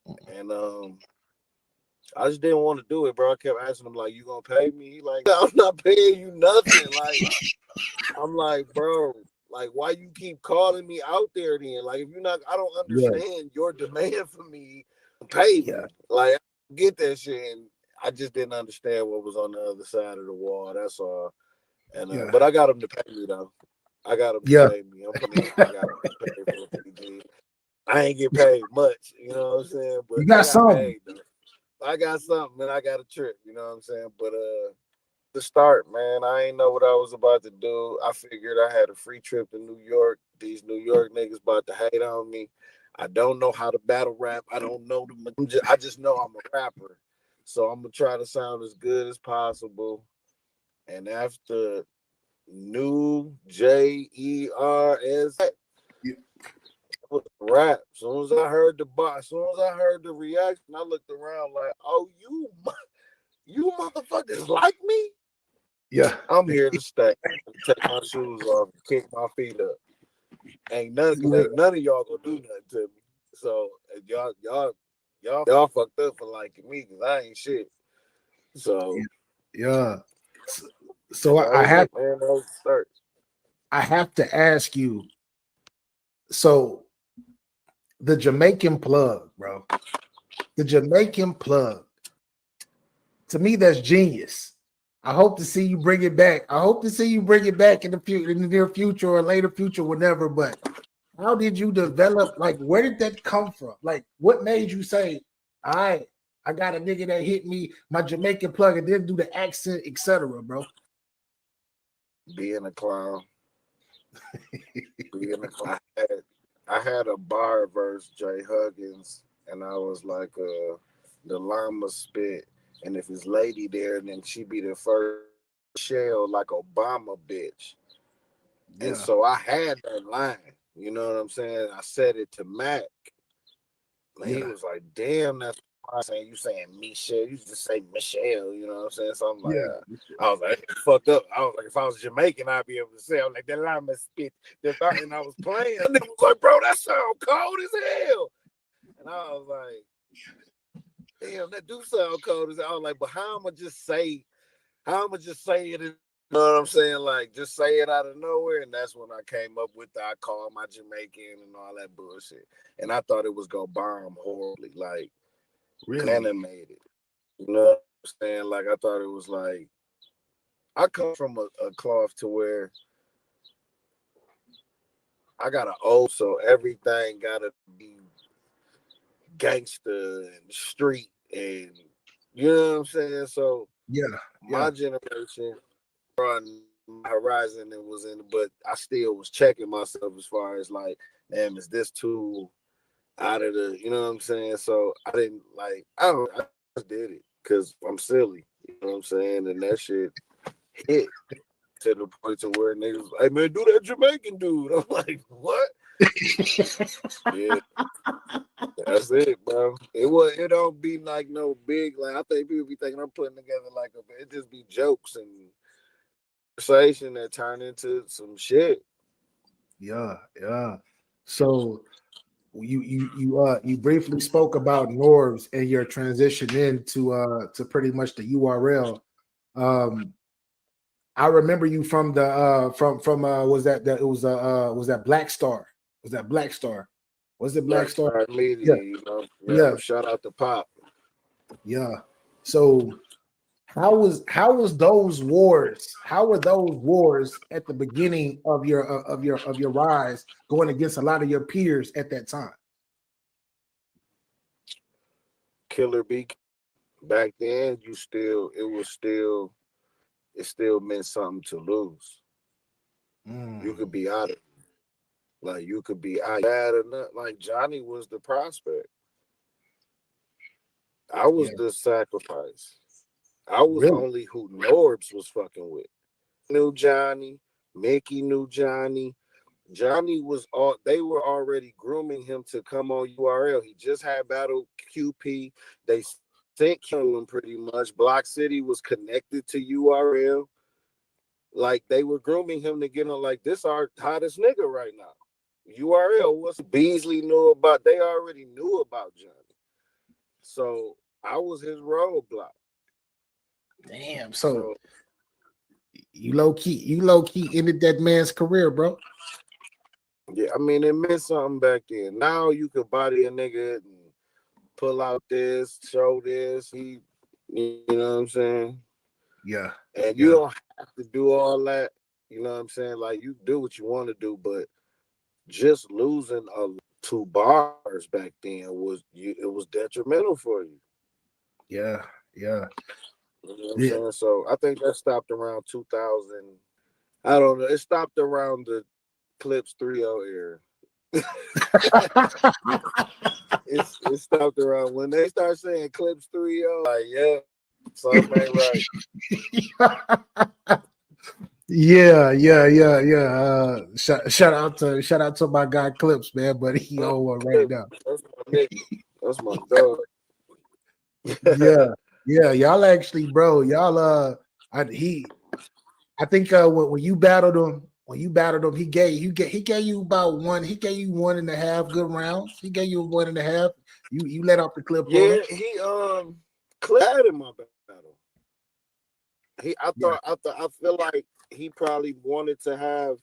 S2: Zone. And I just didn't want to do it, bro. I kept asking him, like, you gonna pay me? He like, I'm not paying you nothing. Like, I'm like, bro, like, why you keep calling me out there then? Like, if you're not, I don't understand your demand for me to pay me. Like, I get that shit. And I just didn't understand what was on the other side of the wall. That's all. And but I got him to pay me though. I got him to pay me. I got him to pay for the PG. I ain't get paid much, you know what I'm saying? But
S3: you got something.
S2: Paid, I got something, and I got a trip, you know what I'm saying? But to start, man, I ain't know what I was about to do. I figured I had a free trip to New York. These New York niggas about to hate on me. I don't know how to battle rap. I don't know I just know I'm a rapper. So I'm gonna try to sound as good as possible. And after New JERS rap. As soon as I heard the reaction, I looked around like, oh, you motherfuckers like me?
S3: Yeah.
S2: I'm here to stay. Take my shoes off, kick my feet up. Ain't none of y'all gonna do nothing to me. So y'all fucked up for liking me because I ain't shit. So
S3: So I have
S2: start.
S3: I have to ask you. So the Jamaican plug, bro. The Jamaican plug. To me, that's genius. I hope to see you bring it back. I hope to see you bring it back in the near future or later future, whenever. But how did you develop? Like, where did that come from? Like, what made you say, "All right, I got a nigga that hit me, my Jamaican plug, and didn't do the accent, etc., bro"?
S2: Being a clown. I had a bar verse Jay Huggins, and I was like, the llama spit, and if it's lady there, then she be the first shell like Obama bitch. And so I had that line, you know what I'm saying? I said it to Mac. And he was like, damn, that's why I'm saying you saying Michelle, you just say Michelle, you know what I'm saying? So I'm like, I was like, fucked up. I was like, if I was Jamaican, I'd be able to say, I was like, that llama spit, and I was playing. And nigga was like, bro, that sound cold as hell. And I was like, damn, that do sound cold as hell. I was like, but how am I just say it? You know what I'm saying? Like, just say it out of nowhere. And that's when I came up with I call my Jamaican and all that bullshit. And I thought it was going to bomb horribly, like, animated. You know what I'm saying? Like, I thought it was like, I come from a cloth to where I got an old, so everything got to be gangster and street and, you know what I'm saying? So, my generation, my horizon and was in, but I still was checking myself as far as like, damn, is this too out of the, you know what I'm saying? So I didn't like, I just did it because I'm silly, you know what I'm saying? And that shit hit to the point to where niggas like, hey man, do that Jamaican dude. I'm like, what? Yeah, that's it, bro. It don't be like no big, like I think people be thinking I'm putting together like it just be jokes and conversation that turn into some shit.
S3: Yeah. So you briefly spoke about Norbs and your transition into to pretty much the URL. I remember you from the was that Black Star? Was that Black Star? Was it Black Star?
S2: Media,
S3: Yeah,
S2: you know.
S3: yeah,
S2: Shout out to Pop.
S3: yeah. So how was those wars? How were those wars at the beginning of your rise, going against a lot of your peers at that time?
S2: Killer B. Back then, it still meant something to lose. You could be out of, like, you could be out bad or not. Like, Johnny was the prospect. I was the sacrifice. I was only who Norbs was fucking with. Knew Johnny, Mickey knew Johnny. Johnny was all, they were already grooming him to come on URL. He just had battle QP. They sent him pretty much. Block City was connected to URL. Like, they were grooming him to get on, like, this our hottest nigga right now. URL was Beasley knew about, they already knew about Johnny. So I was his roadblock.
S3: Damn. So you low key ended that man's career, bro.
S2: Yeah, I mean, it meant something back then. Now you could body a nigga and pull out this, show this. You know what I'm saying?
S3: Yeah.
S2: And you don't have to do all that. You know what I'm saying? Like, you do what you want to do, but just losing 2 bars back then was detrimental for you.
S3: Yeah, yeah.
S2: You know what I'm saying? So I think that stopped around 2000. I don't know. It stopped around the Clips 3.0 era. It stopped around when they start saying Clips 3.0. Like, yeah, something ain't right.
S3: Yeah. Shout out to my guy Clips, man, but he on one right now.
S2: That's my nigga. That's my dog.
S3: Yeah. Y'all actually, bro. Y'all, I think when you battled him, he gave you about one. He gave you 1.5 good rounds. He gave you 1.5. You let off the clip.
S2: Yeah, he Clip in my battle. I feel like he probably wanted to have.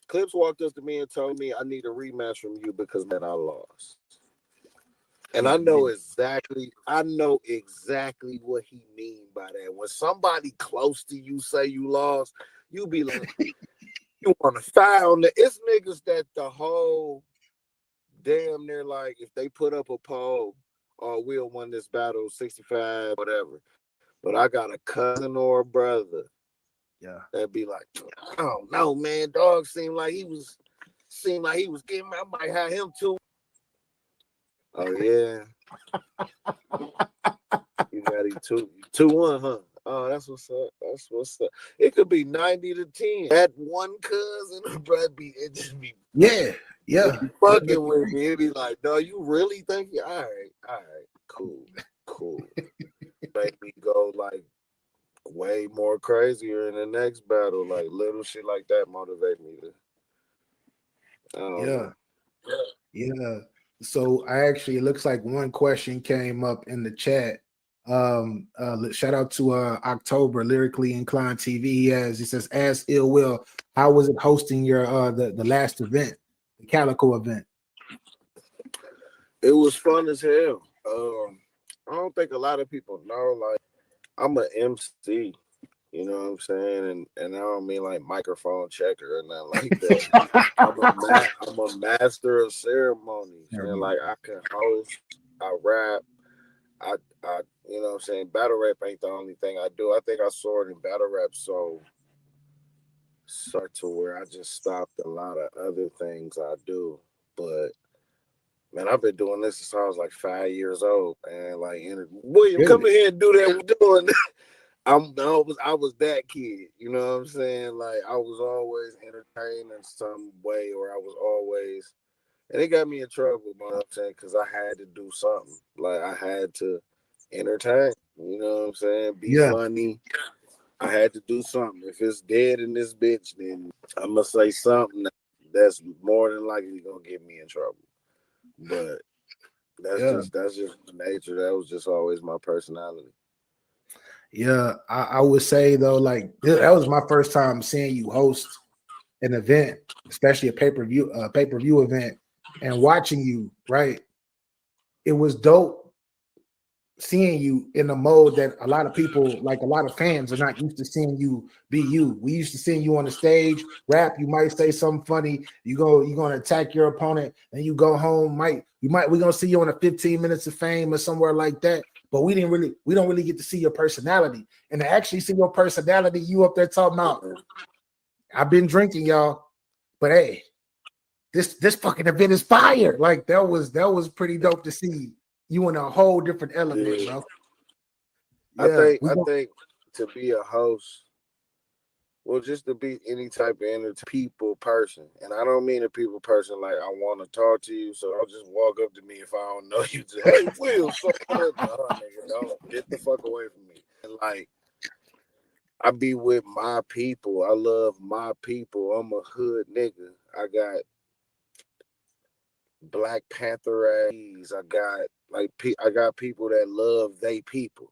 S2: Clips walked up to me and told me, I need a rematch from you because, man, I lost. And I know exactly what he mean by that. When somebody close to you say you lost, you be like, you want to foul. It's niggas that the whole damn near, like, if they put up a poll, or we'll win this battle 65, whatever. But I got a cousin or a brother.
S3: Yeah.
S2: That'd be like, I don't know, man. Dog seemed like he was getting, I might have him too. Oh yeah. You got him 2-1, huh? Oh, that's what's up. It could be 90-10. That one cousin, bro, it just be fucking with me. It'd be like, no, you really think you all right, cool. Make me go like way more crazier in the next battle. Like, little shit like that motivate me to
S3: Yeah. So it looks like one question came up in the chat. Shout out to October Lyrically Inclined TV. He says, ask Ill Will, how was it hosting your the last event, the Calico event?
S2: It was fun as hell. I don't think a lot of people know, like, I'm an MC, you know what I'm saying? And I don't mean like microphone checker or nothing like that. I'm a master of ceremonies. And like, I can host, I rap, I you know what I'm saying? Battle rap ain't the only thing I do. I think I soared in battle rap so to where I just stopped a lot of other things I do. But man, I've been doing this since I was like 5 years old, and like, William, come in here and do that. We're doing. I was that kid. You know what I'm saying? Like, I was always entertained in some way, or I was always, and it got me in trouble. You know what I'm saying? Because I had to do something. Like, I had to entertain. You know what I'm saying? Be funny. I had to do something. If it's dead in this bitch, then I'm gonna say something that's more than likely gonna get me in trouble. But that's just nature. That was just always my personality.
S3: Yeah, I would say though, like that was my first time seeing you host an event, especially a pay-per-view event, and watching you, right? It was dope seeing you in a mode that a lot of people, like a lot of fans, are not used to seeing you be you. We used to seeing you on the stage, rap, you might say something funny, you're gonna attack your opponent, and you go home, we're gonna see you on a 15 minutes of fame or somewhere like that. But we don't really get to see your personality. And to actually see your personality, you up there talking about, I've been drinking, y'all, but hey, this fucking event is fire. Like that was pretty dope to see you in a whole different element,
S2: Yeah.
S3: bro.
S2: I
S3: Yeah,
S2: think to be a host, well, just to be any type of people person, and I don't mean a people person like I want to talk to you, so I'll just walk up to me if I don't know you. Just, hey, Will, so no, nigga, don't get the fuck away from me. And like, I be with my people. I love my people. I'm a hood nigga. I got Black Panther ass. I got people that love they people.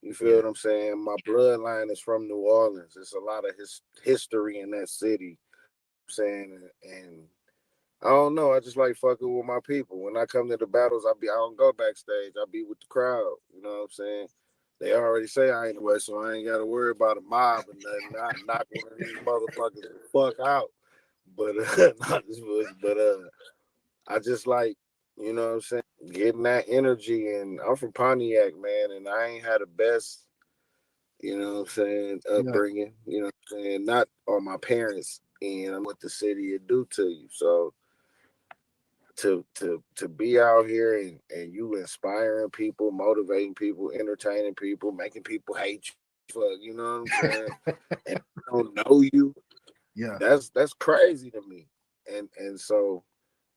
S2: You feel what I'm saying? My bloodline is from New Orleans. There's a lot of history in that city. I'm saying, and I don't know. I just like fucking with my people. When I come to the battles, I don't go backstage. I be with the crowd. You know what I'm saying? They already say I ain't the way, so I ain't got to worry about a mob and nothing. I knock one of these motherfuckers the fuck out. But not this much. But I just like, you know what I'm saying, getting that energy. And I'm from Pontiac, man, and I ain't had the best, you know what I'm saying, upbringing. You know what I'm saying, not on my parents and what the city would do to you. So to be out here and you inspiring people, motivating people, entertaining people, making people hate you, you know what I'm saying, and I don't know you.
S3: Yeah,
S2: that's crazy to me. And so,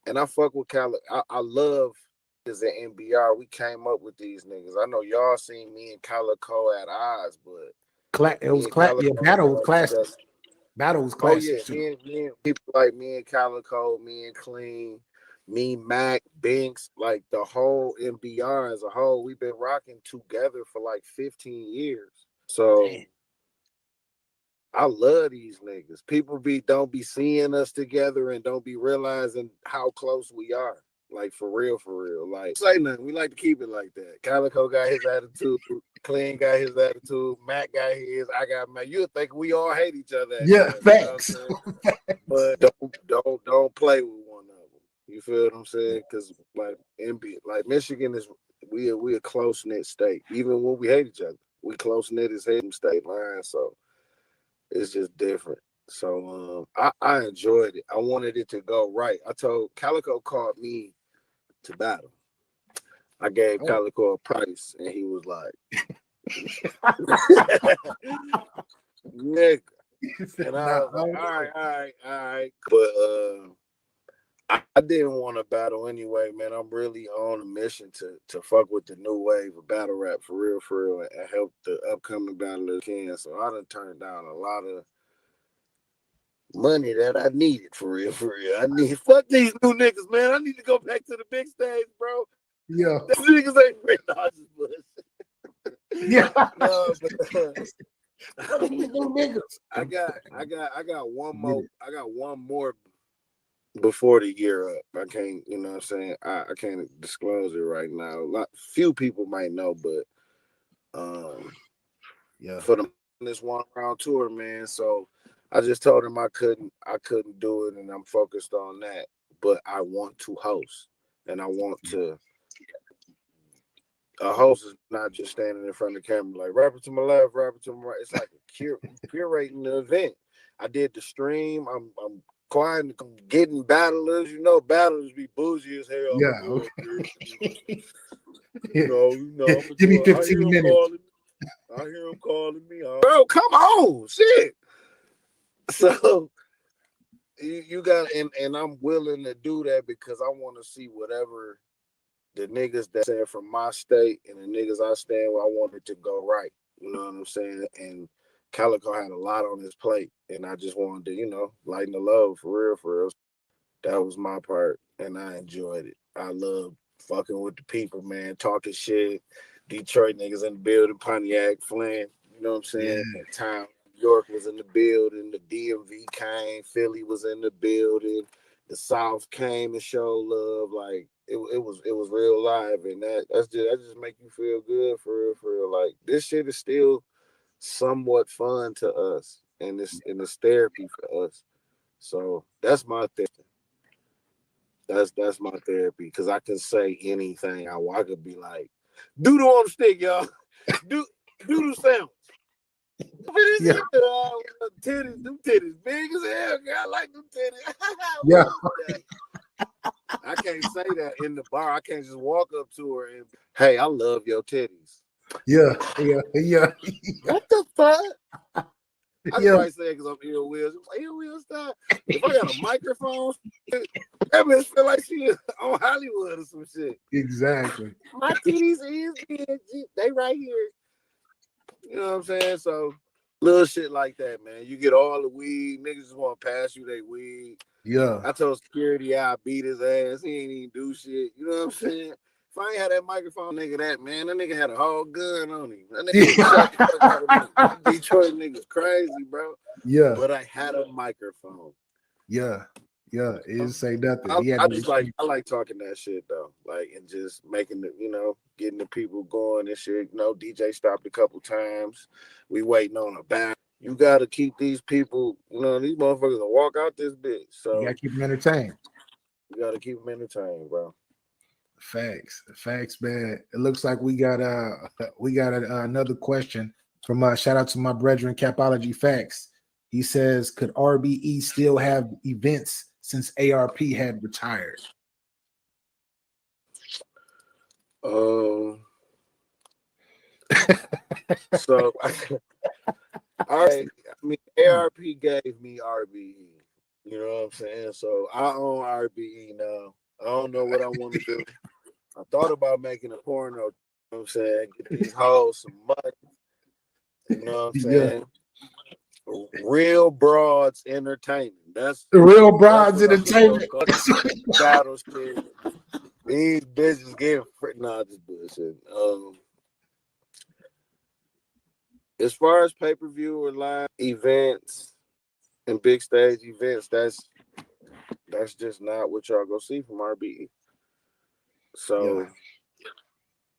S2: and I fuck with Cali. I love is at NBR. We came up with these niggas. I know y'all seen me and Calico at odds, but
S3: it was battle was classic. Battle was
S2: oh yeah,
S3: classic too.
S2: me and people like me and Calico, me and Clean, me, Mac, Binks, like the whole NBR as a whole, we've been rocking together for like 15 years. So I love these niggas. People don't be seeing us together and don't be realizing how close we are. Like for real, for real. Like say nothing. We like to keep it like that. Calico got his attitude. Clean got his attitude. Matt got his. I got Matt. You'll think we all hate each other.
S3: Facts.
S2: You know but don't play with one of them. You feel what I'm saying? Because like Michigan is we a close knit state. Even when we hate each other, we close knit as hate state line. So it's just different. So I enjoyed it. I wanted it to go right. I told Calico called me to battle. I gave Calico a price, and he was like, "Nigga." And I was like, all right. But I didn't want to battle anyway, man. I'm really on a mission to fuck with the new wave of battle rap for real, and help the upcoming battlers can. So I done turned down a lot of money that I needed for real. I need fuck these new niggas, man. I need to go back to the big stage, bro.
S3: Yeah.
S2: These niggas ain't real. No, I just bullshit.
S3: Yeah.
S2: No, but I got one more before the year up. I can't, you know what I'm saying? I can't disclose it right now. Few people might know, but for this one round tour, man. So I just told him I couldn't do it, and I'm focused on that. But I want to host, and I want to. A host is not just standing in front of the camera like rapper to my left, rapper to my right. It's like curating the event. I did the stream. I'm quiet, getting battlers. You know, battlers be bougie as hell.
S3: Yeah.
S2: You know.
S3: Give me 15 minutes.
S2: I hear him calling me. Bro, come on, shit. So you got, and I'm willing to do that because I want to see whatever the niggas that stand from my state and the niggas I stand with, I want it to go right. You know what I'm saying? And Calico had a lot on his plate, and I just wanted to, lighten the load for real. That was my part, and I enjoyed it. I love fucking with the people, man, talking shit. Detroit niggas in the building, Pontiac, Flynn, You know what I'm saying? At time, New York was in the building, the DMV came, Philly was in the building, the South came and showed love. Like it was real live, and that just make you feel good for real, for real. Like this shit is still somewhat fun to us, and it's therapy for us. So that's my thing. That's my therapy because I can say anything. I could be like, doodle on the stick, y'all. Doodle sounds.
S3: Yeah.
S2: Titties, them titties big as hell. God, I like them titties.
S3: Yeah.
S2: I can't say that in the bar. I can't just walk up to her and, hey, I love your titties.
S3: Yeah.
S2: What the fuck? I
S3: Yeah.
S2: probably say it because I'm ill wheels. Ill wheels style. If I got a microphone, that bitch feel like she is on Hollywood or some shit.
S3: Exactly.
S2: My titties is big. They right here. You know what I'm saying? So little shit like that, man. You get all the weed. Niggas just want to pass you their weed.
S3: Yeah.
S2: I told security I beat his ass. He ain't even do shit. You know what I'm saying? If I ain't had that microphone, nigga, that nigga had a whole gun on him. That nigga shot the fuck out of me. Detroit niggas crazy, bro.
S3: Yeah.
S2: But I had a microphone.
S3: Yeah. Yeah. It didn't say nothing.
S2: I like talking that shit though. Like and just making the, getting the people going and shit. DJ stopped a couple times. We waiting on a band. You gotta keep these people, these motherfuckers will walk out this bitch. So
S3: You gotta keep them entertained.
S2: You gotta keep them entertained, bro.
S3: Facts, man. It looks like we got another question from shout out to my brethren Capology Facts. He says, could RBE still have events since ARP had retired?
S2: So I mean ARP gave me RBE. You know what I'm saying? So I own RBE now. I don't know what I want to do. I thought about making a porno, you know what I'm saying? Get these hoes some money. You know what I'm saying? Real broads entertainment. That's
S3: Real broads entertainment.
S2: Battle shit. These bitches getting just bullshit. As far as pay-per-view or live events and big stage events, that's just not what y'all go see from RBE. So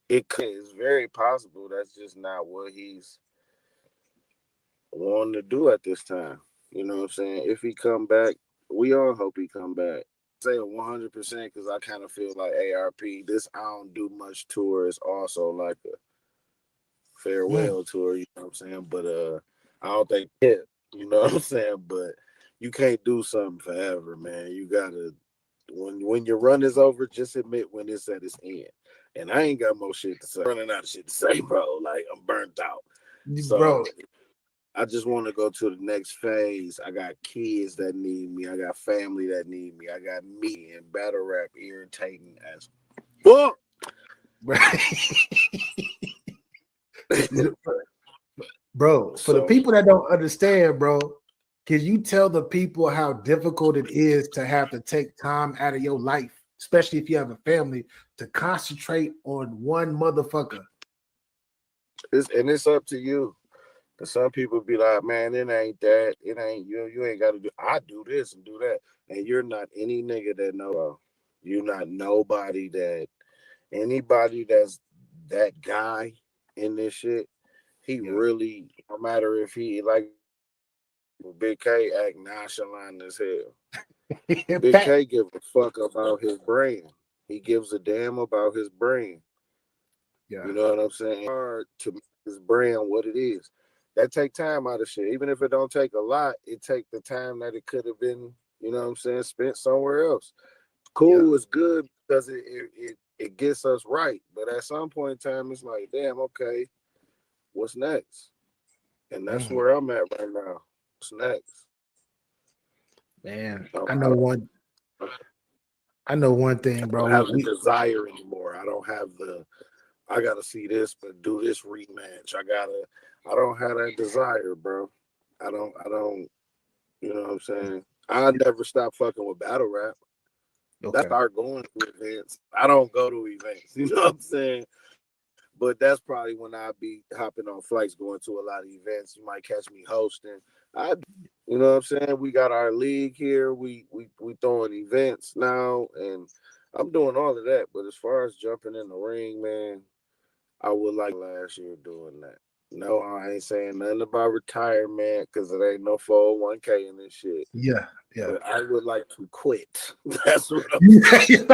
S2: it's very possible that's just not what he's wanting to do at this time. You know what I'm saying? If he come back, we all hope he come back. Say 100% because I kind of feel like ARP, this I don't do much tour is also like a farewell tour, you know what I'm saying? But I don't think it, you know what I'm saying? But you can't do something forever, man. You gotta when your run is over, just admit when it's at its end. And I ain't got more shit to say. I'm running out of shit to say, bro. Like I'm burnt out. So
S3: bro,
S2: I just want to go to the next phase. I got kids that need me. I got family that need me. I got me and battle rap irritating as fuck.
S3: Bro, for the people that don't understand, bro, can you tell the people how difficult it is to have to take time out of your life, especially if you have a family, to concentrate on one motherfucker?
S2: It's up to you. Cause some people be like, man, it ain't that. It ain't you. You ain't got to do. I do this and do that. And you're not any nigga that know. You're not nobody that. Anybody that's that guy in this shit, he really, no matter if he like Big K act nonchalant as hell. Big K give a fuck about his brand. He gives a damn about his brand.
S3: Yeah.
S2: You know what I'm saying? Hard to make his brand what it is. That take time out of shit. Even if it don't take a lot, it take the time that it could have been, you know what I'm saying, spent somewhere else. Cool is good because it gets us right. But at some point in time, it's like, damn, okay, what's next? And that's where I'm at right now. What's next?
S3: Man, I know one thing, bro.
S2: I don't have the desire anymore. I don't have I gotta see this, but do this rematch. I don't have that desire, bro. I don't, you know what I'm saying? I never stop fucking with battle rap.
S3: Okay.
S2: I start going to events. I don't go to events. You know what I'm saying? But that's probably when I'll be hopping on flights, going to a lot of events. You might catch me hosting. You know what I'm saying? We got our league here. We throwing events now, and I'm doing all of that. But as far as jumping in the ring, man, I would like last year doing that. No, I ain't saying nothing about retirement because it ain't no 401k in this shit.
S3: Yeah.
S2: But I would like to quit. That's what I'm
S3: saying. You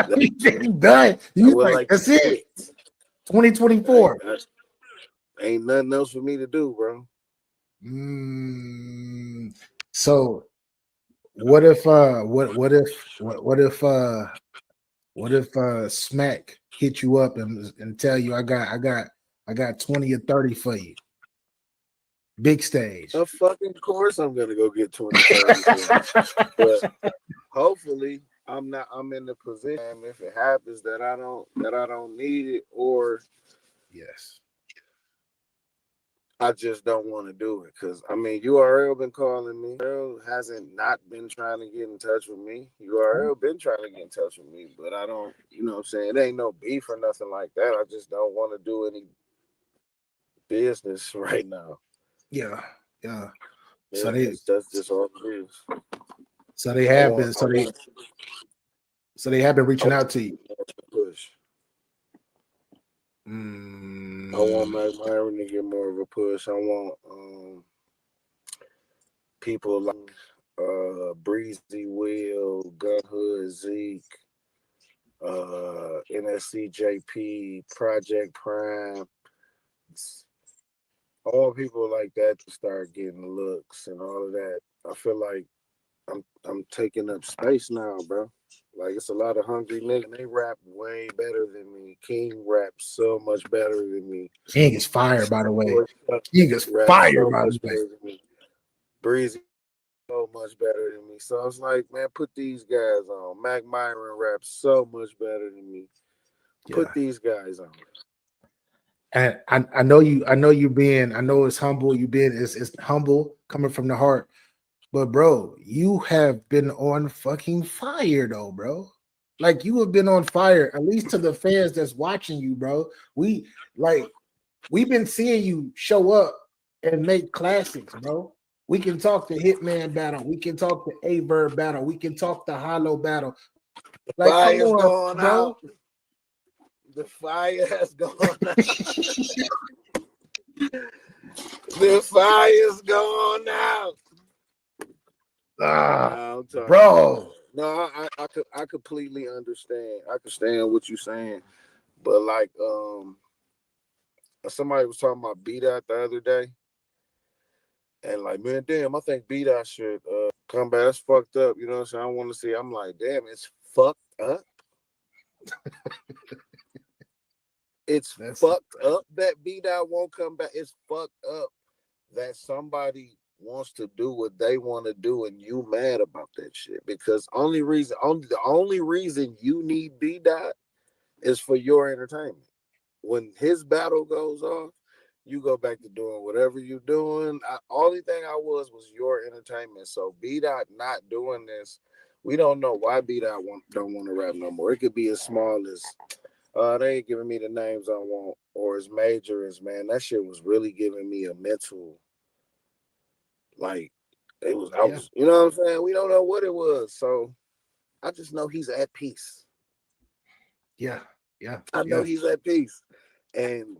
S3: done. You like, that's it. 2024.
S2: Ain't nothing else for me to do, bro.
S3: So what if Smack hit you up and tell you I got 20 or 30 for you? Big stage.
S2: Of fucking course I'm gonna go get 20, 30. But hopefully I'm in the position if it happens that I don't need it, or
S3: yes,
S2: I just don't want to do it. Cause I mean URL been calling me. URL hasn't not been trying to get in touch with me. URL been trying to get in touch with me, but I don't, you know what I'm saying? It ain't no beef or nothing like that. I just don't want to do any business right now.
S3: Yeah.
S2: So that's just all it is.
S3: So they have been reaching out to you.
S2: Push. I want Myron to get more of a push. I want people like Breezy Will, Gun Hood, Zeke, NSCJP, Project Prime. I want people like that to start getting looks and all of that. I feel like I'm taking up space now, bro. Like it's a lot of hungry niggas. They rap way better than me. King raps so much better than me.
S3: King is fire, by the way. King is fire, by the way.
S2: Breezy so much better than me. So it's like, man, put these guys on. Mac Myron raps so much better than me. Put these guys on.
S3: And I know it's humble. It's humble coming from the heart. But bro, you have been on fucking fire though, bro. Like you have been on fire, at least to the fans that's watching you, bro. We've been seeing you show up and make classics, bro. We can talk the Hitman battle. We can talk the A-Verb battle. We can talk the Hollow battle. Like,
S2: Fire's
S3: come on,
S2: going
S3: bro.
S2: out. The fire has gone out. The fire's gone out.
S3: Bro.
S2: No, I completely understand. I understand what you're saying. But like somebody was talking about B-Dot the other day. And like, man, damn, I think B-Dot should come back. That's fucked up. You know what I'm saying? I want to see. I'm like, damn, it's fucked up. It's fucked up that B-Dot won't come back. It's fucked up that somebody wants to do what they want to do and you mad about that shit. Because the only reason you need B-Dot is for your entertainment. When his battle goes off, you go back to doing whatever you're doing. Only thing I was your entertainment. So B-Dot not doing this, we don't know why B-Dot don't want to rap no more. It could be as small as they ain't giving me the names I want, or as major as, man, that shit was really giving me a mental, like, it was, I was, you know what I'm saying? We don't know what it was. So I just know he's at peace.
S3: Yeah.
S2: I know he's at peace. And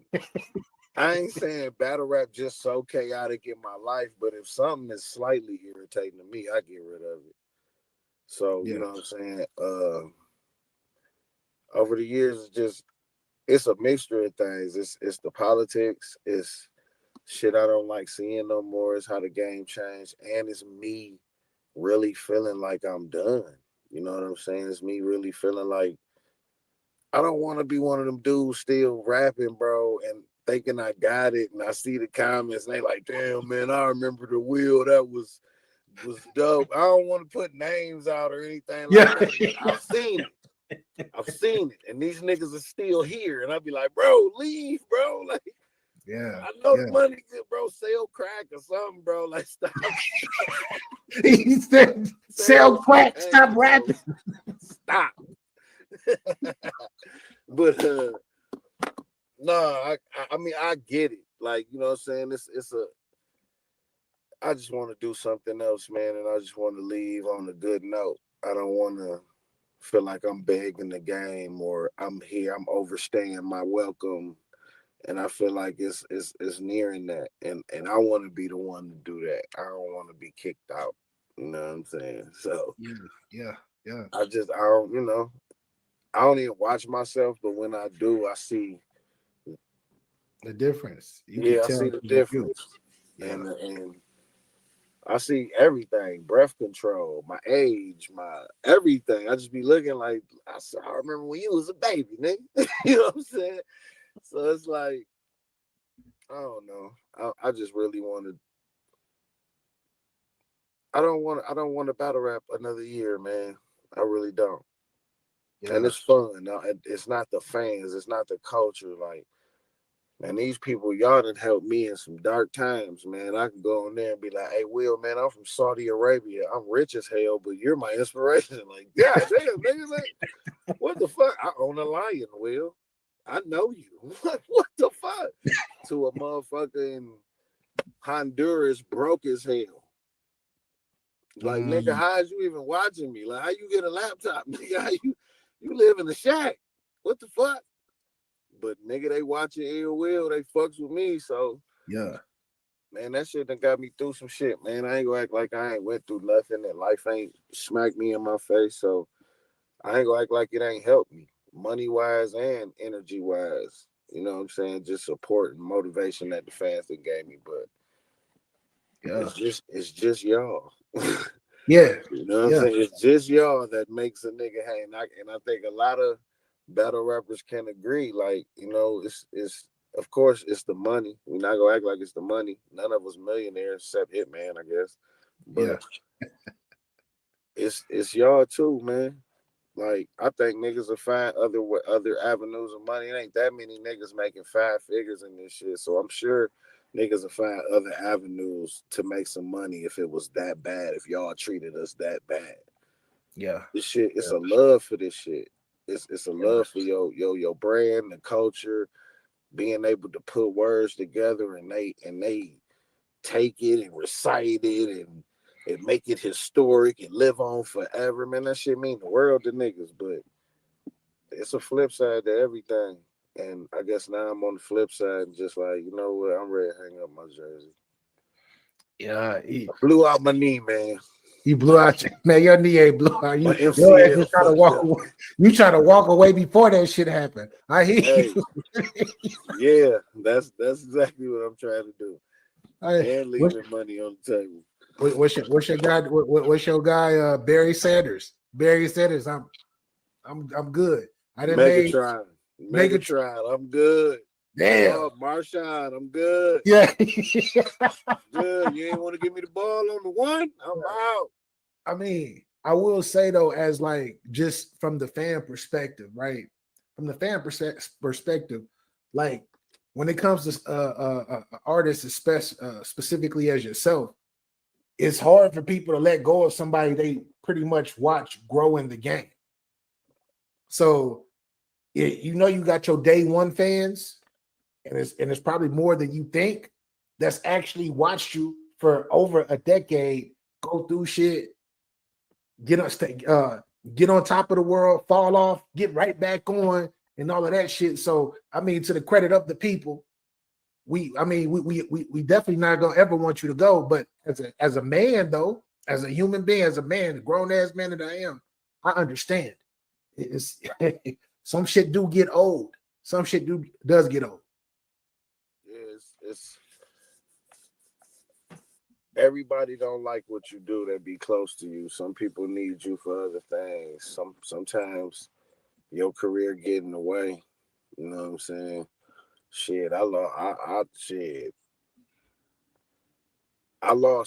S2: I ain't saying battle rap just so chaotic in my life, but if something is slightly irritating to me, I get rid of it. So, you know what I'm saying? Over the years, it's a mixture of things. It's the politics. It's shit I don't like seeing no more. It's how the game changed. And it's me really feeling like I'm done. You know what I'm saying? It's me really feeling like I don't want to be one of them dudes still rapping, bro, and thinking I got it. And I see the comments and they like, damn, man, I remember the wheel. That was dope. I don't want to put names out or anything like that. But I've seen it. And these niggas are still here. And I'd be like, bro, leave, bro. Like, I know the money good, bro. Sell crack or something, bro. Like, stop.
S3: He said, sell crack, stop rapping.
S2: Stop. But No, I mean I get it. Like, you know what I'm saying? I just want to do something else, man, and I just want to leave on a good note. I don't want to feel like I'm begging the game or I'm here, I'm overstaying my welcome. And I feel like it's nearing that. And I want to be the one to do that. I don't want to be kicked out. You know what I'm saying? So
S3: Yeah.
S2: I don't, I don't even watch myself, but when I do, I see
S3: The difference. You can
S2: I
S3: tell
S2: see the
S3: it's you.
S2: difference. And I see everything, breath control, my age, my everything. I just be looking like I remember when you was a baby, nigga. You know what I'm saying? So it's like, I don't know. I just really want to. I don't want to battle rap another year, man. I really don't. And it's fun. Now, it's not the fans. It's not the culture. Like, man, these people, y'all done helped me in some dark times, man. I can go in there and be like, hey, Will, man, I'm from Saudi Arabia. I'm rich as hell, but you're my inspiration. Like, God damn, nigga, like, what the fuck? I own a lion, Will. I know you. What the fuck? To a motherfucker in Honduras broke as hell. Like, nigga, how is you even watching me? Like, how you get a laptop? Nigga, how you live in a shack? What the fuck? But nigga, they watching Ill Will, they fucks with me. So
S3: yeah,
S2: man, that shit done got me through some shit, man. I ain't gonna act like I ain't went through nothing and life ain't smacked me in my face. So I ain't gonna act like it ain't helped me, money wise and energy wise. You know what I'm saying? Just support and motivation that the fans that gave me. But it's just y'all.
S3: Yeah.
S2: You know what I'm saying? It's just y'all that makes a nigga hang. And I think a lot of battle rappers can agree. Like, it's of course it's the money. We're not gonna act like it's the money. None of us millionaires except Hitman, I guess. But it's y'all too, man. Like, I think niggas will find other avenues of money. It ain't that many niggas making 5 figures in this shit. So I'm sure niggas will find other avenues to make some money if it was that bad, if y'all treated us that bad.
S3: Yeah.
S2: This shit, it's a love for this shit. It's a love for your brand, the culture, being able to put words together and they take it and recite it and make it historic and live on forever. Man, that shit mean the world to niggas, but it's a flip side to everything. And I guess now I'm on the flip side and just like, you know what, I'm ready to hang up my jersey.
S3: Yeah.
S2: I blew out my knee, man.
S3: You blew out, man. Your knee ain't blew out. You trying to walk away. You trying to walk away before that shit happened. I hear you.
S2: Yeah, that's exactly what I'm trying to do. And leaving money on the table.
S3: What's your guy? What's your guy? Barry Sanders. Barry Sanders. I'm good. I didn't
S2: Megatron. I'm good.
S3: Damn.
S2: Oh, Marshawn, I'm good.
S3: Yeah.
S2: Good. You ain't want to give me the ball on the one? I'm out.
S3: I mean, I will say though, as like just from the fan perspective, right? From the fan perspective, like when it comes to artists, specifically as yourself, it's hard for people to let go of somebody they pretty much watch grow in the game. So you got your day one fans, and it's probably more than you think that's actually watched you for over a decade go through shit, get on top of the world, fall off, get right back on, and all of that shit. So I mean, to the credit of the people, we definitely not gonna ever want you to go. But as a man though, as a human being, as a man, grown ass man that I am, I understand. It's some shit do get old. Some shit does get old.
S2: Yeah, it's everybody don't like what you do that be close to you. Some people need you for other things. Sometimes your career get in the way. You know what I'm saying? Shit, I lost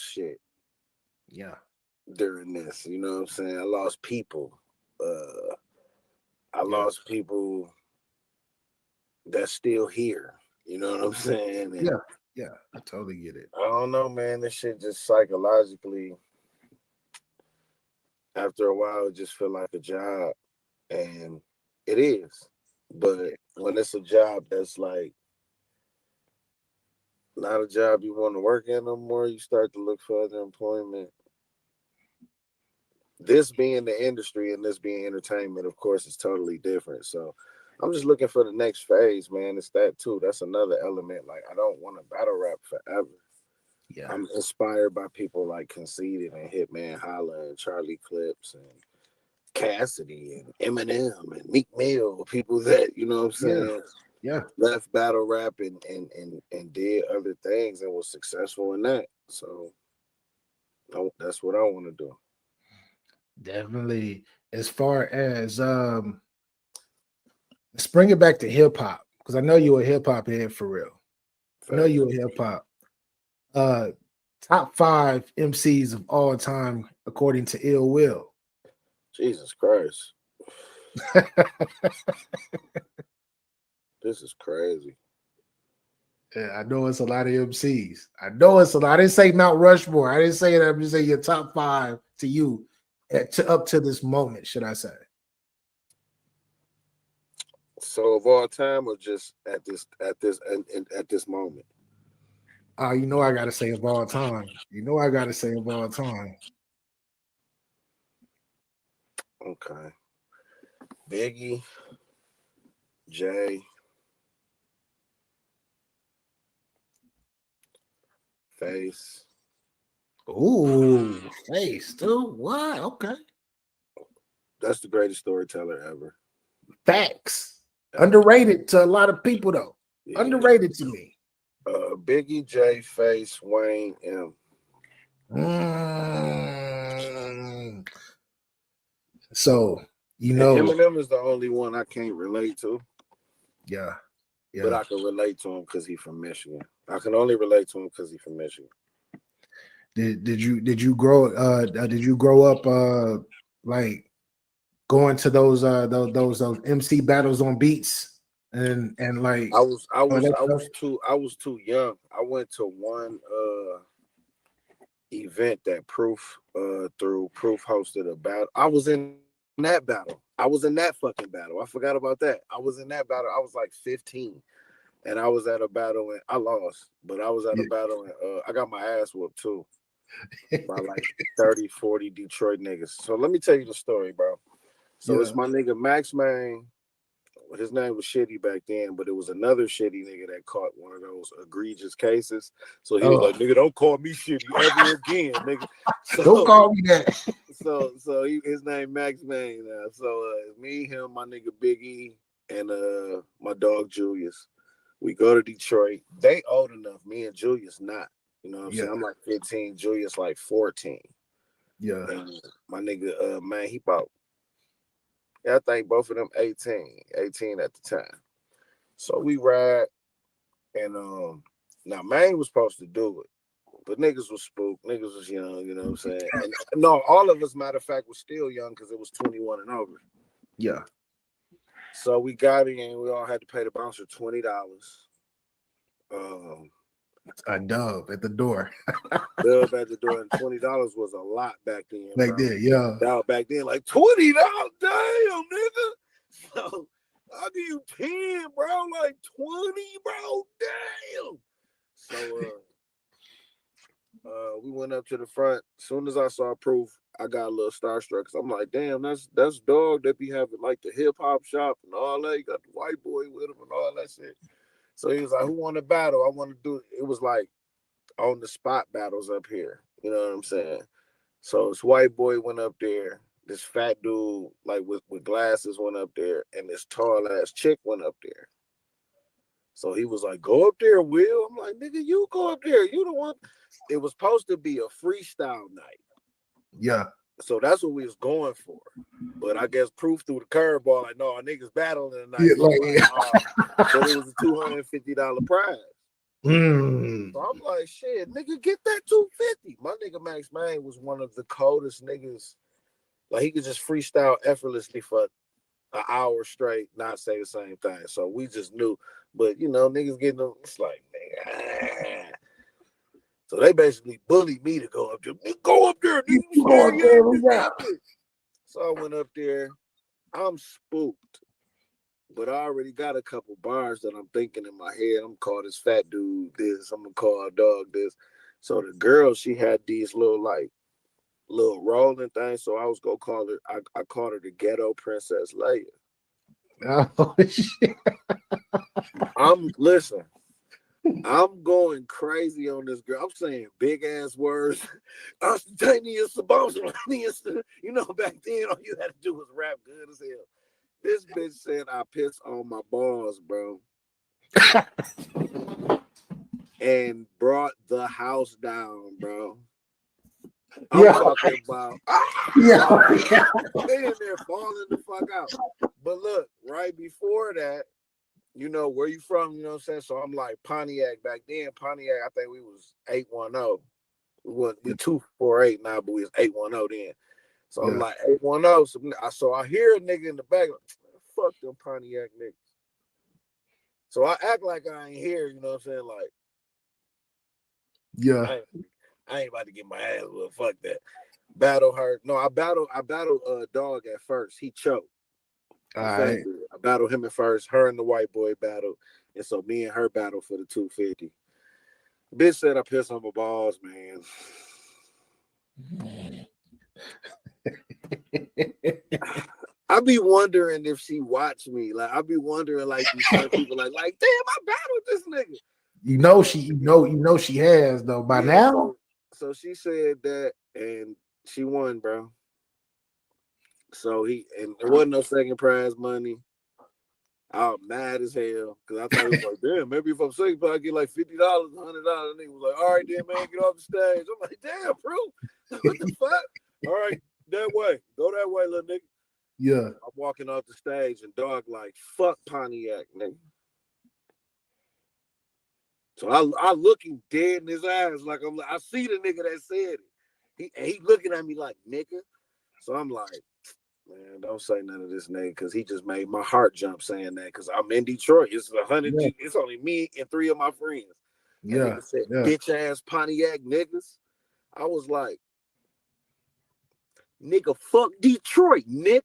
S2: shit.
S3: Yeah.
S2: During this, you know what I'm saying? I lost people. I lost people that's still here. You know what I'm saying? And
S3: yeah, I totally get it.
S2: I don't know, man. This shit just psychologically, after a while, it just feel like a job, and it is. But when it's a job that's like not a job you want to work in no more, you start to look for other employment. This being the industry and this being entertainment, of course, is totally different. So I'm just looking for the next phase, man. It's that too. That's another element. Like, I don't want to battle rap forever.
S3: Yeah.
S2: I'm inspired by people like Conceited and Hitman Holla and Charlie Clips and Cassidy and Eminem and Meek Mill, people that, you know what I'm saying?
S3: Yeah.
S2: Left battle rap and did other things and was successful in that. So that's what I want to do.
S3: Definitely. As far as let's bring it back to hip hop, because I know you're a hip hop head for real. I know you're a hip hop. Top 5 MCs of all time according to Ill Will.
S2: Jesus Christ. This is crazy.
S3: Yeah, I know it's a lot of MCs. I know it's a lot. I didn't say Mount Rushmore. I didn't say that. I'm just saying your top 5 to you up to this moment, should I say?
S2: So of all time, or just at this moment?
S3: You know I gotta say of all time. You know I gotta say of all time.
S2: Okay. Biggie, Jay, Face.
S3: Ooh, Face, dude. What? Okay.
S2: That's the greatest storyteller ever.
S3: Facts. Underrated to a lot of people though.
S2: Yeah.
S3: Underrated to me.
S2: Biggie, Jay, Face, Wayne, M.
S3: So you know,
S2: Eminem is the only one I can't relate to.
S3: Yeah.
S2: But I can relate to him because he's from Michigan. I can only relate to him because he's from Michigan.
S3: Did you grow up like going to those MC battles on Beats and like
S2: I was too young. I went to one event that Proof hosted a battle. I was in that battle. I was in that fucking battle. I forgot about that. I was in that battle. I was like 15. And I was at a battle and I lost, but I was at a battle and I got my ass whooped too by like 30, 40 Detroit niggas. So let me tell you the story, bro. So it's my nigga Max Main. His name was Shitty back then, but it was another shitty nigga that caught one of those egregious cases. So he was like, nigga, don't call me shitty ever again, nigga. So,
S3: don't call me that.
S2: So his name Max Main now. So me, him, my nigga Biggie, and my dog Julius. We go to Detroit. They old enough. Me and Julius not. You know what I'm saying? I'm like 15. Julius like 14.
S3: Yeah.
S2: And my nigga, man, he about, I think both of them 18 at the time. So we ride, and now Maine was supposed to do it, but niggas was spooked. Niggas was young, you know what I'm saying? And no, all of us, matter of fact, was still young because it was 21 and over.
S3: Yeah.
S2: So we got in, we all had to pay the bouncer $20.
S3: A dub at the door.
S2: Dub at the door, and $20 was a lot back then.
S3: Back then, yeah.
S2: Now back then, like $20, damn nigga. So I'll give you 10, bro. Like 20, bro. Damn. So we went up to the front. As soon as I saw Proof, I got a little starstruck. I'm like, damn, that's dog that be having like the hip hop shop and all that. You got the white boy with him and all that shit. So he was like, who want to battle? I want to do it. It was like on the spot battles up here. You know what I'm saying? So this white boy went up there. This fat dude, like with glasses, went up there, and this tall ass chick went up there. So he was like, go up there, Will. I'm like, nigga, you go up there. You the one. It was supposed to be a freestyle night.
S3: Yeah.
S2: So that's what we was going for. But I guess Proof threw the curveball, like, no, our niggas battling tonight. But it was a $250 prize. So I'm like, shit, nigga, get that $250. My nigga Max Main was one of the coldest niggas. Like, he could just freestyle effortlessly for an hour straight, not say the same thing. So we just knew. But, you know, niggas getting them, it's like, nigga. So they basically bullied me to go up there. Go up there, nigga. So I went up there. I'm spooked. but I already got a couple bars that I'm thinking in my head. I'm gonna call this fat dude this. I'm gonna call a dog this. So the girl, she had these little rolling things. So I was gonna call her. I called her the Ghetto Princess Leia.
S3: Oh shit!
S2: Listen. I'm going crazy on this girl. I'm saying big ass words. Instantaneous, spontaneous. You know, back then all you had to do was rap good as hell. This bitch said I piss on my balls, bro. And brought the house down, bro. I'm talking about they in there falling the fuck out. But look, right before that, you know, where you from? You know what I'm saying? So I'm like Pontiac back then. Pontiac, I think we was 810. We 248 now, but we was 810 then. So I'm like 810. So I hear a nigga in the back, like, fuck them Pontiac niggas. So I act like I ain't here, you know what I'm saying? Like, I ain't about to get my ass whooped. Fuck that. Battle her. No, I battled dog at first. He choked.
S3: All right.
S2: I battled him at first. Her and the white boy battled. And so me and her battled for the 250. Bitch said I pissed on my balls, man. I be wondering if she watched me. Like, I be wondering, like, these certain people like, damn, I battled this nigga.
S3: You know she has though by now.
S2: So she said that, and she won, bro. So and there wasn't no second prize money. I was mad as hell because I thought it was like, damn, maybe if I'm second prize, I get like $50, $100. And he was like, all right, then, man, get off the stage. I'm like, damn, bro, what the fuck? All right, that way, go that way, little nigga.
S3: Yeah,
S2: I'm walking off the stage, and dog like, fuck Pontiac, nigga. So I look him dead in his eyes, like I see the nigga that said it. He looking at me like, nigga. So I'm like, man, don't say none of this nigga, because he just made my heart jump saying that, because I'm in Detroit. It's 100. Yeah. It's only me and 3 of my friends. That nigga said, bitch ass Pontiac niggas. I was like, nigga, fuck Detroit, nigga.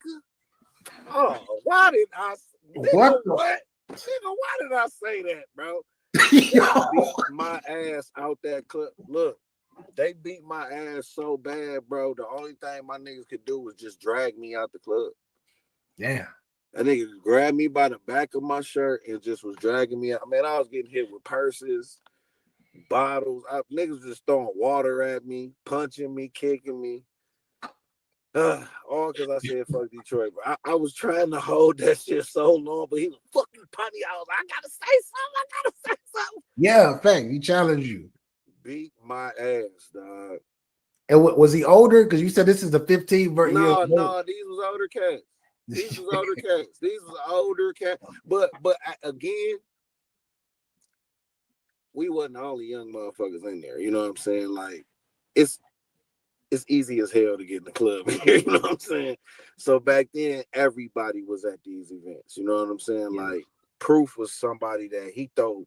S2: Oh, why did I? Nigga, what? Nigga, why did I say that, bro? They beat my ass out that club. Look, they beat my ass so bad, bro. The only thing my niggas could do was just drag me out the club.
S3: Damn.
S2: That nigga grabbed me by the back of my shirt and just was dragging me out. Man, I was getting hit with purses, bottles. Niggas just throwing water at me, punching me, kicking me. All because I said fuck Detroit. But I was trying to hold that shit so long, but he was fucking punny. I was like, I gotta say something.
S3: Yeah, fact. He challenged you.
S2: Beat my ass, dog.
S3: And was he older? Because you said this is the 15 version.
S2: No, these was older cats. These was older cats. But again, we wasn't the only young motherfuckers in there. You know what I'm saying? Like, it's easy as hell to get in the club. You know what I'm saying? So back then, everybody was at these events. You know what I'm saying? Yeah. Like, Proof was somebody that he threw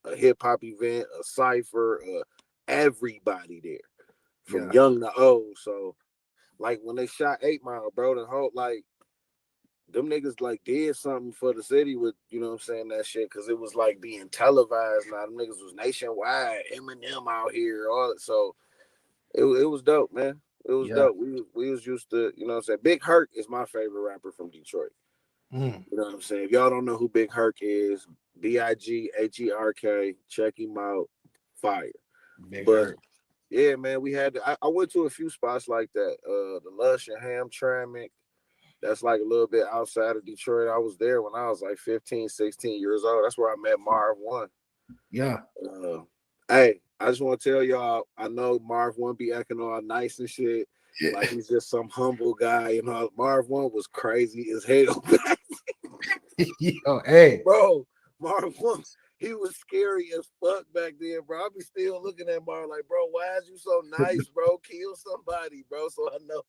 S2: a hip hop event, a cypher, everybody there, from young to old. So, like, when they shot 8 Mile, bro, the whole, like, them niggas like did something for the city with, you know what I'm saying, that shit, because it was like being televised. Now them niggas was nationwide, Eminem out here, all it. So it was dope, man. It was dope. We was used to, you know what I'm saying. Big Herc is my favorite rapper from Detroit. You know what I'm saying? If y'all don't know who Big Herc is, BIGHERK, check him out. Fire. Big Herc. Yeah, man, we had I went to a few spots like that. The Lush and Hamtramck. That's like a little bit outside of Detroit. I was there when I was like 15, 16 years old. That's where I met Marv One.
S3: Yeah.
S2: Hey, I just want to tell y'all, I know Marv One be acting all nice and shit. Yeah. Like he's just some humble guy. You know, Marv One was crazy as hell.
S3: Yo, hey.
S2: Bro, Marv One, he was scary as fuck back then, bro. I be still looking at Marv like, bro, why is you so nice, bro? Kill somebody, bro, so I know.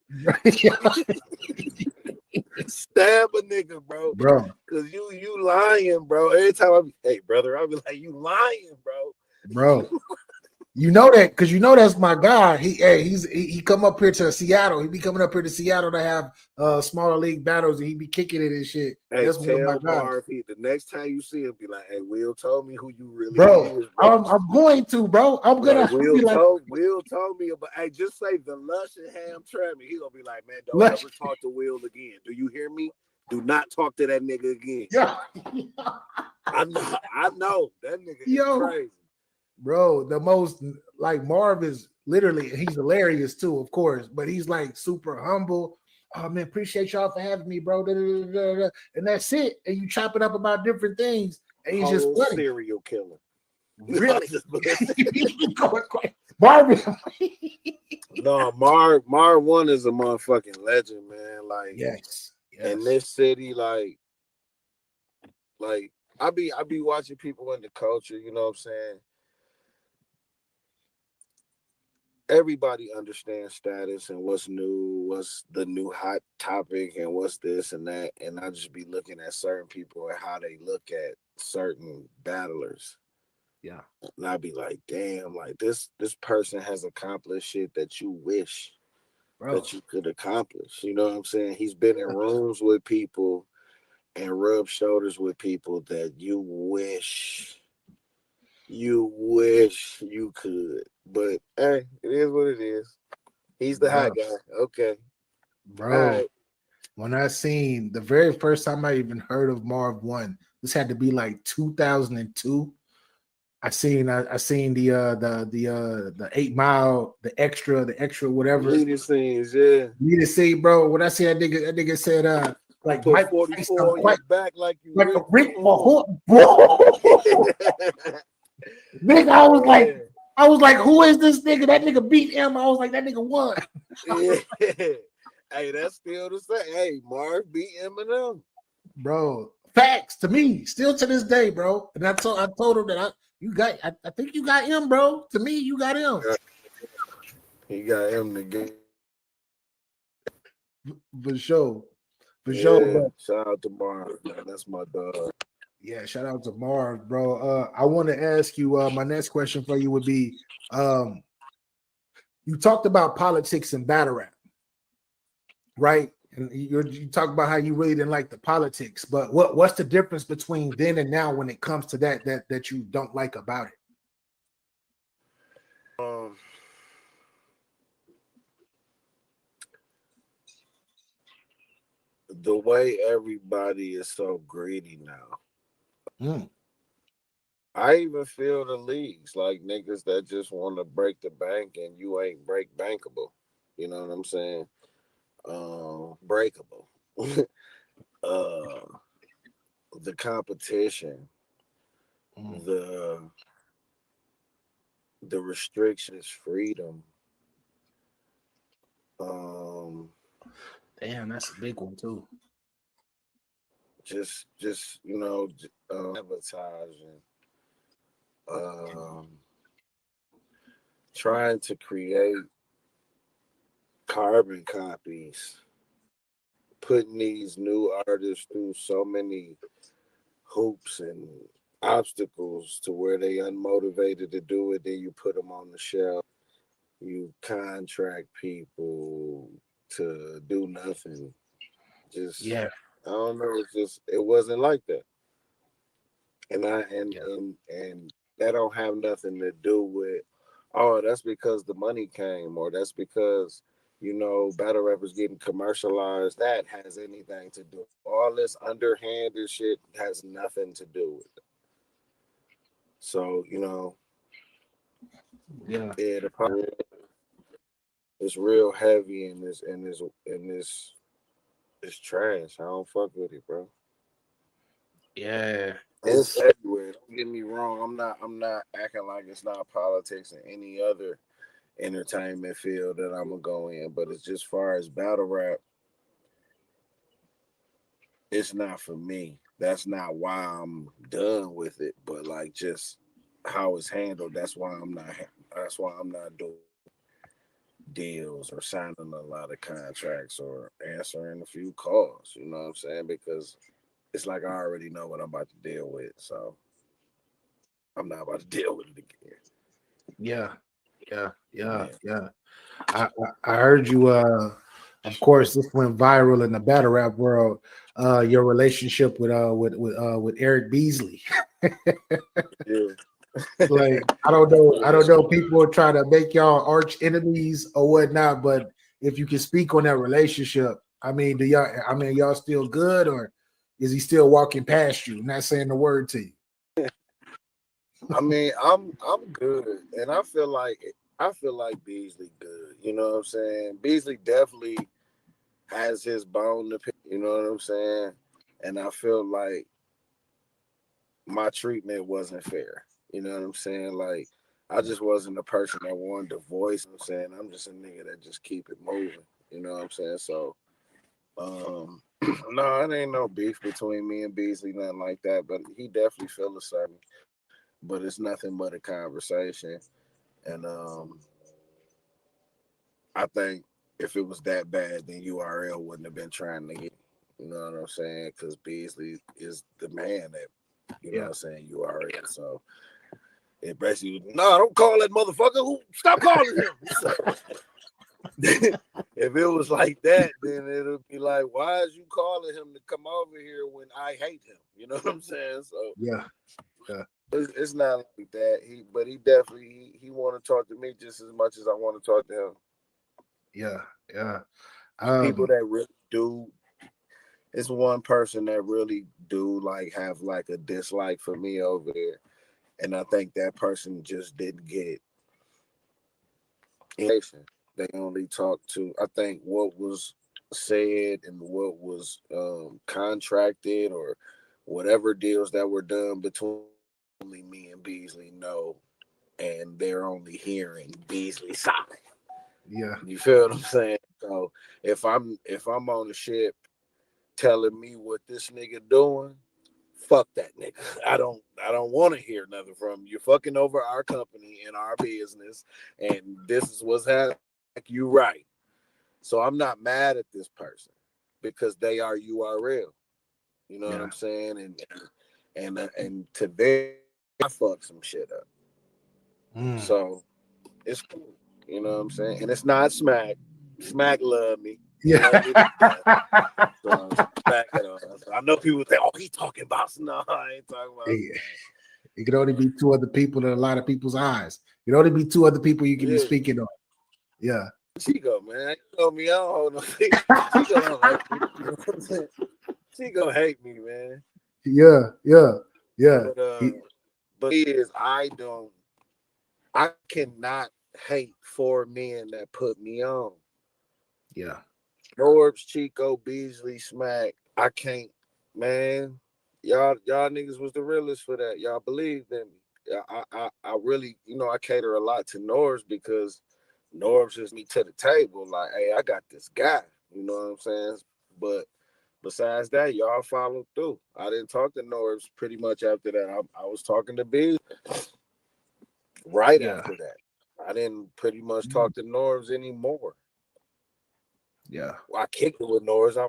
S2: Stab a nigga, bro. Cause you lying, bro. Every time I be, hey brother, I be like, you lying, bro.
S3: You know that because you know that's my guy. He come up here to Seattle. He be coming up here to Seattle to have smaller league battles, and he be kicking it and shit.
S2: Hey,
S3: That's one of my
S2: tell
S3: guys,
S2: Marv the next time you see him, be like, "Hey, Will told me who you really
S3: bro.
S2: is, bro."
S3: I'm going to, bro. I'm
S2: Like
S3: gonna be like,
S2: Will told me about. Hey, just say the lush and ham Tramming. He gonna be like, "Man, don't
S3: Lush.
S2: ever talk to Will again. Do you hear me? Do not talk to that nigga again."
S3: Yeah.
S2: I know that nigga
S3: Yo.
S2: is crazy.
S3: Bro, the most like Marv is literally, he's hilarious too, of course, but he's like super humble. Oh man, appreciate y'all for having me, bro. Da, da, da, da. And that's it. And you chop it up about different things, and he's just funny.
S2: Serial killer.
S3: Really? Marv.
S2: No, Marv one is a motherfucking legend, man. Like,
S3: yes.
S2: In this city, like I be watching people in the culture, you know what I'm saying? Everybody understands status and what's new, what's the new hot topic, and what's this and that. And I just be looking at certain people and how they look at certain battlers.
S3: Yeah.
S2: And I'd be like, damn, like this person has accomplished shit that you wish that you could accomplish. You know what I'm saying? He's been in rooms with people and rubbed shoulders with people that you wish you could. But hey, it is what it is. He's the hot guy. Okay.
S3: Bro.
S2: Right.
S3: When I seen the very first time I even heard of Marv One, this had to be like 2002. I seen the 8 Mile, the extra whatever.
S2: Leading scenes, yeah.
S3: Need to see, bro. When I see that nigga said like
S2: put
S3: Mike
S2: 44 on your back like you
S3: like a Rick bro. Nigga, I was like, who is this nigga? That nigga beat him. I was like, that nigga won.
S2: Yeah. Hey, that's still the same. Hey, Marv beat Eminem.
S3: Bro, facts to me, still to this day, bro. And I told him that I think you got him, bro. To me, you got him.
S2: He got him to get
S3: for sure. For
S2: yeah,
S3: sure, bro.
S2: Shout out to Marv, man. That's my dog.
S3: Yeah, shout out to Marv, bro. I want to ask you, my next question for you would be, you talked about politics and battle rap, right? And you talk about how you really didn't like the politics, but what's the difference between then and now when it comes to that you don't like about it?
S2: The way everybody is so greedy now. I even feel the leagues like niggas that just want to break the bank and you ain't break bankable. You know what I'm saying? Breakable. The competition, the restrictions, freedom.
S3: Damn, that's a big one too.
S2: Just advertising, trying to create carbon copies, putting these new artists through so many hoops and obstacles to where they unmotivated to do it. Then you put them on the shelf. You contract people to do nothing. Just I don't know. It wasn't like that. And that don't have nothing to do with, oh, that's because the money came, or that's because, battle rappers getting commercialized. That has anything to do. All this underhanded shit has nothing to do with it. So, the problem is real heavy in this it's trash. I don't fuck with it, bro.
S3: Yeah.
S2: It's everywhere. Don't get me wrong. I'm not acting like it's not politics in any other entertainment field that I'm gonna go in, but it's just far as battle rap, it's not for me. That's not why I'm done with it, but like just how it's handled. That's why I'm not doing deals or signing a lot of contracts or answering a few calls. You know what I'm saying? Because it's like I already know what I'm about to deal with, so I'm not about to deal with it again.
S3: Yeah. I heard you. Of course, this went viral in the battle rap world. Your relationship with Eric Beasley.
S2: Yeah.
S3: Like I don't know. People are trying to make y'all arch enemies or whatnot, but if you can speak on that relationship, I mean, y'all still good, or is he still walking past you, not saying the word to you?
S2: I mean, I'm good, and I feel like Beasley good. You know what I'm saying? Beasley definitely has his bone to pick. You know what I'm saying? And I feel like my treatment wasn't fair. You know what I'm saying? Like I just wasn't the person that wanted to voice. I'm saying I'm just a nigga that just keep it moving. You know what I'm saying? So, no, it ain't no beef between me and Beasley, nothing like that. But he definitely feels a certain. But it's nothing but a conversation, and I think if it was that bad, then URL wouldn't have been trying to get. You know what I'm saying? Because Beasley is the man that, you know what I'm saying, URL. So it basically, no, don't call that motherfucker. Who stop calling him? So, if it was like that, then it'll be like, why is you calling him to come over here when I hate him? You know what I'm saying? So
S3: yeah.
S2: It's not like that. He definitely he want to talk to me just as much as I want to talk to him.
S3: Yeah.
S2: People that really do. It's one person that really do like have like a dislike for me over there, and I think that person just didn't get information. They only talked to, I think, what was said and what was contracted or whatever deals that were done between only me and Beasley know, and they're only hearing Beasley's side.
S3: Yeah.
S2: You feel what I'm saying? So if I'm on the ship telling me what this nigga doing, fuck that nigga. I don't want to hear nothing from you. You're fucking over our company and our business, and this is what's happening. Like, you right. So I'm not mad at this person because they are URL. You know what I'm saying? And to them, I fuck some shit up. So it's cool. You know what I'm saying? And it's not Smack. Smack love me.
S3: Yeah.
S2: Love me to death. So, Smack, I know people think, oh, he talking about. No, I ain't talking about.
S3: It could only be two other people in a lot of people's eyes. It could only be two other people you can be speaking on. Yeah.
S2: Chico, man. You know me, I don't hold no. Chico don't like me. You know what I'm saying? Chico hate me, man.
S3: Yeah.
S2: But he is, I cannot hate four men that put me on.
S3: Yeah.
S2: Norbs, Chico, Beasley, Smack. I can't, man. Y'all niggas was the realest for that. Y'all believed in me. I really, I cater a lot to Norbs because Norbs just me to the table. Like, hey, I got this guy. You know what I'm saying? But besides that, y'all followed through. I didn't talk to Norbs pretty much after that. I was talking to Beasley right after that. I didn't pretty much talk to Norbs anymore.
S3: Yeah.
S2: Well, I kicked it with Norris. I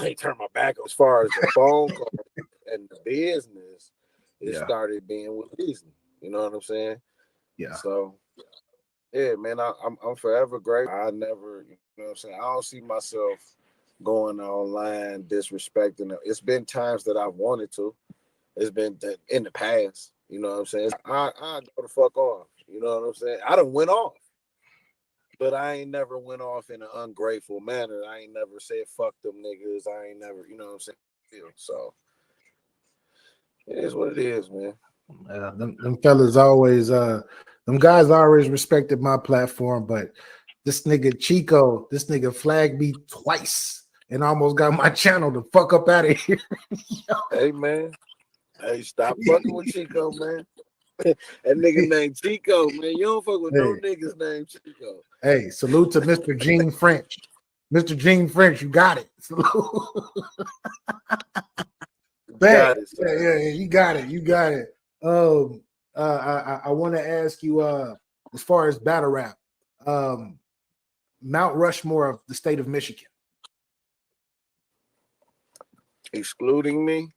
S2: ain't turned my back as far as the phone call and the business. It started being with Disney. You know what I'm saying?
S3: Yeah.
S2: So, yeah, man, I'm forever grateful. I never, you know what I'm saying? I don't see myself going online disrespecting them. It's been times that I've wanted to. It's been in the past. You know what I'm saying? I go the fuck off. You know what I'm saying? I done went off. But I ain't never went off in an ungrateful manner. I ain't never said fuck them niggas. I ain't never, you know what I'm saying? So it is what it is, man.
S3: Them fellas always, them guys always respected my platform, but this nigga Chico, this nigga flagged me twice and almost got my channel the fuck up out of here.
S2: Hey, man. Hey, stop fucking with Chico, man. That nigga named Chico, man. You don't fuck with no niggas named Chico.
S3: Hey, salute to Mr. Gene French. Mr. Gene French, you got it.
S2: Got it,
S3: yeah, you got it. You got it. I want to ask you, as far as battle rap, Mount Rushmore of the state of Michigan.
S2: Excluding me?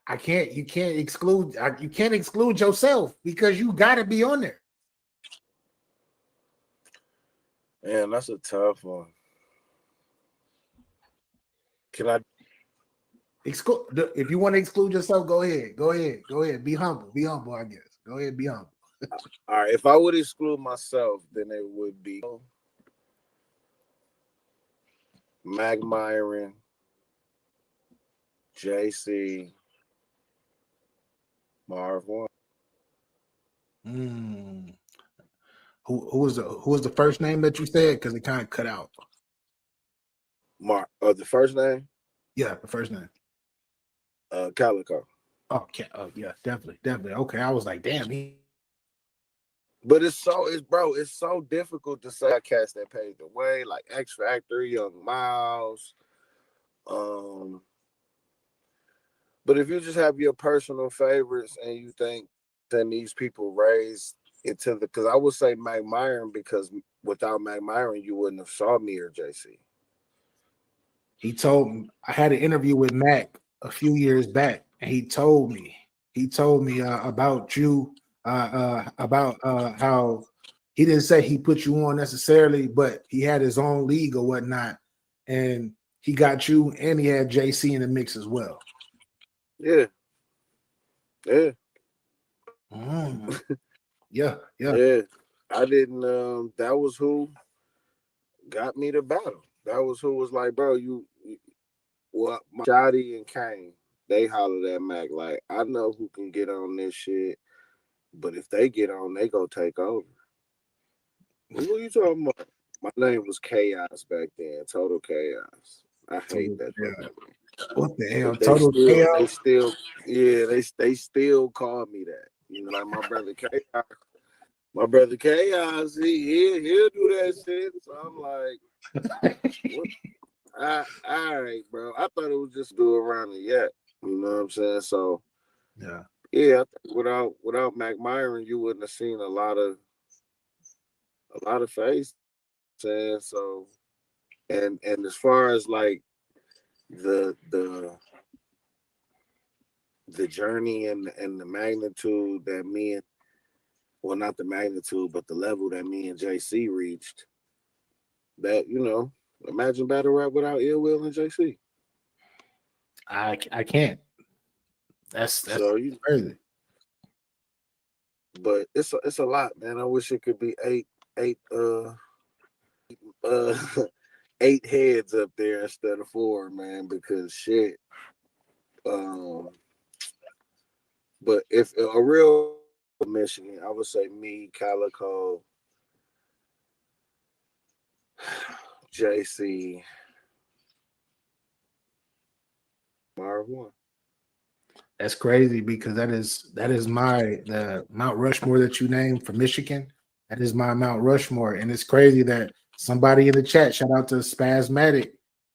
S3: I can't. You can't exclude. You can't exclude yourself because you got to be on there.
S2: Man, that's a tough one. Can I
S3: exclude? If you want to exclude yourself, go ahead. Go ahead. Go ahead. Be humble. Be humble. I guess. Go ahead. Be humble.
S2: All right. If I would exclude myself, then it would be Mac Myron, JC, Marv One.
S3: Who was the first name that you said? Because it kind of cut out.
S2: The first name?
S3: Yeah, the first name.
S2: Calico.
S3: Oh, yeah, definitely. Okay, I was like, damn.
S2: But it's so difficult to say cats that paved the way, like X Factor, Young Miles. But if you just have your personal favorites and you think that these people raised into because I would say Mac Myron, because without Mac Myron, you wouldn't have saw me or JC.
S3: He told me, I had an interview with Mac a few years back, and he told me about you, about how he didn't say he put you on necessarily, but he had his own league or whatnot, and he got you, and he had JC in the mix as well.
S2: Yeah.
S3: Yeah.
S2: I didn't. That was who got me to battle. That was who was like, bro, Shotty and Kane, they hollered at Mac like, I know who can get on this shit, but if they get on, they go take over. Who are you talking about? My name was Chaos back then, Total Chaos. I hate that.
S3: What the hell?
S2: Total Chaos. They still call me that. You know, like my brother Chaos. My brother Chaos, he'll do that shit. So I'm like, all right, bro. I thought it was just do around the yet. You know what I'm saying? So yeah. Without Mac Myron, you wouldn't have seen a lot of faces. So, and as far as like the journey and the magnitude that not the magnitude, but the level that me and JC reached, that, you know, imagine battle rap without Ill Will and JC.
S3: I can't. That's crazy.
S2: But it's a lot, man. I wish it could be eight heads up there instead of 4, man, because shit. But if a real Michigan, I would say me, Calico, JC, Marv One.
S3: That's crazy because that is the Mount Rushmore that you named for Michigan. That is my Mount Rushmore, and it's crazy that somebody in the chat, shout out to Spasmatic,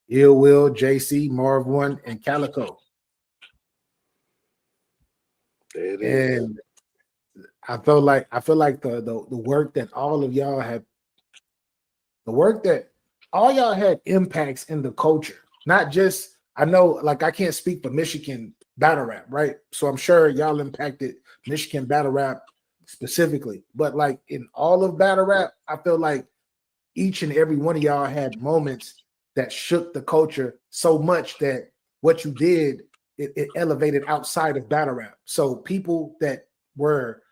S3: Ill Will, JC, Marv One, and Calico. And I feel like the work that all of y'all have, all y'all had impacts in the culture. Not just, I know, like, I can't speak for Michigan battle rap, right? So I'm sure y'all impacted Michigan battle rap specifically, but like in all of battle rap, I feel like each and every one of y'all had moments that shook the culture so much that what you did, it elevated outside of battle rap. So people that were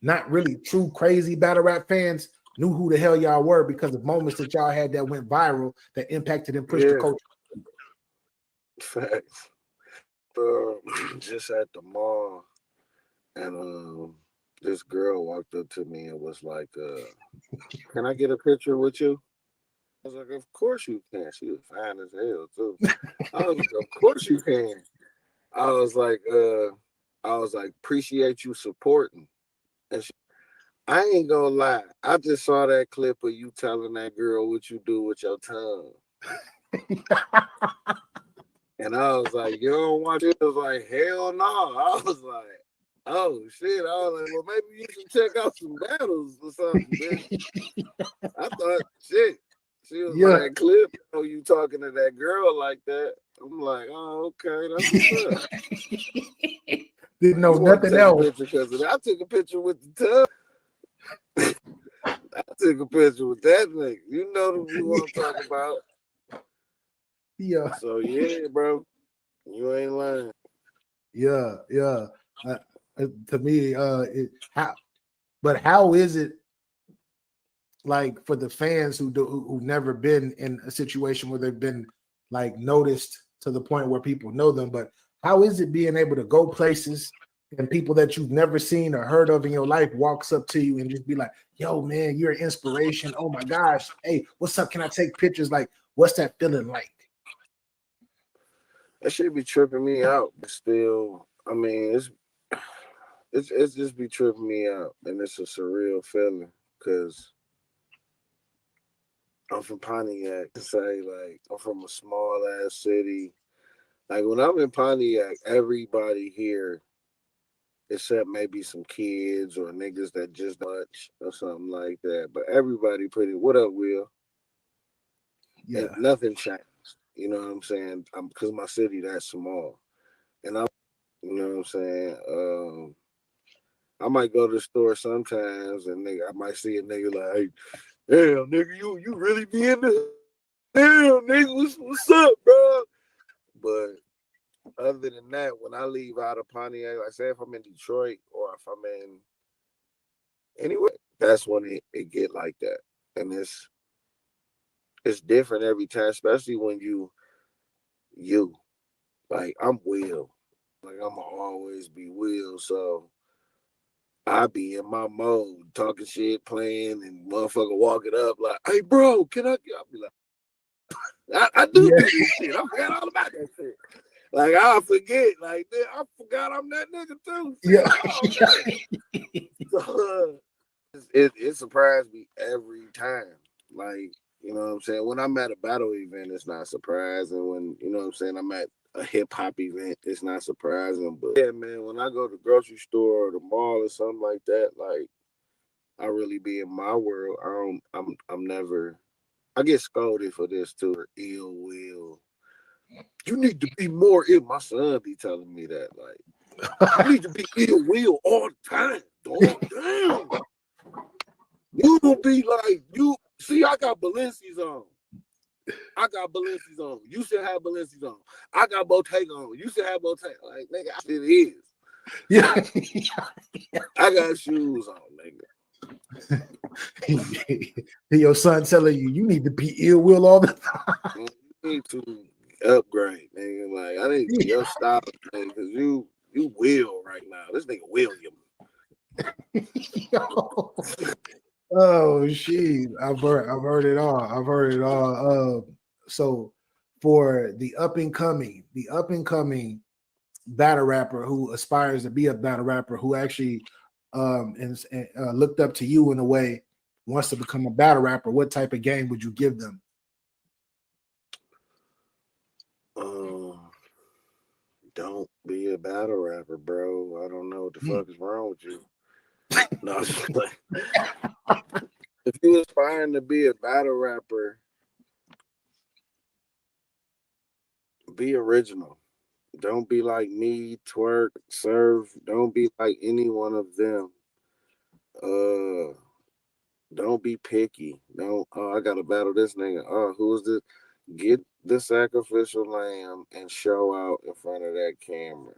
S3: not really true crazy battle rap fans knew who the hell y'all were because of moments that y'all had that went viral that impacted and pushed the culture.
S2: Facts. Just at the mall, and this girl walked up to me and was like, can I get a picture with you? I was like, of course you can. She was fine as hell too. I was like, of course you can. I was like, appreciate you supporting. And I ain't gonna lie, I just saw that clip of you telling that girl what you do with your tongue. And I was like, you don't watch it? I was like, hell no. I was like, oh shit. I was like, well, maybe you should check out some battles or something, bitch. I thought, shit, She was
S3: Yeah.
S2: like, Clip, you talking to that girl like that. I'm like, oh, okay, that's what's up.
S3: Didn't know
S2: You want to
S3: nothing
S2: take a
S3: else.
S2: picture because of that. I took a picture with the tub. I took a picture with that nigga. You know who you want to talk about.
S3: Yeah.
S2: So yeah, bro, you ain't lying.
S3: Yeah. To me, how is it like for the fans who've never been in a situation where they've been like noticed to the point where people know them, but how is it being able to go places and people that you've never seen or heard of in your life walks up to you and just be like, yo, man, you're an inspiration. Oh my gosh. Hey, what's up? Can I take pictures? Like, what's that feeling like?
S2: That shit be tripping me out, but still, I mean, it's just be tripping me out, and it's a surreal feeling because I'm from Pontiac. To say like I'm from a small ass city. Like when I'm in Pontiac, everybody here, except maybe some kids or niggas that just much or something like that. But everybody pretty. What up, Will?
S3: Yeah.
S2: And nothing changed. You know what I'm saying? Because my city that small, and you know what I'm saying. I might go to the store sometimes, and I might see a nigga like, damn, nigga, you really be in this? Damn, nigga, what's up, bro? But other than that, when I leave out of Pontiac, like say if I'm in Detroit or if I'm in anywhere, that's when it get like that. And it's different every time, especially when you like I'm Will. Like I'ma always be Will. So I be in my mode, talking shit, playing, and motherfucker walking up like, hey bro, can I I'll be like, I do this shit. I forgot all about that shit. Like I forget, like I forgot I'm that nigga too.
S3: Yeah.
S2: So, it surprised me every time. Like, you know what I'm saying? When I'm at a battle event, it's not surprising. When, you know what I'm saying, I'm at a hip hop event, it's not surprising. But yeah, man, when I go to the grocery store or the mall or something like that, like I really be in my world. I'm never I get scolded for this too. Ill will. You need to be more ill. My son be telling me that, like, you need to be ill will all the time, dog. Damn. You will be like, you see, I got Balenci's on. I got Balenci's on. You should have Balenci's on. I got Bottega on. You should have Bottega. Like, nigga, it is.
S3: Yeah.
S2: I got shoes on,
S3: nigga. Your son telling you need to be ill will all the time.
S2: You need to upgrade, nigga. Like, I need your style, man, because you will right now. This nigga William.
S3: Oh shit! I've heard it all. I've heard it all. So for the up and coming battle rapper who aspires to be a battle rapper, who actually looked up to you in a way, wants to become a battle rapper, what type of game would you give them?
S2: Don't be a battle rapper, bro. I don't know what the fuck is wrong with you. No, if you're aspiring to be a battle rapper, be original. Don't be like me, Twerk, Serve. Don't be like any one of them. Don't be picky. Don't. Oh, I gotta battle this nigga. Oh, who's this? Get the sacrificial lamb and show out in front of that camera.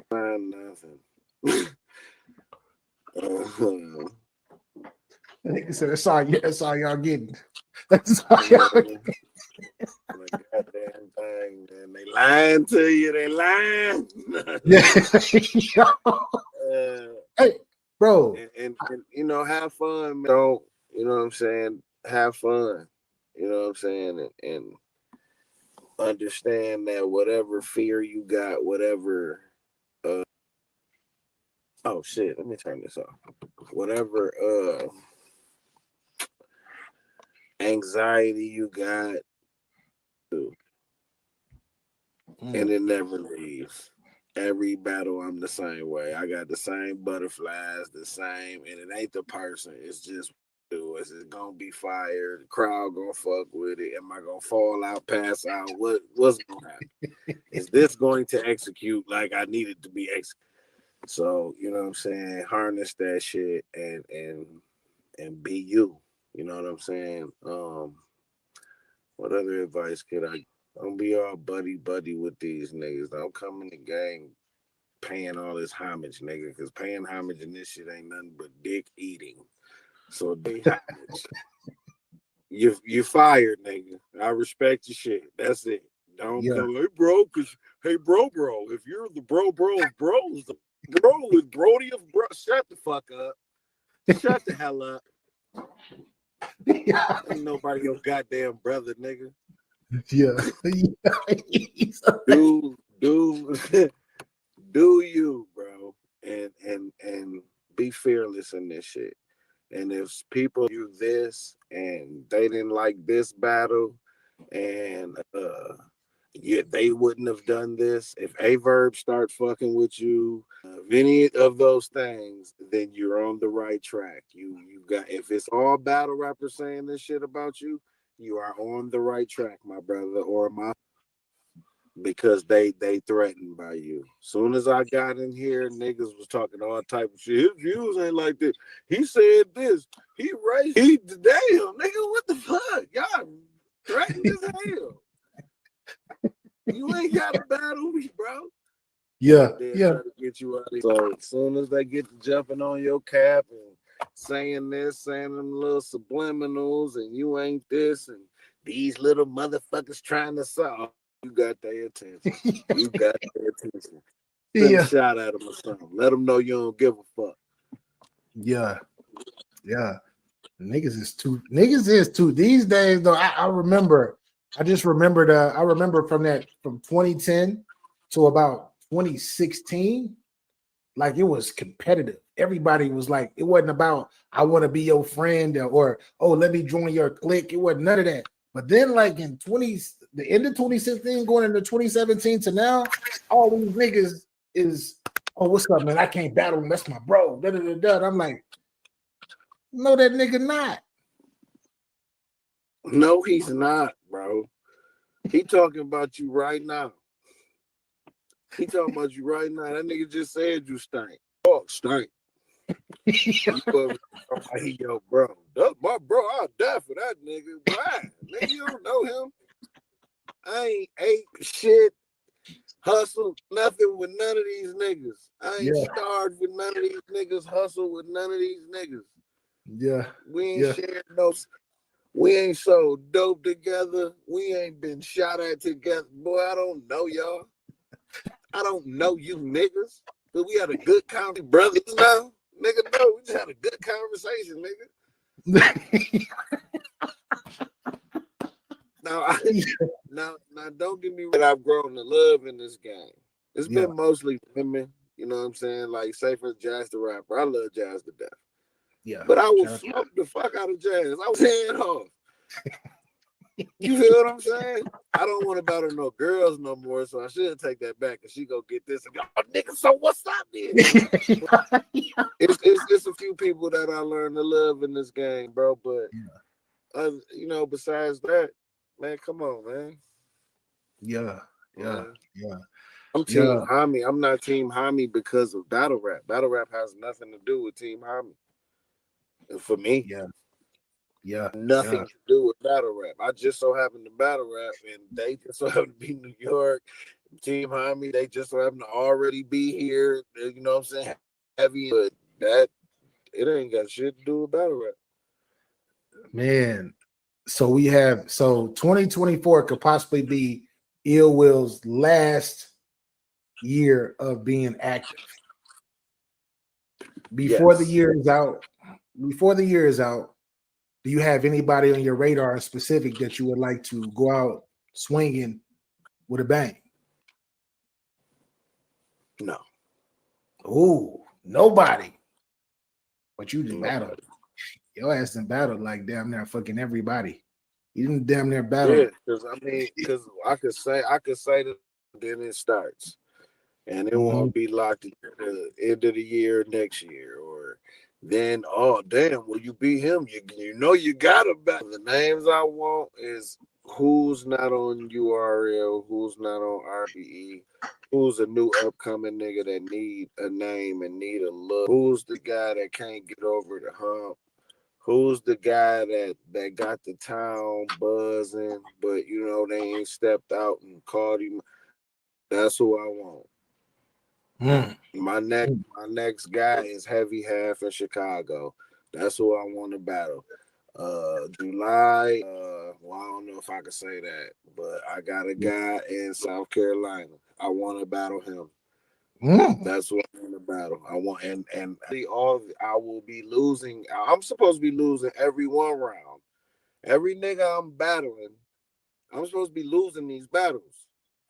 S2: Find nothing.
S3: I think so. That's all y'all getting. That's all y'all getting.
S2: The goddamn thing, man. They lying to you. They lying.
S3: Hey, bro.
S2: And you know, have fun, man. Don't, you know what I'm saying? Have fun. You know what I'm saying? And understand that whatever fear you got, whatever oh shit, let me turn this off. Whatever anxiety you got, and it never leaves. Every battle, I'm the same way. I got the same butterflies, the same, and it ain't the person. It's just is it gonna be fire? The crowd gonna fuck with it? Am I gonna fall out, pass out? What's gonna happen? Is this going to execute like I need it to be executed? So you know what I'm saying? Harness that shit and be you. You know what I'm saying? What other advice could I? Don't be all buddy with these niggas. Don't come in the game paying all this homage, nigga, because paying homage in this shit ain't nothing but dick eating. So they homage. You fired, nigga. I respect your shit. That's it. Don't come, hey bro, hey bro. If you're the bro of bros, the bro is Brody of bro. Shut the fuck up. Shut the hell up. Ain't nobody your goddamn brother, nigga.
S3: Yeah.
S2: Do you, bro, and be fearless in this shit. And if people do this and they didn't like this battle, and they wouldn't have done this. If A-Verb start fucking with you, if any of those things, then you're on the right track. You got, if it's all battle rappers saying this shit about you, you are on the right track, my brother, or my, because they threatened by you. Soon as I got in here, niggas was talking all type of shit. His views ain't like this. He said this. He raised. Damn, nigga, what the fuck? Y'all threatened as hell. You ain't got to battle me, bro.
S3: Yeah.
S2: Try to get you out of here. So as soon as they get to jumping on your cap and saying this, saying them little subliminals, and you ain't this, and these little motherfuckers trying to solve, you got their attention. You got their attention. Send a shot at them or something. Let them know you don't give a fuck.
S3: Yeah. Niggas is too these days though. I remember from 2010 to about 2016, like it was competitive. Everybody was like, it wasn't about I want to be your friend or oh, let me join your clique. It wasn't none of that. But then like in the end of 2016 going into 2017 to now, all these niggas is, oh, what's up, man? I can't battle him. That's my bro. I'm like, no, that nigga not.
S2: No, he's not, bro. He talking about you right now. He talking about you right now. That nigga just said you stink. Oh, stink. Yo, bro. That's my bro. I'll die for that nigga. Why? Nigga, you don't know him. I ain't ate shit, hustled nothing with none of these niggas. I ain't starved with none of these niggas, hustled with none of these niggas.
S3: Yeah.
S2: We ain't shared no. We ain't sold dope together. We ain't been shot at together. Boy, I don't know y'all. I don't know you niggas. But we had a good conversation. Brothers now. Nigga, no, we just had a good conversation, nigga. Now, don't get me wrong. I've grown to love in this game. It's been mostly women, you know what I'm saying? Like, say for Jazz the Rapper. I love Jazz to death.
S3: Yeah.
S2: But I will smoke the fuck out of Jazz. I was hands off. You feel what I'm saying? I don't want to battle no girls no more, so I should take that back and she go get this and go, oh, nigga, so what's up then? It's a few people that I learned to love in this game, bro. But you know, besides that, man, come on, man.
S3: Yeah.
S2: I'm Team Hami. I'm not Team Hami because of battle rap. Battle rap has nothing to do with Team Hami. And for me, nothing to do with battle rap. I just so happen to battle rap, and they just so happen to be New York. Team Hami, they just so happen to already be here. You know what I'm saying? Heavy, but that it ain't got shit to do with battle rap.
S3: Man, so 2024 could possibly be Ill Will's last year of being active. Before the year is out, do you have anybody on your radar specific that you would like to go out swinging with a bang?
S2: No.
S3: Oh, nobody. But you just battled. Your ass in battle like damn near fucking everybody. You didn't damn near battle.
S2: Yeah, because I could say that then it starts. and it won't be locked at the end of the year next year, or then oh damn, will you beat him? You know you gotta battle. The names I want is who's not on URL, who's not on RBE, who's a new upcoming nigga that need a name and need a look, who's the guy that can't get over the hump, who's the guy that got the town buzzing, but you know they ain't stepped out and called him. That's who I want. My next guy is Heavy Half in Chicago. That's who I want to battle. July, well, I don't know if I can say that, but I got a guy in South Carolina. I want to battle him. That's what I want to battle. I want, and I will be losing. I'm supposed to be losing every one round. Every nigga I'm battling, I'm supposed to be losing these battles.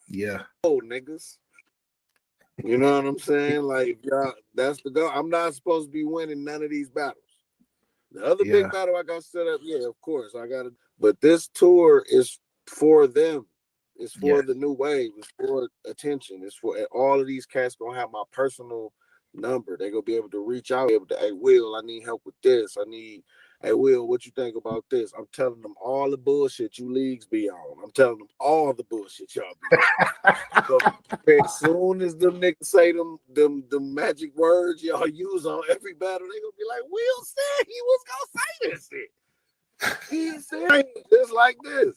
S3: Yeah.
S2: Oh, niggas. You know what I'm saying? Like, y'all, that's the goal. I'm not supposed to be winning none of these battles. The other big battle I got set up, yeah, of course, I got it. But this tour is for them. It's for the new wave. It's for attention. It's for all of these cats gonna have my personal number. They're gonna be able to reach out, able to, hey, Will, I need help with this. Hey, Will, what you think about this? I'm telling them all the bullshit you leagues be on. I'm telling them all the bullshit y'all be on. So as soon as them niggas say them magic words y'all use on every battle, they gonna be like, Will said he was gonna say this shit. He said just like this.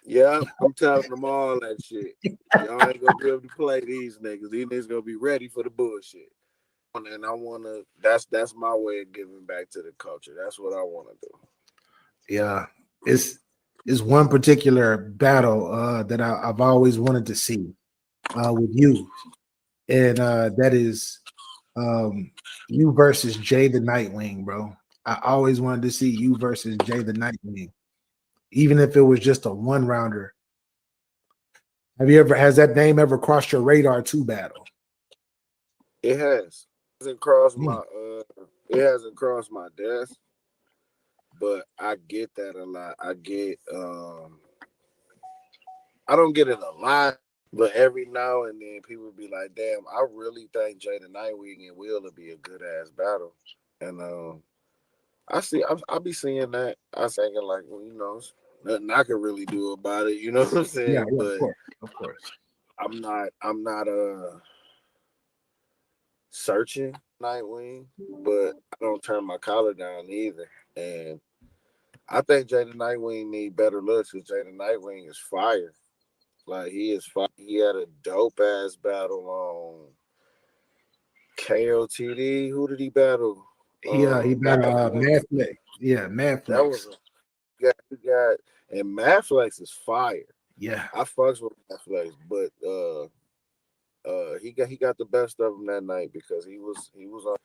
S2: Yeah, I'm telling them all that shit. Y'all ain't gonna be able to play these niggas. These niggas gonna be ready for the bullshit. And I wanna. That's my way of giving back to the culture. That's what I want to do.
S3: Yeah, it's one particular battle that I've always wanted to see with you, and that is you versus Jay the Nightwing, bro. I always wanted to see you versus Jay the Nightwing, even if it was just a one rounder. Has that name ever crossed your radar to battle?
S2: It has. It hasn't crossed my desk, but I get that a lot. I don't get it a lot, but every now and then people be like, damn, I really think Jay the Nightwing and Will will be a good ass battle. And I be seeing that. I was thinking like, well, you know, nothing I can really do about it. You know what I'm saying?
S3: Yeah,
S2: but
S3: of course.
S2: I'm not searching Nightwing, but I don't turn my collar down either. And I think Jay the Nightwing need better looks because Jay the Nightwing is fire. Like he is fire. He had a dope ass battle on KOTD. Who did he battle?
S3: He battled Madflex. Yeah, Madflex.
S2: That was he got and Madflex is fire.
S3: Yeah,
S2: I fucks with Madflex, but he got the best of him that night because he was on.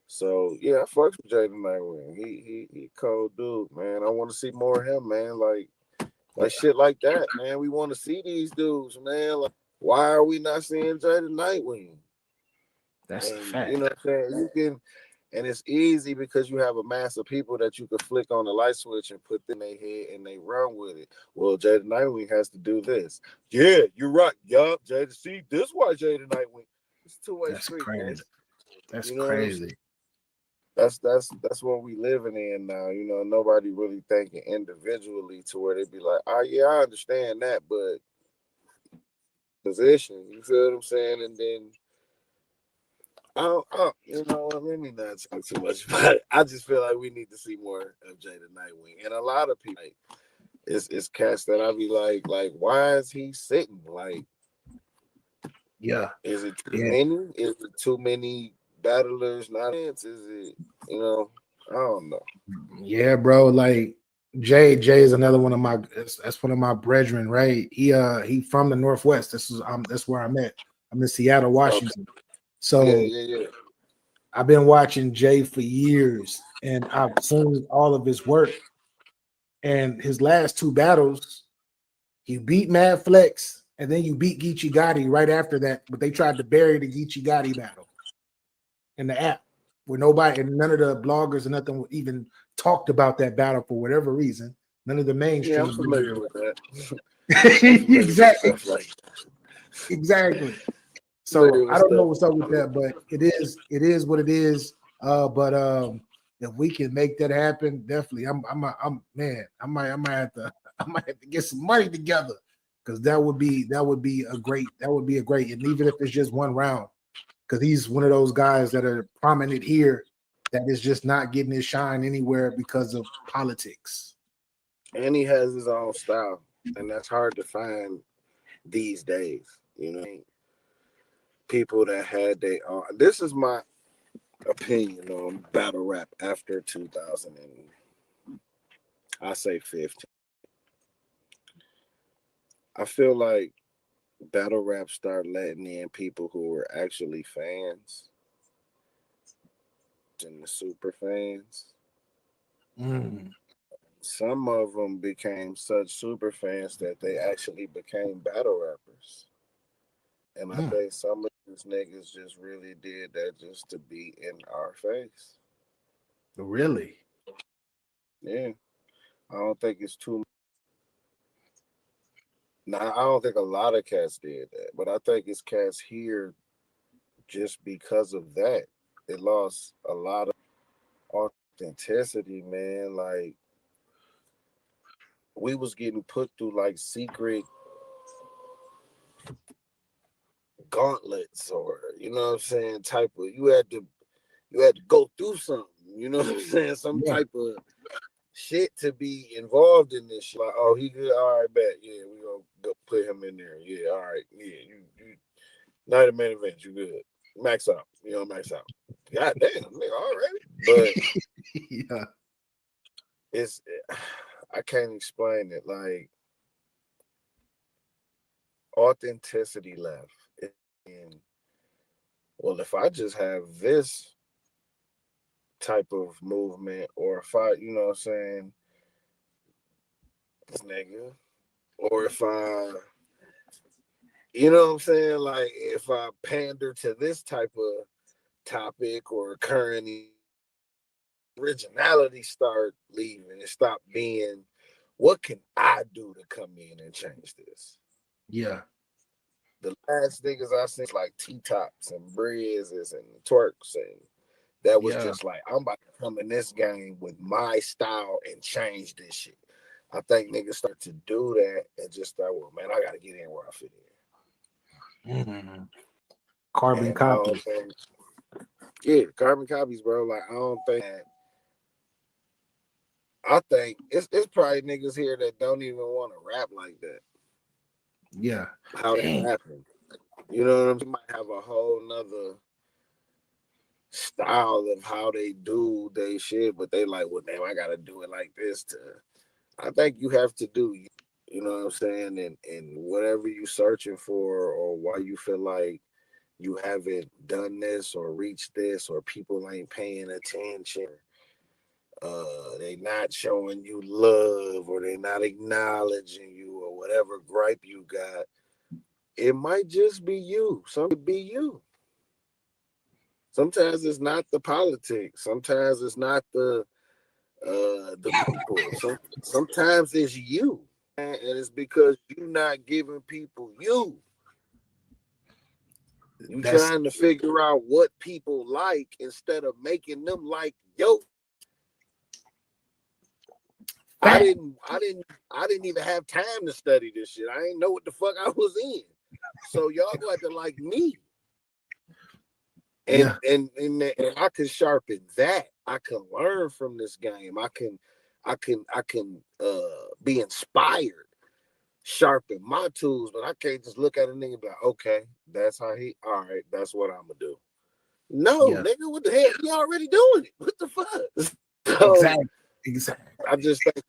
S2: So yeah, I fucks with Jay the Nightwing. He cold dude, man. I want to see more of him, man. Like shit like that, man. We want to see these dudes, man. Like, why are we not seeing Jay the Nightwing?
S3: That's a fact.
S2: You know what I'm saying? You can, and it's easy because you have a mass of people that you can flick on the light switch and put in their head and they run with it. Well, Jay the Nightwing has to do this. Yeah, you're right. Yup, Jay the see this why Jay the Nightwing. It's two-way street.
S3: Crazy.
S2: Man.
S3: That's
S2: you know
S3: crazy.
S2: That's what we living in now. You know, nobody really thinking individually to where they be like, oh yeah, I understand that, but position, you feel what I'm saying? And then you know what, let me not talk too much about it. I just feel like we need to see more of Jay the Nightwing. And a lot of people, like, it's cats that I be like, why is he sitting? Like,
S3: yeah.
S2: Is it too many? Is it too many battlers? Not is it, you know, I don't know.
S3: Yeah, bro. Like Jay is another one of my that's one of my brethren, right? He from the Northwest. That's where I'm at. I'm in Seattle, Washington. Okay. So
S2: yeah.
S3: I've been watching Jay for years and I've seen all of his work. And his last two battles, he beat Mad Flex and then you beat Geechee Gotti right after that, but they tried to bury the Geechee Gotti battle in the app where nobody and none of the bloggers and nothing even talked about that battle for whatever reason. None of the mainstream.
S2: Yeah, I'm familiar with that.
S3: Exactly.
S15: Exactly. So I don't know what's up with that, but it is what it is. But if we can make that happen, definitely. I might have to get some money together because that would be a great, and even if it's just one round, because he's one of those guys that are prominent here that is just not getting his shine anywhere because of politics.
S2: And he has his own style, and that's hard to find these days. You know, people that had their own. This is my opinion on battle rap after 2000 and I say 15. I feel like battle rap started letting in people who were actually fans and the super fans. Some of them became such super fans that they actually became battle rappers. And I think some of these niggas just really did that just to be in our face.
S15: Really?
S2: Yeah. I don't think it's too. Now, I don't think a lot of cats did that, but I think it's cats here just because of that. It lost a lot of authenticity, man. Like, we was getting put through like secret gauntlets, or you know what I'm saying, type of you had to go through something, you know what I'm saying, some type of shit to be involved in this shit. Like, oh, he good, all right, bet, yeah, we gonna go put him in there, yeah, all right, yeah, you night of main event, you good, max out, max out. God damn, nigga, already. But
S15: yeah,
S2: it's, I can't explain it. Like, authenticity left. And well, if I just have this type of movement, or if I, you know what I'm saying, this nigga, or if I, you know what I'm saying, like if I pander to this type of topic or current, originality start leaving and stop being, what can I do to come in and change this?
S15: Yeah.
S2: The last niggas I seen like T-Tops and Breezes and Twerks, and that was just like, I'm about to come in this game with my style and change this shit. I think niggas start to do that and just start, well, man, I gotta get in where I fit in.
S15: Carbon copies.
S2: Yeah, carbon copies, bro. Like, I don't think that. I think it's probably niggas here that don't even want to rap like that.
S15: Yeah.
S2: How they rapping. You know what I'm saying? Might have a whole nother style of how they do they shit, but they like, well, damn, I gotta do it like this to. I think you have to do, you know what I'm saying, and whatever you searching for, or why you feel like you haven't done this or reached this, or people ain't paying attention. They not showing you love, or they not acknowledging you, or whatever gripe you got. It might just be you. Some be you. Sometimes it's not the politics. Sometimes it's not the people. Sometimes it's you, and it's because you're not giving people you. You trying to figure out what people like instead of making them like yo. I didn't even have time to study this shit. I didn't know what the fuck I was in. So y'all go have to like me. And I can sharpen that. I can learn from this game. I can be inspired, sharpen my tools, but I can't just look at a nigga and be like, okay, that's how he, all right, that's what I'm gonna do. No, nigga, what the hell? He already doing it. What the fuck? So,
S15: Exactly.
S2: I just think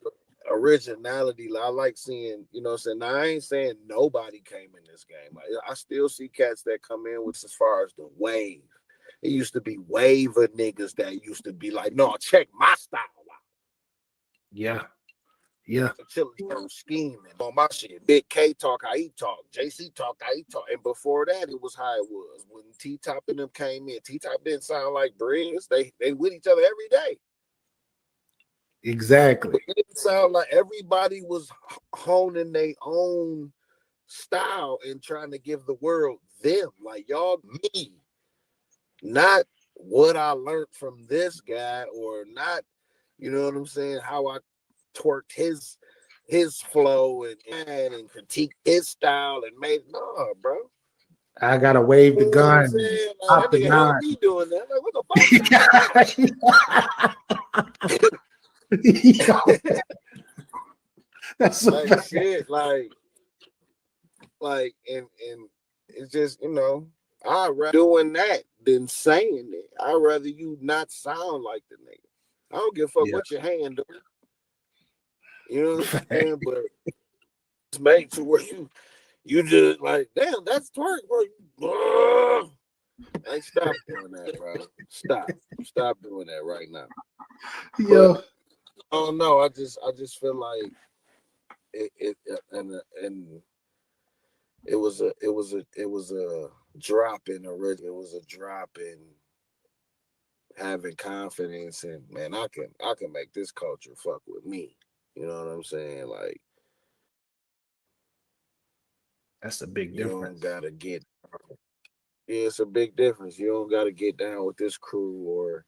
S2: originality. I like seeing, you know what I'm saying? Now, I ain't saying nobody came in this game. I still see cats that come in with, as far as the wave. It used to be wave of niggas that used to be like, no, check my style out.
S15: Yeah. Yeah.
S2: Chili scheming on my shit. Big K talk how he talk. JC talk how he talk. And before that, it was how it was. When T-Top and them came in, T-Top didn't sound like Breeze. They with each other every day.
S15: Exactly.
S2: It didn't sound like everybody was honing their own style and trying to give the world them. Like, y'all, me, not what I learned from this guy, or not, you know what I'm saying, how I twerked his flow and critique his style and made bro.
S3: I gotta wave the
S2: You know what I'm
S3: gun.
S2: saying? Like,
S3: Pop
S2: that
S3: the
S2: nigga held
S3: gun.
S2: me doing that. Like, what the fuck?
S3: That's so
S2: like
S3: bad.
S2: shit, like and it's just, you know, I'd rather doing that than saying it. I'd rather you not sound like the nigga. I don't give a fuck what your hand doing. You know what I'm saying? But it's made to where you just like, damn, that's twerk, bro. Hey, stop doing that, bro. Stop doing that right now.
S3: Yo.
S2: But, oh no, I just feel like it and it was a drop in original. It was a drop in having confidence, and man, I can make this culture fuck with me. You know what I'm saying? Like,
S3: that's a big
S2: you
S3: difference.
S2: don't gotta get. Yeah, it's a big difference. You don't gotta get down with this crew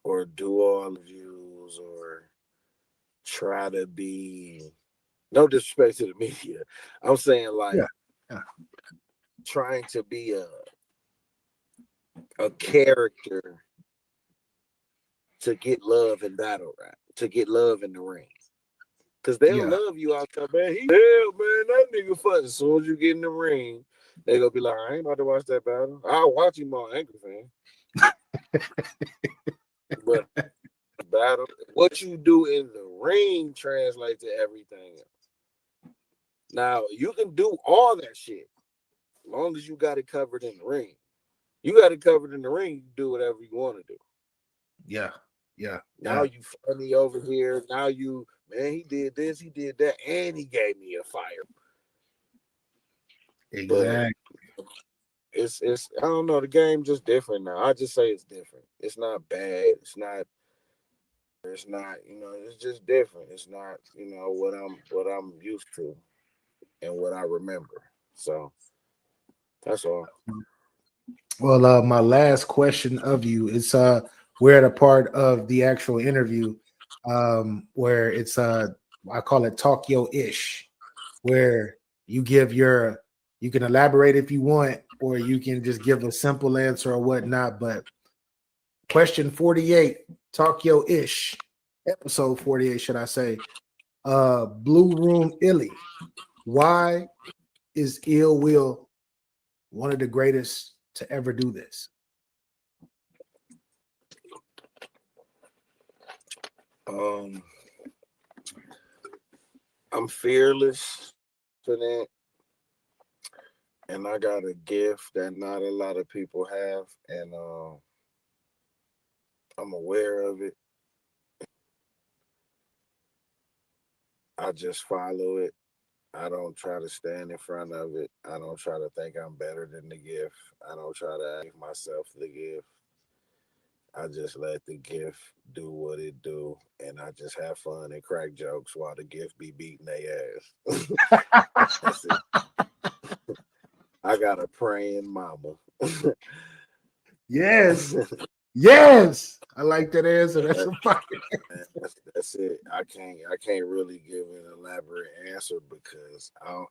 S2: or do all the views or try to be. No disrespect to the media. I'm saying, like, trying to be a character to get love in battle rap, to get love in the ring. Cause they'll love you out there, man. Man, that nigga fun. As soon as you get in the ring, they gonna be like, I ain't about to watch that battle. I'll watch him on Anchor Fan. But battle, what you do in the ring translates to everything else. Now, you can do all that shit as long as you got it covered in the ring. You got it covered in the ring, you can do whatever you want to do.
S3: Yeah.
S2: Now you funny over here. Now you, man, he did this, he did that, and he gave me a fire.
S3: Exactly.
S2: But it's I don't know, the game just different now. I just say it's different. It's not bad. It's not, you know, it's just different. It's not, you know, what I'm used to and what I remember. So that's all.
S3: Well, my last question of you is we're at a part of the actual interview where it's I call it Talk Yo-ish, where you can elaborate if you want, or you can just give a simple answer or whatnot. But question 48, Talk Yo-ish, episode 48, should I say? Blue Room Illy. Why is Ill Will one of the greatest to ever do this?
S2: I'm fearless for that, and I got a gift that not a lot of people have, and I'm aware of it. I just follow it. I don't try to stand in front of it. I don't try to think I'm better than the gift. I don't try to give myself the gift. I just let the gift do what it do, and I just have fun and crack jokes while the gift be beating their ass. That's it. I got a praying mama.
S3: Yes. Yes. I like that answer. That's a fucking
S2: that's it. I can't really give an elaborate answer because I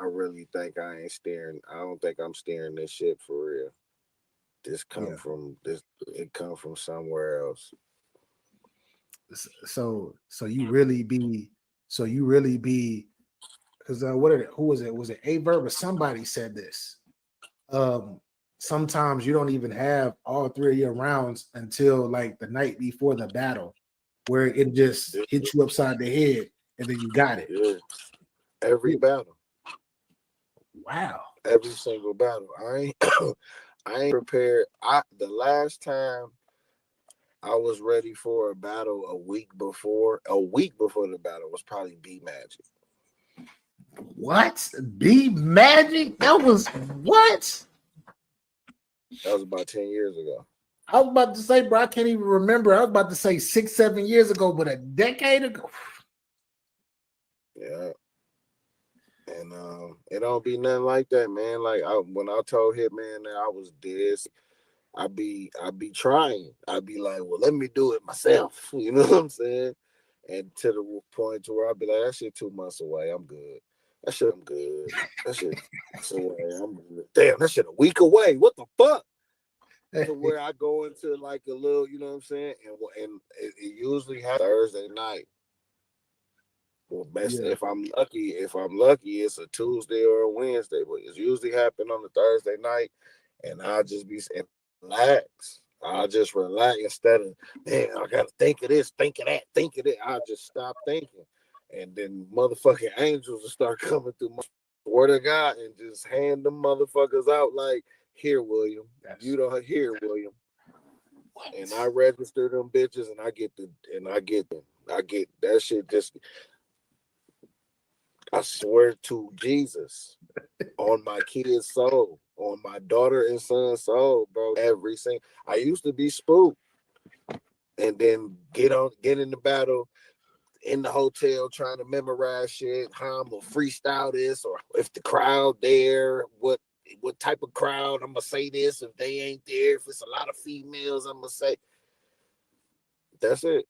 S2: really think I ain't steering. I don't think I'm steering this ship for real. This come from this. It come from somewhere else.
S3: So you really be because who was it? Was it Averb or somebody said this? Sometimes you don't even have all three of your rounds until like the night before the battle, where it just hits you upside the head and then you got it.
S2: Yeah. Every battle.
S3: Wow.
S2: Every single battle. I ain't prepared. The last time I was ready for a battle a week before the battle was probably B Magic.
S3: What? B Magic? That was what?
S2: That was about 10 years ago.
S3: I was about to say, bro, I can't even remember. I was about to say 6-7 years ago, but a decade ago.
S2: Yeah. And it don't be nothing like that, man. Like when I told Hitman that I was dead, I be trying. I be like, well, let me do it myself. You know what I'm saying? And to the point to where I be like, that shit 2 months away. I'm good. That shit, I'm good. That shit away. I'm good. Damn, that shit a week away. What the fuck? To where I go into like a little, you know what I'm saying? And it usually happens Thursday night. Well, best if I'm lucky, it's a Tuesday or a Wednesday, but it's usually happen on a Thursday night, and I'll just be relax. I'll just relax instead of, man, I gotta think of this, think of that, think of it. I'll just stop thinking, and then motherfucking angels will start coming through my word of God and just hand them motherfuckers out like, here, William, you don't hear William, and I register them bitches, and I get that shit just. I swear to Jesus, on my kid's soul, on my daughter and son's soul, bro. Every single. I used to be spooked, and then get in the battle in the hotel trying to memorize shit, how I'm gonna freestyle this, or if the crowd there, what type of crowd I'm gonna say this. If they ain't there, if it's a lot of females, I'm gonna say. That's it.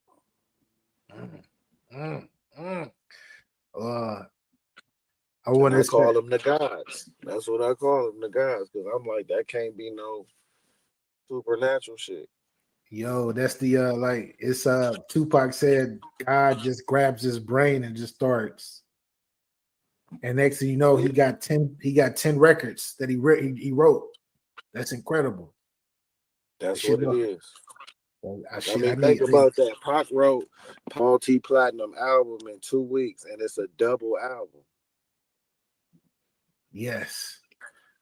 S3: I want to
S2: call them the gods. That's what I call them, the gods, because I'm like, that can't be no supernatural shit.
S3: Yo, that's the like it's Tupac said God just grabs his brain and just starts. And next thing you know, he got 10 records that he wrote. That's incredible.
S2: That's what it is.
S3: I
S2: mean, think about that. Pac wrote multi-platinum album in 2 weeks, and it's a double album.
S3: Yes.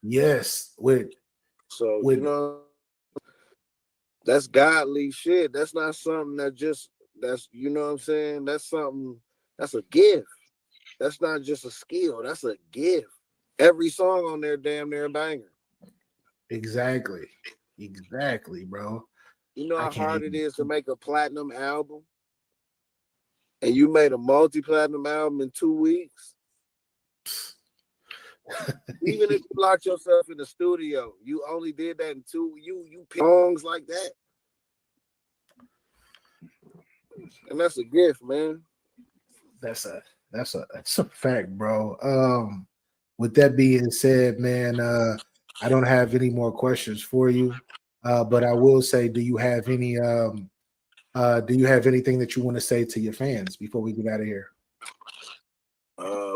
S2: You know, that's godly shit. That's not something that's you know what I'm saying? That's something, that's a gift. That's not just a skill. That's a gift. Every song on there damn near a banger.
S3: Exactly, bro.
S2: You know how hard it is to make a platinum album? And you made a multi-platinum album in 2 weeks? Even if you locked yourself in the studio, you only did that in you pick songs like that. And that's a gift, man.
S3: That's a fact, bro. With that being said, man, I don't have any more questions for you. But I will say, do you have anything that you want to say to your fans before we get out of here?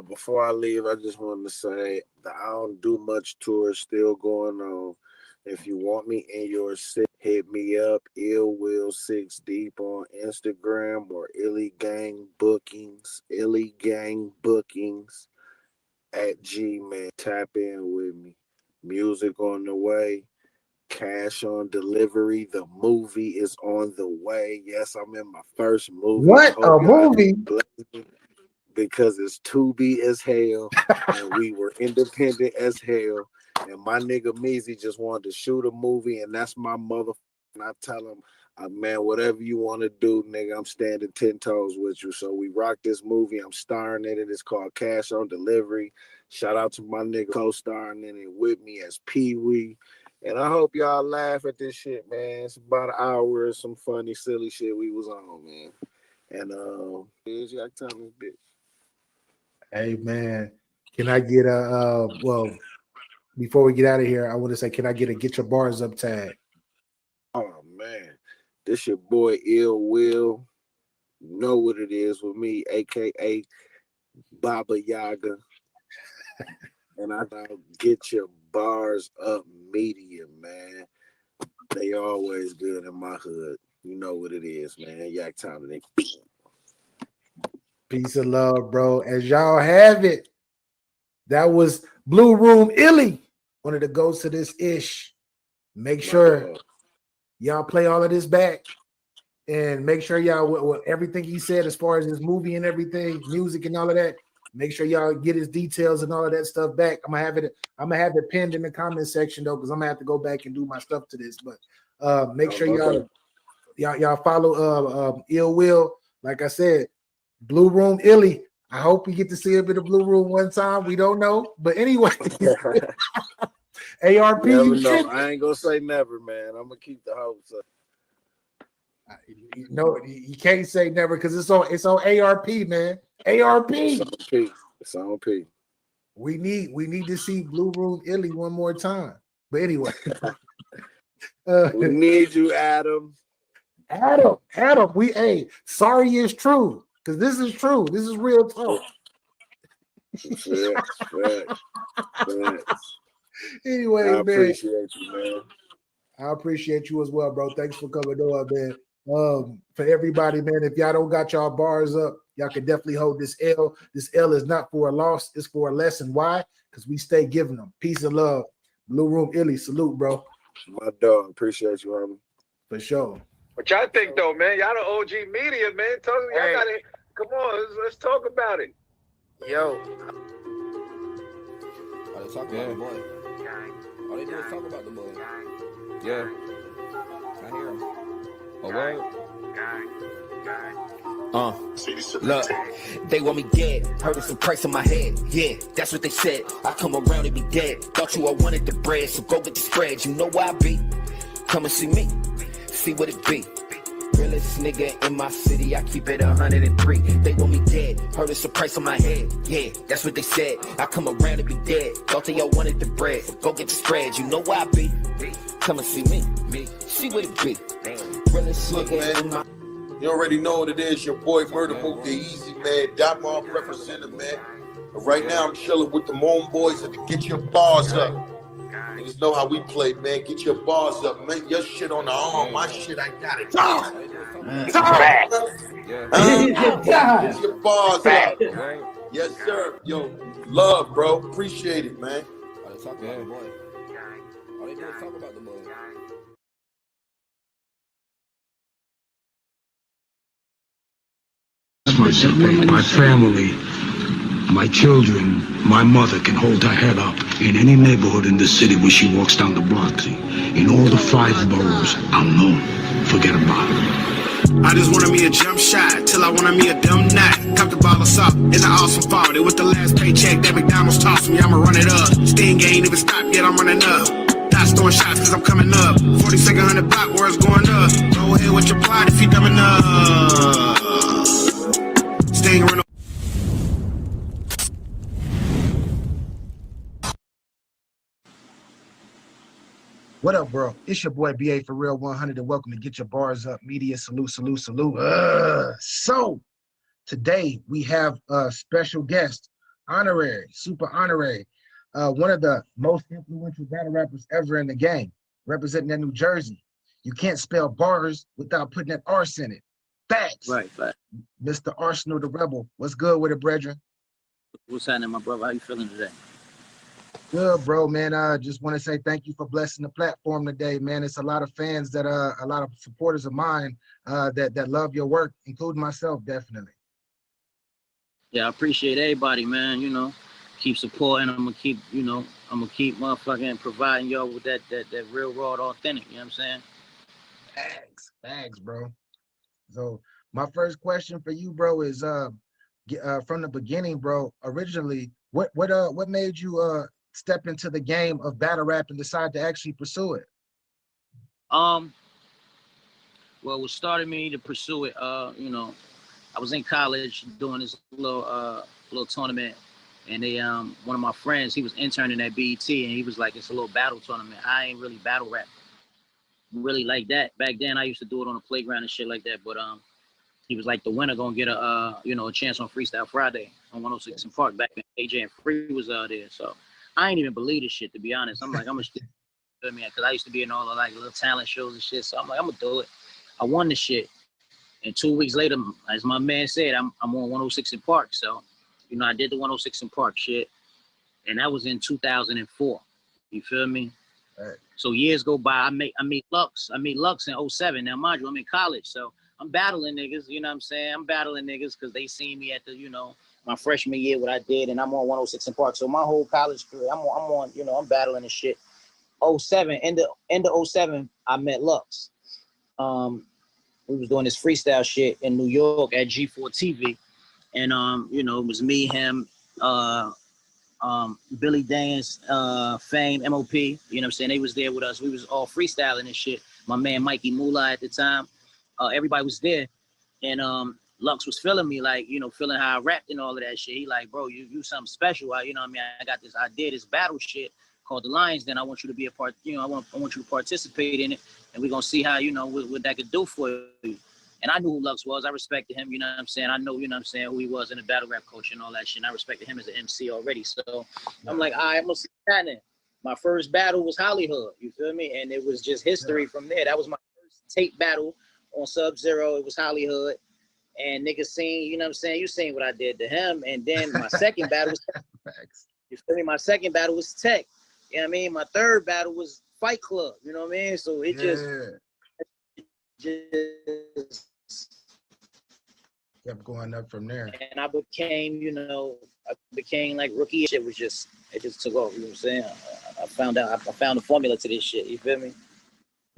S2: Before I leave, I just wanted to say that I don't do much tour still going on. If you want me in your city, hit me up, Ill Will 6 Deep on Instagram, or Illy Gang Bookings at Gmail. Tap in with me. Music on the way. Cash on delivery. The movie is on the way. Yes, I'm in my first movie.
S3: What a movie!
S2: Because it's Tubi as hell, and we were independent as hell. And my nigga Eazy just wanted to shoot a movie, and that's my motherfucker. And I tell him, man, whatever you want to do, nigga, I'm standing 10 toes with you. So we rock this movie. I'm starring in it. It's called Cash on Delivery. Shout out to my nigga co-starring in it with me as Pee Wee. And I hope y'all laugh at this shit, man. It's about an hour of some funny, silly shit we was on, man. And Eazy, I tell this bitch.
S3: Hey, man, can I get a well, before we get out of here, I want to say, can I get a Get Your Bars Up tag?
S2: Oh man, this your boy Ill Will. You know what it is with me, aka Baba Yaga. And I Get Your Bars Up Media, man. They always good in my hood. You know what it is, man. Yak time today.
S3: Peace and love, bro. As y'all have it, that was Blue Room Illy, one of the ghosts of this ish. Make sure y'all play all of this back, and make sure y'all with everything he said as far as his movie and everything, music and all of that. Make sure y'all get his details and all of that stuff back. I'm gonna have it pinned in the comment section though, because I'm gonna have to go back and do my stuff to this. But make sure y'all follow Ill Will. Like I said, Blue Room Illy. I hope we get to see him in the Blue Room one time. We don't know. But anyway, ARP,
S2: never know. I ain't gonna say never, man. I'm gonna keep the hopes up.
S3: No, you can't say never because it's on ARP, man. ARP.
S2: It's on P.
S3: We need to see Blue Room Illy one more time. But anyway.
S2: We need you, Adam.
S3: Adam, sorry is true. Because this is true. This is real talk. Anyway,
S2: I appreciate you, man.
S3: I appreciate you as well, bro. Thanks for coming on, man. For everybody, man, if y'all don't got y'all bars up, y'all can definitely hold this L. This L is not for a loss, it's for a lesson. Why? Because we stay giving them. Peace and love. Blue Room Illy, salute, bro.
S2: My dog. Appreciate you, homie.
S3: For sure.
S18: What y'all think, though, man? Y'all the OG media, man. Y'all gotta, come on, let's talk about it.
S19: Yo. Oh, they talk about the boy. All they do is talk about the boy. Yeah. I hear him. Oh, word.
S24: Look, they want me dead. Heard some price on my head. Yeah, that's what they said. I come around and be dead. Thought you all wanted the bread, so go get the spread. You know where I be. Come and see me. See what it be. Realest nigga in my city, I keep it 103. They want me dead. Heard it's a price on my head. Yeah, that's what they said. I come around and be dead. Thought they all wanted the bread. So go get the spread. You know where I be. Come and see me. See what it be. Realest nigga in my.
S25: You already know what it is. Your boy Murda Mook, the Eazy man. Dot represented, man. But right now I'm chilling with the Moon boys and to get your bars up. Niggas know how we play, man. Get your bars up, man. Your shit on the arm. My shit, I got it. Get your bars up. Yes, sir. Yo, love, bro. Appreciate it, man.
S19: All they talk about the boy. All they do is talk about the boy.
S5: My family, my children, my mother can hold her head up in any neighborhood in the city where she walks down the block. See, in all the 5 boroughs, I'm known. Forget about it.
S20: I just wanted me a jump shot till I wanted me a dumb knot. Cop the bottle of salt in the awesome party with the last paycheck that McDonald's tossed me. I'ma run it up. Sting ain't even stopped yet. I'm running up. Not throwing shots cause I'm coming up. 42nd 100 block where it's going up. Go ahead with your plot if you dumb enough. Sting run.
S3: What up, bro? It's your boy BA for Real 100 and welcome to Get Your Bars Up Media. Salute. So today we have a special guest, super honorary, one of the most influential battle rappers ever in the game, representing that New Jersey. You can't spell bars without putting that arse in it. Facts.
S12: Right.
S3: Mr. Arsonal Da Rebel. What's good with it, brethren?
S12: What's happening, my brother? How you feeling today?
S3: Good, bro, man. Just want to say thank you for blessing the platform today, man. It's a lot of fans that a lot of supporters of mine that love your work, including myself, definitely.
S12: Yeah, I appreciate everybody, man. You know, keep supporting. I'm gonna keep motherfucking providing y'all with that real raw, authentic. You know what I'm saying?
S3: Thanks, bro. So my first question for you, bro, is from the beginning, bro. Originally, what made you step into the game of battle rap and decide to actually pursue it?
S12: Well, what started me to pursue it, you know, I was in college doing this little tournament, and they one of my friends, he was interning at BET, and he was like, it's a little battle tournament. I ain't really battle rap really like that. Back then I used to do it on the playground and shit like that, but he was like, the winner gonna get a chance on Freestyle Friday on 106 and Park back when AJ and Free was there. So I ain't even believe this shit, to be honest. I'm like, I'm gonna because I used to be in all the like little talent shows and shit. So I'm like, I'm gonna do it. I won the shit. And 2 weeks later, as my man said, I'm on 106 in Park. So, you know, I did the 106 in Park shit. And that was in 2004. You feel me?
S3: Right.
S12: So years go by, I meet Lux. I meet Lux in 07. Now, mind you, I'm in college. So I'm battling niggas, you know what I'm saying? I'm battling niggas because they seen me at the, my freshman year, what I did, and I'm on 106 in Park. So my whole college career, I'm on, I'm battling and shit. 07, end of 07, I met Lux. We was doing this freestyle shit in New York at G4 TV.
S6: And you know, it was me, him, Billy Dance, Fame, MOP. You know what I'm saying? They was there with us. We was all freestyling and shit. My man Mikey Moolah at the time. Everybody was there, and Lux was feeling me, like, you know, feeling how I rapped and all of that shit. He like, bro, you something special. You know what I mean? I got this idea, this battle shit called the Lions. Then I want you to be a part. You know, I want you to participate in it, and we're gonna see how, you know, what that could do for you. And I knew who Lux was. I respected him, you know what I'm saying? I know, you know what I'm saying, who he was in the battle rap coach and all that shit. And I respected him as an MC already. So I'm like, all right, I'm gonna see that then. My first battle was Hollywood, you feel me? And it was just history from there. That was my first tape battle on Sub-Zero. It was Hollywood. And niggas seen, you know what I'm saying? You seen what I did to him. And then my second battle was you feel me? My second battle was Tech. You know what I mean? My third battle was Fight Club. You know what I mean? So it just
S3: kept going up from there.
S6: And I became, you know, like rookie. It just took off. You know what I'm saying? I found the formula to this shit. You feel me?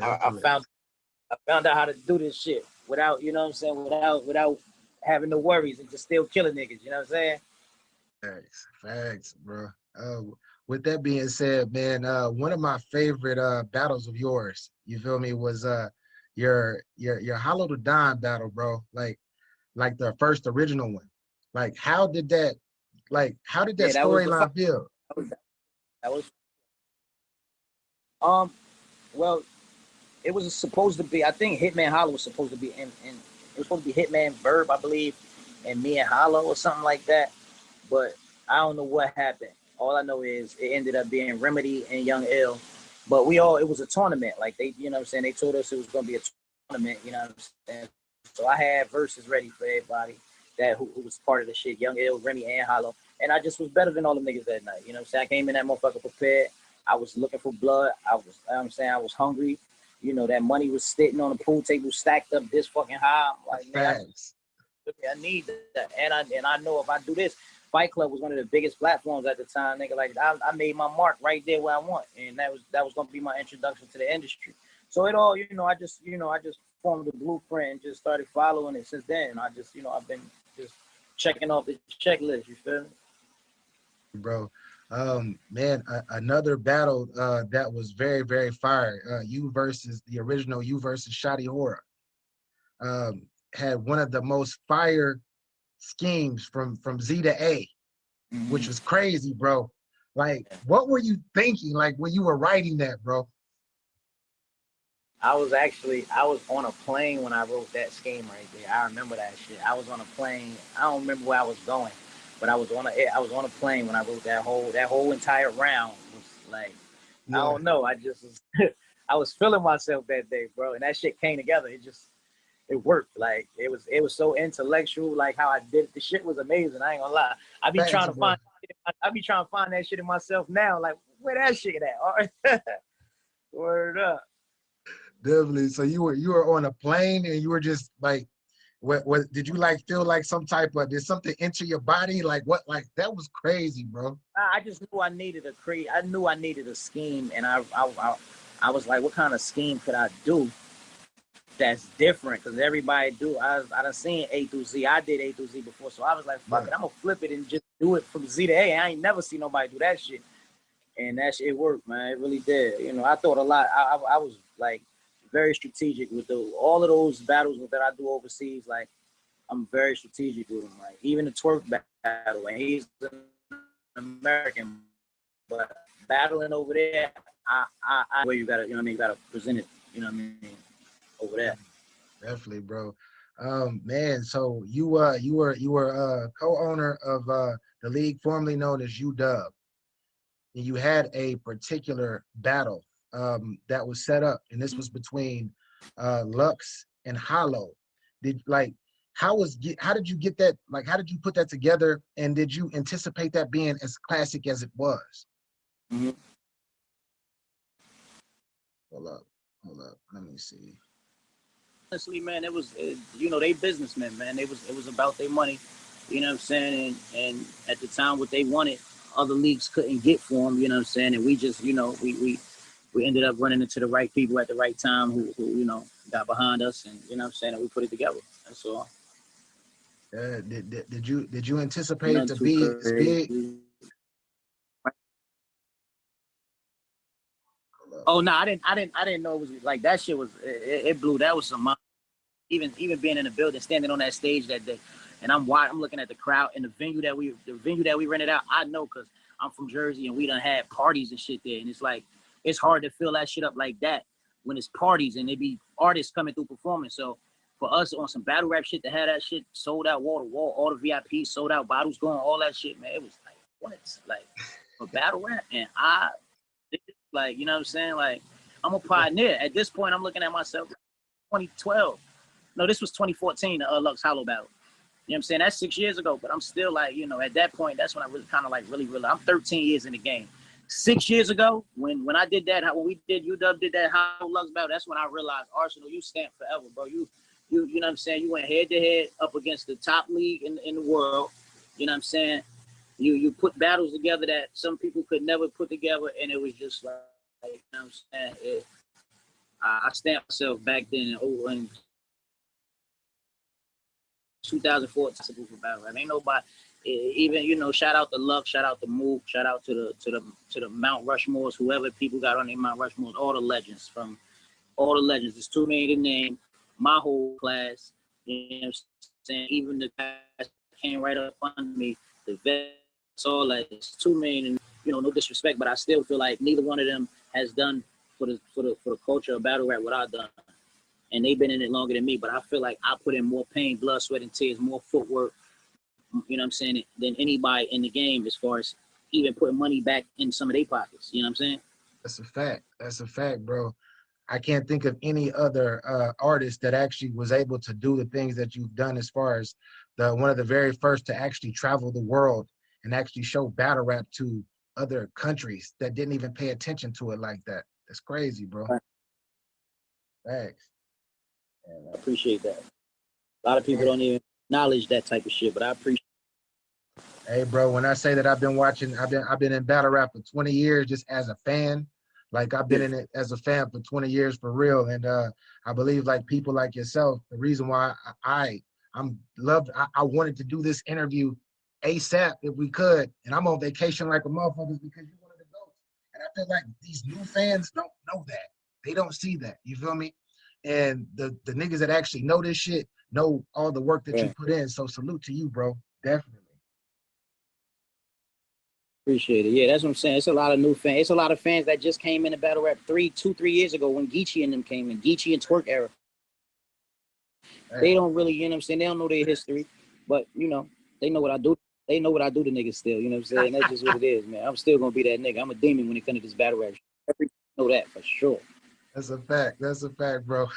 S6: I found out how to do this shit without, you know what I'm saying, without having no worries and just still killing niggas. You know what I'm saying?
S3: Facts, bro. With that being said, man, one of my favorite battles of yours, you feel me, was your Hollow the Dime battle, bro. Like the first original one. Like, how did that storyline feel?
S6: That was well, it was supposed to be, I think Hitman Hollow was supposed to be in it was supposed to be Hitman Verb, I believe, and me and Hollow or something like that. But I don't know what happened. All I know is it ended up being Remedy and Young Ill. But it was a tournament. Like, they, you know what I'm saying, they told us it was gonna be a tournament, you know what I'm saying? So I had verses ready for everybody who was part of the shit, Young Ill, Remy, and Hollow. And I just was better than all the niggas that night. You know what I'm saying? I came in that motherfucker prepared. I was looking for blood. I was, you know what I'm saying, I was hungry. You know, that money was sitting on the pool table stacked up this fucking high. I'm like, man, I need that. And I know if I do this, Fight Club was one of the biggest platforms at the time, nigga. Like, I made my mark right there where I want. And that was gonna be my introduction to the industry. So it all, you know, I just formed the blueprint and just started following it since then. I just, you know, I've been just checking off the checklist, you feel me?
S3: Bro. Man, another battle that was very, very fire. You versus the original, you versus Shotty Horror. Had one of the most fire schemes from Z to A, which was crazy, bro. Like, what were you thinking, like, when you were writing that, bro?
S6: I was on a plane when I wrote that scheme right there. I remember that shit. I was on a plane. I don't remember where I was going, but I was on a plane when I wrote that whole entire round. Was like, I don't know. I just was, I was feeling myself that day, bro, and that shit came together. It worked. Like, it was so intellectual. Like, how I did it. The shit was amazing. I ain't gonna lie. I be trying to find that shit in myself now. Like, where that shit at? All right. Word up.
S3: Definitely. So you were on a plane and you were just like, what did you like feel like some type of, did something enter your body? Like, what? Like, that was crazy, bro.
S6: I just knew I needed a scheme, and I was like, what kind of scheme could I do that's different? Because everybody do. I done seen A through Z. I did A through Z before, so I was like, fuck it, I'm gonna flip it and just do it from Z to A. I ain't never seen nobody do that shit, and that shit worked, man. It really did. You know, I thought a lot. I was like very strategic with all of those battles that I do overseas. Like, I'm very strategic with them. Like, even the twerk battle, and he's an American, but battling over there, where you gotta, you know what I mean, you gotta present it, you know what I mean, over there.
S3: Definitely, bro. Man, so you were co-owner of the league formerly known as UW, and you had a particular battle that was set up, and this was between Lux and Hollow. How did you get that? Like, how did you put that together? And did you anticipate that being as classic as it was?
S6: Mm-hmm.
S3: Hold up. Let me see.
S6: Honestly, man, you know, they businessmen, man. It was about their money, you know what I'm saying? And at the time, what they wanted, other leagues couldn't get for them, you know what I'm saying? And we just, you know, we ended up running into the right people at the right time who you know, got behind us, and, you know what I'm saying, and we put it together. That's all.
S3: Did you anticipate it
S6: Nothing
S3: to
S6: too
S3: be as big?
S6: crazy. Oh no, I didn't know it was like that. Shit was it blew. That was some even being in the building, standing on that stage that day, and I'm looking at the crowd and the venue that we rented out. I know because I'm from Jersey and we done had parties and shit there, and it's like it's hard to fill that shit up like that when it's parties and it be artists coming through performing. So for us on some battle rap shit to have that shit sold out wall to wall, all the VIPs sold out, bottles going, all that shit, man, it was like what? Like for battle rap, and like, you know what I'm saying? Like, I'm a pioneer. At this point, I'm looking at myself 2012. No, this was 2014, the Lux Hollow battle. You know what I'm saying? That's 6 years ago, but I'm still like, you know, at that point, that's when I really kind of like really, I'm 13 years in the game. 6 years ago, when I did that, when we did, UW did that Hollow Lux battle, that's when I realized, Arsonal, you stamped forever, bro. You know what I'm saying? You went head to head up against the top league in the world. You know what I'm saying? You put battles together that some people could never put together, and it was just like, you know what I'm saying? I stamped myself back then in 2014 for battle rap. Ain't nobody, even, you know, shout out to Luck, shout out to Mook, shout out to the Mount Rushmores, whoever people got on their Mount Rushmores, all the legends. There's too many to name. My whole class, you know what I'm saying? Even the guys that came right up under me, the vets, all that. It's too many, and you know, no disrespect, but I still feel like neither one of them has done for the culture of battle rap what I've done. And they've been in it longer than me, but I feel like I put in more pain, blood, sweat, and tears, more footwork, you know what I'm saying, than anybody in the game as far as even putting money back in some of their pockets, you know what I'm saying?
S3: That's a fact. That's a fact, bro. I can't think of any other artist that actually was able to do the things that you've done as far as one of the very first to actually travel the world and actually show battle rap to other countries that didn't even pay attention to it like that. That's crazy, bro. Thanks.
S6: I appreciate that. A lot of people don't even acknowledge that type of shit, but I appreciate it.
S3: Hey, bro, when I say that I've been in battle rap for 20 years just as a fan. Like I've been in it as a fan for 20 years for real. And I believe like people like yourself, the reason why I wanted to do this interview ASAP if we could. And I'm on vacation like a motherfucker because you're one of the goats. And I feel like these new fans don't know that. They don't see that. You feel me? And the niggas that actually know this shit know all the work that you put in. So salute to you, bro. Definitely.
S6: Appreciate it. Yeah, that's what I'm saying. It's a lot of new fans. It's a lot of fans that just came into battle rap 3 years ago when Geechee and them came in. Geechee and Twerk era. They don't really, you know what I'm saying? They don't know their history, but you know, they know what I do. They know what I do to niggas still. You know what I'm saying? That's just what it is, man. I'm still gonna be that nigga. I'm a demon when it comes to this battle rap. Everybody know that for sure.
S3: That's a fact. That's a fact, bro.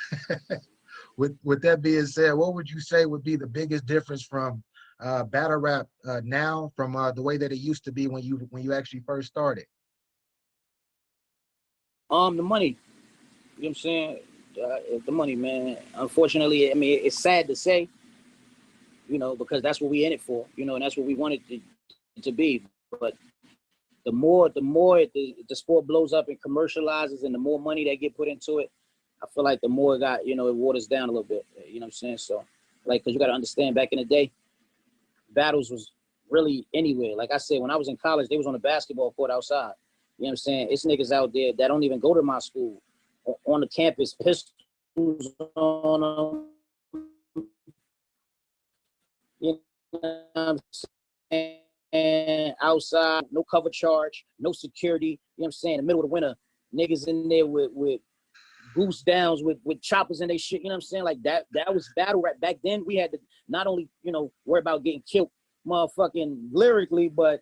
S3: With that being said, what would you say would be the biggest difference from battle rap now from the way that it used to be when you actually first started?
S6: The money. You know what I'm saying? The money, man. Unfortunately, I mean, it's sad to say, you know, because that's what we in it for, you know, and that's what we wanted to be. But the more the sport blows up and commercializes and the more money that get put into it, I feel like the more it waters down a little bit. You know what I'm saying? So, like, because you got to understand, back in the day, battles was really anywhere. Like I said, when I was in college, they was on a basketball court outside. You know what I'm saying? It's niggas out there that don't even go to my school. On the campus, pistols on them. You know what I'm saying? And outside, no cover charge, no security. You know what I'm saying? In the middle of the winter, niggas in there with goose downs with choppers and they shit. You know what I'm saying? Like that was battle rap. Back then, we had to not only, you know, worry about getting killed motherfucking lyrically, but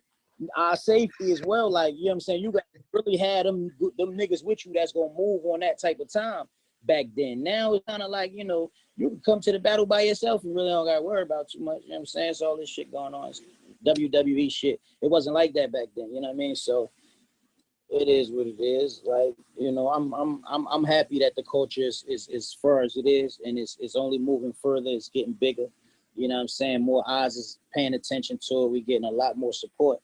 S6: our safety as well. Like, you know what I'm saying? You got to really have them niggas with you that's gonna move on that type of time back then. Now it's kind of like, you know, you can come to the battle by yourself and really don't got to worry about too much. You know what I'm saying? It's all this shit going on. It's WWE shit. It wasn't like that back then. You know what I mean? So it is what it is. Like, you know, I'm happy that the culture is far as it is, and it's only moving further. It's getting bigger. You know what I'm saying? More eyes is paying attention to it. We're getting a lot more support.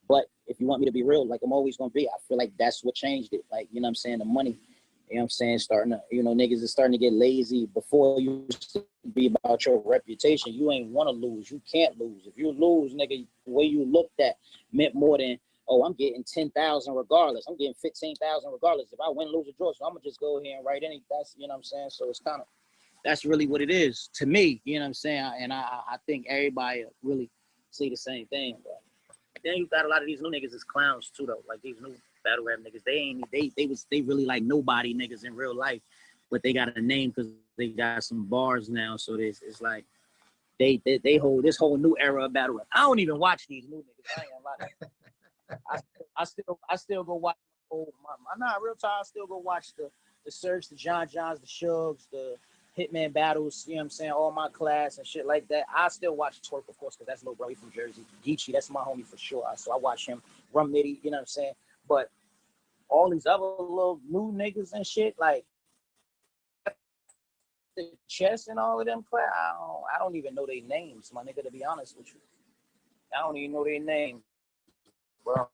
S6: But if you want me to be real, like I'm always gonna be, I feel like that's what changed it. Like, you know what I'm saying? The money. You know what I'm saying? Starting to, you know, niggas is starting to get lazy. Before you used to be about your reputation. You ain't want to lose. You can't lose. If you lose, nigga, the way you looked at meant more than, oh, I'm getting 10,000 regardless. I'm getting 15,000 regardless. If I win, lose, or draw, so I'm gonna just go here and write any. That's, you know what I'm saying. So it's kind of, that's really what it is to me. You know what I'm saying. And I think everybody really see the same thing. But then you got a lot of these new niggas as clowns too, though. Like these new battle rap niggas, they really like nobody niggas in real life, but they got a name because they got some bars now. So it's like they hold this whole new era of battle rap. I don't even watch these new niggas. I ain't gonna lie. I still go watch my real time. I still go watch the Search, the John Johns, the Shugs, the Hitman battles, you know what I'm saying, all my class and shit like that. I still watch Twerk, of course, because that's Lil Bro, he from Jersey. Geechee, that's my homie for sure. So I watch him. Rum Nitty, you know what I'm saying? But all these other little new niggas and shit, like the Chess and all of them, I don't even know their names, my nigga, to be honest with you. I don't even know their names, bro.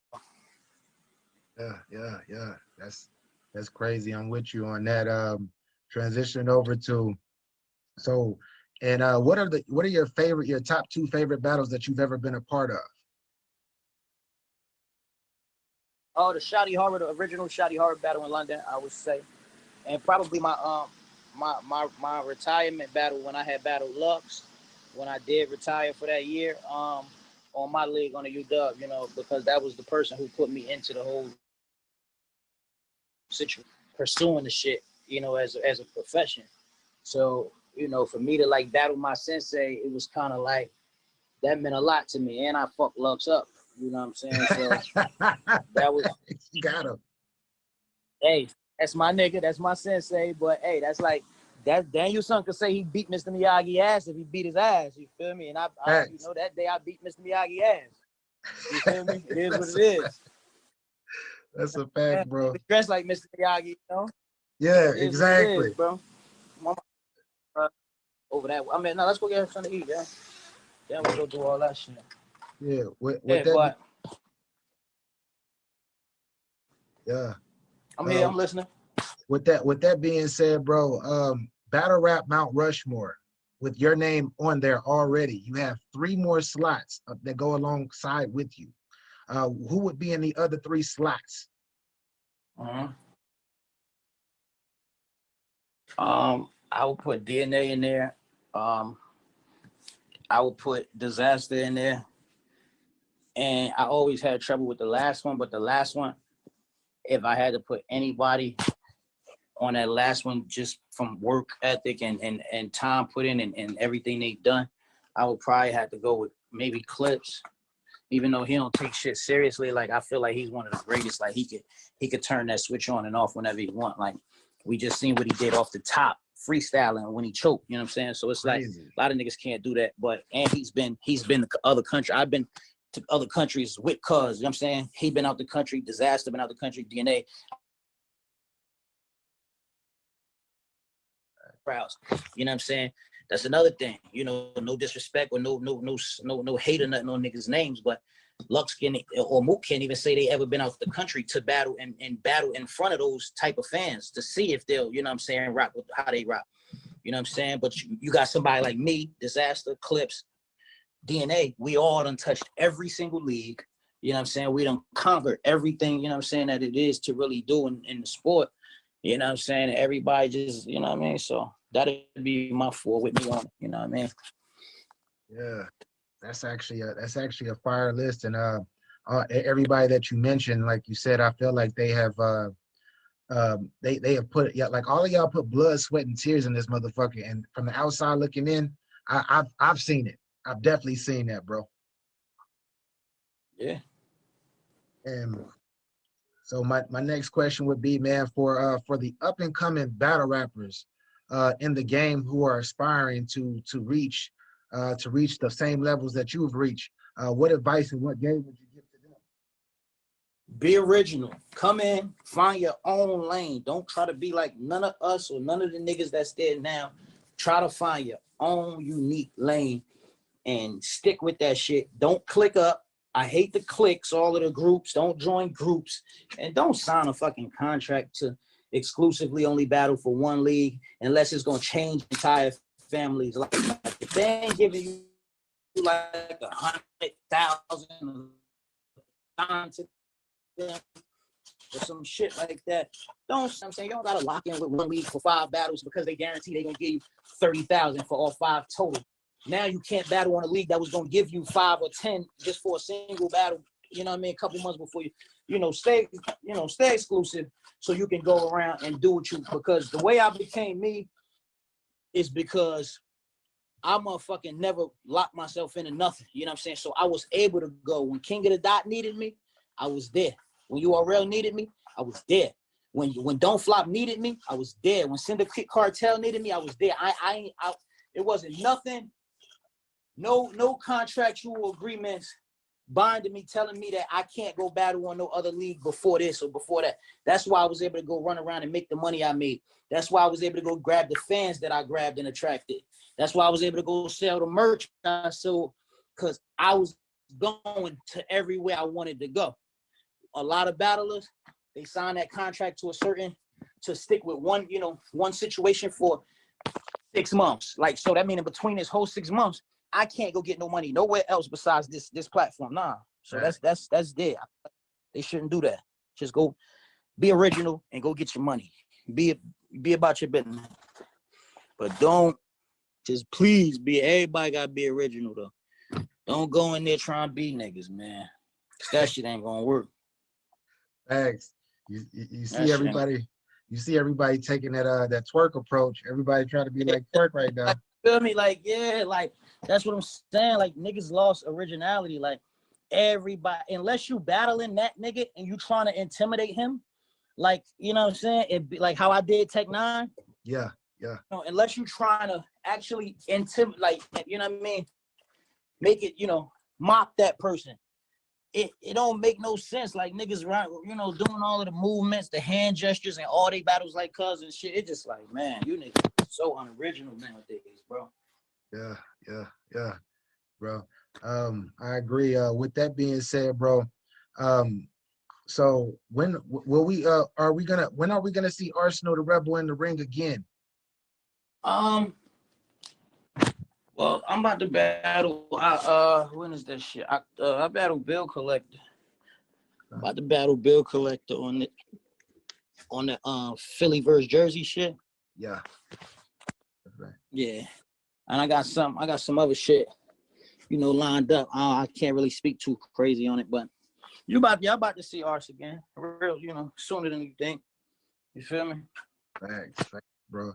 S3: Yeah. That's crazy. I'm with you on that. Transition over to what are your top 2 favorite battles that you've ever been a part of?
S6: Oh, the Shotty Horror, the original Shotty Horror battle in London, I would say. And probably my my retirement battle when I had battled Lux, when I did retire for that year, on my league on the UW, you know, because that was the person who put me into the whole situation, pursuing the shit, you know, as a profession. So, you know, for me to like battle my sensei, it was kind of like, that meant a lot to me. And I fucked Lux up, you know what I'm saying? So that was,
S3: you got him.
S6: Hey, that's my nigga, that's my sensei, but hey, that's like, that Daniel Son could say he beat Mr. Miyagi ass if he beat his ass, you feel me? And I you know, that day I beat Mr. Miyagi ass. You feel me? It is what it is.
S3: That's a fact, bro.
S6: Dressed like Mr. Miyagi, you know?
S3: Yeah,
S6: it
S3: exactly.
S6: Is, bro. Over that. I mean, no, let's go get something to eat, yeah. Then we'll go do all that shit.
S3: Yeah, yeah.
S6: I'm here, I'm listening.
S3: With that being said, bro, Battle Rap Mount Rushmore, with your name on there already, you have 3 more slots that go alongside with you. Who would be in the other 3 slots?
S6: I would put DNA in there. I would put Disaster in there. And I always had trouble with the last one, but the last one, if I had to put anybody on that last one, just from work ethic and time put in and everything they've done, I would probably have to go with maybe Clips. Even though he don't take shit seriously, like I feel like he's one of the greatest. Like he could turn that switch on and off whenever he want. Like we just seen what he did off the top, freestyling when he choked. You know what I'm saying? So it's crazy. Like a lot of niggas can't do that. But and he's been to other countries. I've been to other countries with Cuz. You know what I'm saying? He been out the country. Disaster been out the country. DNA. Crowds. You know what I'm saying? That's another thing, you know, no disrespect or no hate or nothing on niggas' names, but Lux or Mook can't even say they ever been out the country to battle and battle in front of those type of fans to see if they'll, you know what I'm saying, rock with how they rock. You know what I'm saying? But you got somebody like me, Disaster, Clips, DNA, we all done touched every single league. You know what I'm saying? We done conquered everything, you know what I'm saying, that it is to really do in the sport. You know what I'm saying? Everybody just, you know what I mean? So that'd be my 4 with me on it, you know what I mean?
S3: Yeah, that's actually a fire list. And everybody that you mentioned, like you said, I feel like they have they have put, yeah, like all of y'all put blood, sweat, and tears in this motherfucker. And from the outside looking in, I've seen it. I've definitely seen that, bro.
S6: Yeah.
S3: And so my next question would be, man, for the up and coming battle rappers in the game who are aspiring to reach the same levels that you've reached, what advice and what game would you give to them?
S6: Be original. Come in, find your own lane. Don't try to be like none of us or none of the niggas that's there now. Try to find your own unique lane and stick with that shit. Don't click up. I hate the cliques, all of the groups. Don't join groups and don't sign a fucking contract to exclusively only battle for one league unless it's going to change the entire families. Like if they ain't giving you like 100,000 to them or some shit like that, I'm saying you don't gotta lock in with one league for 5 battles because they guarantee they're gonna give you 30,000 for all 5 total. Now you can't battle on a league that was gonna give you 5 or 10 just for a single battle. You know what I mean? A couple months before stay exclusive so you can go around and do what you, because the way I became me is because I motherfucking never locked myself into nothing. You know what I'm saying? So I was able to go when King of the Dot needed me, I was there. When URL needed me, I was there. When Don't Flop needed me, I was there. When Syndicate Cartel needed me, I was there. It wasn't nothing. No contractual agreements binding me, telling me that I can't go battle on no other league before this or before that. That's why I was able to go run around and make the money I made. That's why I was able to go grab the fans that I grabbed and attracted. That's why I was able to go sell the merch I sold, because I was going to everywhere I wanted to go. A lot of battlers, they sign that contract to stick with one situation for 6 months. Like, so that means in between this whole 6 months, I can't go get no money nowhere else besides this platform. Nah. So that's there. They shouldn't do that. Just go be original and go get your money. Be about your business. But don't just please be, everybody gotta be original though. Don't go in there trying to be niggas, man. That shit ain't gonna work.
S3: Thanks. You see everybody, taking that twerk approach. Everybody trying to be like twerk right now.
S6: Feel me? Like, yeah, like that's what I'm saying. Like niggas lost originality. Like everybody, unless you battling that nigga and you trying to intimidate him, like, you know what I'm saying? It be like how I did Tech 9.
S3: Yeah.
S6: Unless you trying to actually intimidate, like, you know what I mean? Make it, mock that person. It don't make no sense. Like niggas right, doing all of the movements, the hand gestures, and all they battles like cuz and shit. It just like, man, you niggas so unoriginal nowadays, bro.
S3: Yeah, bro. I agree. With that being said, bro, so when are we gonna see Arsonal Da Rebel in the ring again?
S6: Well, I'm about to battle. When is that shit? I battle Bill Collector. I'm about to battle Bill Collector on the Philly versus Jersey shit.
S3: Yeah. That's right.
S6: Yeah. And I got some other shit, lined up. I can't really speak too crazy on it, but y'all about to see Ars again. Real, sooner than you think. You feel me?
S3: Thanks, bro.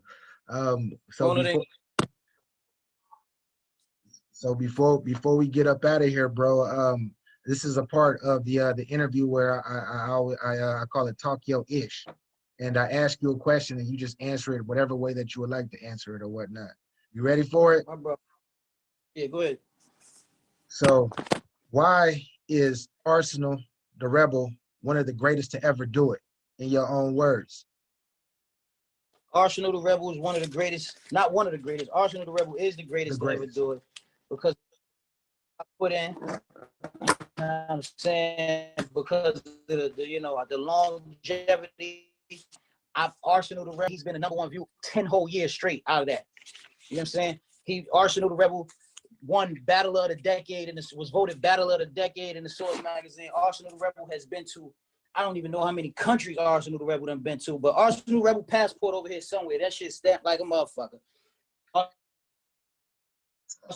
S3: So before we get up out of here, bro, this is a part of the interview where I call it Talk Yo Ish, and I ask you a question and you just answer it whatever way that you would like to answer it or whatnot. You ready for it?
S6: My bro. Yeah, go ahead.
S3: So, why is Arsonal Da Rebel one of the greatest to ever do it? In your own words.
S6: Arsonal Da Rebel is one of the greatest, not one of the greatest. Arsonal Da Rebel is the greatest to ever do it because I put in. I'm saying because the longevity. Arsonal Da Rebel, he's been the #1 view 10 whole years straight out of that. You know what I'm saying? Arsonal Da Rebel won Battle of the Decade and was voted Battle of the Decade in the Source magazine. Arsonal Da Rebel has been to, I don't even know how many countries Arsonal Da Rebel done been to, but Arsonal Da Rebel passport over here somewhere. That shit stamped like a motherfucker. Arsonal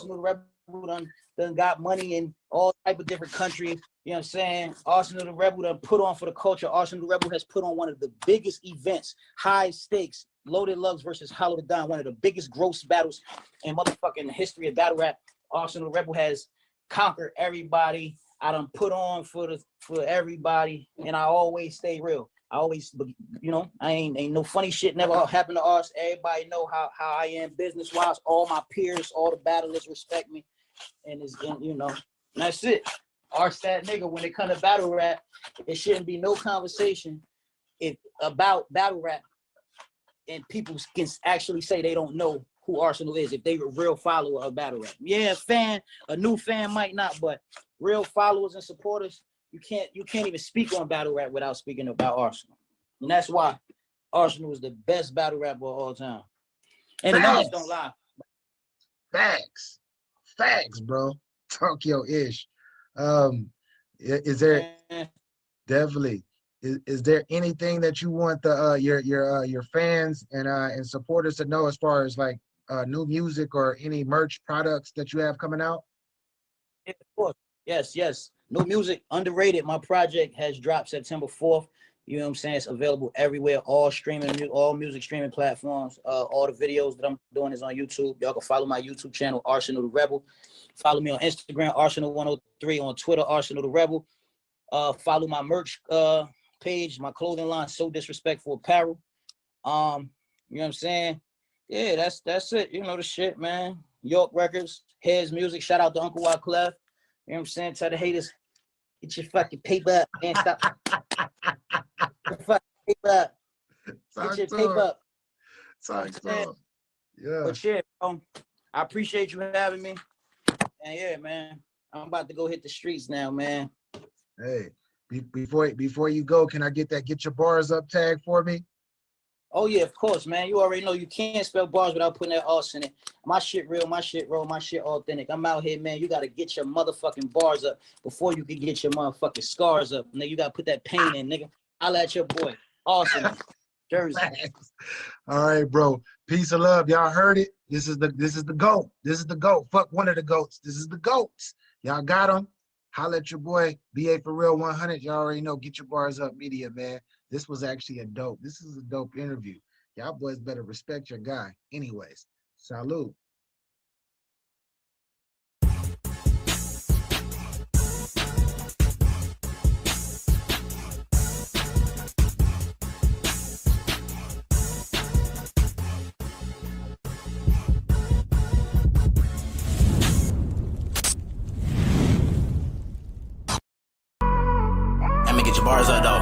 S6: Da Rebel done got money in all type of different countries. You know what I'm saying? Arsonal Da Rebel done put on for the culture. Arsonal Da Rebel has put on one of the biggest events, high stakes, Loaded Lugs versus Hollow Da Don, one of the biggest gross battles in motherfucking history of battle rap. Arsonal Da Rebel has conquered everybody. I done put on for everybody, and I always stay real. I always, I ain't no funny shit never happened to us. Everybody know how I am business wise. All my peers, all the battlers respect me, and that's it. Arse that nigga when it comes to battle rap, it shouldn't be no conversation about battle rap, and people can actually say they don't know who Arsonal is if they a real follower of battle rap. Yeah, a new fan might not, but real followers and supporters, you can't even speak on battle rap without speaking about Arsonal. And that's why Arsonal is the best battle rapper of all time. And the numbers don't lie.
S3: Facts, bro. Talk your ish. Is there definitely is there anything that you want the your fans and supporters to know as far as like new music or any merch products that you have coming out?
S6: Yeah, of course. Yes. New music, underrated. My project has dropped September 4th. You know what I'm saying? It's available everywhere, all music streaming platforms. All the videos that I'm doing is on YouTube. Y'all can follow my YouTube channel, Arsonal Da Rebel. Follow me on Instagram, Arsenal103, on Twitter, Arsonal Da Rebel. Follow my merch page, my clothing line, So Disrespectful Apparel. You know what I'm saying? Yeah, that's it. You know the shit, man. York Records, Heads Music. Shout out to Uncle Wyclef. You know what I'm saying? Tell the haters, get your fucking paper up, man. Stop. Get your fucking paper up. Get your paper up.
S3: Yeah.
S6: But yeah, I appreciate you having me. And yeah, man, I'm about to go hit the streets now, man.
S3: Hey, before you go, can I get that Get Your Bars Up tag for me?
S6: Oh yeah, of course, man. You already know you can't spell bars without putting that arse in it. My shit real, my shit raw, my shit authentic. I'm out here, man. You gotta get your motherfucking bars up before you can get your motherfucking scars up. Nigga, you gotta put that pain in, nigga. I'll at your boy. Awesome. Jersey.
S3: All right, bro. Peace and love. Y'all heard it. This is the GOAT. This is the GOAT. Fuck one of the GOATs. This is the GOATs. Y'all got him. Holla at your boy, BA for Real 100. Y'all already know. Get Your Bars Up Media, man. This was actually this is a dope interview. Y'all boys better respect your guy. Anyways, salute.
S1: Let me get your bars up, though.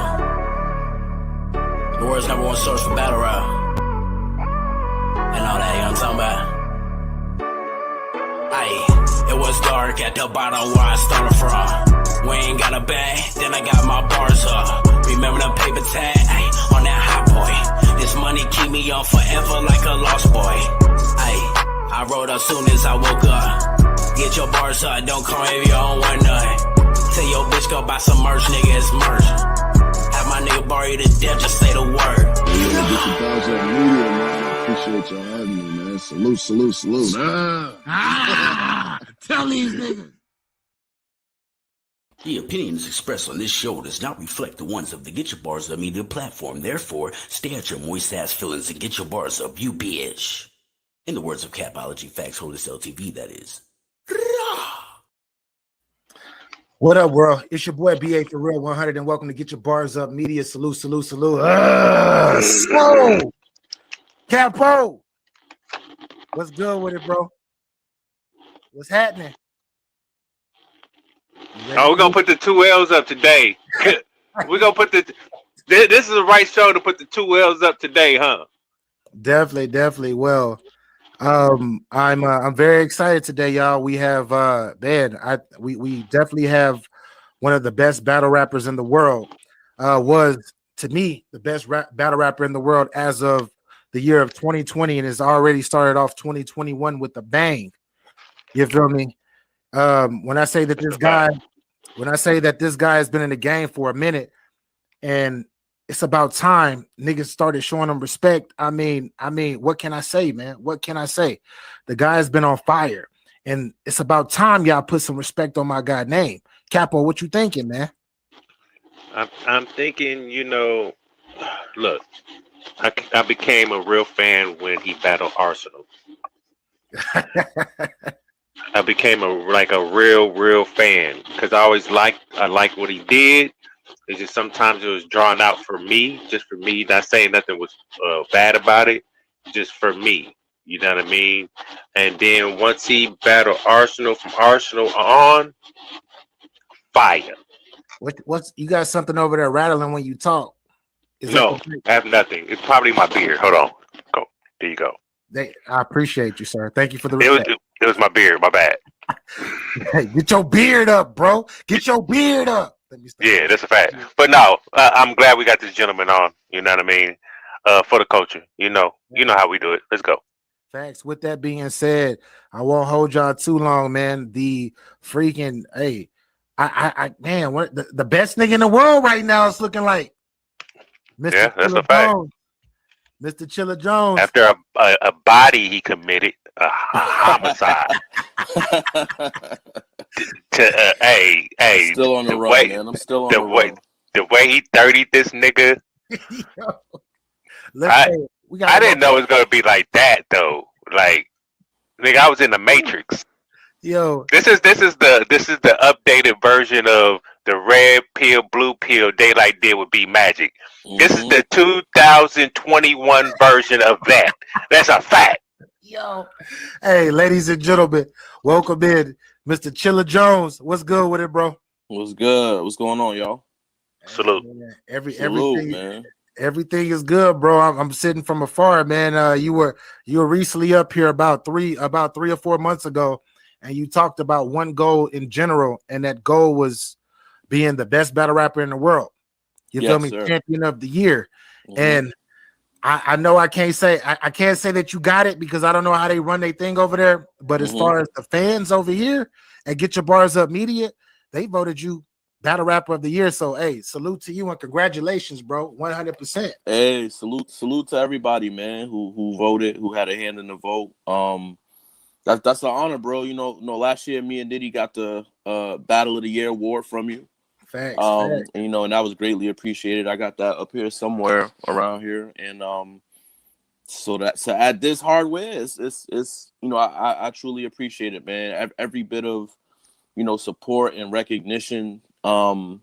S1: The world's #1 source for battle rap. And all that, you know what I'm talking about? Aye, it was dark at the bottom where I started from. We ain't got a bag, then I got my bars up. Remember the paper tag, ayy, on that hot boy. This money keep me on forever like a lost boy. Ayy, I wrote up soon as I woke up. Get your bars up, don't call me if you don't want none. Tell your bitch go buy some merch, nigga, it's merch. Have my nigga borrow you to death, just say the word.
S4: GetYaBarzUp Media, man. I appreciate y'all having me, man. Salute.
S3: Tell these niggas.
S1: The opinions expressed on this show does not reflect the ones of the Get Your Bars Up Media platform. Therefore, stay at your moist ass feelings and get your bars up, you bitch. In the words of Capology Facts Holders LTV, that is.
S3: What up, world? It's your boy BA for Real 100, and welcome to Get Your Bars Up Media. Salute. So, Capo, what's good with it, bro? What's happening?
S10: Oh, we're gonna put the 2 L's up today. We're gonna put this is the right show to put the 2 L's up today, huh?
S3: Definitely. Well, I'm very excited today, y'all. We have we definitely have one of the best battle rappers in the world. Was to me the best battle rapper in the world as of the year of 2020, and has already started off 2021 with a bang. You feel me? When I say that this guy has been in the game for a minute, and it's about time niggas started showing him respect. I mean, what can I say, man? What can I say? The guy has been on fire, and it's about time y'all put some respect on my guy's name. Capo, what you thinking, man?
S10: I'm thinking, look, I became a real fan when he battled Arsonal. I became a real fan because I liked what he did. It's just sometimes it was drawn out for me, just for me. Not saying nothing was bad about it, just for me. You know what I mean? And then once he battled Arsonal, from Arsonal on, fire.
S3: What's you got something over there rattling when you talk?
S10: No, I have nothing. It's probably my beard. Hold on. Go. There you go.
S3: I appreciate you, sir. Thank you for the
S10: respect. It was my beard. My bad.
S3: Hey, get your beard up, bro. Get your beard up.
S10: Yeah, that's a fact. But no, I'm glad we got this gentleman on. You know what I mean? For the culture. You know how we do it. Let's go.
S3: Facts. With that being said, I won't hold y'all too long, man. The freaking man, what the best nigga in the world right now is looking like Mr.
S7: Yeah, that's
S3: Chilla
S7: a fact.
S3: Jones. Mr. Chilla Jones.
S7: After a body he committed a homicide. Hey,
S14: Still on the run, man. I'm still on the run.
S7: The way he 30'd this nigga.
S3: Let's say we got.
S7: I didn't know it was gonna be like that though. Like, nigga, I was in the Matrix.
S3: Yo,
S7: this is the updated version of the red pill, blue pill Daylight did with B Magic. This is the 2021 version of that. That's a fact.
S3: Yo, hey, ladies and gentlemen, welcome in, Mr. Chilla Jones. What's good with it, bro?
S14: What's good? What's going on, y'all?
S7: Salute.
S3: Everything,
S14: man.
S3: Everything is good, bro. I'm sitting from afar, man. You were recently up here about 3 or 4 months ago, and you talked about one goal in general, and that goal was being the best battle rapper in the world. You feel me?
S14: Sir.
S3: Champion of the year. And I know I can't say that you got it because I don't know how they run their thing over there. But as far as the fans over here at Get Your Bars Up Media, they voted you battle rapper of the year. So hey, salute to you and congratulations, bro. 100%.
S14: Hey, salute to everybody, man, who voted, who had a hand in the vote. That's an honor, bro. You know, last year me and Diddy got the Battle of the Year award from you.
S3: Facts.
S14: And, you know, and that was greatly appreciated. I got that up here somewhere around here, and so at this hardware, it's you know, I truly appreciate it, man. Every bit of, you know, support and recognition, you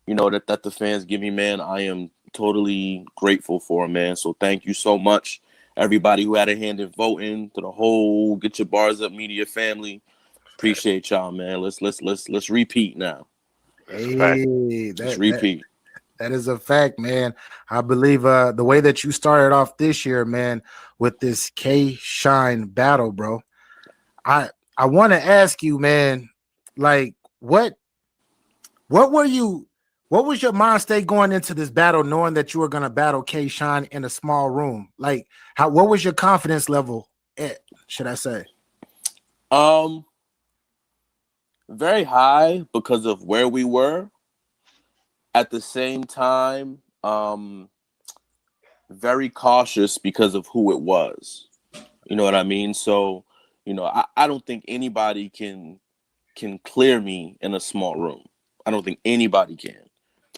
S14: know, that the fans give me, man. I am totally grateful for, man. So thank you so much, everybody who had a hand in voting, to the whole Get Your Bars Up Media family. Appreciate y'all, man. Let's repeat now.
S3: Hey,
S14: let's repeat.
S3: That is a fact, man. I believe the way that you started off this year, man, with this K-Shine battle, bro. I want to ask you, man, like what was your mind state going into this battle, knowing that you were gonna battle K-Shine in a small room? Like, what was your confidence level at, should I say?
S14: Very high because of where we were. At the same time, very cautious because of who it was. You know what I mean? So, you know, I don't think anybody can clear me in a small room. I don't think anybody can.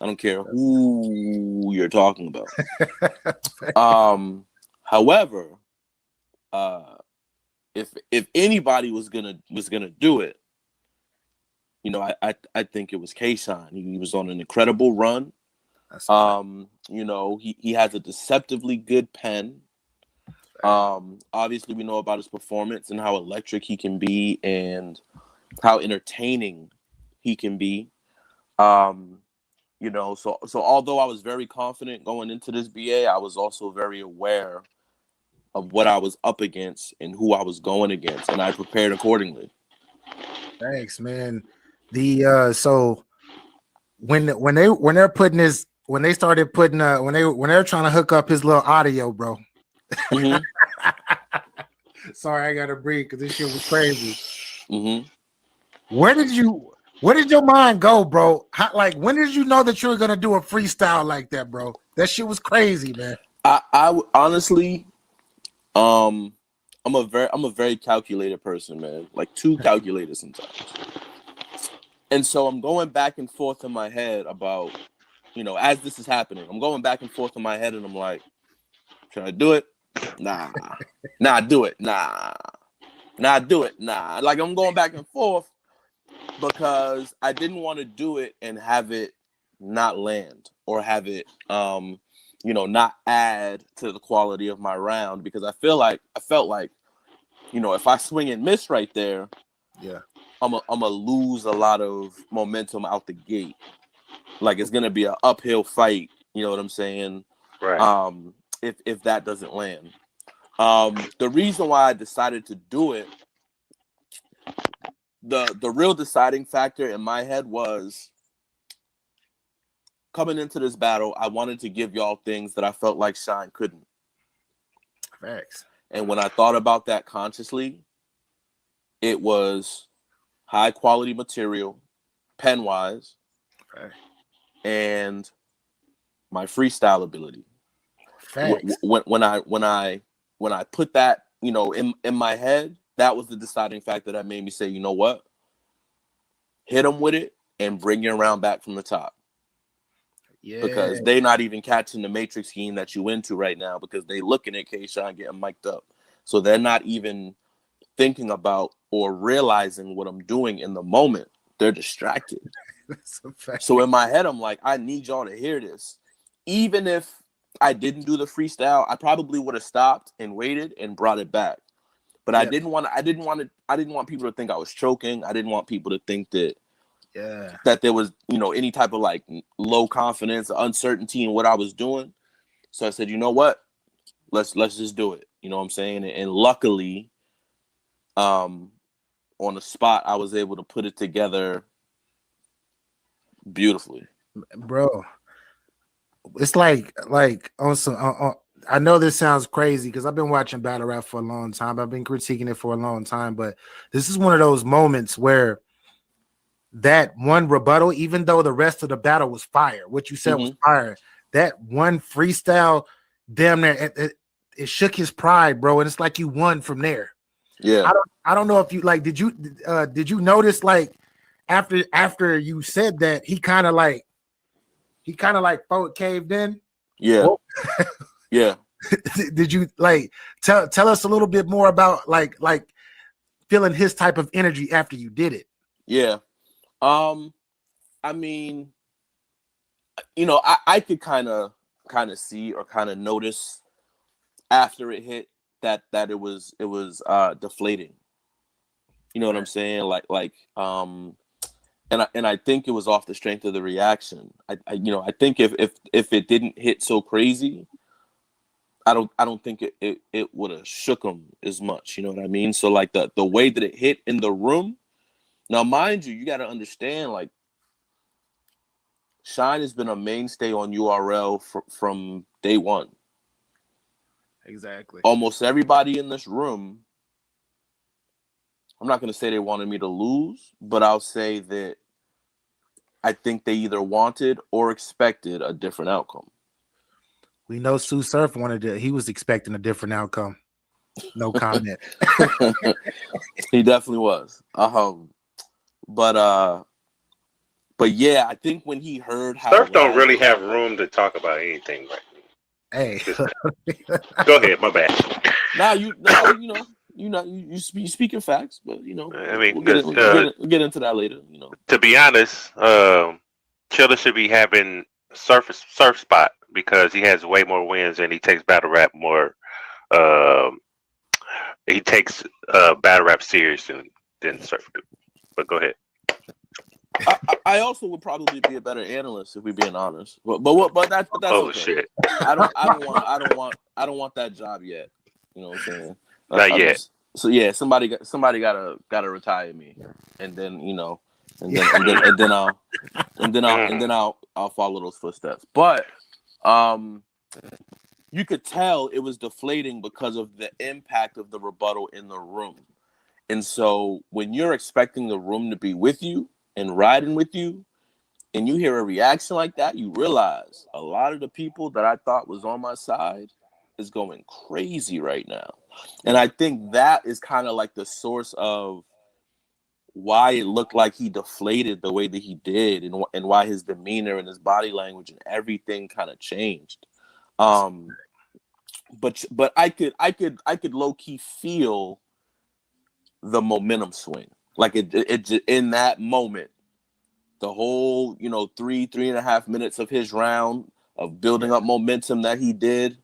S14: I don't care who you're talking about. However, if anybody was gonna do it, you know, I think it was K-Shine. He was on an incredible run. You know, he has a deceptively good pen. Obviously, we know about his performance and how electric he can be and how entertaining he can be. You know, so although I was very confident going into this BA, I was also very aware of what I was up against and who I was going against, and I prepared accordingly.
S3: Thanks, man. So when they're putting this, when they started putting when they're trying to hook up his little audio, bro. Sorry, I gotta breathe because this shit was crazy. Where did your mind go, bro? When did you know that you were gonna do a freestyle like that, bro? That shit was crazy, man.
S14: I honestly, I'm a very calculated person, man. Like too calculated sometimes. And so I'm going back and forth in my head about, you know, as this is happening, I'm going back and forth in my head, and I'm like, should I do it? Nah. Nah, do it. Nah. Nah, do it. Nah. Like I'm going back and forth because I didn't want to do it and have it not land or have it, you know, not add to the quality of my round, because I felt like, you know, if I swing and miss right there,
S3: yeah,
S14: I'm a lose a lot of momentum out the gate. Like it's gonna be an uphill fight. You know what I'm saying?
S7: Right.
S14: If that doesn't land. The reason why I decided to do it, the real deciding factor in my head was coming into this battle. I wanted to give y'all things that I felt like Shine couldn't.
S3: Facts.
S14: And when I thought about that consciously, it was high quality material, pen wise, and my freestyle ability.
S3: Facts.
S14: When I put that, you know, in my head, that was the deciding factor that made me say, you know what, hit them with it and bring your round back from the top.
S3: Yeah,
S14: because they not even catching the matrix scheme that you into right now, because they looking at K-Shine getting mic'd up, so they're not even thinking about or realizing what I'm doing in the moment. They're distracted.
S3: That's a fact.
S14: So in my head, I'm like, I need y'all to hear this. Even if I didn't do the freestyle, I probably would have stopped and waited and brought it back. But I didn't want people to think I was choking. I didn't want people to think that there was, you know, any type of like low confidence, uncertainty in what I was doing. So I said, you know what? Let's just do it. You know what I'm saying? And luckily, on the spot, I was able to put it together beautifully.
S3: Bro, it's like on some. I know this sounds crazy because I've been watching battle rap for a long time. I've been critiquing it for a long time, but this is one of those moments where that one rebuttal, even though the rest of the battle was fire, what you said was fire, that one freestyle, damn near it shook his pride, bro, and it's like you won from there.
S14: Yeah,
S3: I don't know if you like. Did you notice like after you said that he kind of like forward caved in?
S14: Yeah. Yeah.
S3: Did you like tell us a little bit more about like feeling his type of energy after you did it?
S14: Yeah. I mean, you know, I could kind of see or kind of notice after it hit that it was deflating. You know what I'm saying? And I think it was off the strength of the reaction. I think if it didn't hit so crazy, I don't think it would have shook him as much. You know what I mean? So like the way that it hit in the room. Now, mind you, you got to understand, like, Shine has been a mainstay on URL from day one.
S3: Exactly.
S14: Almost everybody in this room, I'm not going to say they wanted me to lose, but I'll say that I think they either wanted or expected a different outcome.
S3: We know Sue Surf he was expecting a different outcome. No comment.
S14: He definitely was. But yeah, I think when he heard how
S7: Surf don't really have room to talk about anything right now.
S3: Hey,
S7: go ahead. My bad.
S14: Now you speaking facts, but you know,
S7: I mean,
S14: we'll get into that later. You know,
S7: to be honest, Chiller should be having surf spot because he has way more wins and he takes battle rap more. He takes battle rap serious than Surf do. But go ahead.
S14: I also would probably be a better analyst if we're being honest. But that's
S7: oh
S14: okay.
S7: Shit.
S14: I don't want that job yet. You know what I'm saying?
S7: Not yet.
S14: So yeah, somebody gotta retire me, and then you know, and then I'll follow those footsteps. But you could tell it was deflating because of the impact of the rebuttal in the room. And so when you're expecting the room to be with you and riding with you, and you hear a reaction like that, you realize a lot of the people that I thought was on my side is going crazy right now. And I think that is kind of like the source of why it looked like he deflated the way that he did, and why his demeanor and his body language and everything kind of changed. But I could low key feel the momentum swing, like it in that moment, the whole 3.5 minutes of his round of building up momentum that he did,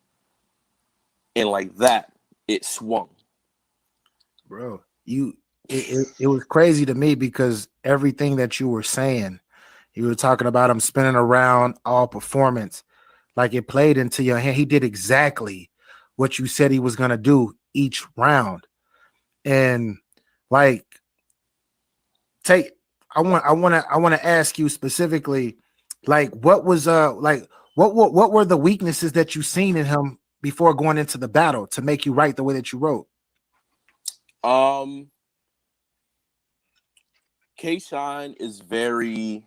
S14: and like that it swung.
S3: Bro, it was crazy to me because everything that you were saying, you were talking about him spinning around all performance, like it played into your hand. He did exactly what you said he was gonna do each round. And like I want to ask you specifically, like what was what were the weaknesses that you seen in him before going into the battle to make you write the way that you wrote?
S14: K-Shine is very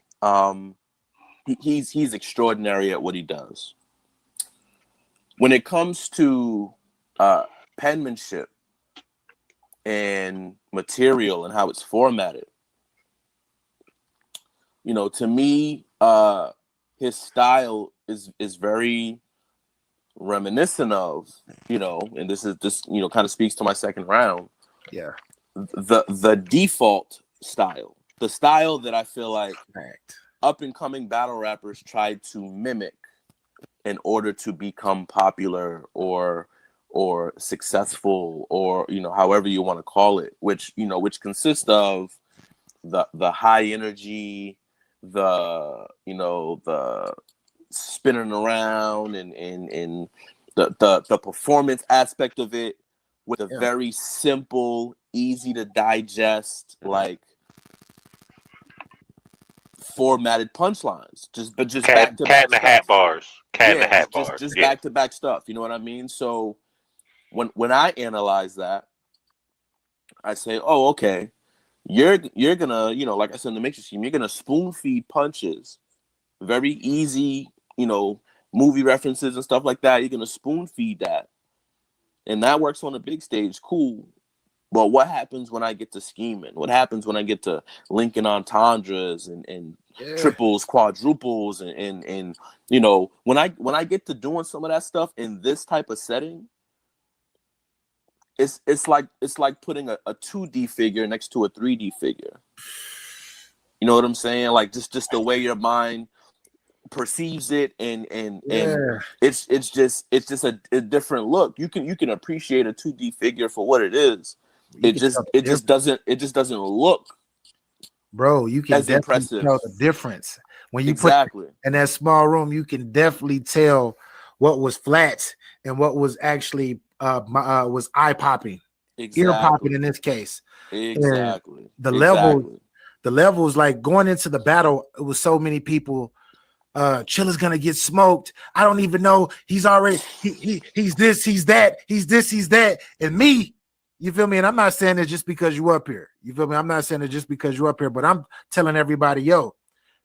S14: he's extraordinary at what he does. When it comes to penmanship and material and how it's formatted, you know, to me, his style is very reminiscent of, you know, and this you know kind of speaks to my second round.
S3: Yeah,
S14: the default style, the style that I feel like up and coming battle rappers tried to mimic in order to become popular or successful, or you know, however you want to call it, which consists of the high energy, the spinning around and the performance aspect of it with a very simple, easy to digest, like formatted punchlines, just
S7: cat
S14: back to back
S7: in the hat
S14: stuff.
S7: bars. Cat in the hat bars.
S14: Just back to back stuff. You know what I mean? So when I analyze that, I say, oh, okay, you're gonna, you know, like I said in the Matrix scheme, you're gonna spoon feed punches, very easy, you know, movie references and stuff like that. You're gonna spoon feed that, and that works on a big stage, cool. But what happens when I get to scheming? What happens when I get to linking entendres and triples, quadruples, and you know, when I get to doing some of that stuff in this type of setting, it's like putting a 2D figure next to a 3D figure. You know what I'm saying? Like just the way your mind perceives it, and it's just a different look. You can appreciate a 2D figure for what it is. It just doesn't look,
S3: bro. You can
S14: as
S3: definitely
S14: impressive.
S3: tell the difference when you
S14: Exactly.
S3: put in that small room. You can definitely tell what was flats and what was actually was eye popping, ear popping in this case.
S14: Exactly.
S3: And the levels, like going into the battle, it was so many people. Chilla's gonna get smoked. I don't even know. He's already he's this, he's that, he's this, he's that, and me. You feel me? And I'm not saying it just because you up here. You feel me? I'm not saying it just because you're up here, but I'm telling everybody, yo,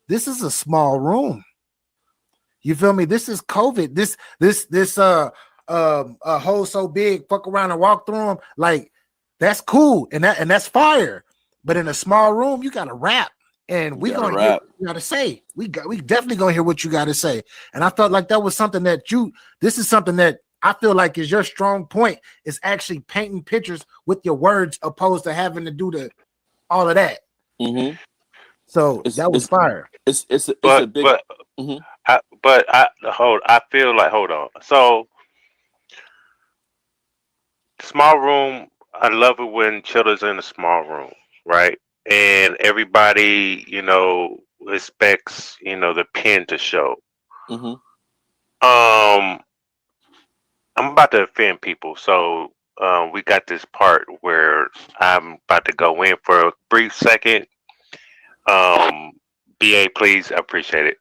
S3: this is a small room. You feel me? This is COVID. This a hole so big, fuck around and walk through them. Like, that's cool, and that's fire. But in a small room, you gotta rap. And we gonna hear what you gotta say. We definitely gonna hear what you gotta say. And I felt like that was something that this is something that I feel like is your strong point, is actually painting pictures with your words opposed to having to do all of that.
S14: Mm-hmm.
S3: So that was fire.
S14: It's a big.
S7: I feel like, hold on. So small room. I love it when Chilla's in a small room, right? And everybody, you know, expects, you know, the pen to show.
S14: Mm-hmm.
S7: I'm about to offend people, so we got this part where I'm about to go in for a brief second. BA, please, I appreciate it.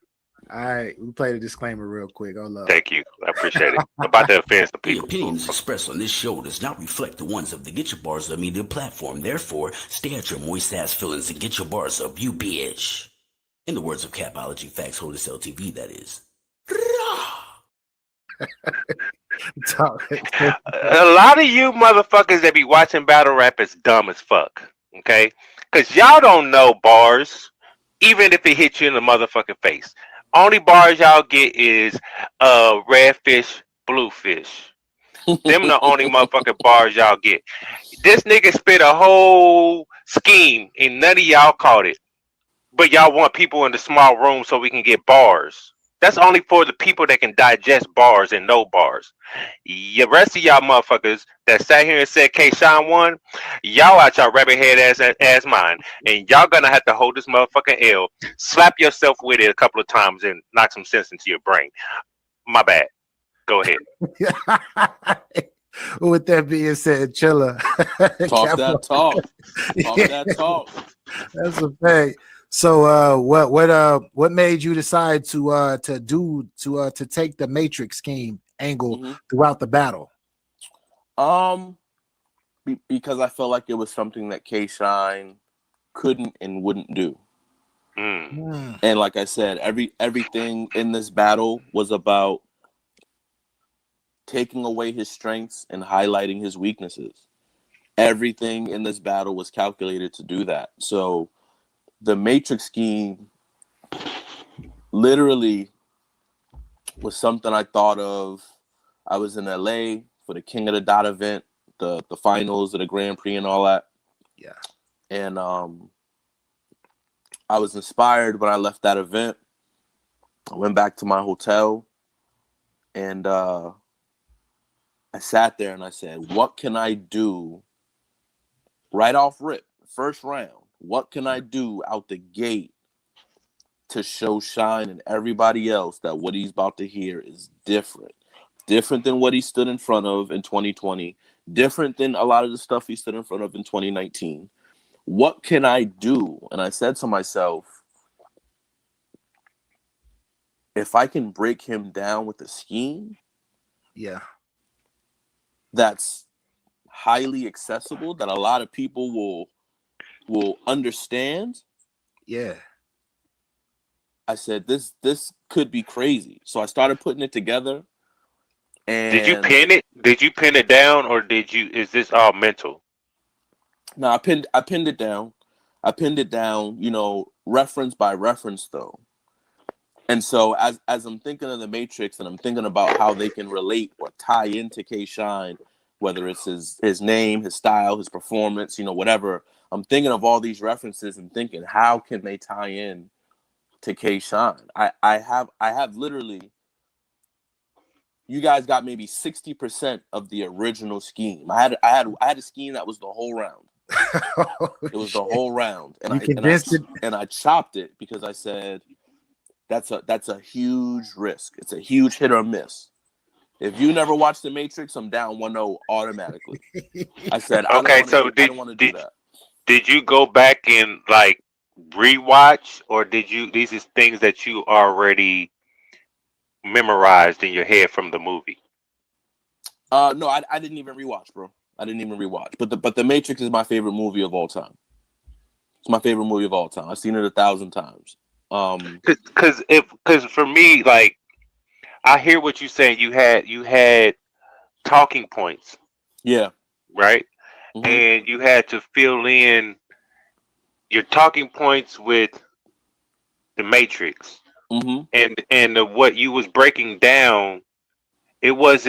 S3: All right, we play the disclaimer real quick. Hold up.
S7: Thank you, I appreciate it. I'm about to offend some
S1: The
S7: people.
S1: opinions expressed on this show does not reflect the ones of the Get Your Bars Up media platform. Therefore, stay at your moist ass feelings and get your bars up, you bitch. In the words of Capology Facts Holders LTV, that is.
S7: A lot of you motherfuckers that be watching battle rap is dumb as fuck, okay? Because y'all don't know bars, even if it hits you in the motherfucking face. Only bars y'all get is red fish, blue fish. Them the only motherfucking bars y'all get. This nigga spit a whole scheme and none of y'all caught it. But y'all want people in the small room so we can get bars. That's only for the people that can digest bars and know bars. The rest of y'all motherfuckers that sat here and said K-Shine won, y'all out y'all rabbit head ass mine. And y'all gonna have to hold this motherfucking L, slap yourself with it a couple of times and knock some sense into your brain. My bad. Go ahead.
S3: With that being said, Chilla.
S14: Talk that talk. Talk that talk.
S3: That's a fact. So what made you decide to take the Matrix scheme angle throughout the battle?
S14: Because I felt like it was something that K-Shine couldn't and wouldn't do. And like I said, everything in this battle was about taking away his strengths and highlighting his weaknesses. Everything in this battle was calculated to do that. So the Matrix scheme literally was something I thought of. I was in LA for the King of the Dot event, the finals of the Grand Prix and all that.
S3: Yeah.
S14: And I was inspired when I left that event. I went back to my hotel and I sat there and I said, what can I do right off rip, first round? What can I do out the gate to show Shine and everybody else that what he's about to hear is different? Different than what he stood in front of in 2020. Different than a lot of the stuff he stood in front of in 2019. What can I do? And I said to myself, if I can break him down with a scheme, that's highly accessible, that a lot of people will understand.
S3: Yeah.
S14: I said this could be crazy. So I started putting it together. And
S7: did you pin it? Did you pin it down, or is this all mental?
S14: No, I pinned it down. I pinned it down, reference by reference though. And so as I'm thinking of the Matrix and I'm thinking about how they can relate or tie into K-Shine, whether it's his name, his style, his performance, whatever, I'm thinking of all these references and thinking, how can they tie in to K-Shine? I have literally, you guys got maybe 60% of the original scheme. I had a scheme that was the whole round. It was the whole round, and I chopped it because I said that's a huge risk. It's a huge hit or miss. If you never watched The Matrix, I'm down 1-0 automatically. I said,
S7: okay,
S14: I don't want to do that.
S7: Did you go back and like rewatch, or these is things that you already memorized in your head from the movie?
S14: No, I didn't even rewatch, bro. I didn't even rewatch. But The Matrix is my favorite movie of all time. It's my favorite movie of all time. I've seen it 1,000 times.
S7: Because for me, like, I hear what you're saying. You had talking points.
S14: Yeah.
S7: Right? Mm-hmm. And you had to fill in your talking points with the Matrix.
S14: Mm-hmm.
S7: And what you was breaking down, it was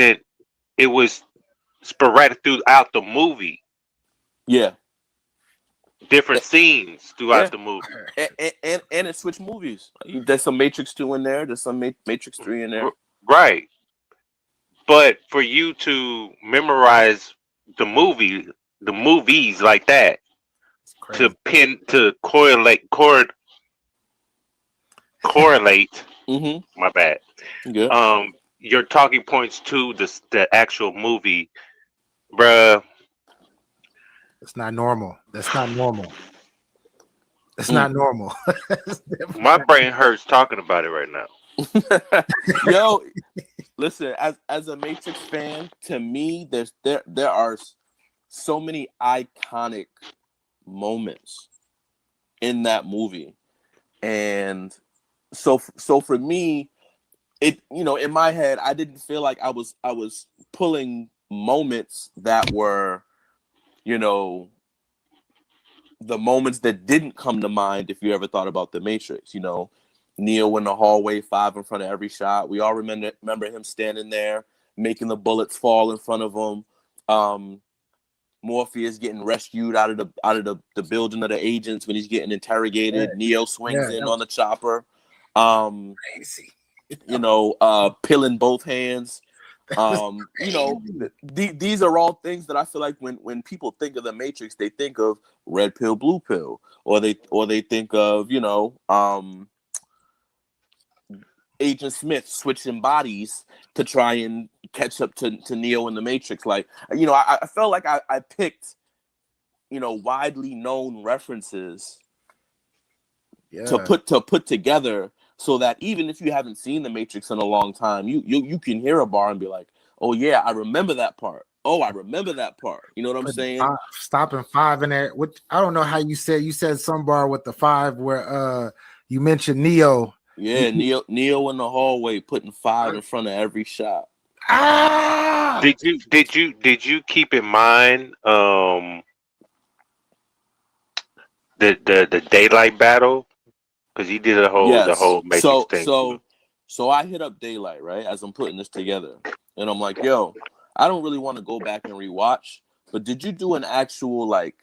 S7: sporadic throughout the movie.
S14: Yeah.
S7: Different scenes throughout the movie.
S14: And it switched movies. There's some Matrix 2 in there. There's some Matrix 3 in there.
S7: Right. But for you to memorize the movies like that, to correlate.
S14: Mm-hmm.
S7: My bad.
S14: Good.
S7: Your talking points to the actual movie, bruh.
S3: It's not normal. That's not normal. It's not normal.
S7: My brain hurts talking about it right now.
S14: Yo, listen, as a Matrix fan, to me, there are so many iconic moments in that movie. And so for me, it, in my head, I didn't feel like I was pulling moments that were, the moments that didn't come to mind if you ever thought about the Matrix. Neo in the hallway, 5 in front of every shot. We all remember him standing there making the bullets fall in front of him. Morpheus getting rescued out of the building of the agents when he's getting interrogated. Yeah. Neo swings in on the chopper.
S3: Crazy.
S14: Pilling both hands. These are all things that I feel like when people think of the Matrix, they think of red pill, blue pill, or they think of Agent Smith switching bodies to try and catch up to Neo in the Matrix. Like, I felt like I picked widely known references to put together so that even if you haven't seen The Matrix in a long time, you can hear a bar and be like, oh yeah, I remember that part. Oh, I remember that part. You know what I'm saying?
S3: Stopping 5 in there. What I don't know how you said some bar with the 5 where you mentioned Neo.
S14: Yeah, Neo in the hallway putting 5 in front of every shot.
S7: Did you keep in mind the daylight battle? Because he did the whole Matrix thing.
S14: So I hit up Daylight, right, as I'm putting this together. And I'm like, yo, I don't really want to go back and rewatch, but did you do an actual like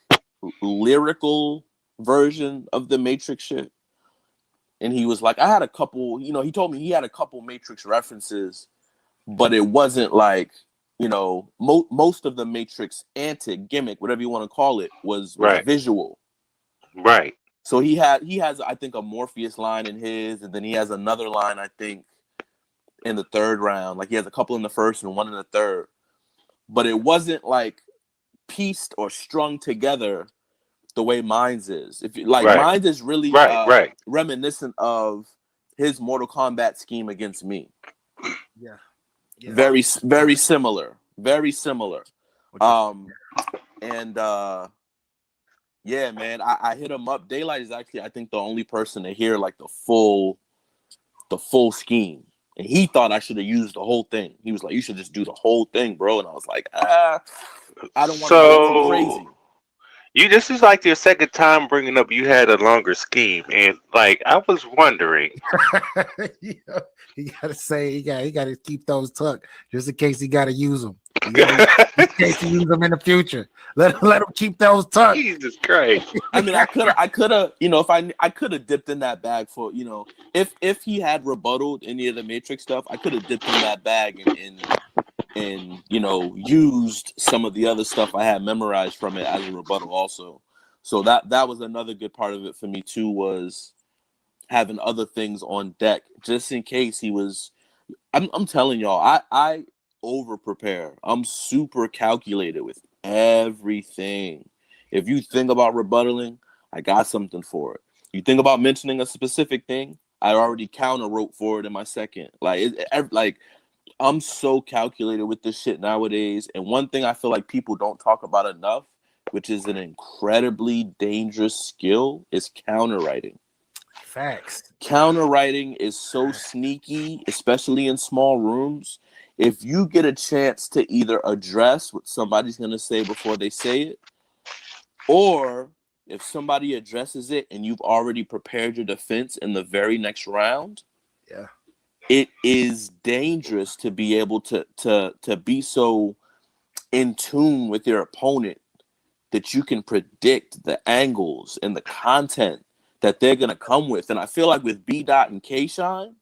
S14: lyrical version of the Matrix shit? And he was like, I had a couple, you know, he told me he had a couple Matrix references, but it wasn't like, you know, most of the Matrix antic gimmick, whatever you want to call it, was visual.
S7: Right.
S14: So he has, I think, a Morpheus line in his, and then he has another line, I think, in the third round. Like he has a couple in the first and one in the third. But it wasn't like pieced or strung together the way Mines is. If you like, Mines is really reminiscent of his Mortal Kombat scheme against me.
S3: Yeah.
S14: Very similar. Very similar. Yeah, man, I hit him up. Daylight is actually, I think, the only person to hear like the full scheme. And he thought I should have used the whole thing. He was like, you should just do the whole thing, bro. And I was like, I don't want to go too crazy.
S7: This is like your second time bringing up you had a longer scheme, and like I was wondering.
S3: You gotta keep those tucked just in case he gotta use them. In case he use them in the future. Let him keep those tucked.
S7: Jesus Christ.
S14: I mean, I could have, you know, if I could have dipped in that bag for, you know, if he had rebutted any of the Matrix stuff, I could have dipped in that bag and you know, used some of the other stuff I had memorized from it as a rebuttal also. So that was another good part of it for me too, was having other things on deck just in case he was. I'm telling y'all, I over prepare. I'm super calculated with everything. If you think about rebuttaling, I got something for it. You think about mentioning a specific thing, I already counter wrote for it in my second. Like I'm so calculated with this shit nowadays. And one thing I feel like people don't talk about enough, which is an incredibly dangerous skill, is counter writing.
S3: Facts.
S14: Counter writing is so sneaky, especially in small rooms. If you get a chance to either address what somebody's going to say before they say it, or if somebody addresses it and you've already prepared your defense in the very next round, it is dangerous to be able to be so in tune with your opponent that you can predict the angles and the content that they're going to come with. And I feel like with B. Dot and K-Shine,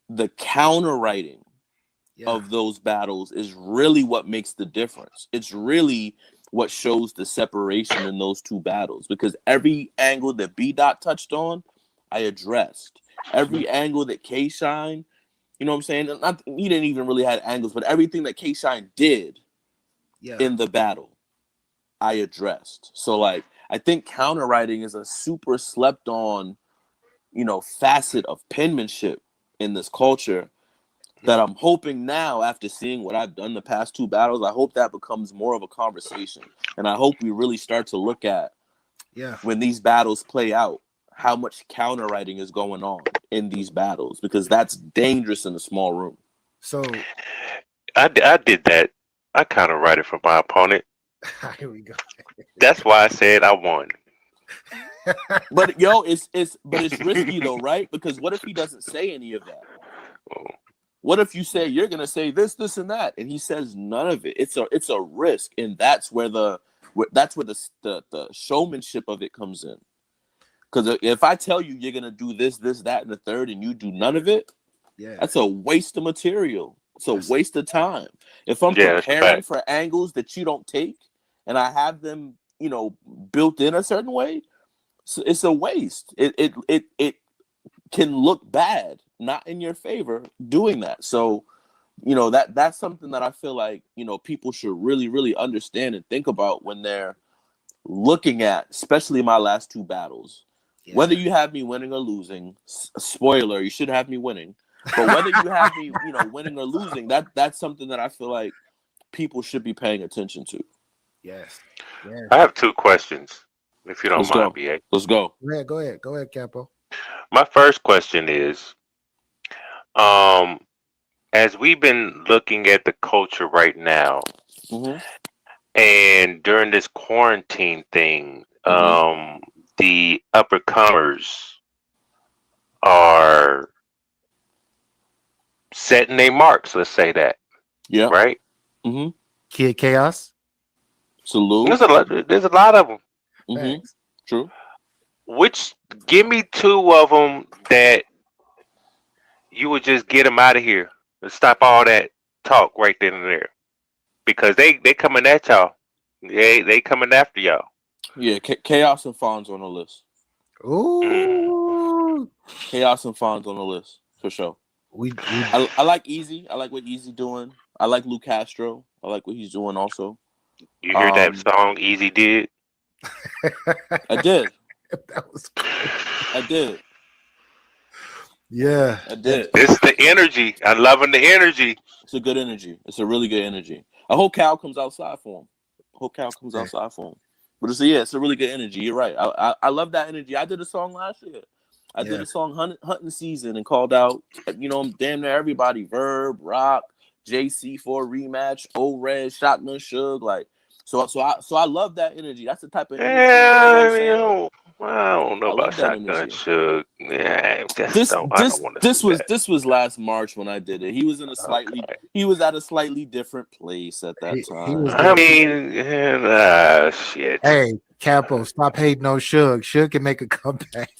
S14: the counter writing of those battles is really what makes the difference. It's really what shows the separation in those two battles, because every angle that B. Dot touched on, I addressed. Every angle that K-Shine, you know what I'm saying? He didn't even really have angles, but everything that K-Shine did in the battle, I addressed. So, like, I think counter writing is a super slept on, you know, facet of penmanship in this culture that I'm hoping now, after seeing what I've done the past two battles, I hope that becomes more of a conversation. And I hope we really start to look at, when these battles play out, how much counter writing is going on in these battles, because that's dangerous in a small room.
S3: So
S7: I did that. I counter writed for my opponent.
S3: Here we go.
S7: That's why I said I won.
S14: But yo, it's risky though, right? Because what if he doesn't say any of that? What if you say you're gonna say this, and that, and he says none of it? It's a risk, and that's where the showmanship of it comes in. Because if I tell you you're gonna do this, that, and the third, and you do none of it, that's a waste of material. It's a waste of time. If I'm preparing for angles that you don't take, and I have them, you know, built in a certain way, so it's a waste. It can look bad, not in your favor, doing that. So, you know, that's something that I feel like, you know, people should really, really understand and think about when they're looking at, especially my last two battles. Whether you have me winning or losing, spoiler, you should have me winning. But whether you have me, winning or losing, that's something that I feel like people should be paying attention to.
S3: Yes.
S7: I have 2 questions, if you don't
S14: Let's
S7: mind,
S14: go.
S7: BA.
S14: Let's go.
S3: Go ahead, Capo.
S7: My first question is, as we've been looking at the culture right now, and during this quarantine thing, the uppercomers are setting their marks. Let's say that.
S14: Yeah.
S7: Right.
S3: Kid Chaos.
S14: Salute.
S7: There's a lot of them.
S14: True.
S7: Give me 2 of them that you would just get them out of here and stop all that talk right then and there, because they coming at y'all. They coming after y'all.
S14: Yeah, Chaos and Fawn's on the list.
S3: Ooh.
S14: Chaos and Fawn's on the list for sure. I like Eazy. I like what Eazy doing. I like Lou Castro. I like what he's doing also.
S7: You hear that song Eazy did?
S14: I did.
S3: That was
S14: I did.
S3: Yeah.
S14: I did.
S7: It's the energy. I'm loving the energy.
S14: It's a good energy. It's a really good energy. I hope Cal comes outside for him. But it's a really good energy. You're right. I love that energy. I did a song last year. I did a song Hunting Season and called out, damn near everybody. Verb, Rock, JC for a rematch, O-Red, Shotgun Suge. Like, so I love that energy. That's the type of energy.
S7: I don't know about Shotgun Suge. Yeah,
S14: this was last March when I did it. He was in at a slightly different place at that time.
S7: Shit.
S3: Hey, Capo, stop hating on Suge. Suge can make a comeback.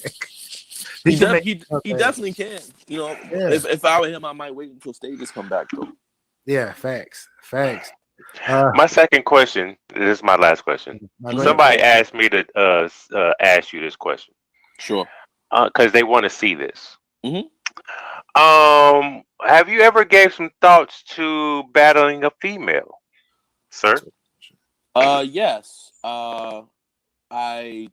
S14: He definitely can. If I were him, I might wait until stages come back though.
S3: Yeah, facts.
S7: My second question, this is my last question. Somebody asked me to ask you this question.
S14: Sure.
S7: Because they want to see this. Have you ever gave some thoughts to battling a female, sir?
S14: Yes. I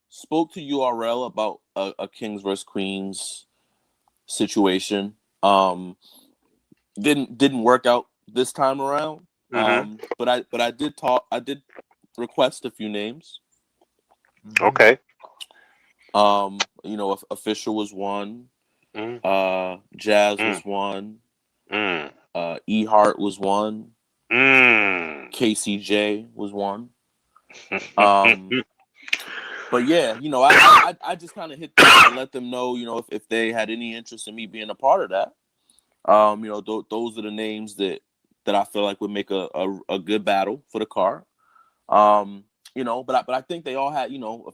S14: spoke to URL about a Kings vs Queens situation. Didn't work out this time around. But I did request a few names.
S7: Okay.
S14: Official was one. Jazz was one. E Hart was one. KCJ was one. But yeah, I just kind of hit them and let them know, if they had any interest in me being a part of that. Those are the names that I feel like would make a good battle for the card. But I think they all had,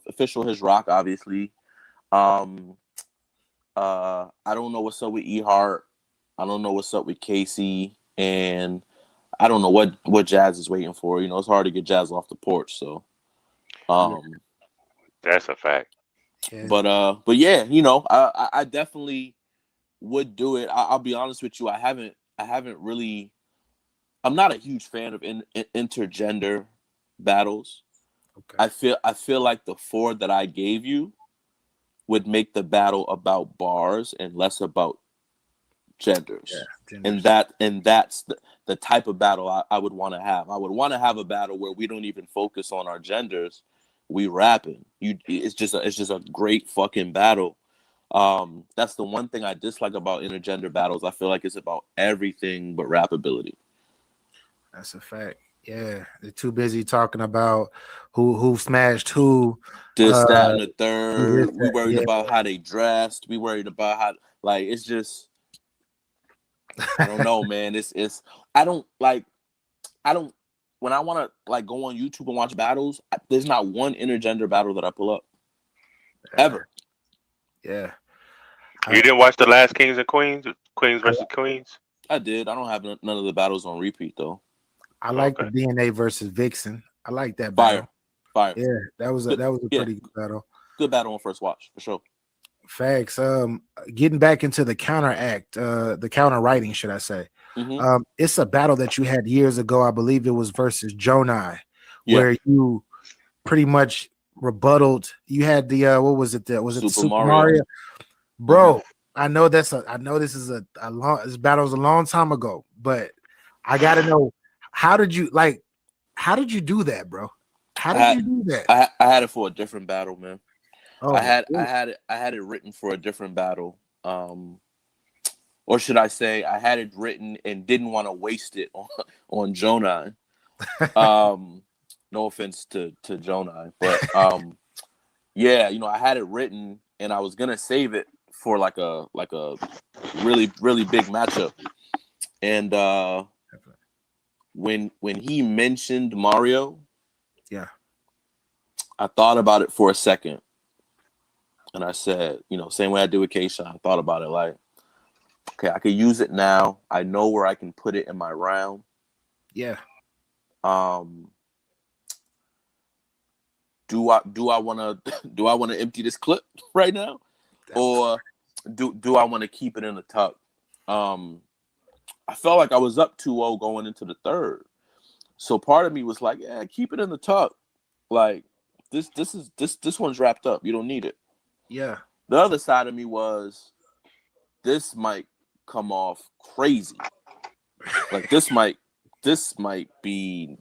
S14: Official his Rock, obviously. I don't know what's up with E Hart. I don't know what's up with Casey, and I don't know what Jazz is waiting for. It's hard to get Jazz off the porch, so
S7: that's a fact.
S3: Yeah.
S14: But yeah, I definitely would do it. I'll be honest with you. I haven't really. I'm not a huge fan of intergender battles. Okay. I feel like the 4 that I gave you would make the battle about bars and less about genders. Yeah, and that's the type of battle I would want to have. I would want to have a battle where we don't even focus on our genders. We rapping. It's just a great fucking battle. That's the one thing I dislike about intergender battles. I feel like it's about everything but rap ability.
S3: That's a fact. Yeah, they're too busy talking about who smashed who.
S14: This, that, and the third. We worried about how they dressed. We worried about how, it's just. I don't know, man. I don't. When I want to go on YouTube and watch battles, there's not one intergender battle that I pull up. Ever.
S3: Yeah.
S7: You didn't watch the last Kings and Queens versus Queens?
S14: I did. I don't have none of the battles on repeat though.
S3: I like the DNA versus Vixen. I like that battle.
S14: Fire.
S3: Yeah, that was a pretty good battle.
S14: Good battle on first watch for sure.
S3: Facts. Getting back into the counteract, the counter writing, should I say? It's a battle that you had years ago. I believe it was versus Jonai, where you pretty much rebutted. You had the what was it? Was it the
S14: Super
S3: Super
S14: Mario.
S3: Mario? Bro, I know this is a long this battle was a long time ago, but I gotta know how did you do that, bro? How did you do that?
S14: I had it for a different battle, man.
S3: Oh,
S14: I had it written for a different battle. Or should I say I had it written and didn't want to waste it on Jonah. No offense to Jonah, but yeah, I had it written and I was gonna save it for like a really, really big matchup. And when he mentioned Mario,
S3: yeah,
S14: I thought about it for a second. And I said, same way I did with K-Shine, I thought about it like, okay, I could use it now. I know where I can put it in my round.
S3: Yeah.
S14: Do I want to empty this clip right now, or do I want to keep it in the tuck? I felt like I was up 2-0 going into the third, so part of me was like, yeah, keep it in the tuck. Like this one's wrapped up. You don't need it.
S3: Yeah.
S14: The other side of me was, this might come off crazy. Like this might be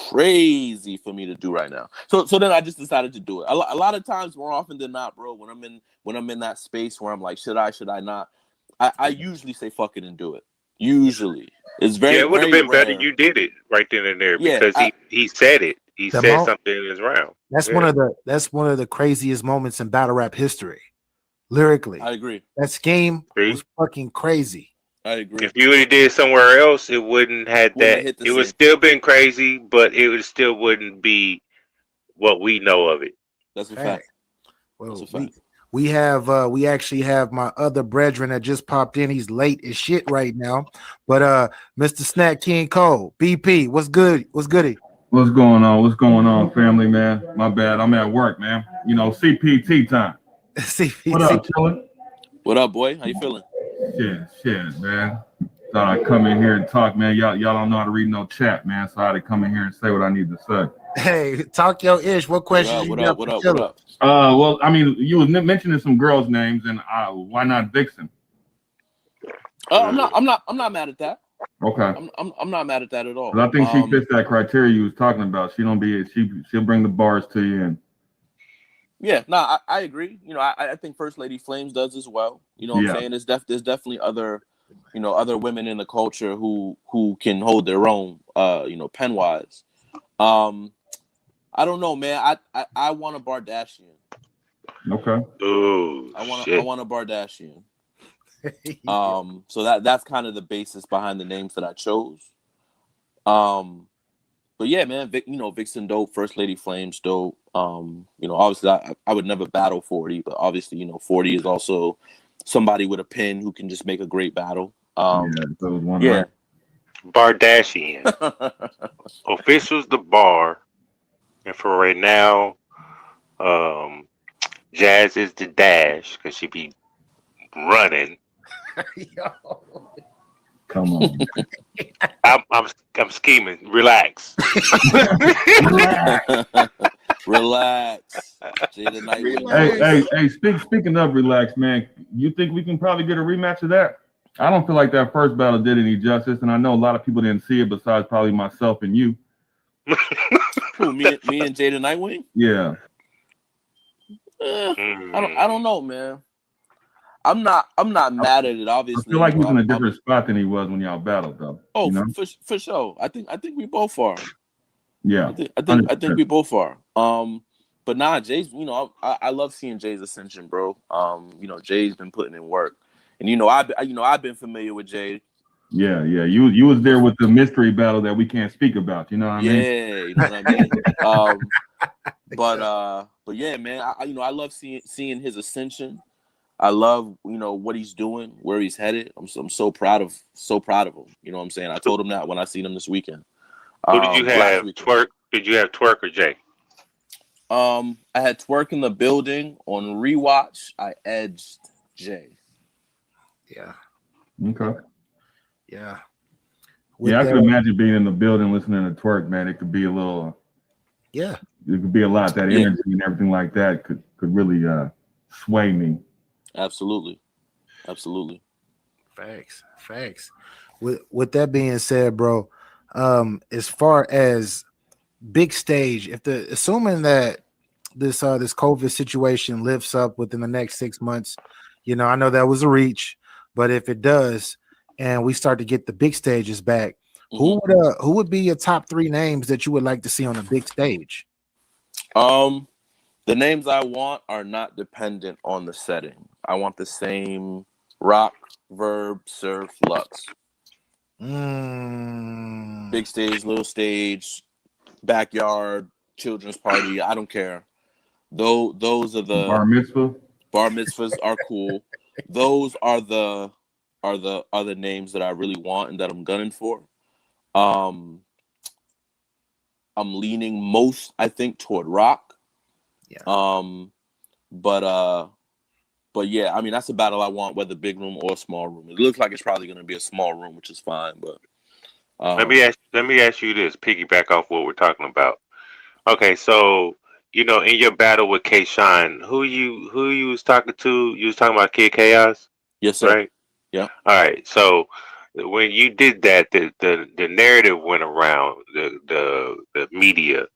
S14: crazy for me to do right now. So then I just decided to do it. A lot of times, more often than not, bro, when I'm in that space where I'm like, should I not? I usually say fuck it and do it. Usually, it's very
S7: it would have
S14: very
S7: been better.
S14: rare.
S7: You did it right then and there
S14: Yeah,
S7: because he said it. He
S3: The
S7: said
S3: mo-
S7: something in his round.
S3: That's
S7: Yeah.
S3: one of the craziest moments in battle rap history. Lyrically.
S14: I agree.
S3: That scheme
S7: See?
S3: was fucking crazy.
S14: I agree.
S7: If you would have did somewhere else, it wouldn't have that.
S14: hit the
S7: It would
S14: same.
S7: still been crazy, but it would still wouldn't be what we know of it.
S14: That's a fact.
S3: Well,
S14: That's a fact.
S3: we actually have my other brethren that just popped in. He's late as shit right now. But Mr. Snack King Cole, BP, what's good? What's goody?
S8: What's going on? What's going on, family, man? My bad. I'm at work, man. CPT time.
S3: CPT.
S8: What up, chillin'?
S14: What up, boy? How you feeling?
S8: Shit, man. Thought I'd come in here and talk, man. Y'all don't know how to read no chat, man. So I had to come in here and say what I need to say.
S3: Hey, talk your ish. What questions you got?
S14: What up?
S8: Well, I mean, you was mentioning some girls' names, and why not Vixen?
S14: I'm not mad at that.
S8: Okay.
S14: I'm not mad at that at all.
S8: I think she fits that criteria you was talking about. She'll bring the bars to you and.
S14: Yeah, no, I agree. I think First Lady Flames does as well. You know what I'm saying? There's definitely other women in the culture who can hold their own, pen wise. I don't know, man. I want a Bardashian.
S8: Okay.
S7: Ooh,
S14: I want a Bardashian. So that's kind of the basis behind the names that I chose. But yeah, man, Vixen dope, First Lady Flames dope. Obviously I would never battle 40, but obviously, 40 is also somebody with a pen who can just make a great battle. Yeah.
S7: Bardashian. Officials the bar. And for right now, Jazz is the dash because she be running.
S8: Come on.
S7: I'm scheming. Relax.
S14: Relax.
S8: Hey, speaking of relax, man, you think we can probably get a rematch of that? I don't feel like that first battle did any justice, and I know a lot of people didn't see it besides probably myself and you.
S14: Who, me and Jada Nightwing?
S8: Yeah.
S14: I don't know, man. I'm not mad at it. Obviously,
S8: I feel like he's in a different spot than he was when y'all battled, though.
S14: Oh, for sure. I think we both are.
S8: Yeah,
S14: I think we both are. But nah, Jay's. I love seeing Jay's ascension, bro. Jay's been putting in work, and I've been familiar with Jay.
S8: Yeah. You was there with the mystery battle that we can't speak about. You know what I mean?
S14: Yeah, you know what I mean. But yeah, man. I love seeing his ascension. I love, what he's doing, where he's headed. I'm so proud of him. You know what I'm saying? I told him that when I seen him this weekend.
S7: Who did you have? Twerk? Did you have Twerk or Jay?
S14: I had Twerk in the building. On rewatch, I edged Jay.
S3: Yeah.
S8: Okay.
S3: Yeah.
S8: I could imagine being in the building listening to Twerk, man. It could be a little.
S3: Yeah.
S8: it could be a lot. That
S14: Yeah.
S8: energy and everything like that could really sway me.
S14: Absolutely.
S3: Facts. With that being said, bro, as far as big stage, assuming that this COVID situation lifts up within the next 6 months, I know that was a reach, but if it does, and we start to get the big stages back, who would be your top 3 names that you would like to see on a big stage?
S14: The names I want are not dependent on the setting. I want the same rock, verb, surf, Lux. Big stage, little stage, backyard, children's party. I don't care. Those are the
S8: bar mitzvah.
S14: Bar mitzvahs are cool. Those are the names that I really want and that I'm gunning for. I'm leaning most, I think, toward rock.
S3: Yeah.
S14: But yeah, I mean, that's a battle I want, whether big room or small room. It looks like it's probably going to be a small room, which is fine. But
S7: let me ask you this, piggyback off what we're talking about. Okay, so in your battle with K Shine, who you was talking to? You was talking about Kid Chaos?
S14: Yes, sir.
S7: Right?
S14: Yeah.
S7: All right. So when you did that, the narrative went around the media,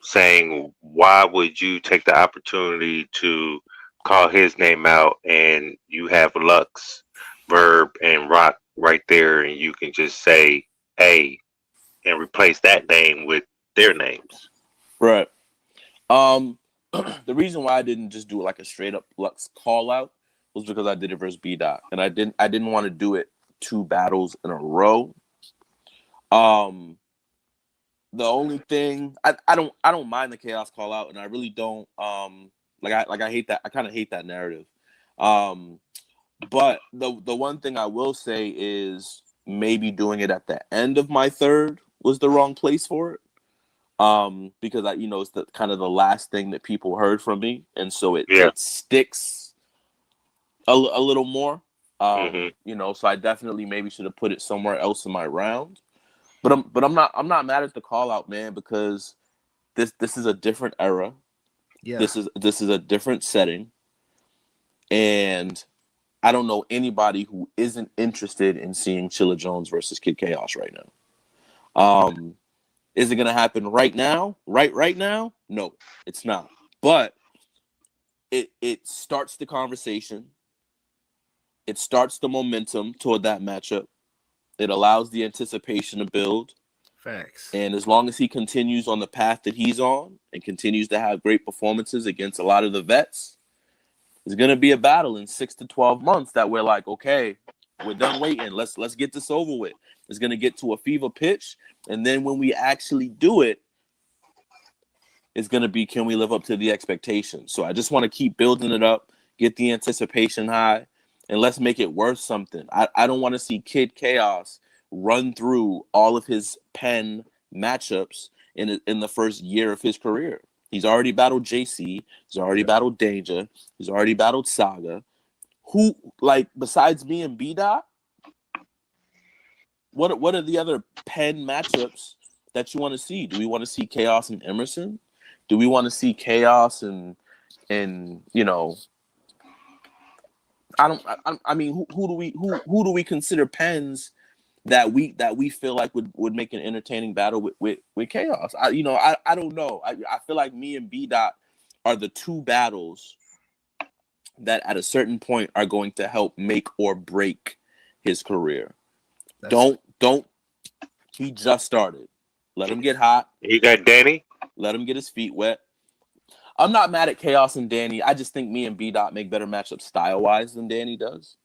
S7: saying, why would you take the opportunity to call his name out, and you have Lux, Verb, and Rock right there, and you can just say A and replace that name with their names.
S14: Right. The reason why I didn't just do it like a straight up Lux call out was because I did it versus B-Dot, and I didn't want to do it 2 battles in a row. The only thing I don't mind the chaos call out, and I really don't I hate that. I kind of hate that narrative. But the one thing I will say is maybe doing it at the end of my third was the wrong place for it. Because it's the kind of the last thing that people heard from me, and so it sticks a little more. So I definitely maybe should have put it somewhere else in my round. But I'm not mad at the call out, man, because this is a different era.
S3: Yeah.
S14: This is a different setting, and I don't know anybody who isn't interested in seeing Chilla Jones versus Kid Chaos right now. Is it gonna happen right now? Right now? No, it's not. But it starts the conversation. It starts the momentum toward that matchup. It allows the anticipation to build.
S3: Facts.
S14: And as long as he continues on the path that he's on and continues to have great performances against a lot of the vets, it's gonna be a battle in 6 to 12 months that we're like, okay, we're done waiting. Let's get this over with. It's gonna get to a fever pitch, and then when we actually do it, it's gonna be, can we live up to the expectations? So I just want to keep building it up, get the anticipation high, and let's make it worth something. I don't want to see Kid Chaos run through all of his pen matchups in the first year of his career. He's already battled JC. He's already battled Danger. He's already battled Saga. Who, besides me and B-Dot, what are the other pen matchups that you want to see? Do we want to see Chaos and Emerson? Do we want to see Chaos and I mean, who do we consider pens that we feel like would make an entertaining battle with Chaos? I don't know. I feel like me and B-Dot are the 2 battles that at a certain point are going to help make or break his career. Don't he just started. Let him get hot.
S7: You got Danny?
S14: Let him get his feet wet. I'm not mad at Chaos and Danny. I just think me and B-Dot make better matchups style-wise than Danny does.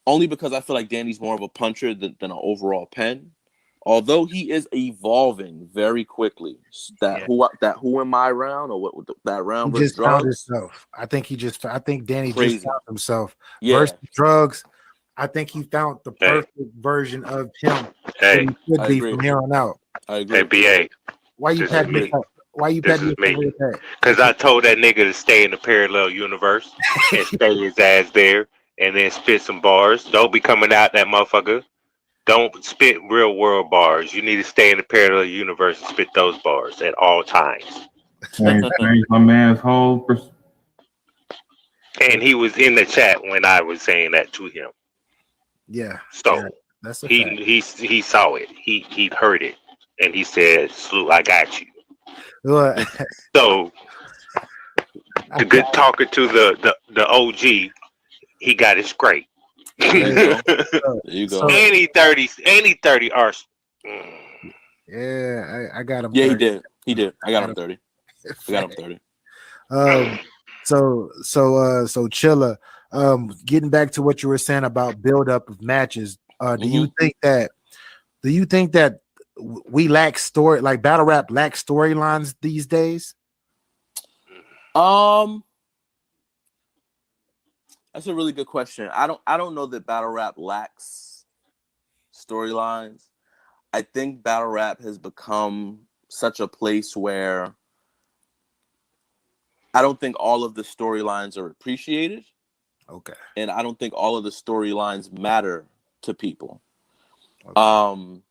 S14: Only because I feel like Danny's more of a puncher than an overall pen. Although he is evolving very quickly. Who am I round, or what that round
S3: He
S14: versus
S3: just found
S14: drugs?
S3: himself. I think Danny
S14: Crazy.
S3: just found himself.
S14: Yeah.
S3: Versus drugs, I think he found the perfect version of him that he could
S14: I
S3: be
S14: agree.
S3: from here on out.
S14: I agree.
S7: Hey, BA.
S3: Why you patting yourself? Why you
S7: This
S3: patting
S7: is
S3: yourself
S7: me.
S3: with that?
S7: Because I told that nigga to stay in the parallel universe and stay his ass there and then spit some bars. Don't be coming out that motherfucker. Don't spit real world bars. You need to stay in the parallel universe and spit those bars at all times.
S8: Change my man's whole
S7: And he was in the chat when I was saying that to him.
S3: Yeah.
S7: So
S3: yeah, that's a fact.
S7: he saw it. He heard it, and he said, "Slew, I got you."
S3: Well,
S7: So the good talker to the OG, he got it straight.
S14: There you go.
S7: Any 30 Arsenal.
S3: Yeah, I got him.
S14: Yeah,
S3: 30.
S14: he did. I got him 30. I got him 30.
S3: So Chilla, getting back to what you were saying about build up of matches, do you think that we lack story, like battle rap lacks storylines these days?
S14: That's a really good question. I don't know that battle rap lacks storylines. I think battle rap has become such a place where I don't think all of the storylines are appreciated.
S3: Okay.
S14: And I don't think all of the storylines matter to people. Okay.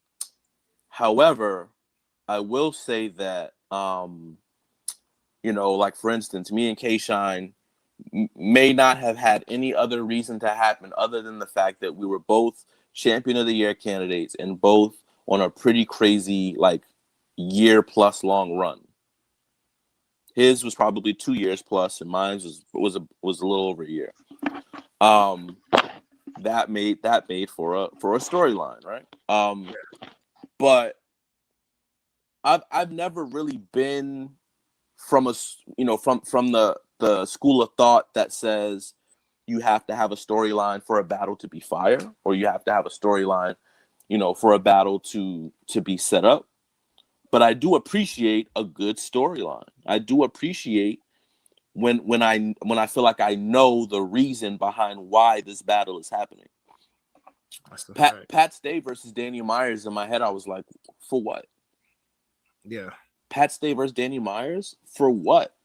S14: However, I will say that like for instance, me and K-Shine may not have had any other reason to happen other than the fact that we were both champion of the year candidates and both on a pretty crazy like year plus long run. His was probably 2 years plus, and mine was a little over a year. That made for a storyline, right? But I've never really been from the school of thought that says you have to have a storyline for a battle to be fire, or you have to have a storyline, for a battle to be set up. But I do appreciate a good storyline. I do appreciate when I feel like I know the reason behind why this battle is happening. Pat Stay versus Danny Myers, in my head I was like, for what?
S3: Yeah.
S14: Pat Stay versus Danny Myers? For what?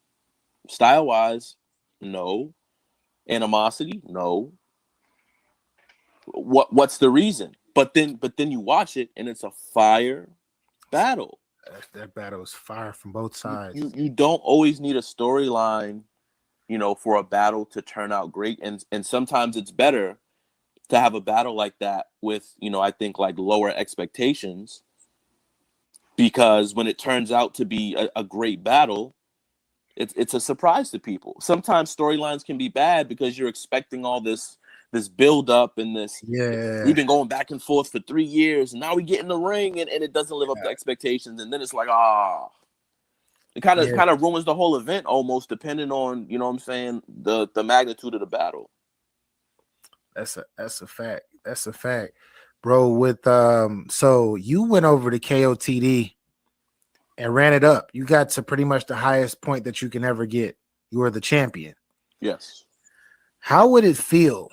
S14: Style wise, no. Animosity, no. What's the reason? But then you watch it and it's a fire battle.
S3: That battle is fire from both sides.
S14: You don't always need a storyline, for a battle to turn out great. And sometimes it's better to have a battle like that with, I think like lower expectations, because when it turns out to be a great battle, it's a surprise to people. Sometimes storylines can be bad because you're expecting all this build up and this.
S3: Yeah.
S14: We've been going back and forth for 3 years, and now we get in the ring and it doesn't live up to expectations, and then it's like, it kind of ruins the whole event almost, depending on, what I'm saying, the magnitude of the battle.
S3: That's a fact. That's a fact, bro. With so you went over to KOTD and ran it up. You got to pretty much the highest point that you can ever get. You were the champion.
S14: Yes.
S3: How would it feel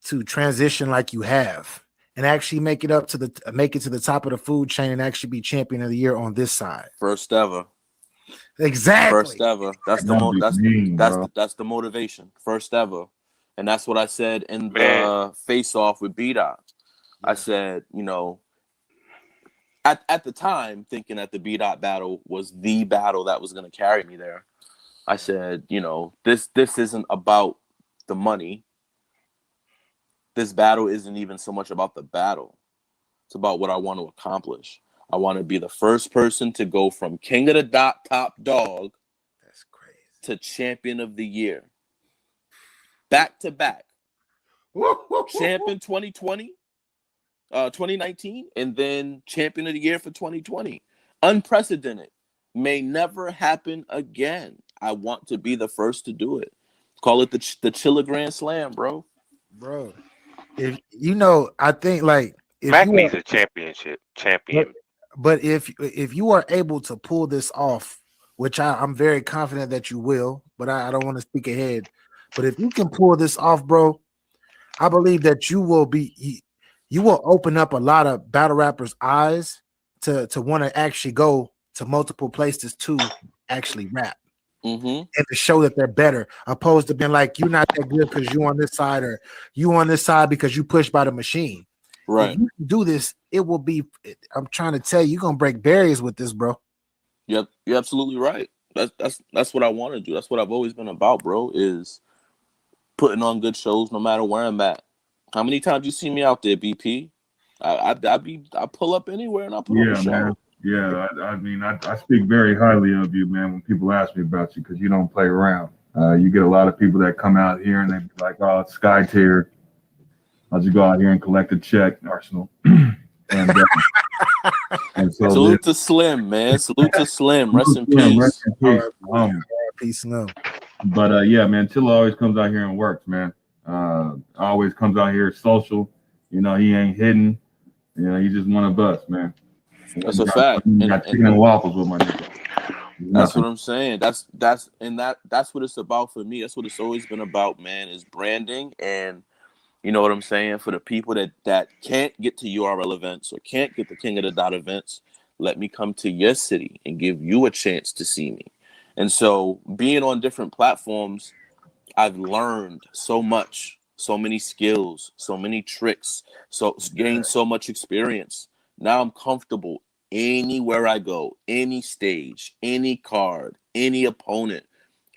S3: to transition like you have and actually make it to the top of the food chain and actually be champion of the year on this side?
S14: First ever.
S3: Exactly.
S14: First ever. That's the motivation. First ever. And that's what I said in the face-off with B-Dot. I said, at the time, thinking that the B-Dot battle was the battle that was going to carry me there, I said, this isn't about the money. This battle isn't even so much about the battle. It's about what I want to accomplish. I want to be the first person to go from king of the top dog to champion of the year. Back to back. Champion 2020, 2019, and then champion of the year for 2020. Unprecedented. May never happen again. I want to be the first to do it. Call it the Chilla Grand Slam, bro.
S3: Bro, if I think like if
S7: Mac needs a champion.
S3: But if you are able to pull this off, which I'm very confident that you will, but I don't want to speak ahead. But if you can pull this off, bro, I believe that you will open up a lot of battle rappers' eyes to want to actually go to multiple places to actually rap.
S14: And
S3: to show that they're better, opposed to being like, you're not that good because you on this side, or you on this side because you pushed by the machine.
S14: Right.
S3: If you can do this it will be. I'm trying to tell you, you're gonna break barriers with this, bro.
S14: Yep, you're absolutely right. That's what I want to do. That's what I've always been about, bro. Is putting on good shows no matter where I'm at. How many times you see me out there, BP? I pull up anywhere and I put on a
S8: Yeah,
S14: show.
S8: man. Yeah, I mean, I speak very highly of you, man, when people ask me about you, because you don't play around. You get a lot of people that come out here and they be like, oh, it's Sky Tier. I'll just go out here and collect a check, Arsenal. and so
S14: Salute to Slim, man. Salute to Slim. Rest in peace.
S8: Rest in peace.
S3: Peace, Slim.
S8: But yeah, man, Tilla always comes out here and works, man. Always comes out here social. You know, he ain't hidden. You know, he's just one of us, man.
S14: That's a fact.
S8: Got chicken and waffles with my nigga.
S14: That's what I'm saying. That's what it's about for me. That's what it's always been about, man, is branding. And you know what I'm saying? For the people that can't get to URL events or can't get the King of the Dot events, let me come to your city and give you a chance to see me. And so being on different platforms, I've learned so much, so many skills, so many tricks, so gained so much experience. Now I'm comfortable anywhere I go, any stage, any card, any opponent.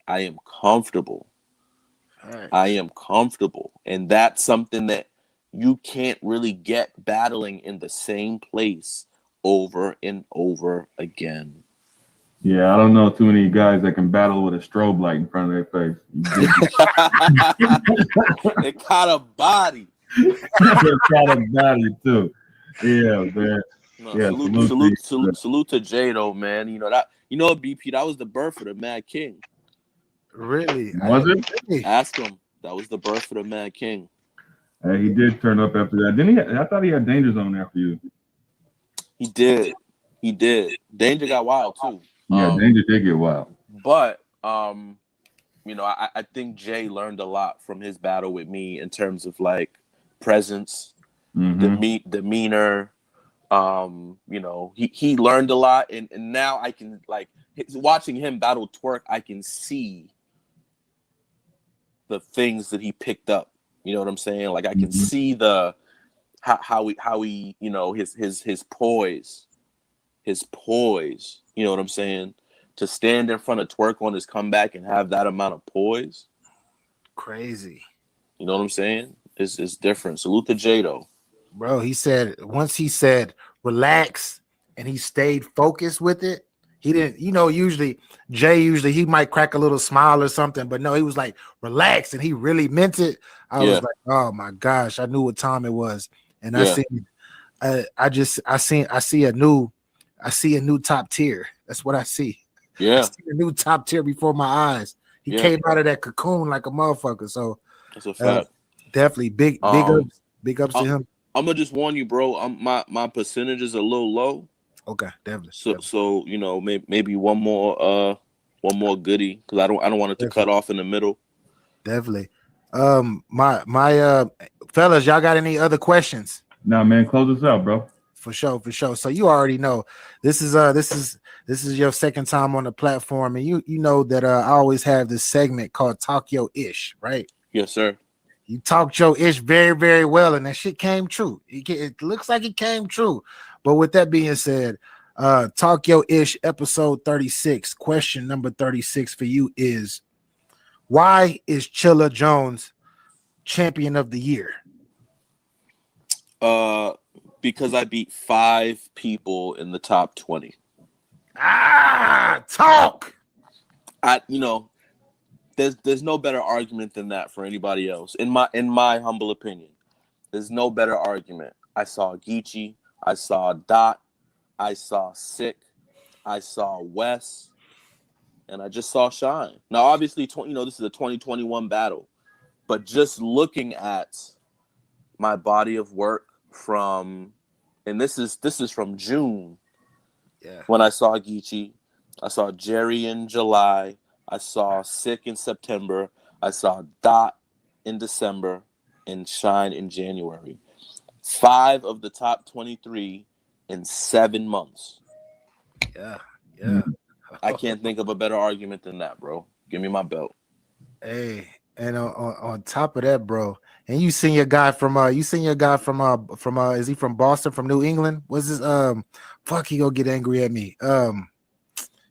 S14: I am comfortable. I am comfortable. And that's something that you can't really get battling in the same place over and over again.
S8: Yeah, I don't know too many guys that can battle with a strobe light in front of their face.
S14: They caught a body.
S8: They caught a body too. Yeah, man.
S14: No,
S8: Yeah,
S14: salute to Jay though, man. You know BP, that was the birth of the Mad King.
S3: Really?
S8: Was it?
S14: Ask him. That was the birth of the Mad King.
S8: Hey, he did turn up after that. Didn't he? I thought he had Danger Zone after you.
S14: He did. Danger got wild too.
S8: Yeah, Danger did get wild.
S14: But you know, I think Jay learned a lot from his battle with me in terms of like presence, demeanor. You know, he learned a lot, and now I can like watching him battle Twerk, I can see the things that he picked up. You know what I'm saying? Like I can see the how he you know his poise. You know what I'm saying? To stand in front of Twerk on his comeback and have that amount of poise.
S3: Crazy.
S14: You know what I'm saying? It's different. Salute to Jay though.
S3: Bro, once he said relax and he stayed focused with it. He didn't, you know, Jay he might crack a little smile or something, but no, he was like relax and he really meant it. I was like, oh my gosh, I knew what time it was. And I see a new top tier. That's what I see.
S14: Yeah.
S3: I see a new top tier before my eyes. He came out of that cocoon like a motherfucker. So
S14: that's a fact.
S3: Definitely big ups to him.
S14: I'm gonna just warn you, bro. My percentage is a little low.
S3: Okay, definitely.
S14: So you know, maybe one more goodie because I don't want it to cut off in the middle.
S3: Definitely. My fellas, y'all got any other questions?
S8: Nah, man, close us out, bro.
S3: For sure. So you already know this is your second time on the platform, and you know that I always have this segment called Talk Your Ish, right?
S14: Yes, sir.
S3: You talked your ish very, very well, and that shit came true. It looks like it came true. But with that being said, Talk Your Ish episode 36, question number 36 for you is, why is Chilla Jones champion of the year?
S14: Because I beat 5 people in the top 20.
S3: Talk.
S14: There's no better argument than that for anybody else. In my humble opinion, there's no better argument. I saw Geechee, I saw Dot, I saw Sick, I saw Wes, and I just saw Shine. Now, obviously, this is a 2021 battle, but just looking at my body of work and this is from June.
S3: Yeah.
S14: When I saw Geechee, I saw Jerry in July. I saw Sick in September. I saw Dot in December and Shine in January. 5 of the top 23 in 7 months.
S3: Yeah.
S14: I can't think of a better argument than that, bro. Give me my belt.
S3: Hey, And on top of that, bro, and you seen your guy from is he from Boston, from New England? What's his fuck, he gonna get angry at me.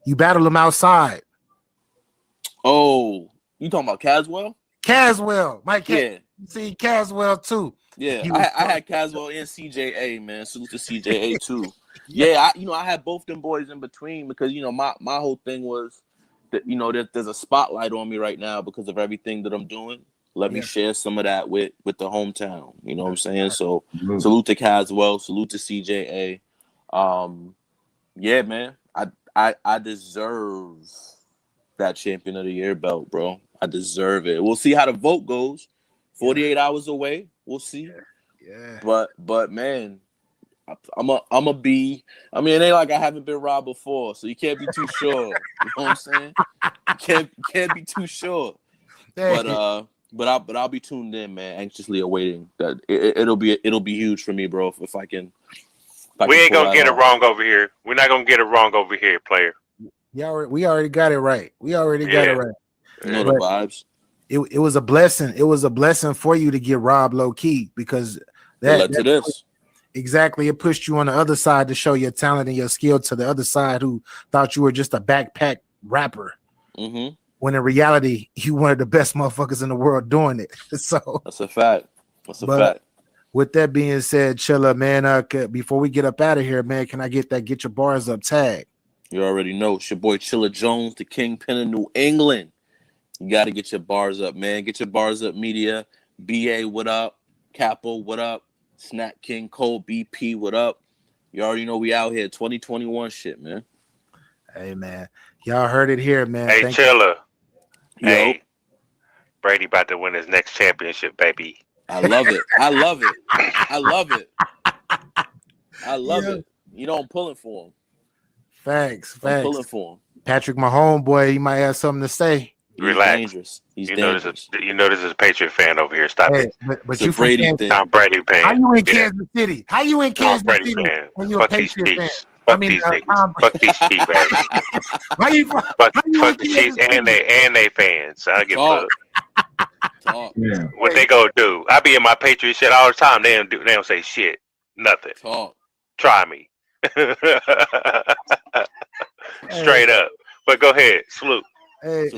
S3: You battled him outside.
S14: Oh, you talking about
S3: Caswell, Mike.
S14: Yeah.
S3: See Caswell too.
S14: Yeah, I had Caswell and CJA, man. Salute to CJA too. Yeah, I had both them boys in between because my whole thing was that there's a spotlight on me right now because of everything that I'm doing. Let me share some of that with the hometown. You know what I'm saying? So salute to Caswell, salute to CJA. Yeah, man. I deserve that champion of the year belt, bro. I deserve it. We'll see how the vote goes. 48 hours away. We'll see.
S3: Yeah.
S14: But man, I'm a be. I mean, it ain't like I haven't been robbed before, so you can't be too sure. You know what I'm saying? You can't be too sure. But I'll be tuned in, man. Anxiously awaiting that. It'll be huge for me, bro. If I can.
S7: We ain't gonna get it wrong over here. We're not gonna get it wrong over here, player.
S3: We already got it right. We already got it right.
S14: You know the vibes.
S3: It was a blessing. It was a blessing for you to get robbed low key because that
S14: led to this.
S3: Exactly. It pushed you on the other side to show your talent and your skill to the other side who thought you were just a backpack rapper.
S14: Mm-hmm.
S3: When in reality, you one of the best motherfuckers in the world doing it. So
S14: that's a fact. That's a fact.
S3: With that being said, Chilla, man, before we get up out of here, man, can I get that Get Your Bars Up tag?
S14: You already know. It's your boy Chilla Jones, the Kingpin of New England. You got to get your bars up, man. Get your bars up, media. BA, what up? Capo, what up? Snack King Cole, BP, what up? You already know we out here. 2021 shit, man.
S3: Hey, man. Y'all heard it here, man.
S7: Hey, Chilla.
S14: Hey.
S7: Brady about to win his next championship, baby.
S14: I love it. I love it. I love it. I love it. You know I'm pulling for him.
S3: Facts.
S14: I'm pulling for him.
S3: Patrick, my homeboy, he might have something to say.
S7: Relax.
S14: Dangerous. He's
S7: dangerous. You know this is a Patriot fan over here. Stop it.
S3: But you from Kansas.
S7: I'm Brady fan.
S3: How you in Kansas City? How you in Kansas City
S7: fan.
S3: when you a
S7: Fuck these
S3: Patriot fan?
S7: Chiefs. Fuck these niggas. Fuck these Chiefs, baby. Fuck the Chiefs and they fans. I give a fuck.
S8: Yeah.
S7: What they gonna do? I be in my Patriot shit all the time. They don't say shit. Nothing. Try me. Straight up. But go ahead. Salute.
S3: Hey,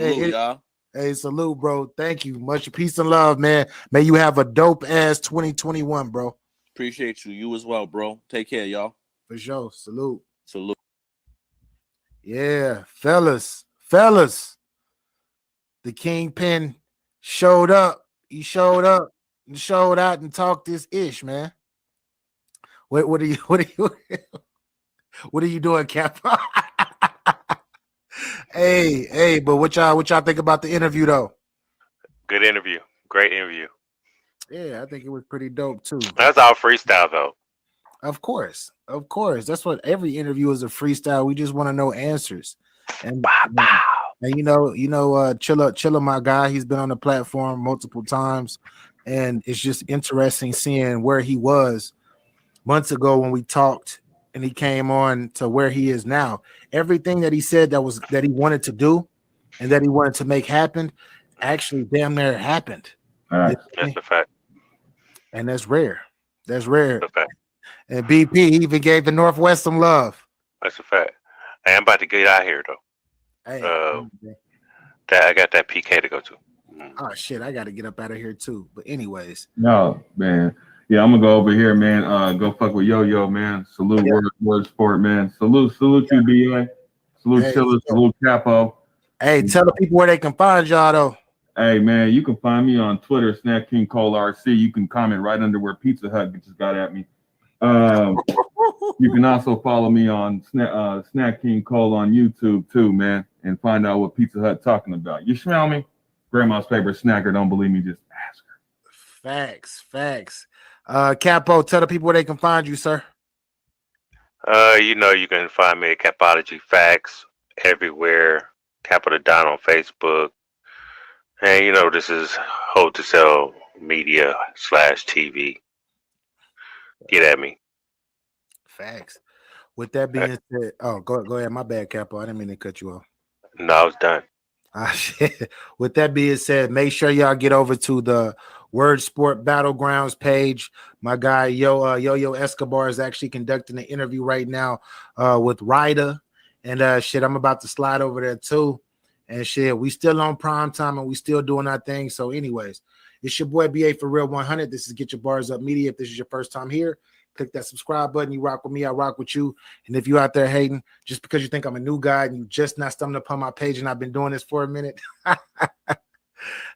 S3: salute, bro. Thank you. Much peace and love, man. May you have a dope ass 2021, bro.
S14: Appreciate you. You as well, bro. Take care, y'all.
S3: For sure. Salute.
S14: Salute.
S3: Yeah, fellas. The Kingpin showed up. He showed up and showed out and talked this ish, man. What are you what are you doing, Cap? Hey, but what y'all think about the interview though?
S7: Good interview. Great interview.
S3: Yeah, I think it was pretty dope too.
S7: That's all freestyle though.
S3: Of course. That's what every interview is, a freestyle. We just want to know answers. And Chilla, my guy, he's been on the platform multiple times, and it's just interesting seeing where he was months ago when we talked and he came on to where he is now. Everything that he said that he wanted to do and that he wanted to make happen actually damn near happened.
S7: That's a fact.
S3: And that's rare. That's rare. And BP, he even gave the Northwest some love.
S7: That's a fact. Hey, I'm about to get out of here though.
S3: Hey,
S7: I got that PK to go to.
S3: Oh shit, I gotta get up out of here too. But anyways.
S8: No, man. Yeah, I'm gonna go over here, man. Go fuck with Yo-Yo, man. Salute Word Sport, man. Salute you, BA. Salute Chilla, salute Capo.
S3: Hey, tell the people where they can find y'all though.
S8: Hey man, you can find me on Twitter, Snack King Cole RC. You can comment right under where Pizza Hut just got at me. You can also follow me on Snack King Cole on YouTube too, man, and find out what Pizza Hut talking about. You smell me? Grandma's favorite snacker. Don't believe me? Just ask her.
S3: Facts. Capo, tell the people where they can find you, sir.
S7: You can find me at Capology Facts everywhere. Capital Don on Facebook. And this is Hold to Sell Media /TV. Get at me.
S3: Facts. With that being said, go ahead. My bad, Capo. I didn't mean to cut you off.
S7: No, I was done.
S3: Shit. With that being said, make sure y'all get over to the Word Sport Battlegrounds page. My guy Yo Escobar is actually conducting an interview right now with Ryder, and shit, I'm about to slide over there too. And shit, we still on prime time and we still doing our thing. So, anyways, it's your boy BA for Real 100. This is Get Your Bars Up Media. If this is your first time here, click that subscribe button. You rock with me, I rock with you. And if you out there hating, just because you think I'm a new guy and you just not stumbling upon my page and I've been doing this for a minute,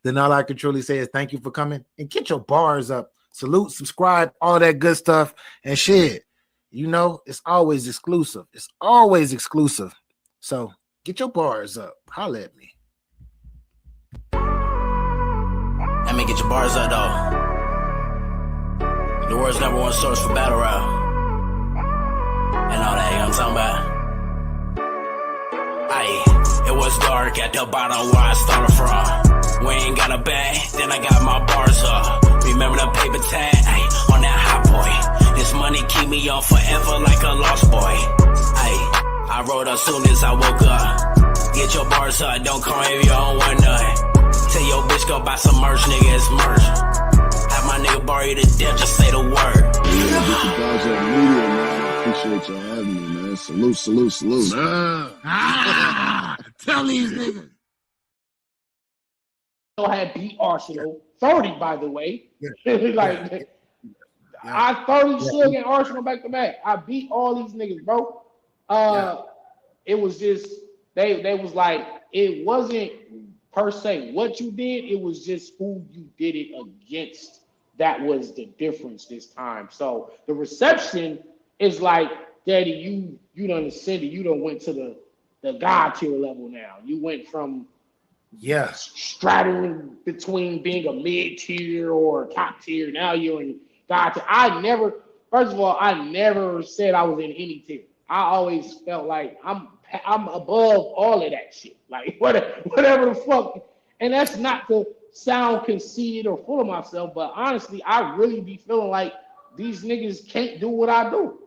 S3: then all I can truly say is thank you for coming and get your bars up. Salute, subscribe, all that good stuff. And shit, you know, it's always exclusive. It's always exclusive. So get your bars up. Holla at me.
S1: Let me get your bars up, though. The world's #1 source for battle rap. And all that, you know what I'm talking about? Aye, it was dark at the bottom where I started from. We ain't got a bag, then I got my bars up. Remember the paper tag, ay, on that hot boy. This money keep me on forever like a lost boy. Ay, I wrote up soon as I woke up. Get your bars up, don't call if you don't want none. Tell your bitch go buy some merch, nigga, it's merch. Have my nigga borrow you to death, just say the word.
S4: Yeah, GetYaBarzUp Media, man. Appreciate y'all having me, man. Salute.
S3: Tell these niggas.
S9: Had beat Arsenal 30, by the way.
S3: Yeah.
S9: I 30 Suge and Arsenal back to back. I beat all these niggas, bro. It was just they was like, it wasn't per se what you did, it was just who you did it against. That was the difference this time. So the reception is like, Daddy, you done ascended, you done went to the God tier level now. You went from straddling between being a mid tier or top tier. Now you're in God tier. First of all, I never said I was in any tier. I always felt like I'm above all of that shit. Like whatever the fuck. And that's not to sound conceited or full of myself, but honestly, I really be feeling like these niggas can't do what I do.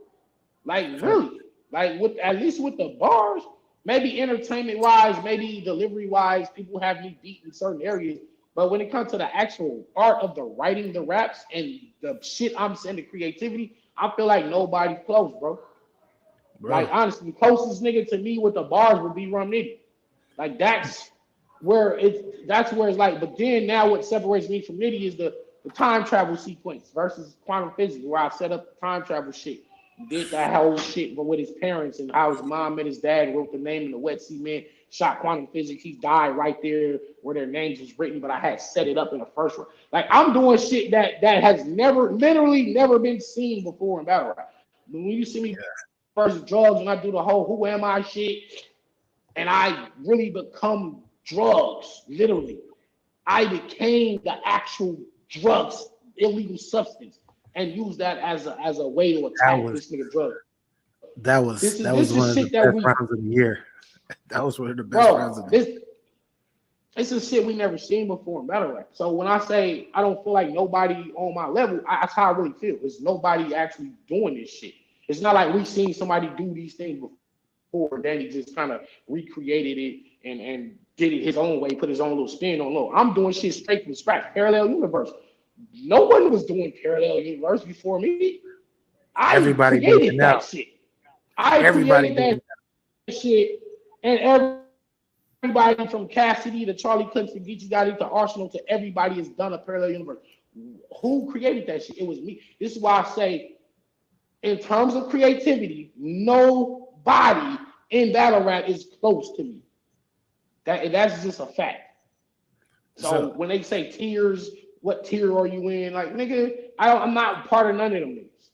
S9: Like really. Like at least with the bars. Maybe entertainment wise, maybe delivery wise, people have me beat in certain areas. But when it comes to the actual art of the writing the raps and the shit I'm saying, the creativity, I feel like nobody's close, bro. Like honestly, the closest nigga to me with the bars would be Rum Nitty. Like that's where it's like, but then now what separates me from Nitty is the time travel sequence versus quantum physics, where I set up the time travel shit. Did that whole shit, but with his parents and how his mom and his dad wrote the name in the wet cement, shot quantum physics. He died right there where their names was written, but I had set it up in the first one. Like I'm doing shit that has literally never been seen before in battle rap. When you see me first drugs and I do the whole who am I shit, and I really become drugs, literally. I became the actual drugs, illegal substance. And use that as a way to attack this nigga drug.
S3: That was one of the best rounds of the year. That was one of the best rounds of the year.
S9: This is shit we never seen before in battle rap. So when I say I don't feel like nobody on my level, that's how I really feel. There's nobody actually doing this shit. It's not like we seen somebody do these things before, and then he just kind of recreated it and did it his own way, put his own little spin on low. I'm doing shit straight from scratch, parallel universe. No one was doing parallel universe before me.
S3: Everybody
S9: created that shit.
S3: Everybody
S9: created that shit, and everybody from Cassidy to Charlie Clips to Geechee Gotti to Arsonal to everybody has done a parallel universe. Who created that shit? It was me. This is why I say, in terms of creativity, nobody in battle rap is close to me. That's just a fact. So when they say tiers, what tier are you in? Like, nigga, I'm not part of none of them niggas.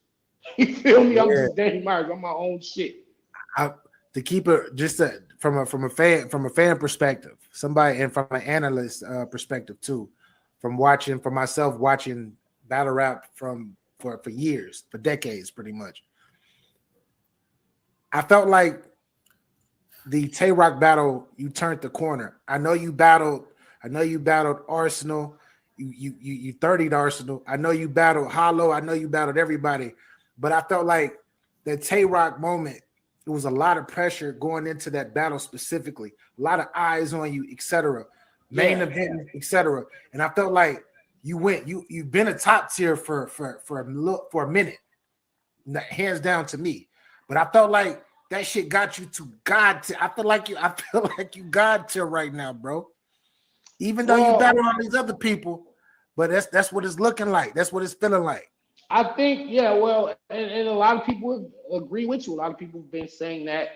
S9: You feel me? I'm just Danny Myers. I'm my own shit.
S3: To keep it just from a fan perspective, somebody, and from an analyst perspective too, for myself watching battle rap for years, for decades, pretty much. I felt like the Tay Rock battle, you turned the corner. I know you battled Arsonal. You 30'd Arsonal. I know you battled Hollow. I know you battled everybody. But I felt like the Tay Rock moment, it was a lot of pressure going into that battle specifically, a lot of eyes on you, etc. Main event, etc. And I felt like you've been a top tier for a minute, hands down to me. But I felt like that shit got you to God tier. I feel like you God tier right now, bro. Even though you battle all these other people, but that's what it's looking like. That's what it's feeling like.
S9: I think, well, and a lot of people agree with you. A lot of people have been saying that.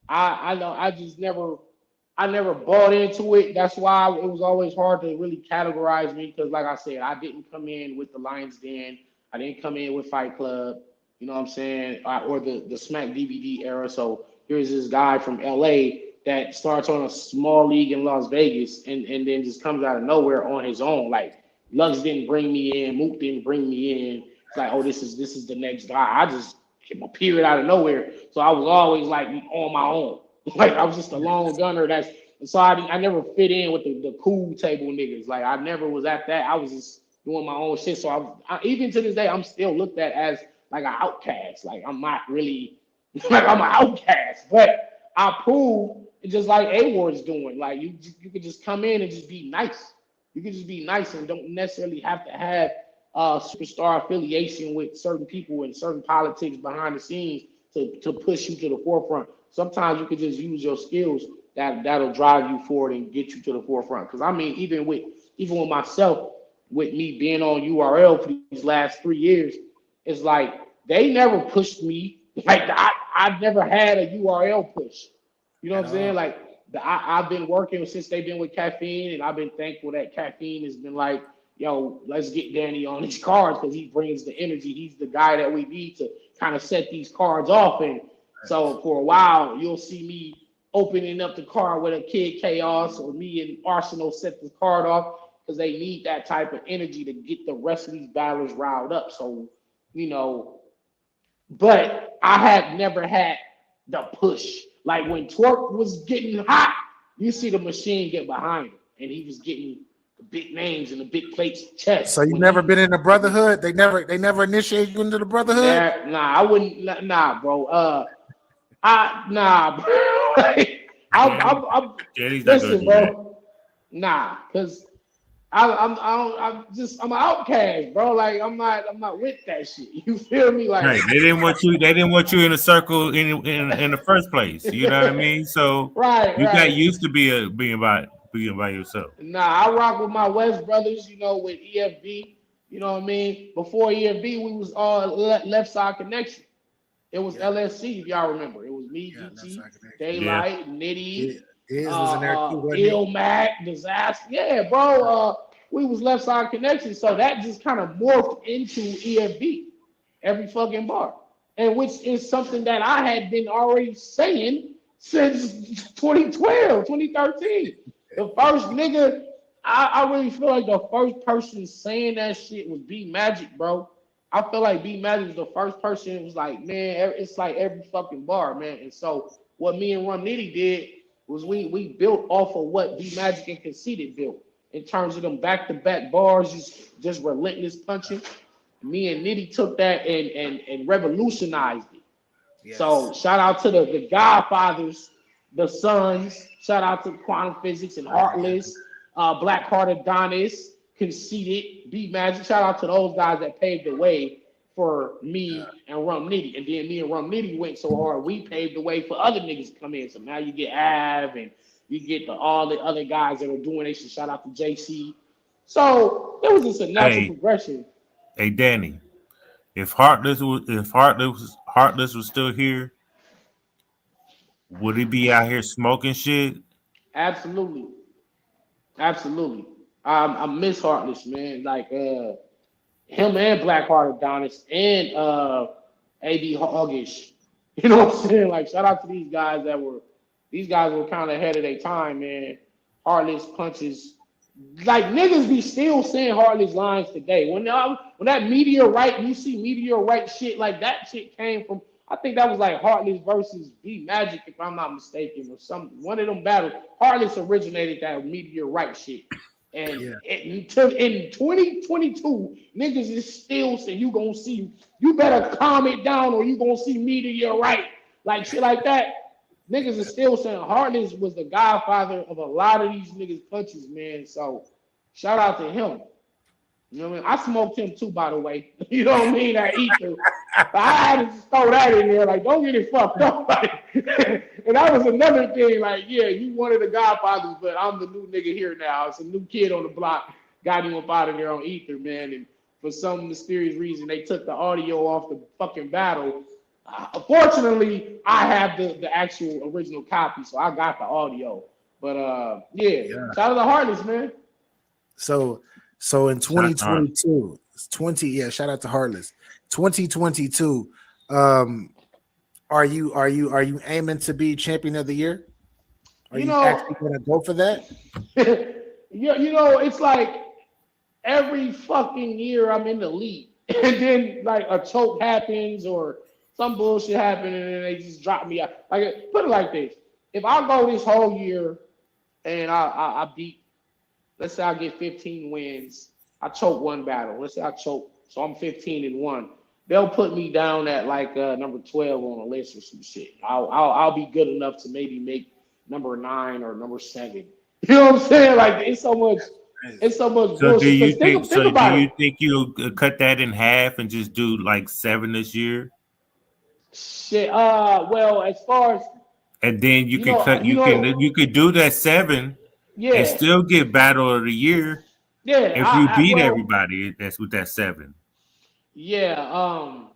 S9: I know I never bought into it. That's why it was always hard to really categorize me, because like I said, I didn't come in with the Lions Den. I didn't come in with Fight Club, you know what I'm saying, or the Smack DVD era. So here's this guy from LA that starts on a small league in Las Vegas and then just comes out of nowhere on his own. Like, Lux didn't bring me in, Mook didn't bring me in. It's like, oh, this is the next guy. I just appeared out of nowhere. So I was always like on my own. Like, I was just a lone gunner. So I never fit in with the cool table niggas. Like, I never was at that. I was just doing my own shit. So I even to this day, I'm still looked at as like an outcast. Like, I'm not really like I'm an outcast, but I proved just like A-Ward's doing. Like, you could just come in and just be nice. You can just be nice and don't necessarily have to have superstar affiliation with certain people and certain politics behind the scenes to push you to the forefront. Sometimes you could just use your skills that'll drive you forward and get you to the forefront. Because I mean, even with myself, with me being on URL for these last 3 years, it's like they never pushed me. Like, I've never had a URL push. You know what I'm saying? Like, I've been working since they've been with Caffeine, and I've been thankful that Caffeine has been like, yo, let's get Danny on these cards because he brings the energy. He's the guy that we need to kind of set these cards off. And so for a while, you'll see me opening up the card with a Kid Chaos, or me and Arsonal set the card off, because they need that type of energy to get the rest of these battlers riled up. So, but I have never had the push. Like, when Twerk was getting hot, you see the machine get behind him, and he was getting the big names and the big plates chest.
S3: So you never been in the Brotherhood? They never initiated you into the Brotherhood?
S9: Nah, I wouldn't. Nah, bro. Nah, bro. I'm listen, bro. Nah, because I'm an outcast, bro. Like, I'm not with that shit. You feel me? Like,
S10: right. They didn't want you in a circle in the first place. You know what I mean? So
S9: right.
S10: got used to being by yourself.
S9: Nah, I rock with my West brothers, with EFB. You know what I mean? Before EFB, we was all Left Side Connection. It was LSC, if y'all remember. It was me, GT, Daylight, Nitty, Mac, Disaster. Yeah, bro. We was Left Side Connection, so that just kind of morphed into EFB every fucking bar, and which is something that I had been already saying since 2012, 2013. The first nigga, I really feel like the first person saying that shit was B Magic, bro. I feel like B Magic was the first person that was like, man, it's like every fucking bar, man. And so what me and Rum Nitty did was we built off of what B Magic and Cassidy built in terms of them back-to-back bars, just relentless punching. Me and Nitty took that and revolutionized it. Yes. So shout out to the Godfathers, the Sons. Shout out to Quantum Physics and Heartless, Black Heart Adonis, Conceited, B Magic. Shout out to those guys that paved the way for me and Rum Nitty. And then me and Rum Nitty went so hard, we paved the way for other niggas to come in. So now you get Av and you get all the other guys that are doing it. So shout out to JC. So it was just a natural progression.
S10: Hey, Danny, if Heartless was still here, would he be out here smoking shit?
S9: Absolutely. I miss Heartless, man. Like him and Black Heart Adonis and AB Hoggish. You know what I'm saying? Like, shout out to these guys were kind of ahead of their time, man. Heartless punches. Like, niggas be still saying Heartless lines today. When that meteorite, you see meteorite shit, like that shit came from, I think that was like Heartless versus B Magic, if I'm not mistaken, or one of them battles. Heartless originated that meteorite shit. And in 2022, niggas is still saying you better calm it down or you gonna see meteorite. like shit like that. Niggas is still saying Heartless was the godfather of a lot of these niggas punches, man. So shout out to him. You know what I mean? I smoked him too, by the way. You know what I mean? That ether. But I had to just throw that in there. Like, don't get it fucked up. Like, and that was another thing. Like, yeah, you one of the godfathers, but I'm the new nigga here now. It's a new kid on the block. Got him up out of there on ether, man. And for some mysterious reason, they took the audio off the fucking battle. Fortunately, I have the actual original copy, so I got the audio. But yeah. Shout out to Heartless, man.
S3: So in 2022, shout out to Heartless. 2022, are you aiming to be champion of the year? Are you actually gonna go for that?
S9: You know, it's like every fucking year I'm in the league, and then like a choke happens or some bullshit happens, and then they just drop me out. Like, put it like this: if I go this whole year and I beat, let's say I get 15 wins, I choke one battle. Let's say I choke, so I'm 15-1. They'll put me down at like number 12 on a list or some shit. I'll be good enough to maybe make number 9 or number 7. You know what I'm saying? Like it's so much.
S10: So
S9: bullshit.
S10: do you
S9: Think
S10: think you'll cut that in half and just do like 7 this year?
S9: Shit. Well, as far as
S10: and then you can cut. You could do that 7, and still get battle of the year.
S9: Yeah,
S10: if you beat everybody, that's with that 7.
S9: Yeah.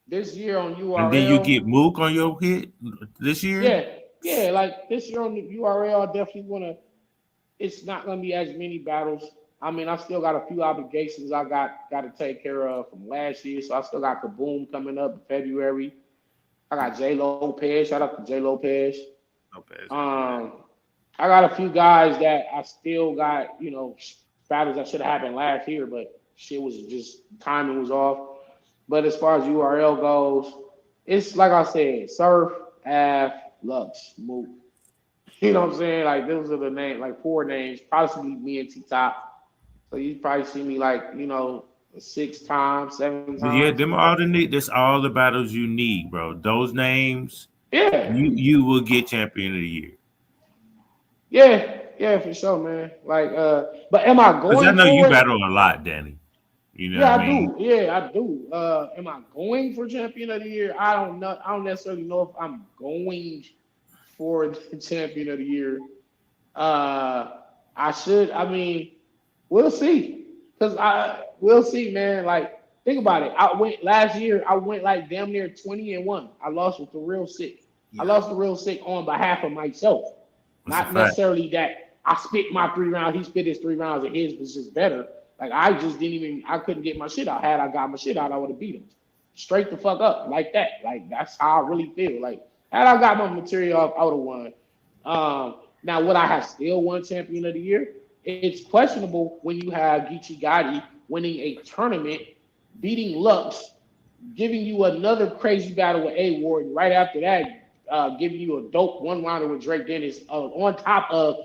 S9: This year on URL.
S10: And then you get Mook on your hit this year.
S9: Yeah. Like this year on the URL, I definitely want to. It's not gonna be as many battles. I mean, I still got a few obligations I got to take care of from last year. So I still got Kaboom coming up in February. I got J Lopez. Shout out to J Lopez. I got a few guys that I still got, battles that should have happened last year, but shit was just timing was off. But as far as URL goes, it's like I said, Surf, Av, Lux, Mook. You know what I'm saying? Like those are the names, like 4 names, possibly me and T-Top. So you probably see me like, 6 times, 7 times.
S10: But yeah, them all that's all the battles you need, bro. Those names, you will get champion of the year.
S9: Yeah, for sure, man. Like, but am I going?
S10: Because I know you battle a lot, Danny. You know what I mean?
S9: Yeah, I do. Am I going for champion of the year? I don't know. I don't necessarily know if I'm going for the champion of the year. I should. I mean, we'll see. We'll see, man. Like, think about it. Last year. I went like damn near 20-1. I lost with the real sick. Yeah. I lost the real sick on behalf of myself. Not necessarily that I spit my 3 rounds. He spit his 3 rounds, and his was just better. Like I just I couldn't get my shit out. Had I got my shit out, I would have beat him straight the fuck up like that. Like that's how I really feel. Like had I got my material off, I would have won. Now would I have still won champion of the year? It's questionable when you have Geechee Gotti winning a tournament, beating Lux, giving you another crazy battle with A Ward, and right after that, giving you a dope 1-rounder with Drake Dennis, on top of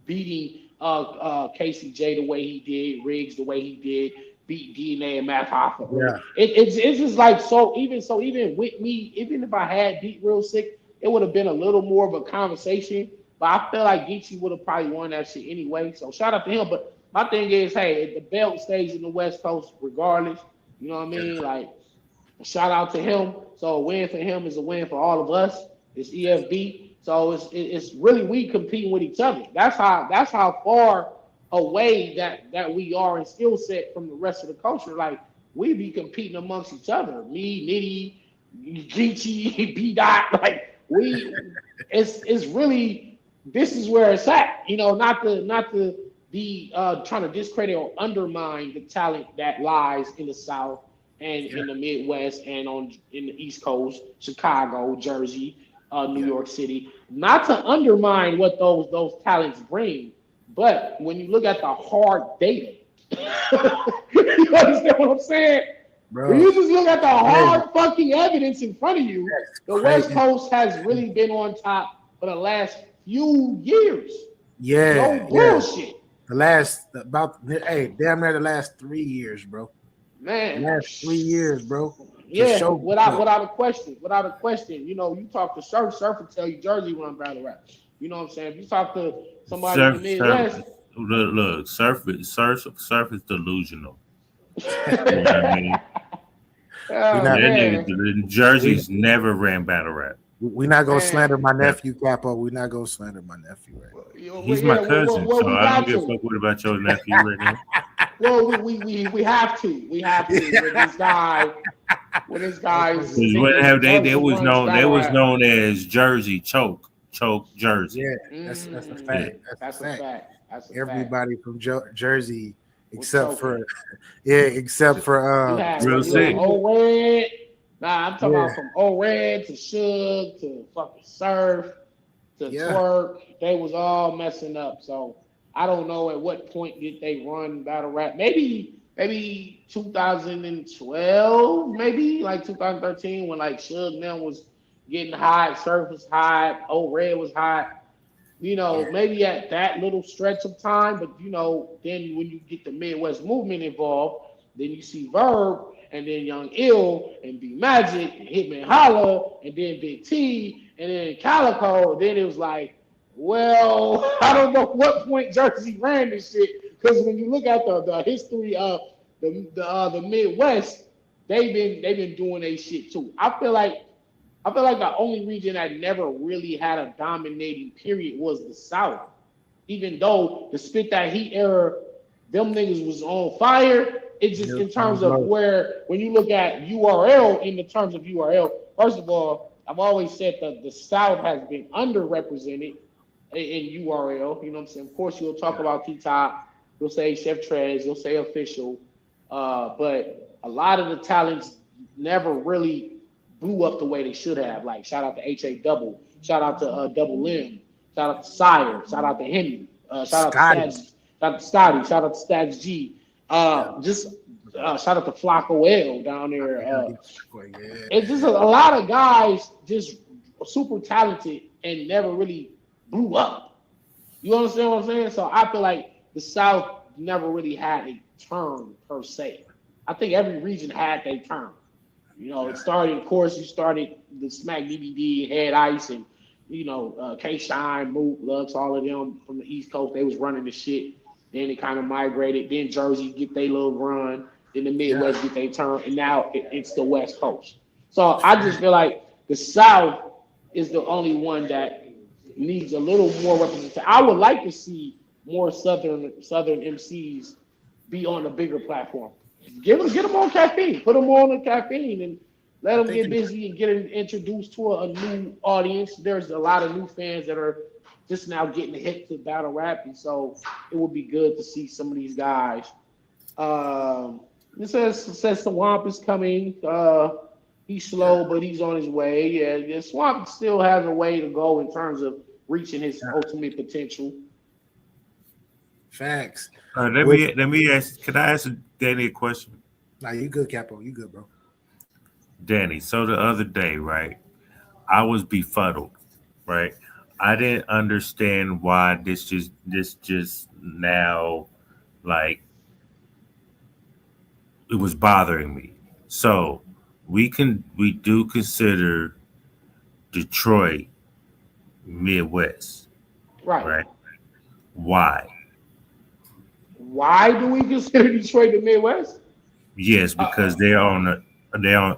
S9: beating KCJ the way he did, Riggs the way he did, beat DNA and Matt Hoffa.
S3: Yeah.
S9: It's just like even with me, even if I had beat Real Sick, it would have been a little more of a conversation. But I feel like Geechee would have probably won that shit anyway. So shout out to him. But my thing is, hey, the belt stays in the West Coast regardless. You know what I mean? Like, shout out to him. So a win for him is a win for all of us. It's EFB. So it's really we competing with each other. That's how far away that we are in skill set from the rest of the culture. Like we be competing amongst each other. Me, Nitty, Geechee, B Dot. Like it's really this is where it's at. Not to be trying to discredit or undermine the talent that lies in the South and in the Midwest and in the East Coast, Chicago, Jersey. New York City, not to undermine what those talents bring, but when you look at the hard data, you understand what I'm saying? Bro. When you just look at the hard fucking evidence in front of you, the West Coast has really been on top for the last few years.
S3: Yeah,
S9: no bullshit.
S3: Damn near the last 3 years, bro.
S9: Man,
S3: last 3 years, bro.
S9: Yeah,
S3: sure.
S9: without a question. You know, you talk to Surf will tell you Jersey run battle rap. You know what I'm saying? If you talk to somebody in the Midwest,
S10: look, surf is delusional. You know what I mean?
S9: oh,
S10: That
S9: man.
S10: nigga, Jersey's never ran battle rap.
S3: We're not gonna
S9: Man.
S3: slander my nephew, Capo. We're not gonna slander my nephew right now.
S10: He's my cousin, so I don't give a fuck what about your nephew right now.
S9: Well, we have to. We have to with this guy. With this guy's
S10: They was known as Jersey Choke Jersey.
S3: Yeah, that's a fact.
S9: That's a fact. That's a
S3: Everybody
S9: fact.
S3: from Jersey, except for
S10: Real sick.
S9: O-Red. Nah, I'm talking about from O-Red to Suge to fucking Surf to Twerk. They was all messing up. So I don't know at what point did they run battle rap. Maybe 2012, maybe like 2013 when like Suge now was getting hot, Surf was hot, O-Red was hot. You know, maybe at that little stretch of time, but you know, then when you get the Midwest movement involved, then you see Verb and then Young Ill and B Magic and Hitman Holla and then Big T and then Calico. Then it was like, well, I don't know what point Jersey ran this shit, because when you look at the history of the Midwest, they've been doing a shit too. I feel like the only region that never really had a dominating period was the South. Even though the Spit That Heat era, them niggas was on fire. It's just in terms of where, when you look at URL, in the terms of URL, first of all, I've always said that the South has been underrepresented in URL. You know what I'm saying? Of course, you'll talk about T-Top, you'll say Chef Trez, you'll say Official, but a lot of the talents never really blew up the way they should have. Like, shout out to H.A. Double, shout out to Double M, shout out to Sire, shout out to Henry, shout out to Scotty, shout out to Stags G. Shout out to Flocko L down there. It's just a lot of guys just super talented and never really blew up. You understand what I'm saying? So I feel like the South never really had a turn per se. I think every region had their turn. You know, it started, of course, you started the Smack DVD, Head Ice, and, you know, K-Shine, Mook, Lux, all of them from the East Coast, they was running the shit. Then it kind of migrated. Then Jersey get their little run. Then the Midwest get their turn. And now it's the West Coast. So I just feel like the South is the only one that needs a little more representation. I would like to see more Southern MCs be on a bigger platform. Get them on caffeine. Put them on the caffeine and let them get busy and get introduced to a new audience. There's a lot of new fans that are just now getting hip to battle rap, and so it would be good to see some of these guys. It says Swamp is coming. He's slow, but he's on his way. Yeah, Swamp still has a way to go in terms of reaching his ultimate potential.
S3: Facts.
S10: Let me ask. Can I ask Danny a question?
S3: Nah, you good, Capo. You good, bro.
S10: Danny, so the other day, right, I was befuddled, right? I didn't understand why this just now, like, it was bothering me. So we do consider Detroit Midwest, right? Why?
S9: Why do we consider Detroit the Midwest?
S10: Yes, because they're on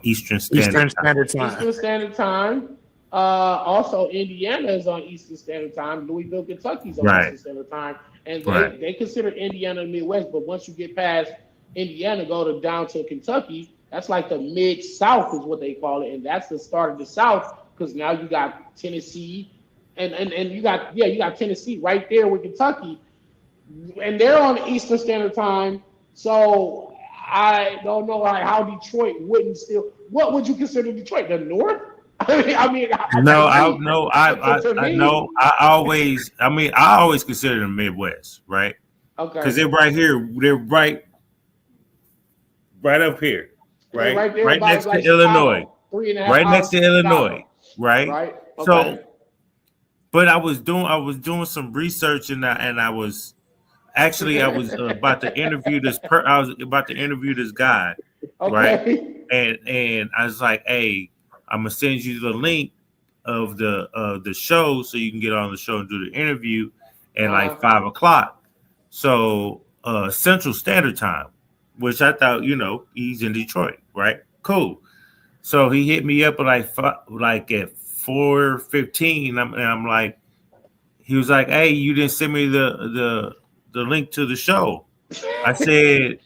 S10: Eastern Standard Time.
S9: Eastern Standard Time. Also, Indiana is on Eastern Standard Time. Louisville, Kentucky's on Eastern Standard Time, and they consider Indiana the Midwest. But once you get past Indiana, down to Kentucky, that's like the Mid South is what they call it, and that's the start of the South, because now you got Tennessee, and you got Tennessee right there with Kentucky, and they're on Eastern Standard Time. So I don't know how Detroit wouldn't still. What would you consider Detroit? The North? I
S10: always consider the Midwest, right?
S9: Okay.
S10: Because they're right here. They're right up here, right? Right next to Illinois. Right next to Illinois, right?
S9: Right. Okay.
S10: So, but I was doing some research, and I was about to interview this guy, right? and I was like, hey, I'm gonna send you the link of the show so you can get on the show and do the interview at like 5 o'clock. So Central Standard Time, which I thought, he's in Detroit, right? Cool. So he hit me up at like at 4:15, and I'm like, he was like, hey, you didn't send me the link to the show. I said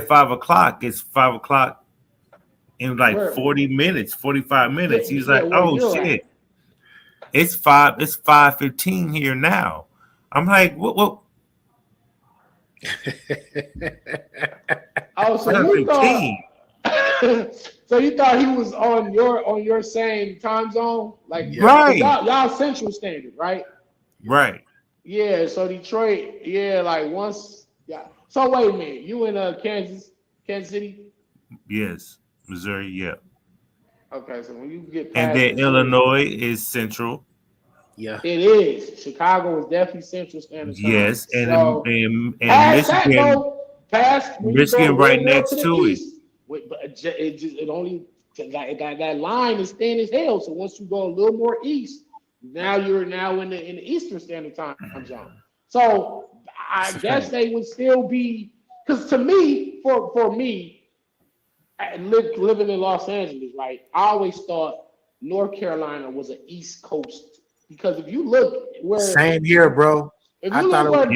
S10: 5 o'clock. It's 5 o'clock in like 40 minutes, 45 minutes. He's like, oh shit. It's 5:15 here now. I'm like, what?
S9: Oh, so you thought so you thought he was on your same time zone? Like
S10: right.
S9: Y'all Central Standard, right?
S10: Right.
S9: Yeah, so Detroit, like once So wait a minute, you in Kansas City?
S10: Yes. Missouri, yeah.
S9: Okay, so when you get past
S10: and then
S9: Missouri,
S10: Illinois is Central.
S3: Yeah,
S9: it is. Chicago is definitely Central Standard Time.
S10: Yes, and
S9: Michigan
S10: right next to it.
S9: But it only that line is thin as hell. So once you go a little more east, now you're in the Eastern Standard Time zone. So I guess they would still be, because to me, for me, living in Los Angeles, right? I always thought North Carolina was an East Coast, because if you look where
S3: same here, bro.
S9: If you look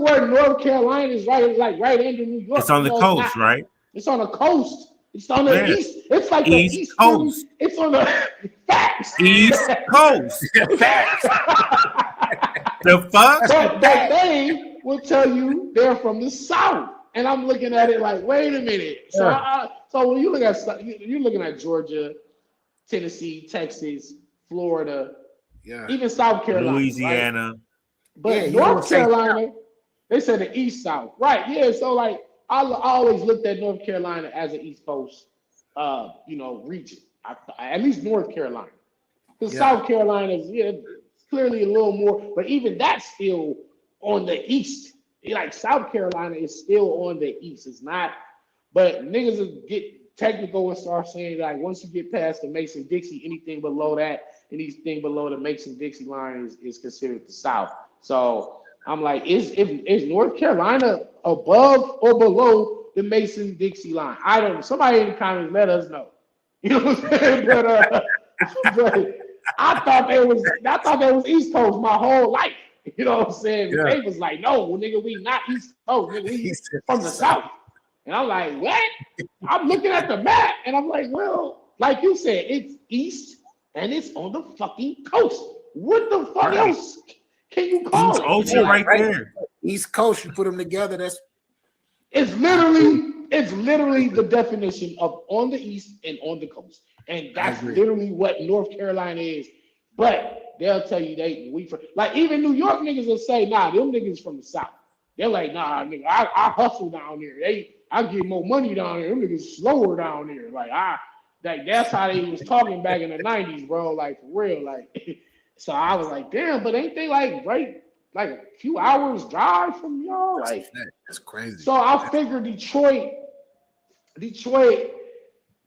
S9: where North Carolina is, right under New York.
S10: It's on the coast, right?
S9: It's on the coast. It's on the east. It's like the East
S10: Coast.
S9: It's on the facts.
S10: East Coast.
S9: Facts.
S10: The fuck?
S9: But they will tell you they're from the South. And I'm looking at it like, wait a minute. So when you look at, you're looking at Georgia, Tennessee, Texas, Florida, even South Carolina,
S10: Louisiana.
S9: Right? But North Carolina, they said the East South, right? Yeah. So like, I always looked at North Carolina as an East Coast, region. At least North Carolina, because South Carolina is clearly a little more, but even that's still on the east. Like South Carolina is still on the east. It's not, but niggas will get technical and start saying like once you get past the Mason-Dixie, anything below that, anything below the Mason-Dixie line is considered the South. So I'm like, is North Carolina above or below the Mason-Dixie line? I don't know. Somebody in the comments let us know. You know what I'm saying? But I thought they was East Coast my whole life. You know what I'm saying?
S3: Yeah.
S9: They was like, no, nigga, we not East Coast, nigga, we from the South. And I'm like, what? I'm looking at the map and I'm like, well, like you said, it's east and it's on the fucking coast. What the fuck else can you call it?
S10: Ocean right there.
S3: East Coast, you put them together,
S9: it's literally the definition of on the east and on the coast. And that's literally what North Carolina is. But they'll tell you like even New York niggas will say, nah, them niggas from the South. They're like, nah, nigga, I hustle down there. I get more money down there. Them niggas slower down there. Like that's how they was talking back in the 90s, bro. Like for real. Like so I was like, damn, but ain't they like right like a few hours drive from y'all? Like
S3: that's crazy.
S9: So I figured Detroit,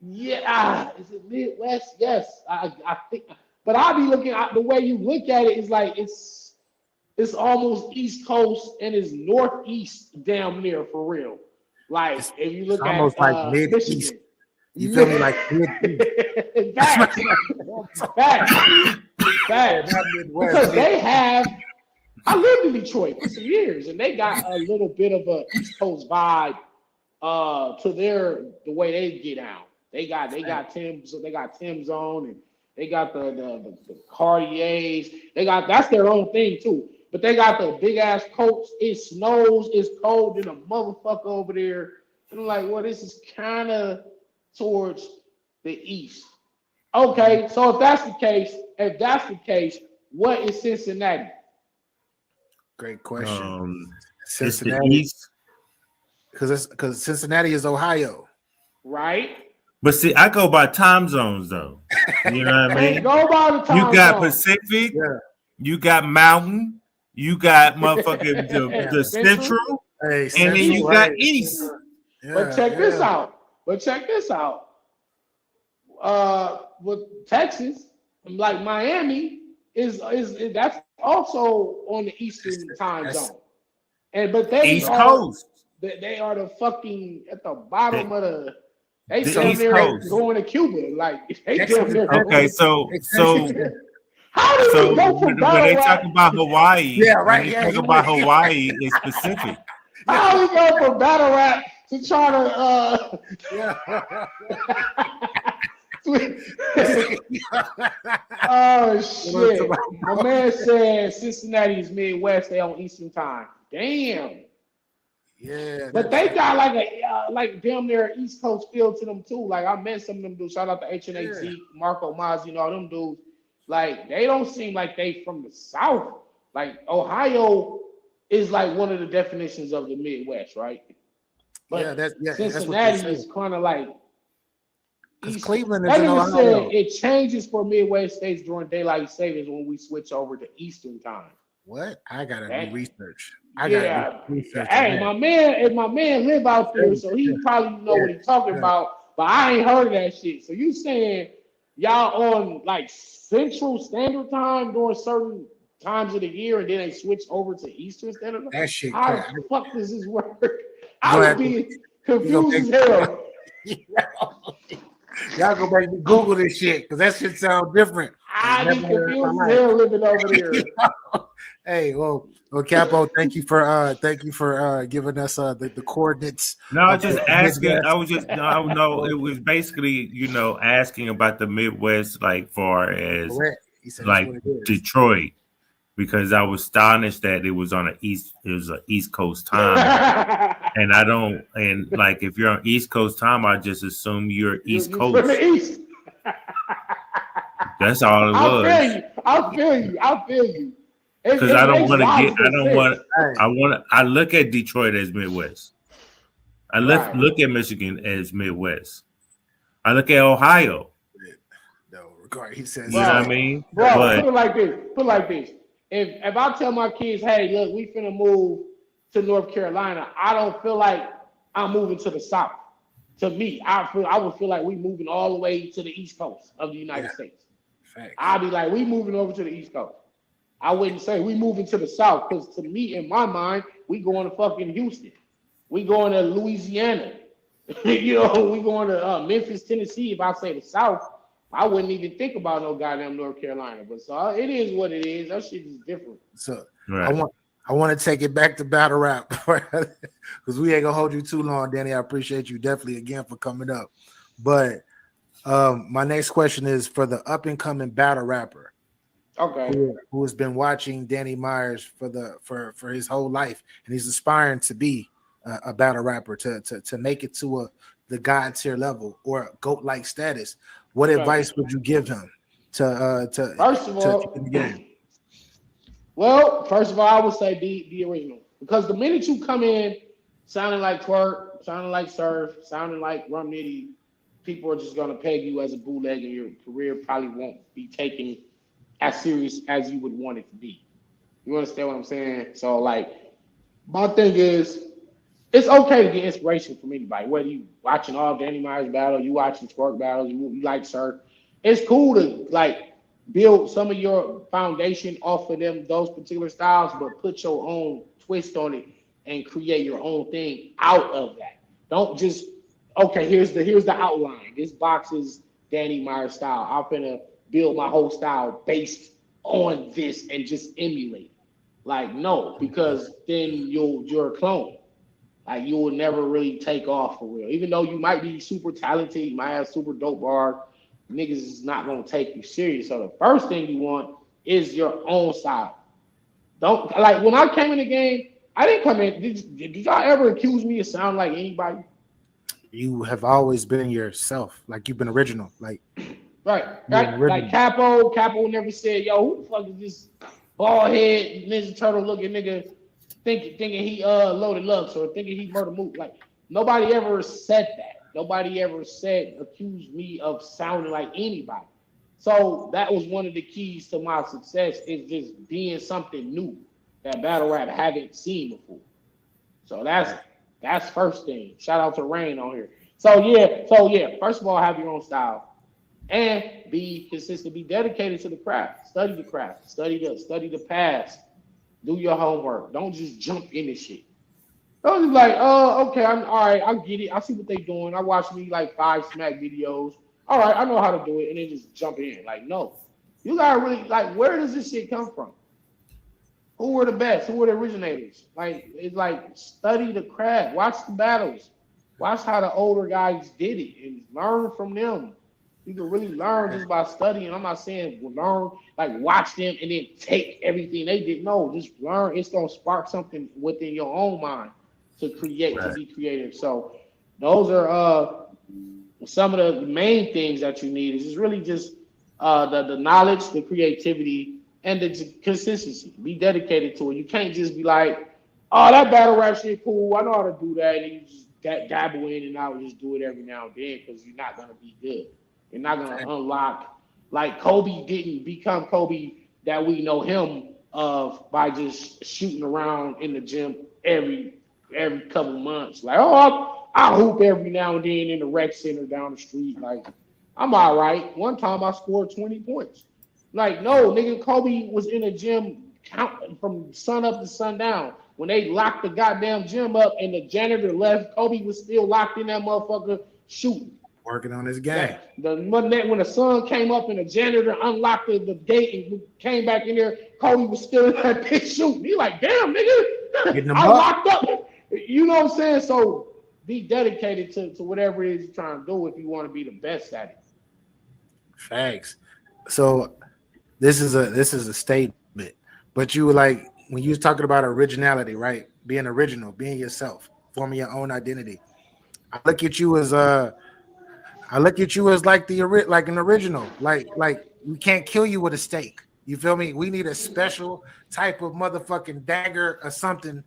S9: yeah, is it Midwest? Yes, I think. But I'll be looking at the way you look at it is like it's almost East Coast and it's Northeast damn near for real. Like if you look at
S3: almost like Mid-East.
S9: Michigan.
S3: You feel me? Like Mid-East.
S9: Facts. Because they have. I lived in Detroit for some years, and they got a little bit of a East Coast vibe to the way they get out. They got Tim's on, and they got the Cartiers. That's their own thing too. But they got the big ass coats. It snows. It's cold in a motherfucker over there. And I'm like, well, this is kind of towards the east. Okay, so if that's the case, what is Cincinnati?
S3: Great question.
S10: Cincinnati,
S3: because Cincinnati is Ohio,
S9: right?
S10: But see, I go by time zones though. You know what I mean?
S9: Go by the time
S10: you got
S9: zone.
S10: Pacific, you got Mountain, you got motherfucking the Central, and then you got East.
S9: But check this out. But check this out. With Texas, like Miami, is that's also on the Eastern time zone. But they
S10: East
S9: are
S10: Coast.
S9: they are the fucking at the bottom of they
S10: The
S9: damn
S10: East
S9: near
S10: Coast.
S9: going to Cuba. Like they damn near
S10: Okay, so
S9: how did
S10: so
S9: we go from
S10: when
S9: battle
S10: they
S9: rap?
S10: talk about Hawaii,
S3: Yeah,
S10: when
S3: right.
S10: they
S3: Yeah,
S10: talk
S3: he
S10: about
S3: went.
S10: Hawaii, it's specific.
S9: How we go from battle rap to trying to
S3: Yeah.
S9: Oh shit! My man said Cincinnati is Midwest. They on Eastern time. Damn.
S3: Yeah,
S9: But they got like a like damn near East Coast feel to them too. Like I met some of them dudes. Shout out to HNAT, Marco Maz, all them dudes. Like they don't seem like they from the South. Like Ohio is like one of the definitions of the Midwest, right? But
S3: that's what they
S9: Cincinnati
S3: say.
S9: is kind of like
S3: Because Cleveland is
S9: that
S3: in
S9: nigga
S3: Ohio.
S9: said it changes for Midwest states during daylight savings when we switch over to Eastern time.
S3: What? I gotta do research.
S9: Yeah.
S3: Do research.
S9: Hey, my man live out there, so he probably know what he's talking about. But I ain't heard of that shit. So you saying y'all on like Central Standard Time during certain times of the year, and then they switch over to Eastern Standard Time?
S3: That shit
S9: How
S3: crap.
S9: the fuck does this work? I would be confused as hell.
S3: Y'all go back and Google this shit because that shit sounds different.
S9: I be confused as hell living over there.
S3: Hey, well, Capo, thank you for giving us the coordinates.
S10: No, I was just asking. No, it was basically asking about the Midwest, like far as like Detroit, because I was astonished that it was on an East Coast time, and I don't like if you're on East Coast time, I just assume you're East Coast.
S9: From the East.
S10: That's all it was.
S9: I feel you.
S10: Because I don't want to I look at Detroit as Midwest. I look at Michigan as Midwest. I look at Ohio.
S3: No, regard he says,
S10: you know what I mean?
S9: Bro, put it like this. If I tell my kids, hey, look, we finna move to North Carolina, I don't feel like I'm moving to the South. To me, I would feel like we moving all the way to the East Coast of the United States. I'd be like, we moving over to the East Coast. I wouldn't say we moving to the South, because to me, in my mind, we going to fucking Houston. We going to Louisiana. We going to Memphis, Tennessee. If I say the South, I wouldn't even think about no goddamn North Carolina. But so it is what it is. That shit is different.
S3: So I want to take it back to battle rap because we ain't gonna hold you too long, Danny. I appreciate you definitely again for coming up. But my next question is for the up and coming battle rapper.
S9: Okay.
S3: Who has been watching Danny Myers for his whole life, and he's aspiring to be a battle rapper to make it to the God tier level or GOAT like status. What advice would you give him to
S9: first of all,
S3: in the game?
S9: Well, first of all, I would say be the original, because the minute you come in sounding like Twerk, sounding like Surf, sounding like Rum Nitty, people are just gonna peg you as a bootleg, and your career probably won't be taken as serious as you would want it to be. You understand what I'm saying? So, like, my thing is, it's okay to get inspiration from anybody. Whether you watching all Danny Myers battle, you watching Twerk battles, you like Surf, it's cool to like build some of your foundation off of those particular styles, but put your own twist on it and create your own thing out of that. Don't just here's the outline. This box is Danny Myers style. I'm gonna build my whole style based on this and just emulate. Like, no, because then you're a clone. Like, you will never really take off for real. Even though you might be super talented, you might have super dope bar, niggas is not gonna take you serious. So the first thing you want is your own style. Don't, like, when I came in the game, I didn't come in. Did y'all ever accuse me of sounding like anybody?
S3: You have always been yourself. Like, you've been original. Like,
S9: right. Like Capo never said, yo, who the fuck is this bald head Ninja Turtle looking nigga thinking he Loaded Lux or thinking he Murda Mook. Like, nobody ever said that. Nobody ever accused me of sounding like anybody. So that was one of the keys to my success, is just being something new that battle rap haven't seen before. So that's first thing. Shout out to Rain on here. So yeah. First of all, have your own style and be consistent. Be dedicated to the craft. Study the craft. Study the past. Do your homework. Don't just jump into shit. Don't just be like, oh, okay, I'm all right. I get it. I see what they doing. I watch me like 5 smack videos. All right, I know how to do it, and then just jump in. Like, no, you gotta really like, where does this shit come from? Who were the best? Who were the originators? Like, it's like study the craft, watch the battles, watch how the older guys did it, and learn from them. You can really learn just by studying. I'm not saying learn, like watch them and then take everything they did. No, just learn. It's gonna spark something within your own mind to create, to be creative. So those are some of the main things that you need. Is really just the knowledge, the creativity, and the consistency. Be dedicated to it. You can't just be like, oh, that battle rap shit cool. I know how to do that, and you just dabble in and out and just do it every now and then because you're not gonna be good. You're not gonna unlock like Kobe didn't become Kobe that we know him of by just shooting around in the gym every couple months. Like, oh, I hoop every now and then in the rec center down the street. Like, I'm all right. One time I scored 20 points. Like, no, nigga, Kobe was in a gym counting from sun up to sundown. When they locked the goddamn gym up and the janitor left, Kobe was still locked in that motherfucker shooting.
S3: Working on his game.
S9: When the sun came up and the janitor unlocked the gate and came back in there, Kobe was still in that bitch shooting. He like, damn, nigga, I locked up. You know what I'm saying? So be dedicated to whatever it is you're trying to do if you want to be the best at it.
S3: Facts. So this is a statement, but you were like when you was talking about originality, right? Being original, being yourself, forming your own identity. I look at you as like an original. Like we can't kill you with a stake. You feel me? We need a special type of motherfucking dagger or something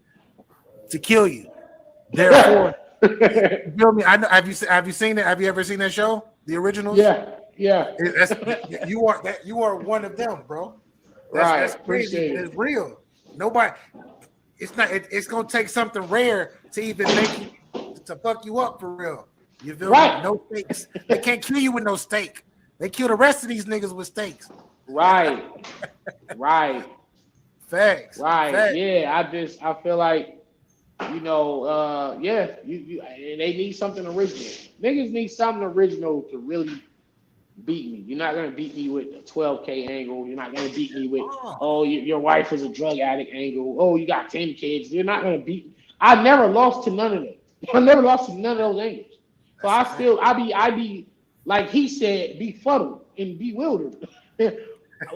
S3: to kill you. Therefore, you feel me? I know. Have you seen it? Have you ever seen that show, The Originals?
S9: Yeah.
S3: You are one of them, bro. That's crazy. It's real. Nobody. It's not. It's gonna take something rare to even make you to fuck you up for real. You feel me? No stakes. They can't kill you with no stake. They kill the rest of these niggas with stakes.
S9: Right.
S3: Facts.
S9: Facts. Yeah. I feel like, you know, and they need something original. Niggas need something original to really beat me. You're not gonna beat me with a 12K angle. You're not gonna beat me with your wife is a drug addict angle. Oh, you got 10 kids. You're not gonna beat me. I never lost to none of them. I never lost to none of those angles. So I be like he said, befuddled and bewildered.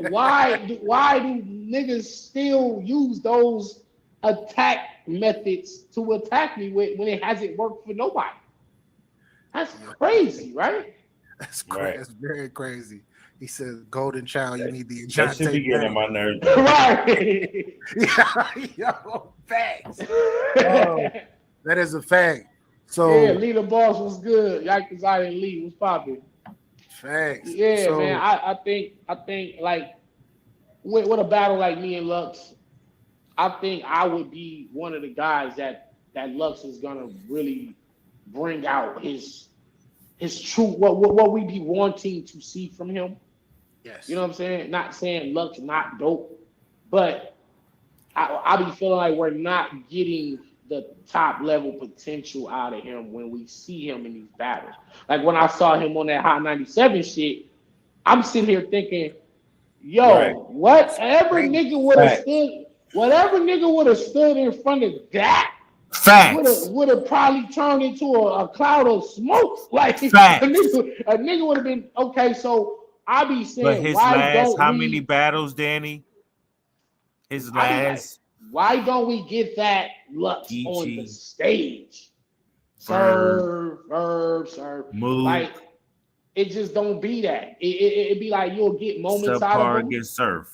S9: Why do niggas still use those attack methods to attack me with when it hasn't worked for nobody? That's crazy, right?
S3: That's crazy. Right. That's very crazy. He says, "Golden child, you need the
S10: that should be getting on my nerves."
S9: Right?
S3: Yo, facts. That is a fact. So
S9: yeah, Lee the Boss was good. Yakuza and Lee was popping.
S3: Facts.
S9: Yeah, so, man. I think like with a battle like me and Lux, I think I would be one of the guys that Lux is gonna really bring out his true what we be wanting to see from him.
S3: Yes.
S9: You know what I'm saying? Not saying Lux not dope, but I be feeling like we're not getting the top level potential out of him when we see him in these battles. Like when I saw him on that Hot 97 shit, I'm sitting here thinking, yo, whatever nigga would have stood in front of that would have probably turned into a cloud of smoke. Like a nigga would have been okay. So I be saying,
S10: but his last how many battles, Danny? His last.
S9: Why don't we get that Lux on the stage? Serve.
S10: Move.
S9: Like it just don't be that. It be like you'll get moments out of him.
S10: Against Surf.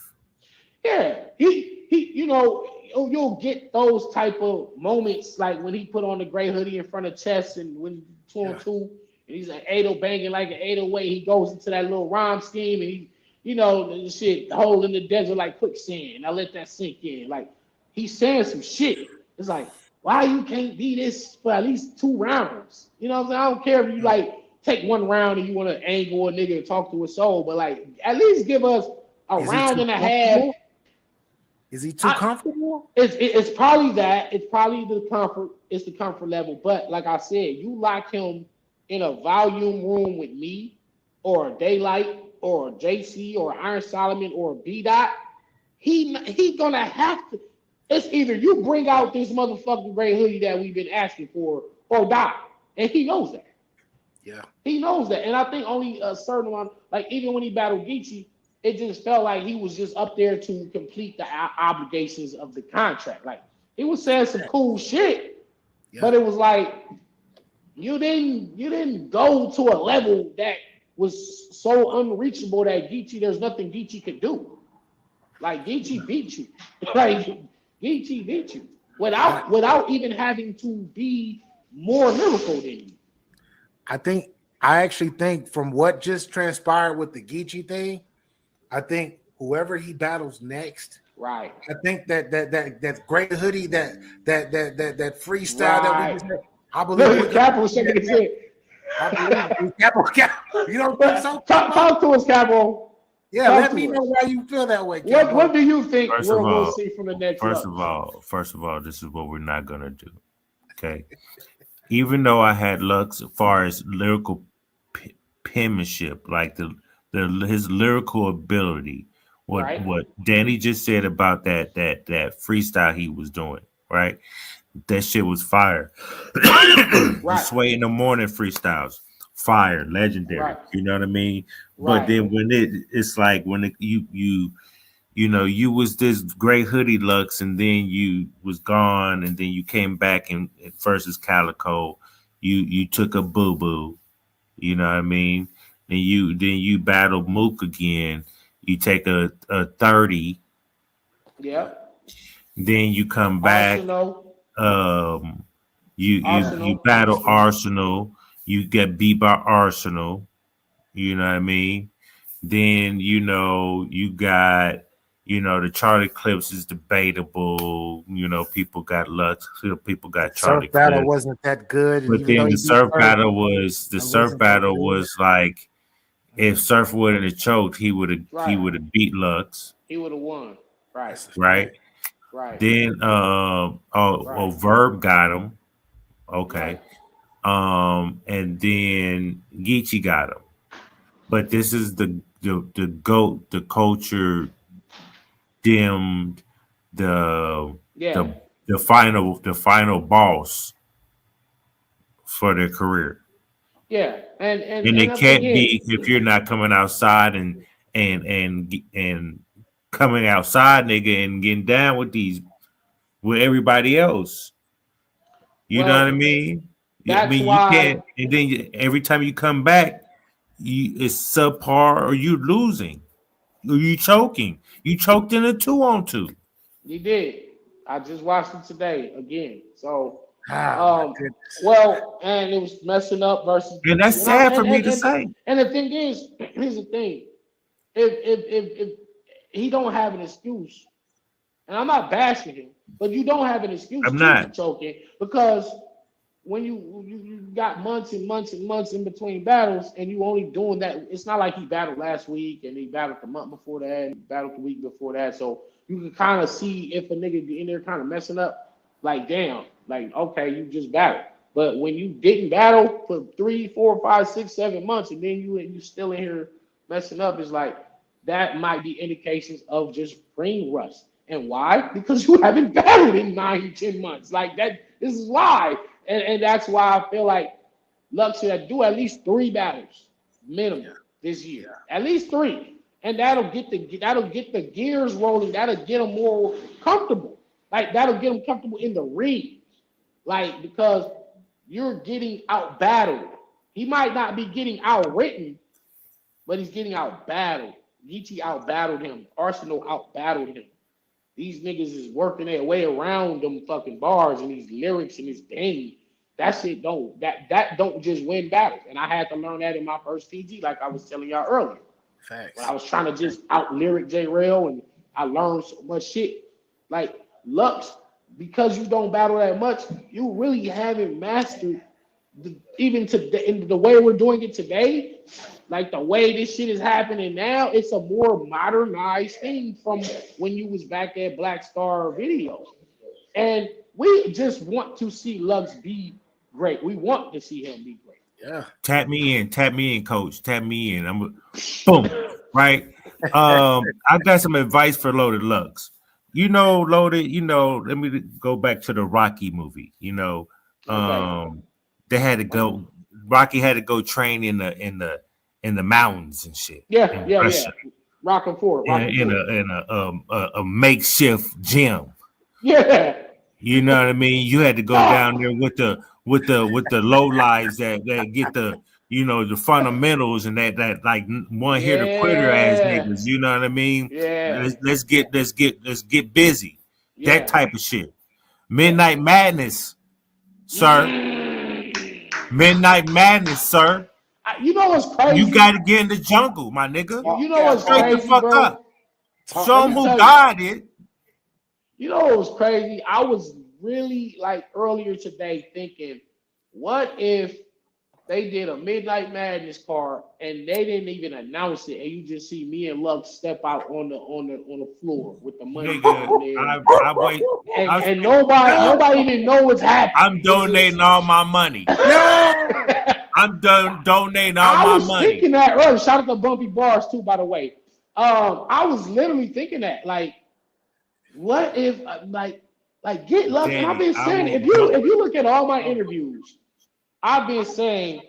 S9: Yeah, he you know, you'll get those type of moments like when he put on the gray hoodie in front of Chess and when 2-on-2 and he's like 8-0 banging like an 808. He goes into that little rhyme scheme and he, you know, the shit, the hole in the desert like quicksand. I let that sink in. Like he's saying some shit. It's like, why you can't be this for at least 2 rounds? You know what I'm saying? I don't care if you like take 1 round and you want to angle a nigga and talk to his soul, but like at least give us a
S3: Is he
S9: round
S3: too
S9: and a half.
S3: comfortable? Is he too comfortable?
S9: It's probably that. It's probably the comfort. It's the comfort level. But like I said, you lock him in a volume room with me, or Daylight, or JC, or Iron Solomon, or B Dot. He gonna have to. It's either you bring out this motherfucking gray hoodie that we've been asking for, or die, and he knows that.
S3: Yeah,
S9: he knows that. And I think only a certain amount, like even when he battled Geechee, it just felt like he was just up there to complete the obligations of the contract. Like he was saying some cool shit, but it was like you didn't go to a level that was so unreachable that Geechee, there's nothing Geechee could do. Like Geechee beat you. Like Geechee beat you without even having to be more lyrical than you.
S3: I actually think from what just transpired with the Geechee thing, I think whoever he battles next,
S9: right?
S3: I think that gray hoodie, that freestyle that we just had, I believe
S9: Look, Capo shaking his head.
S3: I believe Capo. You don't think so?
S9: Talk to us, Capo.
S3: Yeah, let me know why you feel that way. Capo.
S9: What do you think
S10: First
S9: we're
S10: of
S9: going to
S10: all,
S9: see from the next?
S10: First of all, this is what we're not gonna do. Okay. Even though I had Lux as far as lyrical penmanship, like his lyrical ability, what Danny just said about that freestyle he was doing, right? That shit was fire. The Sway in the Morning freestyles, fire, legendary.
S9: Right.
S10: You know what I mean?
S9: Right.
S10: But then when it's like when you know, you was this gray hoodie Lux, and then you was gone, and then you came back and versus Calico, you took a boo boo, you know what I mean? And you battle Mook again, you take a 30,
S9: Yeah.
S10: then you come back,
S9: Arsonal.
S10: you battle Arsonal, you get beat by Arsonal, you know what I mean? Then you got. The Charlie Clips is debatable. People got Lux. People got Charlie
S3: Surf battle
S10: Clips.
S3: wasn't that good.
S10: But then the surf battle was like, if Surf wouldn't have choked, he would have beat Lux.
S9: He would have won. Right.
S10: Right. Then Verb got him. Okay. And then Geechee got him. But this is the GOAT, the culture dimmed, the final boss for their career.
S9: Yeah, and
S10: it can't be if you're not coming outside and coming outside, nigga, and getting down with everybody else. You know what I mean?
S9: That's
S10: you
S9: why.
S10: Can't. And then every time you come back, it's subpar or you losing. You choking. You choked in a 2-on-2.
S9: You did. I just watched it today again. So,
S3: my
S9: well, and it was messing up versus.
S10: And that's sad for me to say.
S9: And the thing is, here's the thing: if he don't have an excuse, and I'm not bashing him, but you don't have an excuse to choking because when you got months and months and months in between battles, and you only doing that, it's not like he battled last week and he battled the month before that, and battled the week before that. So you can kind of see if a nigga in there kind of messing up, like damn, like okay, you just battled. But when you didn't battle for 3, 4, 5, 6, 7 months, and then you still in here messing up, it's like that might be indications of just brain rust. And why? Because you haven't battled in 9, 10 months. Like that. This is why. And that's why I feel like Lux should do at least 3 battles minimum this year. At least 3. And that'll get the gears rolling. That'll get them more comfortable. Like that'll get them comfortable in the ring. Like because you're getting out battled. He might not be getting outwritten, but he's getting out battled. Geechee out battled him. Arsonal out battled him. These niggas is working their way around them fucking bars and these lyrics and this game. That shit don't just win battles. And I had to learn that in my first TG, like I was telling y'all earlier.
S3: Facts.
S9: When I was trying to just out lyric J Rail and I learned so much shit. Like Lux because you don't battle that much, you really haven't mastered in the way we're doing it today. Like the way this shit is happening now, it's a more modernized thing from when you was back at Black Star Videos. And we just want to see Lux be great. We want to see him be great.
S3: Yeah.
S10: Tap me in, coach. Tap me in. I'm boom. Right. I got some advice for Loaded Lux. You know, Loaded, let me go back to the Rocky movie. They had to go, Rocky had to go train in the mountains and shit.
S9: Yeah. Rock and forth.
S10: In a makeshift gym.
S9: Yeah.
S10: You know what I mean? You had to go down there with the low lives that get the the fundamentals and that like one hitter quitter ass niggas. You know what I mean?
S9: Yeah.
S10: Let's get busy. Yeah. That type of shit. Midnight Madness, sir. Midnight Madness, sir.
S9: You know what's crazy?
S10: You got to get in the jungle, my nigga.
S9: You know what's
S10: Straight
S9: crazy,
S10: the fuck
S9: bro?
S10: up. Show them who God is.
S9: You know what was crazy? I was really like earlier today thinking, what if they did a Midnight Madness card and they didn't even announce it, and you just see me and Lux step out on the floor with the money and nobody even know what's happening.
S10: I'm donating all my money. I'm donating all my money.
S9: I was thinking that earlier. Shout out to Bumpy Bars too, by the way. I was literally thinking that, like, what if like get Lux? And I've been saying, if you look at all my interviews, I've been saying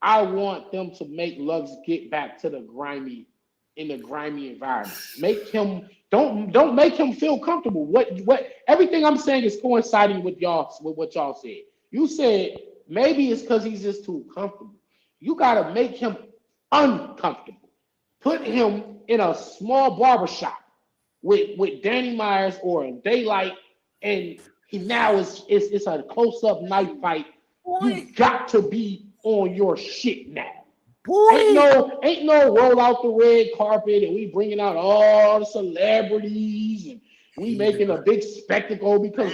S9: I want them to make Lux get back to the grimy environment. Make him don't make him feel comfortable. What everything I'm saying is coinciding with what y'all said. You said maybe it's because he's just too comfortable. You gotta make him uncomfortable. Put him in a small barbershop with Danny Myers or Daylight, and he now it's a close-up knife fight. You got to be on your shit now. Ain't no roll out the red carpet and we bringing out all the celebrities and we making a big spectacle because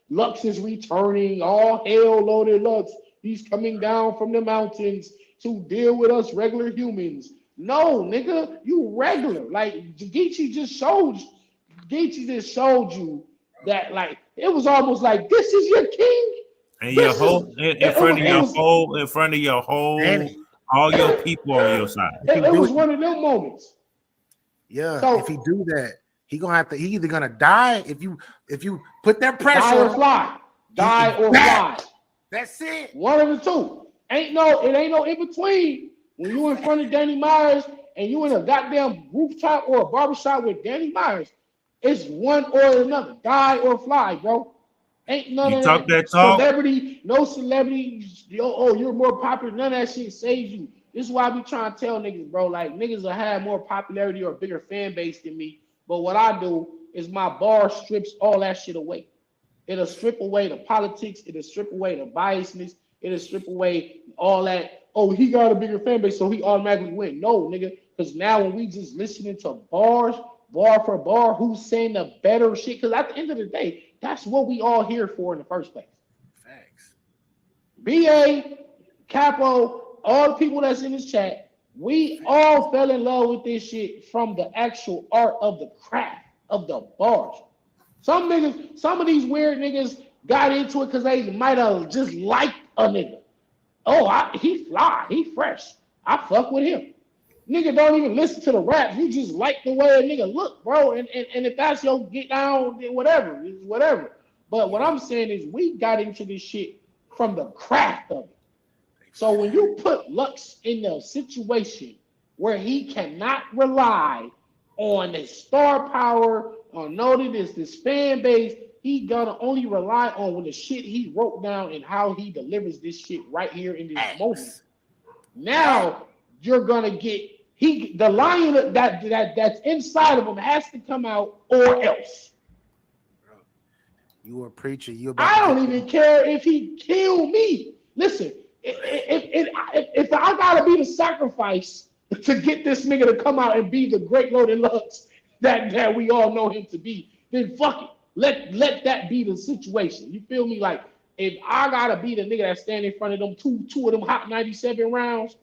S9: Lux is returning. All hell Loaded Lux. He's coming down from the mountains to deal with us regular humans. No, nigga, you regular. Like Geechee just showed you that, like, it was almost like, this is your king.
S10: And your whole in front of your whole all your people on your side.
S9: It was one of them moments.
S3: Yeah, so, if he do that, he either gonna die if you put that pressure
S9: die or fly. Die or fly.
S3: That's it.
S9: One of the two. It ain't no in between. When you in front of Danny Myers and you in a goddamn rooftop or a barbershop with Danny Myers, it's one or another. Die or fly, bro. Ain't none of that celebrity, no celebrity. You're more popular. None of that shit saves you. This is why I be trying to tell niggas, bro. Like, niggas will have more popularity or a bigger fan base than me. But what I do is my bar strips all that shit away. It'll strip away the politics. It'll strip away the biasness. It'll strip away all that. Oh, he got a bigger fan base, so he automatically win. No, nigga. Because now when we just listening to bar for bar, who's saying the better shit? Because at the end of the day, that's what we all here for in the first place.
S3: Facts.
S9: BA, Capo, all the people that's in this chat, we all fell in love with this shit from the actual art of the craft of the bars. Some of these weird niggas got into it because they might have just liked a nigga. Oh, he fly, he fresh. I fuck with him. Nigga don't even listen to the rap. You just like the way a nigga look, bro. And if that's your get down, then whatever. But what I'm saying is we got into this shit from the craft of it. So when you put Lux in a situation where he cannot rely on his star power or notice this fan base, he gonna only rely on the shit he wrote down and how he delivers this shit right here in this moment. Now you're gonna get the lion that's inside of him has to come out or else.
S3: You a preacher.
S9: I don't even care if he kill me. Listen, if I gotta be the sacrifice to get this nigga to come out and be the great Loaded Lux that we all know him to be, then fuck it. let that be the situation. You feel me? Like if I gotta be the nigga that stand in front of them two of them hot 97 rounds,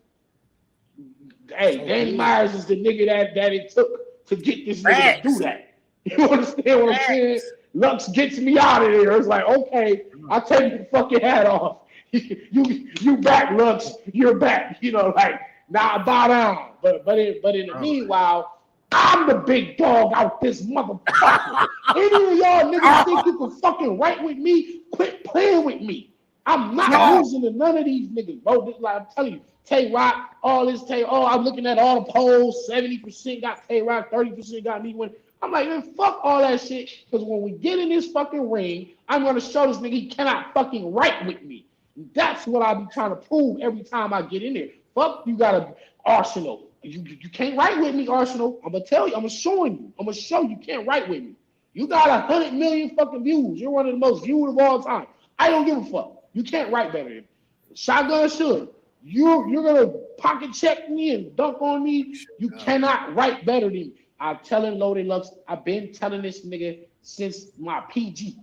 S9: hey, Danny Myers is the nigga that it took to get this nigga to do that. You understand what I'm saying? Lux gets me out of there. It's like, okay, I'll take the fucking hat off. You back, Lux. You're back. You know, like, now bow down. But in the meanwhile, I'm the big dog out this motherfucker. Any of y'all niggas think you can fucking write with me? Quit playing with me. I'm not losing to none of these niggas, bro. Like I'm telling you, Tay Rock, all this Tay. Oh, I'm looking at all the polls. 70% got Tay Rock, 30% got me winning. I'm like, man, fuck all that shit. Because when we get in this fucking ring, I'm gonna show this nigga he cannot fucking write with me. That's what I be trying to prove every time I get in there. Fuck, you got a Arsonal. You can't write with me, Arsonal. I'm gonna tell you. I'm gonna show you. I'm gonna show you can't write with me. You got 100 million fucking views. You're one of the most viewed of all time. I don't give a fuck. You can't write better than me. Shotgun should. You're gonna pocket check me and dunk on me. You cannot write better than me. I'm telling Loaded Lux. I've been telling this nigga since my PG.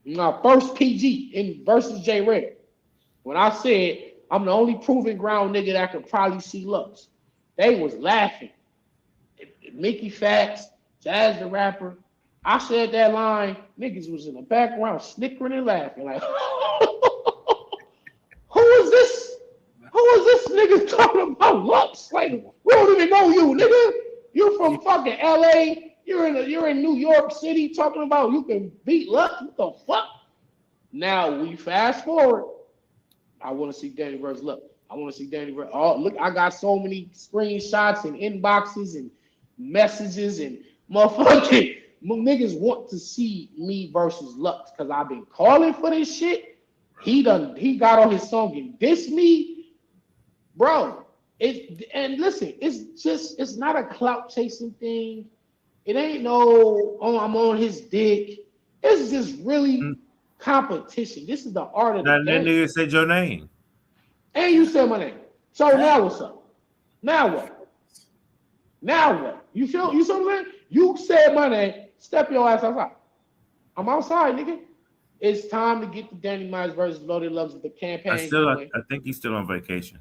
S9: My first PG in versus J Red. When I said I'm the only proven ground nigga that could probably see Lux. They was laughing. Mickey Facts, Jazz the Rapper. I said that line, niggas was in the background snickering and laughing. Like, who is this? Who is this nigga talking about Lux? Like, we don't even know you, nigga. You're from fucking LA. You're in New York City talking about you can beat Lux. What the fuck? Now we fast forward. I want to see Danny versus Lux. I want to see Danny versus. Oh, look, I got so many screenshots and inboxes and messages and motherfucking niggas want to see me versus Lux because I've been calling for this shit. He got on his song and dissed me, bro. And listen, it's not a clout chasing thing. It ain't no, oh, I'm on his dick. It's just really competition. This is the art of the
S10: That
S9: game.
S10: nigga said your name.
S9: And you said my name. So now what's up? Now what? Now what? You see what I'm saying? You said my name. Step your ass outside. I'm outside, nigga. It's time to get the Danny Myers versus Loaded Lux with the campaign.
S10: I think he's still on vacation.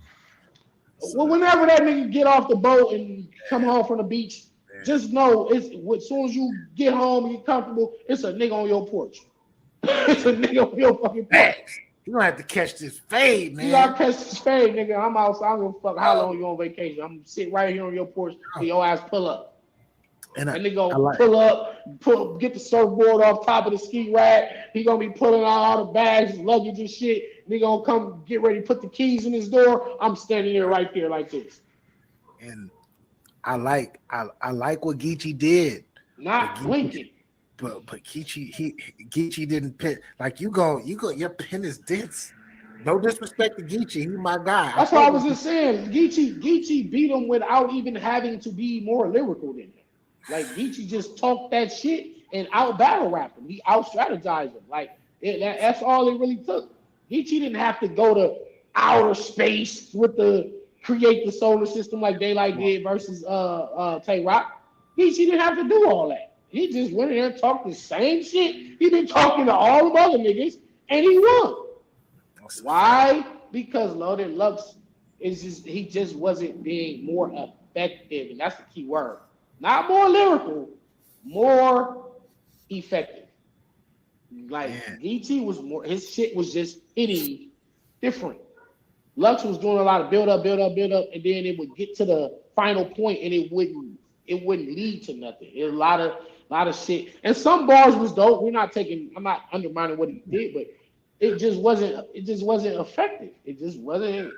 S9: Well, whenever that nigga get off the boat and come home from the beach, just know it's as soon as you get home and get comfortable, it's a nigga on your porch. It's a nigga on your fucking porch.
S3: You gonna have to catch this fade, man.
S9: You gotta catch this fade, nigga. I'm outside. I don't give a fuck how long you on vacation. I'm sit right here on your porch till your ass pull up. And that nigga gonna pull up, get the surfboard off top of the ski rack. He gonna be pulling out all the bags, luggage and shit. Nigga gonna come get ready to put the keys in his door. I'm standing there right there like this.
S3: And I like what Geechee did.
S9: Not blinking.
S3: But Geechee didn't pin like you go your pin is dense. No disrespect to Geechee, he my guy.
S9: That's what I was just saying. Geechee beat him without even having to be more lyrical than him. Like Geechee just talked that shit and out battle rap him. He out strategized him. Like that's all it really took. Geechee didn't have to go to outer space with the create the solar system like Daylight did versus Tay Rock. Geechee didn't have to do all that. He just went in there and talked the same shit he been talking to all the other niggas, and he won. Why? Because Loaded Lux he just wasn't being more effective, and that's the key word. Not more lyrical, more effective. Like Geechee was more, his shit was just hitting different. Lux was doing a lot of build up, and then it would get to the final point, and it wouldn't lead to nothing. It was a lot of shit. And some bars was dope. I'm not undermining what he did, but it just wasn't effective. It just wasn't.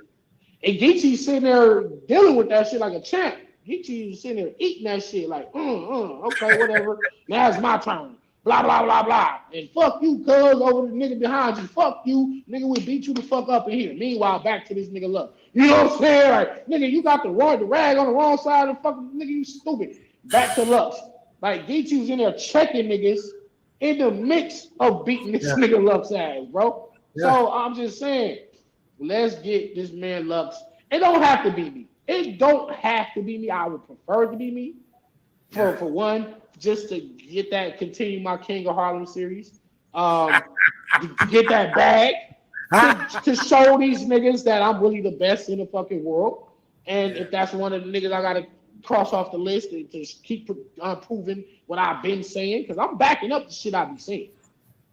S9: And Geechee sitting there dealing with that shit like a champ. Geechee was sitting there eating that shit like, okay, whatever. Now it's my turn. Blah, blah, blah, blah. And fuck you, cuz, over the nigga behind you. Fuck you. Nigga, we beat you the fuck up in here. Meanwhile, back to this nigga Lux. You know what I'm saying? Like, nigga, you got the rag on the wrong side of the fucking nigga, you stupid. Back to Lux. Like, Geechee was in there checking niggas in the mix of beating this nigga Lux ass, bro. Yeah. So I'm just saying, let's get this man Lux. It don't have to be me. It don't have to be me. I would prefer it to be me. For one. just to get that, continue my King of Harlem series. To get that bag, to show these niggas that I'm really the best in the fucking world. And if that's one of the niggas I gotta cross off the list and to keep proving what I've been saying, because I'm backing up the shit I be saying.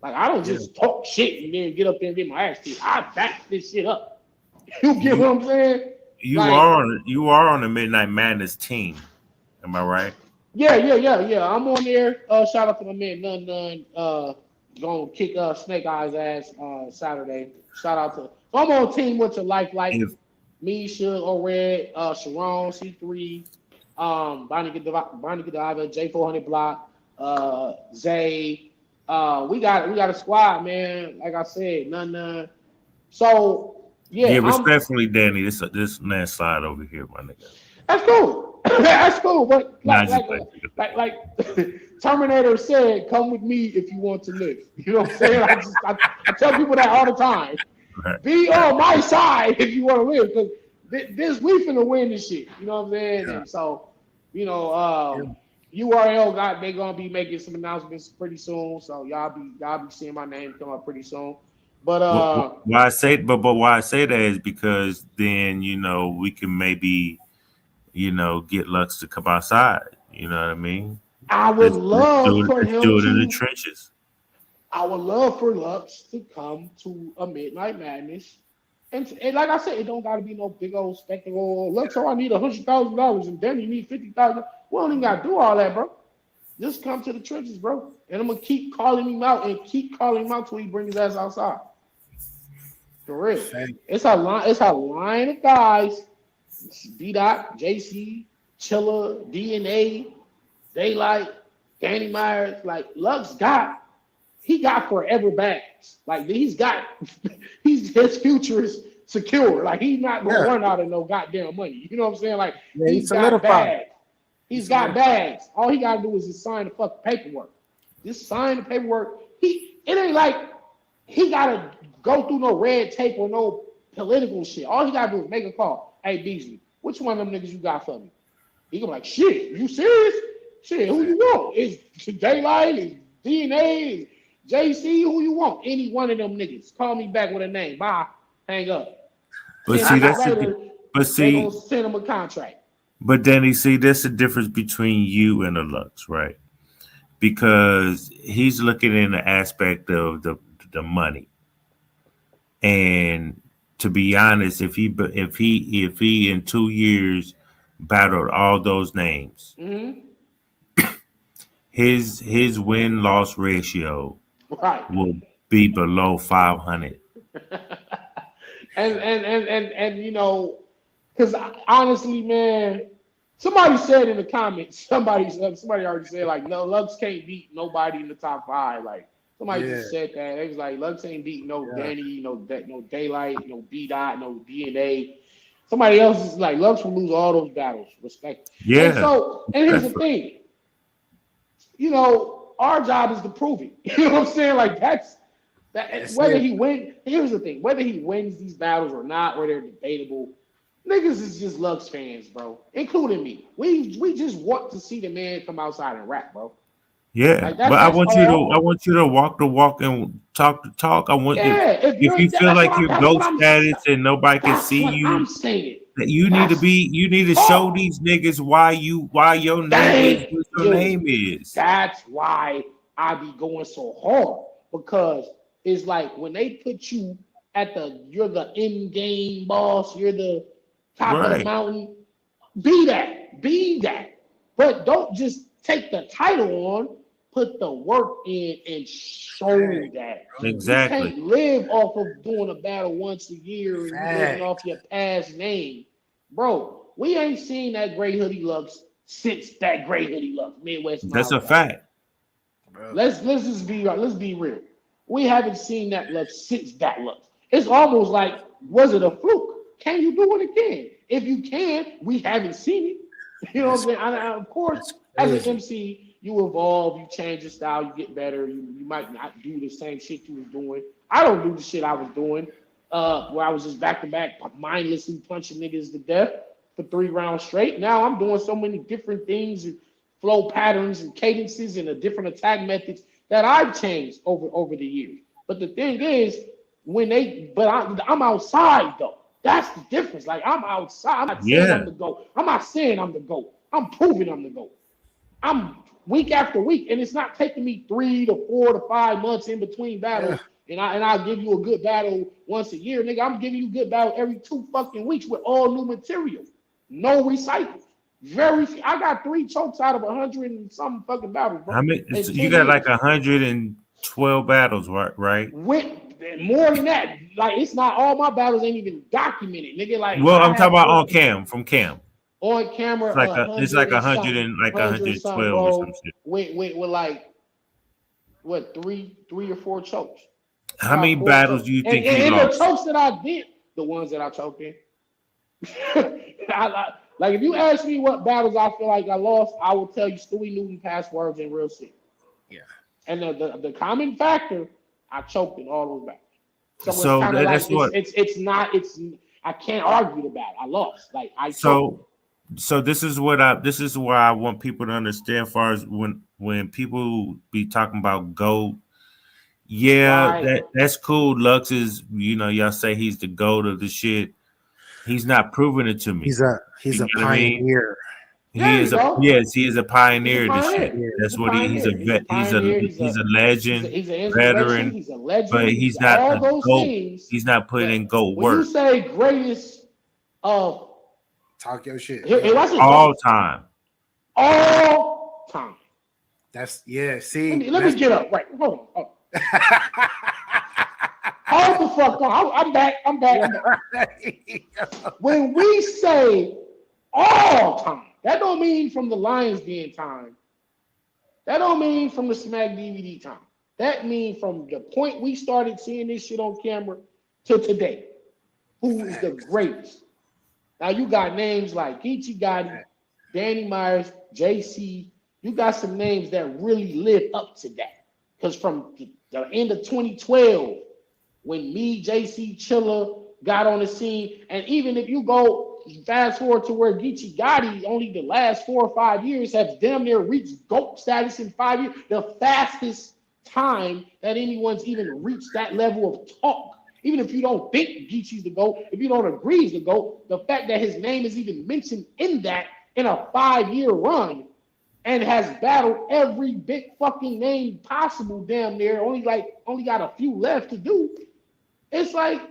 S9: Like I don't just talk shit and then get up there and get my ass kicked. I back this shit up. You get what I'm saying?
S10: You
S9: Like,
S10: are on the Midnight Madness team. Am I right?
S9: Yeah. I'm on there. Shout out to my man None. Gonna kick Snake Eyes ass Saturday. Shout out to. I'm on team with your life, like me, Suge, O-Red, Sharon, C3, Bonnie Godiva, J400 Block, Zay. We got a squad, man. Like I said, None. So yeah,
S10: respectfully, Danny, this man slide over here, my nigga.
S9: That's cool. That's cool. But like Terminator said, come with me if you want to live. You know what I'm saying? I tell people that all the time. Right. Be on my side if you want to live, because we finna win this shit. You know what I'm saying? Yeah. And so, URL they gonna be making some announcements pretty soon. So y'all be seeing my name come up pretty soon. But
S10: why I say that is because then we can maybe get Lux to come outside. You know what I mean?
S9: I would love for him to
S10: do it in the trenches.
S9: I would love for Lux to come to a Midnight Madness, and like I said, it don't got to be no big old spectacle. Lux, I need $100,000, and then you need $50,000. We don't even got to do all that, bro. Just come to the trenches, bro, and I'm gonna keep calling him out till he brings his ass outside. For real, it's a line of guys. B-Dot, JC, Chilla, DNA, Daylight, Danny Myers. Like Lux got forever bags. Like his future is secure. Like he's not gonna run out of no goddamn money. You know what I'm saying? Like he's got bags. He's got bags. All he gotta do is just sign the fucking paperwork. Just sign the paperwork. It ain't like he gotta go through no red tape or no political shit. All he gotta do is make a call. Hey, Beasley, which one of them niggas you got for me? He gonna be like, shit, you serious? Shit, who you want? Is Daylight, is DNA, is JC, who you want? Any one of them niggas. Call me back with a name. Bye. Hang up.
S10: But see,
S9: they gonna send him a contract.
S10: But Danny, see, that's the difference between you and the Lux, right? Because he's looking in the aspect of the money. And to be honest, if he in 2 years battled all those names, his win-loss ratio will be below 500.
S9: and because honestly, man, somebody said in the comments, somebody already said like, no, Lux can't beat nobody in the top 5. Like somebody just said that. They was like, Lux ain't beat no Danny, no Daylight, no B-Dot, no DNA. Somebody else is like, Lux will lose all those battles. Respect.
S10: Yeah.
S9: And here's the thing. Our job is to prove it. You know what I'm saying? Like that's whether he wins. Here's the thing: whether he wins these battles or not, or they're debatable, niggas is just Lux fans, bro, including me. We just want to see the man come outside and rap, bro.
S10: Yeah,
S9: like
S10: but I want you to walk the walk and talk the talk. I want if you feel like you're ghost status and nobody can see you,
S9: I'm saying
S10: you need to show these niggas why your name is what your name is.
S9: That's why I be going so hard, because it's like when they put you you're the end game boss, you're the top of the mountain. Be that, but don't just take the title on. Put the work in and show that.
S10: Exactly.
S9: You can't live off of doing a battle once a year and living off your past name. Bro, we ain't seen that gray hoodie Lux since that gray hoodie Lux, Midwest.
S10: That's a fact.
S9: Let's be real. We haven't seen that Lux since that Lux. It's almost like, was it a fluke? Can you do it again? If you can, we haven't seen it. You know what I'm saying? Of course, as an MC, you evolve, you change your style, you get better. You might not do the same shit you was doing. I don't do the shit I was doing, where I was just back to back, mindlessly punching niggas to death for 3 rounds straight. Now I'm doing so many different things, flow patterns and cadences and the different attack methods that I've changed over the years. But the thing is, I'm outside though. That's the difference. Like I'm outside. I'm not saying I'm the GOAT. I'm not saying I'm the GOAT. I'm proving I'm the GOAT. I'm week after week, and it's not taking me 3 to 4 to 5 months in between battles. And I'll give you a good battle once a year, nigga. I'm giving you a good battle every 2 fucking weeks with all new material, no recycles. I got 3 chokes out of 100 and some fucking battles, bro.
S10: How many? You got like 112 battles, right?
S9: With more than that, like it's not all my battles ain't even documented, nigga. Like,
S10: Well, I'm talking about on cam, from cam.
S9: On camera,
S10: It's like 100 and like 112 or some shit.
S9: With like what 3 or 4 chokes.
S10: How many battles do you think you
S9: and
S10: lost?
S9: the chokes that I did, the ones that I choked in. Like if you ask me what battles I feel like I lost, I will tell you Stewie Newton passwords and real shit.
S3: Yeah.
S9: And the common factor, I choked in all those battles.
S10: So
S9: it's
S10: that's
S9: like,
S10: what
S9: I can't argue the battle. I lost. Like I
S10: choked. So this is where I want people to understand. As far as when people be talking about GOAT, that's cool. Lux is, y'all say he's the GOAT of the shit. He's not proving it to me.
S3: He's a pioneer.
S10: He is a pioneer of this shit. That's what he's a vet. He's a legend,
S9: he's an
S10: veteran.
S9: He's a legend.
S10: But he's not a GOAT. He's not putting in GOAT
S9: when
S10: work.
S9: You say greatest of
S3: talk your shit.
S10: All time.
S9: All time.
S3: That's see.
S9: Let me get up. Right. Hold on. Hold the fuck on. I'm back. When we say all time, that don't mean from the Lions Den time. That don't mean from the Smack DVD time. That means from the point we started seeing this shit on camera to today. Who is the greatest? Now you got names like Geechee Gotti, Danny Myers, JC. You got some names that really live up to that. Because from the end of 2012, when me, JC, Chilla got on the scene, and even if you go fast forward to where Geechee Gotti, only the last 4 or 5 years, has damn near reached GOAT status in 5 years, the fastest time that anyone's even reached that level of talk. Even if you don't think Geechee's the GOAT, if you don't agree he's the GOAT, the fact that his name is even mentioned in a 5-year run and has battled every big fucking name possible damn near, only got a few left to do. It's like,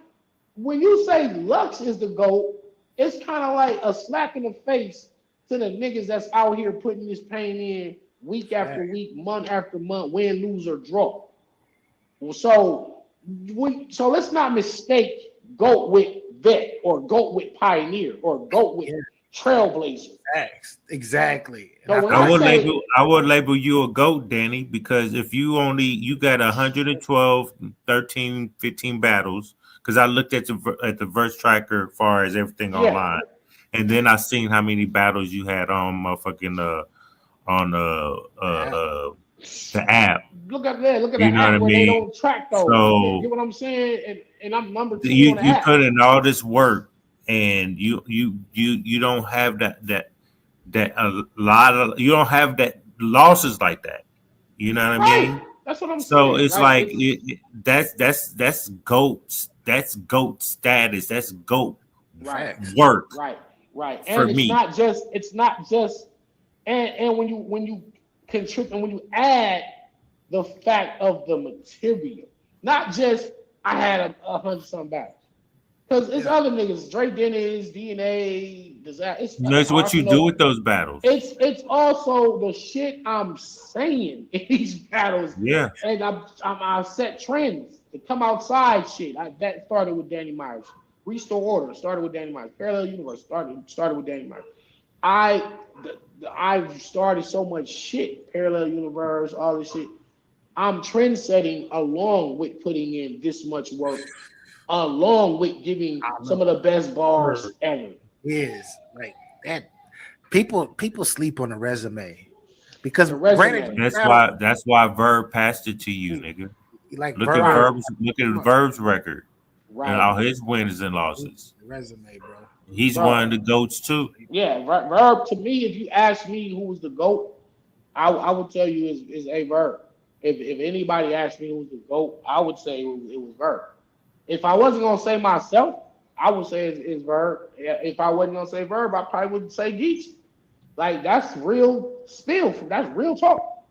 S9: when you say Lux is the GOAT, it's kind of like a slap in the face to the niggas that's out here putting this pain in week after week, month after month, win, lose, or draw. So let's not mistake GOAT with vet or GOAT with pioneer or GOAT with trailblazer.
S3: Exactly.
S10: So I would label you a GOAT, Danny, because if you got 112, 13, 15 battles, because I looked at the verse tracker as far as everything online, and then I seen how many battles you had on motherfucking the app.
S9: Look at that. Look at
S10: You
S9: the
S10: know
S9: app
S10: what I
S9: where they
S10: mean?
S9: don't track those.
S10: So-
S9: You get what I'm saying? And I'm number 2
S10: You
S9: on the app.
S10: put in all this work, and you don't have that a lot of, you don't have that losses like that. You know what I mean?
S9: That's what I'm
S10: So
S9: saying.
S10: it's like that's GOAT. That's GOAT status. That's GOAT work.
S9: Right.
S10: For
S9: And
S10: me.
S9: it's not just and when you contribute and when you add the fact of the material, not just I had 100 something battles. Because it's other niggas, Dre Dennis, DNA, disaster.
S10: That's what you do with those battles.
S9: It's also the shit I'm saying in these battles.
S10: Yeah.
S9: And I set trends to come outside shit. That started with Danny Myers. Restore Order started with Danny Myers. Parallel Universe started with Danny Myers. I've started so much shit. Parallel Universe, all this shit. I'm trend setting along with putting in this much work, along with giving some of the best bars ever.
S3: Is like that. People sleep on a resume because
S10: that's why Verb passed it to you, nigga.
S3: Like
S10: look at Verb's record and all his wins and losses.
S3: Resume, bro.
S10: He's one of the GOATs too.
S9: Yeah, Verb. To me, if you ask me who was the GOAT, I would tell you is a Verb. If anybody asked me who's the GOAT, I would say it was Verb. If I wasn't gonna say myself, I would say it's Verb. If I wasn't gonna say Verb, I probably would say Geechee. Like that's real spill. That's real talk.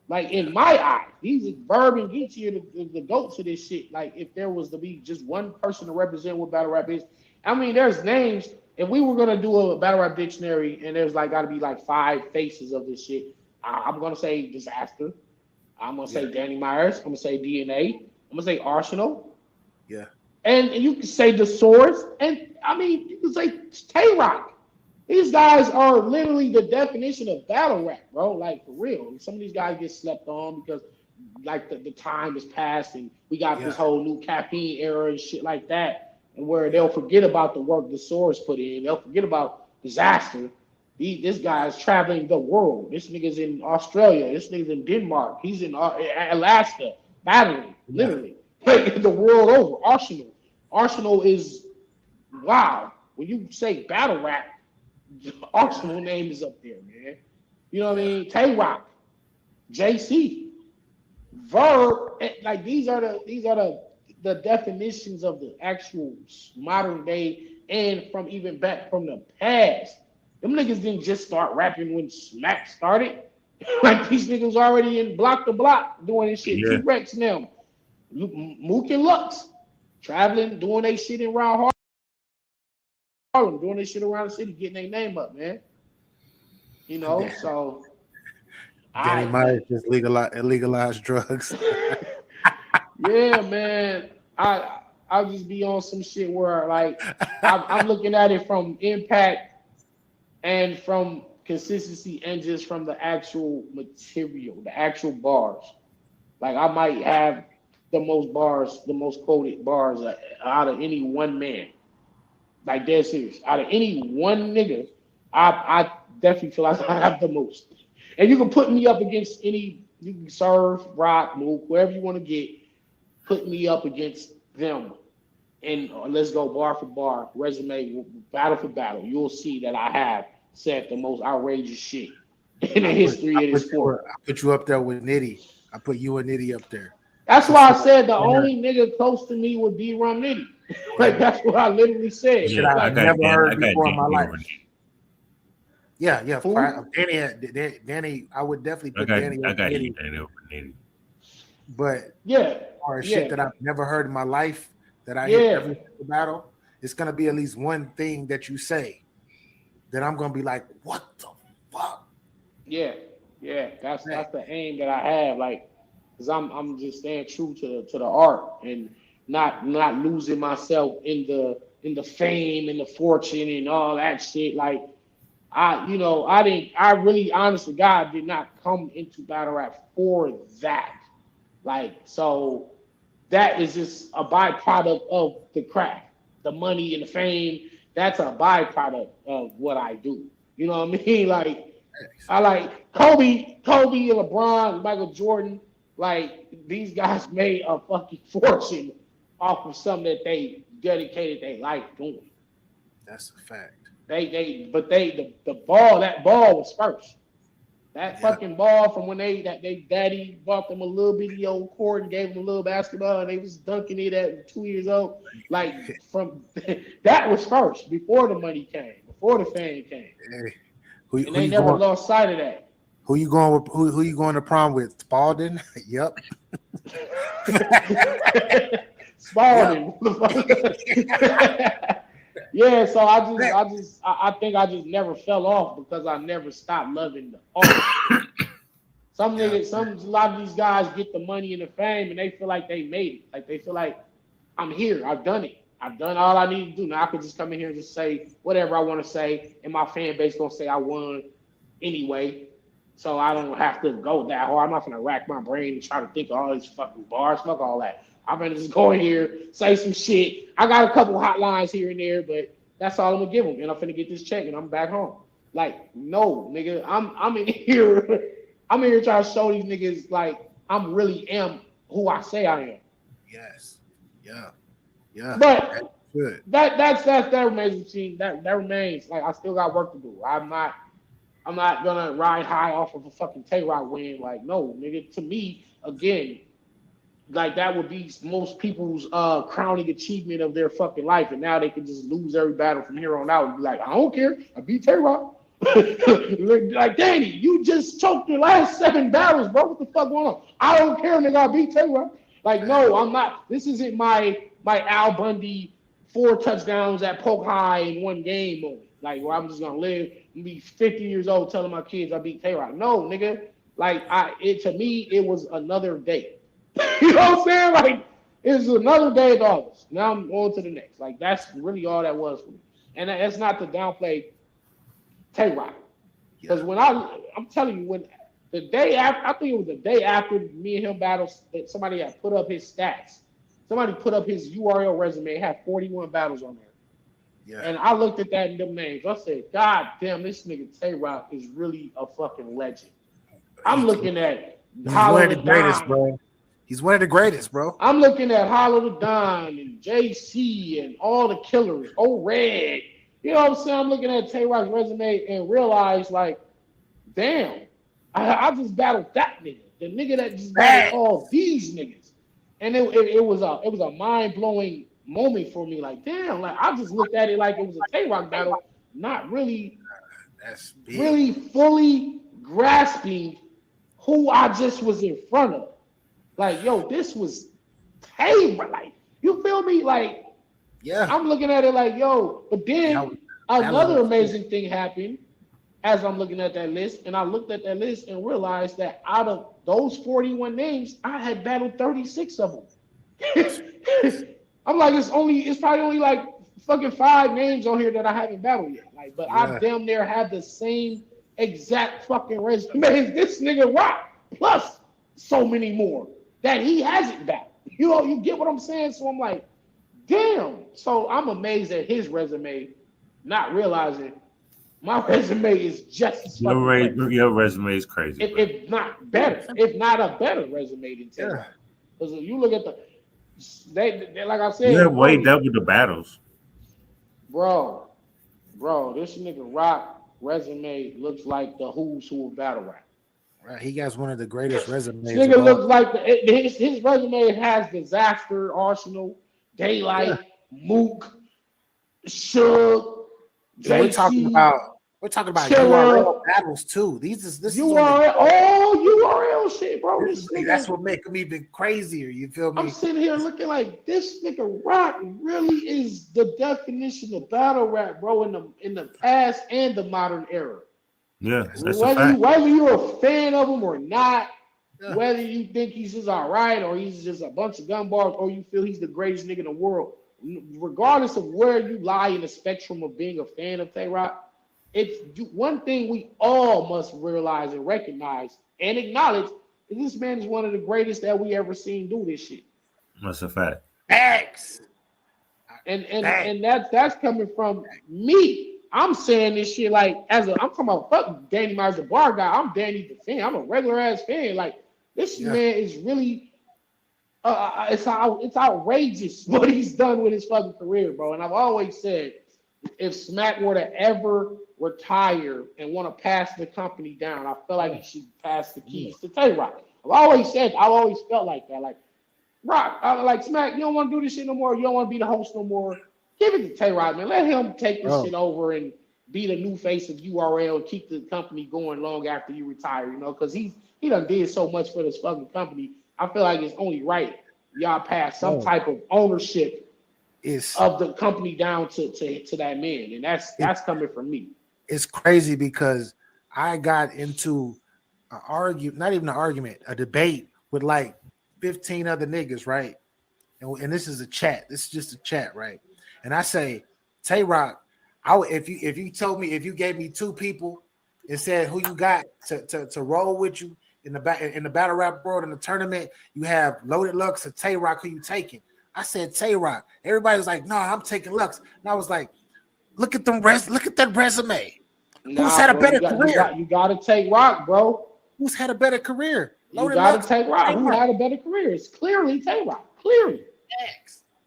S9: Like in my eyes, these Verb and Geechee are the GOATs of this shit. Like if there was to be just one person to represent what battle rap is, I mean, there's names. If we were gonna do a battle rap dictionary and there's like gotta be like 5 faces of this shit, I'm gonna say Disaster. I'm gonna say Danny Myers. I'm gonna say DNA. I'm gonna say Arsonal.
S3: Yeah.
S9: And you can say the Source. And I mean, you can say Tay-Rock. These guys are literally the definition of battle rap, bro. Like for real. Some of these guys get slept on because like the time has passed and we got this whole new caffeine era and shit like that. And where they'll forget about the work the Source put in. They'll forget about Disaster. This guy's traveling the world. This nigga's in Australia. This nigga's in Denmark. He's in Alaska, battling, literally. Like, the world over. Arsonal is, wow. When you say battle rap, Arsonal name is up there, man. You know what I mean? Tay-Rock, JC, Verb, like these are the definitions of the actual modern day and from even back from the past. Them niggas didn't just start rapping when Smack started. Like these niggas already in Block to Block doing this shit.
S10: Yeah.
S9: T-Rex and them. Mook and Lux traveling, doing their shit around Harlem, doing their shit around the city, getting their name up, man. You know, so
S3: Danny Myers just legalized drugs.
S9: yeah, man. I'll just be on some shit where like I'm looking at it from impact and from consistency and just from the actual material, the actual bars. Like I might have the most bars, the most quoted bars out of any one man. Like dead serious. Out of any one nigga, I definitely feel like I have the most. And you can put me up against any, you can Serve, Rock, Mook, wherever you want to get, put me up against them. And let's go bar for bar, resume, battle for battle. You'll see that I have said the most outrageous shit in the history of this sport.
S3: I put you up there with Nitty. I put you and Nitty up there.
S9: That's why I said the only nigga close to me would be Rum Nitty. Like that's what I literally said.
S3: Shit
S9: Like,
S3: I've never heard before in my life. Yeah.
S9: Who?
S3: Danny, I would definitely put Danny over Nitty. But or shit that I've never heard in my life that I hear every battle, it's gonna be at least one thing that you say that I'm gonna be like, what the fuck?
S9: Yeah, that's the aim that I have, like, cause I'm just staying true to the art and not losing myself in the fame and the fortune and all that shit. Like I really honest to God did not come into battle rap for that. Like, so that is just a byproduct of the craft, the money and the fame. That's a byproduct of what I do. You know what I mean? Like, I like Kobe and LeBron, Michael Jordan. Like, these guys made a fucking fortune off of something that they dedicated their life doing.
S3: That's a fact.
S9: The ball was first. That fucking ball from when they daddy bought them a little bitty old court and gave them a little basketball and they was dunking it at 2 years old. Like from that was first before the money came, before the fame came.
S3: Hey,
S9: and they never lost sight of that.
S3: Who you going with? Who you going to prom with? Spalding? Yep.
S9: Spalding. Yeah, so I think I just never fell off because I never stopped loving the art. A lot of these guys get the money and the fame and they feel like they made it. Like they feel like I'm here, I've done it. I've done all I need to do. Now I could just come in here and just say whatever I want to say, and my fan base gonna say I won anyway. So I don't have to go that hard. I'm not gonna rack my brain and try to think of all these fucking bars. Fuck all that. I'm gonna just go in here, say some shit. I got a couple hotlines here and there, but that's all I'm gonna give them. And I'm finna get this check and I'm back home. Like, no, nigga, I'm in here. I'm in here trying to show these niggas like I'm really am who I say I am.
S3: Yes. Yeah.
S9: But
S3: good.
S9: That remains machine. That remains. Like I still got work to do. I'm not gonna ride high off of a fucking Tay-Rock win. Like, no, nigga. To me, again, like that would be most people's crowning achievement of their fucking life, and now they can just lose every battle from here on out and be like, I don't care, I beat Tay-Rock. Like, Danny, you just choked your last 7 battles, bro. What the fuck going on? I don't care, nigga. I beat Tay-Rock. Like, no, I'm not. This isn't my Al Bundy 4 touchdowns at Polk High in 1 game moment. Like, where I'm just gonna live and be 50 years old telling my kids I beat Tay-Rock. No, nigga. Like, to me, it was another day. You know what I'm saying? Like, it's another day at August. Now I'm on to the next. Like, that's really all that was for me. And that's not to downplay Tay-Rock. Because when I'm telling you, when the day after, I think it was the day after me and him battled, that somebody had put up his stats. Somebody put up his URL resume. It had 41 battles on there. Yeah. And I looked at that in them names. I said, God damn, this nigga Tay-Rock is really a fucking legend. I'm looking at
S3: He's one of the greatest, bro. He's one of the greatest, bro.
S9: I'm looking at Hollow the Don and JC and all the killers. Oh, Red. You know what I'm saying? I'm looking at Tay-Rock's resume and realize, like, damn, I just battled that nigga. The nigga that just battled all these niggas. And it was a mind-blowing moment for me. Like, damn, like I just looked at it like it was a Tay-Rock battle, not really really fully grasping who I just was in front of. Like, yo, this was Tay-Rock. Like, you feel me? Like, yeah, I'm looking at it like, yo, but then another amazing thing happened as I'm looking at that list, and I looked at that list and realized that out of those 41 names, I had battled 36 of them. I'm like, it's probably only like fucking 5 names on here that I haven't battled yet. Like, but I damn near have the same exact fucking resume as this nigga Rock, plus so many more that he hasn't battled. You know, you get what I'm saying? So I'm like, damn. So I'm amazed at his resume, not realizing my resume is just as fucking
S10: your resume is crazy.
S9: If not better, if not a better resume than Tay-Rock. Because if you look at they like I said,
S10: you have way double the battles.
S9: Bro, this nigga Rock resume looks like the who's who of battle rap.
S3: Right, he got one of the greatest resumes.
S9: This nigga looks like his resume has Disaster, Arsenal, Daylight, Mook, Suge, JC.
S3: We're talking about URL battles too. This is
S9: URL shit, bro.
S3: That's what make them even crazier. You feel me?
S9: I'm sitting here looking like this nigga Rock really is the definition of battle rap, bro, in the past and the modern era.
S10: Yeah, that's a fact.
S9: Whether you're a fan of him or not, whether you think he's just all right or he's just a bunch of gun bars or you feel he's the greatest nigga in the world, regardless of where you lie in the spectrum of being a fan of Tay-Rock, it's one thing we all must realize and recognize and acknowledge is this man is one of the greatest that we ever seen do this shit.
S10: That's a fact.
S3: X.
S9: And that's coming from me. I'm saying this shit like I'm talking about fuck Danny Myers the bar guy. I'm Danny the fan. I'm a regular ass fan. Like this man is really it's outrageous what he's done with his fucking career, bro. And I've always said if Smack were to ever retire and want to pass the company down, I feel like he should pass the keys to Tay-Rock. I've always felt like that. Like Rock, like Smack, you don't want to do this shit no more. You don't want to be the host no more. Give it to Tay-Rock, man. Let him take this shit over and be the new face of URL and keep the company going long after you retire, you know, because he done did so much for this fucking company. I feel like it's only right y'all pass some type of ownership of the company down to that man. And that's coming from me.
S3: It's crazy because I got into a debate with like 15 other niggas, right? And this is a chat. This is just a chat, right? And I say, Tay-Rock, if you gave me 2 people and said who you got to roll with you in the battle rap world in the tournament, you have Loaded Lux or Tay-Rock, who you taking? I said Tay-Rock. Everybody was like, no, I'm taking Lux. And I was like, look at that resume. Who's had a better career?
S9: You gotta take Rock, bro.
S3: Who's had a better career?
S9: You gotta take Rock. Who had a better career? It's clearly Tay-Rock. Clearly.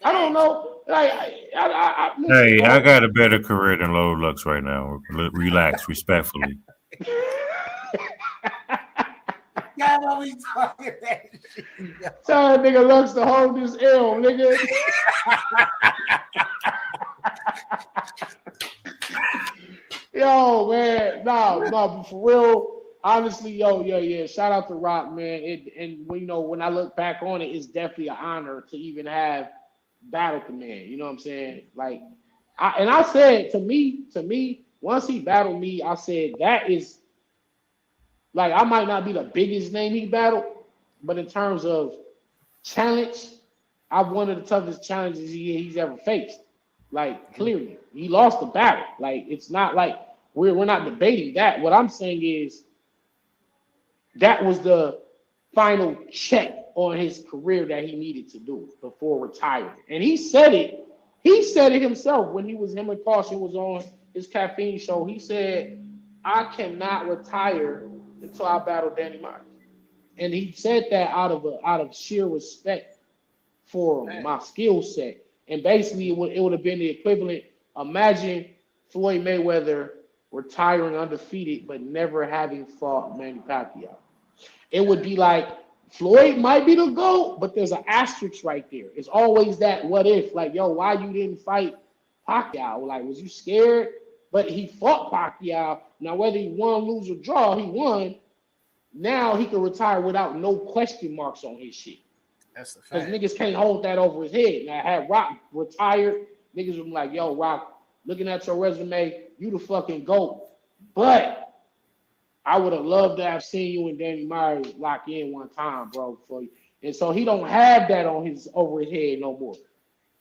S9: I don't know.
S10: I got a better career than Low Lux right now. Relax, respectfully.
S3: God always talking that shit.
S9: Tell that nigga Lux to hold this L, nigga. Yo, man, no, but for real, honestly, yeah. Shout out to Rock, man. And when I look back on it, it's definitely an honor to even have battled the man. You know what I'm saying? Like, I said to me, once he battled me, I said that is like I might not be the biggest name he battled, but in terms of challenge, I'm one of the toughest challenges he's ever faced. Like clearly, he lost the battle. Like it's not like we're not debating that. What I'm saying is that was the final check on his career that he needed to do before retiring. And he said it. He said it himself when him and Caution was on his caffeine show. He said, "I cannot retire until I battle Danny Myers." And he said that out of sheer respect for my skill set. And basically, it would have been the equivalent. Imagine Floyd Mayweather retiring undefeated, but never having fought Manny Pacquiao. It would be like Floyd might be the GOAT, but there's an asterisk right there. It's always that what if, like, yo, why you didn't fight Pacquiao? Like, was you scared? But he fought Pacquiao. Now, whether he won, lose, or draw, he won. Now he can retire without no question marks on his shit.
S3: That's the
S9: Because
S3: fact.
S9: niggas can't hold that over his head. Now, had Rock retired, niggas would be like, yo, Rock, looking at your resume, you the fucking GOAT. But I would have loved to have seen you and Danny Myers lock in one time, bro. And so he don't have that on over his head no more.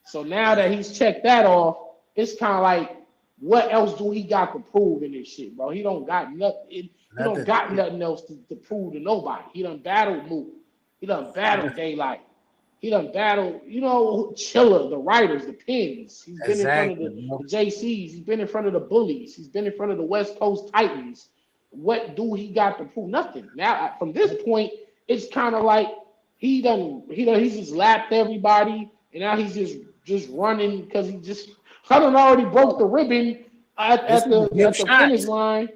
S9: So now that he's checked that off, it's kind of like, what else do he got to prove in this shit, bro? He don't got nothing. He don't got nothing else to prove to nobody. He done battled Mook. He done battled Daylight. He done battled, Chiller, the writers, the Pins. He's been in front of the JCs. He's been in front of the Bullies. He's been in front of the West Coast Titans. What do he got to prove? Nothing. Now, from this point, it's kind of like he's just lapped everybody, and now he's just running because I done already broke the ribbon at the finish line.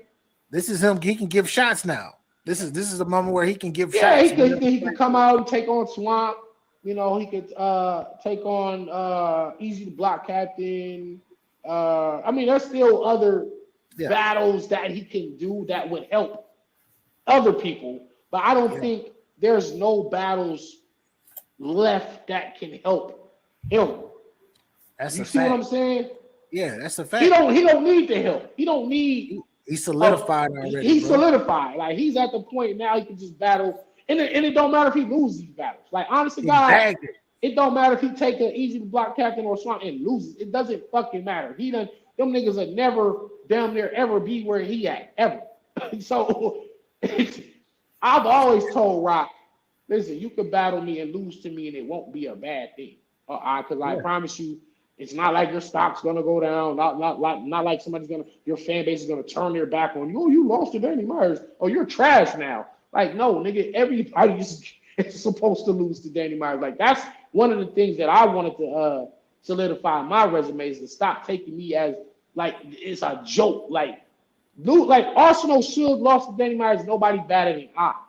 S3: This is him. He can give shots now. This is a moment where he can give shots.
S9: Yeah, he can come out and take on Swamp. He could take on Eazy the Block Captain. There's still other battles that he can do that would help other people, but I don't think there's no battles left that can help him.
S3: That's
S9: you
S3: a
S9: see
S3: fact.
S9: what I'm saying?
S3: Yeah, that's a fact.
S9: He don't need the help. He don't need.
S3: He's solidified already.
S9: He's solidified. Like he's at the point now he can just battle, and it don't matter if he loses these battles. Like honestly, God, it don't matter if he take an Eazy to Block Captain or Swamp and loses. It doesn't fucking matter. Them niggas will never damn near ever be where he at ever. So I've always told Rock, listen, you can battle me and lose to me, and it won't be a bad thing. Because I promise you, it's not like your stock's gonna go down. Not like your fan base is gonna turn their back on you. Oh, you lost to Danny Myers. Oh, you're trash now. Like, no, nigga, everybody is supposed to lose to Danny Myers. Like, that's one of the things that I wanted to solidify in my resume is to stop taking me as like it's a joke. Like Arsonal should lost to Danny Myers. Nobody batted an eye.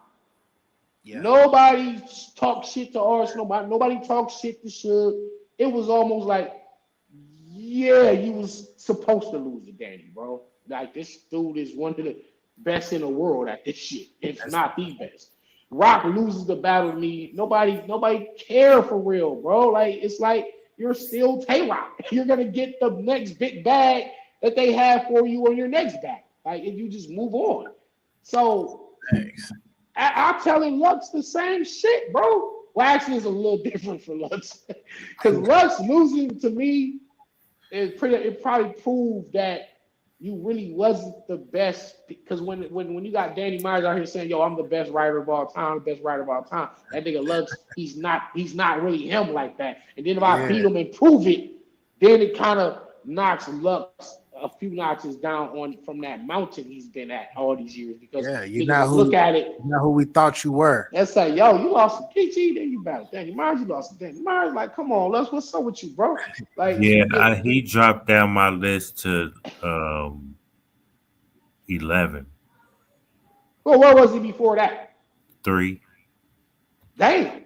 S9: Yeah. Nobody talked shit to Arsonal. Nobody talked shit to Suge. It was almost like, yeah, you was supposed to lose to Danny, bro. Like this dude is one of the best in the world at this shit. If not the best. Rock loses the battle to me. Nobody care for real, bro. Like it's like you're still Tay-Rock. You're gonna get the next big bag that they have for you on your next bag. Like if you just move on. So I'm telling Lux the same shit, bro. Well, actually, it's a little different for Lux because Lux losing to me it probably proved that you really wasn't the best. Because when you got Danny Myers out here saying, "Yo, I'm the best writer of all time, the best writer of all time," that nigga Lux, he's not really him like that. And then if I beat him and prove it, then it kind of knocks Lux a few notches down from that mountain he's been at all these years. Because
S3: you know who we thought you were.
S9: That's like, yo, you lost to KG, then you battled Danny Myers, you lost to Danny Myers. Like, come on, Lux, what's up with you, bro? Like,
S10: he dropped down my list to 11.
S9: Well, where was he before that?
S10: 3.
S9: Damn.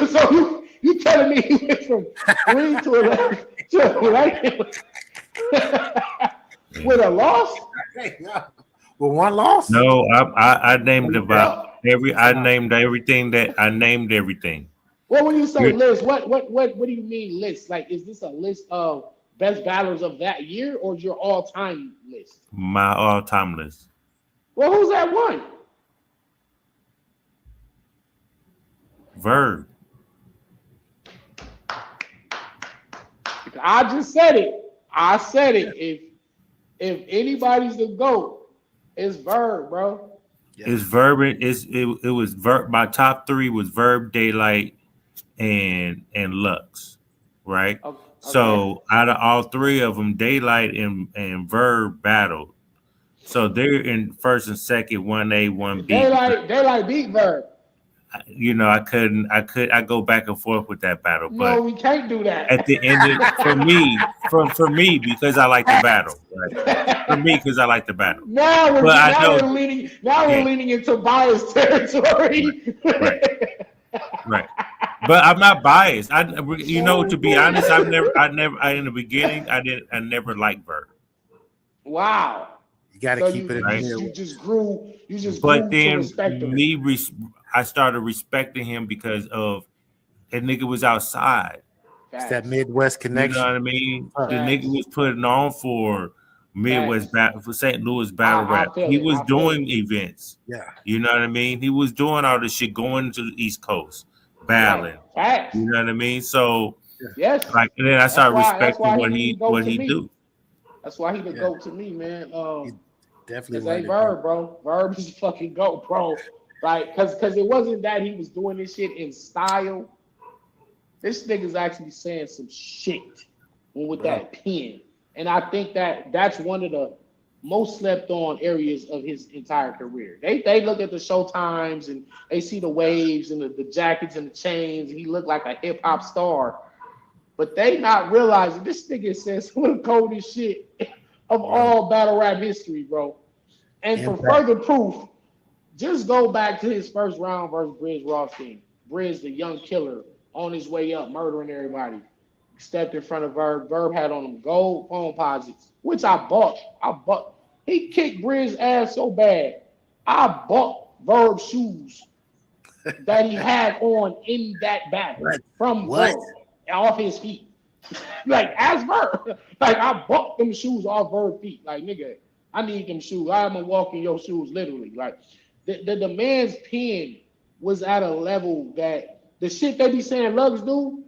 S9: So you telling me he went from 3 to 11 to 11 with a loss?
S3: With one loss?
S10: No, I named about I named everything that I named everything.
S9: Well, when you say
S10: You're-
S9: list, what do you mean list? Like, is this a list of best battlers of that year, or is your all-time list?
S10: My all-time list.
S9: Well, who's that one?
S10: Verb.
S9: I just said it. I said it. If anybody's the GOAT, it's Verb, bro.
S10: It's Verb. It was Verb. My top 3 was Verb, Daylight, and Lux, right?
S9: Okay.
S10: So out of all 3 of them, Daylight and Verb battled. So they're in first and second, 1A, 1B.
S9: Daylight beat Verb.
S10: You know, I go back and forth with that battle, but
S9: No, we can't do that.
S10: at the end of for me because I like the battle, right? For me because I like the battle.
S9: Now we're leaning into bias territory.
S10: Right. But I'm not biased. To be honest, I in the beginning I never liked Verb.
S9: Wow.
S3: You got to keep it in
S10: right?
S3: here.
S9: You just grew
S10: But
S9: to
S10: then
S9: respect him.
S10: I started respecting him because of that nigga was outside.
S3: It's that Midwest connection.
S10: You know what I mean? The nigga was putting on for Midwest battle for St. Louis battle rap. He was doing events.
S3: Yeah.
S10: You know what I mean? He was doing all this shit, going to the East Coast, battling.
S9: Facts.
S10: You know what I mean? So
S9: yes.
S10: Like, and then I started respecting what he
S9: me.
S10: do.
S9: That's why he the GOAT to me, man.
S3: Definitely.
S9: Ain't Verb, bro. Verb is fucking GOAT, bro. Like, cause it wasn't that he was doing this shit in style. This nigga's actually saying some shit with that pen. And I think that's one of the most slept on areas of his entire career. They look at the showtimes and they see the waves and the jackets and the chains. And he looked like a hip hop star. But they not realizing this nigga says some of the coldest shit of all battle rap history, bro. And for further proof, just go back to his first round versus Briz Rothstein. Briz, the young killer, on his way up, murdering everybody. Stepped in front of Verb. Verb had on him gold phone posits, which I bought. He kicked Briz ass so bad. I bought Verb shoes that he had on in that battle from Verb off his feet. Like, as Verb. Like, I bought them shoes off Verb feet. Like, nigga, I need them shoes. I'm gonna walk in your shoes, literally. Like, the man's pen was at a level that the shit they be saying Lugs do,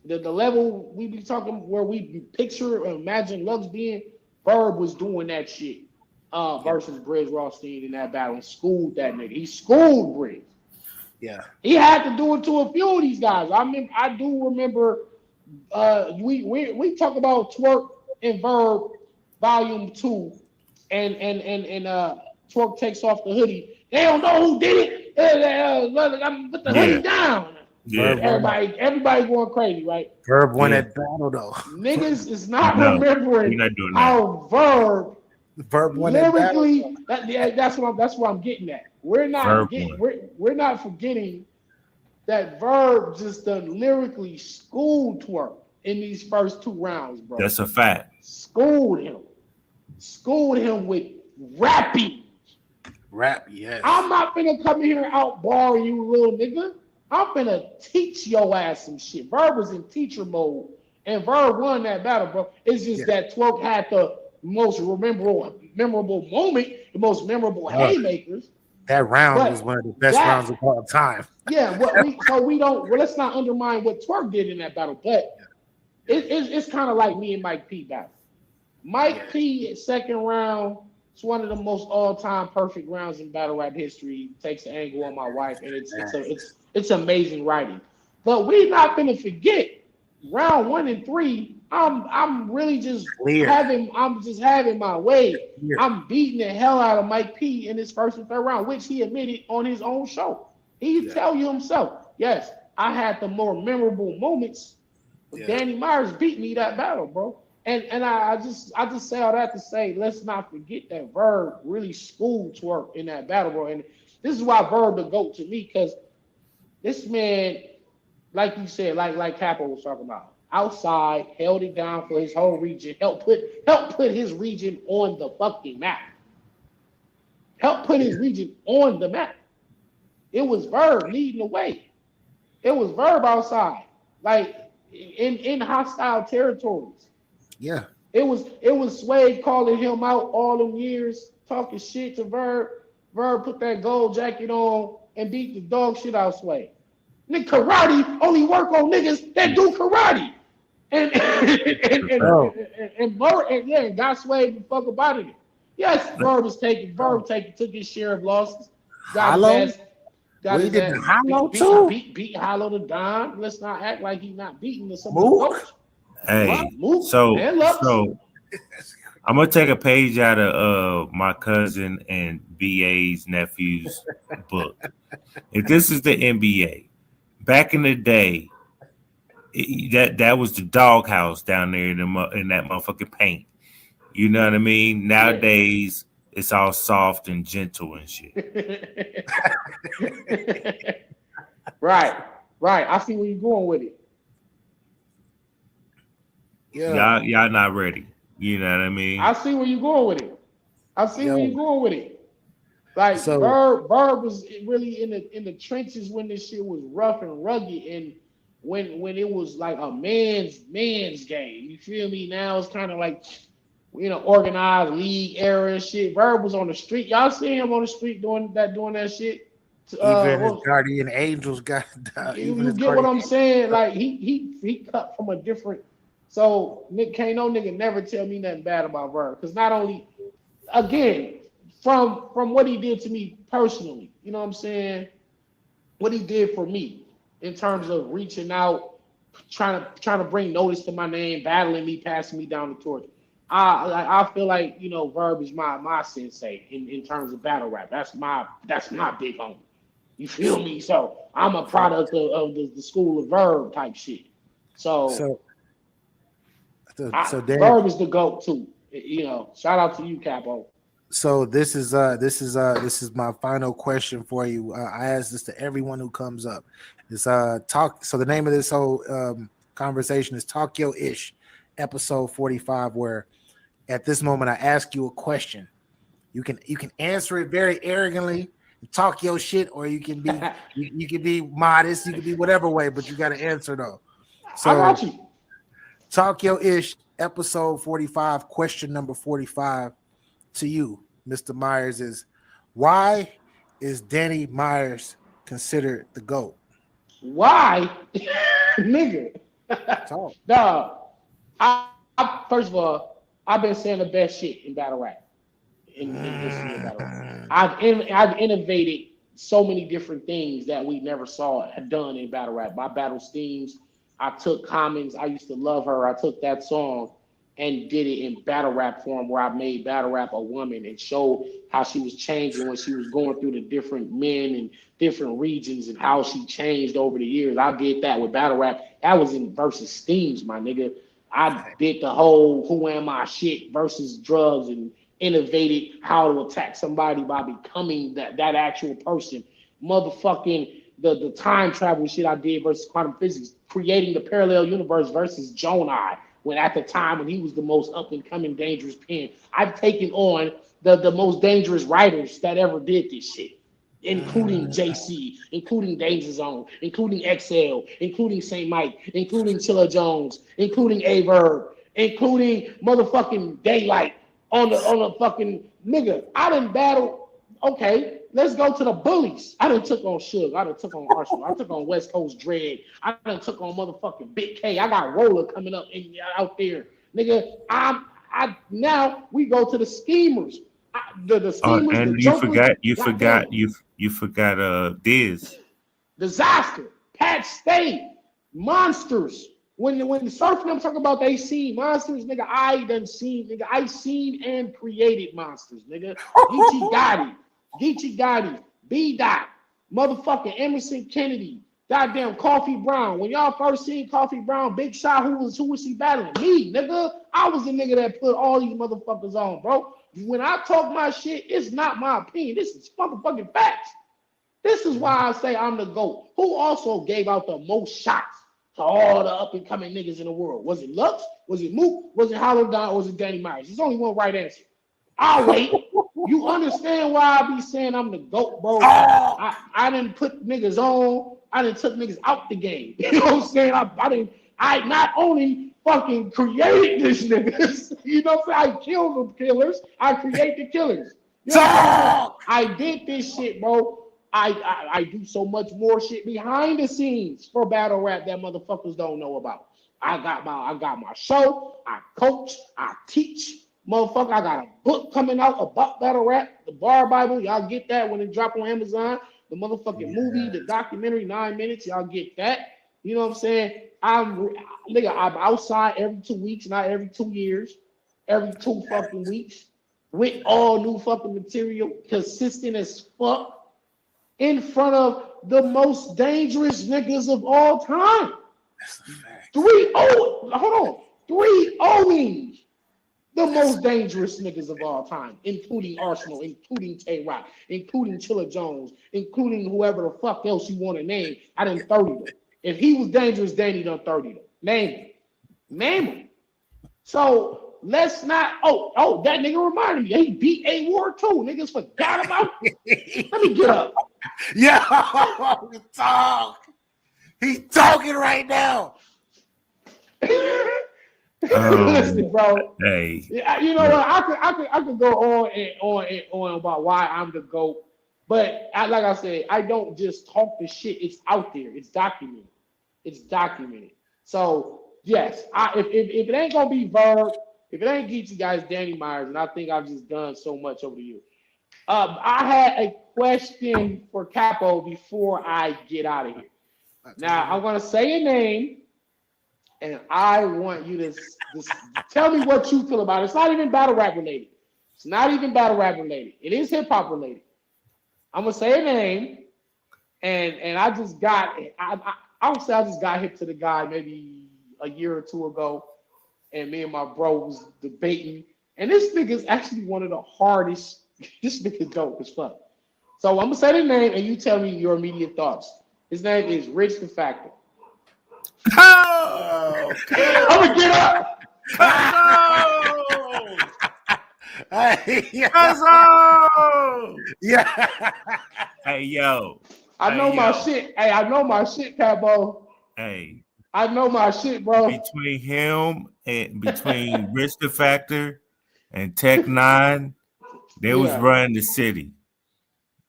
S9: the level we be talking where we picture or imagine Lugs being, Verb was doing that shit versus Briz Rothstein in that battle and schooled that nigga. He schooled Briz.
S3: Yeah.
S9: He had to do it to a few of these guys. I do remember we talk about Twerk and Verb Volume 2 and Twerk takes off the hoodie. They don't know who did it. I'm put the hoodie down.
S10: Yeah.
S9: Everybody going crazy, right?
S3: Verb won that battle though.
S9: Niggas is not remembering how Verb
S3: won that battle.
S9: lyrically. That's what I'm getting at. We're not forgetting that Verb just done lyrically schooled Twerk in these first 2 rounds, bro.
S10: That's a fact.
S9: Schooled him with rapping.
S3: Rap, yes.
S9: I'm not finna come here and outbar you, little nigga. I'm finna teach your ass some shit. Verb was in teacher mode, and Verb won that battle, bro. It's just that Twerk had the most memorable moment, the most memorable haymakers.
S3: That round was one of the best rounds of all time.
S9: Yeah, let's not undermine what Twerk did in that battle, but it's kind of like me and Mike P battle. Mike P second round. It's one of the most all-time perfect rounds in battle rap history. Takes the angle on my wife, and it's amazing writing. But we're not gonna forget round 1 and 3. I'm really just having my way. I'm beating the hell out of Mike P in his first and third round, which he admitted on his own show. He tell you himself, yes, I had the more memorable moments. Danny Myers beat me that battle, bro. And I just say all that to say, let's not forget that Verb really schooled twerk in that battle, bro. And this is why Verb the GOAT to me, because this man, like you said, like Capo was talking about, outside, held it down for his whole region, helped put his region on the fucking map. Helped put his region on the map. It was Verb leading the way. It was Verb outside, like in hostile territories.
S3: Yeah.
S9: It was Sway calling him out all them years, talking shit to Verb. Verb put that gold jacket on and beat the dog shit out Sway. Nigga, karate only work on niggas that do karate. And got Sway the fuck about it. Yes, Verb took his share of losses.
S3: Hollow? We did the Hollow too?
S9: Beat Hollow the Don. Let's not act like he's not beating the some
S3: Mook?
S9: coach.
S10: Hey,
S9: Mook
S10: so
S9: and Lux.
S10: I'm gonna take a page out of my cousin and BA's nephew's book. If this is the NBA, back in the day, that was the doghouse down there in that motherfucking paint. You know what I mean? Nowadays, it's all soft and gentle and shit.
S9: Right. I see where you're going with it.
S3: Yeah.
S10: Y'all not ready. You know what I mean?
S9: I see where you're going with it. Like
S3: So-
S9: Verb was really in the trenches when this shit was rough and rugged, and when it was like a man's game. You feel me? Now it's kind of like, organized league era and shit. Verb was on the street. Y'all see him on the street doing that shit.
S3: Even his guardian angels got
S9: You get what I'm saying? Like he cut from a different. So can't no nigga never tell me nothing bad about Verb, because not only, again, from what he did to me personally, you know what I'm saying? What he did for me in terms of reaching out, trying to bring notice to my name, battling me, passing me down the torch. I feel like Verb is my sensei in terms of battle rap. That's my big homie. You feel me? So I'm a product of the school of Verb type shit. So Verb is the GOAT too. Shout out to you, Capo.
S3: So this is my final question for you. I ask this to everyone who comes up. It's talk. So the name of this whole conversation is Talk Yo Ish, episode 45. Where at this moment I ask you a question. You can answer it very arrogantly, talk your shit, or you can be you can be modest. You can be whatever way, but you got to answer though. So
S9: I got you.
S3: Talk Yo Ish, episode 45. Question number 45 to you, Mr. Myers, is why is Danny considered the GOAT?
S9: Why? Nigga.
S3: Talk.
S9: Dog. I first of all, I've been saying the best shit in battle rap. In history of battle rap. I've innovated so many different things that we never saw had done in battle rap. My battle themes, I took Commons, I used to love her. I took that song and did it in battle rap form, where I made battle rap a woman and showed how she was changing when she was going through the different men and different regions and how she changed over the years. I did that with battle rap. That was in versus themes, my nigga. I did the whole who am I shit versus drugs and innovated how to attack somebody by becoming that actual person. Motherfucking the time travel shit I did versus quantum physics, creating the parallel universe versus Jonai, when at the time when he was the most up and coming dangerous pen. I've taken on the most dangerous writers that ever did this shit, including JC, including Danger Zone, including XL, including St. Mike, including Chilla Jones, including A-Verb, including motherfucking Daylight on the fucking nigga. I done battle. Okay, let's go to the bullies. I done took on Suge. I done took on Arsonal. I took on West Coast Dread. I done took on motherfucking Big K. I got Roller coming up out there, nigga. Now we go to the schemers. The schemers.
S10: And
S9: the
S10: you forgot Diz.
S9: Disaster, Pat Stay, Monsters. When surfing, I'm talking about they seen monsters, nigga. I seen and created monsters, nigga. Geechee Gotti, B Dot, motherfucking Emerson Kennedy, Goddamn Coffee Brown. When y'all first seen Coffee Brown, Big Shot, who was he battling? Me, nigga. I was the nigga that put all these motherfuckers on, bro. When I talk my shit, it's not my opinion. This is motherfucking facts. This is why I say I'm the GOAT. Who also gave out the most shots to all the up-and-coming niggas in the world? Was it Lux? Was it Mook? Was it Hollow Don? Or was it Danny Myers? There's only one right answer. I'll wait. You understand why I be saying I'm the GOAT, bro? I didn't put niggas on. I didn't took niggas out the game. You know what I'm saying? I not only fucking created this niggas, you know what I'm saying? I killed the killers. I create the killers. You know what I'm saying? I did this shit, bro. I do so much more shit behind the scenes for battle rap that motherfuckers don't know about. I got my show. I coach. I teach. Motherfucker, I got a book coming out about battle rap, the Bar Bible. Y'all get that when it drop on Amazon. The motherfucking movie, the documentary, 9 minutes. Y'all get that. You know what I'm saying? I'm outside every 2 weeks, not every 2 years, every 2 fucking weeks, with all new fucking material, consistent as fuck, in front of the most dangerous niggas of all time. Three O's. The most dangerous niggas of all time, including Arsonal, including Tay-Rock, including Chilla Jones, including whoever the fuck else you want to name. I done 30 them. If he was dangerous, Danny done 30 them. Name him. So let's not. Oh, that nigga reminded me. He beat A War too. Niggas forgot about it. Let me get up.
S3: Yo, he's talking right now.
S9: Listen, bro.
S10: Hey,
S9: you know what? I could go on and on about why I'm the GOAT, but like I said, I don't just talk the shit. It's out there. It's documented. So yes, if it ain't gonna be Verb, if it ain't Geechee guys, Danny Myers, and I think I've just done so much over the years. I had a question for Capo before I get out of here. Now I'm gonna say a name. And I want you to tell me what you feel about it. It's not even battle rap related. It is hip hop related. I'm gonna say a name, and I just got I would say I just got hip to the guy maybe a year or two ago, and me and my bro was debating. And this nigga is actually one of the hardest. This nigga dope as fuck. So I'm gonna say the name, and you tell me your immediate thoughts. His name is Rich the Factor.
S3: Oh,
S9: I'm gonna get up.
S3: Hey,
S10: yeah. Hey, yo.
S9: I know my shit. Hey, I know my shit, Cabo.
S10: Hey.
S9: I know my shit, bro.
S10: Between him and between Rich the Factor and Tech Nine, they was running the city.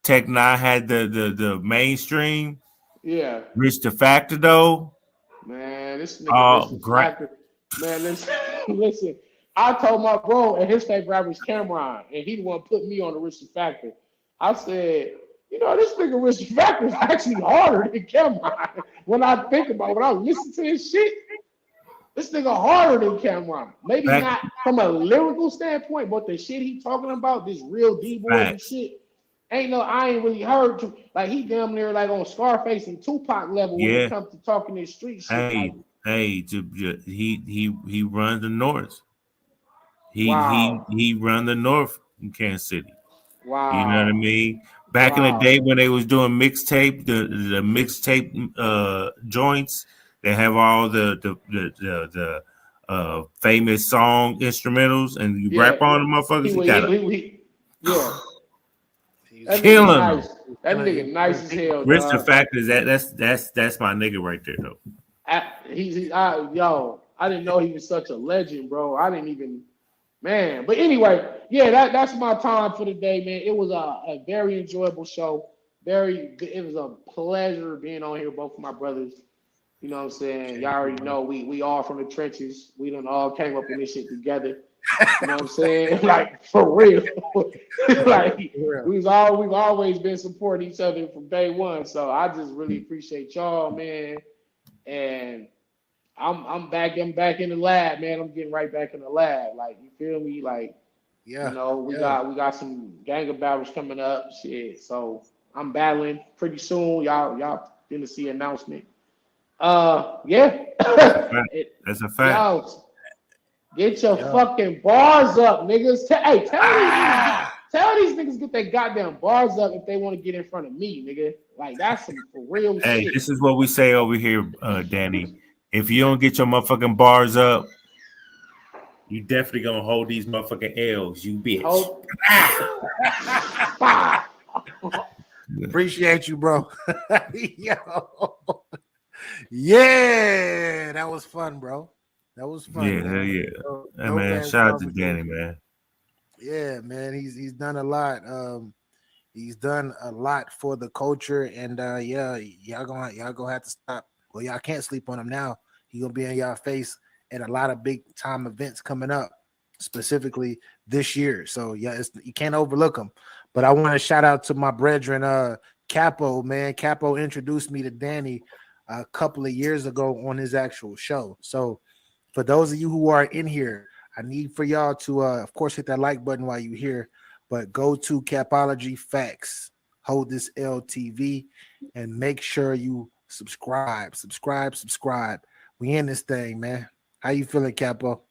S10: Tech Nine had the mainstream.
S9: Yeah.
S10: Rich the Factor though.
S9: Man, this nigga Rich the Factor. Man, listen. I told my bro, and his favorite rapper is Cameron, and he the one put me on the Rich the Factor. I said, you know, this nigga Rich the Factor is actually harder than Cameron. When I think about it, when I listen to his shit, this nigga harder than Cameron. Maybe not from a lyrical standpoint, but the shit he talking about, this real D-boy and shit, I ain't really heard to, like, he damn near like on Scarface and Tupac level when it comes to talking this street shit.
S10: He runs the North. He run the North in Kansas City.
S9: Wow.
S10: You know what I mean? Back in the day when they was doing mixtape, the mixtape joints, they have all the famous song instrumentals, and you rap on them, motherfuckers. Kill him.
S9: Nice. That nigga nice as hell.
S10: Rich the Factor is that's my nigga right there though.
S9: I didn't know he was such a legend, bro. I didn't even, man. But anyway, that's my time for the day, man. It was a very enjoyable show. It was a pleasure being on here, both of my brothers. You know what I'm saying? Y'all already know we all from the trenches. We done all came up in this shit together. You know what I'm saying? Like, for real. Like, we've always been supporting each other from day one. So I just really appreciate y'all, man. And I'm back in the lab, man. I'm getting right back in the lab. Like, you feel me? Like, we got some gang of battles coming up. Shit. So I'm battling pretty soon. Y'all Tennessee announcement. Yeah.
S10: That's a fact.
S9: Yo, get your fucking bars up, niggas. Tell these niggas get their goddamn bars up if they want to get in front of me, nigga. Like that's some for real
S10: Hey,
S9: shit.
S10: this is what we say over here, Danny. If you don't get your motherfucking bars up, you definitely gonna hold these motherfucking L's, you bitch.
S3: Appreciate you, bro. Yo. Yeah, that was fun, bro. That was fun.
S10: Yeah,
S3: man.
S10: yeah. Hey, man,
S3: Dope-ass
S10: shout out to
S3: conversation.
S10: Danny, man.
S3: Yeah, man, he's done a lot. He's done a lot for the culture, and yeah, y'all gonna have to stop. Well, y'all can't sleep on him now. He gonna be in y'all face at a lot of big time events coming up, specifically this year. So yeah, you can't overlook him. But I want to shout out to my brethren, Capo. Man, Capo introduced me to Danny a couple of years ago on his actual show. So for those of you who are in here, I need for y'all to, of course, hit that like button while you're here, but go to Capology Facts, hold this LTV, and make sure you subscribe. We in this thing, man. How you feeling, Capo?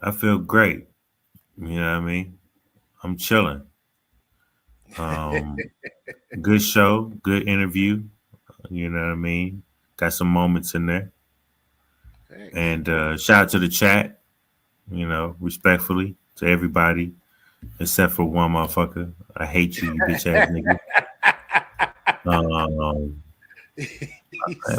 S10: I feel great. You know what I mean? I'm chilling. Good show, good interview. You know what I mean? Got some moments in there.
S3: Thanks.
S10: And shout out to the chat, you know, respectfully to everybody except for one motherfucker. I hate you, you bitch ass nigga.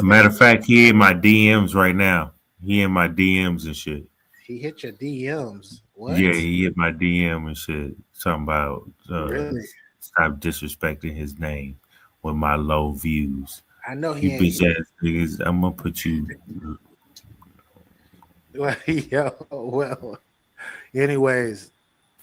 S10: Matter of fact, he in my DMs right now. He in my DMs and shit.
S3: He hit your DMs. What?
S10: Yeah, he hit my DM and shit. Something about
S3: Really?
S10: stop disrespecting his name with my low views.
S3: I know he
S10: You
S3: ain't.
S10: bitch ass niggas, I'm gonna put you.
S3: Well, anyways,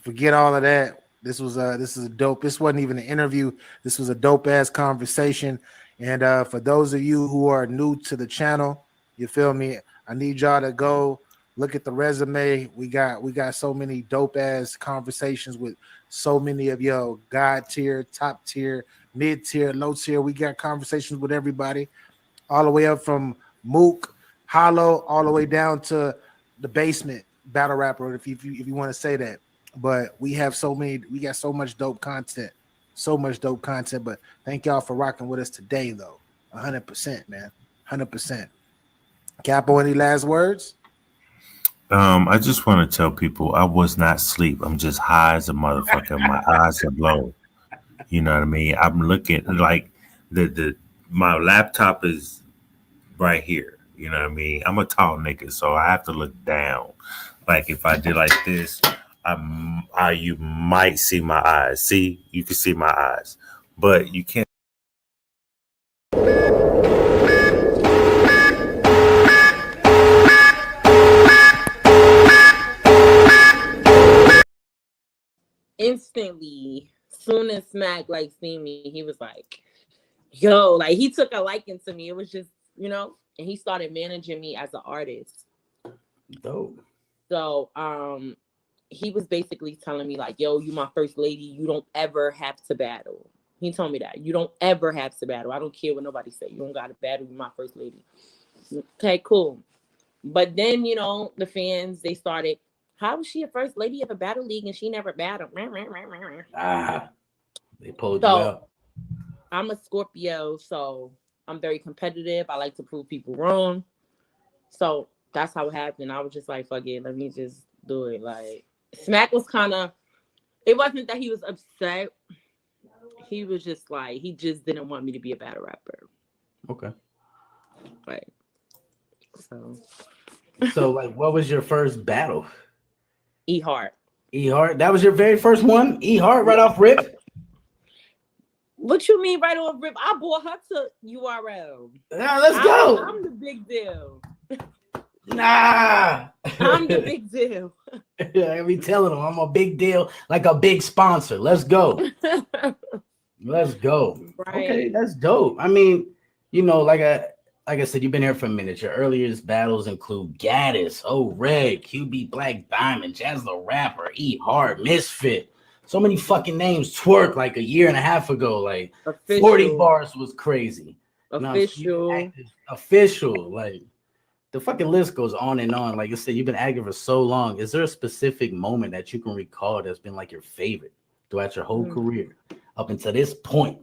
S3: forget all of that. This is a dope. This wasn't even an interview. This was a dope ass conversation. And for those of you who are new to the channel, you feel me? I need y'all to go look at the resume. We got so many dope ass conversations with so many of y'all, God tier, top tier, mid tier, low tier. We got conversations with everybody, all the way up from Mook, Hollow, all the way down to the basement battle rapper, if you want to say that. But we got so much dope content. But thank y'all for rocking with us today, though. 100%, man. 100%. Capo, any last words?
S10: I just want to tell people I was not asleep. I'm just high as a motherfucker. My eyes are low. You know what I mean? I'm looking like my laptop is right here. You know what I mean? I'm a tall nigga, so I have to look down. Like if I did like this, you might see my eyes. See, you can see my eyes, but you can't.
S11: Instantly, soon as Smack like seen me, he was like, yo, like he took a liking to me. It was just, you know, and he started managing me as an artist.
S12: Dope.
S11: So he was basically telling me like, yo, you my first lady, you don't ever have to battle. He told me that you don't ever have to battle. I don't care what nobody say. You don't gotta battle, you my first lady. Okay, cool. But then, you know, the fans, they started, how was she a first lady of a battle league and she never battled?
S12: They pulled you out.
S11: I'm a Scorpio, so I'm very competitive. I like to prove people wrong. So that's how it happened. I was just like, fuck it, let me just do it. Like, Smack was kind of, it wasn't that he was upset. He was just like, he just didn't want me to be a battle rapper.
S12: Okay.
S11: Right.
S12: So like, what was your first battle?
S11: E Hart.
S12: E Hart. That was your very first one. E Hart right off rip.
S11: What you mean right off rip? I brought her to URL.
S12: Yeah, let's go.
S11: I'm the big deal.
S12: Nah.
S11: I'm the big deal.
S12: I be telling them I'm a big deal, like a big sponsor. Let's go. Let's go.
S11: Right.
S12: Okay, that's dope. I mean, you know, like I said, you've been here for a minute. Your earliest battles include Gaddis, Red, QB Black Diamond, Jazz the Rapper, E Hart, Misfit. So many fucking names. Twerk like a year and a half ago. Like
S11: Official.
S12: 40 bars was crazy.
S11: Official.
S13: Official. Like the fucking list goes on and on. Like I said, you've been active for so long. Is there a specific moment that you can recall that's been like your favorite throughout your whole career up until this point?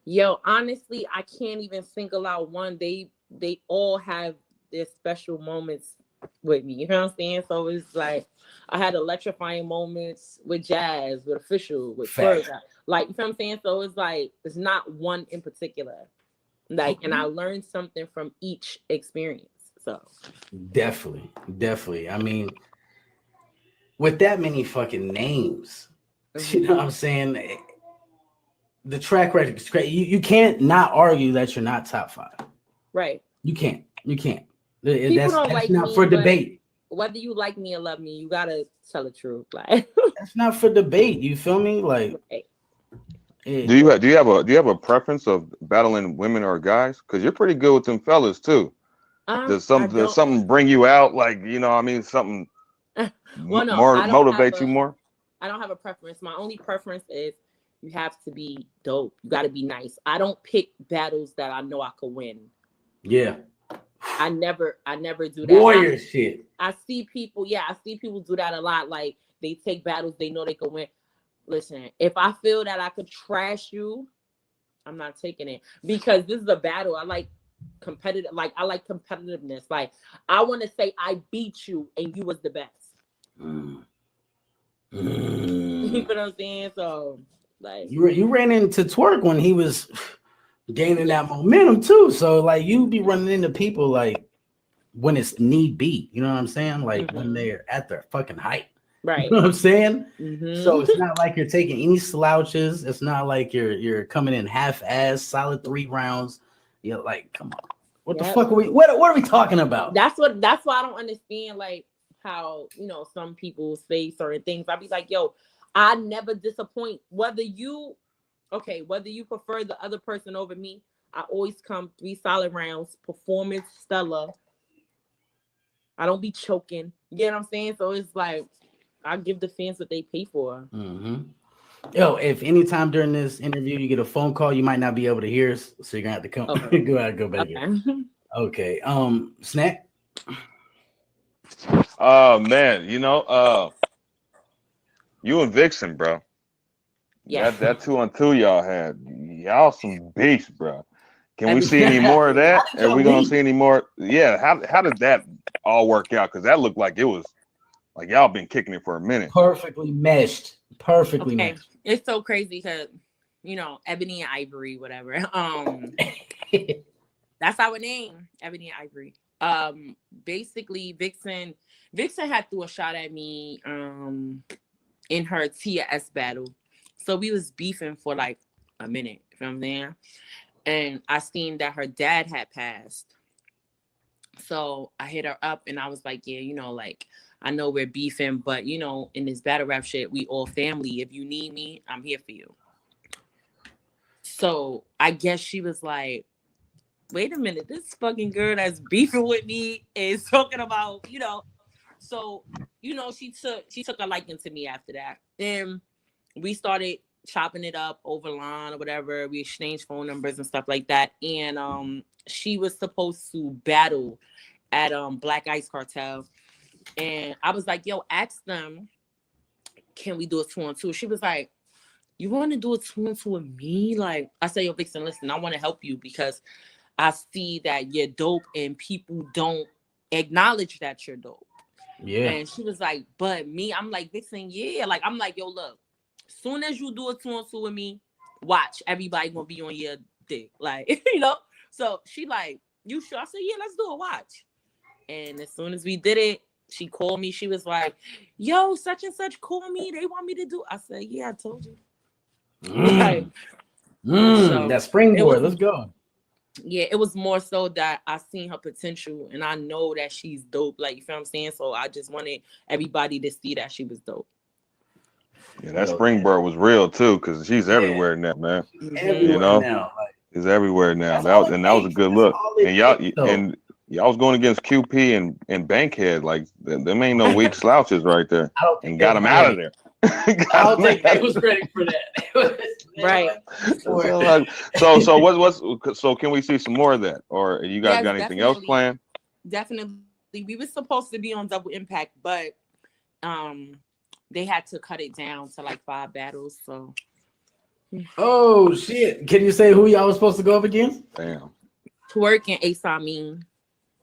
S11: Yo, honestly, I can't even single out one. They all have their special moments with me. You know what I'm saying? So it's like I had electrifying moments with Jazz, with Official, with Ferg. Like, you know what I'm saying? So it's like it's not one in particular. Like, and I learned something from each experience. So
S13: Definitely. I mean, with that many fucking names, you know what I'm saying? The track record is great. You can't not argue that you're not top 5.
S11: Right.
S13: You can't.
S11: People
S13: That's
S11: don't like
S13: not
S11: me,
S13: for
S11: but
S13: debate.
S11: Whether you like me or love me, you gotta tell the truth. Like
S13: that's not for debate. You feel me? Like,
S8: do you have a preference of battling women or guys? Because you're pretty good with them fellas too. Does something bring you out? Like, you know, I mean, something motivate you more?
S11: I don't have a preference. My only preference is you have to be dope. You got to be nice. I don't pick battles that I know I could win.
S13: Yeah.
S11: I never do that.
S13: Warrior shit.
S11: I see people do that a lot. Like they take battles they know they could win. Listen, if I feel that I could trash you, I'm not taking it because this is a battle. I like competitive. Like I like competitiveness. Like I want to say I beat you and you was the best. You know what I'm saying? So like
S13: you ran into Twerk when he was gaining that momentum too. So like you be running into people like when it's need be, you know what I'm saying? Like when they're at their fucking height.
S11: Right.
S13: You know what I'm saying? So it's not like you're taking any slouches. It's not like you're coming in half-ass, solid 3 rounds. You're like, come on. What the fuck are we what are we talking about?
S11: That's why I don't understand like how, you know, some people say certain things. I'll be like, yo, I never disappoint. Whether you prefer the other person over me, I always come 3 solid rounds, performance stellar. I don't be choking. You get what I'm saying? So it's like I give the fans what they pay for.
S13: Yo, if anytime during this interview you get a phone call, you might not be able to hear us, so you're gonna have to come go back in. Okay. Snack.
S8: Man, you know, you and Vixen, bro. Yeah, that 2-on-2 y'all had. Y'all some beasts, bro. Can we see any more of that? Are we gonna see any more? Yeah. How did that all work out? Because that looked like it was like y'all been kicking it for a minute.
S13: Perfectly meshed. Meshed.
S11: It's so crazy because, you know, Ebony and Ivory, whatever. That's our name, Ebony and Ivory. Basically, Vixen had threw a shot at me in her TS battle. So we was beefing for like a minute from there. And I seen that her dad had passed. So I hit her up and I was like, yeah, you know, like, I know we're beefing, but, you know, in this battle rap shit, we all family. If you need me, I'm here for you. So I guess she was like, wait a minute, this fucking girl that's beefing with me is talking about, you know. So, you know, she took a liking to me after that. Then we started chopping it up over line or whatever. We exchanged phone numbers and stuff like that. And she was supposed to battle at Black Ice Cartel. And I was like, yo, ask them, can we do a 2-on-2? She was like, you want to do a 2-on-2 with me? Like, I said, yo, Vixen, listen, I want to help you because I see that you're dope and people don't acknowledge that you're dope.
S13: Yeah.
S11: And she was like, but me, I'm like, Vixen, yeah. Like, I'm like, yo, look, soon as you do a 2-on-2 with me, watch, everybody gonna be on your dick. Like, you know? So she like, you sure? I said, yeah, let's do a watch. And as soon as we did it, she called me. She was like, yo, such and such called me. They want me to do. I said, yeah, I told you. So
S13: that springboard. Let's go.
S11: Yeah, it was more so that I seen her potential and I know that she's dope. Like, you feel what I'm saying? So I just wanted everybody to see that she was dope.
S8: Yeah, that springboard was real too, because she's everywhere now, man. You know, she's everywhere now. That was a good look. And y'all was going against QP and Bankhead, like them ain't no weak slouches right there, and got them out of there.
S13: I'll take that. He was ready for that.
S11: Right.
S8: So what's so can we see some more of that, or you guys
S11: Yes,
S8: got anything else
S11: definitely.
S8: planned?
S11: Definitely. We were supposed to be on Double Impact, but they had to cut it down to like 5 battles. So
S13: Oh shit! Can you say who y'all was supposed to go up against?
S8: Damn.
S11: Twerk and Ace Amin.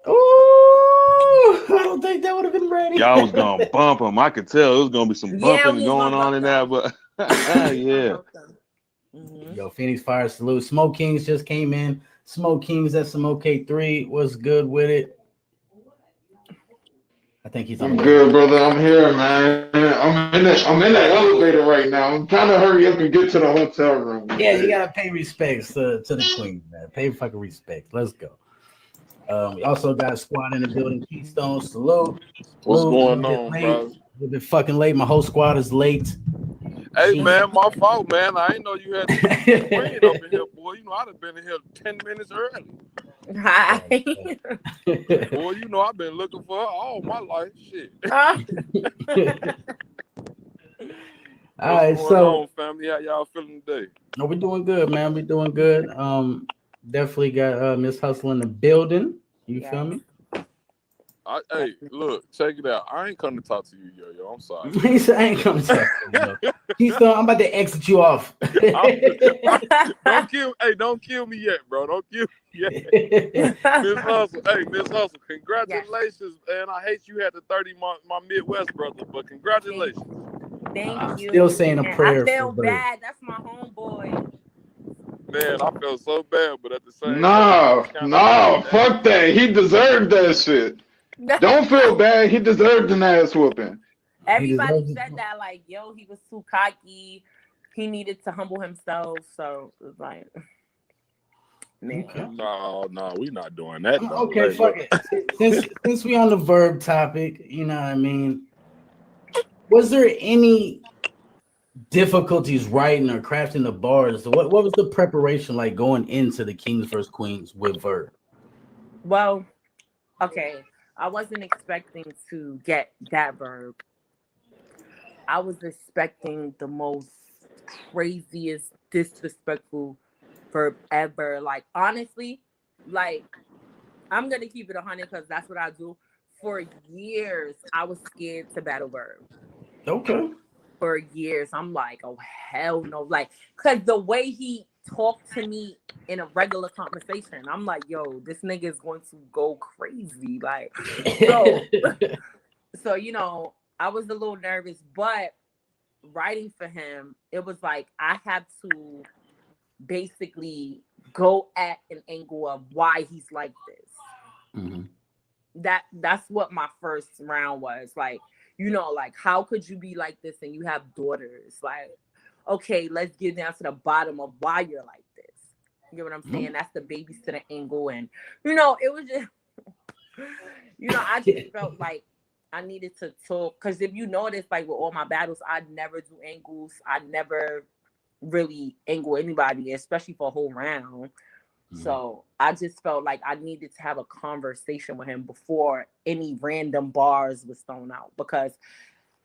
S13: Oh, I don't think that would have been ready.
S8: Y'all was gonna bump him. I could tell it was gonna be some bumping going on in that, but yeah.
S13: Yo, Phoenix Fire salute. Smoke Kings just came in. Smoke Kings at some OK3 was good with it. I think he's on
S16: I'm
S13: the way.
S16: good, brother. I'm here, man. I'm in the elevator right now. I'm trying to hurry up and get to the hotel room.
S13: Yeah, you gotta pay respects to the queen, man. Pay fucking respects. Let's go. We also got a squad in the building. Keystone, salute.
S25: What's
S13: Salute.
S25: going
S13: A
S25: on,
S13: bit
S25: bro?
S13: late. A bit fucking late. My whole squad is late.
S25: Hey, man, my fault, man. I didn't know you had the queen up in here, boy. You know, I'd have been in here 10 minutes early.
S11: Hi.
S25: Boy, you know, I've been looking for her all my life. Shit.
S13: All right,
S25: What's going
S13: so
S25: on, family? How y'all feeling today?
S13: no, we're doing good, man. We're doing good. Definitely got Miss Hustle in the building. You feel me?
S25: Hey, look, check it out. I ain't come to talk to you, yo. I'm sorry.
S13: He said, I ain't coming to talk to you. Keystone, I'm about to exit you off.
S25: Don't kill me yet, bro. Don't kill me yet. Miss Hustle, Miss Hustle, congratulations, man. I hate you had to 30 my Midwest brother, but congratulations.
S11: Thank you.
S13: Still saying a prayer
S11: I feel
S13: for Bird.
S11: bad. That's my homeboy.
S25: Man, I felt so bad, but at the same
S16: Nah,
S25: time,
S16: fuck that. He deserved that shit. Don't feel bad. He deserved an ass whooping.
S11: Everybody said that, like, yo, he was too cocky. He needed to humble himself. So it was like, man.
S25: No, we not doing that. Though.
S13: Okay, fuck it. Since we on the verb topic, you know what I mean? Was there any difficulties writing or crafting the bars? What was the preparation like going into the Kings vs. Queens with verb?
S11: Well, okay. I wasn't expecting to get that verb. I was expecting the most craziest, disrespectful verb ever. Like, honestly, like, I'm going to keep it 100 because that's what I do. For years, I was scared to battle verb.
S13: Okay.
S11: For years, I'm like, oh, hell no. Like, because the way he talked to me in a regular conversation, I'm like, yo, this nigga is going to go crazy. Like, so you know, I was a little nervous, but writing for him, it was like I had to basically go at an angle of why he's like this.
S13: Mm-hmm.
S11: That's what my first round was. Like, you know, like, how could you be like this and you have daughters? Like, okay, let's get down to the bottom of why you're like this. You know what I'm saying? That's the babysitter angle. And, you know, it was just, you know, I just felt like I needed to talk. Because if you notice, like, with all my battles, I never do angles. I never really angle anybody, especially for a whole round. So I just felt like I needed to have a conversation with him before any random bars was thrown out. Because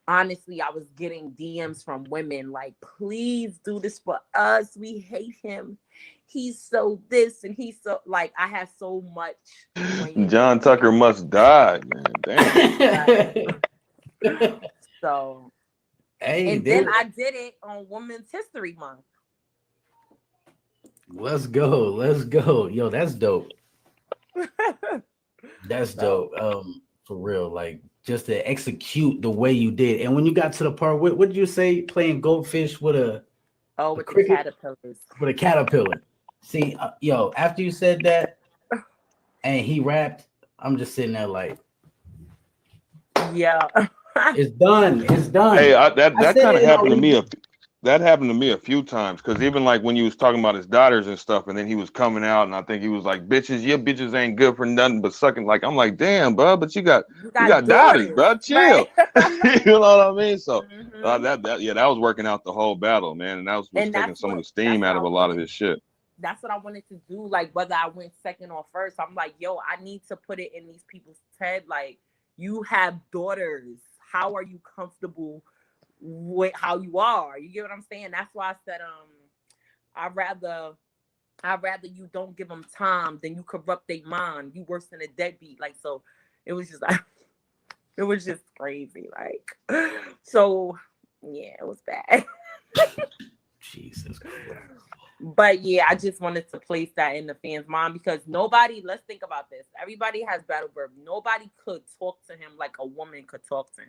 S11: honestly, I was getting DMs from women like, please do this for us. We hate him. He's so this and he's so, like, I had so much.
S8: John Tucker must die, man. Damn.
S11: So,
S13: hey,
S11: and then I did it on Women's History Month.
S13: Let's go. Yo, that's dope. That's dope. For real, like, just to execute the way you did. And when you got to the part, what did you say? Playing goldfish with a
S11: with the caterpillars.
S13: With a caterpillar. See, yo, after you said that, and he rapped, I'm just sitting there like,
S11: yeah,
S13: it's done. It's done.
S8: Hey, that kind of happened to me. That happened to me a few times, because even like when you was talking about his daughters and stuff, and then he was coming out, and I think he was like, "Bitches, your bitches ain't good for nothing but sucking." Like, I'm like, "Damn, bro, but you got daughters, bro. Chill."
S11: Right.
S8: You know what I mean? So that was working out the whole battle, man, and that was taking some of the steam out of a lot of his shit.
S11: That's what I wanted to do. Like, whether I went second or first, I'm like, yo, I need to put it in these people's head. Like, you have daughters. How are you comfortable with how you are. You get what I'm saying? That's why I said I'd rather you don't give them time than you corrupt their mind. You worse than a deadbeat. Like, so it was just like it was just crazy. Like, so yeah, it was bad.
S13: Jesus Christ.
S11: But yeah, I just wanted to place that in the fans' mind because nobody, let's think about this. Everybody has battle verb. Nobody could talk to him like a woman could talk to him.